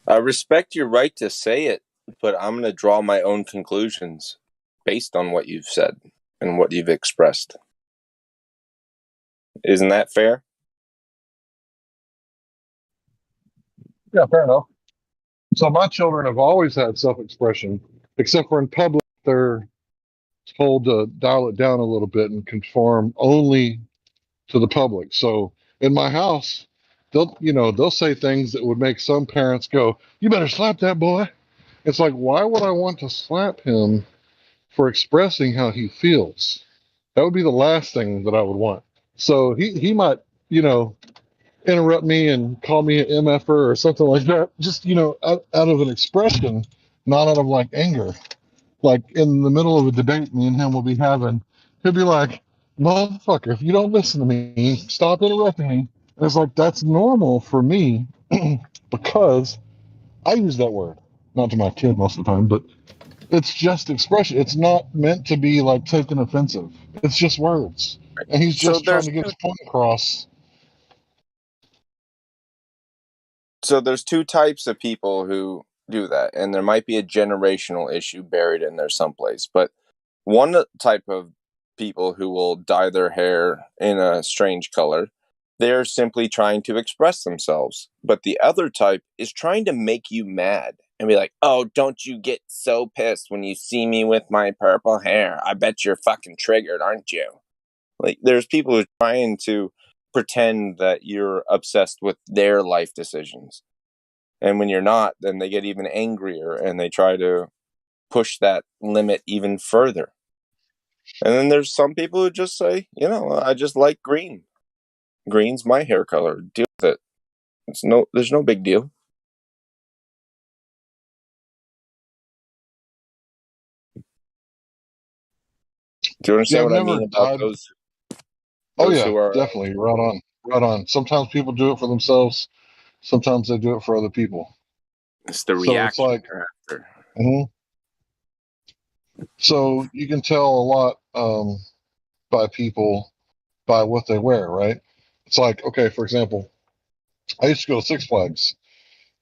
I respect your right to say it, but I'm going to draw my own conclusions based on what you've said and what you've expressed. Isn't that fair? Yeah, fair enough. So my children have always had self-expression, except for in public, they're told to dial it down a little bit and conform only to the public. So in my house, they'll say things that would make some parents go, "You better slap that boy." It's like, why would I want to slap him for expressing how he feels? That would be the last thing that I would want. So he might, interrupt me and call me an MFer or something like that, just, out of an expression, not out of like anger. Like in the middle of a debate me and him will be having, he'll be like, "Motherfucker, if you don't listen to me, stop interrupting me." And it's like, that's normal for me because I use that word, not to my kid most of the time, but it's just expression. It's not meant to be like taken offensive. It's just words. And he's So just trying there's to get his point across. So there's two types of people who do that, and there might be a generational issue buried in there someplace. But one type of people who will dye their hair in a strange color, they're simply trying to express themselves. But the other type is trying to make you mad and be like, "Oh, don't you get so pissed when you see me with my purple hair? I bet you're fucking triggered, aren't you?" Like, there's people who are trying to pretend that you're obsessed with their life decisions. And when you're not, then they get even angrier and they try to push that limit even further. And then there's some people who just say, I just like green. Green's my hair color. Deal with it. There's no big deal. Do you Yeah, understand I've what I never mean about died. those Oh yeah, who are definitely. Right on. Right on. Sometimes people do it for themselves. Sometimes they do it for other people. it's the So it's reaction like, they're after. mhm. So you can tell a lot by people by what they wear, right? It's like, okay, for example, I used to go to Six Flags,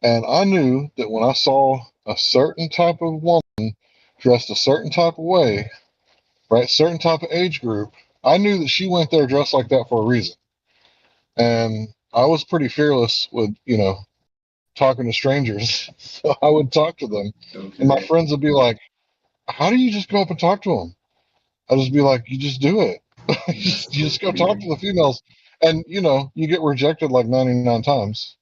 and I knew that when I saw a certain type of woman dressed a certain type of way, right, certain type of age group, I knew that she went there dressed like that for a reason. And I was pretty fearless with, talking to strangers. So I would talk to them, and my friends would be like, "How do you just go up and talk to them?" I'd just be like, "You just do it. You just go talk to the females." And, you get rejected like 99 times,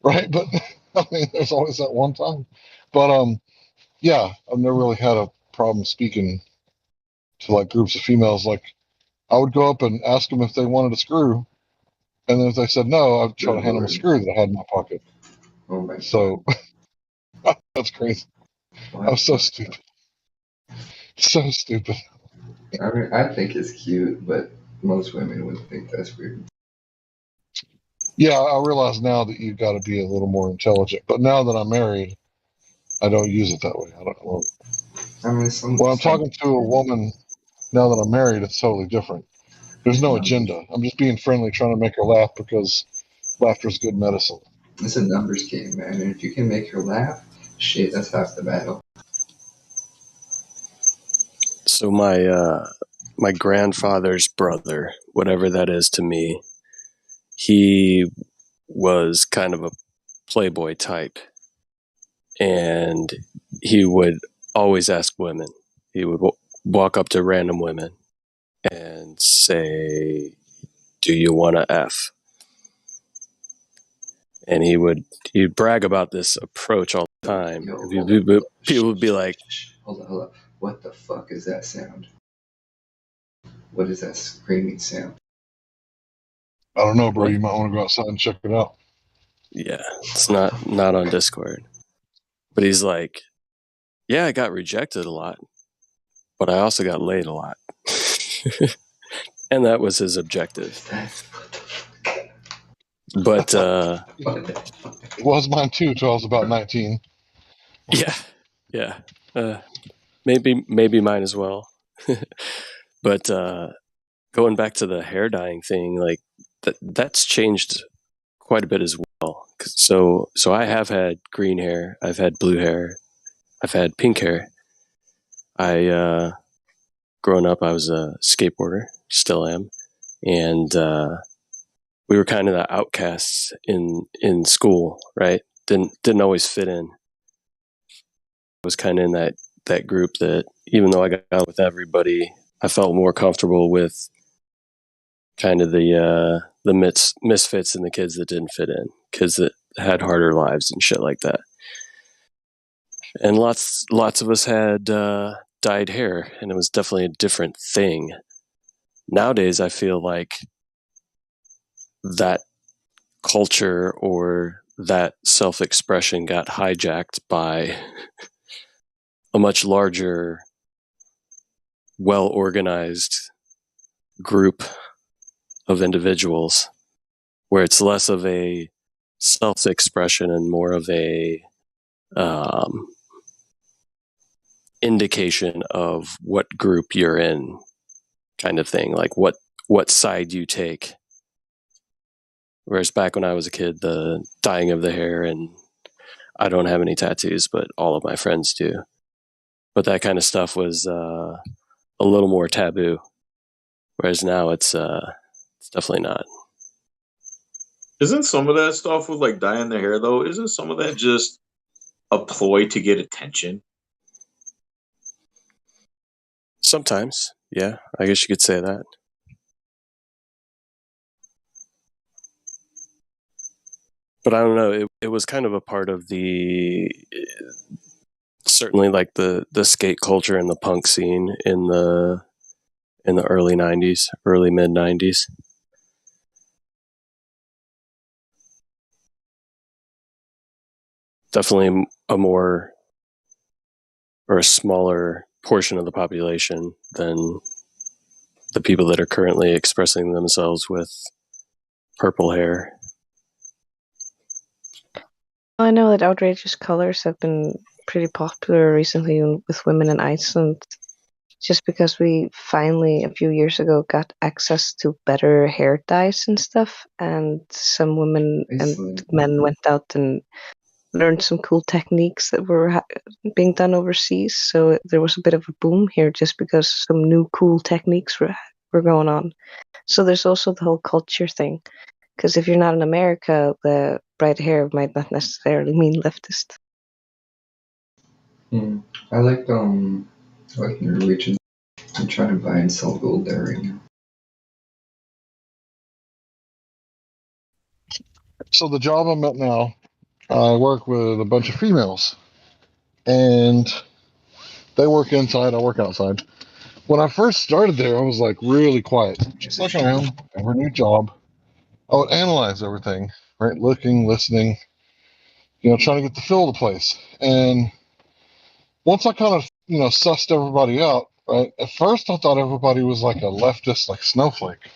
right? But I mean, there's always that one time. But yeah, I've never really had a problem speaking to like groups of females. Like, I would go up and ask them if they wanted a screw, and then if they said no, I'd try to hand them a screw that I had in my pocket. Oh my So that's crazy. I was so stupid. So stupid. I mean, I think it's cute, but most women would think that's weird. Yeah, I realize now that you've got to be a little more intelligent. But now that I'm married, I don't use it that way. I don't know. I mean, When I'm talking to a woman now that I'm married, it's totally different. There's no agenda. I'm just being friendly, trying to make her laugh because laughter is good medicine. It's a numbers game, man. And if you can make her laugh, shit, that's half the battle. So my grandfather's brother, whatever that is to me, he was kind of a playboy type, and he would always ask women. He would walk up to random women and say, "Do you want to F?" And he'd brag about this approach all the time. People would be like, Hold on. What the fuck is that sound? What is that screaming sound? I don't know, bro. "What?" You might want to go outside and check it out. Yeah, it's not on Discord. But he's like, "Yeah, I got rejected a lot, but I also got laid a lot." And that was his objective. But it was mine too until I was about 19. Yeah. Maybe mine as well. But going back to the hair dyeing thing, like that's changed quite a bit as So I have had green hair, I've had blue hair, I've had pink hair. Growing up, I was a skateboarder, still am, and we were kind of the outcasts in school, right? Didn't always fit in. I was kind of in that group that, even though I got on with everybody, I felt more comfortable with kind of the misfits and the kids that didn't fit in, kids that had harder lives and shit like that. And lots of us had dyed hair, and it was definitely a different thing. Nowadays, I feel like that culture or that self-expression got hijacked by a much larger, well-organized group of individuals, where it's less of a self-expression and more of a indication of what group you're in, kind of thing, like what side you take. Whereas back when I was a kid, the dyeing of the hair, and I don't have any tattoos, but all of my friends do. But that kind of stuff was a little more taboo. Whereas now it's definitely not. Isn't some of that stuff with like dyeing the hair though? Isn't some of that just a ploy to get attention? Sometimes, yeah, I guess you could say that. But I don't know. It was kind of a part of the, certainly like the skate culture and the punk scene in the early 90s, early mid 90s. Definitely a more or a smaller portion of the population than the people that are currently expressing themselves with purple hair. I know that outrageous colors have been pretty popular recently with women in Iceland, just because we finally, a few years ago, got access to better hair dyes and stuff, and some women and men went out and learned some cool techniques that were being done overseas. So there was a bit of a boom here just because some new cool techniques were going on. So there's also the whole culture thing. Because if you're not in America, the bright hair might not necessarily mean leftist. I like Norwegian. I'm trying to buy and sell gold there right now. So the job I'm at now, I work with a bunch of females, and they work inside, I work outside. When I first started there, I was like really quiet, just like I am every new job. I would analyze everything, right? Looking, listening, trying to get the feel of the place. And once I kind of, sussed everybody out, right? At first I thought everybody was like a leftist, like snowflake.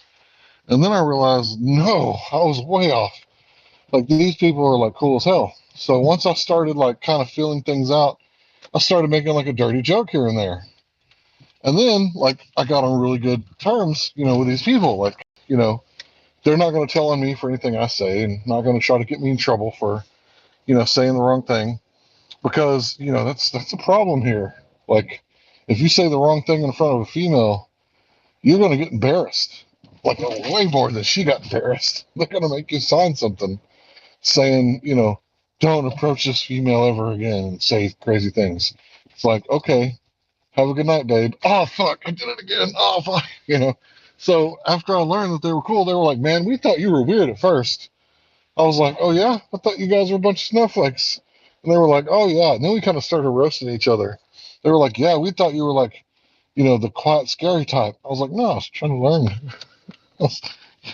And then I realized, no, I was way off. Like these people are like cool as hell. So once I started like kind of feeling things out, I started making like a dirty joke here and there. And then like I got on really good terms, with these people. Like, they're not going to tell on me for anything I say and not going to try to get me in trouble for, saying the wrong thing. Because, that's a problem here. Like, if you say the wrong thing in front of a female, you're going to get embarrassed. Like, way more than she got embarrassed. They're going to make you sign something saying, don't approach this female ever again and say crazy things. It's like, okay, have a good night, babe. Oh, fuck, I did it again. Oh, fuck, So after I learned that they were cool, they were like, man, we thought you were weird at first. I was like, oh, yeah? I thought you guys were a bunch of snowflakes. And they were like, oh, yeah. And then we kind of started roasting each other. They were like, yeah, we thought you were like, the quiet, scary type. I was like, no, I was trying to learn.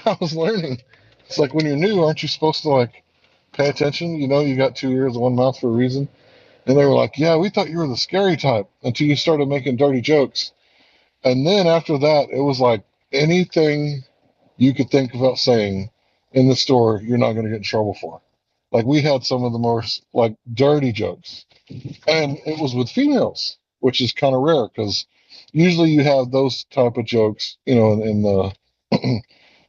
I was learning. It's like when you're new, aren't you supposed to, like, pay attention? You got 2 ears and 1 mouth for a reason. And they were like, yeah, we thought you were the scary type until you started making dirty jokes. And then after that, it was like anything you could think about saying in the store, you're not going to get in trouble for. Like we had some of the most like dirty jokes, and it was with females, which is kind of rare because usually you have those type of jokes, in the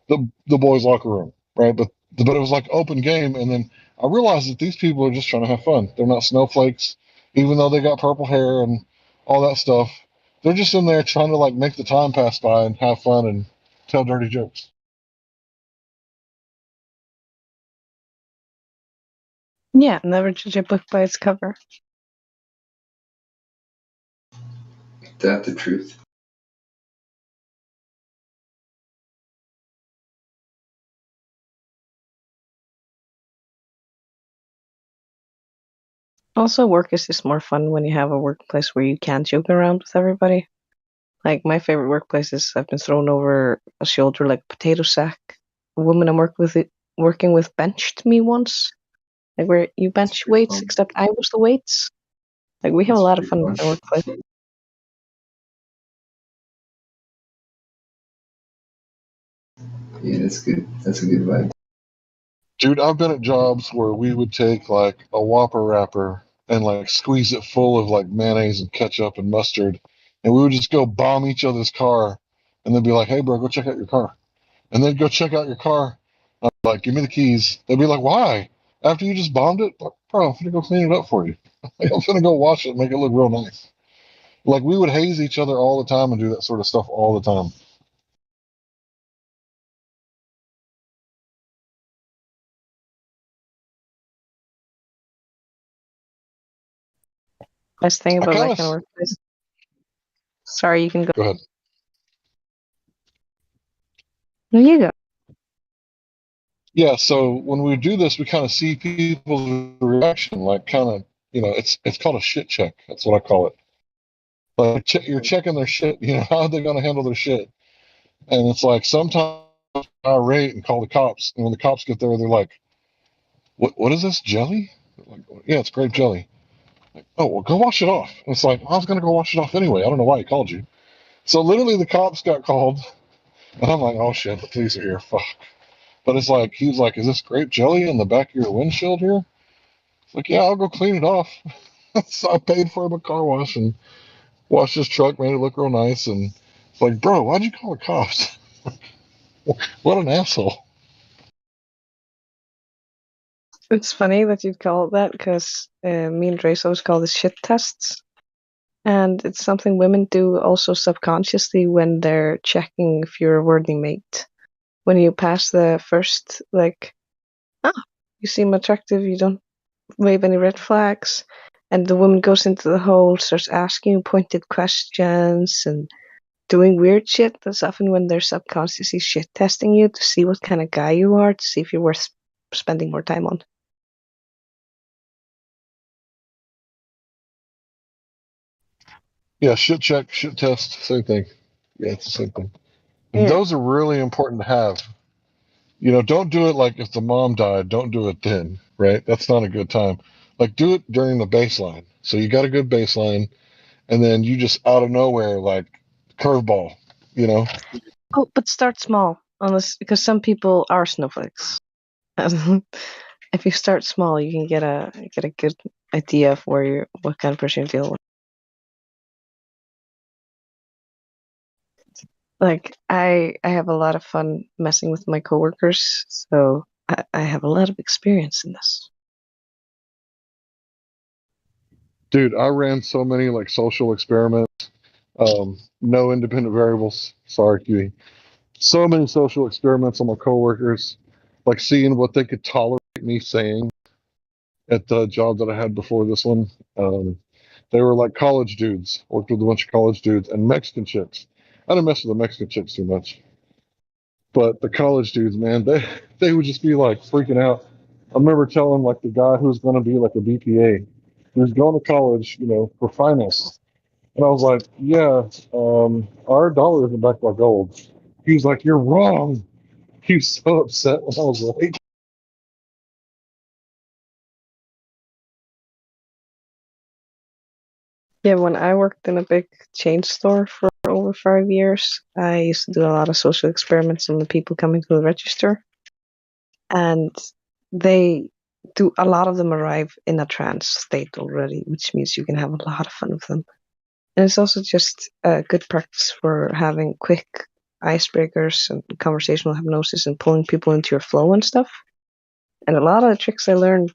the boys' locker room, right? But but it was like open game. And then I realized that these people are just trying to have fun. They're not snowflakes, even though they got purple hair and all that stuff. They're just in there trying to like make the time pass by and have fun and tell dirty jokes. Yeah, never judge a book by its cover. Is that the truth? Also, work is just more fun when you have a workplace where you can joke around with everybody. Like, my favorite workplaces, I've been thrown over a shoulder like a potato sack. A woman I'm working with benched me once. Like, where you bench weights, except I was the weights. Like, we have a lot of fun with our workplace. Yeah, that's good. That's a good vibe. Dude, I've been at jobs where we would take like a Whopper wrapper and like squeeze it full of like mayonnaise and ketchup and mustard, and we would just go bomb each other's car, and they'd be like, "Hey, bro, go check out your car," and they'd go check out your car. I'm like, "Give me the keys." They'd be like, "Why?" After you just bombed it, like, bro, I'm gonna go clean it up for you. Like, I'm gonna go wash it and make it look real nice. Like we would haze each other all the time and do that sort of stuff all the time. Best thing I about kind that of kind of workplace. Sorry, you can go. go ahead. No, you go. Yeah, so when we do this, we kind of see people's reaction, like kind of, it's called a shit check. That's what I call it. Like you're checking their shit. How are they going to handle their shit? And it's like sometimes I rate and call the cops, and when the cops get there, they're like, "What is this jelly?" Like, yeah, it's grape jelly. Like, oh, well, go wash it off. And it's like, I was going to go wash it off anyway. I don't know why he called you. So literally, the cops got called, and I'm like, oh shit, the police are here. Fuck. But it's like he was like, "Is this grape jelly in the back of your windshield here?" It's like, "Yeah, I'll go clean it off." So I paid for him a car wash and washed his truck, made it look real nice. And it's like, bro, why'd you call the cops? What an asshole. It's funny that you'd call it that because me and Trace always call this shit tests. And it's something women do also subconsciously when they're checking if you're a worthy mate. When you pass the first, like, you seem attractive, you don't wave any red flags, and the woman goes into the hole, starts asking you pointed questions and doing weird shit. That's often when they're subconsciously shit testing you to see what kind of guy you are, to see if you're worth spending more time on. Yeah, shit check, shit test, same thing. Yeah, it's the same thing. And Yeah. those are really important to have. Don't do it like if the mom died, don't do it then, right? That's not a good time. Like, do it during the baseline. So you got a good baseline, and then you just out of nowhere, like, curveball, you know? Oh, but start small, honest, because some people are snowflakes. If you start small, you can get a good idea of what kind of person you deal with. Like I have a lot of fun messing with my coworkers, so I have a lot of experience in this. Dude, I ran so many, like, social experiments. No independent variables. Sorry, QE. So many social experiments on my coworkers, like seeing what they could tolerate me saying at the job that I had before this one. Um, they were like college dudes, worked with a bunch of college dudes and Mexican chicks. I didn't mess with the Mexican chicks too much, but the college dudes, man, they would just be like freaking out. I remember telling like the guy who was going to be like a BPA, he was going to college, for finance, and I was like, yeah, our dollar isn't backed by gold. He was like, you're wrong. He was so upset when I was like, Yeah, when I worked in a big chain store for over 5 years, I used to do a lot of social experiments on the people coming to the register. And they do a lot of them arrive in a trance state already, which means you can have a lot of fun with them. And it's also just a good practice for having quick icebreakers and conversational hypnosis and pulling people into your flow and stuff. And a lot of the tricks I learned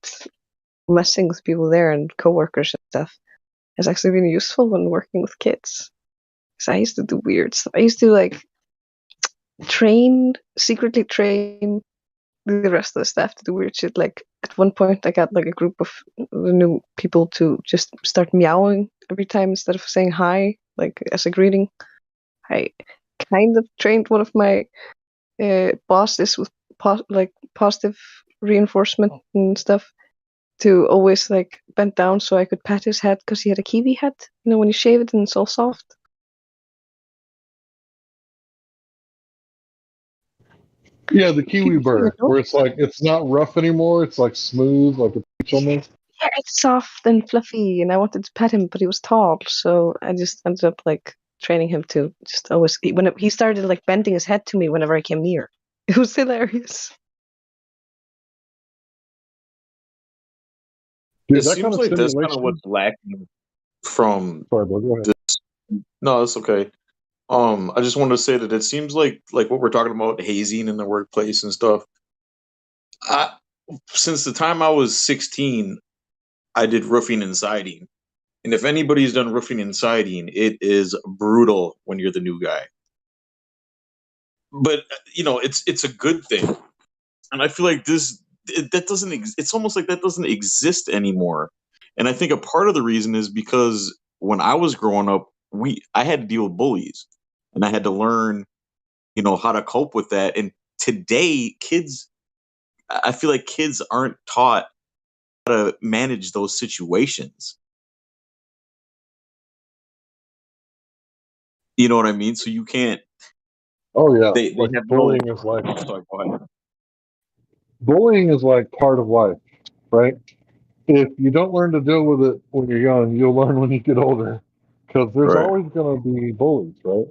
messing with people there and coworkers and stuff has actually been useful when working with kids. Because I used to do weird stuff. I used to like secretly train the rest of the staff to do weird shit. Like at one point, I got like a group of new people to just start meowing every time instead of saying hi, like as a greeting. I kind of trained one of my bosses with positive reinforcement and stuff to always like bend down so I could pat his head because he had a kiwi head. You know, when you shave it and it's all soft. Yeah, the kiwi burr, where it's like it's not rough anymore. It's like smooth, like a peach almost. Yeah, it's soft and fluffy, and I wanted to pet him, but he was tall, so I just ended up like training him to just always when he started like bending his head to me whenever I came near. It was hilarious. Dude, It that kind seems of like that's kind of stimulation. what's lacking from Sorry, bro, go ahead. this. No, that's okay. I just wanted to say that it seems like what we're talking about hazing in the workplace and stuff. I Since the time I was 16, I did roofing and siding. And if anybody's done roofing and siding, it is brutal when you're the new guy. But it's a good thing. And I feel like that doesn't it's almost like that doesn't exist anymore. And I think a part of the reason is because when I was growing up, I had to deal with bullies, and I had to learn, how to cope with that. And today, I feel like kids aren't taught how to manage those situations. You know what I mean? So you can't. Oh yeah, They like have no. bullying is like Sorry, go ahead. bullying is like part of life, right? If you don't learn to deal with it when you're young, you'll learn when you get older, because there's Right. always going to be bullies, right?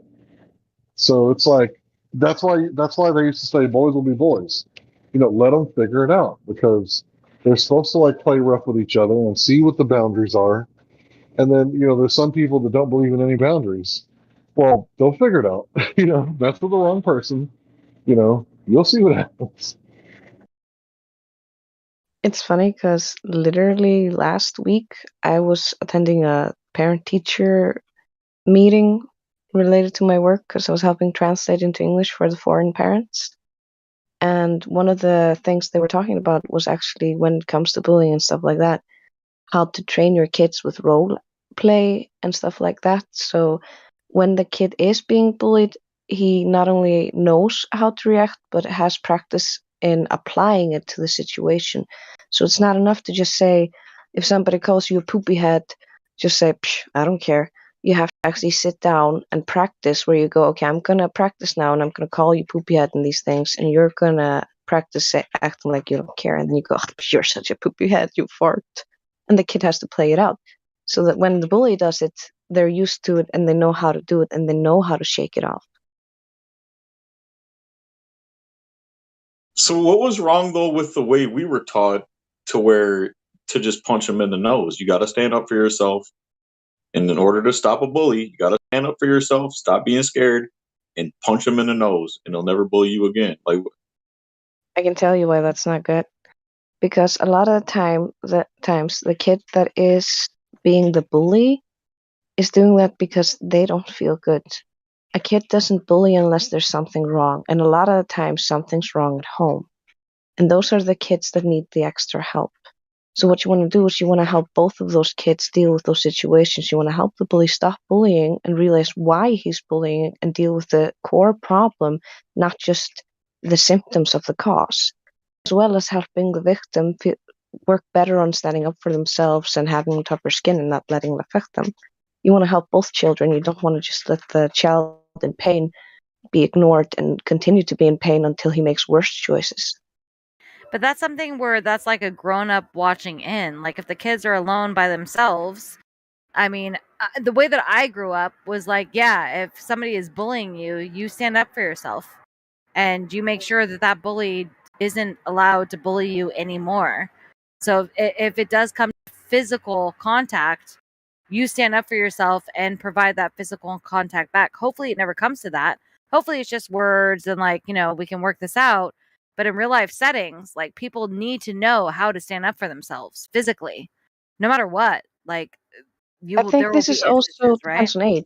So it's like that's why they used to say boys will be boys. Let them figure it out because they're supposed to like play rough with each other and see what the boundaries are. And then there's some people that don't believe in any boundaries. Well, they'll figure it out. That's with the wrong person. You'll see what happens. It's funny because literally last week I was attending a parent-teacher meeting related to my work because I was helping translate into English for the foreign parents. And one of the things they were talking about was actually when it comes to bullying and stuff like that, how to train your kids with role play and stuff like that. So when the kid is being bullied, he not only knows how to react, but has practice in applying it to the situation. So it's not enough to just say, if somebody calls you a poopy head, just say, Psh, I don't care. You have to actually sit down and practice where you go, okay, I'm going to practice now and I'm going to call you poopy head and these things. And you're going to practice acting like you don't care. And then you go, you're such a poopy head, you fart. And the kid has to play it out so that when the bully does it, they're used to it and they know how to do it and they know how to shake it off. So what was wrong though with the way we were taught to just punch them in the nose? You got to stand up for yourself, and in order to stop a bully, you got to stand up for yourself, stop being scared, and punch them in the nose, and they'll never bully you again. Like, I can tell you why that's not good. Because a lot of times the kid that is being the bully is doing that because they don't feel good. A kid doesn't bully unless there's something wrong, and a lot of the times something's wrong at home. And those are the kids that need the extra help. So what you want to do is you want to help both of those kids deal with those situations. You want to help the bully stop bullying and realize why he's bullying and deal with the core problem, not just the symptoms of the cause, as well as helping the victim work better on standing up for themselves and having tougher skin and not letting it affect them. You want to help both children. You don't want to just let the child in pain be ignored and continue to be in pain until he makes worse choices. But that's something where that's like a grown up watching in. Like if the kids are alone by themselves, I mean, the way that I grew up was like, yeah, if somebody is bullying you, you stand up for yourself and you make sure that that bully isn't allowed to bully you anymore. So if it does come to physical contact, you stand up for yourself and provide that physical contact back. Hopefully it never comes to that. Hopefully it's just words and like, we can work this out. But in real life settings, like people need to know how to stand up for themselves physically, no matter what. Like I there think will this be is also instances, right? depends on age.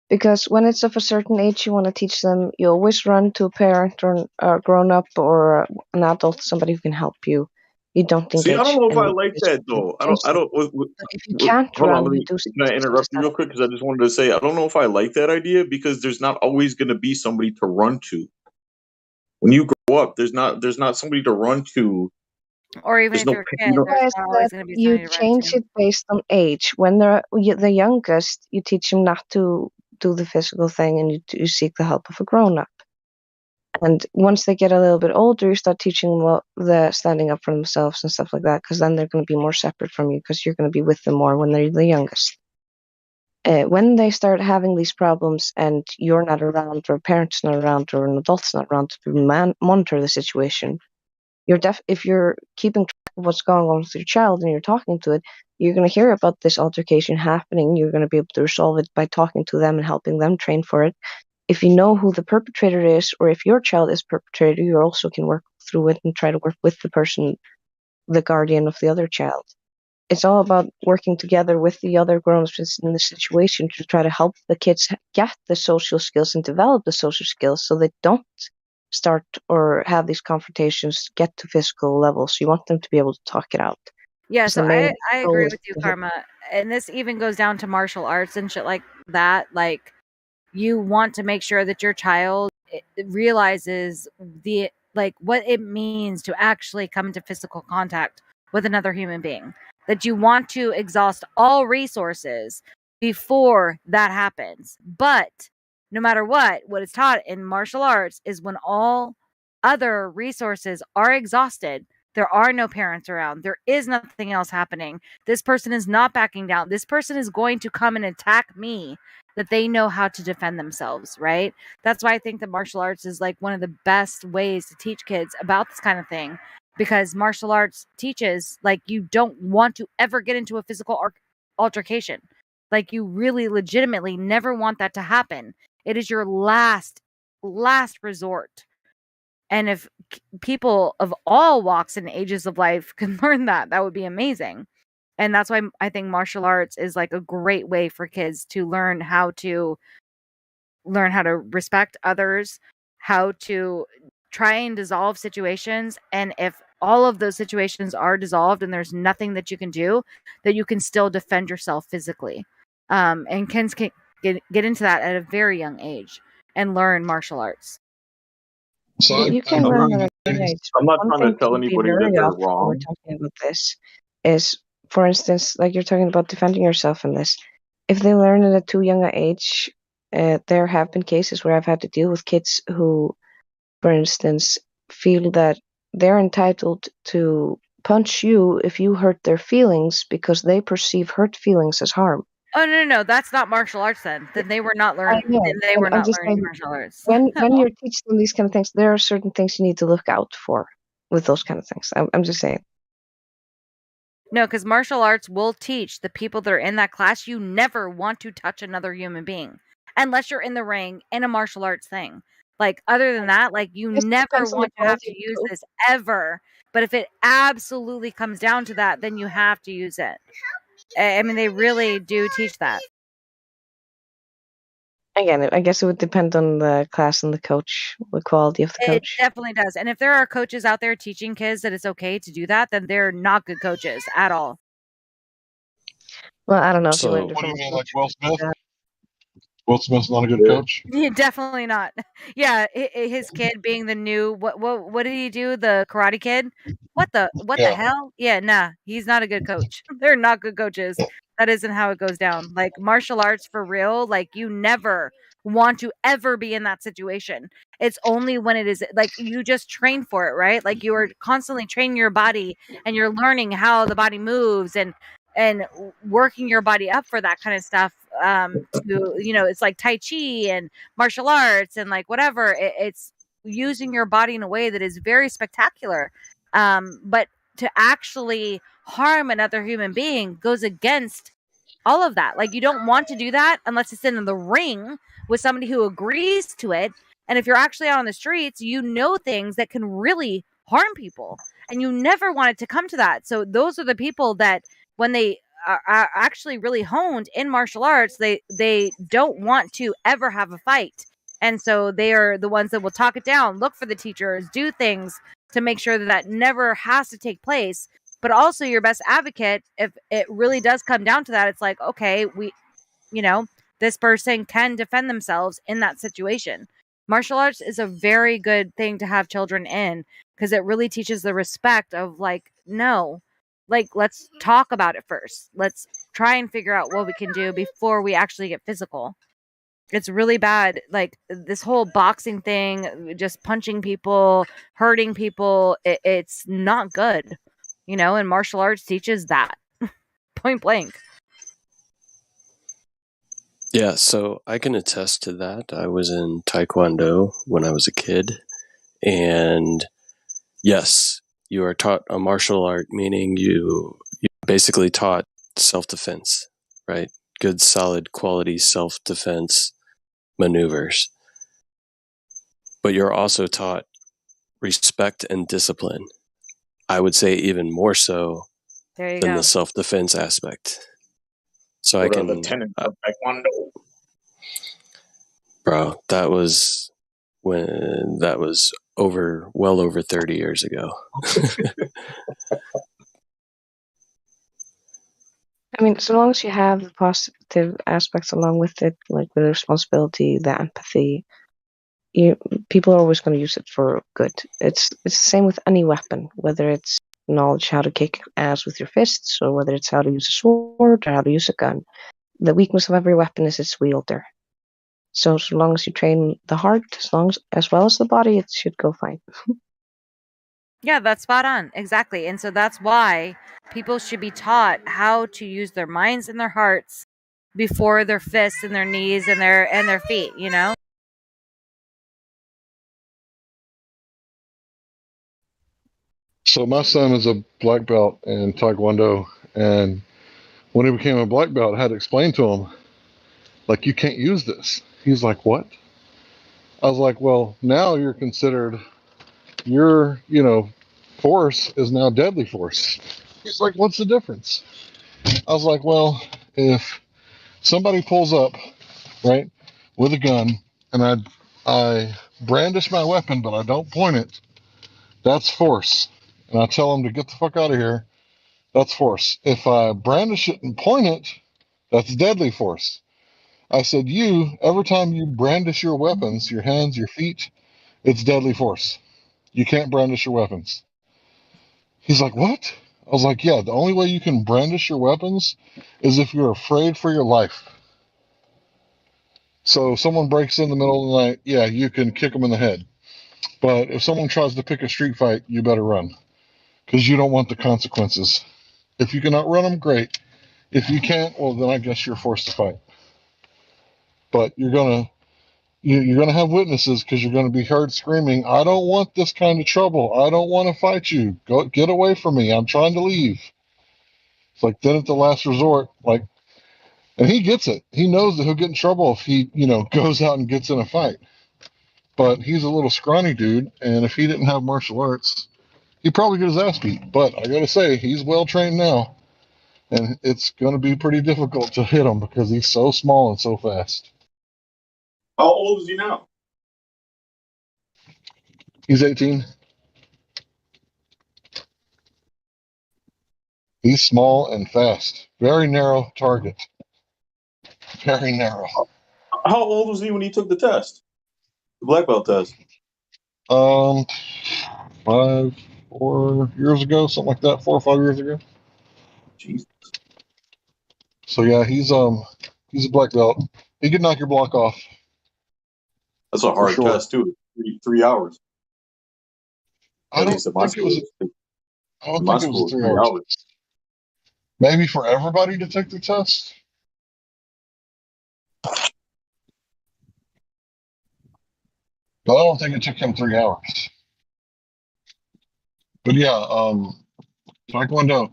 Because when it's of a certain age, you want to teach them, you always run to a parent or a grown up or an adult, somebody who can help you. You don't See, I don't engage know if I in like physical that though. I confrontation. don't. But if you can't Hold on, run, you do can I just interrupt you have real quick? Because I just wanted to say I don't know if I like that idea because there's not always going to be somebody to run to. When you grow up, there's not somebody to run to. Or even There's if no, you're a you kid, know, there's Why is not that always going to be you somebody to run change to. it based on age. When they're the youngest, you teach them not to do the physical thing, and you seek the help of a grown up. And once they get a little bit older, you start teaching them the standing up for themselves and stuff like that, because then they're going to be more separate from you, because you're going to be with them more when they're the youngest. When they start having these problems and you're not around, or a parent's not around, or an adult's not around to monitor the situation, if you're keeping track of what's going on with your child and you're talking to it, you're going to hear about this altercation happening. You're going to be able to resolve it by talking to them and helping them train for it. If you know who the perpetrator is, or if your child is perpetrator, you also can work through it and try to work with the person, the guardian of the other child. It's all about working together with the other grown-ups in the situation to try to help the kids get the social skills and develop the social skills so they don't start or have these confrontations get to physical levels. You want them to be able to talk it out. Yeah, 'Cause so the main I goal agree is with you, to hit. Karma. And this even goes down to martial arts and shit like that. Like you want to make sure that your child realizes the like what it means to actually come into physical contact with another human being. That you want to exhaust all resources before that happens. But no matter what is taught in martial arts is when all other resources are exhausted, there are no parents around. There is nothing else happening. This person is not backing down. This person is going to come and attack me, that they know how to defend themselves, right? That's why I think that martial arts is like one of the best ways to teach kids about this kind of thing, because martial arts teaches like you don't want to ever get into a physical altercation. Like you really legitimately never want that to happen. It is your last resort. And if people of all walks and ages of life can learn that, that would be amazing. And that's why I think martial arts is like a great way for kids to learn how to respect others, how to try and dissolve situations. And if all of those situations are dissolved and there's nothing that you can do, that you can still defend yourself physically. And kids can get into that at a very young age and learn martial arts. So You I can I'm learn not, at a young agree. age. I'm not One trying thing to tell to be anybody that wary they're of when we're wrong. talking about this is, for instance, like you're talking about defending yourself in this. If they learn at a too young a age, there have been cases where I've had to deal with kids who, for instance, feel that they're entitled to punch you if you hurt their feelings because they perceive hurt feelings as harm. Oh no, that's not martial arts then. Then they were not I learning. know. Then they were I'm not just learning saying, martial arts. when you're teaching them these kind of things, there are certain things you need to look out for with those kind of things. I'm just saying. No, because martial arts will teach the people that are in that class you never want to touch another human being unless you're in the ring in a martial arts thing. Like, other than that, like, you It never depends on the want to have quality to of the use coach. this ever. But if it absolutely comes down to that, then you have to use it. I mean, they really do teach that. Again, I guess it would depend on the class and the coach, the quality of the It coach. definitely does. And if there are coaches out there teaching kids that it's okay to do that, then they're not good coaches at all. Well, I don't know if you learned So it What do from you a mean, like coach. Will Smith? Will Smith's not a good yeah, coach? Yeah, definitely not. Yeah, his kid being the new what did he do? The Karate Kid? What the Yeah. hell? Yeah, nah, he's not a good coach. They're not good coaches. That isn't how it goes down. Like martial arts for real, like you never want to ever be in that situation. It's only when it is like you just train for it, right? Like you are constantly training your body and you're learning how the body moves and working your body up for that kind of stuff to it's like tai chi and martial arts and like whatever it's using your body in a way that is very spectacular, but to actually harm another human being goes against all of that. Like you don't want to do that unless it's in the ring with somebody who agrees to it, And if you're actually out on the streets, you know things that can really harm people. And you never want it to come to that. So those are the people that when they are actually really honed in martial arts, they don't want to ever have a fight. And so they are the ones that will talk it down, look for the teachers, do things to make sure that that never has to take place. But also your best advocate, if it really does come down to that, it's like, okay, this person can defend themselves in that situation. Martial arts is a very good thing to have children in because it really teaches the respect of like, no, like, let's talk about it first. Let's try and figure out what we can do before we actually get physical. It's really bad. Like this whole boxing thing, just punching people, hurting people, it's not good, and martial arts teaches that point blank. Yeah, so I can attest to that. I was in Taekwondo when I was a kid. And yes, you are taught a martial art, meaning you basically taught self-defense, right? Good, solid, quality self-defense maneuvers. But you're also taught respect and discipline. I would say even more so than the self-defense aspect. So what I are the can, tenets of Taekwondo? bro, that was well over 30 years ago. I mean, so long as you have the positive aspects along with it, like the responsibility, the empathy, people are always going to use it for good. It's the same with any weapon, whether it's knowledge how to kick ass with your fists, or whether it's how to use a sword or how to use a gun. The weakness of every weapon is its wielder. So long as you train the heart, as well as the body, it should go fine. Yeah, that's spot on. Exactly. And so that's why people should be taught how to use their minds and their hearts before their fists and their knees and their feet, So my son is a black belt in Taekwondo, and when he became a black belt, I had to explain to him, like, you can't use this. He's like, what? I was like, well, now you're considered, your, force is now deadly force. He's like, what's the difference? I was like, well, if somebody pulls up, right, with a gun, and I brandish my weapon, but I don't point it, that's force. And I tell them to get the fuck out of here, that's force. If I brandish it and point it, that's deadly force. I said, every time you brandish your weapons, your hands, your feet, it's deadly force. You can't brandish your weapons. He's like, what? I was like, yeah, the only way you can brandish your weapons is if you're afraid for your life. So if someone breaks in the middle of the night, yeah, you can kick them in the head. But if someone tries to pick a street fight, you better run, because you don't want the consequences. If you can outrun them, great. If you can't, well, then I guess you're forced to fight. But you're gonna have witnesses, because you're gonna be heard screaming, "I don't want this kind of trouble. I don't want to fight you. Go get away from me. I'm trying to leave." It's like, then at the last resort, like, and he gets it. He knows that he'll get in trouble if he, goes out and gets in a fight. But he's a little scrawny dude, and if he didn't have martial arts, he'd probably get his ass beat. But I gotta say, he's well trained now, and it's gonna be pretty difficult to hit him because he's so small and so fast. How old is he now? He's 18. He's small and fast. Very narrow target. Very narrow. How old was he when he took the test? The black belt test? 4 years ago, something like that. 4 or 5 years ago. Jesus. So yeah, he's a black belt. He could knock your block off. That's a hard sure. test too. 3 hours. I don't think it was a 3 hours. Maybe for everybody to take the test. But I don't think it took him 3 hours. But yeah, Taekwondo.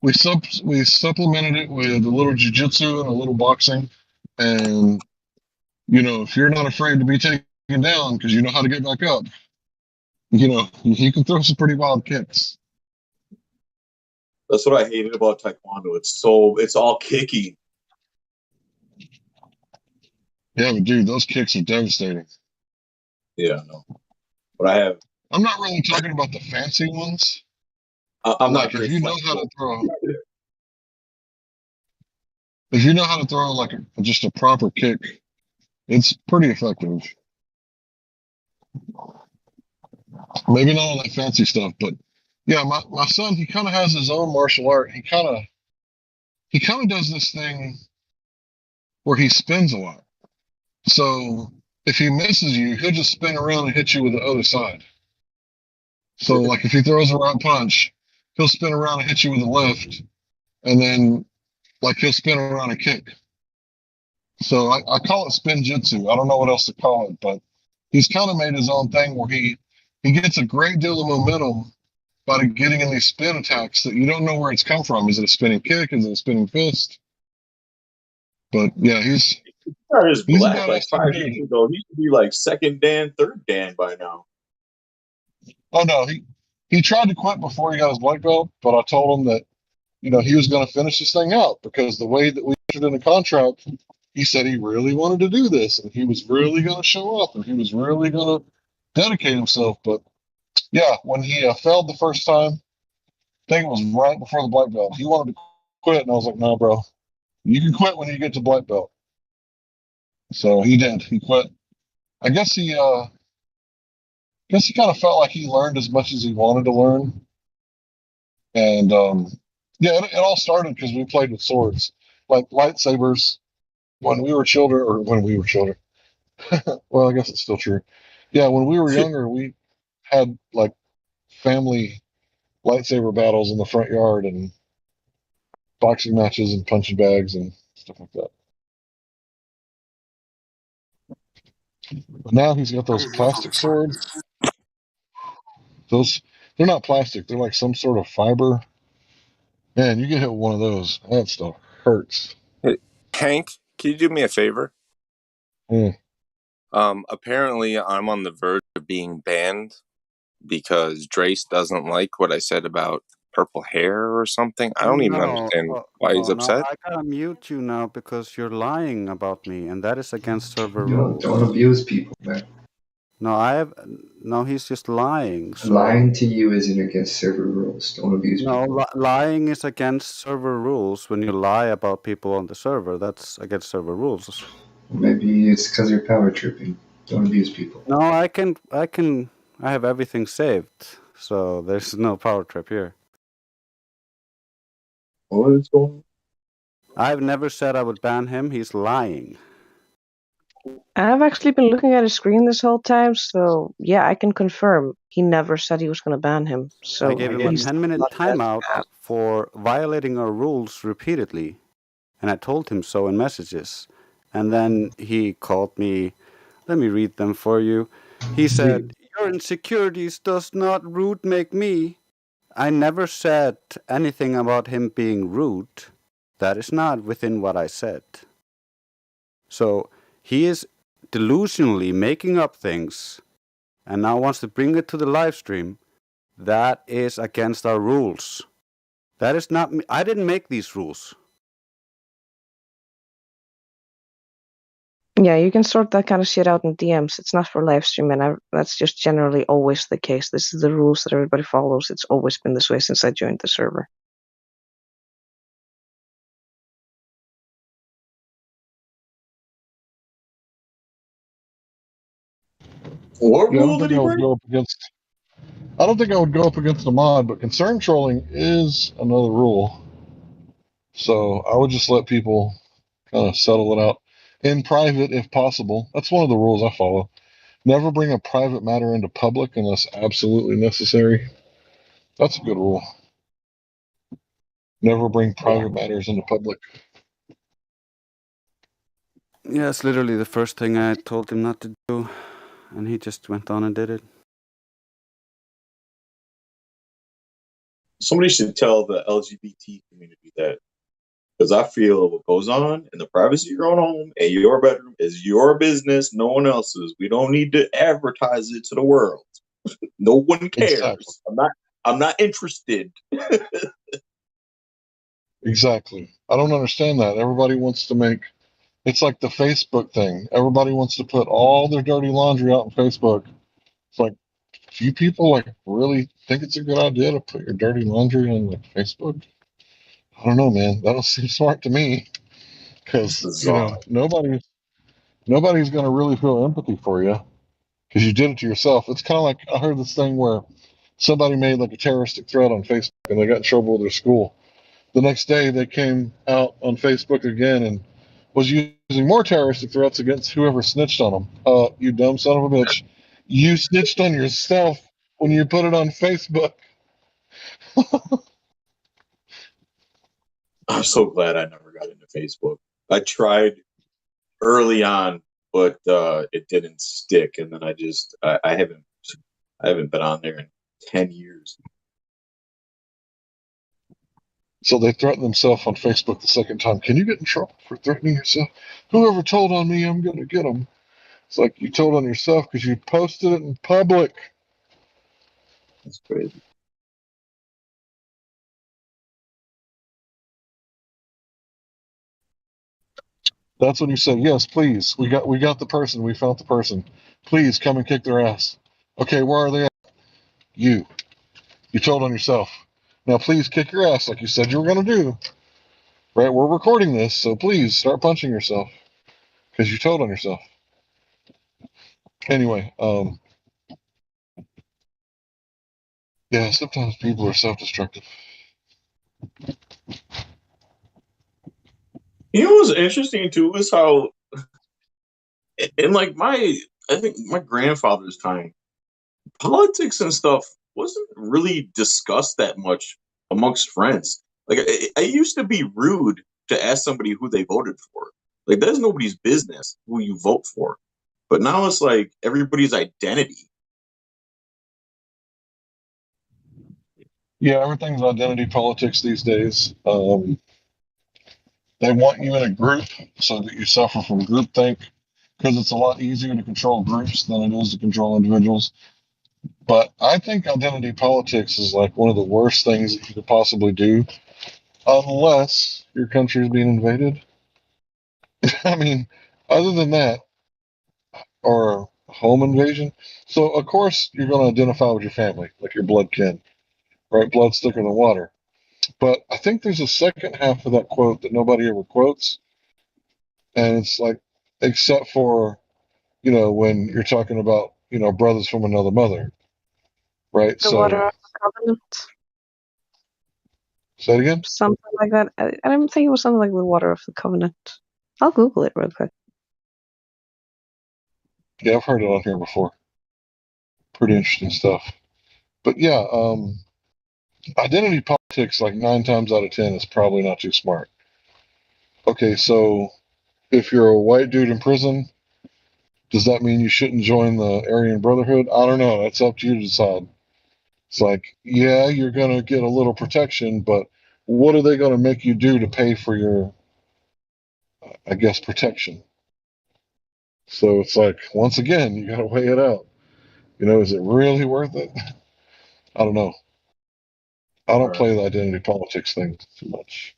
We supplemented it with a little jiu-jitsu and a little boxing. And if you're not afraid to be taken it down because you know how to get back up. You know, you can throw some pretty wild kicks. That's what I hated about Taekwondo. It's all kicky. Yeah, but dude, those kicks are devastating. Yeah, no. But I'm not really talking about the fancy ones. I'm not Like very if you know how to flexible. throw like just a proper kick, it's pretty effective. Maybe not on that fancy stuff, but yeah, my son, he kind of has his own martial art. He kind of does this thing where he spins a lot. So if he misses you, he'll just spin around and hit you with the other side. So like if he throws a right punch, he'll spin around and hit you with a left, and then like he'll spin around and kick. So I call it spin jitsu. I don't know what else to call it, but he's kind of made his own thing where he gets a great deal of momentum by getting in these spin attacks that you don't know where it's come from. Is it a spinning kick? Is it a spinning fist? But yeah, he's Started as a black like badass little 5 years dude. ago. He should be like second Dan, third Dan by now. Oh no, he tried to quit before he got his black belt, but I told him that he was going to finish this thing out because the way that we entered in the contract, he said he really wanted to do this and he was really going to show up and he was really going to dedicate himself. But yeah, when he failed the first time, I think it was right before the black belt. He wanted to quit, and I was like, "No, bro, you can quit when you get to black belt." So he did. He quit. I guess he kind of felt like he learned as much as he wanted to learn, and yeah, it all started because we played with swords, like lightsabers, when we were children, or when we were children. Well, I guess it's still true. Yeah, when we were younger, we had like family lightsaber battles in the front yard and boxing matches and punching bags and stuff like that. But now he's got those plastic swords. Those they're not plastic. They're like some sort of fiber. Man, you get hit with one of those, that stuff hurts. Hey, Hank, can you do me a favor? Mm. Apparently, I'm on the verge of being banned because Drace doesn't like what I said about purple hair or something. I don't even understand why he's No, upset. I gotta mute you now because you're lying about me, and that is against server Don't rules. abuse people, man. No, he's just lying. So Lying to you isn't against server rules. Don't abuse no, people. lying is against server rules. When you lie about people on the server, that's against server rules. Maybe it's because you're power tripping. Don't abuse people. No, I have everything saved, so there's no power trip here. What is going on? I've never said I would ban him. He's lying. I've actually been looking at his screen this whole time, so yeah, I can confirm he never said he was going to ban him. So I gave him a he's 10-minute not bad. timeout for violating our rules repeatedly, and I told him so in messages. And then he called me. Let me read them for you. He said, "Your insecurities does not rude make me." I never said anything about him being rude. That is not within what I said. So he is delusionally making up things and now wants to bring it to the live stream. That is against our rules. That is not me. I didn't make these rules. Yeah, you can sort that kind of shit out in DMs. It's not for live stream, and that's just generally always the case. This is the rules that everybody follows. It's always been this way since I joined the server. What Yeah, I rule don't did think he I would break? go up against. I don't think I would go up against the mod, but concern trolling is another rule. So I would just let people kind of settle it out in private if possible. That's one of the rules I follow. Never bring a private matter into public unless absolutely necessary. That's a good rule. Never bring private matters into public. Yeah, it's literally the first thing I told him not to do, and he just went on and did it. Somebody should tell the LGBT community that Because I feel what goes on in the privacy of your own home and your bedroom is your business, no one else's. We don't need to advertise it to the world. No one cares. Exactly. I'm not interested. Exactly. I don't understand that. Everybody wants to make it's like the Facebook thing. Everybody wants to put all their dirty laundry out on Facebook. It's like, do you people like really think it's a good idea to put your dirty laundry on like Facebook? I don't know, man. That don't seem smart to me It's because bizarre. nobody's going to really feel empathy for you because you did it to yourself. It's kind of like I heard this thing where somebody made like a terroristic threat on Facebook and they got in trouble with their school. The next day they came out on Facebook again and was using more terroristic threats against whoever snitched on them. You dumb son of a bitch. You snitched on yourself when you put it on Facebook. I'm so glad I never got into Facebook. I tried early on, but it didn't stick, and then I haven't been on there in 10 years. So they threatened themselves on Facebook the second time. Can you get in trouble for threatening yourself? Whoever told on me, I'm going to get them. It's like you told on yourself because you posted it in public. That's crazy. That's when you say, yes, please. We got the person. We found the person. Please come and kick their ass. Okay, where are they at? You. You told on yourself. Now please kick your ass like you said you were going to do. Right? We're recording this, so please start punching yourself because you told on yourself. Anyway, yeah, sometimes people are self-destructive. You know what's interesting too is how, in like I think my grandfather's time, politics and stuff wasn't really discussed that much amongst friends. Like I used to be rude to ask somebody who they voted for. Like that's nobody's business who you vote for. But now it's like everybody's identity. Yeah, everything's identity politics these days. They want you in a group so that you suffer from groupthink because it's a lot easier to control groups than it is to control individuals. But I think identity politics is like one of the worst things that you could possibly do, unless your country is being invaded. I mean, other than that, or home invasion. So, of course, you're going to identify with your family, like your blood kin, right? Blood's thicker than water. But I think there's a second half of that quote that nobody ever quotes. And it's like, except for, when you're talking about, brothers from another mother, right? The water So, of the covenant. say it again? Something like that. I don't think it was something like the water of the covenant. I'll Google it real quick. Yeah, I've heard it on here before. Pretty interesting stuff. But yeah, identity politics, like 9 times out of 10, is probably not too smart. Okay, so if you're a white dude in prison, does that mean you shouldn't join the Aryan Brotherhood? I don't know. That's up to you to decide. It's like, yeah, you're going to get a little protection, but what are they going to make you do to pay for your, I guess, protection? So it's like, once again, you got to weigh it out. Is it really worth it? I don't know. I don't play the identity politics thing too much.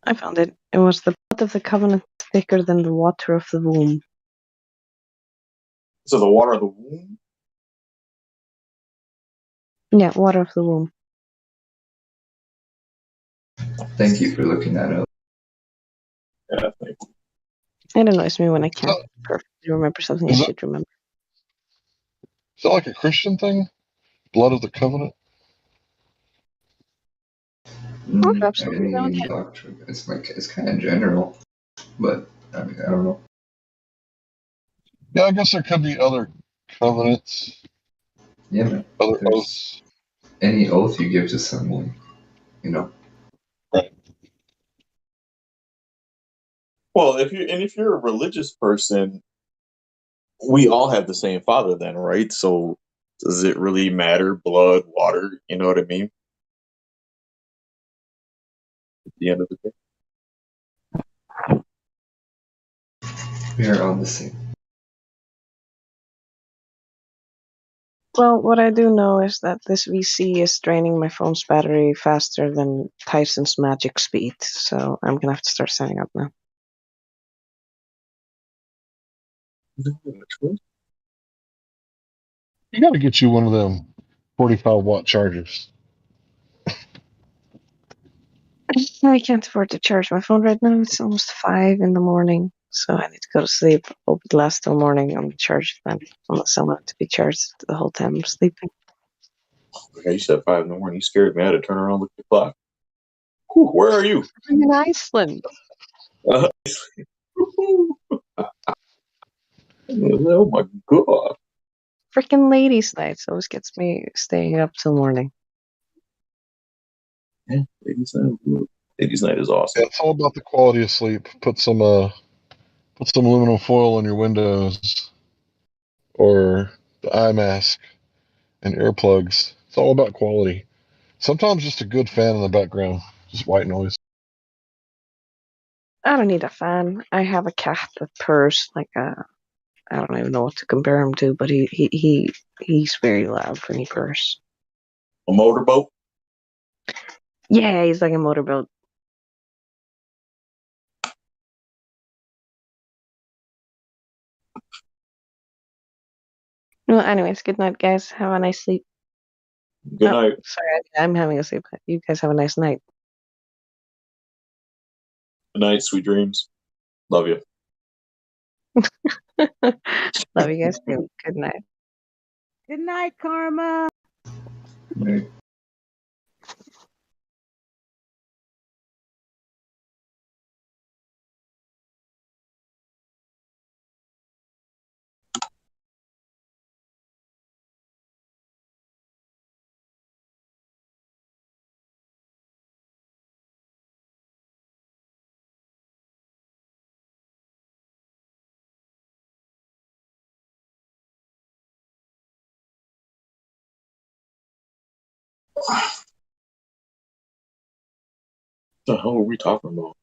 I found it. It was the blood of the covenant thicker than the water of the womb. So the water of the womb? Yeah, water of the womb. Thank you for looking that up. Yeah, thank you. It annoys me when I can't perfectly remember something I should remember. Is that like a Christian thing? Blood of the covenant? Any doctrine. It's kind of general, but I mean, I don't know. Yeah, I guess there could be other covenants. Yeah, man. Other oaths. Any oath you give to someone, Right. Well, if you're a religious person, we all have the same father then, right? So Does it really matter? Blood, water, you know what I mean? At the end of the day. We are all the same. Well, what I do know is that this VC is draining my phone's battery faster than Tyson's magic speed, so I'm gonna have to start setting up now. You got to get you one of them 45-watt chargers. I can't afford to charge my phone right now. It's almost 5 in the morning, so I need to go to sleep. Hope it lasts till morning on the charge then, unless I want it to be charged the whole time I'm sleeping. Okay, you said 5 in the morning. You scared me. I had to turn around and look at the clock. Whew, where are you? I'm in Iceland. Oh my god. Freaking ladies' night always gets me staying up till morning. Yeah, ladies' night. Ladies' night is awesome. Yeah, it's all about the quality of sleep. Put some aluminum foil on your windows, or the eye mask and earplugs. It's all about quality. Sometimes just a good fan in the background, just white noise. I don't need a fan. I have a cat that purrs like a. I don't even know what to compare him to, but he's very loud when he purrs. A motorboat? Yeah, he's like a motorboat. Well, anyways, good night, guys. Have a nice sleep. Good night. Sorry, I'm having a sleep. You guys have a nice night. Good night, sweet dreams. Love you. Love you guys too. Good night. Good night, Karma. Right. What the hell are we talking about?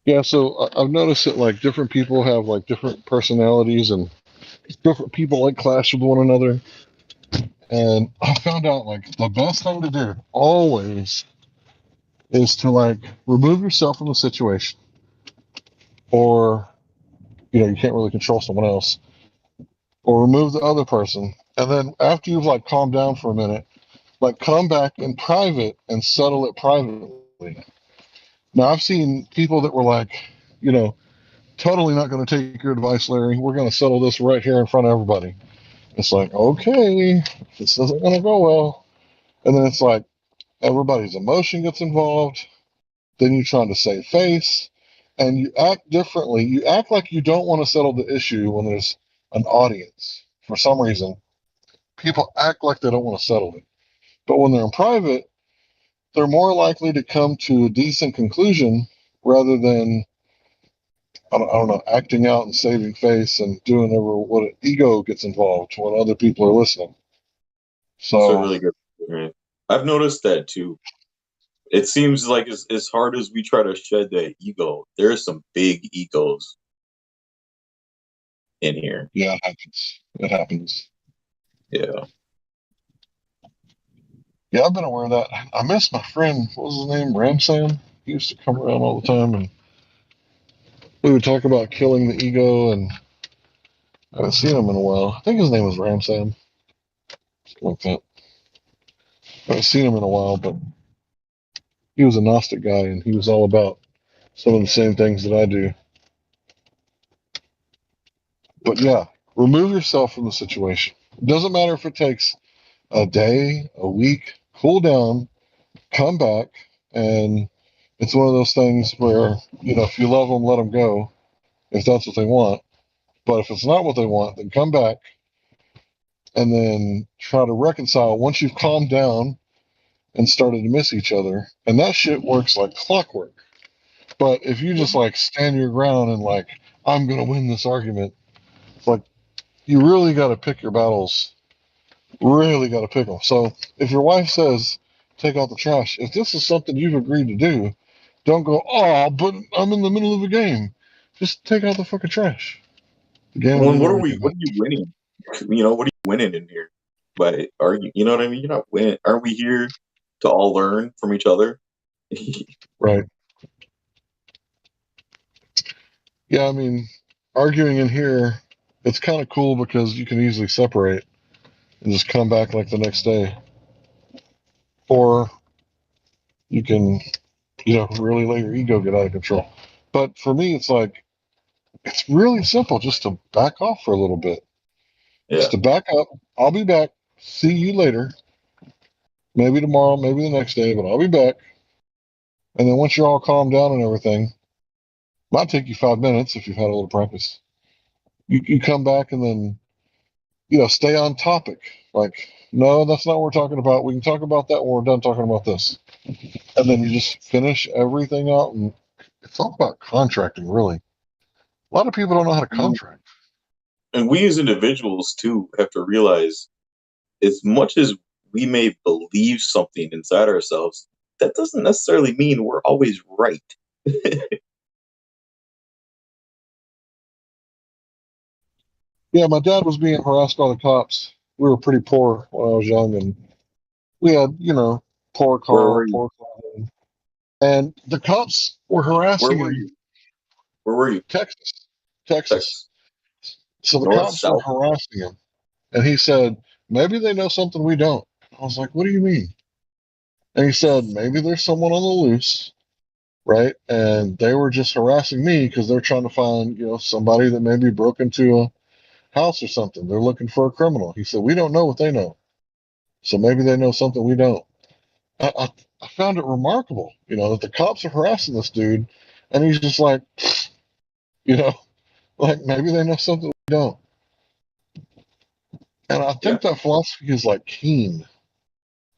Yeah, so I've noticed that like different people have like different personalities, and different people like clash with one another. And I found out like the best thing to do always is to like remove yourself from the situation, or you can't really control someone else, or remove the other person, and then after you've like calmed down for a minute, like come back in private and settle it privately. Now I've seen people that were like, totally not going to take your advice, Larry. We're going to settle this right here in front of everybody. It's like, okay, this isn't going to go well. And then it's like everybody's emotion gets involved. Then you're trying to save face, and you act differently. You act like you don't want to settle the issue when there's an audience. For some reason, people act like they don't want to settle it. But when they're in private, they're more likely to come to a decent conclusion rather than, I don't know, acting out and saving face and doing what ego gets involved when other people are listening. It's a So really good point. I've noticed that too. It seems like as hard as we try to shed that ego, there are some big egos in here. yeah, it happens. It happens. Yeah. Yeah, I've been aware of that. I miss my friend. What was his name? Ramsam. He used to come around all the time, and we would talk about killing the ego. And I haven't seen him in a while. I think his name was Ramsam, something like that. I haven't seen him in a while, but he was a Gnostic guy, and he was all about some of the same things that I do. But yeah, remove yourself from the situation. It doesn't matter if it takes a day, a week, cool down, come back, and it's one of those things where, if you love them, let them go, if that's what they want. But if it's not what they want, then come back and then try to reconcile once you've calmed down and started to miss each other. And that shit works like clockwork. But if you just like stand your ground and like, I'm going to win this argument, it's like you really got to pick your battles. Really got to pick them. So if your wife says, take out the trash, if this is something you've agreed to do, don't go, oh, but I'm in the middle of a game. Just take out the fucking trash. The game will When do what are we? everything. What are you winning? You know, what are you winning in here? By argue, you know what I mean? You're not winning. Aren't we here to all learn from each other? Right. Yeah, I mean, arguing in here, it's kind of cool because you can easily separate and just come back like the next day. Or you can, really let your ego get out of control. But for me, it's like, it's really simple just to back off for a little bit. Yeah. Just to back up. I'll be back. See you later. Maybe tomorrow, maybe the next day, but I'll be back. And then once you're all calmed down and everything, might take you 5 minutes if you've had a little practice. You come back and then, stay on topic. Like, no, that's not what we're talking about. We can talk about that when we're done talking about this. And then you just finish everything out. And it's all about contracting, really. A lot of people don't know how to contract. And we as individuals too have to realize, as much as we may believe something inside ourselves, that doesn't necessarily mean we're always right. Yeah, my dad was being harassed by the cops. We were pretty poor when I was young, and we had, poor Where car, were you? poor clothing. And the cops were Where harassing were him. you? Where were you? Texas. Texas. So the North, cops were south. harassing him. And he said, maybe they know something we don't. I was like, what do you mean? And he said, maybe there's someone on the loose, right? And they were just harassing me because they're trying to find, somebody that maybe broke into a house or something. They're looking for a criminal. He said, we don't know what they know. So maybe they know something we don't. I found it remarkable, that the cops are harassing this dude. And he's just like, you know, like maybe they know something we don't. And I think that philosophy is like keen.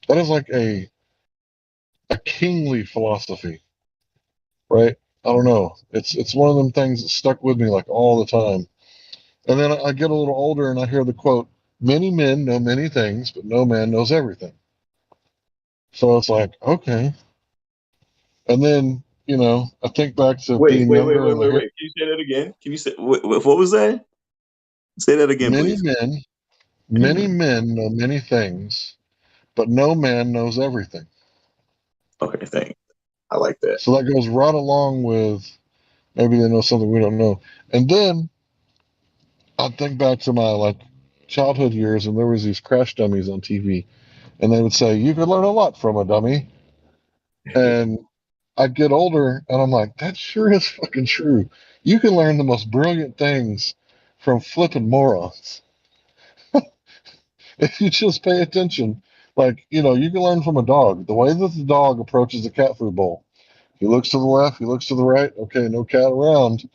That is like a kingly philosophy, right? I don't know. It's one of them things that stuck with me like all the time. And then I get a little older and I hear the quote, many men know many things, but no man knows everything. So it's like, okay. And then, I think back to Wait, being wait, wait, younger wait, and I wait, hear wait. Can you say that again? Can you say what was that? Say that again, many please. men, Many many men. men know many things, but no man knows everything. Okay, thanks. I like that. So that goes right along with maybe they know something we don't know. And then I think back to my childhood years, and there was these crash dummies on TV, and they would say you could learn a lot from a dummy. And I'd get older, and I'm like, that sure is fucking true. You can learn the most brilliant things from flipping morons if you just pay attention. Like, you can learn from a dog. The way that the dog approaches the cat food bowl. He looks to the left, he looks to the right. Okay, no cat around.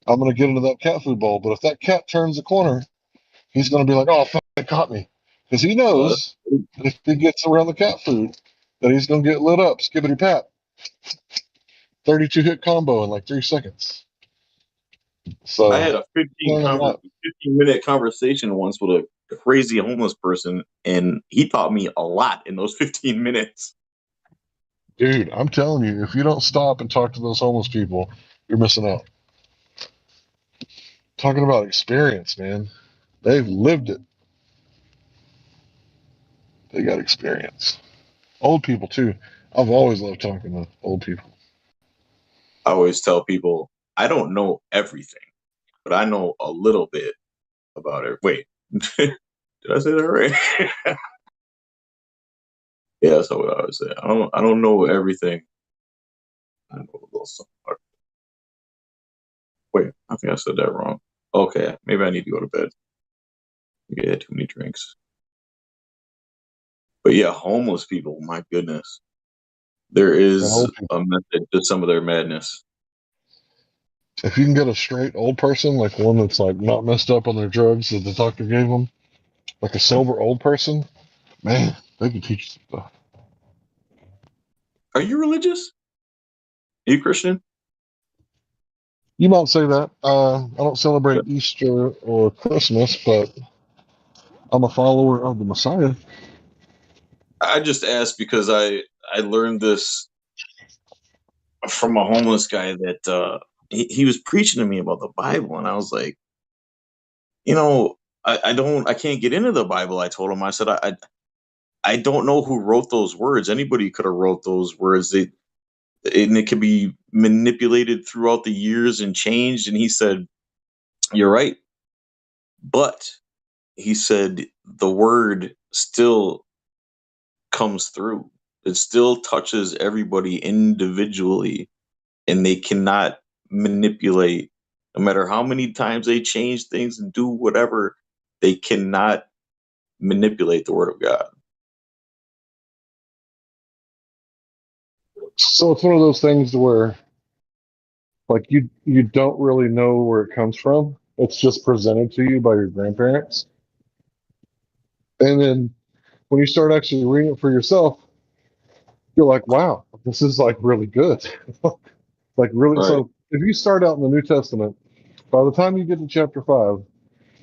I'm going to get into that cat food bowl. But if that cat turns the corner, he's going to be like, oh, fuck, they caught me. Because he knows that if he gets around the cat food, that he's going to get lit up. Skibbity pat. 32 hit combo in like 3 seconds. I So, had a 15 learn a lot. 15-minute conversation once with a crazy homeless person, and he taught me a lot in those 15 minutes. Dude, I'm telling you, if you don't stop and talk to those homeless people, you're missing out. Talking about experience, man. They've lived it. They got experience. Old people, too. I've always loved talking to old people. I always tell people, I don't know everything, but I know a little bit about it. Wait, did I say that right? Yeah, that's what I would say. I don't know everything. I know a little something. Wait, I think I said that wrong. Okay, maybe I need to go to bed. Maybe I had too many drinks. But yeah, homeless people, my goodness. There And is old people. a method to some of their madness. If you can get a straight old person, like one that's like not messed up on their drugs that the doctor gave them, like a sober old person, man, they can teach you some stuff. Are you religious? Are you Christian? You might say that. I don't celebrate Easter or Christmas, but I'm a follower of the Messiah. I just asked because I learned this from a homeless guy that he was preaching to me about the Bible, and I was like, I can't get into the Bible. I told him, I said, I don't know who wrote those words. Anybody could have wrote those words. And it could be manipulated throughout the years and changed. And he said, "You're right," but he said the word still comes through. It still touches everybody individually, and they cannot manipulate. No matter how many times they change things and do whatever, they cannot manipulate the word of God. So it's one of those things where, like, you don't really know where it comes from. It's just presented to you by your grandparents, and then when you start actually reading it for yourself, you're like, wow, this is like really good. Like really. Right. So if you start out in the New Testament, by the time you get to chapter 5,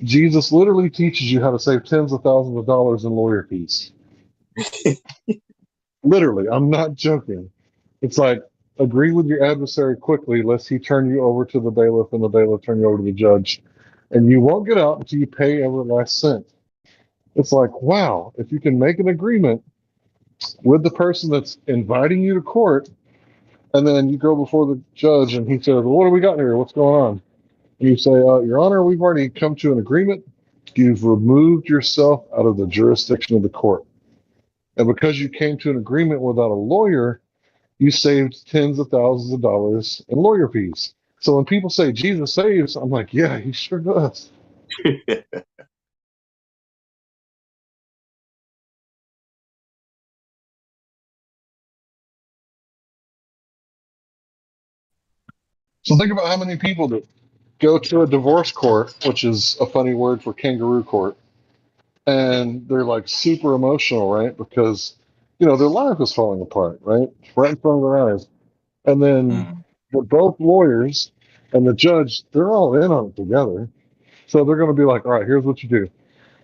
Jesus literally teaches you how to save tens of thousands of dollars in lawyer fees. Literally, I'm not joking. It's like, agree with your adversary quickly, lest he turn you over to the bailiff and the bailiff turn you over to the judge. And you won't get out until you pay every last cent. It's like, wow, if you can make an agreement with the person that's inviting you to court, and then you go before the judge and he says, well, what do we got here? What's going on? And you say, Your Honor, we've already come to an agreement. You've removed yourself out of the jurisdiction of the court. And because you came to an agreement without a lawyer, you saved tens of thousands of dollars in lawyer fees. So when people say Jesus saves, I'm like, yeah, he sure does. So think about how many people that go to a divorce court, which is a funny word for kangaroo court, and they're like super emotional, right? Because, their life is falling apart, right? Right in front of their eyes. And then both lawyers and the judge, they're all in on it together. So they're going to be like, all right, here's what you do.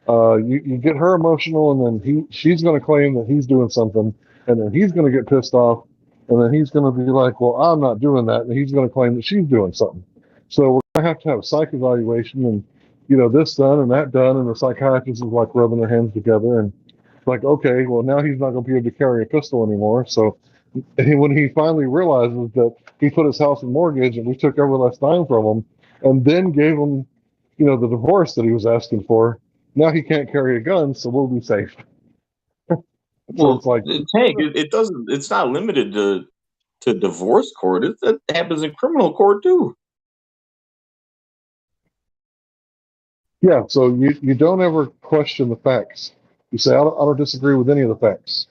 You get her emotional, and then she's going to claim that he's doing something, and then he's going to get pissed off, and then he's going to be like, well, I'm not doing that, and he's going to claim that she's doing something. So we're going to have a psych evaluation, and this done and that done, and the psychiatrist is like rubbing their hands together, and like, okay, well, now he's not going to be able to carry a pistol anymore. So when he finally realizes that he put his house in mortgage and we took every last dime from him, and then gave him, the divorce that he was asking for, now he can't carry a gun, so we'll be safe. So it's like, Tank, it doesn't. It's not limited to divorce court. That happens in criminal court too. yeah. So you don't ever question the facts. You say, I don't disagree with any of the facts.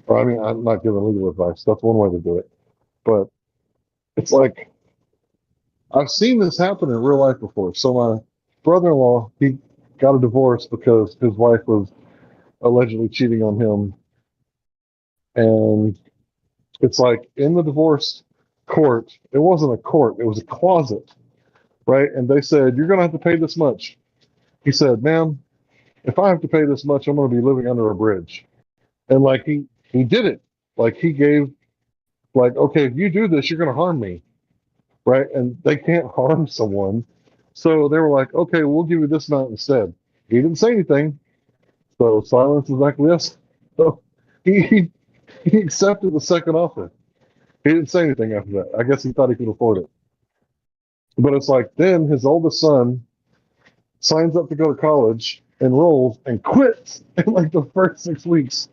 Or I mean, I'm not giving legal advice. That's one way to do it. But it's like, I've seen this happen in real life before. So my brother-in-law, he got a divorce because his wife was allegedly cheating on him. And it's like, in the divorce court, it wasn't a court, it was a closet, right? And they said, you're going to have to pay this much. He said, ma'am, if I have to pay this much, I'm going to be living under a bridge. And like, he did it. Like, he gave, like, okay, if you do this, you're going to harm me, right? And they can't harm someone. So they were like, okay, we'll give you this amount instead. He didn't say anything. So silence is acquiescence. So he accepted the second offer. He didn't say anything after that. I guess he thought he could afford it. But it's like, then his oldest son signs up to go to college, enrolls, and quits in like the first 6 weeks.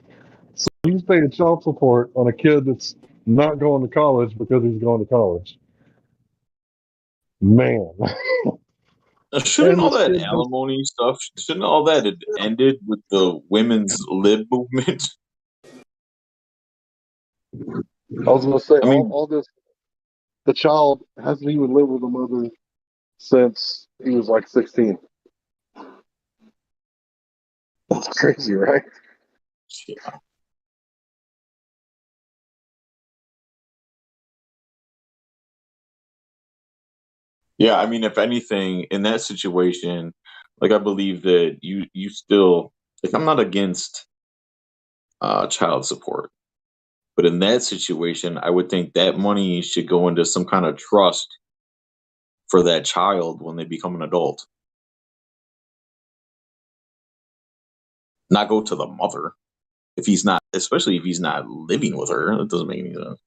So he's paying child support on a kid that's not going to college because he's going to college. Man. Shouldn't all that alimony stuff? Shouldn't all that have ended with the women's lib movement? I was going to say, I mean, all this, the child hasn't even lived with the mother since he was like 16. That's crazy, right? Yeah. Yeah, I mean, if anything, in that situation, like I believe that you still like I'm not against child support, but in that situation, I would think that money should go into some kind of trust for that child when they become an adult, not go to the mother if he's not, especially if he's not living with her. That doesn't make any sense.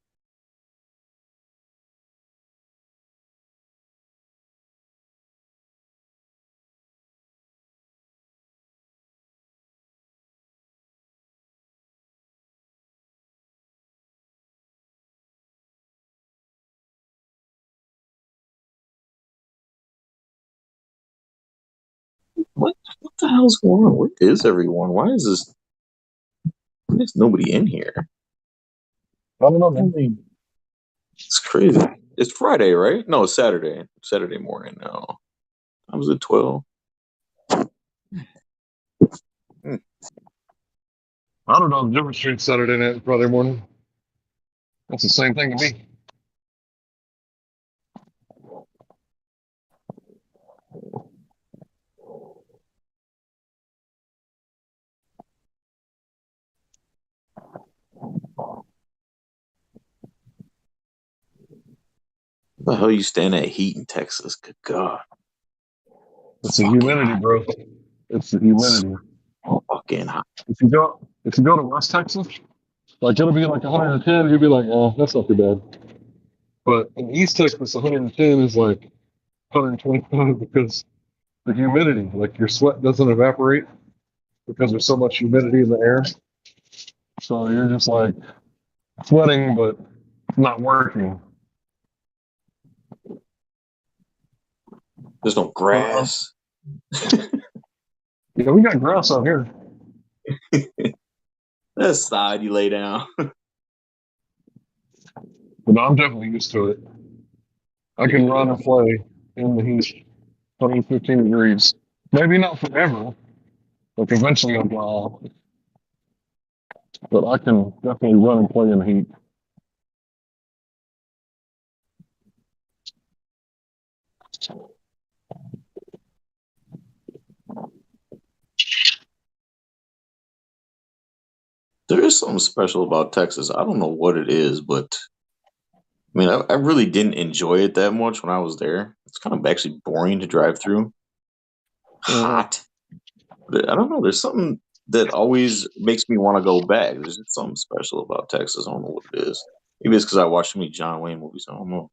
What the hell's going on? Where is everyone? Why is this? There's nobody in here. I don't know, I man. mean, it's crazy. It's Friday, right? No, it's Saturday. Saturday morning now. I was at 12. Hmm. I don't know the difference between Saturday night and Friday morning. That's the same thing to me. The hell you stand at heat in Texas? Good God. It's the humidity, bro. It's the humidity. Fucking hot. If you go to West Texas, like it'll be like 110, you'll be like, oh, that's not too bad. But in East Texas, 110 is like 125 because the humidity, like your sweat doesn't evaporate because there's so much humidity in the air. So you're just like sweating, but not working. There's no grass. Yeah, we got grass out here. That side you lay down. But I'm definitely used to it. I can run and play in the heat, 115 degrees. Maybe not forever. Like eventually I'll go out. But I can definitely run and play in the heat. There is something special about Texas. I don't know what it is, but I mean, I really didn't enjoy it that much when I was there. It's kind of actually boring to drive through. Hot. But I don't know. There's something that always makes me want to go back. There's just something special about Texas. I don't know what it is. Maybe it's because I watched too many John Wayne movies. I don't know.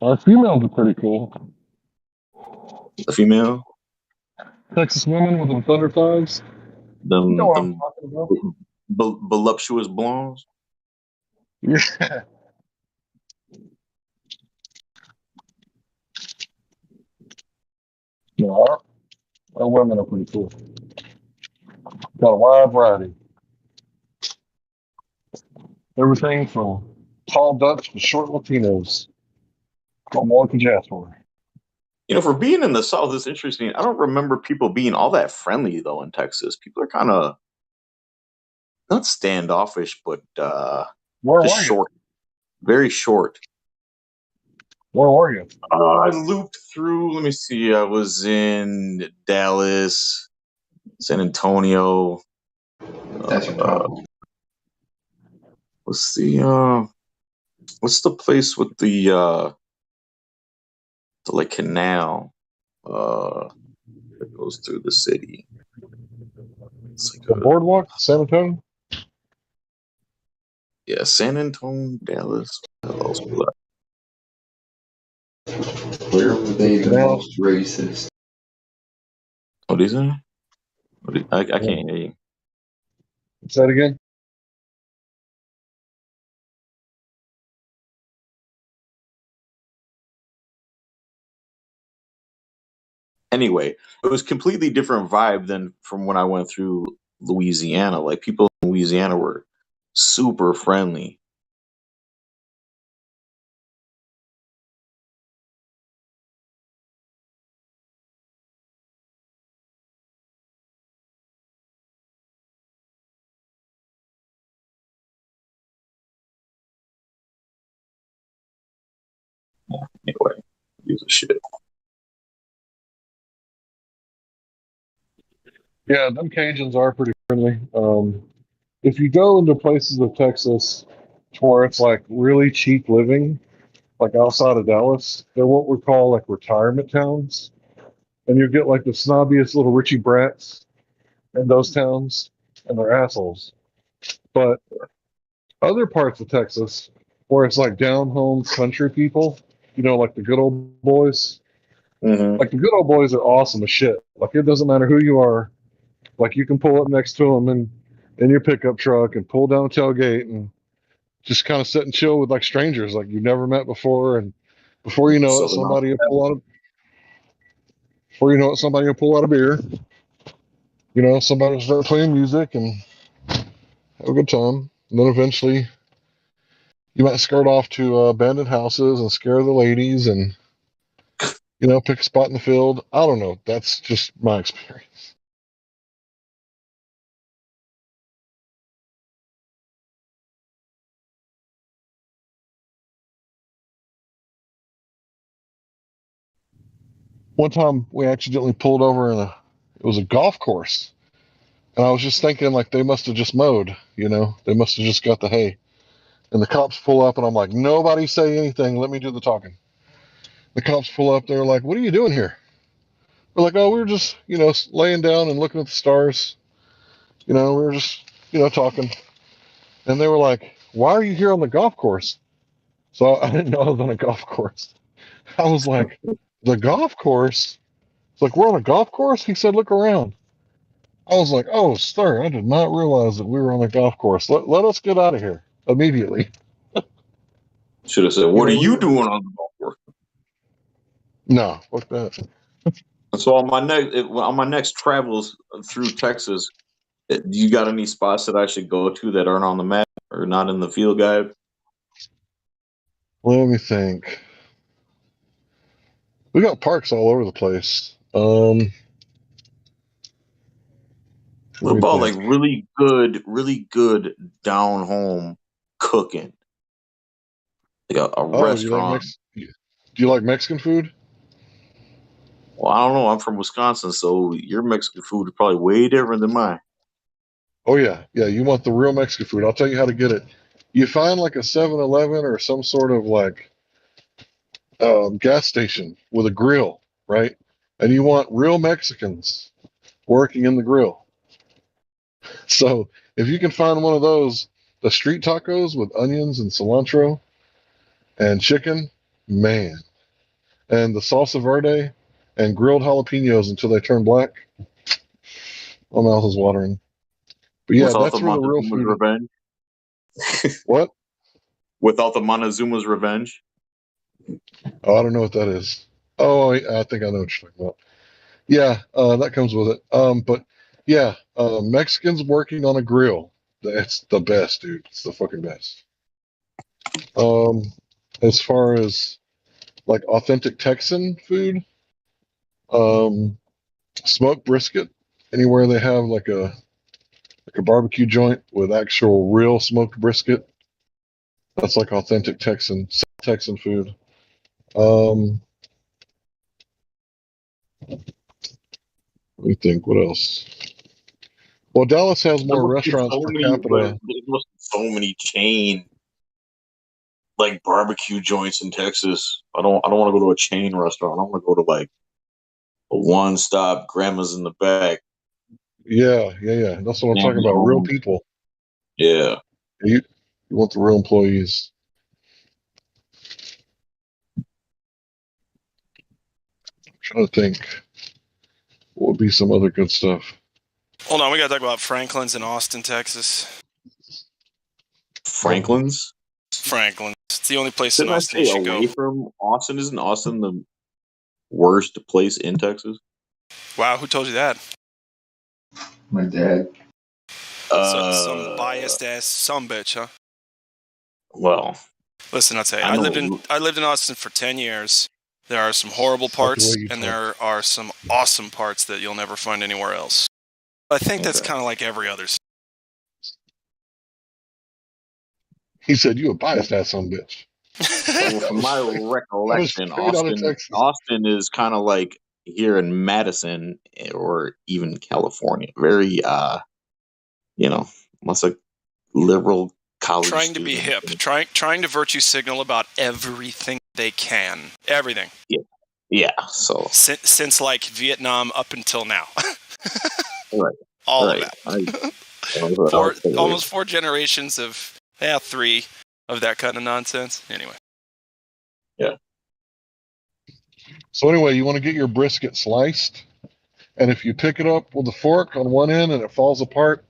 Our females are pretty cool. The female, Texas women with them thunder thighs. You know what I'm them talking about? voluptuous blondes. Yeah. No, our women are pretty cool. Got a wide variety. Everything from tall Dutch to short Latinos. What more could you ask for? You know, for being in the South, it's interesting. I don't remember people being all that friendly though in Texas. People are kind of not standoffish, but Where just were you? short, very short. Where were you? I looped through. Let me see. I was in Dallas, San Antonio. That's your Uh, problem. what's the place with the like canal that goes through the city? It's The like boardwalk, San Antonio? yeah, San Antonio, Dallas. What else was Where were they the Canal? most racist? What is that? I Yeah. can't hear you. Say that again? Anyway, it was completely different vibe than from when I went through Louisiana. Like people in Louisiana were super friendly. Anyway, use a shit. Yeah, them Cajuns are pretty friendly. If you go into places of Texas where it's like really cheap living, like outside of Dallas, they're what we call like retirement towns. And you get like the snobbiest little Richie brats in those towns, and they're assholes. But other parts of Texas where it's like down home country people, like the good old boys, like the good old boys are awesome as shit. Like it doesn't matter who you are. Like you can pull up next to them in your pickup truck and pull down the tailgate and just kind of sit and chill with like strangers like you've never met before. And before you know it, Southern somebody will pull out a beer. Somebody will start playing music and have a good time. And then eventually you might skirt off to abandoned houses and scare the ladies and, pick a spot in the field. I don't know. That's just my experience. One time we accidentally pulled over it was a golf course. And I was just thinking like they must have just mowed, they must have just got the hay. And the cops pull up and I'm like, nobody say anything. Let me do the talking. The cops pull up. They're like, what are you doing here? We're like, oh, we were just, laying down and looking at the stars. We were just, talking. And they were like, why are you here on the golf course? So I didn't know I was on a golf course. I was like, the golf course? It's like, we're on a golf course? He said, look around. I was like, oh, sir, I did not realize that we were on a golf course. Let us get out of here immediately. Should have said, "What are you doing on the golf course?" No, fuck that. So on my next travels through Texas, do you got any spots that I should go to that aren't on the map or not in the field guide? Let me think. We got parks all over the place. What about like really good down home cooking? Like a restaurant. Do you like Mexican food? Well, I don't know. I'm from Wisconsin, so your Mexican food is probably way different than mine. Oh yeah. You want the real Mexican food. I'll tell you how to get it. You find like a 7-Eleven or some sort of like gas station with a grill, right? And you want real Mexicans working in the grill. So if you can find one of those, the street tacos with onions and cilantro and chicken, man. And the salsa verde and grilled jalapenos until they turn black. My mouth is watering. But yeah, Without that's the where the real Montezuma's food. revenge. What? Without the Montezuma's revenge. Oh, I don't know what that is. Oh, I think I know what you're talking about. Yeah, that comes with it. But yeah, Mexicans working on a grill. That's the best, dude. It's the fucking best. As far as like authentic Texan food, smoked brisket. Anywhere they have like a barbecue joint with actual real smoked brisket, that's like authentic Texan food. Let me think. What else? Well, Dallas has more restaurants per capita. There must be so many chain like barbecue joints in Texas. I don't want to go to a chain restaurant. I want to go to like a one stop grandma's in the back. Yeah. That's what I'm talking about. Real people. Yeah. You want the real employees. I'm trying to think. What would be some other good stuff? Hold on, we gotta talk about Franklin's in Austin, Texas. Franklin's? Franklin's. It's the only place Didn't in Austin you I say should away go. from Austin? Isn't Austin the worst place in Texas? Wow, who told you that? My dad. Some biased ass sumbitch, huh? Well, listen, I'll tell you, I lived in Austin for 10 years. There are some horrible parts, and there are some awesome parts that you'll never find anywhere else. I think that's kind of like every other. He said, "You a biased ass son of a bitch." Well, from my recollection, straight out of Texas. Austin is kind of like here in Madison or even California. Very, almost like liberal college. Trying to be hip, trying to virtue signal about everything they can, everything. Yeah. So since like Vietnam up until now, right, all right. of that. Almost 4 generations of 3 of that kind of nonsense. Anyway. Yeah. So anyway, you want to get your brisket sliced, and if you pick it up with a fork on one end and it falls apart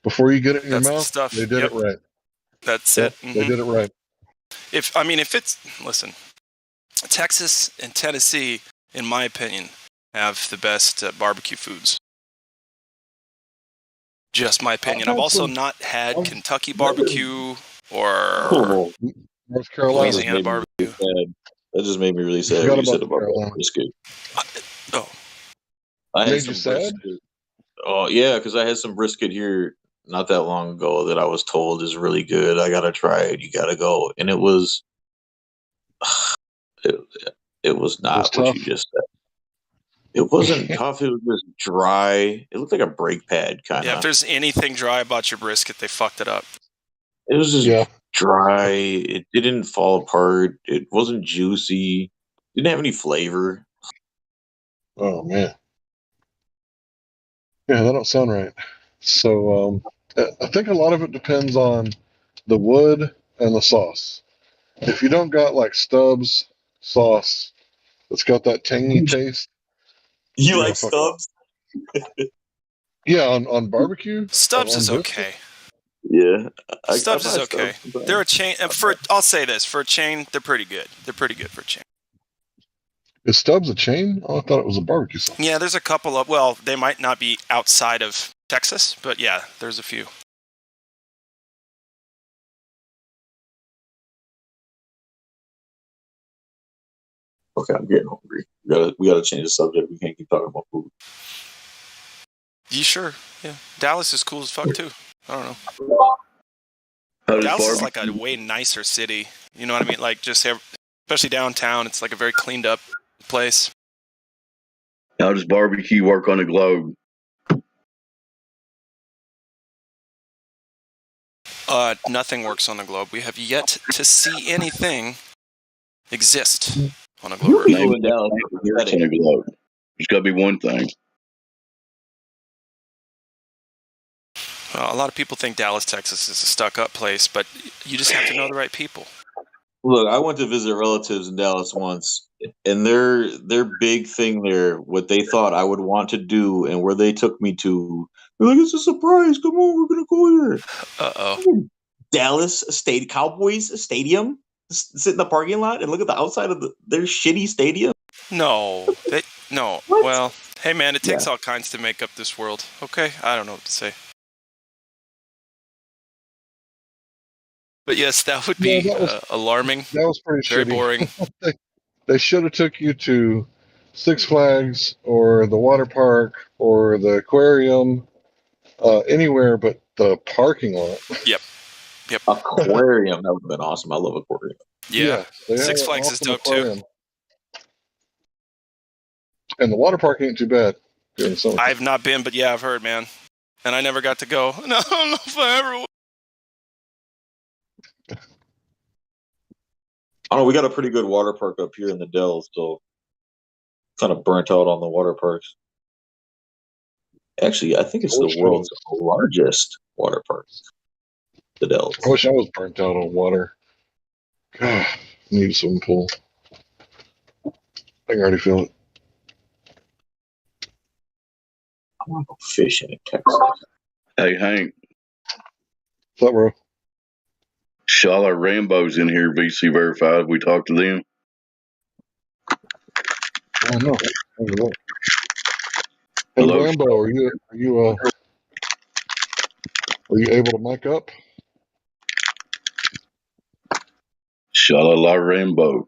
before you get it in your mouth, they did it right. That's it. Mm-hmm. They did it right. If listen, Texas and Tennessee, in my opinion, have the best barbecue foods. Just my opinion. I've also not had Kentucky barbecue or North Carolina Louisiana barbecue. That just made me really sad when you said about brisket. I had some brisket. Oh yeah, because I had some brisket here not that long ago that I was told is really good. I gotta try it. You gotta go, and it was, it was not what you just said. It wasn't tough. It was just dry. It looked like a brake pad kind of. Yeah, if there's anything dry about your brisket, they fucked it up. It was just dry. It didn't fall apart. It wasn't juicy. Didn't have any flavor. Oh man. Yeah, that don't sound right. So I think a lot of it depends on the wood and the sauce. If you don't got like Stubbs sauce that's got that tangy taste. You like Stubbs? Yeah, on barbecue. Stubbs is okay. Yeah, Stubbs is okay. They're a chain. I'll say this, for a chain, they're pretty good. They're pretty good for a chain. Is Stubbs a chain? Oh, I thought it was a barbecue sauce. Yeah, there's a couple of. Well, they might not be outside of Texas, but yeah, there's a few. Okay, I'm getting hungry. We gotta change the subject. We can't keep talking about food. You sure? Yeah. Dallas is cool as fuck too. I don't know. Dallas is like a way nicer city. You know what I mean? Like especially downtown, it's like a very cleaned up place. How does barbecue work on the globe? Nothing works on the globe. We have yet to see anything exist on a globe. Name on the globe. There's got to be one thing. A lot of people think Dallas, Texas is a stuck-up place, but you just have to know the right people. Look, I went to visit relatives in Dallas once, and their big thing there, what they thought I would want to do, and where they took me to, they're like, it's a surprise. Come on, we're gonna go here. Dallas Cowboys Stadium. Sit in the parking lot and look at the outside of their shitty stadium. No. Well, hey man, it takes all kinds to make up this world. Okay, I don't know what to say. But yes, that would be alarming. That was pretty very shitty. boring. They should have took you to Six Flags or the water park or the aquarium, anywhere but the parking lot. Yep. Aquarium, that would have been awesome. I love aquarium. Yeah. Six Flags is dope too. And the water park ain't too bad. I've not been, but yeah, I've heard, man. And I never got to go. No, I don't know if I ever will. I don't know, we got a pretty good water park up here in the Dells, so kind of burnt out on the water parks. Actually, I think it's the world's largest water park. The Dells. I wish I was burnt out on water. God, need a swimming pool. I can already feel it. I want to go fishing in Texas. Hey, Hank. What's up, bro? Charlotte Rambo's in here, VC verified. We talked to them. I don't know. Hey, Hello. Rambo, are you able to mic up? Charlotte Rambo.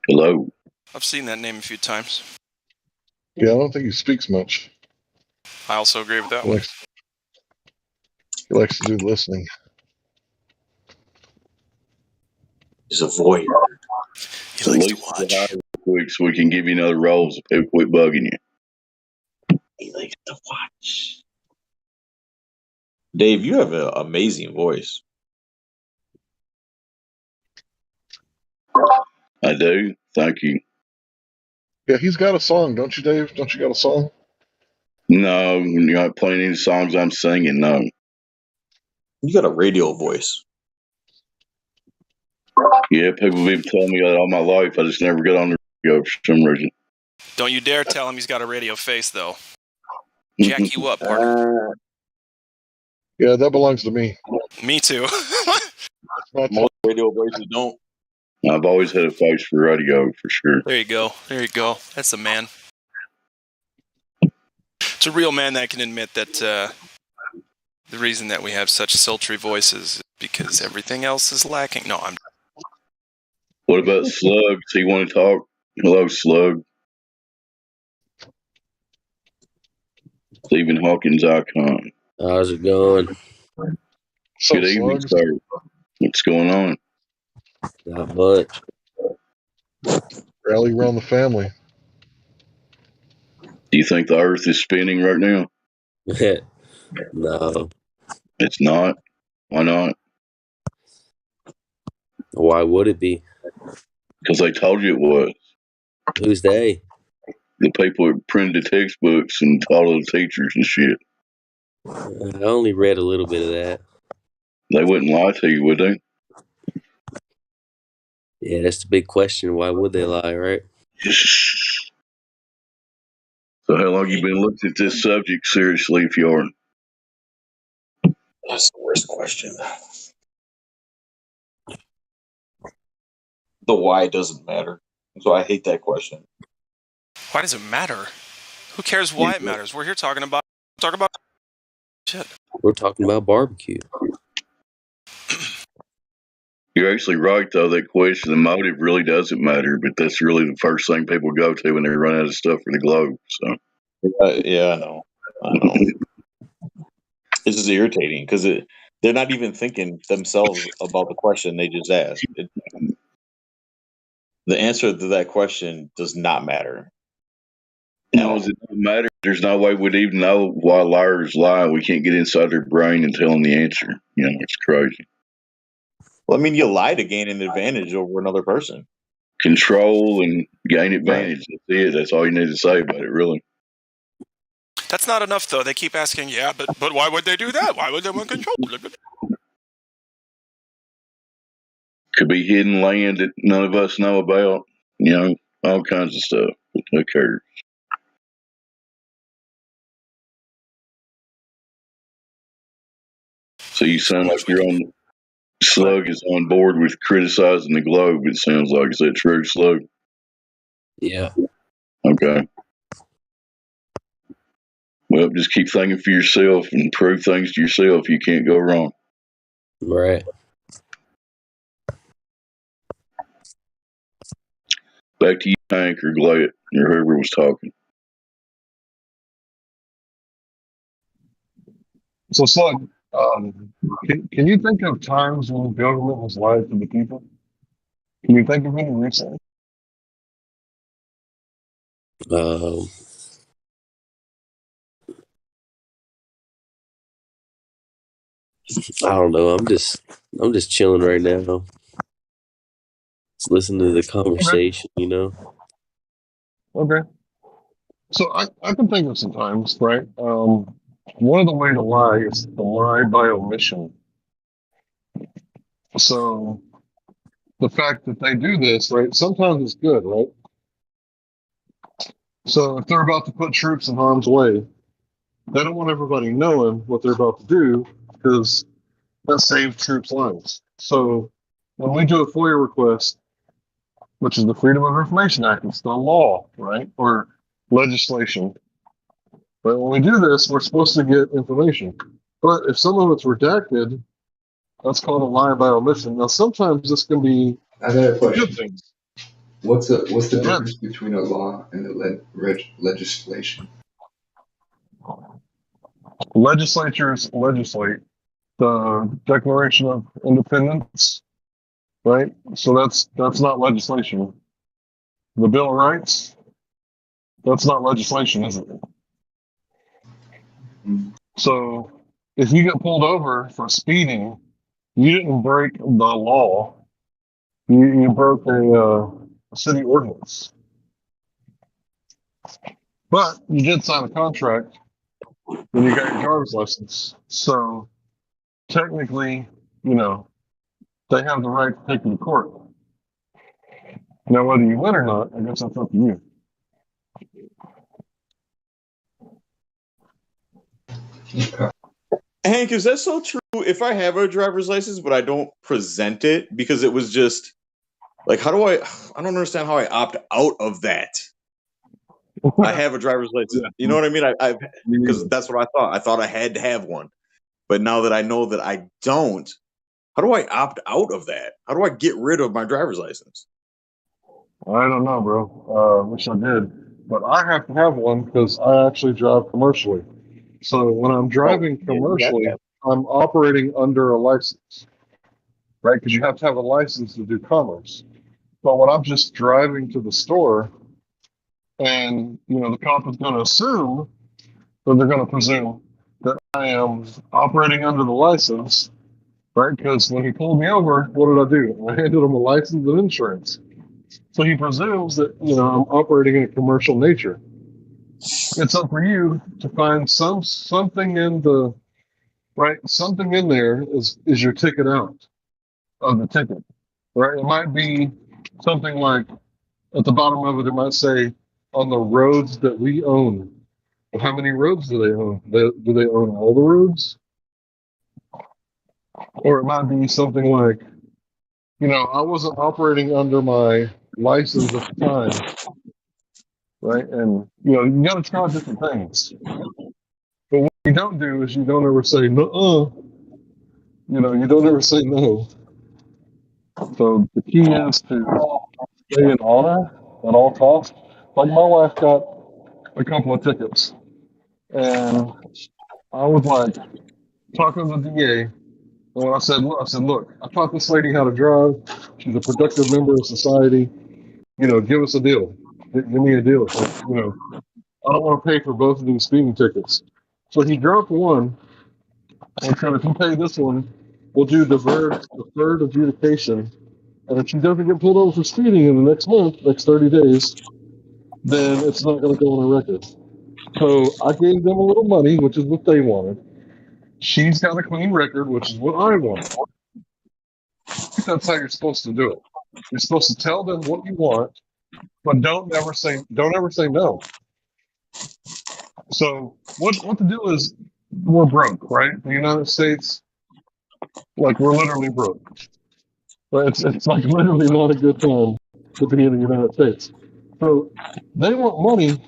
Hello. I've seen that name a few times. Yeah, I don't think he speaks much. I also agree with that one. He likes to do listening. He's a voyeur. He likes to watch. Quick, so we can give you another role so people quit bugging you. He likes to watch. Dave, you have an amazing voice. I do. Thank you. Yeah, he's got a song, don't you, Dave? Don't you got a song? No, you're not playing any songs I'm singing. No. You got a radio voice. Yeah, people have been telling me that all my life. I just never got on the radio for some reason. Don't you dare tell him he's got a radio face, though. Jack you up, partner. Yeah, that belongs to me. Me too. Most radio voices don't. I've always had a face for radio, for sure. There you go. There you go. That's a man. It's a real man that can admit that the reason that we have such sultry voices is because everything else is lacking. No, I'm. What about Slug? Does he want to talk? Hello, Slug. Stephen Hawkins icon. How's it going? Good evening, sir. What's going on? Not much. Rally around the family. Do you think the Earth is spinning right now? No. It's not. Why not? Why would it be? Because they told you it was. Who's they? The people that printed the textbooks and all the teachers and shit. I only read a little bit of that. They wouldn't lie to you, would they? Yeah, that's the big question. Why would they lie, right? So how long you been looking at this subject seriously, if you are? That's the worst question. The why doesn't matter. So I hate that question. Why does it matter? Who cares why it matters? We're here talking about shit. We're talking about barbecue. You're actually right, though. That question, the motive really doesn't matter, but that's really the first thing people go to when they run out of stuff for the globe. So, yeah, I know. This is irritating because they're not even thinking themselves about the question they just asked. The answer to that question does not matter. No, it doesn't matter. There's no way we'd even know why liars lie. We can't get inside their brain and tell them the answer. You know, it's crazy. Well, I mean, you lie to gain an advantage over another person. Control and gain advantage. That's it. That's all you need to say about it, really. That's not enough, though. They keep asking, yeah, but why would they do that? Why would they want control? Could be hidden land that none of us know about. You know, all kinds of stuff. Who cares? So you sound like you're on. Slug is on board with criticizing the globe. It sounds like. Is that true, Slug? Yeah. Okay. Well, just keep thinking for yourself and prove things to yourself. You can't go wrong. Right. Back to you, Hank, or Glad, or whoever was talking. So, Slug, can you think of times when the government has lied to the people? Can you think of any recently? I don't know. I'm just chilling right now. Just listening to the conversation, you know. Okay. So I can think of some times, right? One of the ways to lie is to lie by omission. So the fact that they do this, right, sometimes it's good, right? So if they're about to put troops in harm's way, they don't want everybody knowing what they're about to do because that saves troops' lives. So when we do a FOIA request, which is the Freedom of Information Act, it's the law, right? Or legislation. But when we do this, we're supposed to get information. But if some of it's redacted, that's called a lie by omission. Now, sometimes this can be I got a question. good things. What's the difference between a law and a legislation? Legislatures legislate. The Declaration of Independence right? So that's not legislation. The Bill of Rights, that's not legislation, is it? So if you get pulled over for speeding, you didn't break the law. You broke a city ordinance. But you did sign a contract when you got your driver's license. So technically, you know, they have the right to take you to court. Now, whether you win or not, I guess that's up to you. Hank, is that so true? If I have a driver's license, but I don't present it because it was just like, how do I don't understand how I opt out of that. I have a driver's license. You know what I mean? I because that's what I thought. I thought I had to have one. But now that I know that I don't, how do I opt out of that? How do I get rid of my driver's license? I don't know, bro. Wish I did. But I have to have one because I actually drive commercially. So when I'm driving commercially, I'm operating under a license, right? Because you have to have a license to do commerce. But when I'm just driving to the store and, you know, the cop is going to assume, or they're going to presume that I am operating under the license, right? Because when he pulled me over, what did I do? I handed him a license and insurance. So he presumes that, you know, I'm operating in a commercial nature. It's up for you to find something in the right, something in there is your ticket out of the ticket, right? It might be something like at the bottom of it, it might say on the roads that we own. Well, how many roads do they own? Do they own all the roads? Or it might be something like, you know, I wasn't operating under my license at the time, right? And, you know, you got to try different things. But what you don't do is you don't ever say, no, you know, you don't ever say no. So the key is to stay in honor at all costs. Like my wife got a couple of tickets, and I was like talking to the DA. And when I said, look, I taught this lady how to drive. She's a productive member of society. You know, give us a deal. Give me a deal. You know, I don't want to pay for both of these speeding tickets. So he dropped one and said, if you pay this one, we'll do deferred adjudication. And if she doesn't get pulled over for speeding in the next month, next 30 days, then it's not going to go on her record. So I gave them a little money, which is what they wanted. She's got a clean record, which is what I wanted. That's how you're supposed to do it. You're supposed to tell them what you want, but don't ever say no. So what the deal is, we're broke, right? The United States, like we're literally broke. But it's like literally not a good time to be in the United States. So they want money,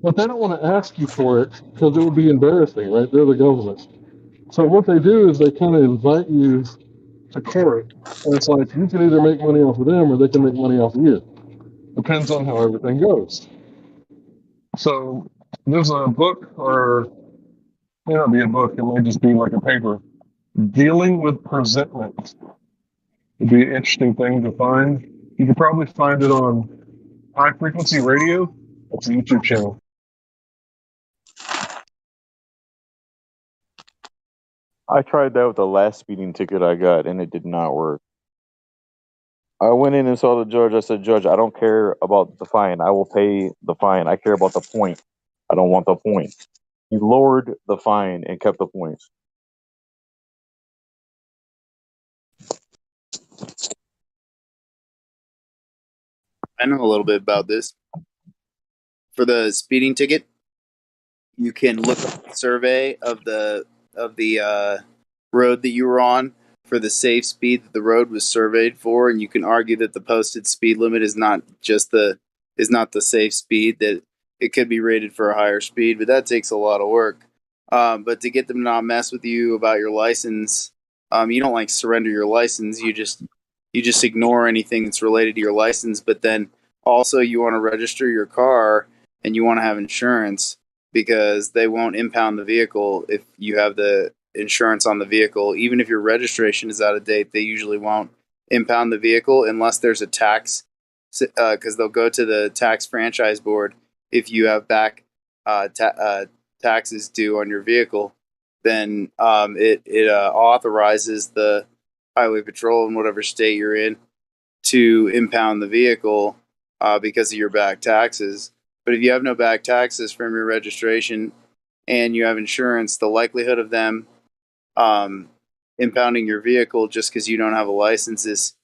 but they don't want to ask you for it because it would be embarrassing, right? They're the government. So what they do is they kind of invite you to court, and it's like you can either make money off of them or they can make money off of you. Depends on how everything goes. So there's a book, or it may not be a book, it may just be like a paper. Dealing with presentment would be an interesting thing to find. You could probably find it on High Frequency Radio. It's a YouTube channel. I tried that with the last speeding ticket I got, and it did not work. I went in and saw the judge. I said, Judge, I don't care about the fine. I will pay the fine. I care about the point. I don't want the point. He lowered the fine and kept the points. I know a little bit about this. For the speeding ticket, you can look up the survey of the road that you were on for the safe speed that the road was surveyed for, and you can argue that the posted speed limit is not the safe speed, that it could be rated for a higher speed, but that takes a lot of work. But to get them to not mess with you about your license, you don't like surrender your license. You just ignore anything that's related to your license. But then also you want to register your car and you want to have insurance, because they won't impound the vehicle if you have the insurance on the vehicle. Even if your registration is out of date, they usually won't impound the vehicle unless there's a tax, because they'll go to the tax franchise board if you have back taxes due on your vehicle. Then it authorizes the highway patrol in whatever state you're in to impound the vehicle because of your back taxes. But if you have no back taxes from your registration and you have insurance, the likelihood of them impounding your vehicle just because you don't have a license is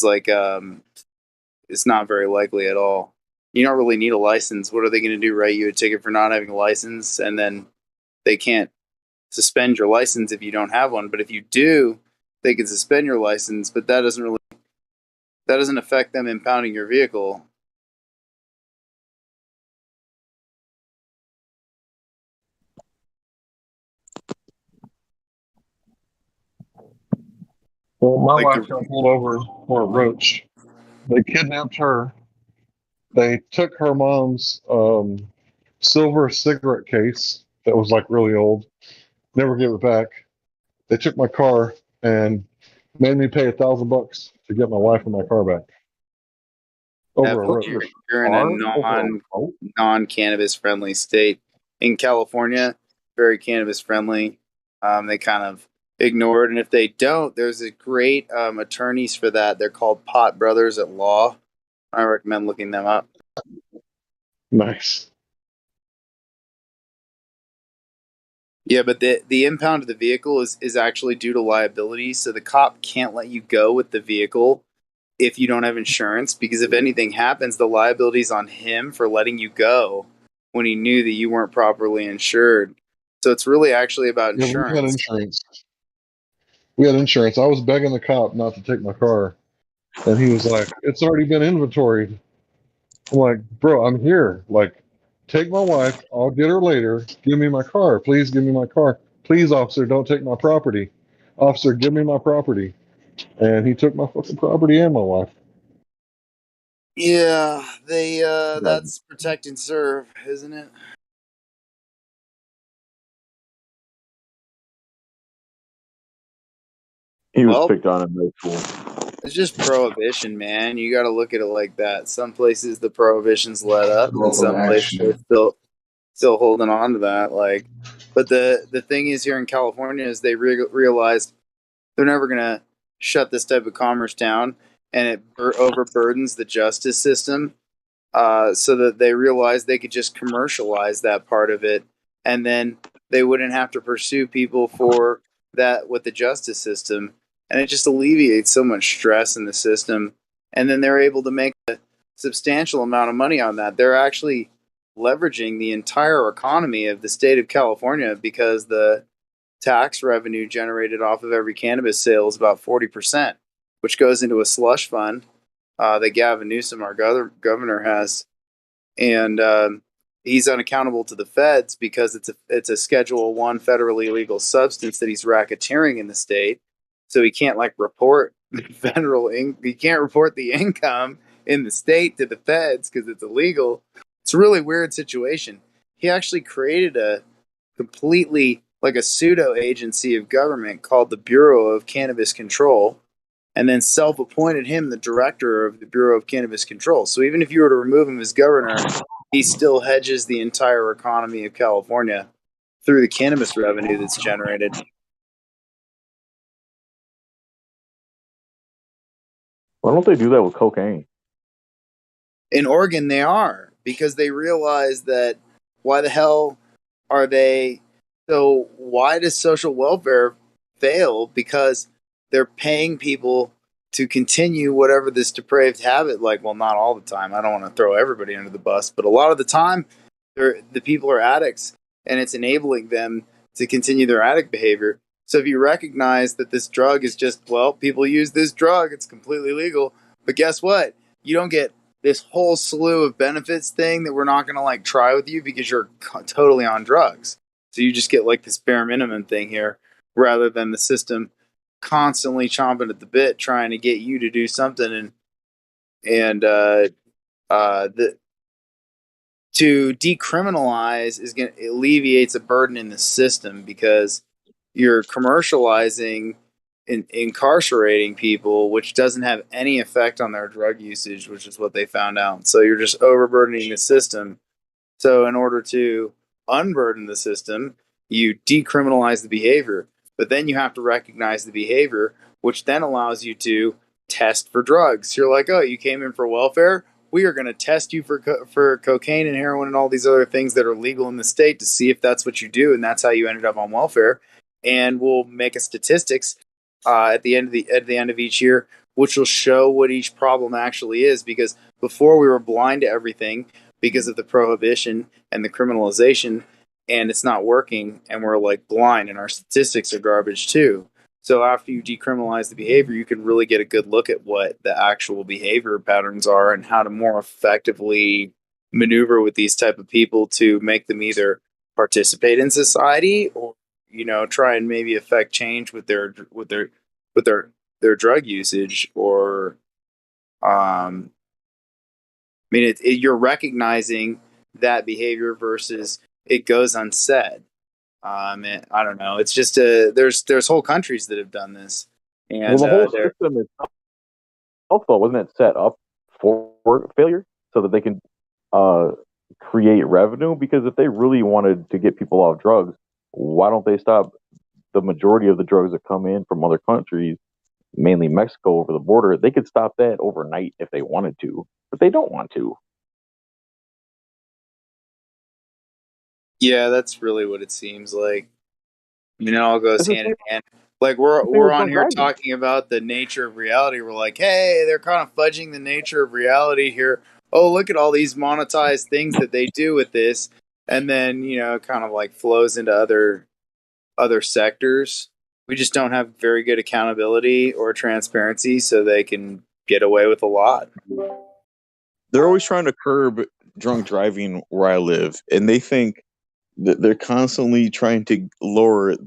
like it's not very likely at all. You don't really need a license. What are they going to do? Write you a ticket for not having a license, and then they can't suspend your license if you don't have one. But if you do, they can suspend your license. But that doesn't affect them impounding your vehicle. Well, my Like wife got pulled over for a roach. They kidnapped her. They took her mom's silver cigarette case that was like really old. Never gave it back. They took my car and made me pay $1,000 to get my wife and my car back over a roach. You're in a non cannabis friendly state. In California, very cannabis friendly. They kind of ignore it, and if they don't, there's a great attorneys for that. They're called Pot Brothers at Law. I recommend looking them up. Nice. Yeah, but the impound of the vehicle is actually due to liability, so the cop can't let you go with the vehicle if you don't have insurance, because if anything happens, the liability's on him for letting you go when he knew that you weren't properly insured. So it's really actually about insurance. We had insurance. We had insurance. I was begging the cop not to take my car, and he was like, "It's already been inventoried." I'm like, "Bro, I'm here. Like, take my wife. I'll get her later. Give me my car. Please give me my car. Please, officer, don't take my property. Officer, give me my property." And he took my fucking property and my wife. Yeah, that's protect and serve, isn't it? He was picked on in middle school. It's just prohibition, man. You got to look at it like that. Some places the prohibition's let up, and some places they're still holding on to that. Like, but the thing is, here in California, is they realized they're never gonna shut this type of commerce down, and it overburdens the justice system. So that they realized they could just commercialize that part of it, and then they wouldn't have to pursue people for that with the justice system, and it just alleviates so much stress in the system. And then they're able to make a substantial amount of money on that. They're actually leveraging the entire economy of the state of California because the tax revenue generated off of every cannabis sale is about 40%, which goes into a slush fund that Gavin Newsom, our governor, has, and he's unaccountable to the feds because it's a Schedule I federally illegal substance that he's racketeering in the state. So he can't report the he can't report the income in the state to the feds because it's illegal. It's a really weird situation. He actually created a completely like a pseudo agency of government called the Bureau of Cannabis Control, and then self-appointed him the director of the Bureau of Cannabis Control. So even if you were to remove him as governor, he still hedges the entire economy of California through the cannabis revenue that's generated. Why don't they do that with cocaine? In Oregon, they are, because they realize that why the hell are they? So why does social welfare fail? Because they're paying people to continue whatever this depraved habit. Like, well, not all the time. I don't want to throw everybody under the bus, but a lot of the time, the people are addicts, and it's enabling them to continue their addict behavior. So if you recognize that this drug is just, well, people use this drug, it's completely legal, but guess what? You don't get this whole slew of benefits thing that we're not going to try with you because you're totally on drugs. So you just get this bare minimum thing here rather than the system constantly chomping at the bit trying to get you to do something and to decriminalize is going alleviates a burden in the system because you're commercializing incarcerating people, which doesn't have any effect on their drug usage, which is what they found out. So you're just overburdening the system. So in order to unburden the system, you decriminalize the behavior, but then you have to recognize the behavior, which then allows you to test for drugs. You're like, oh, you came in for welfare. We are going to test you for cocaine and heroin and all these other things that are legal in the state to see if that's what you do, and that's how you ended up on welfare. And we'll make a statistics at the end of each year, which will show what each problem actually is. Because before we were blind to everything because of the prohibition and the criminalization, and it's not working, and we're like blind, and our statistics are garbage too. So after you decriminalize the behavior, you can really get a good look at what the actual behavior patterns are and how to more effectively maneuver with these type of people to make them either participate in society or try and maybe affect change with their drug usage. Or I mean, you're recognizing that behavior versus it goes unsaid. I don't know. It's just there's whole countries that have done this, and the whole system itself, wasn't it set up for failure so that they can create revenue? Because if they really wanted to get people off drugs, why don't they stop the majority of the drugs that come in from other countries, mainly Mexico over the border? They could stop that overnight if they wanted to, but they don't want to. Yeah, that's really what it seems like. It all goes hand in hand. Like we're on here talking about the nature of reality. We're like, hey, they're kind of fudging the nature of reality here. Oh, look at all these monetized things that they do with this, and then kind of like flows into other sectors. We just don't have very good accountability or transparency, so they can get away with a lot. They're always trying to curb drunk driving where I live, and they think that they're constantly trying to lower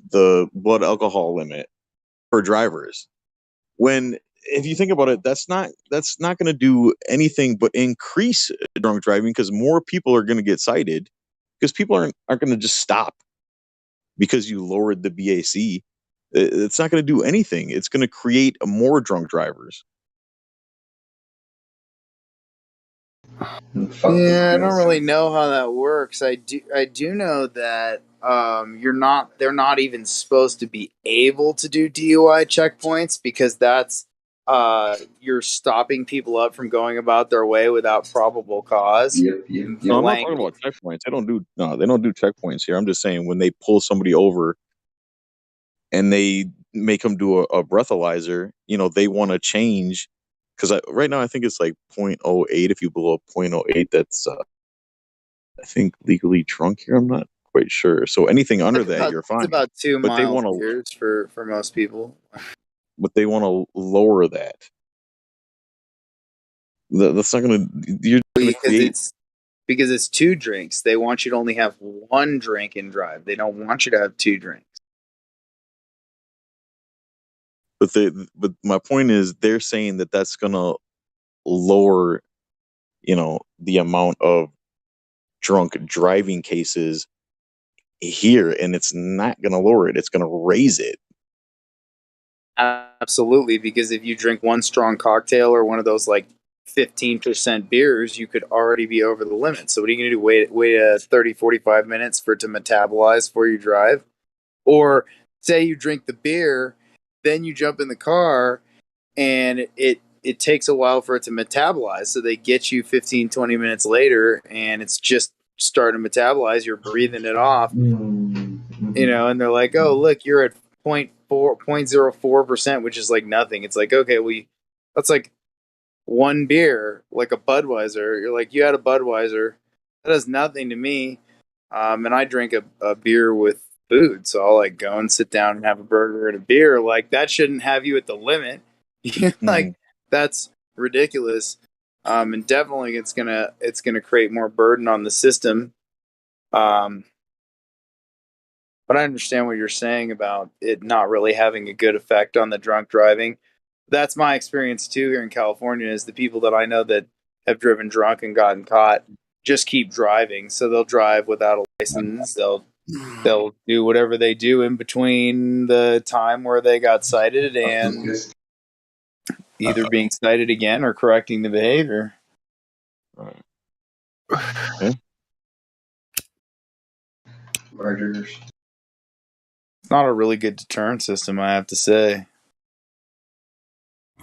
the blood alcohol limit for drivers. When if you think about it, that's not going to do anything but increase drunk driving, because more people are going to get cited, because people aren't going to just stop because you lowered the BAC. It's not going to do anything. It's going to create more drunk drivers. Yeah, I don't really know how that works. I do know that they're not even supposed to be able to do DUI checkpoints, because that's you're stopping people up from going about their way without probable cause. Yep. No, I'm not talking about checkpoints. They don't do checkpoints here. I'm just saying when they pull somebody over and they make them do a breathalyzer, they want to change, because right now I think it's like 0.08. If you blow up 0.08, that's I think legally drunk here. I'm not quite sure. So anything under that, you're fine. It's about 2 but they miles want beers for most people. But they want to lower that. That's not going to. You're going to create. Because it's 2 drinks. They want you to only have 1 drink and drive. They don't want you to have 2 drinks. But my point is, they're saying that that's going to lower, the amount of drunk driving cases here, and it's not going to lower it. It's going to raise it. Absolutely, because if you drink 1 strong cocktail or one of those like 15% beers, you could already be over the limit. So what are you going to do? Wait 30, 45 minutes for it to metabolize before you drive? Or say you drink the beer, then you jump in the car, and it takes a while for it to metabolize. So they get you 15, 20 minutes later, and it's just starting to metabolize. You're breathing it off, and they're like, oh, look, you're at 0.04%, which is like nothing. It's like, okay, that's like 1 beer, like a Budweiser. You're like, you had a Budweiser. That does nothing to me. And I drink a beer with food. So I'll like go and sit down and have a burger and a beer. Like that shouldn't have you at the limit. Like that's ridiculous. And definitely it's gonna create more burden on the system. But I understand what you're saying about it not really having a good effect on the drunk driving. That's my experience too here in California, is the people that I know that have driven drunk and gotten caught just keep driving. So they'll drive without a license. They'll they'll do whatever they do in between the time where they got cited and either being cited again or correcting the behavior. Okay. Murderers. It's not a really good deterrent system, I have to say.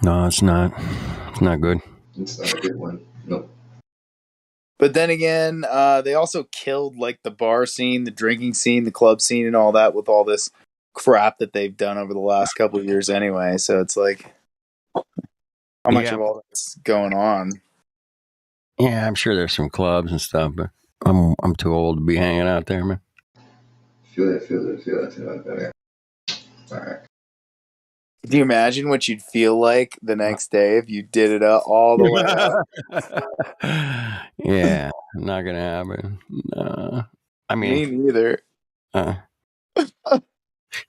No, it's not. It's not good. It's not a good one. Nope. But then again, they also killed like the bar scene, the drinking scene, the club scene, and all that with all this crap that they've done over the last couple of years anyway. So it's like, how much of all that's going on? Yeah, I'm sure there's some clubs and stuff, but I'm too old to be hanging out there, man. Feel that. All right. Can you imagine what you'd feel like the next day if you did it all the way up? Yeah, not gonna happen. No. I mean, me neither. I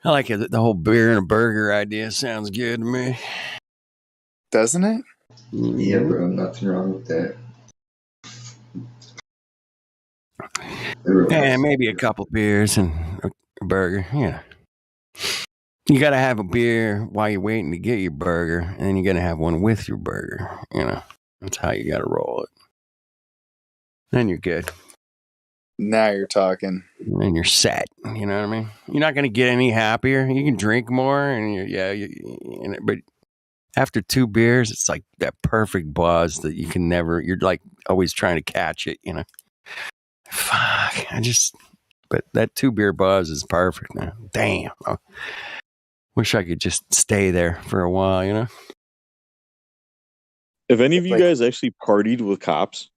like it. The whole beer and a burger idea sounds good to me. Doesn't it? Yeah, bro. Nothing wrong with that. Yeah, maybe a couple beers and a burger. Yeah. You got to have a beer while you're waiting to get your burger, and then you got to have one with your burger. You know, that's how you got to roll it. Then you're good. Now you're talking. And you're set. You know what I mean? You're not going to get any happier. You can drink more, and but after 2 beers, it's like that perfect buzz that you can never. You're like always trying to catch it. You know. Fuck. But that 2 beer buzz is perfect, man. Damn. Wish I could just stay there for a while, you know? Have any of you guys actually partied with cops?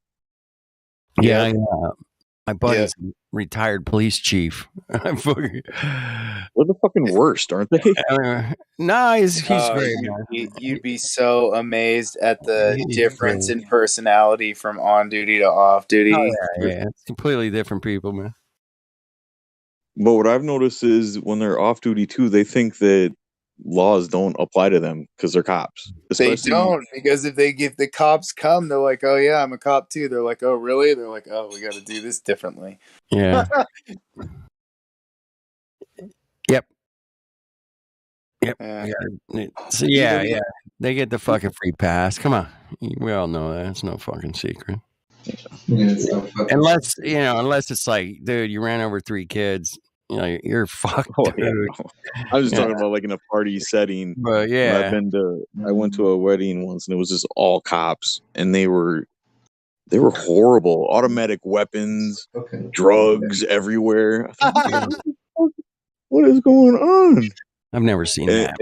Yeah. My buddy's a retired police chief. They're the fucking worst, aren't they? No, he's great. You'd be so amazed at the difference in personality from on duty to off duty. Oh, yeah. It's completely different people, man. But what I've noticed is when they're off duty too, they think that laws don't apply to them because they're cops. They don't, because if the cops come, they're like, "Oh yeah, I'm a cop too." They're like, "Oh really?" They're like, "Oh, we got to do this differently." Yeah. Yep. So yeah. They get the fucking free pass. Come on, we all know that. It's no fucking secret. Unless it's like, dude, you ran over 3 kids. You know, you're fucked, dude. Yeah. I was just talking about like in a party setting. But yeah, I went to a wedding once and it was just all cops and they were horrible. Automatic weapons, drugs everywhere. What is going on? I've never seen that.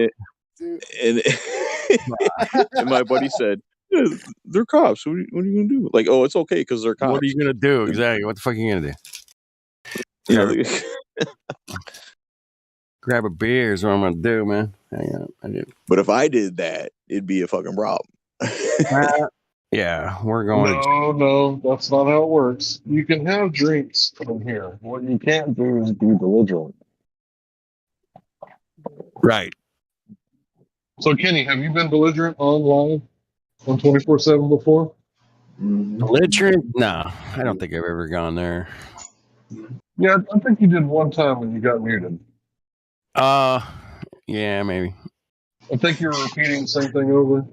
And my buddy said, yeah, they're cops. What are you going to do? Like, oh, it's okay because they're cops. What are you going to do? Exactly. What the fuck are you going to do? You know, grab a beer is what I'm going to do, man. Hang on. But if I did that, it'd be a fucking problem. Yeah, we're going No, that's not how it works. You can have drinks from here. What you can't do is be belligerent. Right. So, Kenny, have you been belligerent online on 24/7 before? Belligerent? No, I don't think I've ever gone there. Yeah, I think you did one time when you got muted. Yeah, maybe. I think you were repeating the same thing over.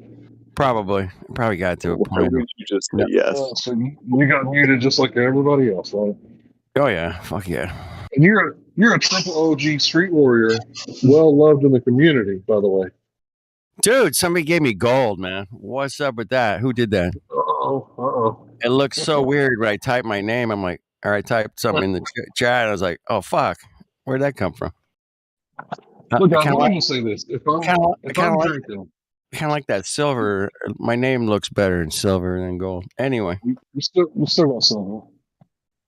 Probably got to a point. You just said yes. So you got muted just like everybody else, right? Oh yeah, fuck yeah. And you're a triple OG street warrior, well loved in the community, by the way. Dude, somebody gave me gold, man. What's up with that? Who did that? Uh-oh. It looks so weird when I type my name. I'm like, or I typed something in the chat. I was like, oh fuck, where'd that come from? Look, I'm going to say this: if I'm drinking, kind of like that silver. My name looks better in silver than gold. Anyway, you still got silver.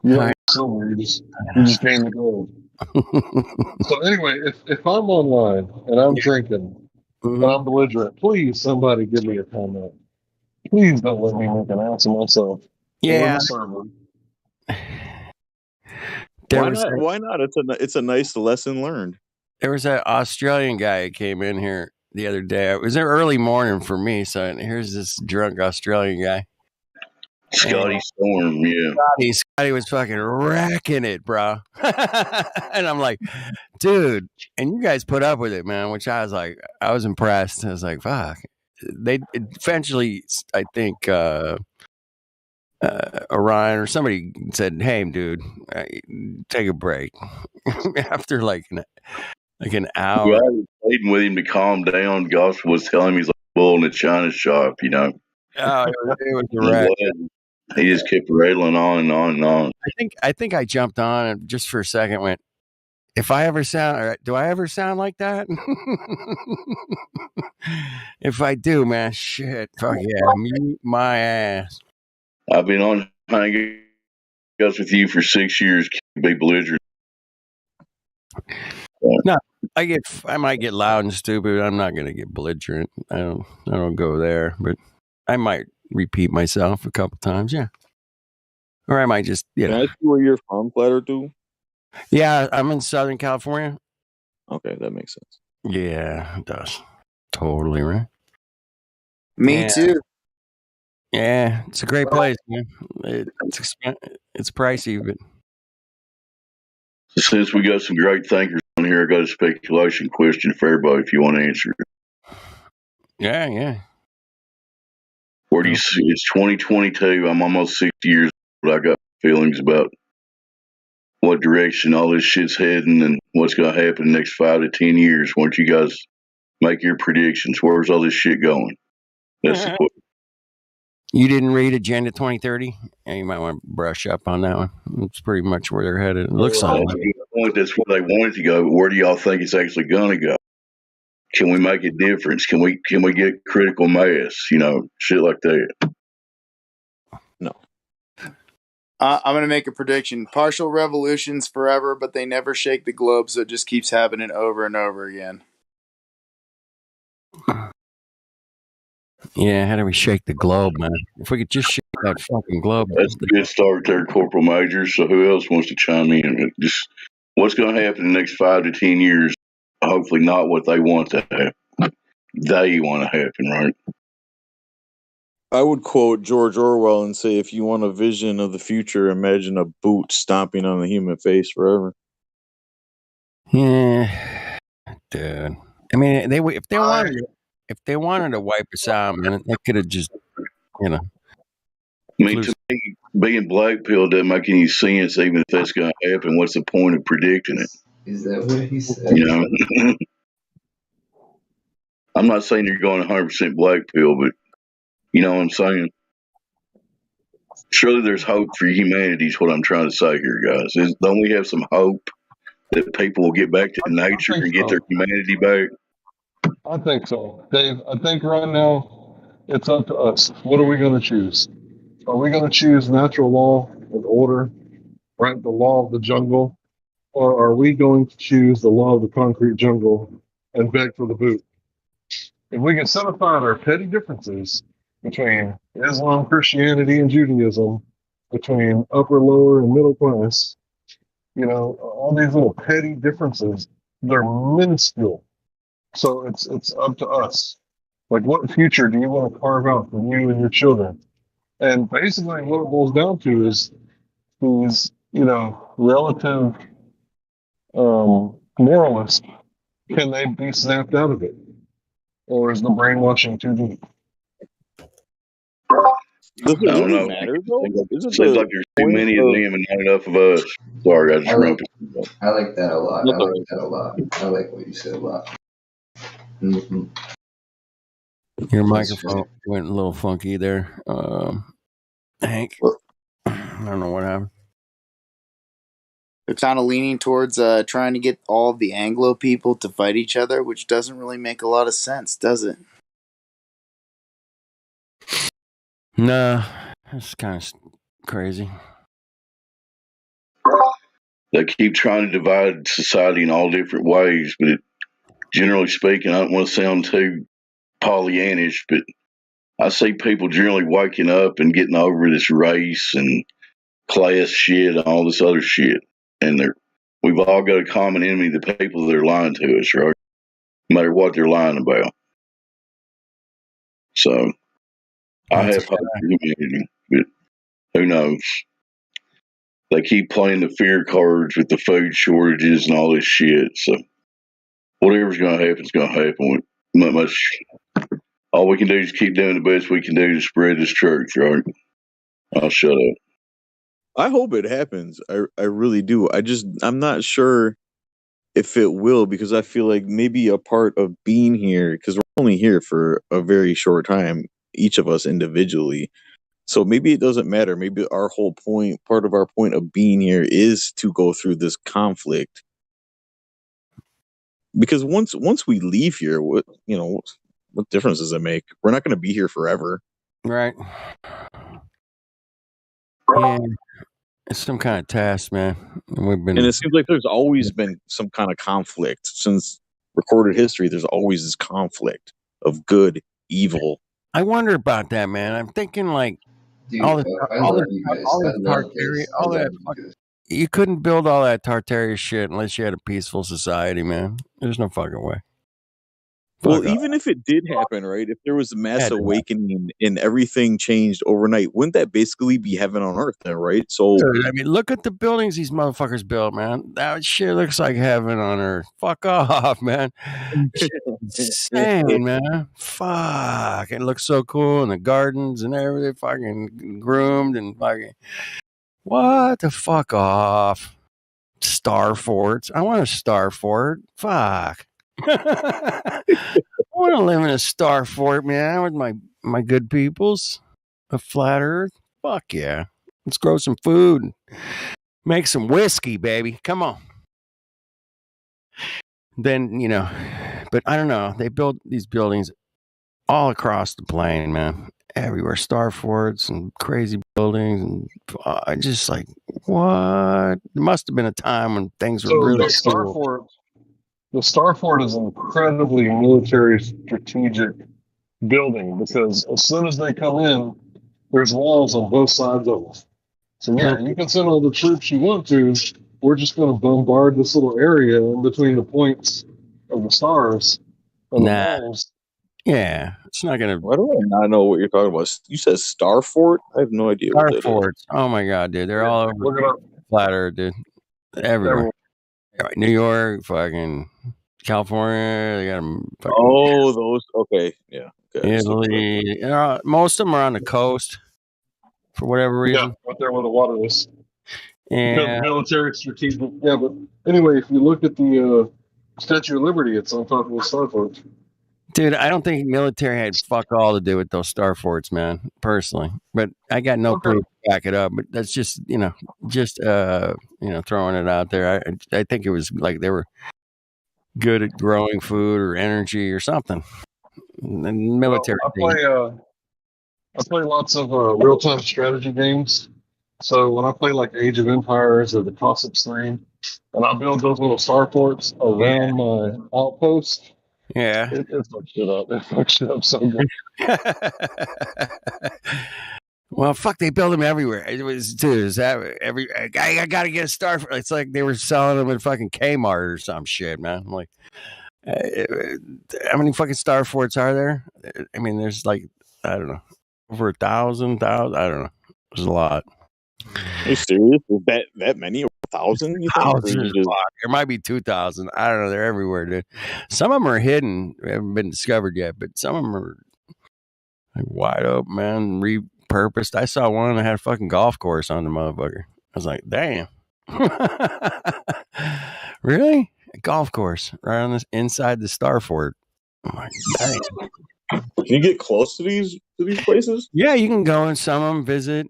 You got silver. You just gained the gold. So anyway, if I'm online and I'm drinking and I'm belligerent, please somebody give me a comment. Please don't let me make an ass of myself. Yeah. Why not? It's a nice lesson learned. There was that Australian guy who came in here the other day. It was an early morning for me, so here's this drunk Australian guy. Scotty Storm, yeah. Scotty was fucking wrecking it, bro. And I'm like, dude, and you guys put up with it, man, which I was impressed. I was like, fuck. They eventually, I think, Orion or somebody said, "Hey, dude, take a break." After like an hour. Well, I was pleading with him to calm down. Gosh was telling me he's like a bull in a china shop, you know. Oh, it was a wreck. He just kept rattling on and on and on. I think I jumped on and just for a second went, do I ever sound like that? If I do, man, shit, fuck yeah, mute my ass. I've been on hanging out with you for 6 years. Can't be belligerent. No, I might get loud and stupid. I'm not gonna get belligerent. I don't go there, but I might repeat myself a couple times, yeah. Or I might just, Can I see where you're from, Platter Dude? Yeah, I'm in Southern California. Okay, that makes sense. Yeah, it does. Totally right. Me too. Yeah, it's a great place, man. It's pricey, but Since we got some great thinkers on here, I got a speculation question for everybody if you want to answer it. yeah. Where do you see it's 2022? I'm almost 60 years old. I got feelings about what direction all this shit's heading and what's going to happen in the next 5 to 10 years. Why don't you guys make your predictions? Where's all this shit going? That's the question. You didn't read Agenda 2030? Yeah, you might want to brush up on that one. It's pretty much where they're headed. It looks like That's a good point. That's where they want it to go. But where do y'all think it's actually going to go? Can we make a difference? Can we get critical mass? You know, shit like that. No. I'm going to make a prediction. Partial revolutions forever, but they never shake the globe, so it just keeps happening over and over again. Yeah, how do we shake the globe, man? If we could just shake that fucking globe. That's a good start there, Corporal Major. So who else wants to chime in? Just what's going to happen in the next 5 to 10 years? Hopefully not what they want to happen. They want to happen, right? I would quote George Orwell and say, if you want a vision of the future, imagine a boot stomping on the human face forever. Yeah, dude. I mean, if they wanted to wipe us out, man, they could have just, I mean, to me, being blackpilled doesn't make any sense. Even if that's going to happen, what's the point of predicting it? Is that what he said? You know, I'm not saying you're going 100% black pill, but you know what I'm saying? Surely there's hope for humanity is what I'm trying to say here, guys. Don't we have some hope that people will get back to nature and get their humanity back? I think so. Dave, I think right now it's up to us. What are we going to choose? Are we going to choose natural law and order, right? The law of the jungle? Or are we going to choose the law of the concrete jungle and beg for the boot? If we can set aside our petty differences between Islam, Christianity, and Judaism, between upper, lower, and middle class, you know, all these little petty differences, they're minuscule. So it's up to us. Like, what future do you want to carve out for you and your children? And basically, what it boils down to is these, you know, relative moralists. Can they be snapped out of it, or is the brainwashing too deep? Does it don't really know. matter, though? Seems like there's too many of them and not enough of us. Sorry, I just jumped. I like that a lot. I like that a lot. I like what you said a lot. Mm-hmm. Your microphone went a little funky there, Hank. I don't know what happened. They're kind of leaning towards trying to get all of the Anglo people to fight each other, which doesn't really make a lot of sense, does it? No, it's kind of crazy. They keep trying to divide society in all different ways, but generally speaking, I don't want to sound too Pollyannish, but I see people generally waking up and getting over this race and class shit and all this other shit. And we've all got a common enemy, the people that are lying to us, right? No matter what they're lying about. So I have hope for humanity. But Who knows? They keep playing the fear cards with the food shortages and all this shit. So whatever's going to happen is going to happen. Not much. All we can do is keep doing the best we can do to spread this church, right? I'll shut up. I hope it happens. I really do. I'm not sure if it will, because I feel like maybe a part of being here, because we're only here for a very short time, each of us individually. So maybe it doesn't matter. Maybe our whole point, part of our point of being here, is to go through this conflict. Because once we leave here, what difference does it make? We're not going to be here forever, right? Yeah, it's some kind of test, man. And it seems like there's always been some kind of conflict since recorded history. There's always this conflict of good, evil. I wonder about that, man. I'm thinking like Dude, all this, I all love this, you guys. all I this love Tartaria, this. I all love that. you guys. You couldn't build all that Tartaria shit unless you had a peaceful society, man. There's no fucking way. Well, Fuck off. even if it did happen, right? If there was a mass Had to happen. awakening and everything changed overnight, wouldn't that basically be heaven on earth then, right? So, Dude, I mean, look at the buildings these motherfuckers built, man. That shit looks like heaven on earth. Fuck off, man. Shit's insane, man. Fuck. It looks so cool, and the gardens and everything fucking groomed and fucking. What the fuck off? Star forts. I want a star fort. Fuck. I want to live in a star fort, man, with my good peoples. A flat earth. Fuck yeah. Let's grow some food. Make some whiskey, baby. Come on. Then, but I don't know. They built these buildings all across the plane, man. Everywhere. Star forts and crazy buildings. And I just like, what? There must have been a time when things were So really the Star Fort is an incredibly military strategic building because as soon as they come in, there's walls on both sides of them. So yeah, you can send all the troops you want to. We're just going to bombard this little area in between the points of the stars and the walls. Yeah, it's not gonna. Why do I not know what you're talking about? You said Star Fort? I have no idea Star what that forts. Is. Oh my god, dude, they're all over Look it up. flat earth, dude. Everywhere. New York, fucking California. They got them. Oh, those. Okay, yeah. Okay, Italy. Most of them are on the coast for whatever reason. Yeah, right there where the water is. Yeah. Because military strategic. Yeah, but anyway, if you look at the Statue of Liberty, it's on top of the Star Fort. Dude, I don't think military had fuck all to do with those star forts, man, personally. But I got no proof to back it up. But that's just, throwing it out there. I think it was like they were good at growing food or energy or something. And military. Well, I play lots of real-time strategy games. So when I play like Age of Empires or the Cossacks 3, and I build those little star forts around my outpost, yeah, it fucks shit up. It fucks shit up so good. Well, fuck, they build them everywhere. It was, dude, is that I got to get a star. It's like they were selling them at fucking Kmart or some shit, man. I'm like, how many fucking star forts are there? I mean, there's like, I don't know, over 1,000. I don't know. There's a lot. Are you serious? Is that many? 1,000? You think? There might be 2,000. I don't know. They're everywhere, dude. Some of them are hidden. They haven't been discovered yet, but some of them are like wide open, man. Repurposed. I saw one that had a fucking golf course on the motherfucker. I was like, damn. Really? A golf course right on this inside the Star Fort. I'm like, damn. Can you get close to these places? Yeah, you can go and some of them visit.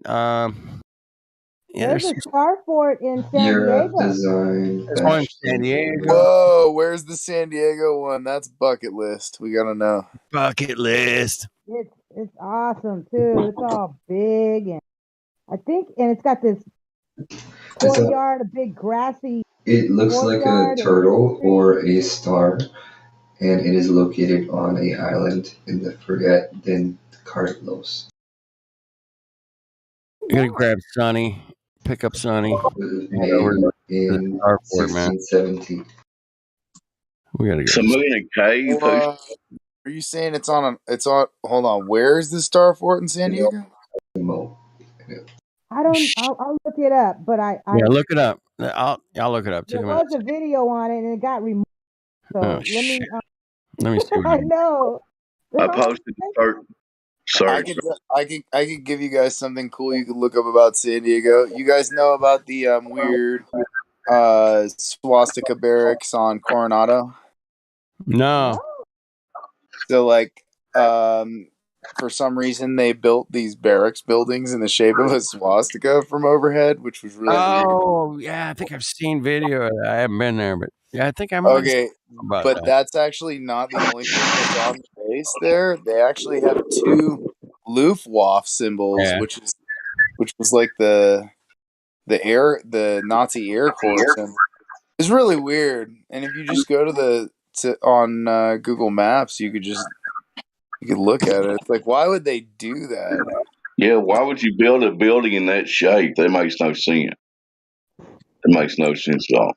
There's a Star Fort in San Diego. There's one in San Diego. Whoa, where's the San Diego one? That's bucket list. We gotta know. Bucket list. It's awesome too. It's all big and it's got this courtyard, a big grassy. It looks like a turtle or a star, and it is located on a island in the Forgotten Carlos. You're gonna grab Sonny, pick up Sonny. Made in 1617. We gotta go. Somebody in a cave. Are you saying it's on? Hold on. Where is the Star Fort in San Diego? I don't. I'll look it up. But Yeah, look it up. I'll look it up there too. was a video on it and it got removed. Oh So let shit. me. Let me see what I know. I posted the first. I Sorry. could I could give you guys something cool you could look up about San Diego. You guys know about the weird swastika barracks on Coronado? No. So like for some reason they built these barracks buildings in the shape of a swastika from overhead, which was really weird. Oh yeah, I think I've seen video of that. I haven't been there, but yeah, I think I might have Okay, seen about but that. that's actually not the only thing that's on the base there. They actually have two Luftwaffe symbols, Yeah. which was like the Nazi Air Corps symbol. It's really weird. And if you just go on Google Maps, you could look at it. It's like, why would they do that? Yeah, why would you build a building in that shape? That makes no sense. It makes no sense at all.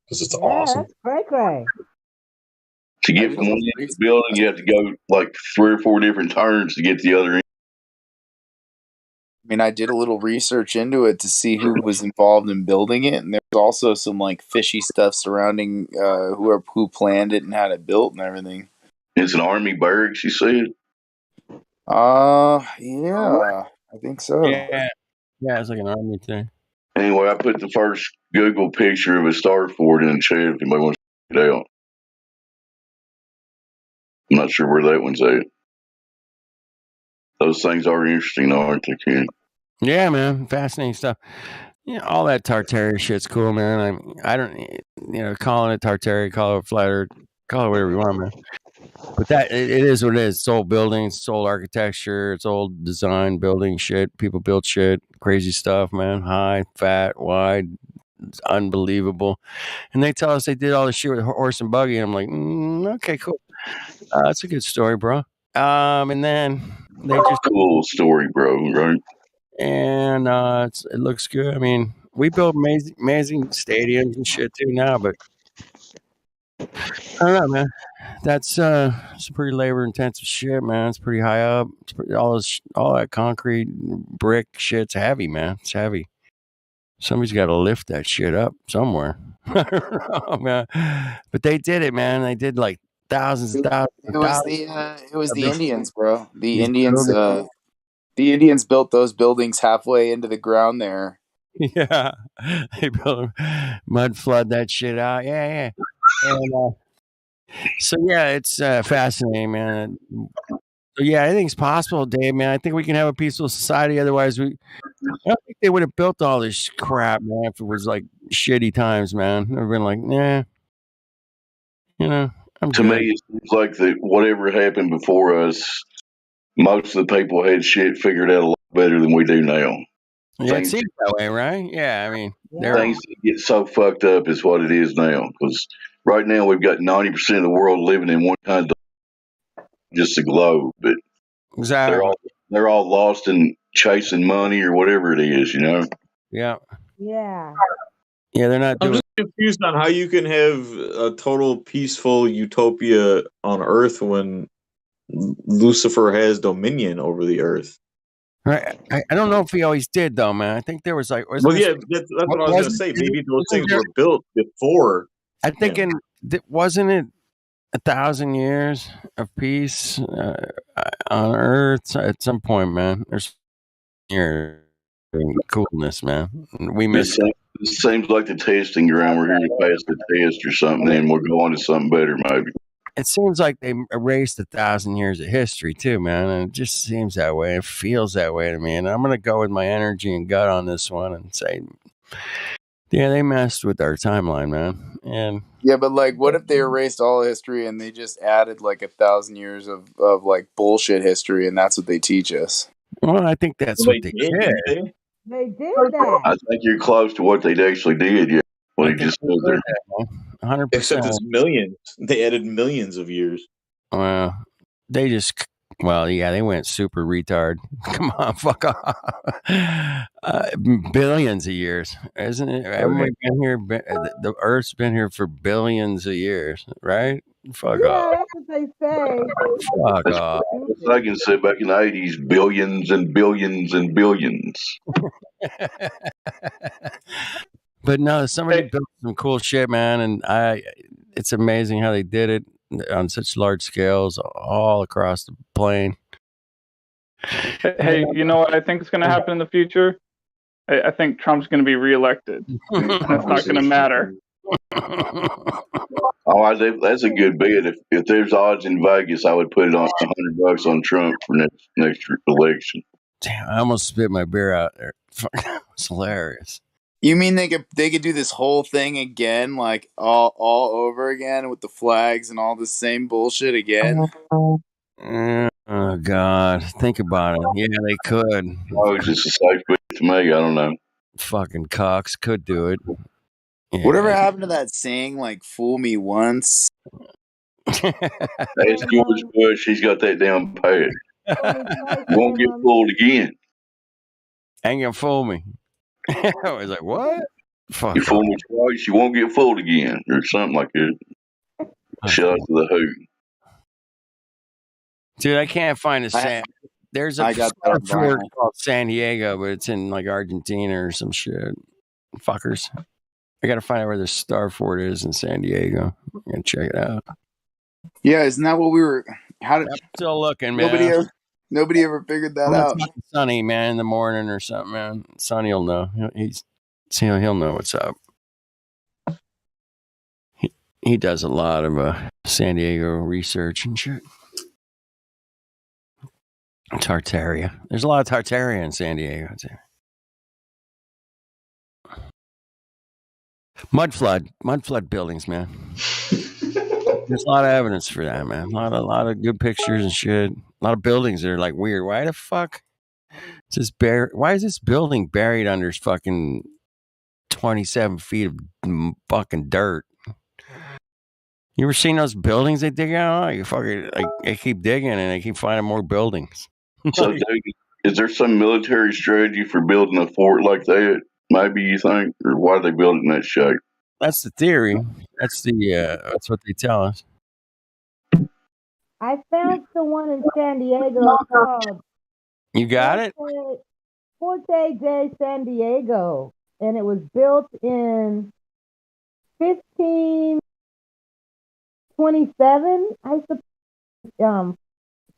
Because it's Yeah, awesome. that's cray cray. To get from one end of the building, you have to go like 3 or 4 different turns to get to the other end. I mean, I did a little research into it to see who was involved in building it, and there was also some like fishy stuff surrounding who planned it and had it built and everything. It's an army barracks, you said? Yeah, I think so. Yeah. Yeah, it's like an army thing. Anyway, I put the first Google picture of a star fort in the chat if anybody wants to check it out. I'm not sure where that one's at. Those things are interesting, aren't they, Kenny? Yeah, man, fascinating stuff. Yeah, all that Tartaria shit's cool, man. I don't, calling it Tartaria, call it flat Earth, call it whatever you want, man. But it is what it is. It's old buildings, it's old architecture, it's old design, building shit. People built shit, crazy stuff, man. High, fat, wide, it's unbelievable. And they tell us they did all this shit with horse and buggy, and I'm like, okay, cool. That's a good story, bro. And then they just cool story, bro. Right? And it looks good. I mean, we build amazing stadiums and shit too now, but I don't know, man. That's it's pretty labor intensive shit, man. It's pretty high up. All that concrete brick shit's heavy, man. It's heavy. Somebody's got to lift that shit up somewhere. I don't know, man. But they did it, man. They did like thousands and thousands and thousands. It was of the these- Indians, bro. these buildings. The Indians built those buildings halfway into the ground there. Yeah, they built mud flood that shit out. Yeah. And, so yeah, it's fascinating, man. So yeah, anything's possible, Dave. Man, I think we can have a peaceful society. Otherwise, I don't think they would have built all this crap, man. If it was like shitty times, man, they've been like, nah, I'm to good. me, it seems like that whatever happened before us, most of the people had shit figured out a lot better than we do now. Yeah, it seems that way, right? Yeah, I mean, Things get so fucked up is what it is now. Because right now we've got 90% of the world living in one kind of just a globe, but exactly. they're all lost in chasing money or whatever it is, Yeah. Yeah. Yeah, they're not I'm doing. just confused on how you can have a total peaceful utopia on Earth when Lucifer has dominion over the Earth. Right. I don't know if he always did though, man. I think there was like, Well, yeah, that's what I was going to say. Maybe those things were built before. I think wasn't it 1,000 years of peace on Earth at some point, man? There's here coolness, man. We miss it. Seems like the testing ground. We're here to pass the test or something, and we'll go on to something better, maybe. It seems like they erased 1,000 years of history too, man. And it just seems that way. It feels that way to me. And I'm gonna go with my energy and gut on this one and say, yeah, they messed with our timeline, man. And yeah, but like, what if they erased all history and they just added like 1,000 years of like bullshit history, and that's what they teach us? Well, I think that's what they did. They did that. I think you're close to what they actually did. Yeah, what he just said there. 100%. Except it's millions. They added millions of years. Well, they just. Well, yeah, they went super retard. Come on, fuck off. Billions of years, isn't it? Haven't we been here? The Earth's been here for billions of years, right? Fuck Yeah, off. that's what they say. Fuck That's off. what I can say back in the 80s, billions and billions and billions. But no, somebody built some cool shit, man, and it's amazing how they did it on such large scales all across the plane. Hey, you know what I think is going to happen in the future? I think Trump's going to be reelected, and it's not going to matter. Oh, that's a good bet. If there's odds in Vegas, I would put it on $100 on Trump for next election. Damn, I almost spit my beer out there. It's hilarious. You mean they could do this whole thing again, like all over again with the flags and all the same bullshit again? Oh God, think about it. Yeah, they could. Oh, it's just a safe bet to me. I don't know. Fucking Cox could do it. Yeah. Whatever happened to that saying, like "fool me once"? That's George Bush. He's got that down pat. You won't get fooled again. Ain't gonna fool me. I was like, what? Fuck You fool off. me twice, you won't get fooled again, or something like that. Shout out to the Who. Dude, I can't find a there's a fort called San Diego, but it's in like Argentina or some shit. Fuckers. I gotta find out where the Star Fort is in San Diego. I'm gonna check it out. Yeah, isn't that what we were? How did? I'm still looking, man. Nobody ever figured that out. Sonny, man, in the morning or something, man. Sonny will know. He'll know what's up. He does a lot of San Diego research and shit. Tartaria. There's a lot of Tartaria in San Diego too. Mud flood buildings, man. There's a lot of evidence for that, man. A lot of good pictures and shit. A lot of buildings that are like weird. Why the fuck is this why is this building buried under fucking 27 feet of fucking dirt? You ever seen those buildings they dig out? You fucking like they keep digging and they keep finding more buildings. So, Doug, is there some military strategy for building a fort like that? Maybe you think, or why are they building that shape? That's the theory. That's what they tell us. I found the one in San Diego called You got it? Forte de San Diego, and it was built in 1527.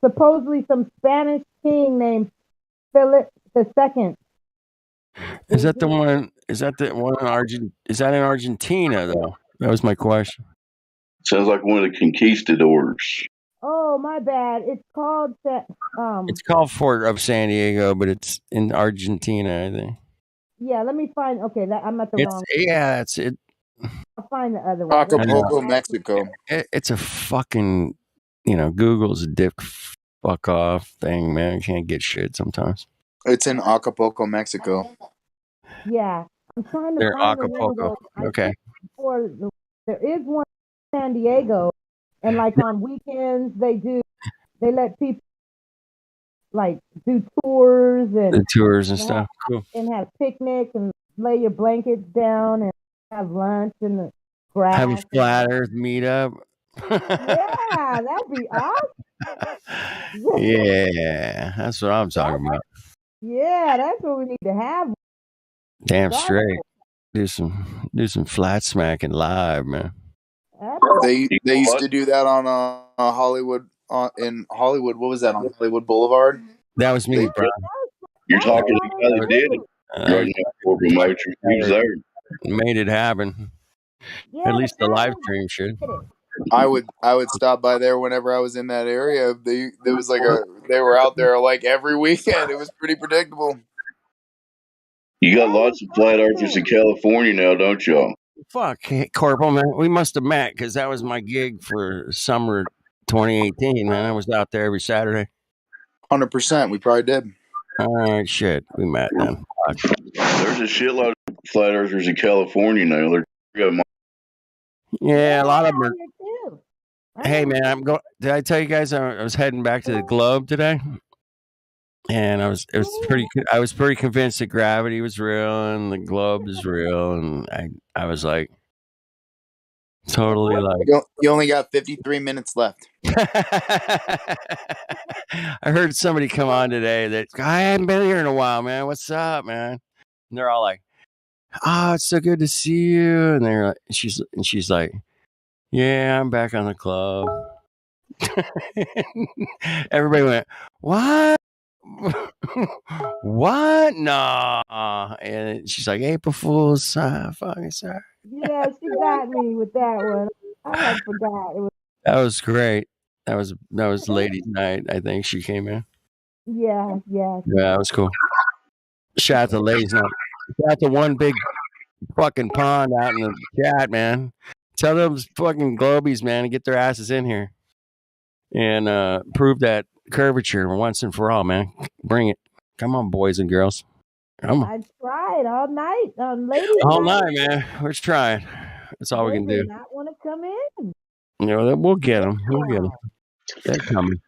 Supposedly some Spanish king named Philip II. Is that the one? Is that the one in Argentina? Is that in Argentina though? That was my question. Sounds like one of the conquistadors. Oh, my bad. It's called It's called Fort of San Diego, but it's in Argentina, I think. Yeah, let me find. Okay, I'm at the wrong. Yeah, that's it. I'll find the other one. Acapulco, Mexico. It's a fucking, Google's a dick fuck off thing, man. You can't get shit sometimes. It's in Acapulco, Mexico. Yeah, I'm trying to They're find Acapulco. Okay. There is one in San Diego, and like on weekends they let people like do tours and The tours and stuff. Cool. and have picnics and lay your blankets down and have lunch in the grass. Have a flat Earth meetup. Yeah, that'd be awesome. Yeah, that's what I'm talking about. Yeah, that's what we need to have. Damn straight. Do some flat smacking live, man. They used to do that on Hollywood in Hollywood. What was that on Hollywood Boulevard? That was me, bro. You're talking to the guy that did it. Right now, Corporal Matrix. He was there. Made it happen. At least the live stream should. I would stop by there whenever I was in that area. They were out there like every weekend. It was pretty predictable. You got lots of flat earthers in California now, don't y'all? Fuck, Corporal, man. We must have met because that was my gig for summer 2018, man. I was out there every Saturday. 100%. We probably did. All right, shit. We met then. Fuck. There's a shitload of flat earthers in California now. Yeah, a lot of them are. Hey, man, did I tell you guys I was heading back to the Globe today? And I was pretty convinced that gravity was real and the globe is real, and I was like, Totally like. You only got 53 minutes left. I heard somebody come on today that I haven't been here in a while, man. What's up, man? And they're all like, "Oh, it's so good to see you." And they're like, she's like, "Yeah, I'm back on the club." Everybody went, "What? What? Nah." And she's like, "April Fool's, fucking sorry." Yeah, she got me with that one. I had forgot. It was, That was great. That was ladies' night. I think she came in. yeah. Yeah, that was cool. Shout out to ladies' night. Shout out to one big fucking pond out in the chat, man. Tell those fucking globies, man, to get their asses in here and prove that curvature once and for all, man. Bring it. Come on, boys and girls. Come on. I tried all night on ladies' All night. night, man. We're trying. That's all we They can did do. not want to come in. You know, we'll get them. We'll get them. They're coming.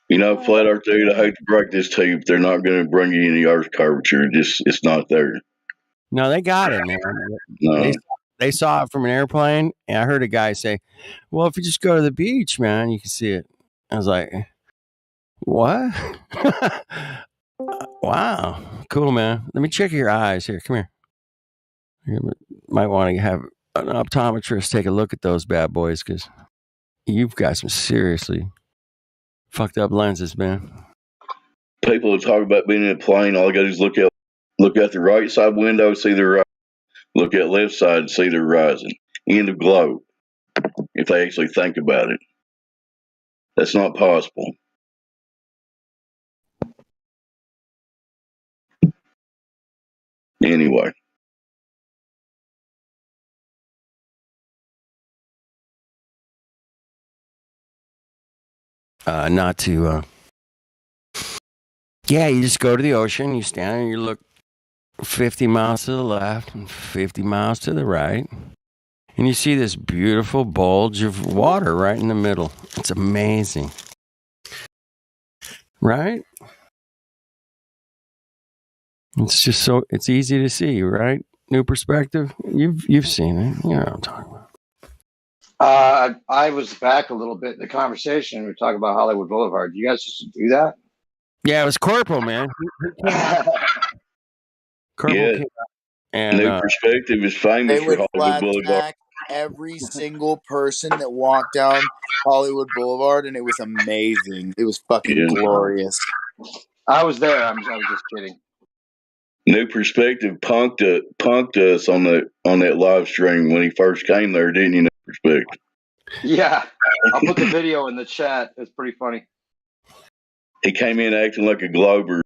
You know, flat Earth dude, I hate to break this to you, but they're not going to bring you any Earth curvature. It's not there. No, they got it, man. No. They saw it from an airplane, and I heard a guy say, "Well, if you just go to the beach, man, you can see it." I was like, "What?" Wow, cool, man. Let me check your eyes here. Come here. You might want to have an optometrist take a look at those bad boys because you've got some seriously fucked up lenses, man. People who talk about being in a plane, all I got to do is look out the right side window, see the right. Look at left side and see the horizon. End of globe. If they actually think about it, that's not possible. Anyway. Not to. Yeah, you just go to the ocean. You stand and you look 50 miles to the left and 50 miles to the right. And you see this beautiful bulge of water right in the middle. It's amazing. Right? It's just it's easy to see, right? New perspective. You've seen it. You know what I'm talking about. I was back a little bit in the conversation. We were talking about Hollywood Boulevard. You guys used to do that? Yeah, it was Corporal, man. Corporal came out. And New Perspective is famous They for would Hollywood flat Boulevard. smack every single person that walked down Hollywood Boulevard, and it was amazing. It was fucking glorious. I was there. I was just kidding. New Perspective punked us on that live stream when he first came there, didn't you? New Perspective. Yeah, I'll put the video in the chat. It's pretty funny. He came in acting like a glober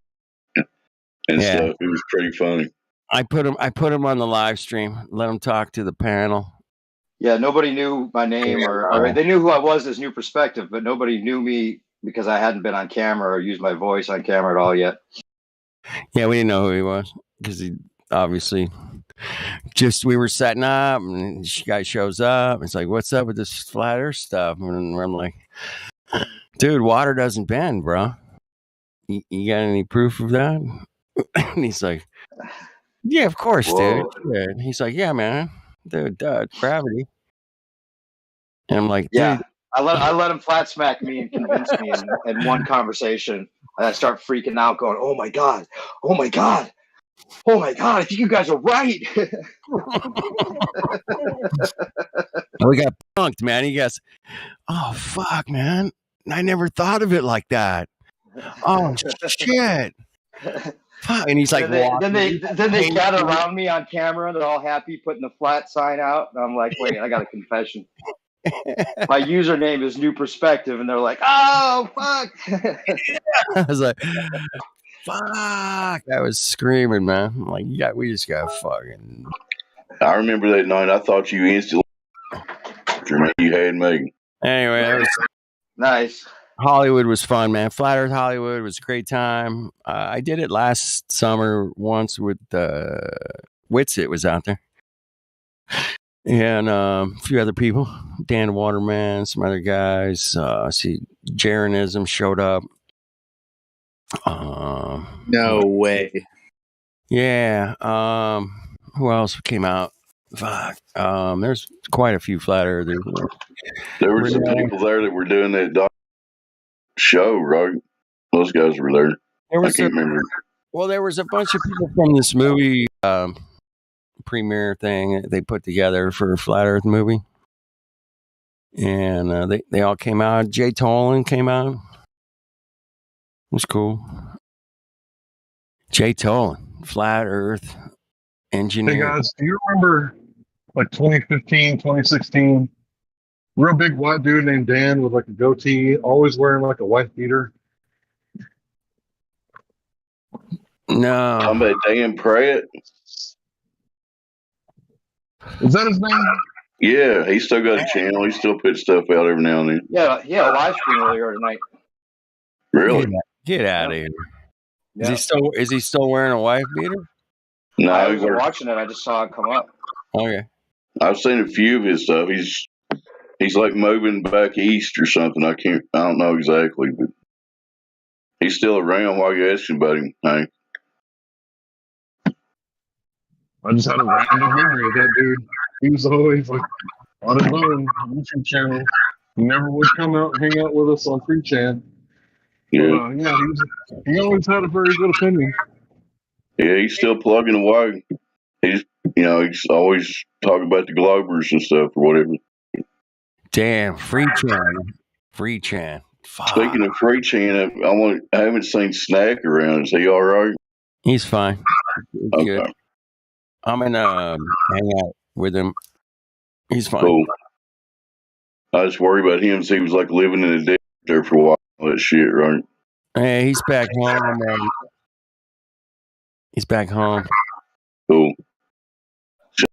and Yeah. stuff. It was pretty funny. I put him on the live stream. Let him talk to the panel. Yeah, nobody knew my name or they knew who I was as New Perspective, but nobody knew me because I hadn't been on camera or used my voice on camera at all yet. Yeah, we didn't know who he was because he obviously we were setting up and this guy shows up. It's like, what's up with this flat earth stuff? And I'm like, dude, water doesn't bend, bro. You got any proof of that? And he's like, yeah, of course, dude. Yeah. He's like, yeah, man. Dude, gravity. And I'm like, yeah, dude. I let him flat smack me and convince me in one conversation. And I start freaking out, going, "Oh my god, oh my god, oh my god! I think you guys are right." We got punked, man. He goes, "Oh fuck, man! I never thought of it like that. Oh shit!" And he's like, then they gather around me on camera. They're all happy, putting the flat sign out. And I'm like, wait, I got a confession. My username is New Perspective, and they're like, "Oh fuck!" I was like, "Fuck!" I was screaming, man. I'm like, "Yeah, we just got fucking." I remember that night. I thought you instantly. You had me. Anyway, that was nice. Hollywood was fun, man. Flat Earth Hollywood was a great time. I did it last summer once with Witsit was out there. And a few other people, Dan Waterman, some other guys. See, Jaronism showed up. No way. Yeah. Who else came out? fuck. There's quite a few flat earthers. There were some people there that were doing that show, right? Those guys were there. I can't remember. Well, there was a bunch of people from this movie premiere thing they put together for a flat Earth movie, and they all came out. Jay Tolan came out. It was cool. Jay Tolan, flat Earth engineer. Hey guys, do you remember like 2015, 2016? Real big white dude named Dan with like a goatee, always wearing like a wife beater. No. I'm at Dan Pratt. Is that his name? Yeah, he still got a channel. He still puts stuff out every now and then. Yeah, he had a live stream earlier tonight. Really? Get out of here. Yeah. Is he still wearing a wife beater? No, I wasn't watching it. I just saw it come up. Okay. I've seen a few of his stuff. He's like moving back east or something. I don't know exactly, but he's still around. While you asking about him, Hank? I just had a random memory of that dude. He was always like on his own YouTube channel. He never would come out and hang out with us on Free Chan. Yeah. But, yeah, he always had a very good opinion. Yeah, he's still plugging away. He's always talking about the Globers and stuff or whatever. Damn, Free Chan. Fuck. Speaking of Free Chan, I haven't seen Snack around. Is he all right? He's fine. He's Okay. good. I'm gonna hang out with him. He's fine. Cool. I just worry about him. So he was like living in a desert there for a while. All that shit, right? Hey, he's back home. He's back home. Cool.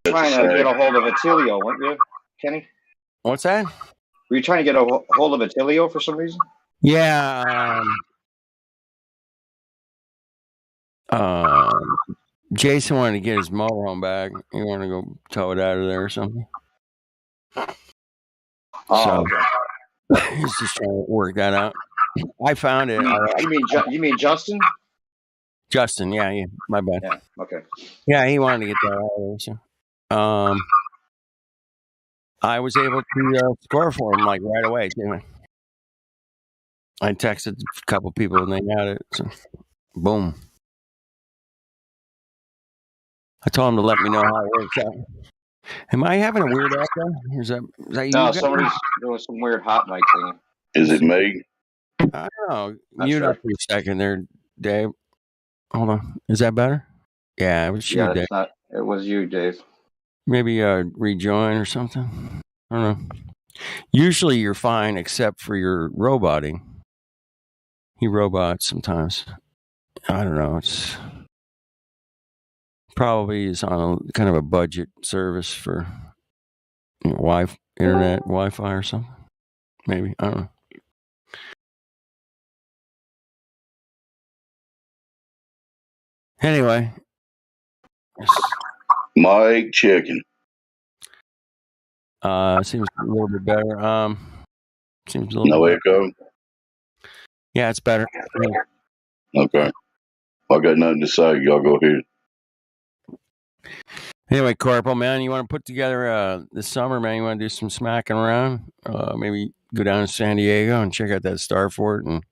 Trying to get a hold of Attilio, weren't you, Kenny? What's that? Were you trying to get a hold of Attilio for some reason? Yeah. Jason wanted to get his motorhome back. He wanted to go tow it out of there or something. Oh, okay. He's just trying to work that out. I found it. You mean Justin? Justin, yeah, my bad. Yeah, okay. Yeah, he wanted to get that out of there. So, I was able to score for him like right away too. I texted a couple people and they got it. So, boom. I told him to let me know how it works out. Am I having a weird echo? Is that you? No, guys? somebody's doing some weird hot mic thing. Is it me? I don't know. Mute up for a second there, Dave. Hold on. Is that better? Yeah, it was you, Dave. It was you, Dave. Maybe rejoin or something. I don't know. Usually you're fine except for your roboting. He robots sometimes. I don't know. It's probably is on a kind of a budget service for internet, Wi-Fi or something. Maybe. I don't know. Anyway. Mike chicken. Seems a little bit better. Seems a little No bit echo. Yeah, it's better. Yeah. Okay. I got nothing to say. Y'all go ahead. Anyway, Corporal, man, you want to put together this summer, man? You want to do some smacking around? Maybe go down to San Diego and check out that Star Fort and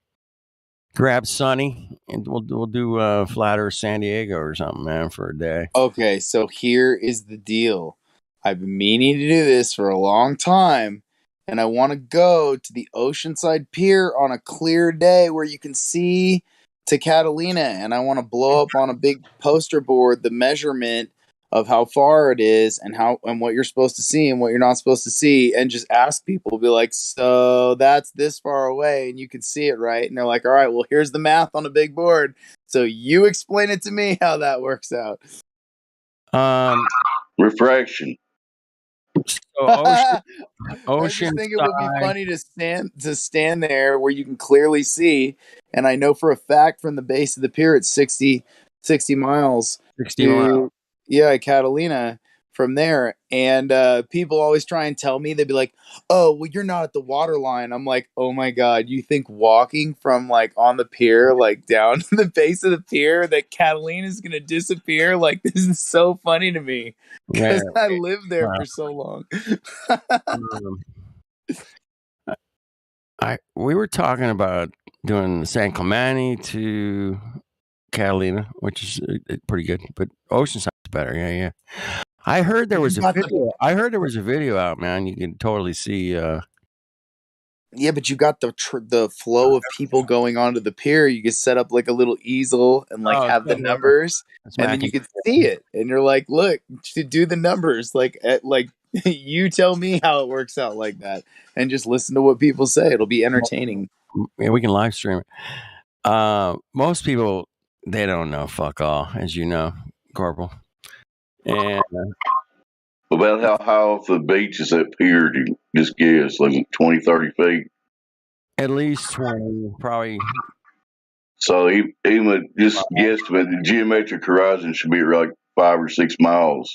grab Sonny, and we'll do Flat Earth San Diego or something, man, for a day. Okay, so here is the deal. I've been meaning to do this for a long time, and I want to go to the Oceanside Pier on a clear day where you can see to Catalina, and I want to blow up on a big poster board the measurement of how far it is and what you're supposed to see and what you're not supposed to see, and just ask people, be like, so that's this far away and you can see it, right? And they're like, all right, well, here's the math on a big board, so you explain it to me how that works out. Refraction. So I just think it would be funny to stand there where you can clearly see, and I know for a fact from the base of the pier it's 60 miles. 60 miles. Yeah, Catalina from there. And people always try and tell me, they'd be like, oh, well, you're not at the water line. I'm like, oh my God, you think walking from like on the pier, like down to the base of the pier, that Catalina is going to disappear? Like, this is so funny to me because I lived there for so long. We were talking about doing San Clemente to Catalina, which is pretty good, but Oceanside's better. Yeah. I heard there was a video. I heard there was a video out, man. You can totally see. Yeah, but you got the flow of people going onto the pier. You could set up like a little easel and like have the numbers, and then you could see it, and you're like, "Look, to do the numbers, like you tell me how it works out like that, and just listen to what people say. It'll be entertaining." Yeah, we can live stream it. Most people, they don't know fuck all, as you know, Corporal. And about how high off the beach is that pier? Do you just guess, like 20, 30 feet? At least 20, probably. So even just guesstimate, the geometric horizon should be like 5 or 6 miles,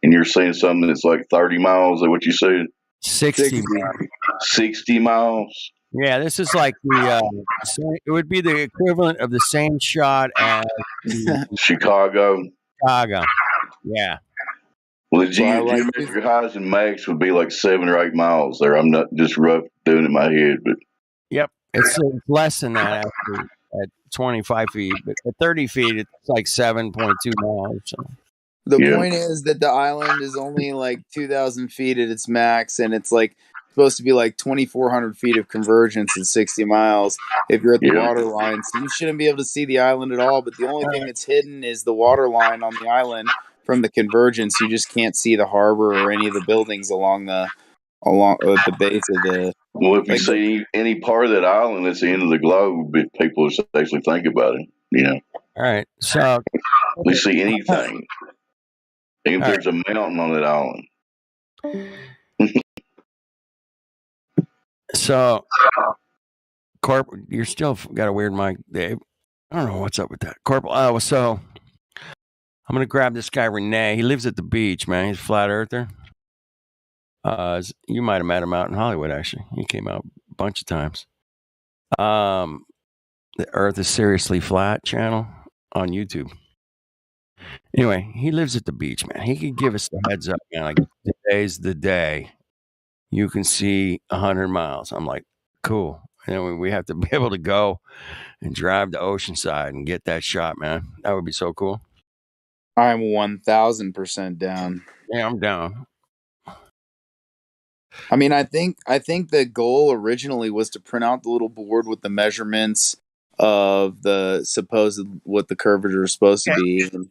and you're saying something that's like 30 miles. Is that what you said? 60. 60 miles. Yeah, this is like the. It would be the equivalent of the same shot as Chicago. Yeah. Well, the geometric horizon max would be like 7 or 8 miles there. I'm not just rough doing it in my head, but yep, it's less than that actually at 25 feet, but at 30 feet it's like 7.2 miles. So. The point is that the island is only like 2,000 feet at its max, and it's like supposed to be like 2,400 feet of convergence at 60 miles if you're at the water line. So you shouldn't be able to see the island at all. But the only thing that's hidden is the water line on the island from the convergence. You just can't see the harbor or any of the buildings along the base of the. Well, if you see any part of that island, it's the end of the globe. If people actually think about it, you know. All right, so we see anything. Even if there's a mountain on that island. So, Corp, you're still got a weird mic, Dave. I don't know what's up with that, Corporal. So I'm gonna grab this guy Renee. He lives at the beach, man. He's a flat earther. You might have met him out in Hollywood. Actually, he came out a bunch of times. The Earth is Seriously Flat channel on YouTube. Anyway, he lives at the beach, man. He could give us the heads up, man. Like, today's the day you can see 100 miles. I'm like, cool. And we have to be able to go and drive to Oceanside and get that shot, man. That would be so cool. I'm 1,000% down. Yeah, I'm down. I mean, I think the goal originally was to print out the little board with the measurements of the supposed what the curvature is supposed to be, and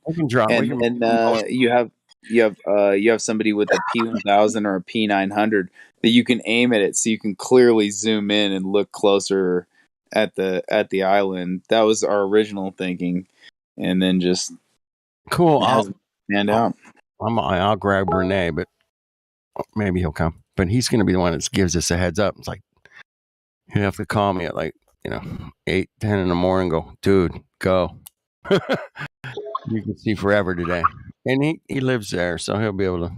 you have somebody with a P1000 or a P900 that you can aim at it, so you can clearly zoom in and look closer at the island. That was our original thinking, and then just cool. I'll grab Renee, but maybe he'll come. But he's going to be the one that gives us a heads up. It's like he'll have to call me at 8, 10 in the morning. Go, dude, go. You can see forever today, and he lives there, so he'll be able to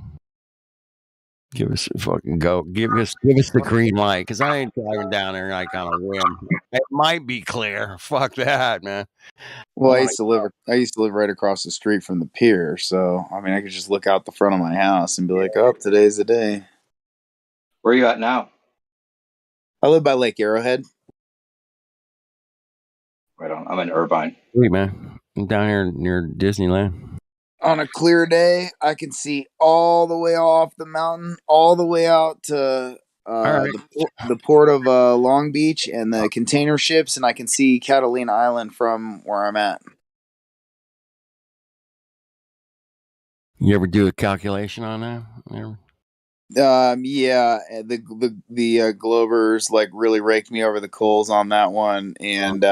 give us a fucking go. Give us the green light, because I ain't driving down there like on a whim. It might be clear. Fuck that, man. Well, I used to live right across the street from the pier, so I mean, I could just look out the front of my house and be like, "Oh, today's the day." Where are you at now? I live by Lake Arrowhead. Right on. I'm in Irvine. Sweet, man. I'm down here near Disneyland. On a clear day, I can see all the way off the mountain, all the way out to the port of Long Beach and the container ships, and I can see Catalina Island from where I'm at. You ever do a calculation on that? Yeah, the Globers like really raked me over the coals on that one, and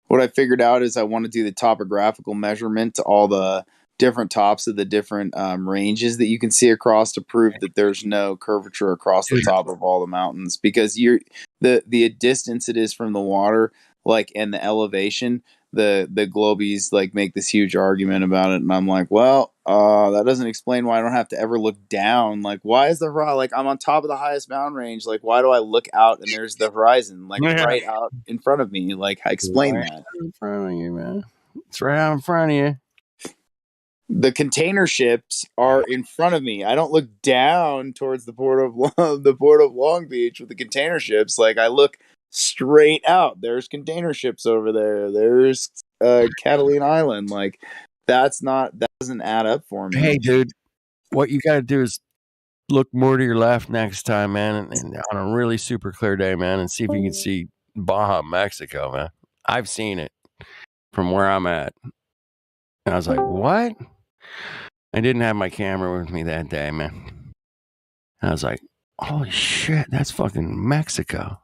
what I figured out is I want to do the topographical measurement to all the different tops of the different ranges that you can see across to prove that there's no curvature across the top of all the mountains, because the distance it is from the water, like, and the elevation, the globies like make this huge argument about it, and I'm like, well, that doesn't explain why I don't have to ever look down. Like, why is the horizon, like, I'm on top of the highest mountain range, like, why do I look out and there's the horizon like right out in front of me? Like, explain Right that. in front of you, man. It's right out in front of you. The container ships are in front of me. I don't look down towards the port of Long Beach with the container ships. Like, I look straight out. There's container ships over there. There's Catalina Island. Like, that doesn't add up for me. Hey, dude, what you got to do is look more to your left next time, man, and on a really super clear day, man, and see if you can see Baja, Mexico, man. I've seen it from where I'm at. And I was like, what? I didn't have my camera with me that day, man. And I was like, holy shit, that's fucking Mexico.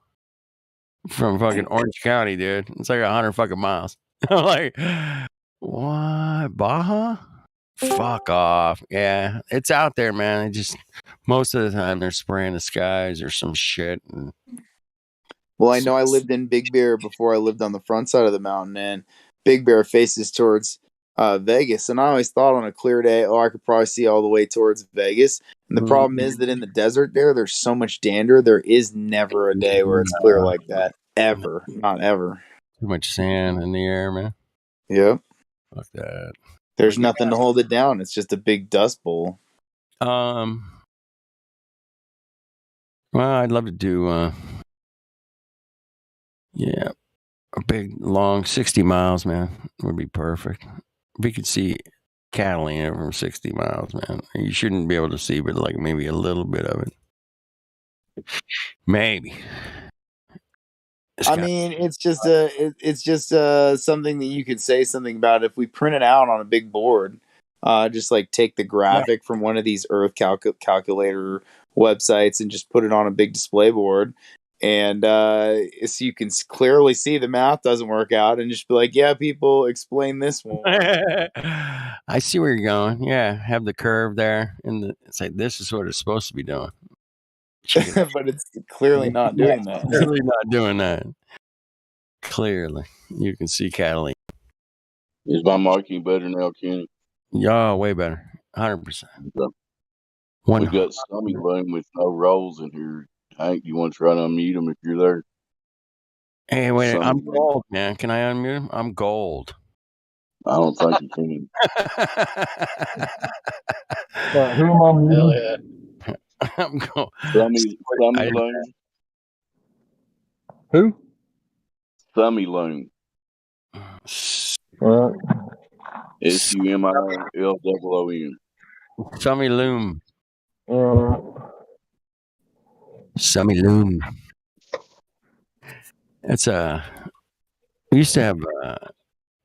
From fucking Orange County, dude. It's like 100 fucking miles. I'm like, what? Baja? Fuck off. Yeah, it's out there, man. It just, most of the time they're spraying the skies or some shit. And well, I know I lived in Big Bear before I lived on the front side of the mountain, and Big Bear faces towards Vegas. And I always thought on a clear day, I could probably see all the way towards Vegas. And the problem is that in the desert there's so much dander. There is never a day where it's clear like that. Ever. Not ever. Too much sand in the air, man. Yep. Fuck that. There's nothing to hold it down. It's just a big dust bowl. Well, I'd love to do, yeah, a big, long 60 miles, man, would be perfect. If you could see Catalina from 60 miles, man, you shouldn't be able to see, but like maybe a little bit of it. Maybe. I mean, it's just something that you could say something about if we print it out on a big board. Just like take the graphic from one of these Earth calculator websites and just put it on a big display board, and so you can clearly see the math doesn't work out, and just be like, "Yeah, people, explain this one." I see where you're going. Yeah, have the curve there, and it's like this is what it's supposed to be doing. But it's clearly not doing that. Clearly not doing that. Clearly, you can see Catalina. Is my marking better now, Kenny? Yeah, way better. 100%. We got Stommy Loom with no rolls in here. Hank, you want to try to unmute him if you're there? Hey, wait, Stommy I'm Loom. gold, man. Can I unmute him? I'm gold. I don't think you can. Who am I muting? I'm gold. Stommy Loom. Who? Stommy Loom. All right. SUMILLOOM. Summy Loom. Summy Loom. That's we used to have a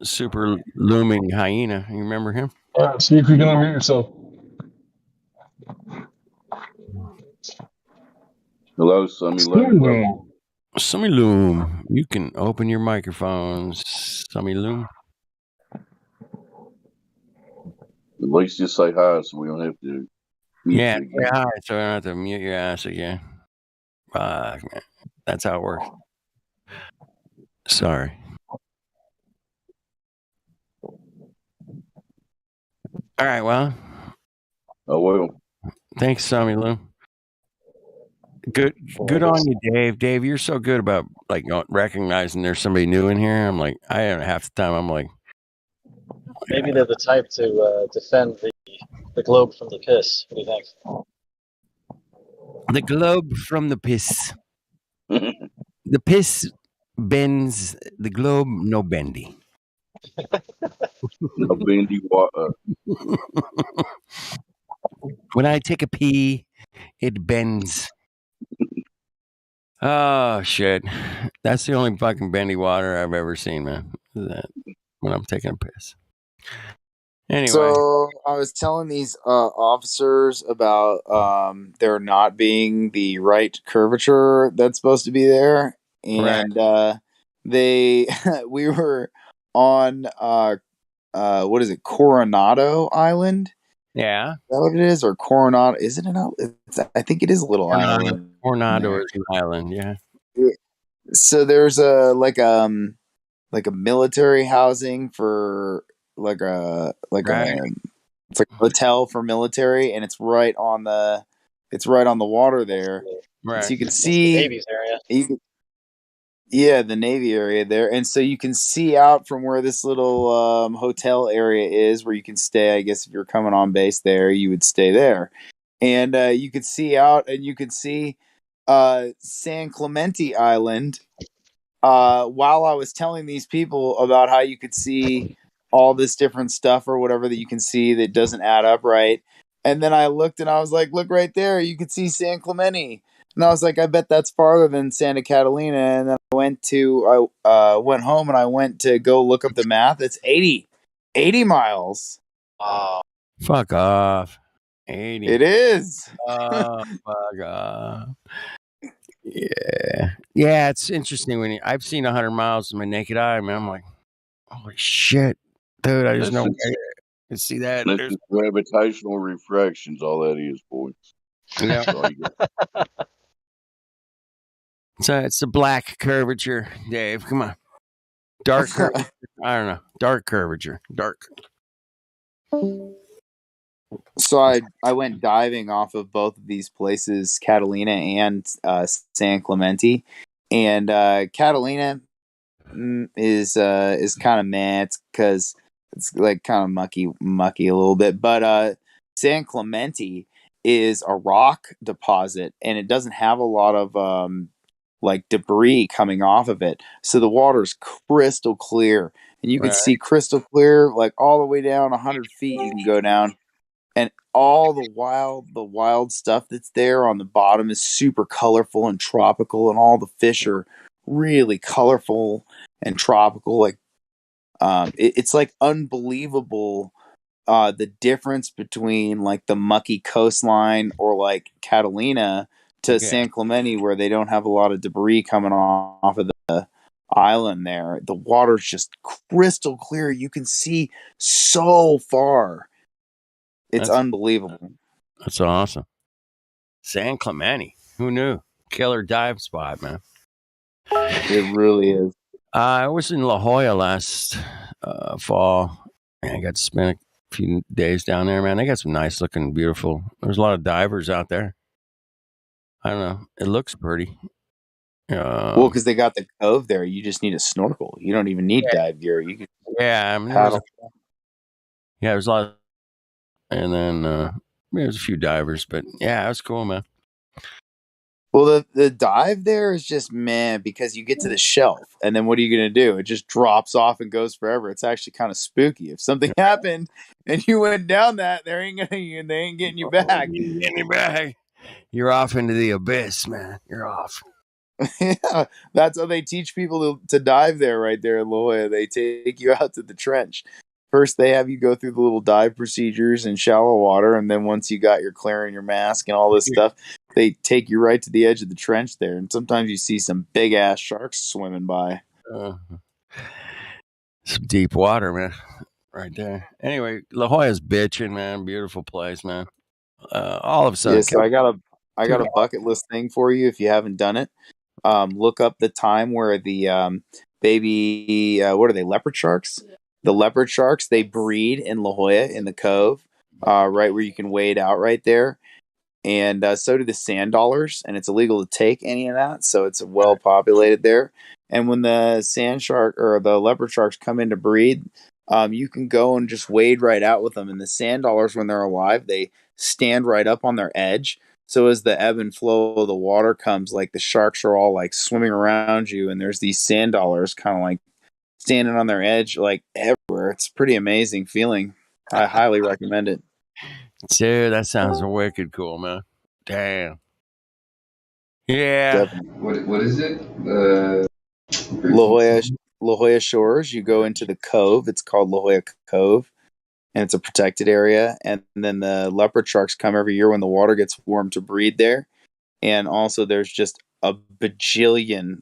super looming hyena. You remember him? All right, see if you can unmute yourself. Hello, Summy Loom. Summy Loom. You can open your microphones, Summy Loom. At least just say hi so we don't have to mute Yeah, you say hi so I don't have to mute your ass again. Fuck, man. That's how it works. Sorry. All right, well. Oh, well. Thanks, Sammy Lou. Good on you, Dave. Dave, you're so good about like recognizing there's somebody new in here. I'm like, I don't half the time. I'm like, maybe they're the type to defend the globe from the piss. What do you think? The globe from the piss. The piss bends. The globe no bendy. No bendy water. When I take a pee, it bends. Oh shit! That's the only fucking bendy water I've ever seen, man. Is that when I'm taking a piss. Anyway, so I was telling these officers about there not being the right curvature that's supposed to be there, and we were on what is it, Coronado Island? Yeah. Is that what it is? Or Coronado? Is it an? I think it is a little island. Coronado is an island. Yeah. So there's a like a military housing for Right. it's like a hotel for military, and it's right on the water there, and so Right. you can It's the see Navy's area. yeah, the Navy area there, and so you can see out from where this little hotel area is, where you can stay. I guess if you're coming on base there, you would stay there, and you could see out, and you could see San Clemente Island. While I was telling these people about how you could see all this different stuff or whatever that you can see that doesn't add up right, and then I looked and I was like, "Look right there! You can see San Clemente." And I was like, I bet that's farther than Santa Catalina. And then I went home and I went to go look up the math. It's 80 miles. Wow. Fuck off. 80. It is. Oh, fuck off. Yeah. Yeah, it's interesting when I've seen 100 miles with my naked eye, man. I'm like, holy shit. Dude, I just That's know just, I can see that. that's There's, just gravitational refractions. All that is, boys. yeah. That's all you got. So it's the black curvature, Dave. Come on. Dark curvature. I don't know. Dark curvature. Dark. So I went diving off of both of these places, Catalina and San Clemente, and Catalina is kind of meh. It's because it's like kind of mucky a little bit, but San Clemente is a rock deposit, and it doesn't have a lot of like debris coming off of it, so the water's crystal clear, and you could Right. see crystal clear like all the way down 100 feet. You can go down, and all the wild stuff that's there on the bottom is super colorful and tropical, and all the fish are really colorful and tropical. Like it's like unbelievable the difference between like the mucky coastline or like Catalina to Yeah. San Clemente, where they don't have a lot of debris coming off of the island there. The water's just crystal clear. You can see so far. It's unbelievable. That's awesome. San Clemente. Who knew? Killer dive spot, man. It really is. I was in La Jolla last fall. And I got to spend a few days down there, man. They got some nice looking, beautiful. There's a lot of divers out there. I don't know. It looks pretty. Well, because they got the cove there, you just need a snorkel. You don't even need dive gear. You can Yeah, I mean, paddle. there's a lot. And then there's a few divers, but yeah, it was cool, man. Well, the dive there is just man, because you get to the shelf, and then what are you going to do? It just drops off and goes forever. It's actually kind of spooky. If something happened and you went down that, they ain't getting you back. Getting you back. You're off into the abyss, man. You're off. Yeah, that's how they teach people to dive there, right there in La Jolla. They take you out to the trench. First, they have you go through the little dive procedures in shallow water, and then once you got your clear and your mask and all this stuff, they take you right to the edge of the trench there. And sometimes you see some big ass sharks swimming by. Some deep water, man. Right there. Anyway, La Jolla's bitching, man. Beautiful place, man. All of a sudden, Yeah, so I got a bucket list thing for you if you haven't done it. Look up the time where the baby what are they, leopard sharks? The leopard sharks, they breed in La Jolla in the cove, right where you can wade out right there. And so do the sand dollars, and it's illegal to take any of that, so it's well populated there. And when the sand shark or the leopard sharks come in to breed, you can go and just wade right out with them. And the sand dollars, when they're alive, they stand right up on their edge. So as the ebb and flow of the water comes, like the sharks are all like swimming around you, and there's these sand dollars kind of like standing on their edge, like everywhere. It's a pretty amazing feeling. I highly recommend it. dude, that sounds wicked cool, man. Damn. Yeah. Definitely. What is it? La Jolla Shores. You go into the cove. It's called La Jolla Cove, and it's a protected area. And then the leopard sharks come every year when the water gets warm to breed there. And also, there's just a bajillion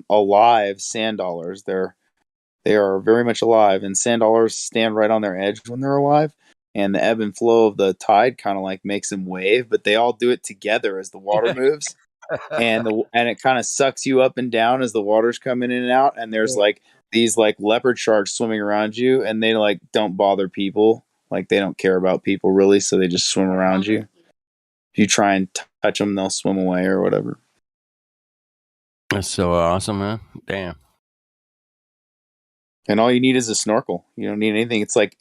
alive sand dollars. They are very much alive, and sand dollars stand right on their edge when they're alive. And the ebb and flow of the tide kind of like makes them wave, but they all do it together as the water moves. And it kind of sucks you up and down as the water's coming in and out, and there's like these like leopard sharks swimming around you, and they like don't bother people. Like they don't care about people really, so they just swim around you. If you try and touch them, they'll swim away or whatever. That's so awesome, man. Damn. And all you need is a snorkel. You don't need anything. It's like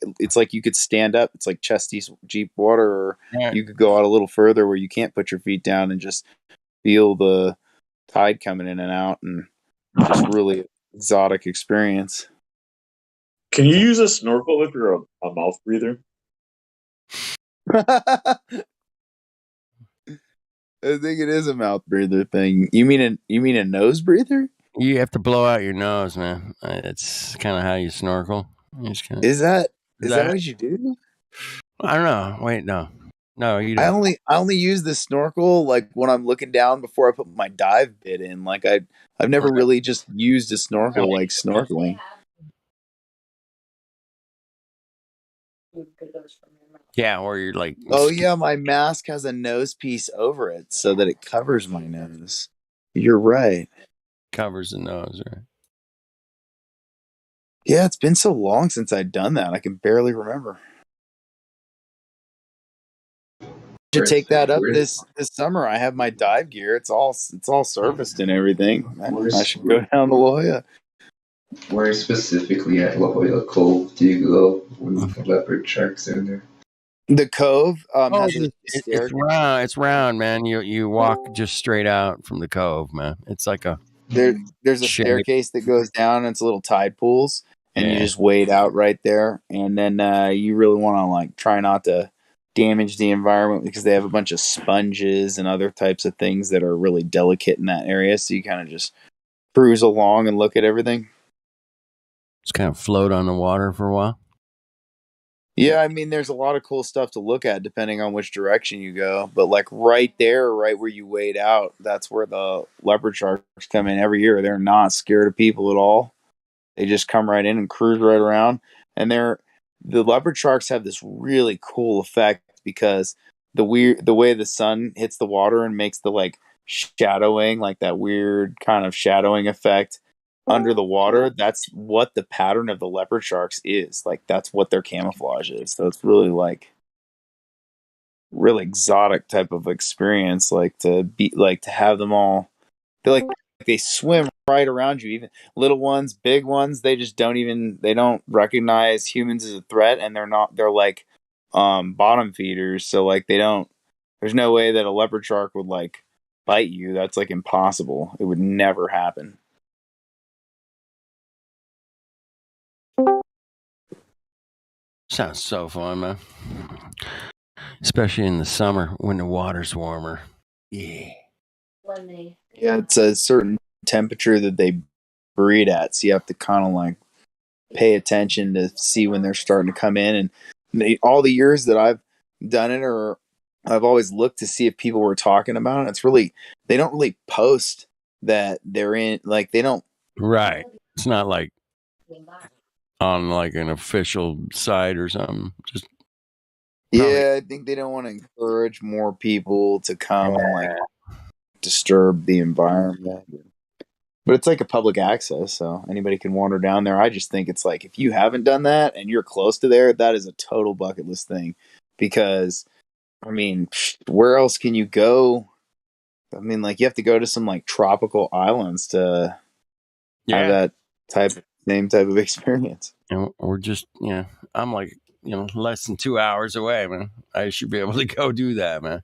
you could stand up. It's like chest deep water, or you could go out a little further where you can't put your feet down and just feel the tide coming in and out, and just really exotic experience. Can you use a snorkel if you're a mouth breather? I think it is a mouth breather thing. You mean a nose breather? You have to blow out your nose, man. It's kind of how you snorkel. Is that what you do? I don't know. Wait, no, you don't. I only use the snorkel like when I'm looking down before I put my dive bit in. Like I've never really just used a snorkel like snorkeling. Yeah, or you're like. Oh yeah, my mask has a nose piece over it so that it covers my nose. You're right. Covers the nose, right? Yeah, it's been so long since I'd done that. I can barely remember. Should take that up this summer. I have my dive gear. It's all surfaced and everything. I should go down to La Jolla. Where specifically at La Jolla Cove do you go when the leopard sharks are in there? The cove has it's round. It's round, man. You walk just straight out from the cove, man. It's like a there's a staircase that goes down. And it's little tide pools, and you just wade out right there. And then you really want to like try not to damage the environment because they have a bunch of sponges and other types of things that are really delicate in that area. So you kind of just cruise along and look at everything. Just kind of float on the water for a while. Yeah, I mean, there's a lot of cool stuff to look at depending on which direction you go. But like right there, right where you wade out, that's where the leopard sharks come in every year. They're not scared of people at all. They just come right in and cruise right around. And the leopard sharks have this really cool effect because the way the sun hits the water and makes the like shadowing, like that weird kind of shadowing effect under the water, that's what the pattern of the leopard sharks is. Like that's what their camouflage is. So it's really like really exotic type of experience, like to have them all. They swim right around you, even little ones, big ones. They just they don't recognize humans as a threat, and they're like bottom feeders. So like there's no way that a leopard shark would like bite you. That's like impossible. It would never happen. Sounds so fun, man. Especially in the summer when the water's warmer. Yeah. Yeah, it's a certain temperature that they breed at, so you have to kind of like pay attention to see when they're starting to come in. And all the years that I've done it, or I've always looked to see if people were talking about it. They don't really post that they're in. Like they don't. Right. It's not like on like an official site or something. Just I think they don't want to encourage more people to come and like disturb the environment. But it's like a public access, so anybody can wander down there. I just think it's like if you haven't done that and you're close to there, that is a total bucket list thing. Because I mean, where else can you go? I mean, like you have to go to some like tropical islands to have that same type of experience. And we're just, I'm like, less than 2 hours away, man. I should be able to go do that, man.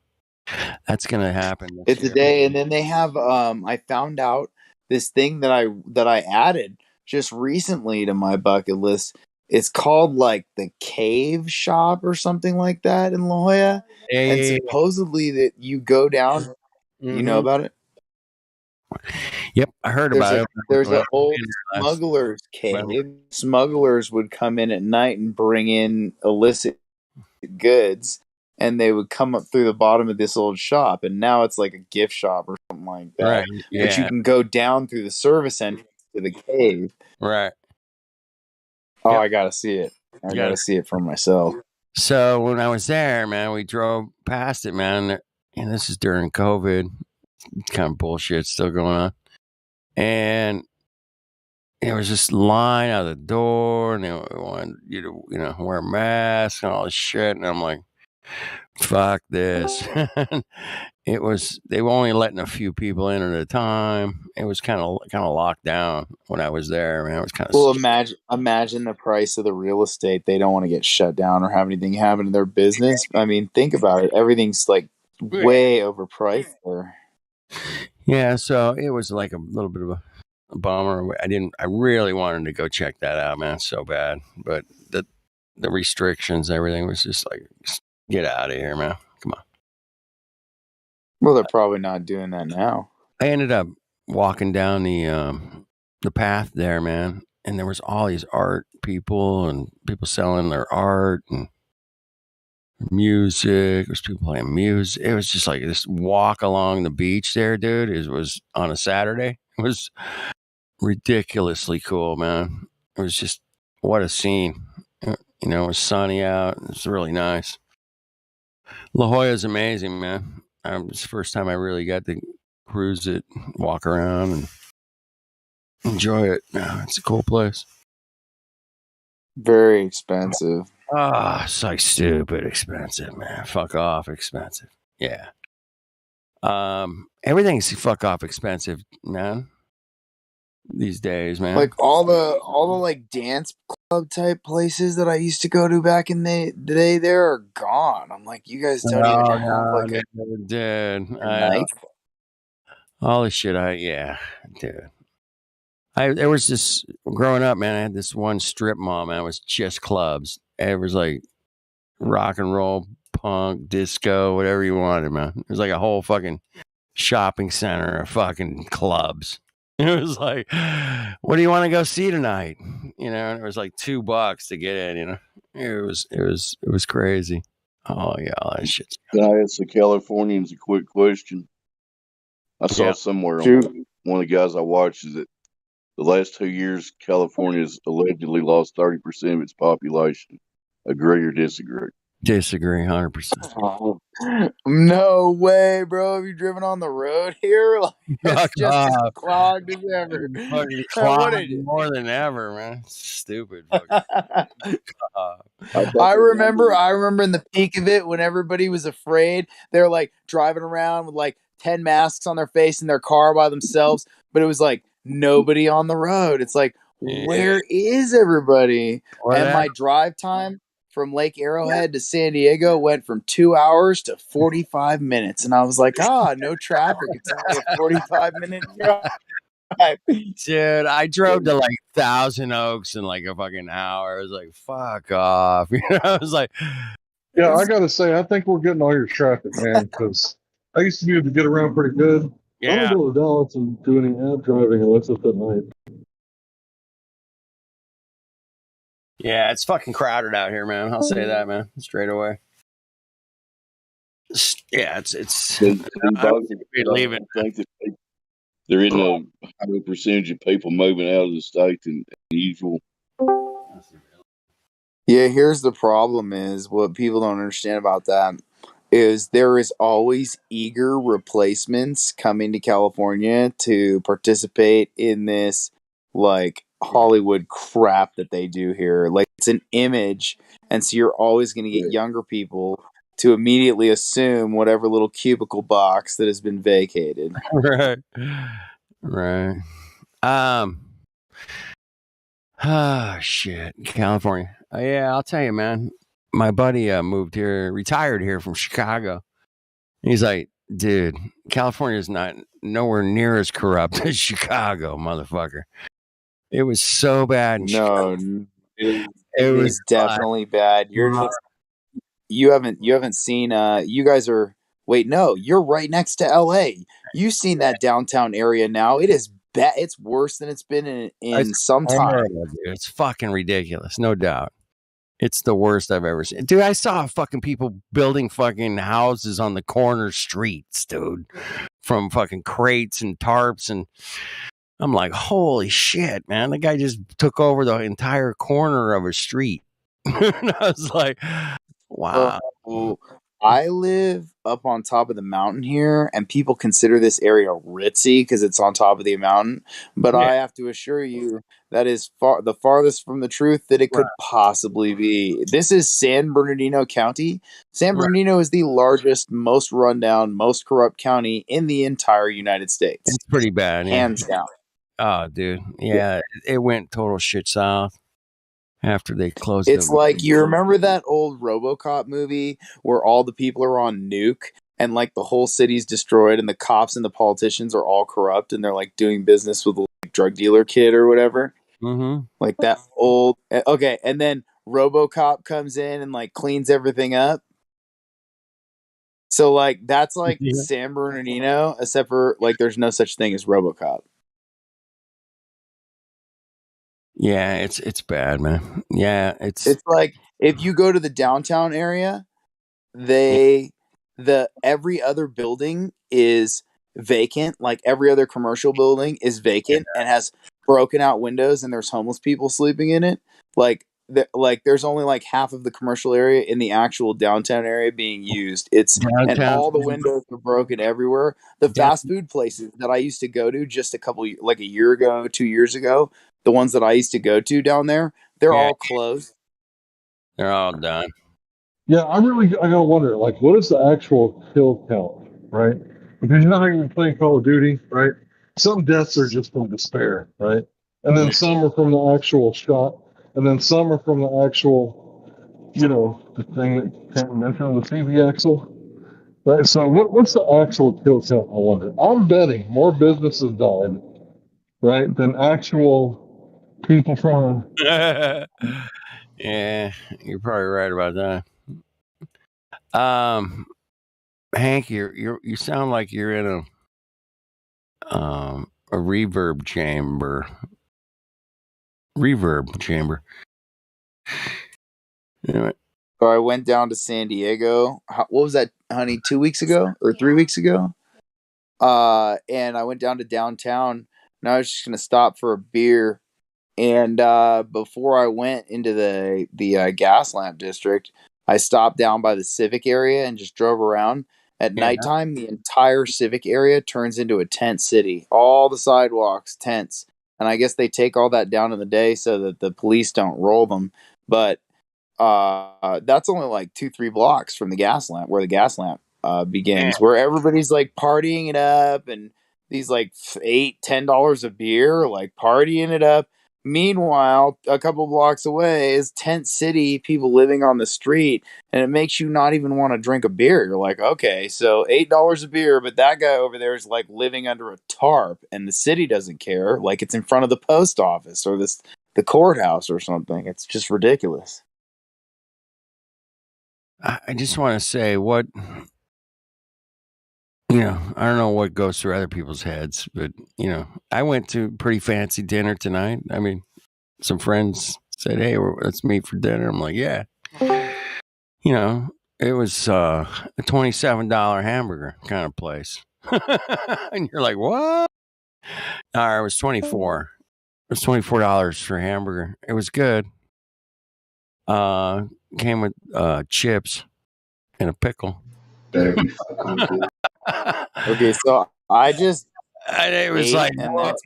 That's gonna happen. It's a day, and then they have. I found out this thing that I added just recently to my bucket list. It's called like the Cave Shop or something like that in La Jolla, and supposedly that you go down. You know about it? Yep, I heard about it. There's an old smuggler's cave. Smugglers would come in at night and bring in illicit goods, and they would come up through the bottom of this old shop, and now it's like a gift shop or something like that. Right. But you can go down through the service entrance to the cave. Right. Oh, I gotta see it. I gotta see it for myself. So when I was there, man, we drove past it, man, and this is during COVID. Kind of bullshit still going on. And there was this line out the door, and they wanted you to, wear masks and all this shit. And I'm like, fuck this. They were only letting a few people in at a time. It was kind of locked down when I was there, man. It was kind of Well, imagine the price of the real estate. They don't want to get shut down or have anything happen to their business. I mean, think about it. Everything's like way overpriced there. Yeah, so it was like a little bit of a bummer. I really wanted to go check that out, man, so bad. But the restrictions, everything was just like, get out of here, man. Come on. Well, they're probably not doing that now. I ended up walking down the path there, man, and there was all these art people and people selling their art and music. There's people playing music. It was just like this walk along the beach there, dude. It was on a Saturday. It was ridiculously cool, man. It was just, what a scene. It was sunny out. It was really nice. La Jolla's amazing, man. It's the first time I really got to cruise it, walk around, and enjoy it. It's a cool place. Very expensive. It's like stupid expensive, man. Fuck off expensive. Yeah. Everything's fuck off expensive, man. These days, man. Like all the like dance club type places that I used to go to back in the day, there are gone. I'm like, you guys don't even have like dude. a night. All the shit dude. There was this growing up, man. I had this one strip mall, man. It was just clubs. It was like rock and roll, punk, disco, whatever you wanted, man. It was like a whole fucking shopping center of fucking clubs. It was like, what do you want to go see tonight? And it was like $2 to get in. It was crazy. Oh yeah, all that shit. Can I ask the Californians a quick question? I saw somewhere on one of the guys I watched is that the last 2 years, California has allegedly lost 30% of its population. Agree or disagree? Disagree, 100%. No way, bro. Have you driven on the road here? Like, it's just as clogged as ever. Fucking clogged more than ever, man. Stupid. I remember in the peak of it when everybody was afraid. They're like driving around with like 10 masks on their face in their car by themselves, but it was like nobody on the road. It's like, where is everybody? And my drive time from Lake Arrowhead to San Diego went from 2 hours to 45 minutes. And I was like, no traffic. It's only a 45-minute drive. Dude, I drove to like Thousand Oaks in like a fucking hour. I was like, fuck off. I was like, yeah, I gotta say, I think we're getting all your traffic, man, because I used to be able to get around pretty good. Yeah. I don't go to Dallas and do any ad driving unless it's at night. Yeah, it's fucking crowded out here, man. I'll say that, man, straight away. Yeah, it's. Leaving. There isn't a higher percentage of people moving out of the state than usual. Yeah, here's the problem is what people don't understand about that is there is always eager replacements coming to California to participate in this like Hollywood crap that they do here. Like it's an image, and so you're always going to get younger people to immediately assume whatever little cubicle box that has been vacated. Right. Shit, California. Yeah, I'll tell you, man. My buddy moved here, retired here from Chicago. He's like, dude, California is nowhere near as corrupt as Chicago, motherfucker. It was so bad. It was definitely bad. You haven't seen. You guys are. Wait, no, you're right next to LA. You've seen that downtown area now. It is bad. It's worse than it's been in some time. It's fucking ridiculous, no doubt. It's the worst I've ever seen. Dude, I saw fucking people building fucking houses on the corner streets, dude, from fucking crates and tarps. And I'm like, holy shit, man. The guy just took over the entire corner of a street. And I was like, wow. I live up on top of the mountain here, and people consider this area ritzy because it's on top of the mountain. But Yeah. I have to assure you that is the farthest from the truth that it could possibly be. This is San Bernardino County. San Bernardino is the largest, most rundown, most corrupt county in the entire United States. It's pretty bad, yeah. Hands down. Oh, dude. Yeah, it went total shit south after they closed It's them. like, you remember that old RoboCop movie where all the people are on nuke and like the whole city's destroyed and the cops and the politicians are all corrupt and they're like doing business with the like, drug dealer kid or whatever? Mm-hmm. Like that old. Okay, and then RoboCop comes in and like cleans everything up. So like that's like Yeah. San Bernardino, except for like there's no such thing as RoboCop. Yeah, it's bad, man. Yeah, It's like if you go to the downtown area, every other building is vacant. Like every other commercial building is vacant and has broken out windows, and there's homeless people sleeping in it. Like there's only like half of the commercial area in the actual downtown area being used. And downtown. all the windows are broken everywhere. The fast food places that I used to go to just like a year ago, 2 years ago, the ones that I used to go to down there, they're Yeah. all closed. They're all done. Yeah, I gotta wonder, like, what is the actual kill count, right? Because you know how you're playing Call of Duty, right? Some deaths are just from despair, right? And then some are from the actual shot, and then some are from the actual, the thing that can't mention, the TV axle, right? So what's the actual kill count? I wonder. I'm betting more businesses died, right, than actual people from. Yeah, you're probably right about that. Hank, you sound like you're in a reverb chamber. Anyway. So I went down to San Diego. What was that, honey? 2 weeks ago or 3 weeks ago? And I went down to downtown, and I was just gonna stop for a beer. And before I went into the gas lamp district, I stopped down by the Civic area and just drove around. At nighttime, the entire Civic area turns into a tent city. All the sidewalks, tents. And I guess they take all that down in the day so that the police don't roll them. But that's only like 2-3 blocks from the gas lamp, where the gas lamp begins, where everybody's like partying it up, and these like $8-10 a beer, like partying it up. Meanwhile, a couple blocks away is tent city, people living on the street, and it makes you not even want to drink a beer. You're like, okay, so $8 a beer, but that guy over there is like living under a tarp, and the city doesn't care, like it's in front of the post office or the courthouse or something. It's just ridiculous. I just want to say I don't know what goes through other people's heads, but I went to a pretty fancy dinner tonight. I mean, some friends said, "Hey, let's meet for dinner." I'm like, "Yeah." It was a $27 hamburger kind of place, and you're like, "What?" It was 24. It was $24 for a hamburger. It was good. Came with chips and a pickle. Better be fucking good. Okay, so I just it was ate, like, and that's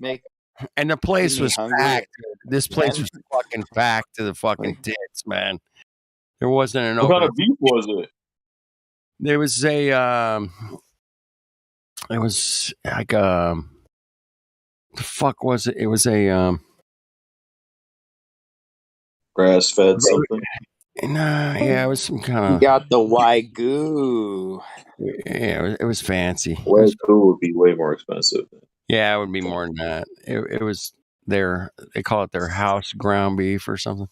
and the place was hungry. packed. This place was fucking packed to the fucking tits, man. There wasn't an What open. kind of beef was it? There was a it was like the fuck was it? It was a grass fed something. Nah, yeah, it was some kind You of. got the Wagyu. Yeah, it was fancy. Wagyu would be way more expensive. Yeah, it would be more than that. It was they call it their house ground beef or something.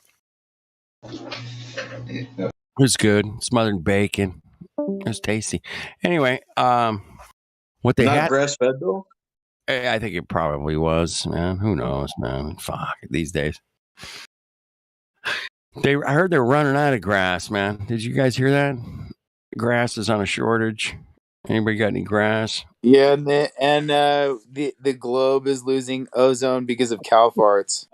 It was good, smothered in bacon. It was tasty. Anyway, what they Not had grass fed though. I think it probably was, man. Who knows, man? Fuck these days. I heard they're running out of grass, man. Did you guys hear that? Grass is on a shortage. Anybody got any grass? Yeah, and the globe is losing ozone because of cow farts.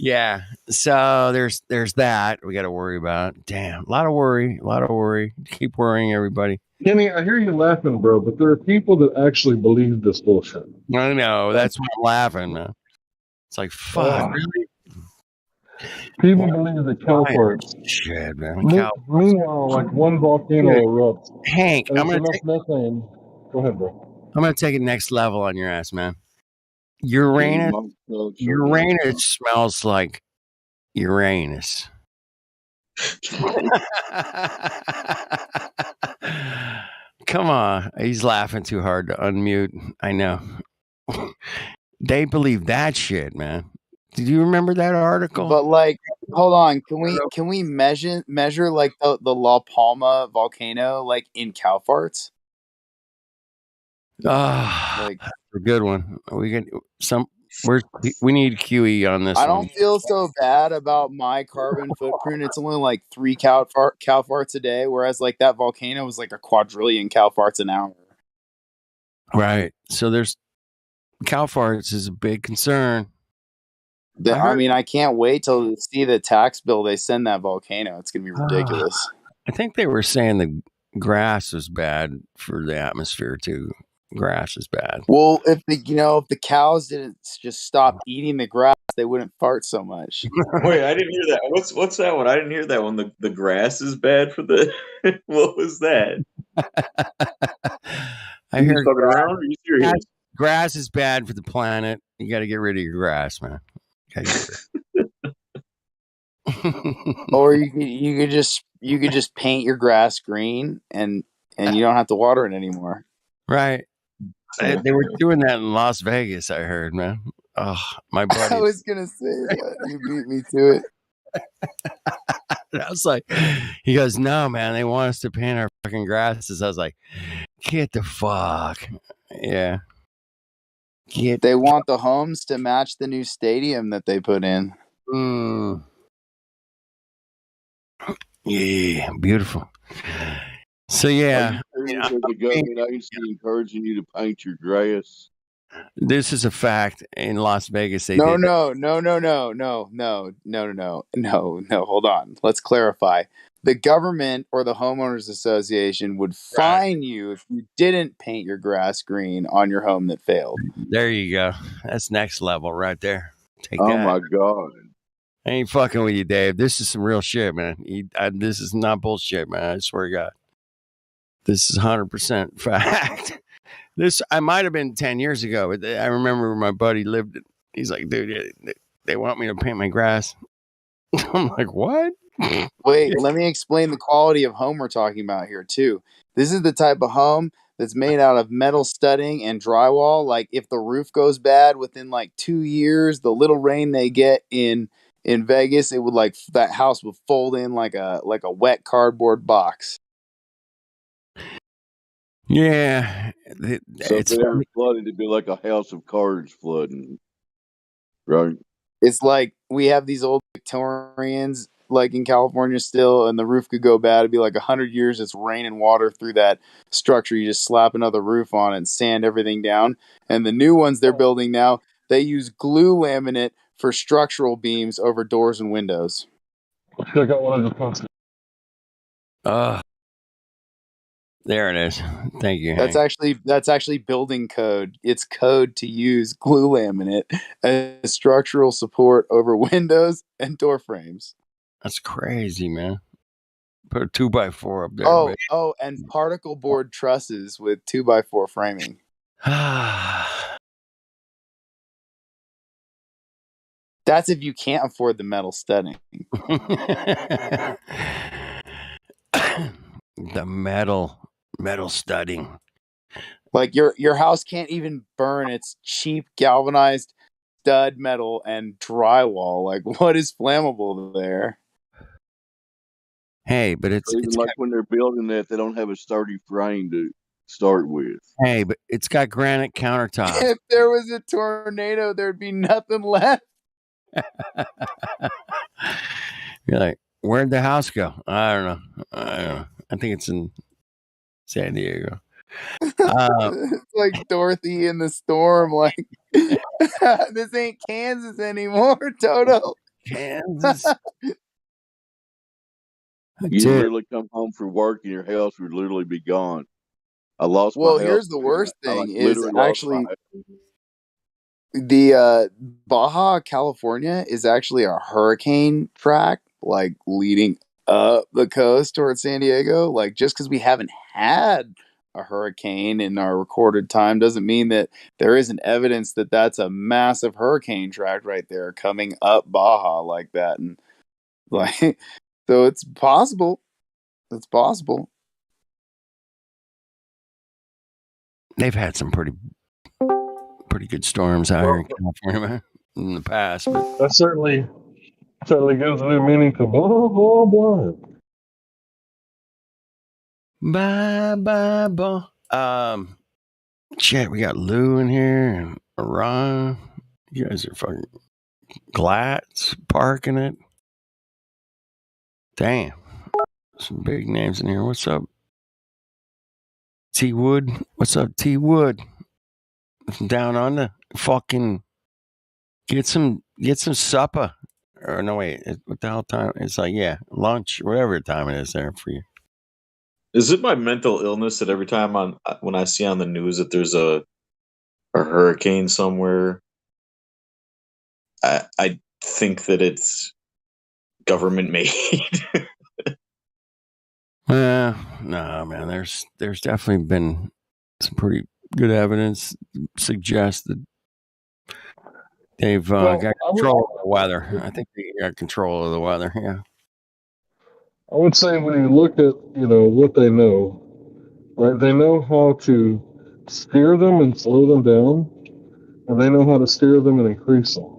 Yeah. So there's that we got to worry about. Damn, a lot of worry. Keep worrying, everybody. Kenny, I hear you laughing, bro, but there are people that actually believe this bullshit. I know. That's why I'm laughing, man. It's like, fuck, really? People believe the cow farts. Shit, man. Meanwhile, like one volcano erupts. Hank, and I'm it's gonna enough methane. Go ahead, bro. I'm gonna take it next level on your ass, man. Uranus smells like Uranus. Come on. He's laughing too hard to unmute. I know. They believe that shit, man. Did you remember that article? But like, hold on, can we measure like the La Palma volcano like in cow farts? Like a good one. We get we need QE on this I one. don't feel so bad about my carbon footprint. It's only like 3 cow farts a day, whereas like that volcano was like a quadrillion cow farts an hour. Right. So there's cow farts is a big concern. I mean, I can't wait till see the tax bill they send that volcano. It's gonna be ridiculous. I think they were saying the grass was bad for the atmosphere too. Grass is bad. Well, if the cows didn't just stop eating the grass, they wouldn't fart so much. Wait, I didn't hear that. What's that one? I didn't hear that one. The grass is bad for the. What was that? I hear fucking around. Are you serious? Grass is bad for the planet. You got to get rid of your grass, man. Or you could just paint your grass green and you don't have to water it anymore. Right. They were doing that in Las Vegas, I heard, man. Oh, my buddy. I was gonna say that. You beat me to it. I was like, he goes, no, man, they want us to paint our fucking grasses. I was like, get the fuck. Yeah. They want the homes to match the new stadium that they put in. Yeah, beautiful. So yeah, the government agency encouraging you to paint your grass. This is a fact. In Las Vegas, they No, did. no. Hold on. Let's clarify. The government or the homeowners association would fine you if you didn't paint your grass green on your home that failed. There you go. That's next level right there. Take Oh that. my God. I ain't fucking with you, Dave. This is some real shit, man. This is not bullshit, man. I swear to God. This is 100% fact. I might have been 10 years ago, but I remember my buddy lived it. He's like, dude, they want me to paint my grass. I'm like, what? Wait, let me explain the quality of home we're talking about here, too. This is the type of home that's made out of metal studding and drywall. Like, if the roof goes bad within like 2 years, the little rain they get in Vegas, it would like that house would fold in like a wet cardboard box. Yeah. So if it ever flooded, it'd be like a house of cards flooding. Right. It's like we have these old Victorians like in California still, and the roof could go bad. It'd be like 100 years. It's rain and water through that structure. You just slap another roof on it and sand everything down. And the new ones they're building now, they use glue laminate for structural beams over doors and windows. Check out what I just posted. There it is. Thank you. That's actually building code. It's code to use glue laminate as structural support over windows and door frames. That's crazy, man. Put a 2x4 up there. And particle board trusses with 2x4 framing. That's if you can't afford the metal studding. The metal studding. Like your house can't even burn its cheap galvanized stud metal and drywall. Like, what is flammable there? Hey, but it's like when they're building that, they don't have a sturdy frame to start with. Hey, but it's got granite countertops. If there was a tornado, there'd be nothing left. You're like, where'd the house go? I don't know. I think it's in San Diego. It's like Dorothy in the storm. Like, this ain't Kansas anymore, Toto. Kansas. You'd Dude. literally come home from work and your house would literally be gone. I lost my Well, house. here's the worst I like thing is literally lost my actually house. the Baja California is actually a hurricane track, like leading up the coast towards San Diego. Like just because we haven't had a hurricane in our recorded time doesn't mean that there isn't evidence that that's a massive hurricane track right there coming up Baja like that, and like so it's possible. It's possible. They've had some pretty good storms out here in California, man, in the past. But That certainly gives a new meaning to blah blah blah. bye bye bye. Shit, we got Lou in here and Ron. You guys are fucking Glatz parking it. Damn, some big names in here. What's up, T Wood? What's up, T Wood? Down on the fucking get some supper. Or no, wait, what the hell time? It's like, yeah, lunch, whatever time it is there for you. Is it my mental illness that every time when I see on the news that there's a hurricane somewhere, I think that it's government made? No, man. There's definitely been some pretty good evidence suggests that they've got control of the weather. I think they got control of the weather. Yeah. I would say when you look at what they know, right? They know how to steer them and slow them down, and they know how to steer them and increase them.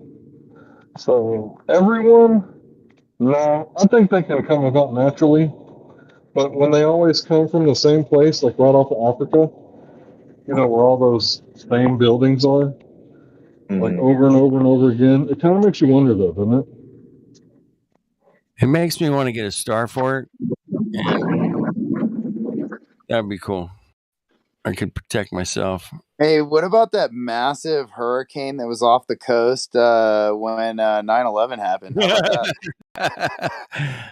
So everyone, no, I think they can come about naturally, but when they always come from the same place, like right off of Africa, where all those same buildings are, like over and over and over again, it kind of makes you wonder, though, doesn't it? It makes me want to get a star for it. And that'd be cool. I could protect myself. Hey, what about that massive hurricane that was off the coast when 9/11 happened? How about that?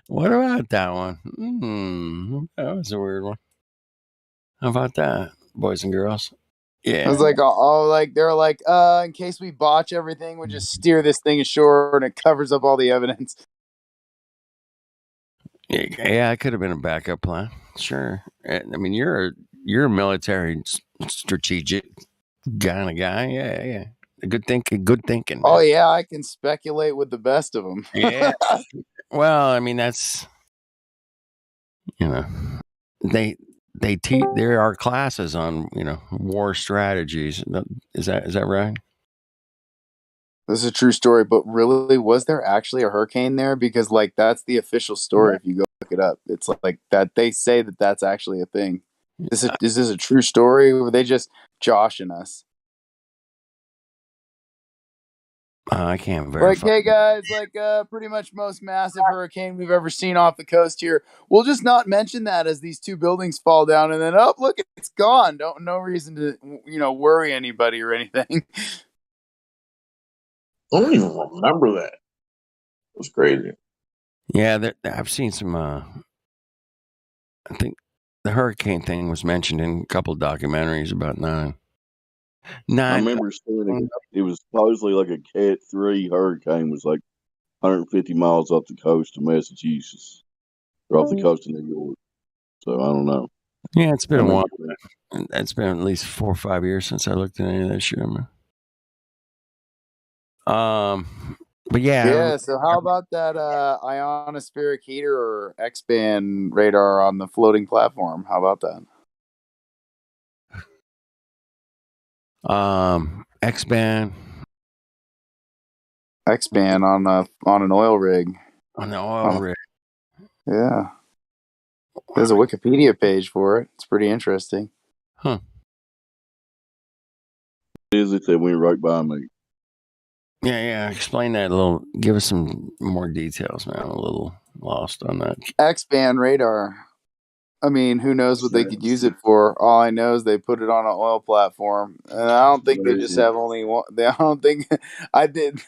What about that one? That was a weird one. How about that, boys and girls? Yeah. I was like, like they're like, in case we botch everything, we'll just steer this thing ashore and it covers up all the evidence. Yeah, it could have been a backup plan. Sure. I mean, you're a military strategic kind of guy. Yeah. Good thinking. Man. Oh yeah, I can speculate with the best of them. Yeah. Well, I mean, that's they teach. There are classes on war strategies. Is that right? This is a true story, but really, was there actually a hurricane there? Because like that's the official story. If you go look it up, it's like that they say that that's actually a thing. Is this a true story, or were they just joshing us? I can't verify. Like, hey guys, like pretty much most massive hurricane we've ever seen off the coast here. We'll just not mention that as these two buildings fall down, and then look, it's gone. No reason to worry anybody or anything. I don't even remember that. It was crazy. Yeah, I've seen some. I think the hurricane thing was mentioned in a couple of documentaries about 9. I remember seeing it was supposedly like a Cat 3 hurricane, was like 150 miles off the coast of Massachusetts, or off the coast of New York. So I don't know. Yeah, it's been a while. It's been at least 4 or 5 years since I looked at any of that shit, man. But yeah. So how about that ionospheric heater or X-band radar on the floating platform? How about that? X-band on an oil rig. On the oil rig. Yeah. There's a Wikipedia page for it. It's pretty interesting. Huh. Is it that went right by me? Yeah. Explain that a little. Give us some more details, man. I'm a little lost on that. X-band radar. I mean, who knows what they could use it for? All I know is they put it on an oil platform, and I don't think they just have only one. I don't think I did.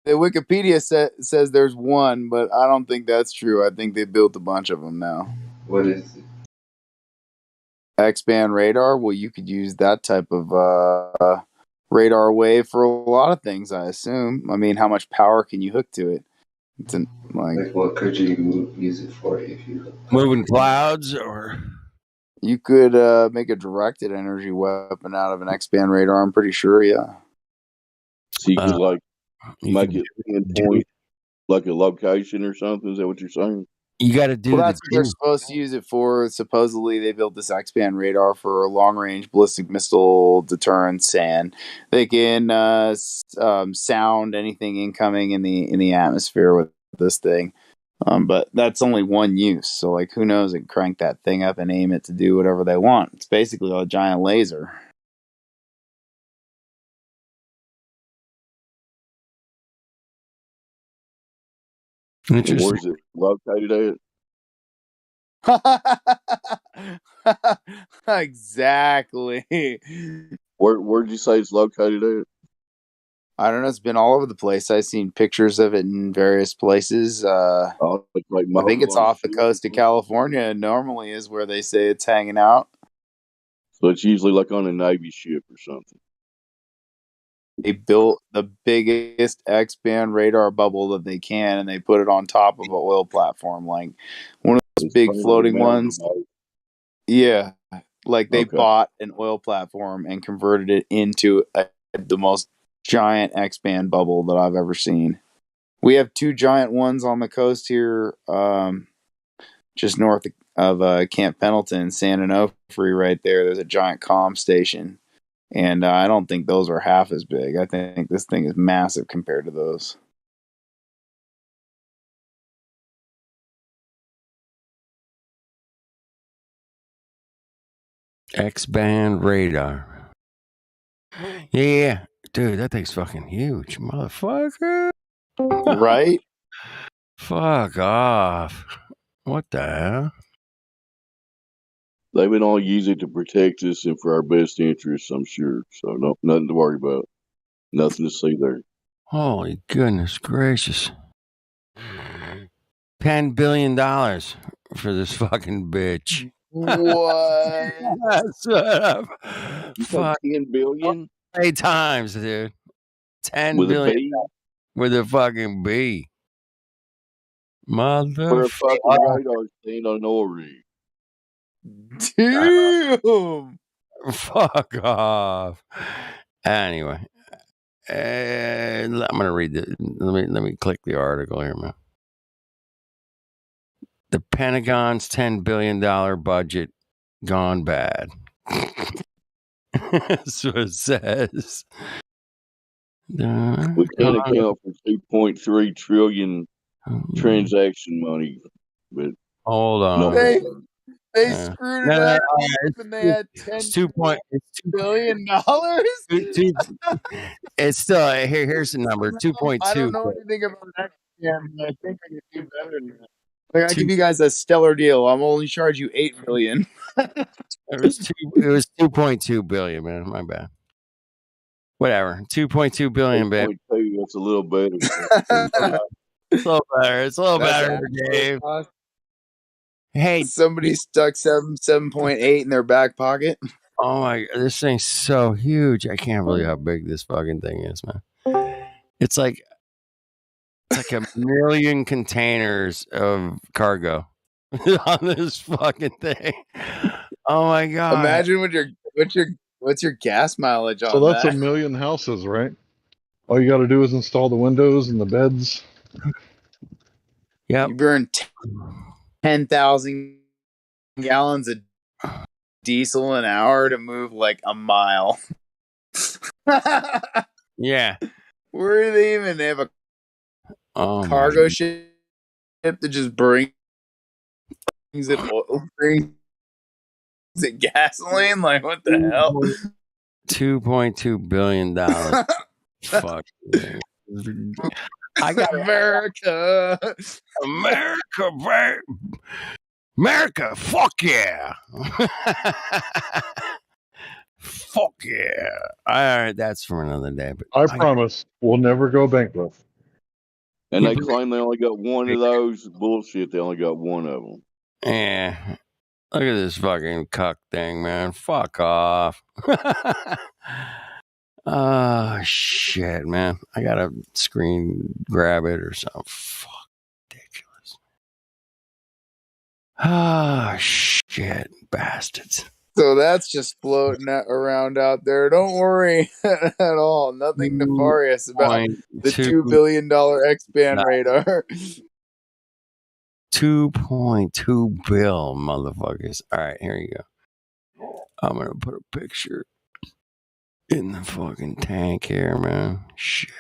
Wikipedia says there's one, but I don't think that's true. I think they built a bunch of them now. What is it? X-band radar. Well, you could use that type of radar wave for a lot of things, I assume. I mean, how much power can you hook to it? Like what could you use it for if you moving clouds, or you could make a directed energy weapon out of an X-band radar. I'm pretty sure. Yeah. So you could like make it pinpoint like a location or something. Is that what you're saying? You got to do Well, that's what they're supposed to use it for. Supposedly, they built this X-band radar for long-range ballistic missile deterrence, and they can sound anything incoming in the atmosphere with this thing. But that's only one use. So, like, who knows? They can crank that thing up and aim it to do whatever they want. It's basically a giant laser. Interesting. Where's it located at? Exactly. Where'd you say it's located at? I don't know. It's been all over the place. I've seen pictures of it in various places. Like I think it's off the coast of California. Normally is where they say it's hanging out. So it's usually like on a Navy ship or something. They built the biggest X-band radar bubble that they can, and they put it on top of an oil platform, like one of those big floating ones. Yeah, like they bought an oil platform and converted it into the most giant X-band bubble that I've ever seen. We have two giant ones on the coast here, just north of Camp Pendleton, San Onofre, right there. There's a giant comm station. And I don't think those are half as big. I think this thing is massive compared to those. X-band radar. Yeah, dude, that thing's fucking huge, motherfucker. Right? Fuck off. What the hell? They would all use it to protect us and for our best interests, I'm sure. So nothing to worry about. Nothing to see there. Holy goodness gracious. $10 billion for this fucking bitch. What? That's what up. Fuck. 10 billion? 8 times, dude. 10 with billion a B? With a fucking B. For a fucking radar stand on Ori. Damn. Fuck off. Anyway, I'm gonna read it. Let me click the article here, man. The Pentagon's $10 billion budget gone bad. That's what it says. We can't account for 2.3 trillion transaction money, but hold on. They screwed it up, and they had $10 billion. It's still here's the number 2.2. I don't know anything about that. Yeah, I think I can do better than that. Like, I give you guys a stellar deal. I'm only charge you $8 million. It was 2.2 billion, man. My bad. Whatever. 2.2 billion, babe. That's a little better. It's a little better. It's a little better, Dave. Hey, somebody stuck 7.8 in their back pocket. Oh my! This thing's so huge. I can't believe how big this fucking thing is, man. It's like a million containers of cargo on this fucking thing. Oh my god! Imagine what's your gas mileage on So that's that? 1 million houses, right? All you got to do is install the windows and the beds. Yeah, you burn 10,000 gallons of diesel an hour to move like a mile. Yeah. Where do they even have a cargo ship that just brings it oil, brings it gasoline? Like, what the hell? $2.2 billion. Fuck. I got America. America, fuck yeah. Fuck yeah. All right, that's for another day. But I promise we'll never go bankrupt. And they claim they only got one of those. Bullshit, they only got one of them. Yeah. Look at this fucking cuck thing, man. Fuck off. Oh, shit, man. I gotta screen grab it or something. Fuck. Ridiculous. Oh, shit. Bastards. So that's just floating around out there. Don't worry at all. Nothing nefarious about the $2 billion X-band radar. 2.2 bill, motherfuckers. All right, here you go. I'm gonna put a picture in the fucking tank here, man. Shit.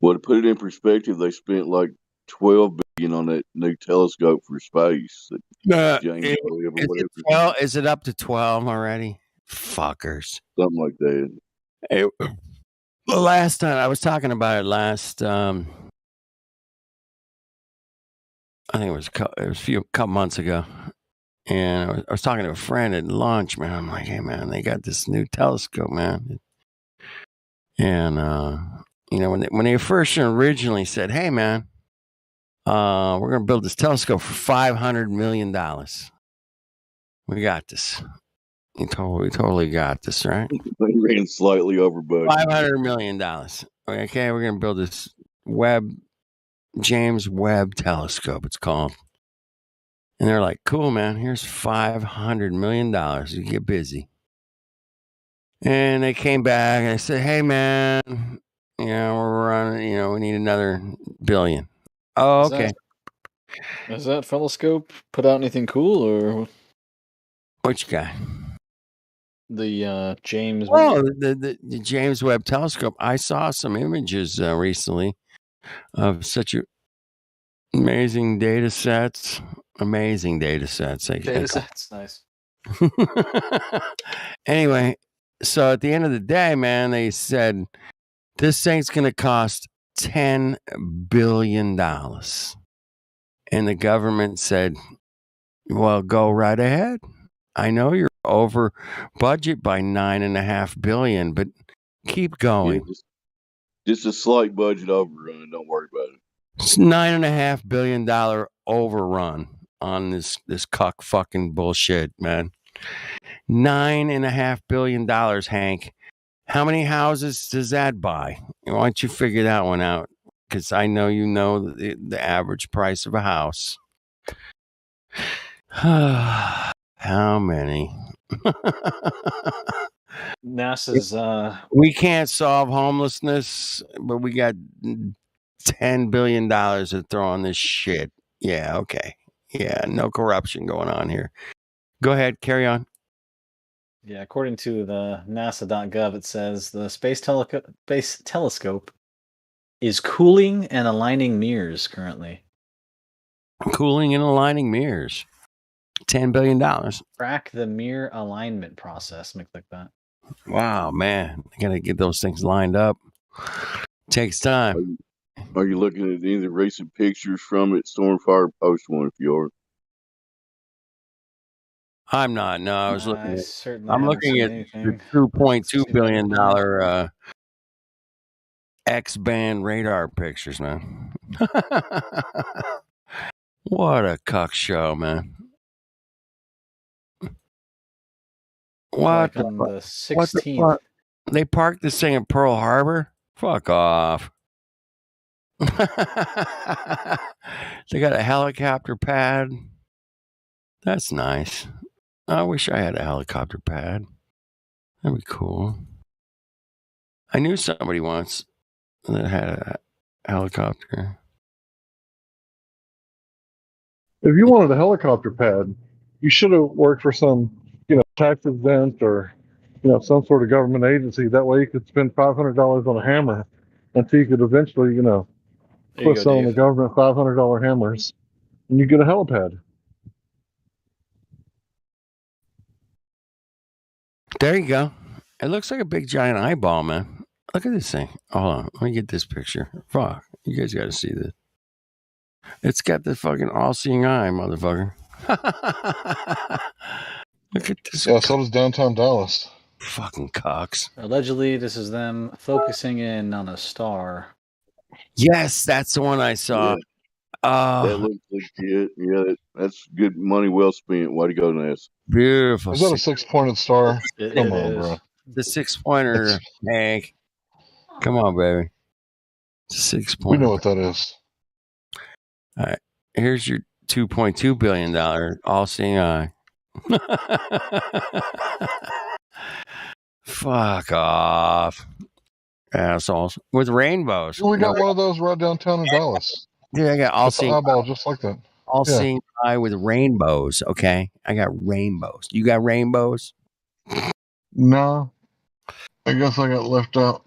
Well, to put it in perspective, they spent like $12 billion on that new telescope for space. James Webb or whatever. Is it up to 12 already? Fuckers. Something like that. The last time I was talking about it last, I think it was a couple months ago, and I was talking to a friend at lunch, man. I'm like, hey, man, they got this new telescope, man, and when they first originally said, hey, man, we're gonna build this telescope for $500 million. We got this. We totally got this, right? They ran slightly over budget. $500 million. Okay, we're gonna build this James Webb telescope, it's called. And they're like, cool, man, here's $500 million. You get busy. And they came back and they said, hey, man, we're running, we need another billion. Oh, okay. Has that telescope put out anything cool, or which guy? The James. Oh, the James Webb telescope. I saw some images recently of such amazing data sets. Amazing data sets. Data sets, nice. Anyway, so at the end of the day, man, they said this thing's going to cost $10 billion. And the government said, well, go right ahead. I know you're over budget by $9.5 billion, but keep going. Yeah, just a slight budget overrun. Don't worry about it. It's $9.5 billion overrun on this cuck fucking bullshit, man. $9.5 billion, Hank. How many houses does that buy? Why don't you figure that one out? Because I know you know the average price of a house. How many? NASA's we can't solve homelessness, but we got $10 billion to throw on this shit. Yeah, okay. Yeah, no corruption going on here. Go ahead, carry on. Yeah, according to the NASA.gov, it says the space telescope is cooling and aligning mirrors currently. Cooling and aligning mirrors. $10 billion. Track the mirror alignment process. Make like that. Wow, man. I gotta get those things lined up. Takes time. Are you looking at any of the recent pictures from it? Stormfire, post one if you are. I'm not. No, I was looking. I'm looking at the $2.2 billion X-band radar pictures, man. What a cuck show, man. What like on the 16th? What the fuck? They parked this thing in Pearl Harbor? Fuck off. They got a helicopter pad. That's nice. I wish I had a helicopter pad. That'd be cool. I knew somebody once that had a helicopter. If you wanted a helicopter pad, you should have worked for some, tax exempt or, some sort of government agency. That way you could spend $500 on a hammer until you could eventually, quit selling the government $500 hammers, and you get a helipad. There you go. It looks like a big giant eyeball, man. Look at this thing. Hold on. Let me get this picture. Fuck. You guys got to see this. It's got the fucking all-seeing eye, motherfucker. Look at this. Yeah, so does downtown Dallas. Fucking cocks. Allegedly, this is them focusing in on a star Yes, that's the one I saw. That looks legit. Yeah, that's good money well spent. Way to go, Ness. Beautiful. Is that a 6-pointed star? Come It on, is. bro. The 6-pointer, Hank. Come on, baby. It's a We 6-pointer. know what that is. All right. Here's your $2.2 billion all-seeing eye. Fuck off, assholes. With rainbows. We got No, one of those right downtown in Dallas. dude, I got It's an all-seeing eyeball just like that. all-seeing eye with rainbows, okay? I got rainbows. You got rainbows? No, I guess I got left out.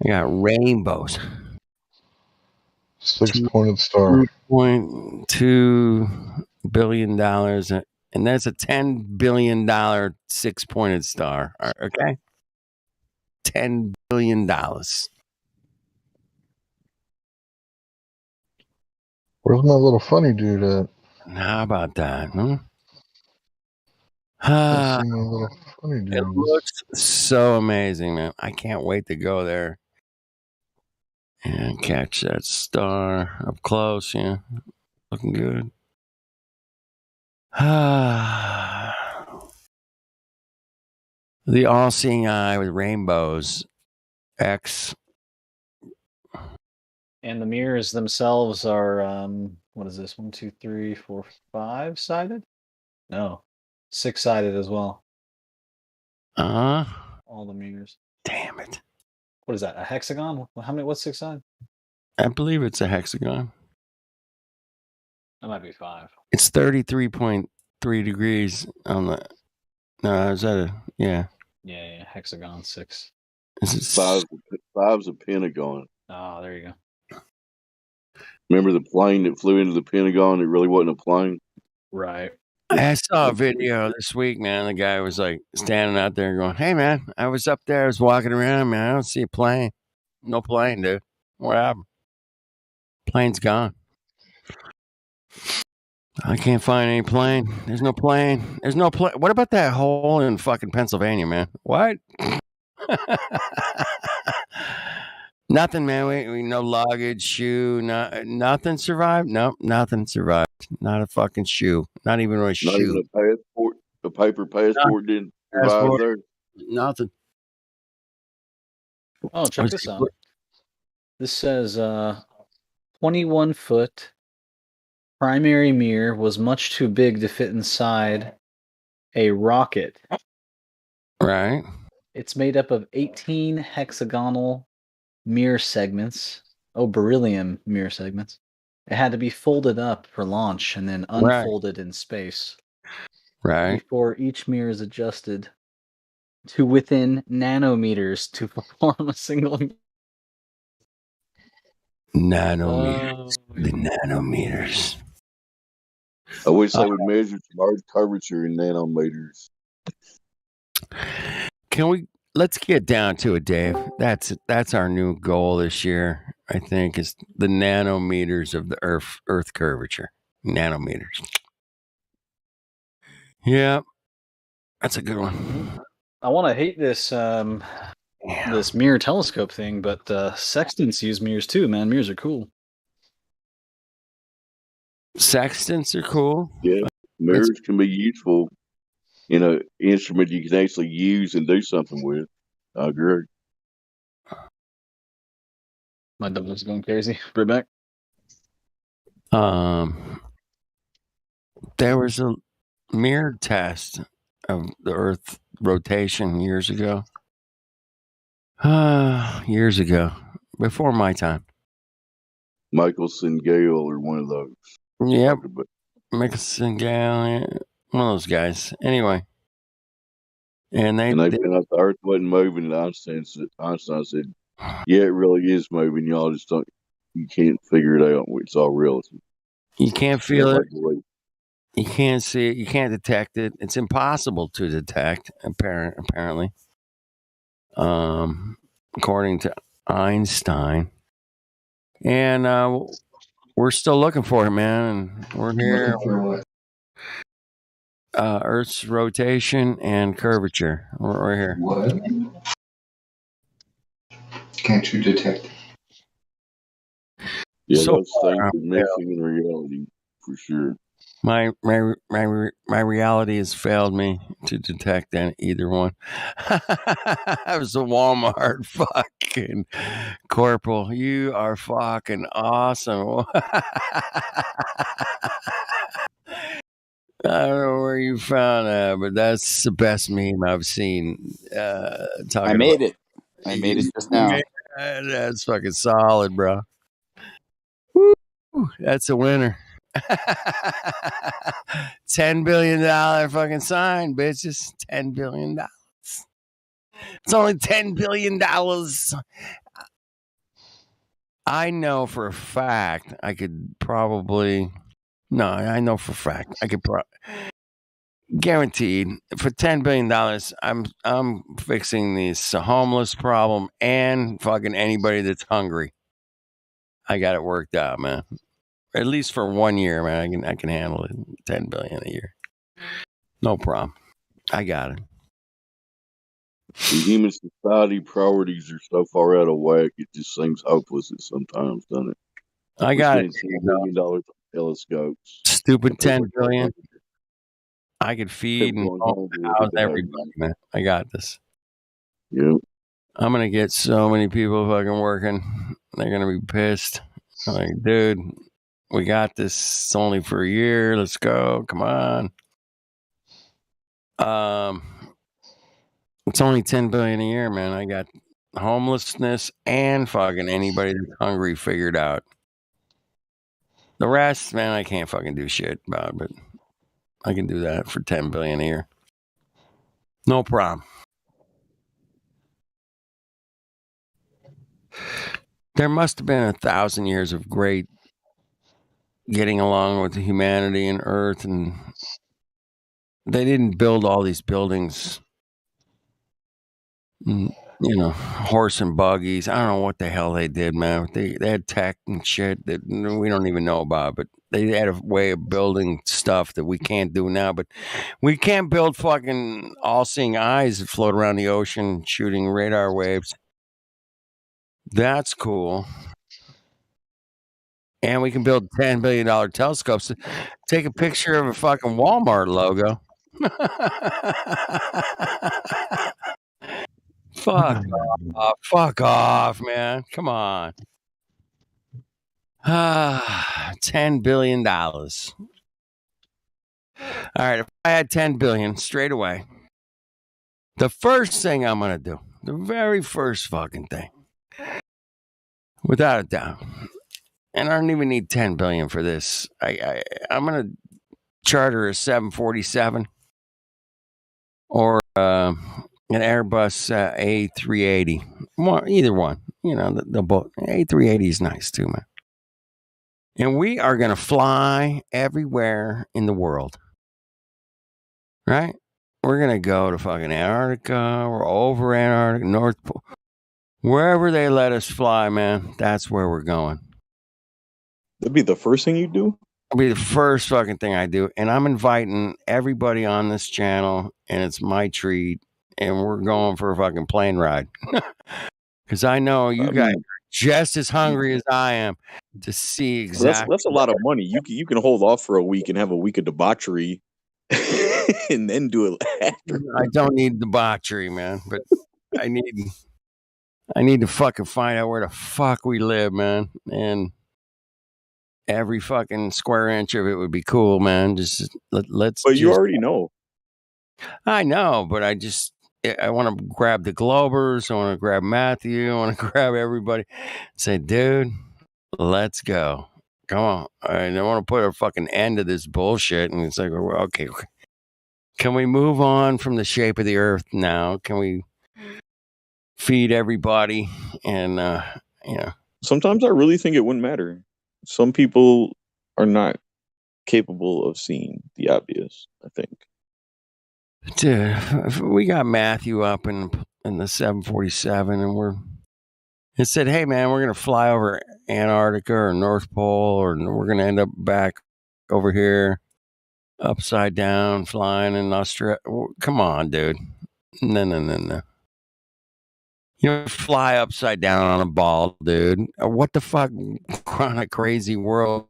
I got rainbows. 6-pointed star. $2.2 billion, and that's a $10 billion 6-pointed star. Okay, $10 billion. Where's my little funny dude at? How about that? Can't see my little funny It dudes. looks so amazing, man. I can't wait to go there and catch that star up close. Yeah, looking good. The all-seeing eye with rainbows. X. And the mirrors themselves are what is this? 1, 2, 3, 4, 5 sided? No, 6 sided as well. All the mirrors. Damn it. What is that? A hexagon? How many? What's 6 sided? I believe it's a hexagon. That might be 5. It's 33.3 degrees on the. No, is that a. Yeah. Yeah, hexagon 6. Is it Five's a pentagon. Oh, there you go. Remember the plane that flew into the Pentagon? It really wasn't a plane. Right. I saw a video this week, man. The guy was like standing out there going, "Hey, man, I was up there. I was walking around, man. I don't see a plane. No plane, dude. What happened? Plane's gone. I can't find any plane. There's no plane. There's no plane. What about that hole in fucking Pennsylvania, man? What? Nothing, man. We no luggage, shoe, nothing survived. Nope, nothing survived. Not a fucking shoe. Not even a shoe. Not even a passport. A paper passport didn't survive there. Nothing. Oh, check this out. This says 21-foot primary mirror was much too big to fit inside a rocket. Right. It's made up of 18 hexagonal mirror segments. Oh, beryllium mirror segments. It had to be folded up for launch and then unfolded in space. Right. Before each mirror is adjusted to within nanometers to perform a single. Nanometers. The nanometers. I wish they would measure some Earth curvature in nanometers. Let's get down to it, Dave. That's our new goal this year, I think, is the nanometers of the Earth curvature. Nanometers. Yeah. That's a good one. I want to hate this this mirror telescope thing, but sextants use mirrors too, man. Mirrors are cool. Sextants are cool. Yeah, mirrors can be useful in an instrument you can actually use and do something with. I agree. My dog's going crazy. Right back. There was a mirror test of the Earth rotation years ago. Years ago, before my time. Michelson Gale or one of those. Yep. Michelson Gale, one of those guys. Anyway. And they found out the Earth wasn't moving, and Einstein said, "Yeah, it really is moving. Y'all just don't. You can't figure it out. It's all relative. You can't feel it. You can't see it. You can't detect it. It's impossible to detect. Apparently, according to Einstein. And we're still looking for it, man. And we're here. Looking for what? Earth's rotation and curvature. We're here. What? Can't you detect it? Yeah, So those things far, are missing in reality for sure. my reality has failed me to detect either one. I was a Walmart fucking corporal. You are fucking awesome. I don't know where you found that, but that's the best meme I've seen. Talking I made it. I made it just now. That's fucking solid, bro. Woo, that's a winner. $10 billion fucking sign, bitches. $10 billion. It's only $10 billion. I know for a fact I could probably. No, I know for a fact I could guaranteed for $10 billion. I'm fixing this homeless problem and fucking anybody that's hungry. I got it worked out, man. At least for 1 year, man. I can handle it. 10 billion a year, no problem. I got it. The human society priorities are so far out of whack, it just seems hopeless at sometimes, doesn't it? I got it. $10 billion on telescopes. Stupid 10 billion. I could feed and house everybody, man. I got this. Yep. I'm gonna get so many people fucking working. They're gonna be pissed. I'm like, dude, we got this. It's only for a year. Let's go. Come on. It's only 10 billion a year, man. I got homelessness and fucking anybody that's hungry figured out. The rest, man, I can't fucking do shit about, but I can do that for 10 billion a year. No problem. There must have been 1,000 years of great getting along with humanity and Earth, and they didn't build all these buildings, horse and buggies. I don't know what the hell they did, man. They had tech and shit that we don't even know about, but they had a way of building stuff that we can't do now. But we can't build fucking all-seeing eyes that float around the ocean shooting radar waves. That's cool. And we can build $10 billion telescopes. Take a picture of a fucking Walmart logo. Fuck off, man. Come on. $10 billion. All right, if I had 10 billion straight away, the first thing I'm gonna do, the very first fucking thing, without a doubt, and I don't even need 10 billion for this. I'm gonna charter a 747 or an Airbus A380. Either one. The boat A380 is nice too, man. And we are going to fly everywhere in the world. Right? We're going to go to fucking Antarctica or over Antarctica, North Pole. Wherever they let us fly, man, that's where we're going. That'd be the first thing you do? It'll be the first fucking thing I do. And I'm inviting everybody on this channel, and it's my treat. And we're going for a fucking plane ride. Because I know you guys are just as hungry as I am to see exactly. That's a lot of money. You can hold off for a week and have a week of debauchery and then do it after. I don't need debauchery, man, but I need to fucking find out where the fuck we live, man. And every fucking square inch of it would be cool, man. Let's. But you already know. I know, but I want to grab the Globers. I want to grab Matthew. I want to grab everybody. Say, dude, let's go. Come on. I want to put a fucking end to this bullshit. And it's like, okay. Can we move on from the shape of the earth now? Can we feed everybody? And, Sometimes I really think it wouldn't matter. Some people are not capable of seeing the obvious, I think. Dude, we got Matthew up in the 747 and it said, hey man, we're going to fly over Antarctica or North Pole, or we're going to end up back over here upside down flying in Australia. Come on, dude. No. You don't fly upside down on a ball, dude. What the fuck? On a crazy world.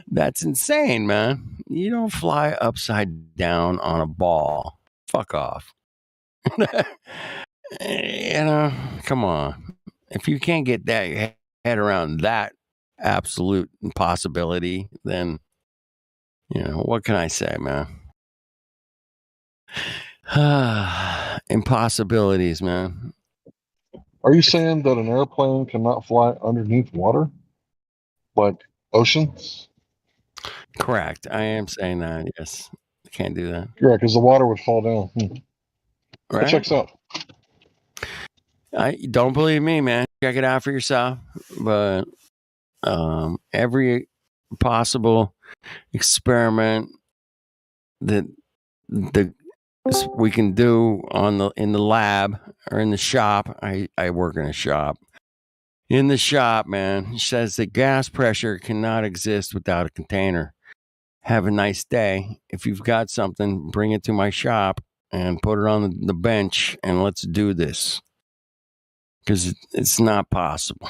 That's insane, man. You don't fly upside down on a ball. Fuck off. Come on. If you can't get that your head around that absolute impossibility, then what can I say, man? Impossibilities, man. Are you saying that an airplane cannot fly underneath water, like oceans? Correct. I am saying that. Yes, I can't do that. Yeah, because the water would fall down. That Right? checks out. I don't believe me, man. Check it out for yourself. But every possible experiment that we can do in the lab or in the shop. I work in a shop. In the shop, man, it says that gas pressure cannot exist without a container. Have a nice day. If you've got something, bring it to my shop and put it on the bench, and let's do this. Because it's not possible.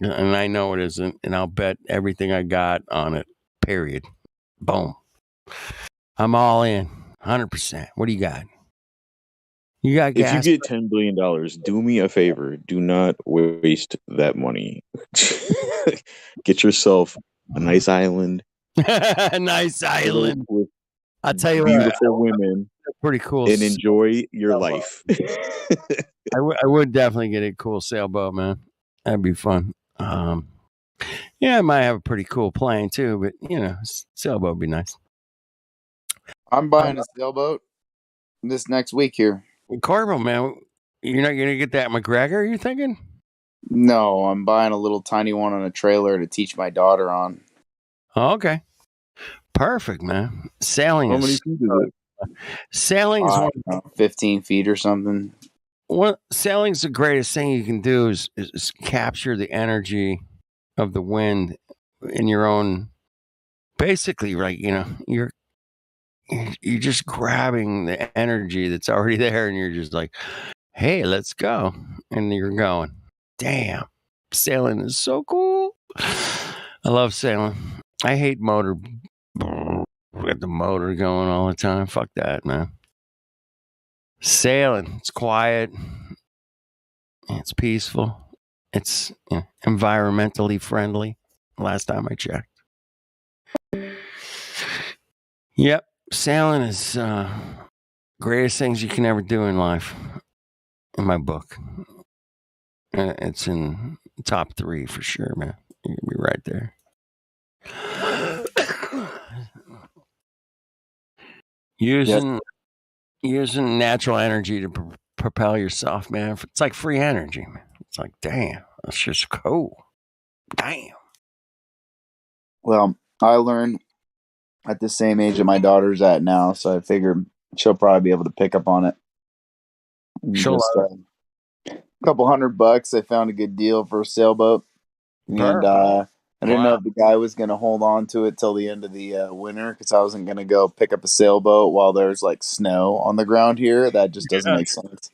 And I know it isn't, and I'll bet everything I got on it, period. Boom. I'm all in, 100%. What do you got? You got gas? If you get $10 billion, do me a favor. Do not waste that money. Get yourself a nice island. A nice island. With I'll tell you beautiful women. Pretty cool. And enjoy your life. I would definitely get a cool sailboat, man. That'd be fun. Yeah, I might have a pretty cool plane too, but sailboat would be nice. I'm buying a sailboat this next week here. Carvel, man, you're not gonna get that McGregor? You thinking? No, I'm buying a little tiny one on a trailer to teach my daughter on. Oh, okay, perfect, man. Sailing. How many feet is it? Sailing is 15 feet or something. Sailing's the greatest thing you can do is capture the energy of the wind in your own. Basically, right? You're just grabbing the energy that's already there, and you're just like, "Hey, let's go!" And you're going. Damn, sailing is so cool. I love sailing. I hate motor. Get the motor going all the time. Fuck that, man. Sailing, it's quiet. It's peaceful. It's environmentally friendly. Last time I checked. Yep, sailing is greatest things you can ever do in life. In my book, it's in top 3 for sure, man. You're gonna be right there. Using natural energy to propel yourself, man. It's like free energy, man. It's like, damn, that's just cool. Damn. Well, I learned at the same age that my daughter's at now, so I figured she'll probably be able to pick up on it. Just a couple $100. I found a good deal for a sailboat, and I didn't know if the guy was going to hold on to it till the end of the winter because I wasn't going to go pick up a sailboat while there's like snow on the ground here. That just doesn't make sense.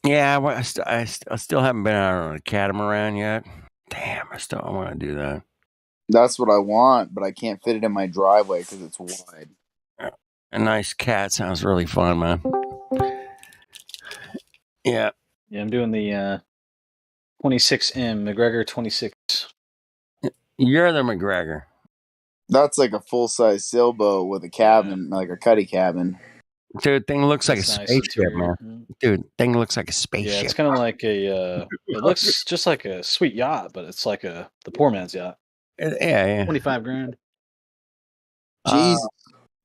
Yeah, I still haven't been out on a catamaran yet. Damn, I want to do that. That's what I want, but I can't fit it in my driveway because it's wide. A nice cat sounds really fun, man. Yeah. Yeah, I'm doing the 26M, McGregor 26. You're the McGregor. That's like a full-size sailboat with a cabin, like a cuddy cabin. Dude, thing looks like a spaceship, man. Dude, thing looks like a spaceship. Yeah, it's kind of like a. It looks just like a sweet yacht, but it's like the poor man's yacht. Yeah. $25,000. Jeez,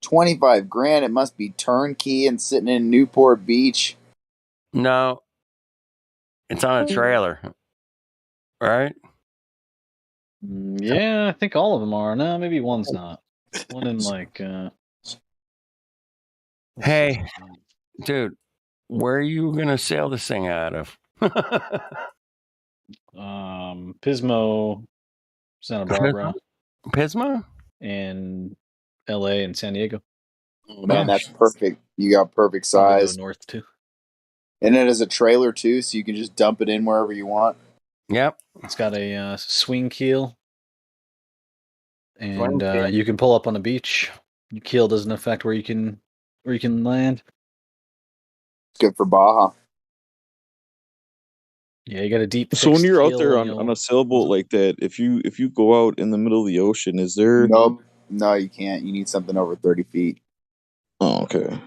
25 grand. It must be turnkey and sitting in Newport Beach. No, it's on a trailer, right? Yeah, I think all of them are. No, maybe one's not. One in like. Hey, dude, where are you gonna sail this thing out of? Pismo, Santa Barbara. Pismo? in L.A. and San Diego. Oh, man, that's perfect. You got perfect Probably go size. north too. And it has a trailer too, so you can just dump it in wherever you want. Yep. It's got a swing keel, and you can pull up on the beach. Your keel doesn't affect where you can land. Good for Baja. Yeah, you got a deep. So when fixed you're out keel there and on a sailboat like that, if you go out in the middle of the ocean, is there? Nope. No, you can't. You need something over 30 feet. Oh, okay.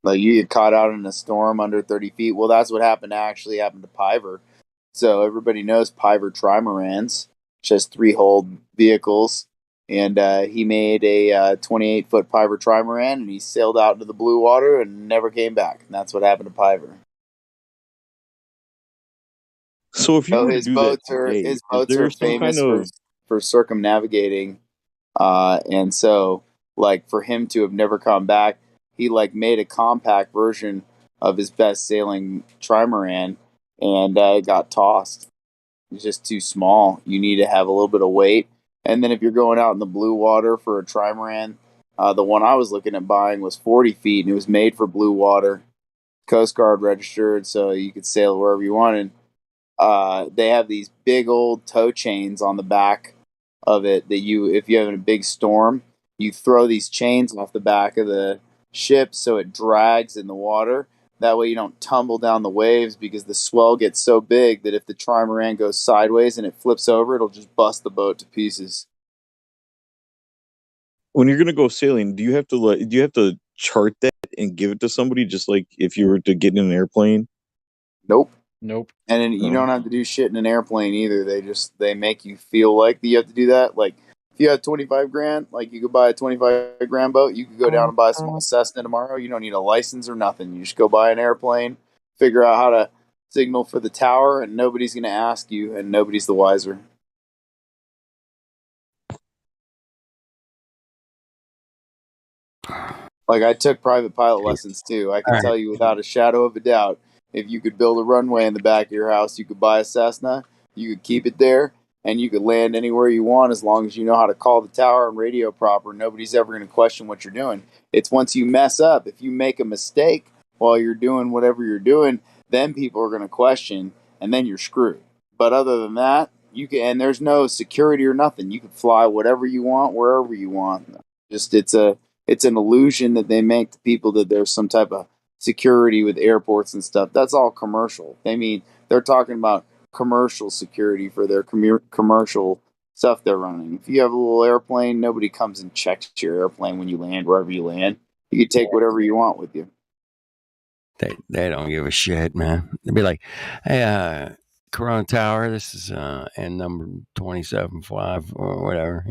Like you get caught out in a storm under 30 feet. Well, that's what happened to Piver. So everybody knows Piver Trimarans, which has 3-hulled vehicles. And he made a 28-foot Piver Trimaran, and he sailed out into the blue water and never came back. And that's what happened to Piver. So if you So were to do that today, his is boats there are some kind famous of for circumnavigating, and so like for him to have never come back, he like made a compact version of his best sailing trimaran, and it got tossed. It's just too small. You need to have a little bit of weight, and then if you're going out in the blue water for a trimaran, the one I was looking at buying was 40 feet, and it was made for blue water, Coast Guard registered, so you could sail wherever you wanted. They have these big old tow chains on the back of it that if you have a big storm, you throw these chains off the back of the ship so it drags in the water. That way you don't tumble down the waves because the swell gets so big that if the trimaran goes sideways and it flips over, it'll just bust the boat to pieces. when you're gonna go sailing? Do you have to chart that and give it to somebody, just like if you were to get in an airplane? Nope. Nope. And then you don't have to do shit in an airplane either. They make you feel like you have to do that. Like if you have 25 grand, like you could buy a 25 grand boat, you could go down and buy a small Cessna tomorrow. You don't need a license or nothing. You just go buy an airplane, figure out how to signal for the tower, and nobody's going to ask you, and nobody's the wiser. Like I took private pilot lessons too. I can tell you without a shadow of a doubt, if you could build a runway in the back of your house, you could buy a Cessna, you could keep it there, and you could land anywhere you want as long as you know how to call the tower and radio proper. Nobody's ever going to question what you're doing. It's once you mess up, if you make a mistake while you're doing whatever you're doing, then people are going to question, and then you're screwed. But other than that, you can, and there's no security or nothing. You can fly whatever you want, wherever you want. Just it's an illusion that they make to people that there's some type of security with airports and stuff. That's all commercial. They're talking about commercial security for their commercial stuff they're running. If you have a little airplane, nobody comes and checks your airplane when you land wherever you land. You can take whatever you want with you. They don't give a shit, man. They'd be like, "Hey, Corona Tower, this is N number 27.5 or whatever.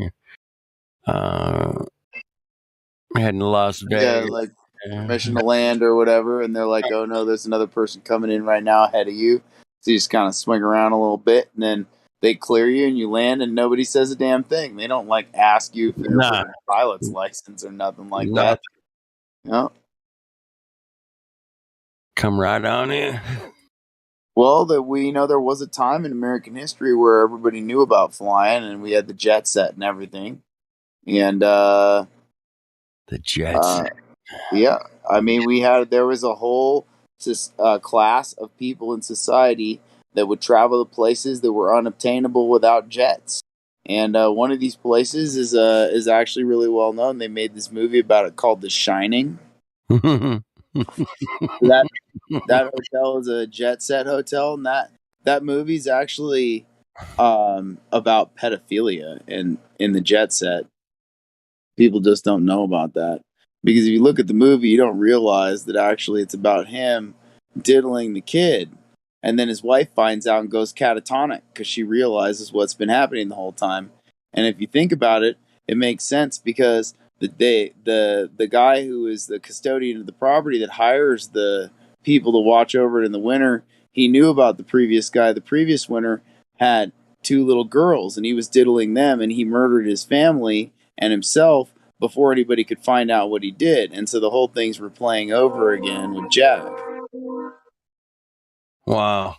Heading to Las Vegas." Yeah, like permission to land or whatever, and they're like, "Oh no, there's another person coming in right now ahead of you." So you just kind of swing around a little bit, and then they clear you, and you land, and nobody says a damn thing. They don't like ask you if you're a freaking pilot's license or nothing like that. No. Come right on in. Well, there was a time in American history where everybody knew about flying, and we had the jet set and everything, and the jets. Yeah, I mean, there was a whole class of people in society that would travel to places that were unobtainable without jets. And one of these places is actually really well known. They made this movie about it called The Shining. that hotel is a jet set hotel, and that movie's actually about pedophilia in the jet set. People just don't know about that. Because if you look at the movie, you don't realize that actually it's about him diddling the kid. And then his wife finds out and goes catatonic because she realizes what's been happening the whole time. And if you think about it, it makes sense because the guy who is the custodian of the property that hires the people to watch over it in the winter, he knew about the previous guy. The previous winter had 2 little girls, and he was diddling them, and he murdered his family and himself before anybody could find out what he did. And so the whole thing's replaying over again with Jack. Wow.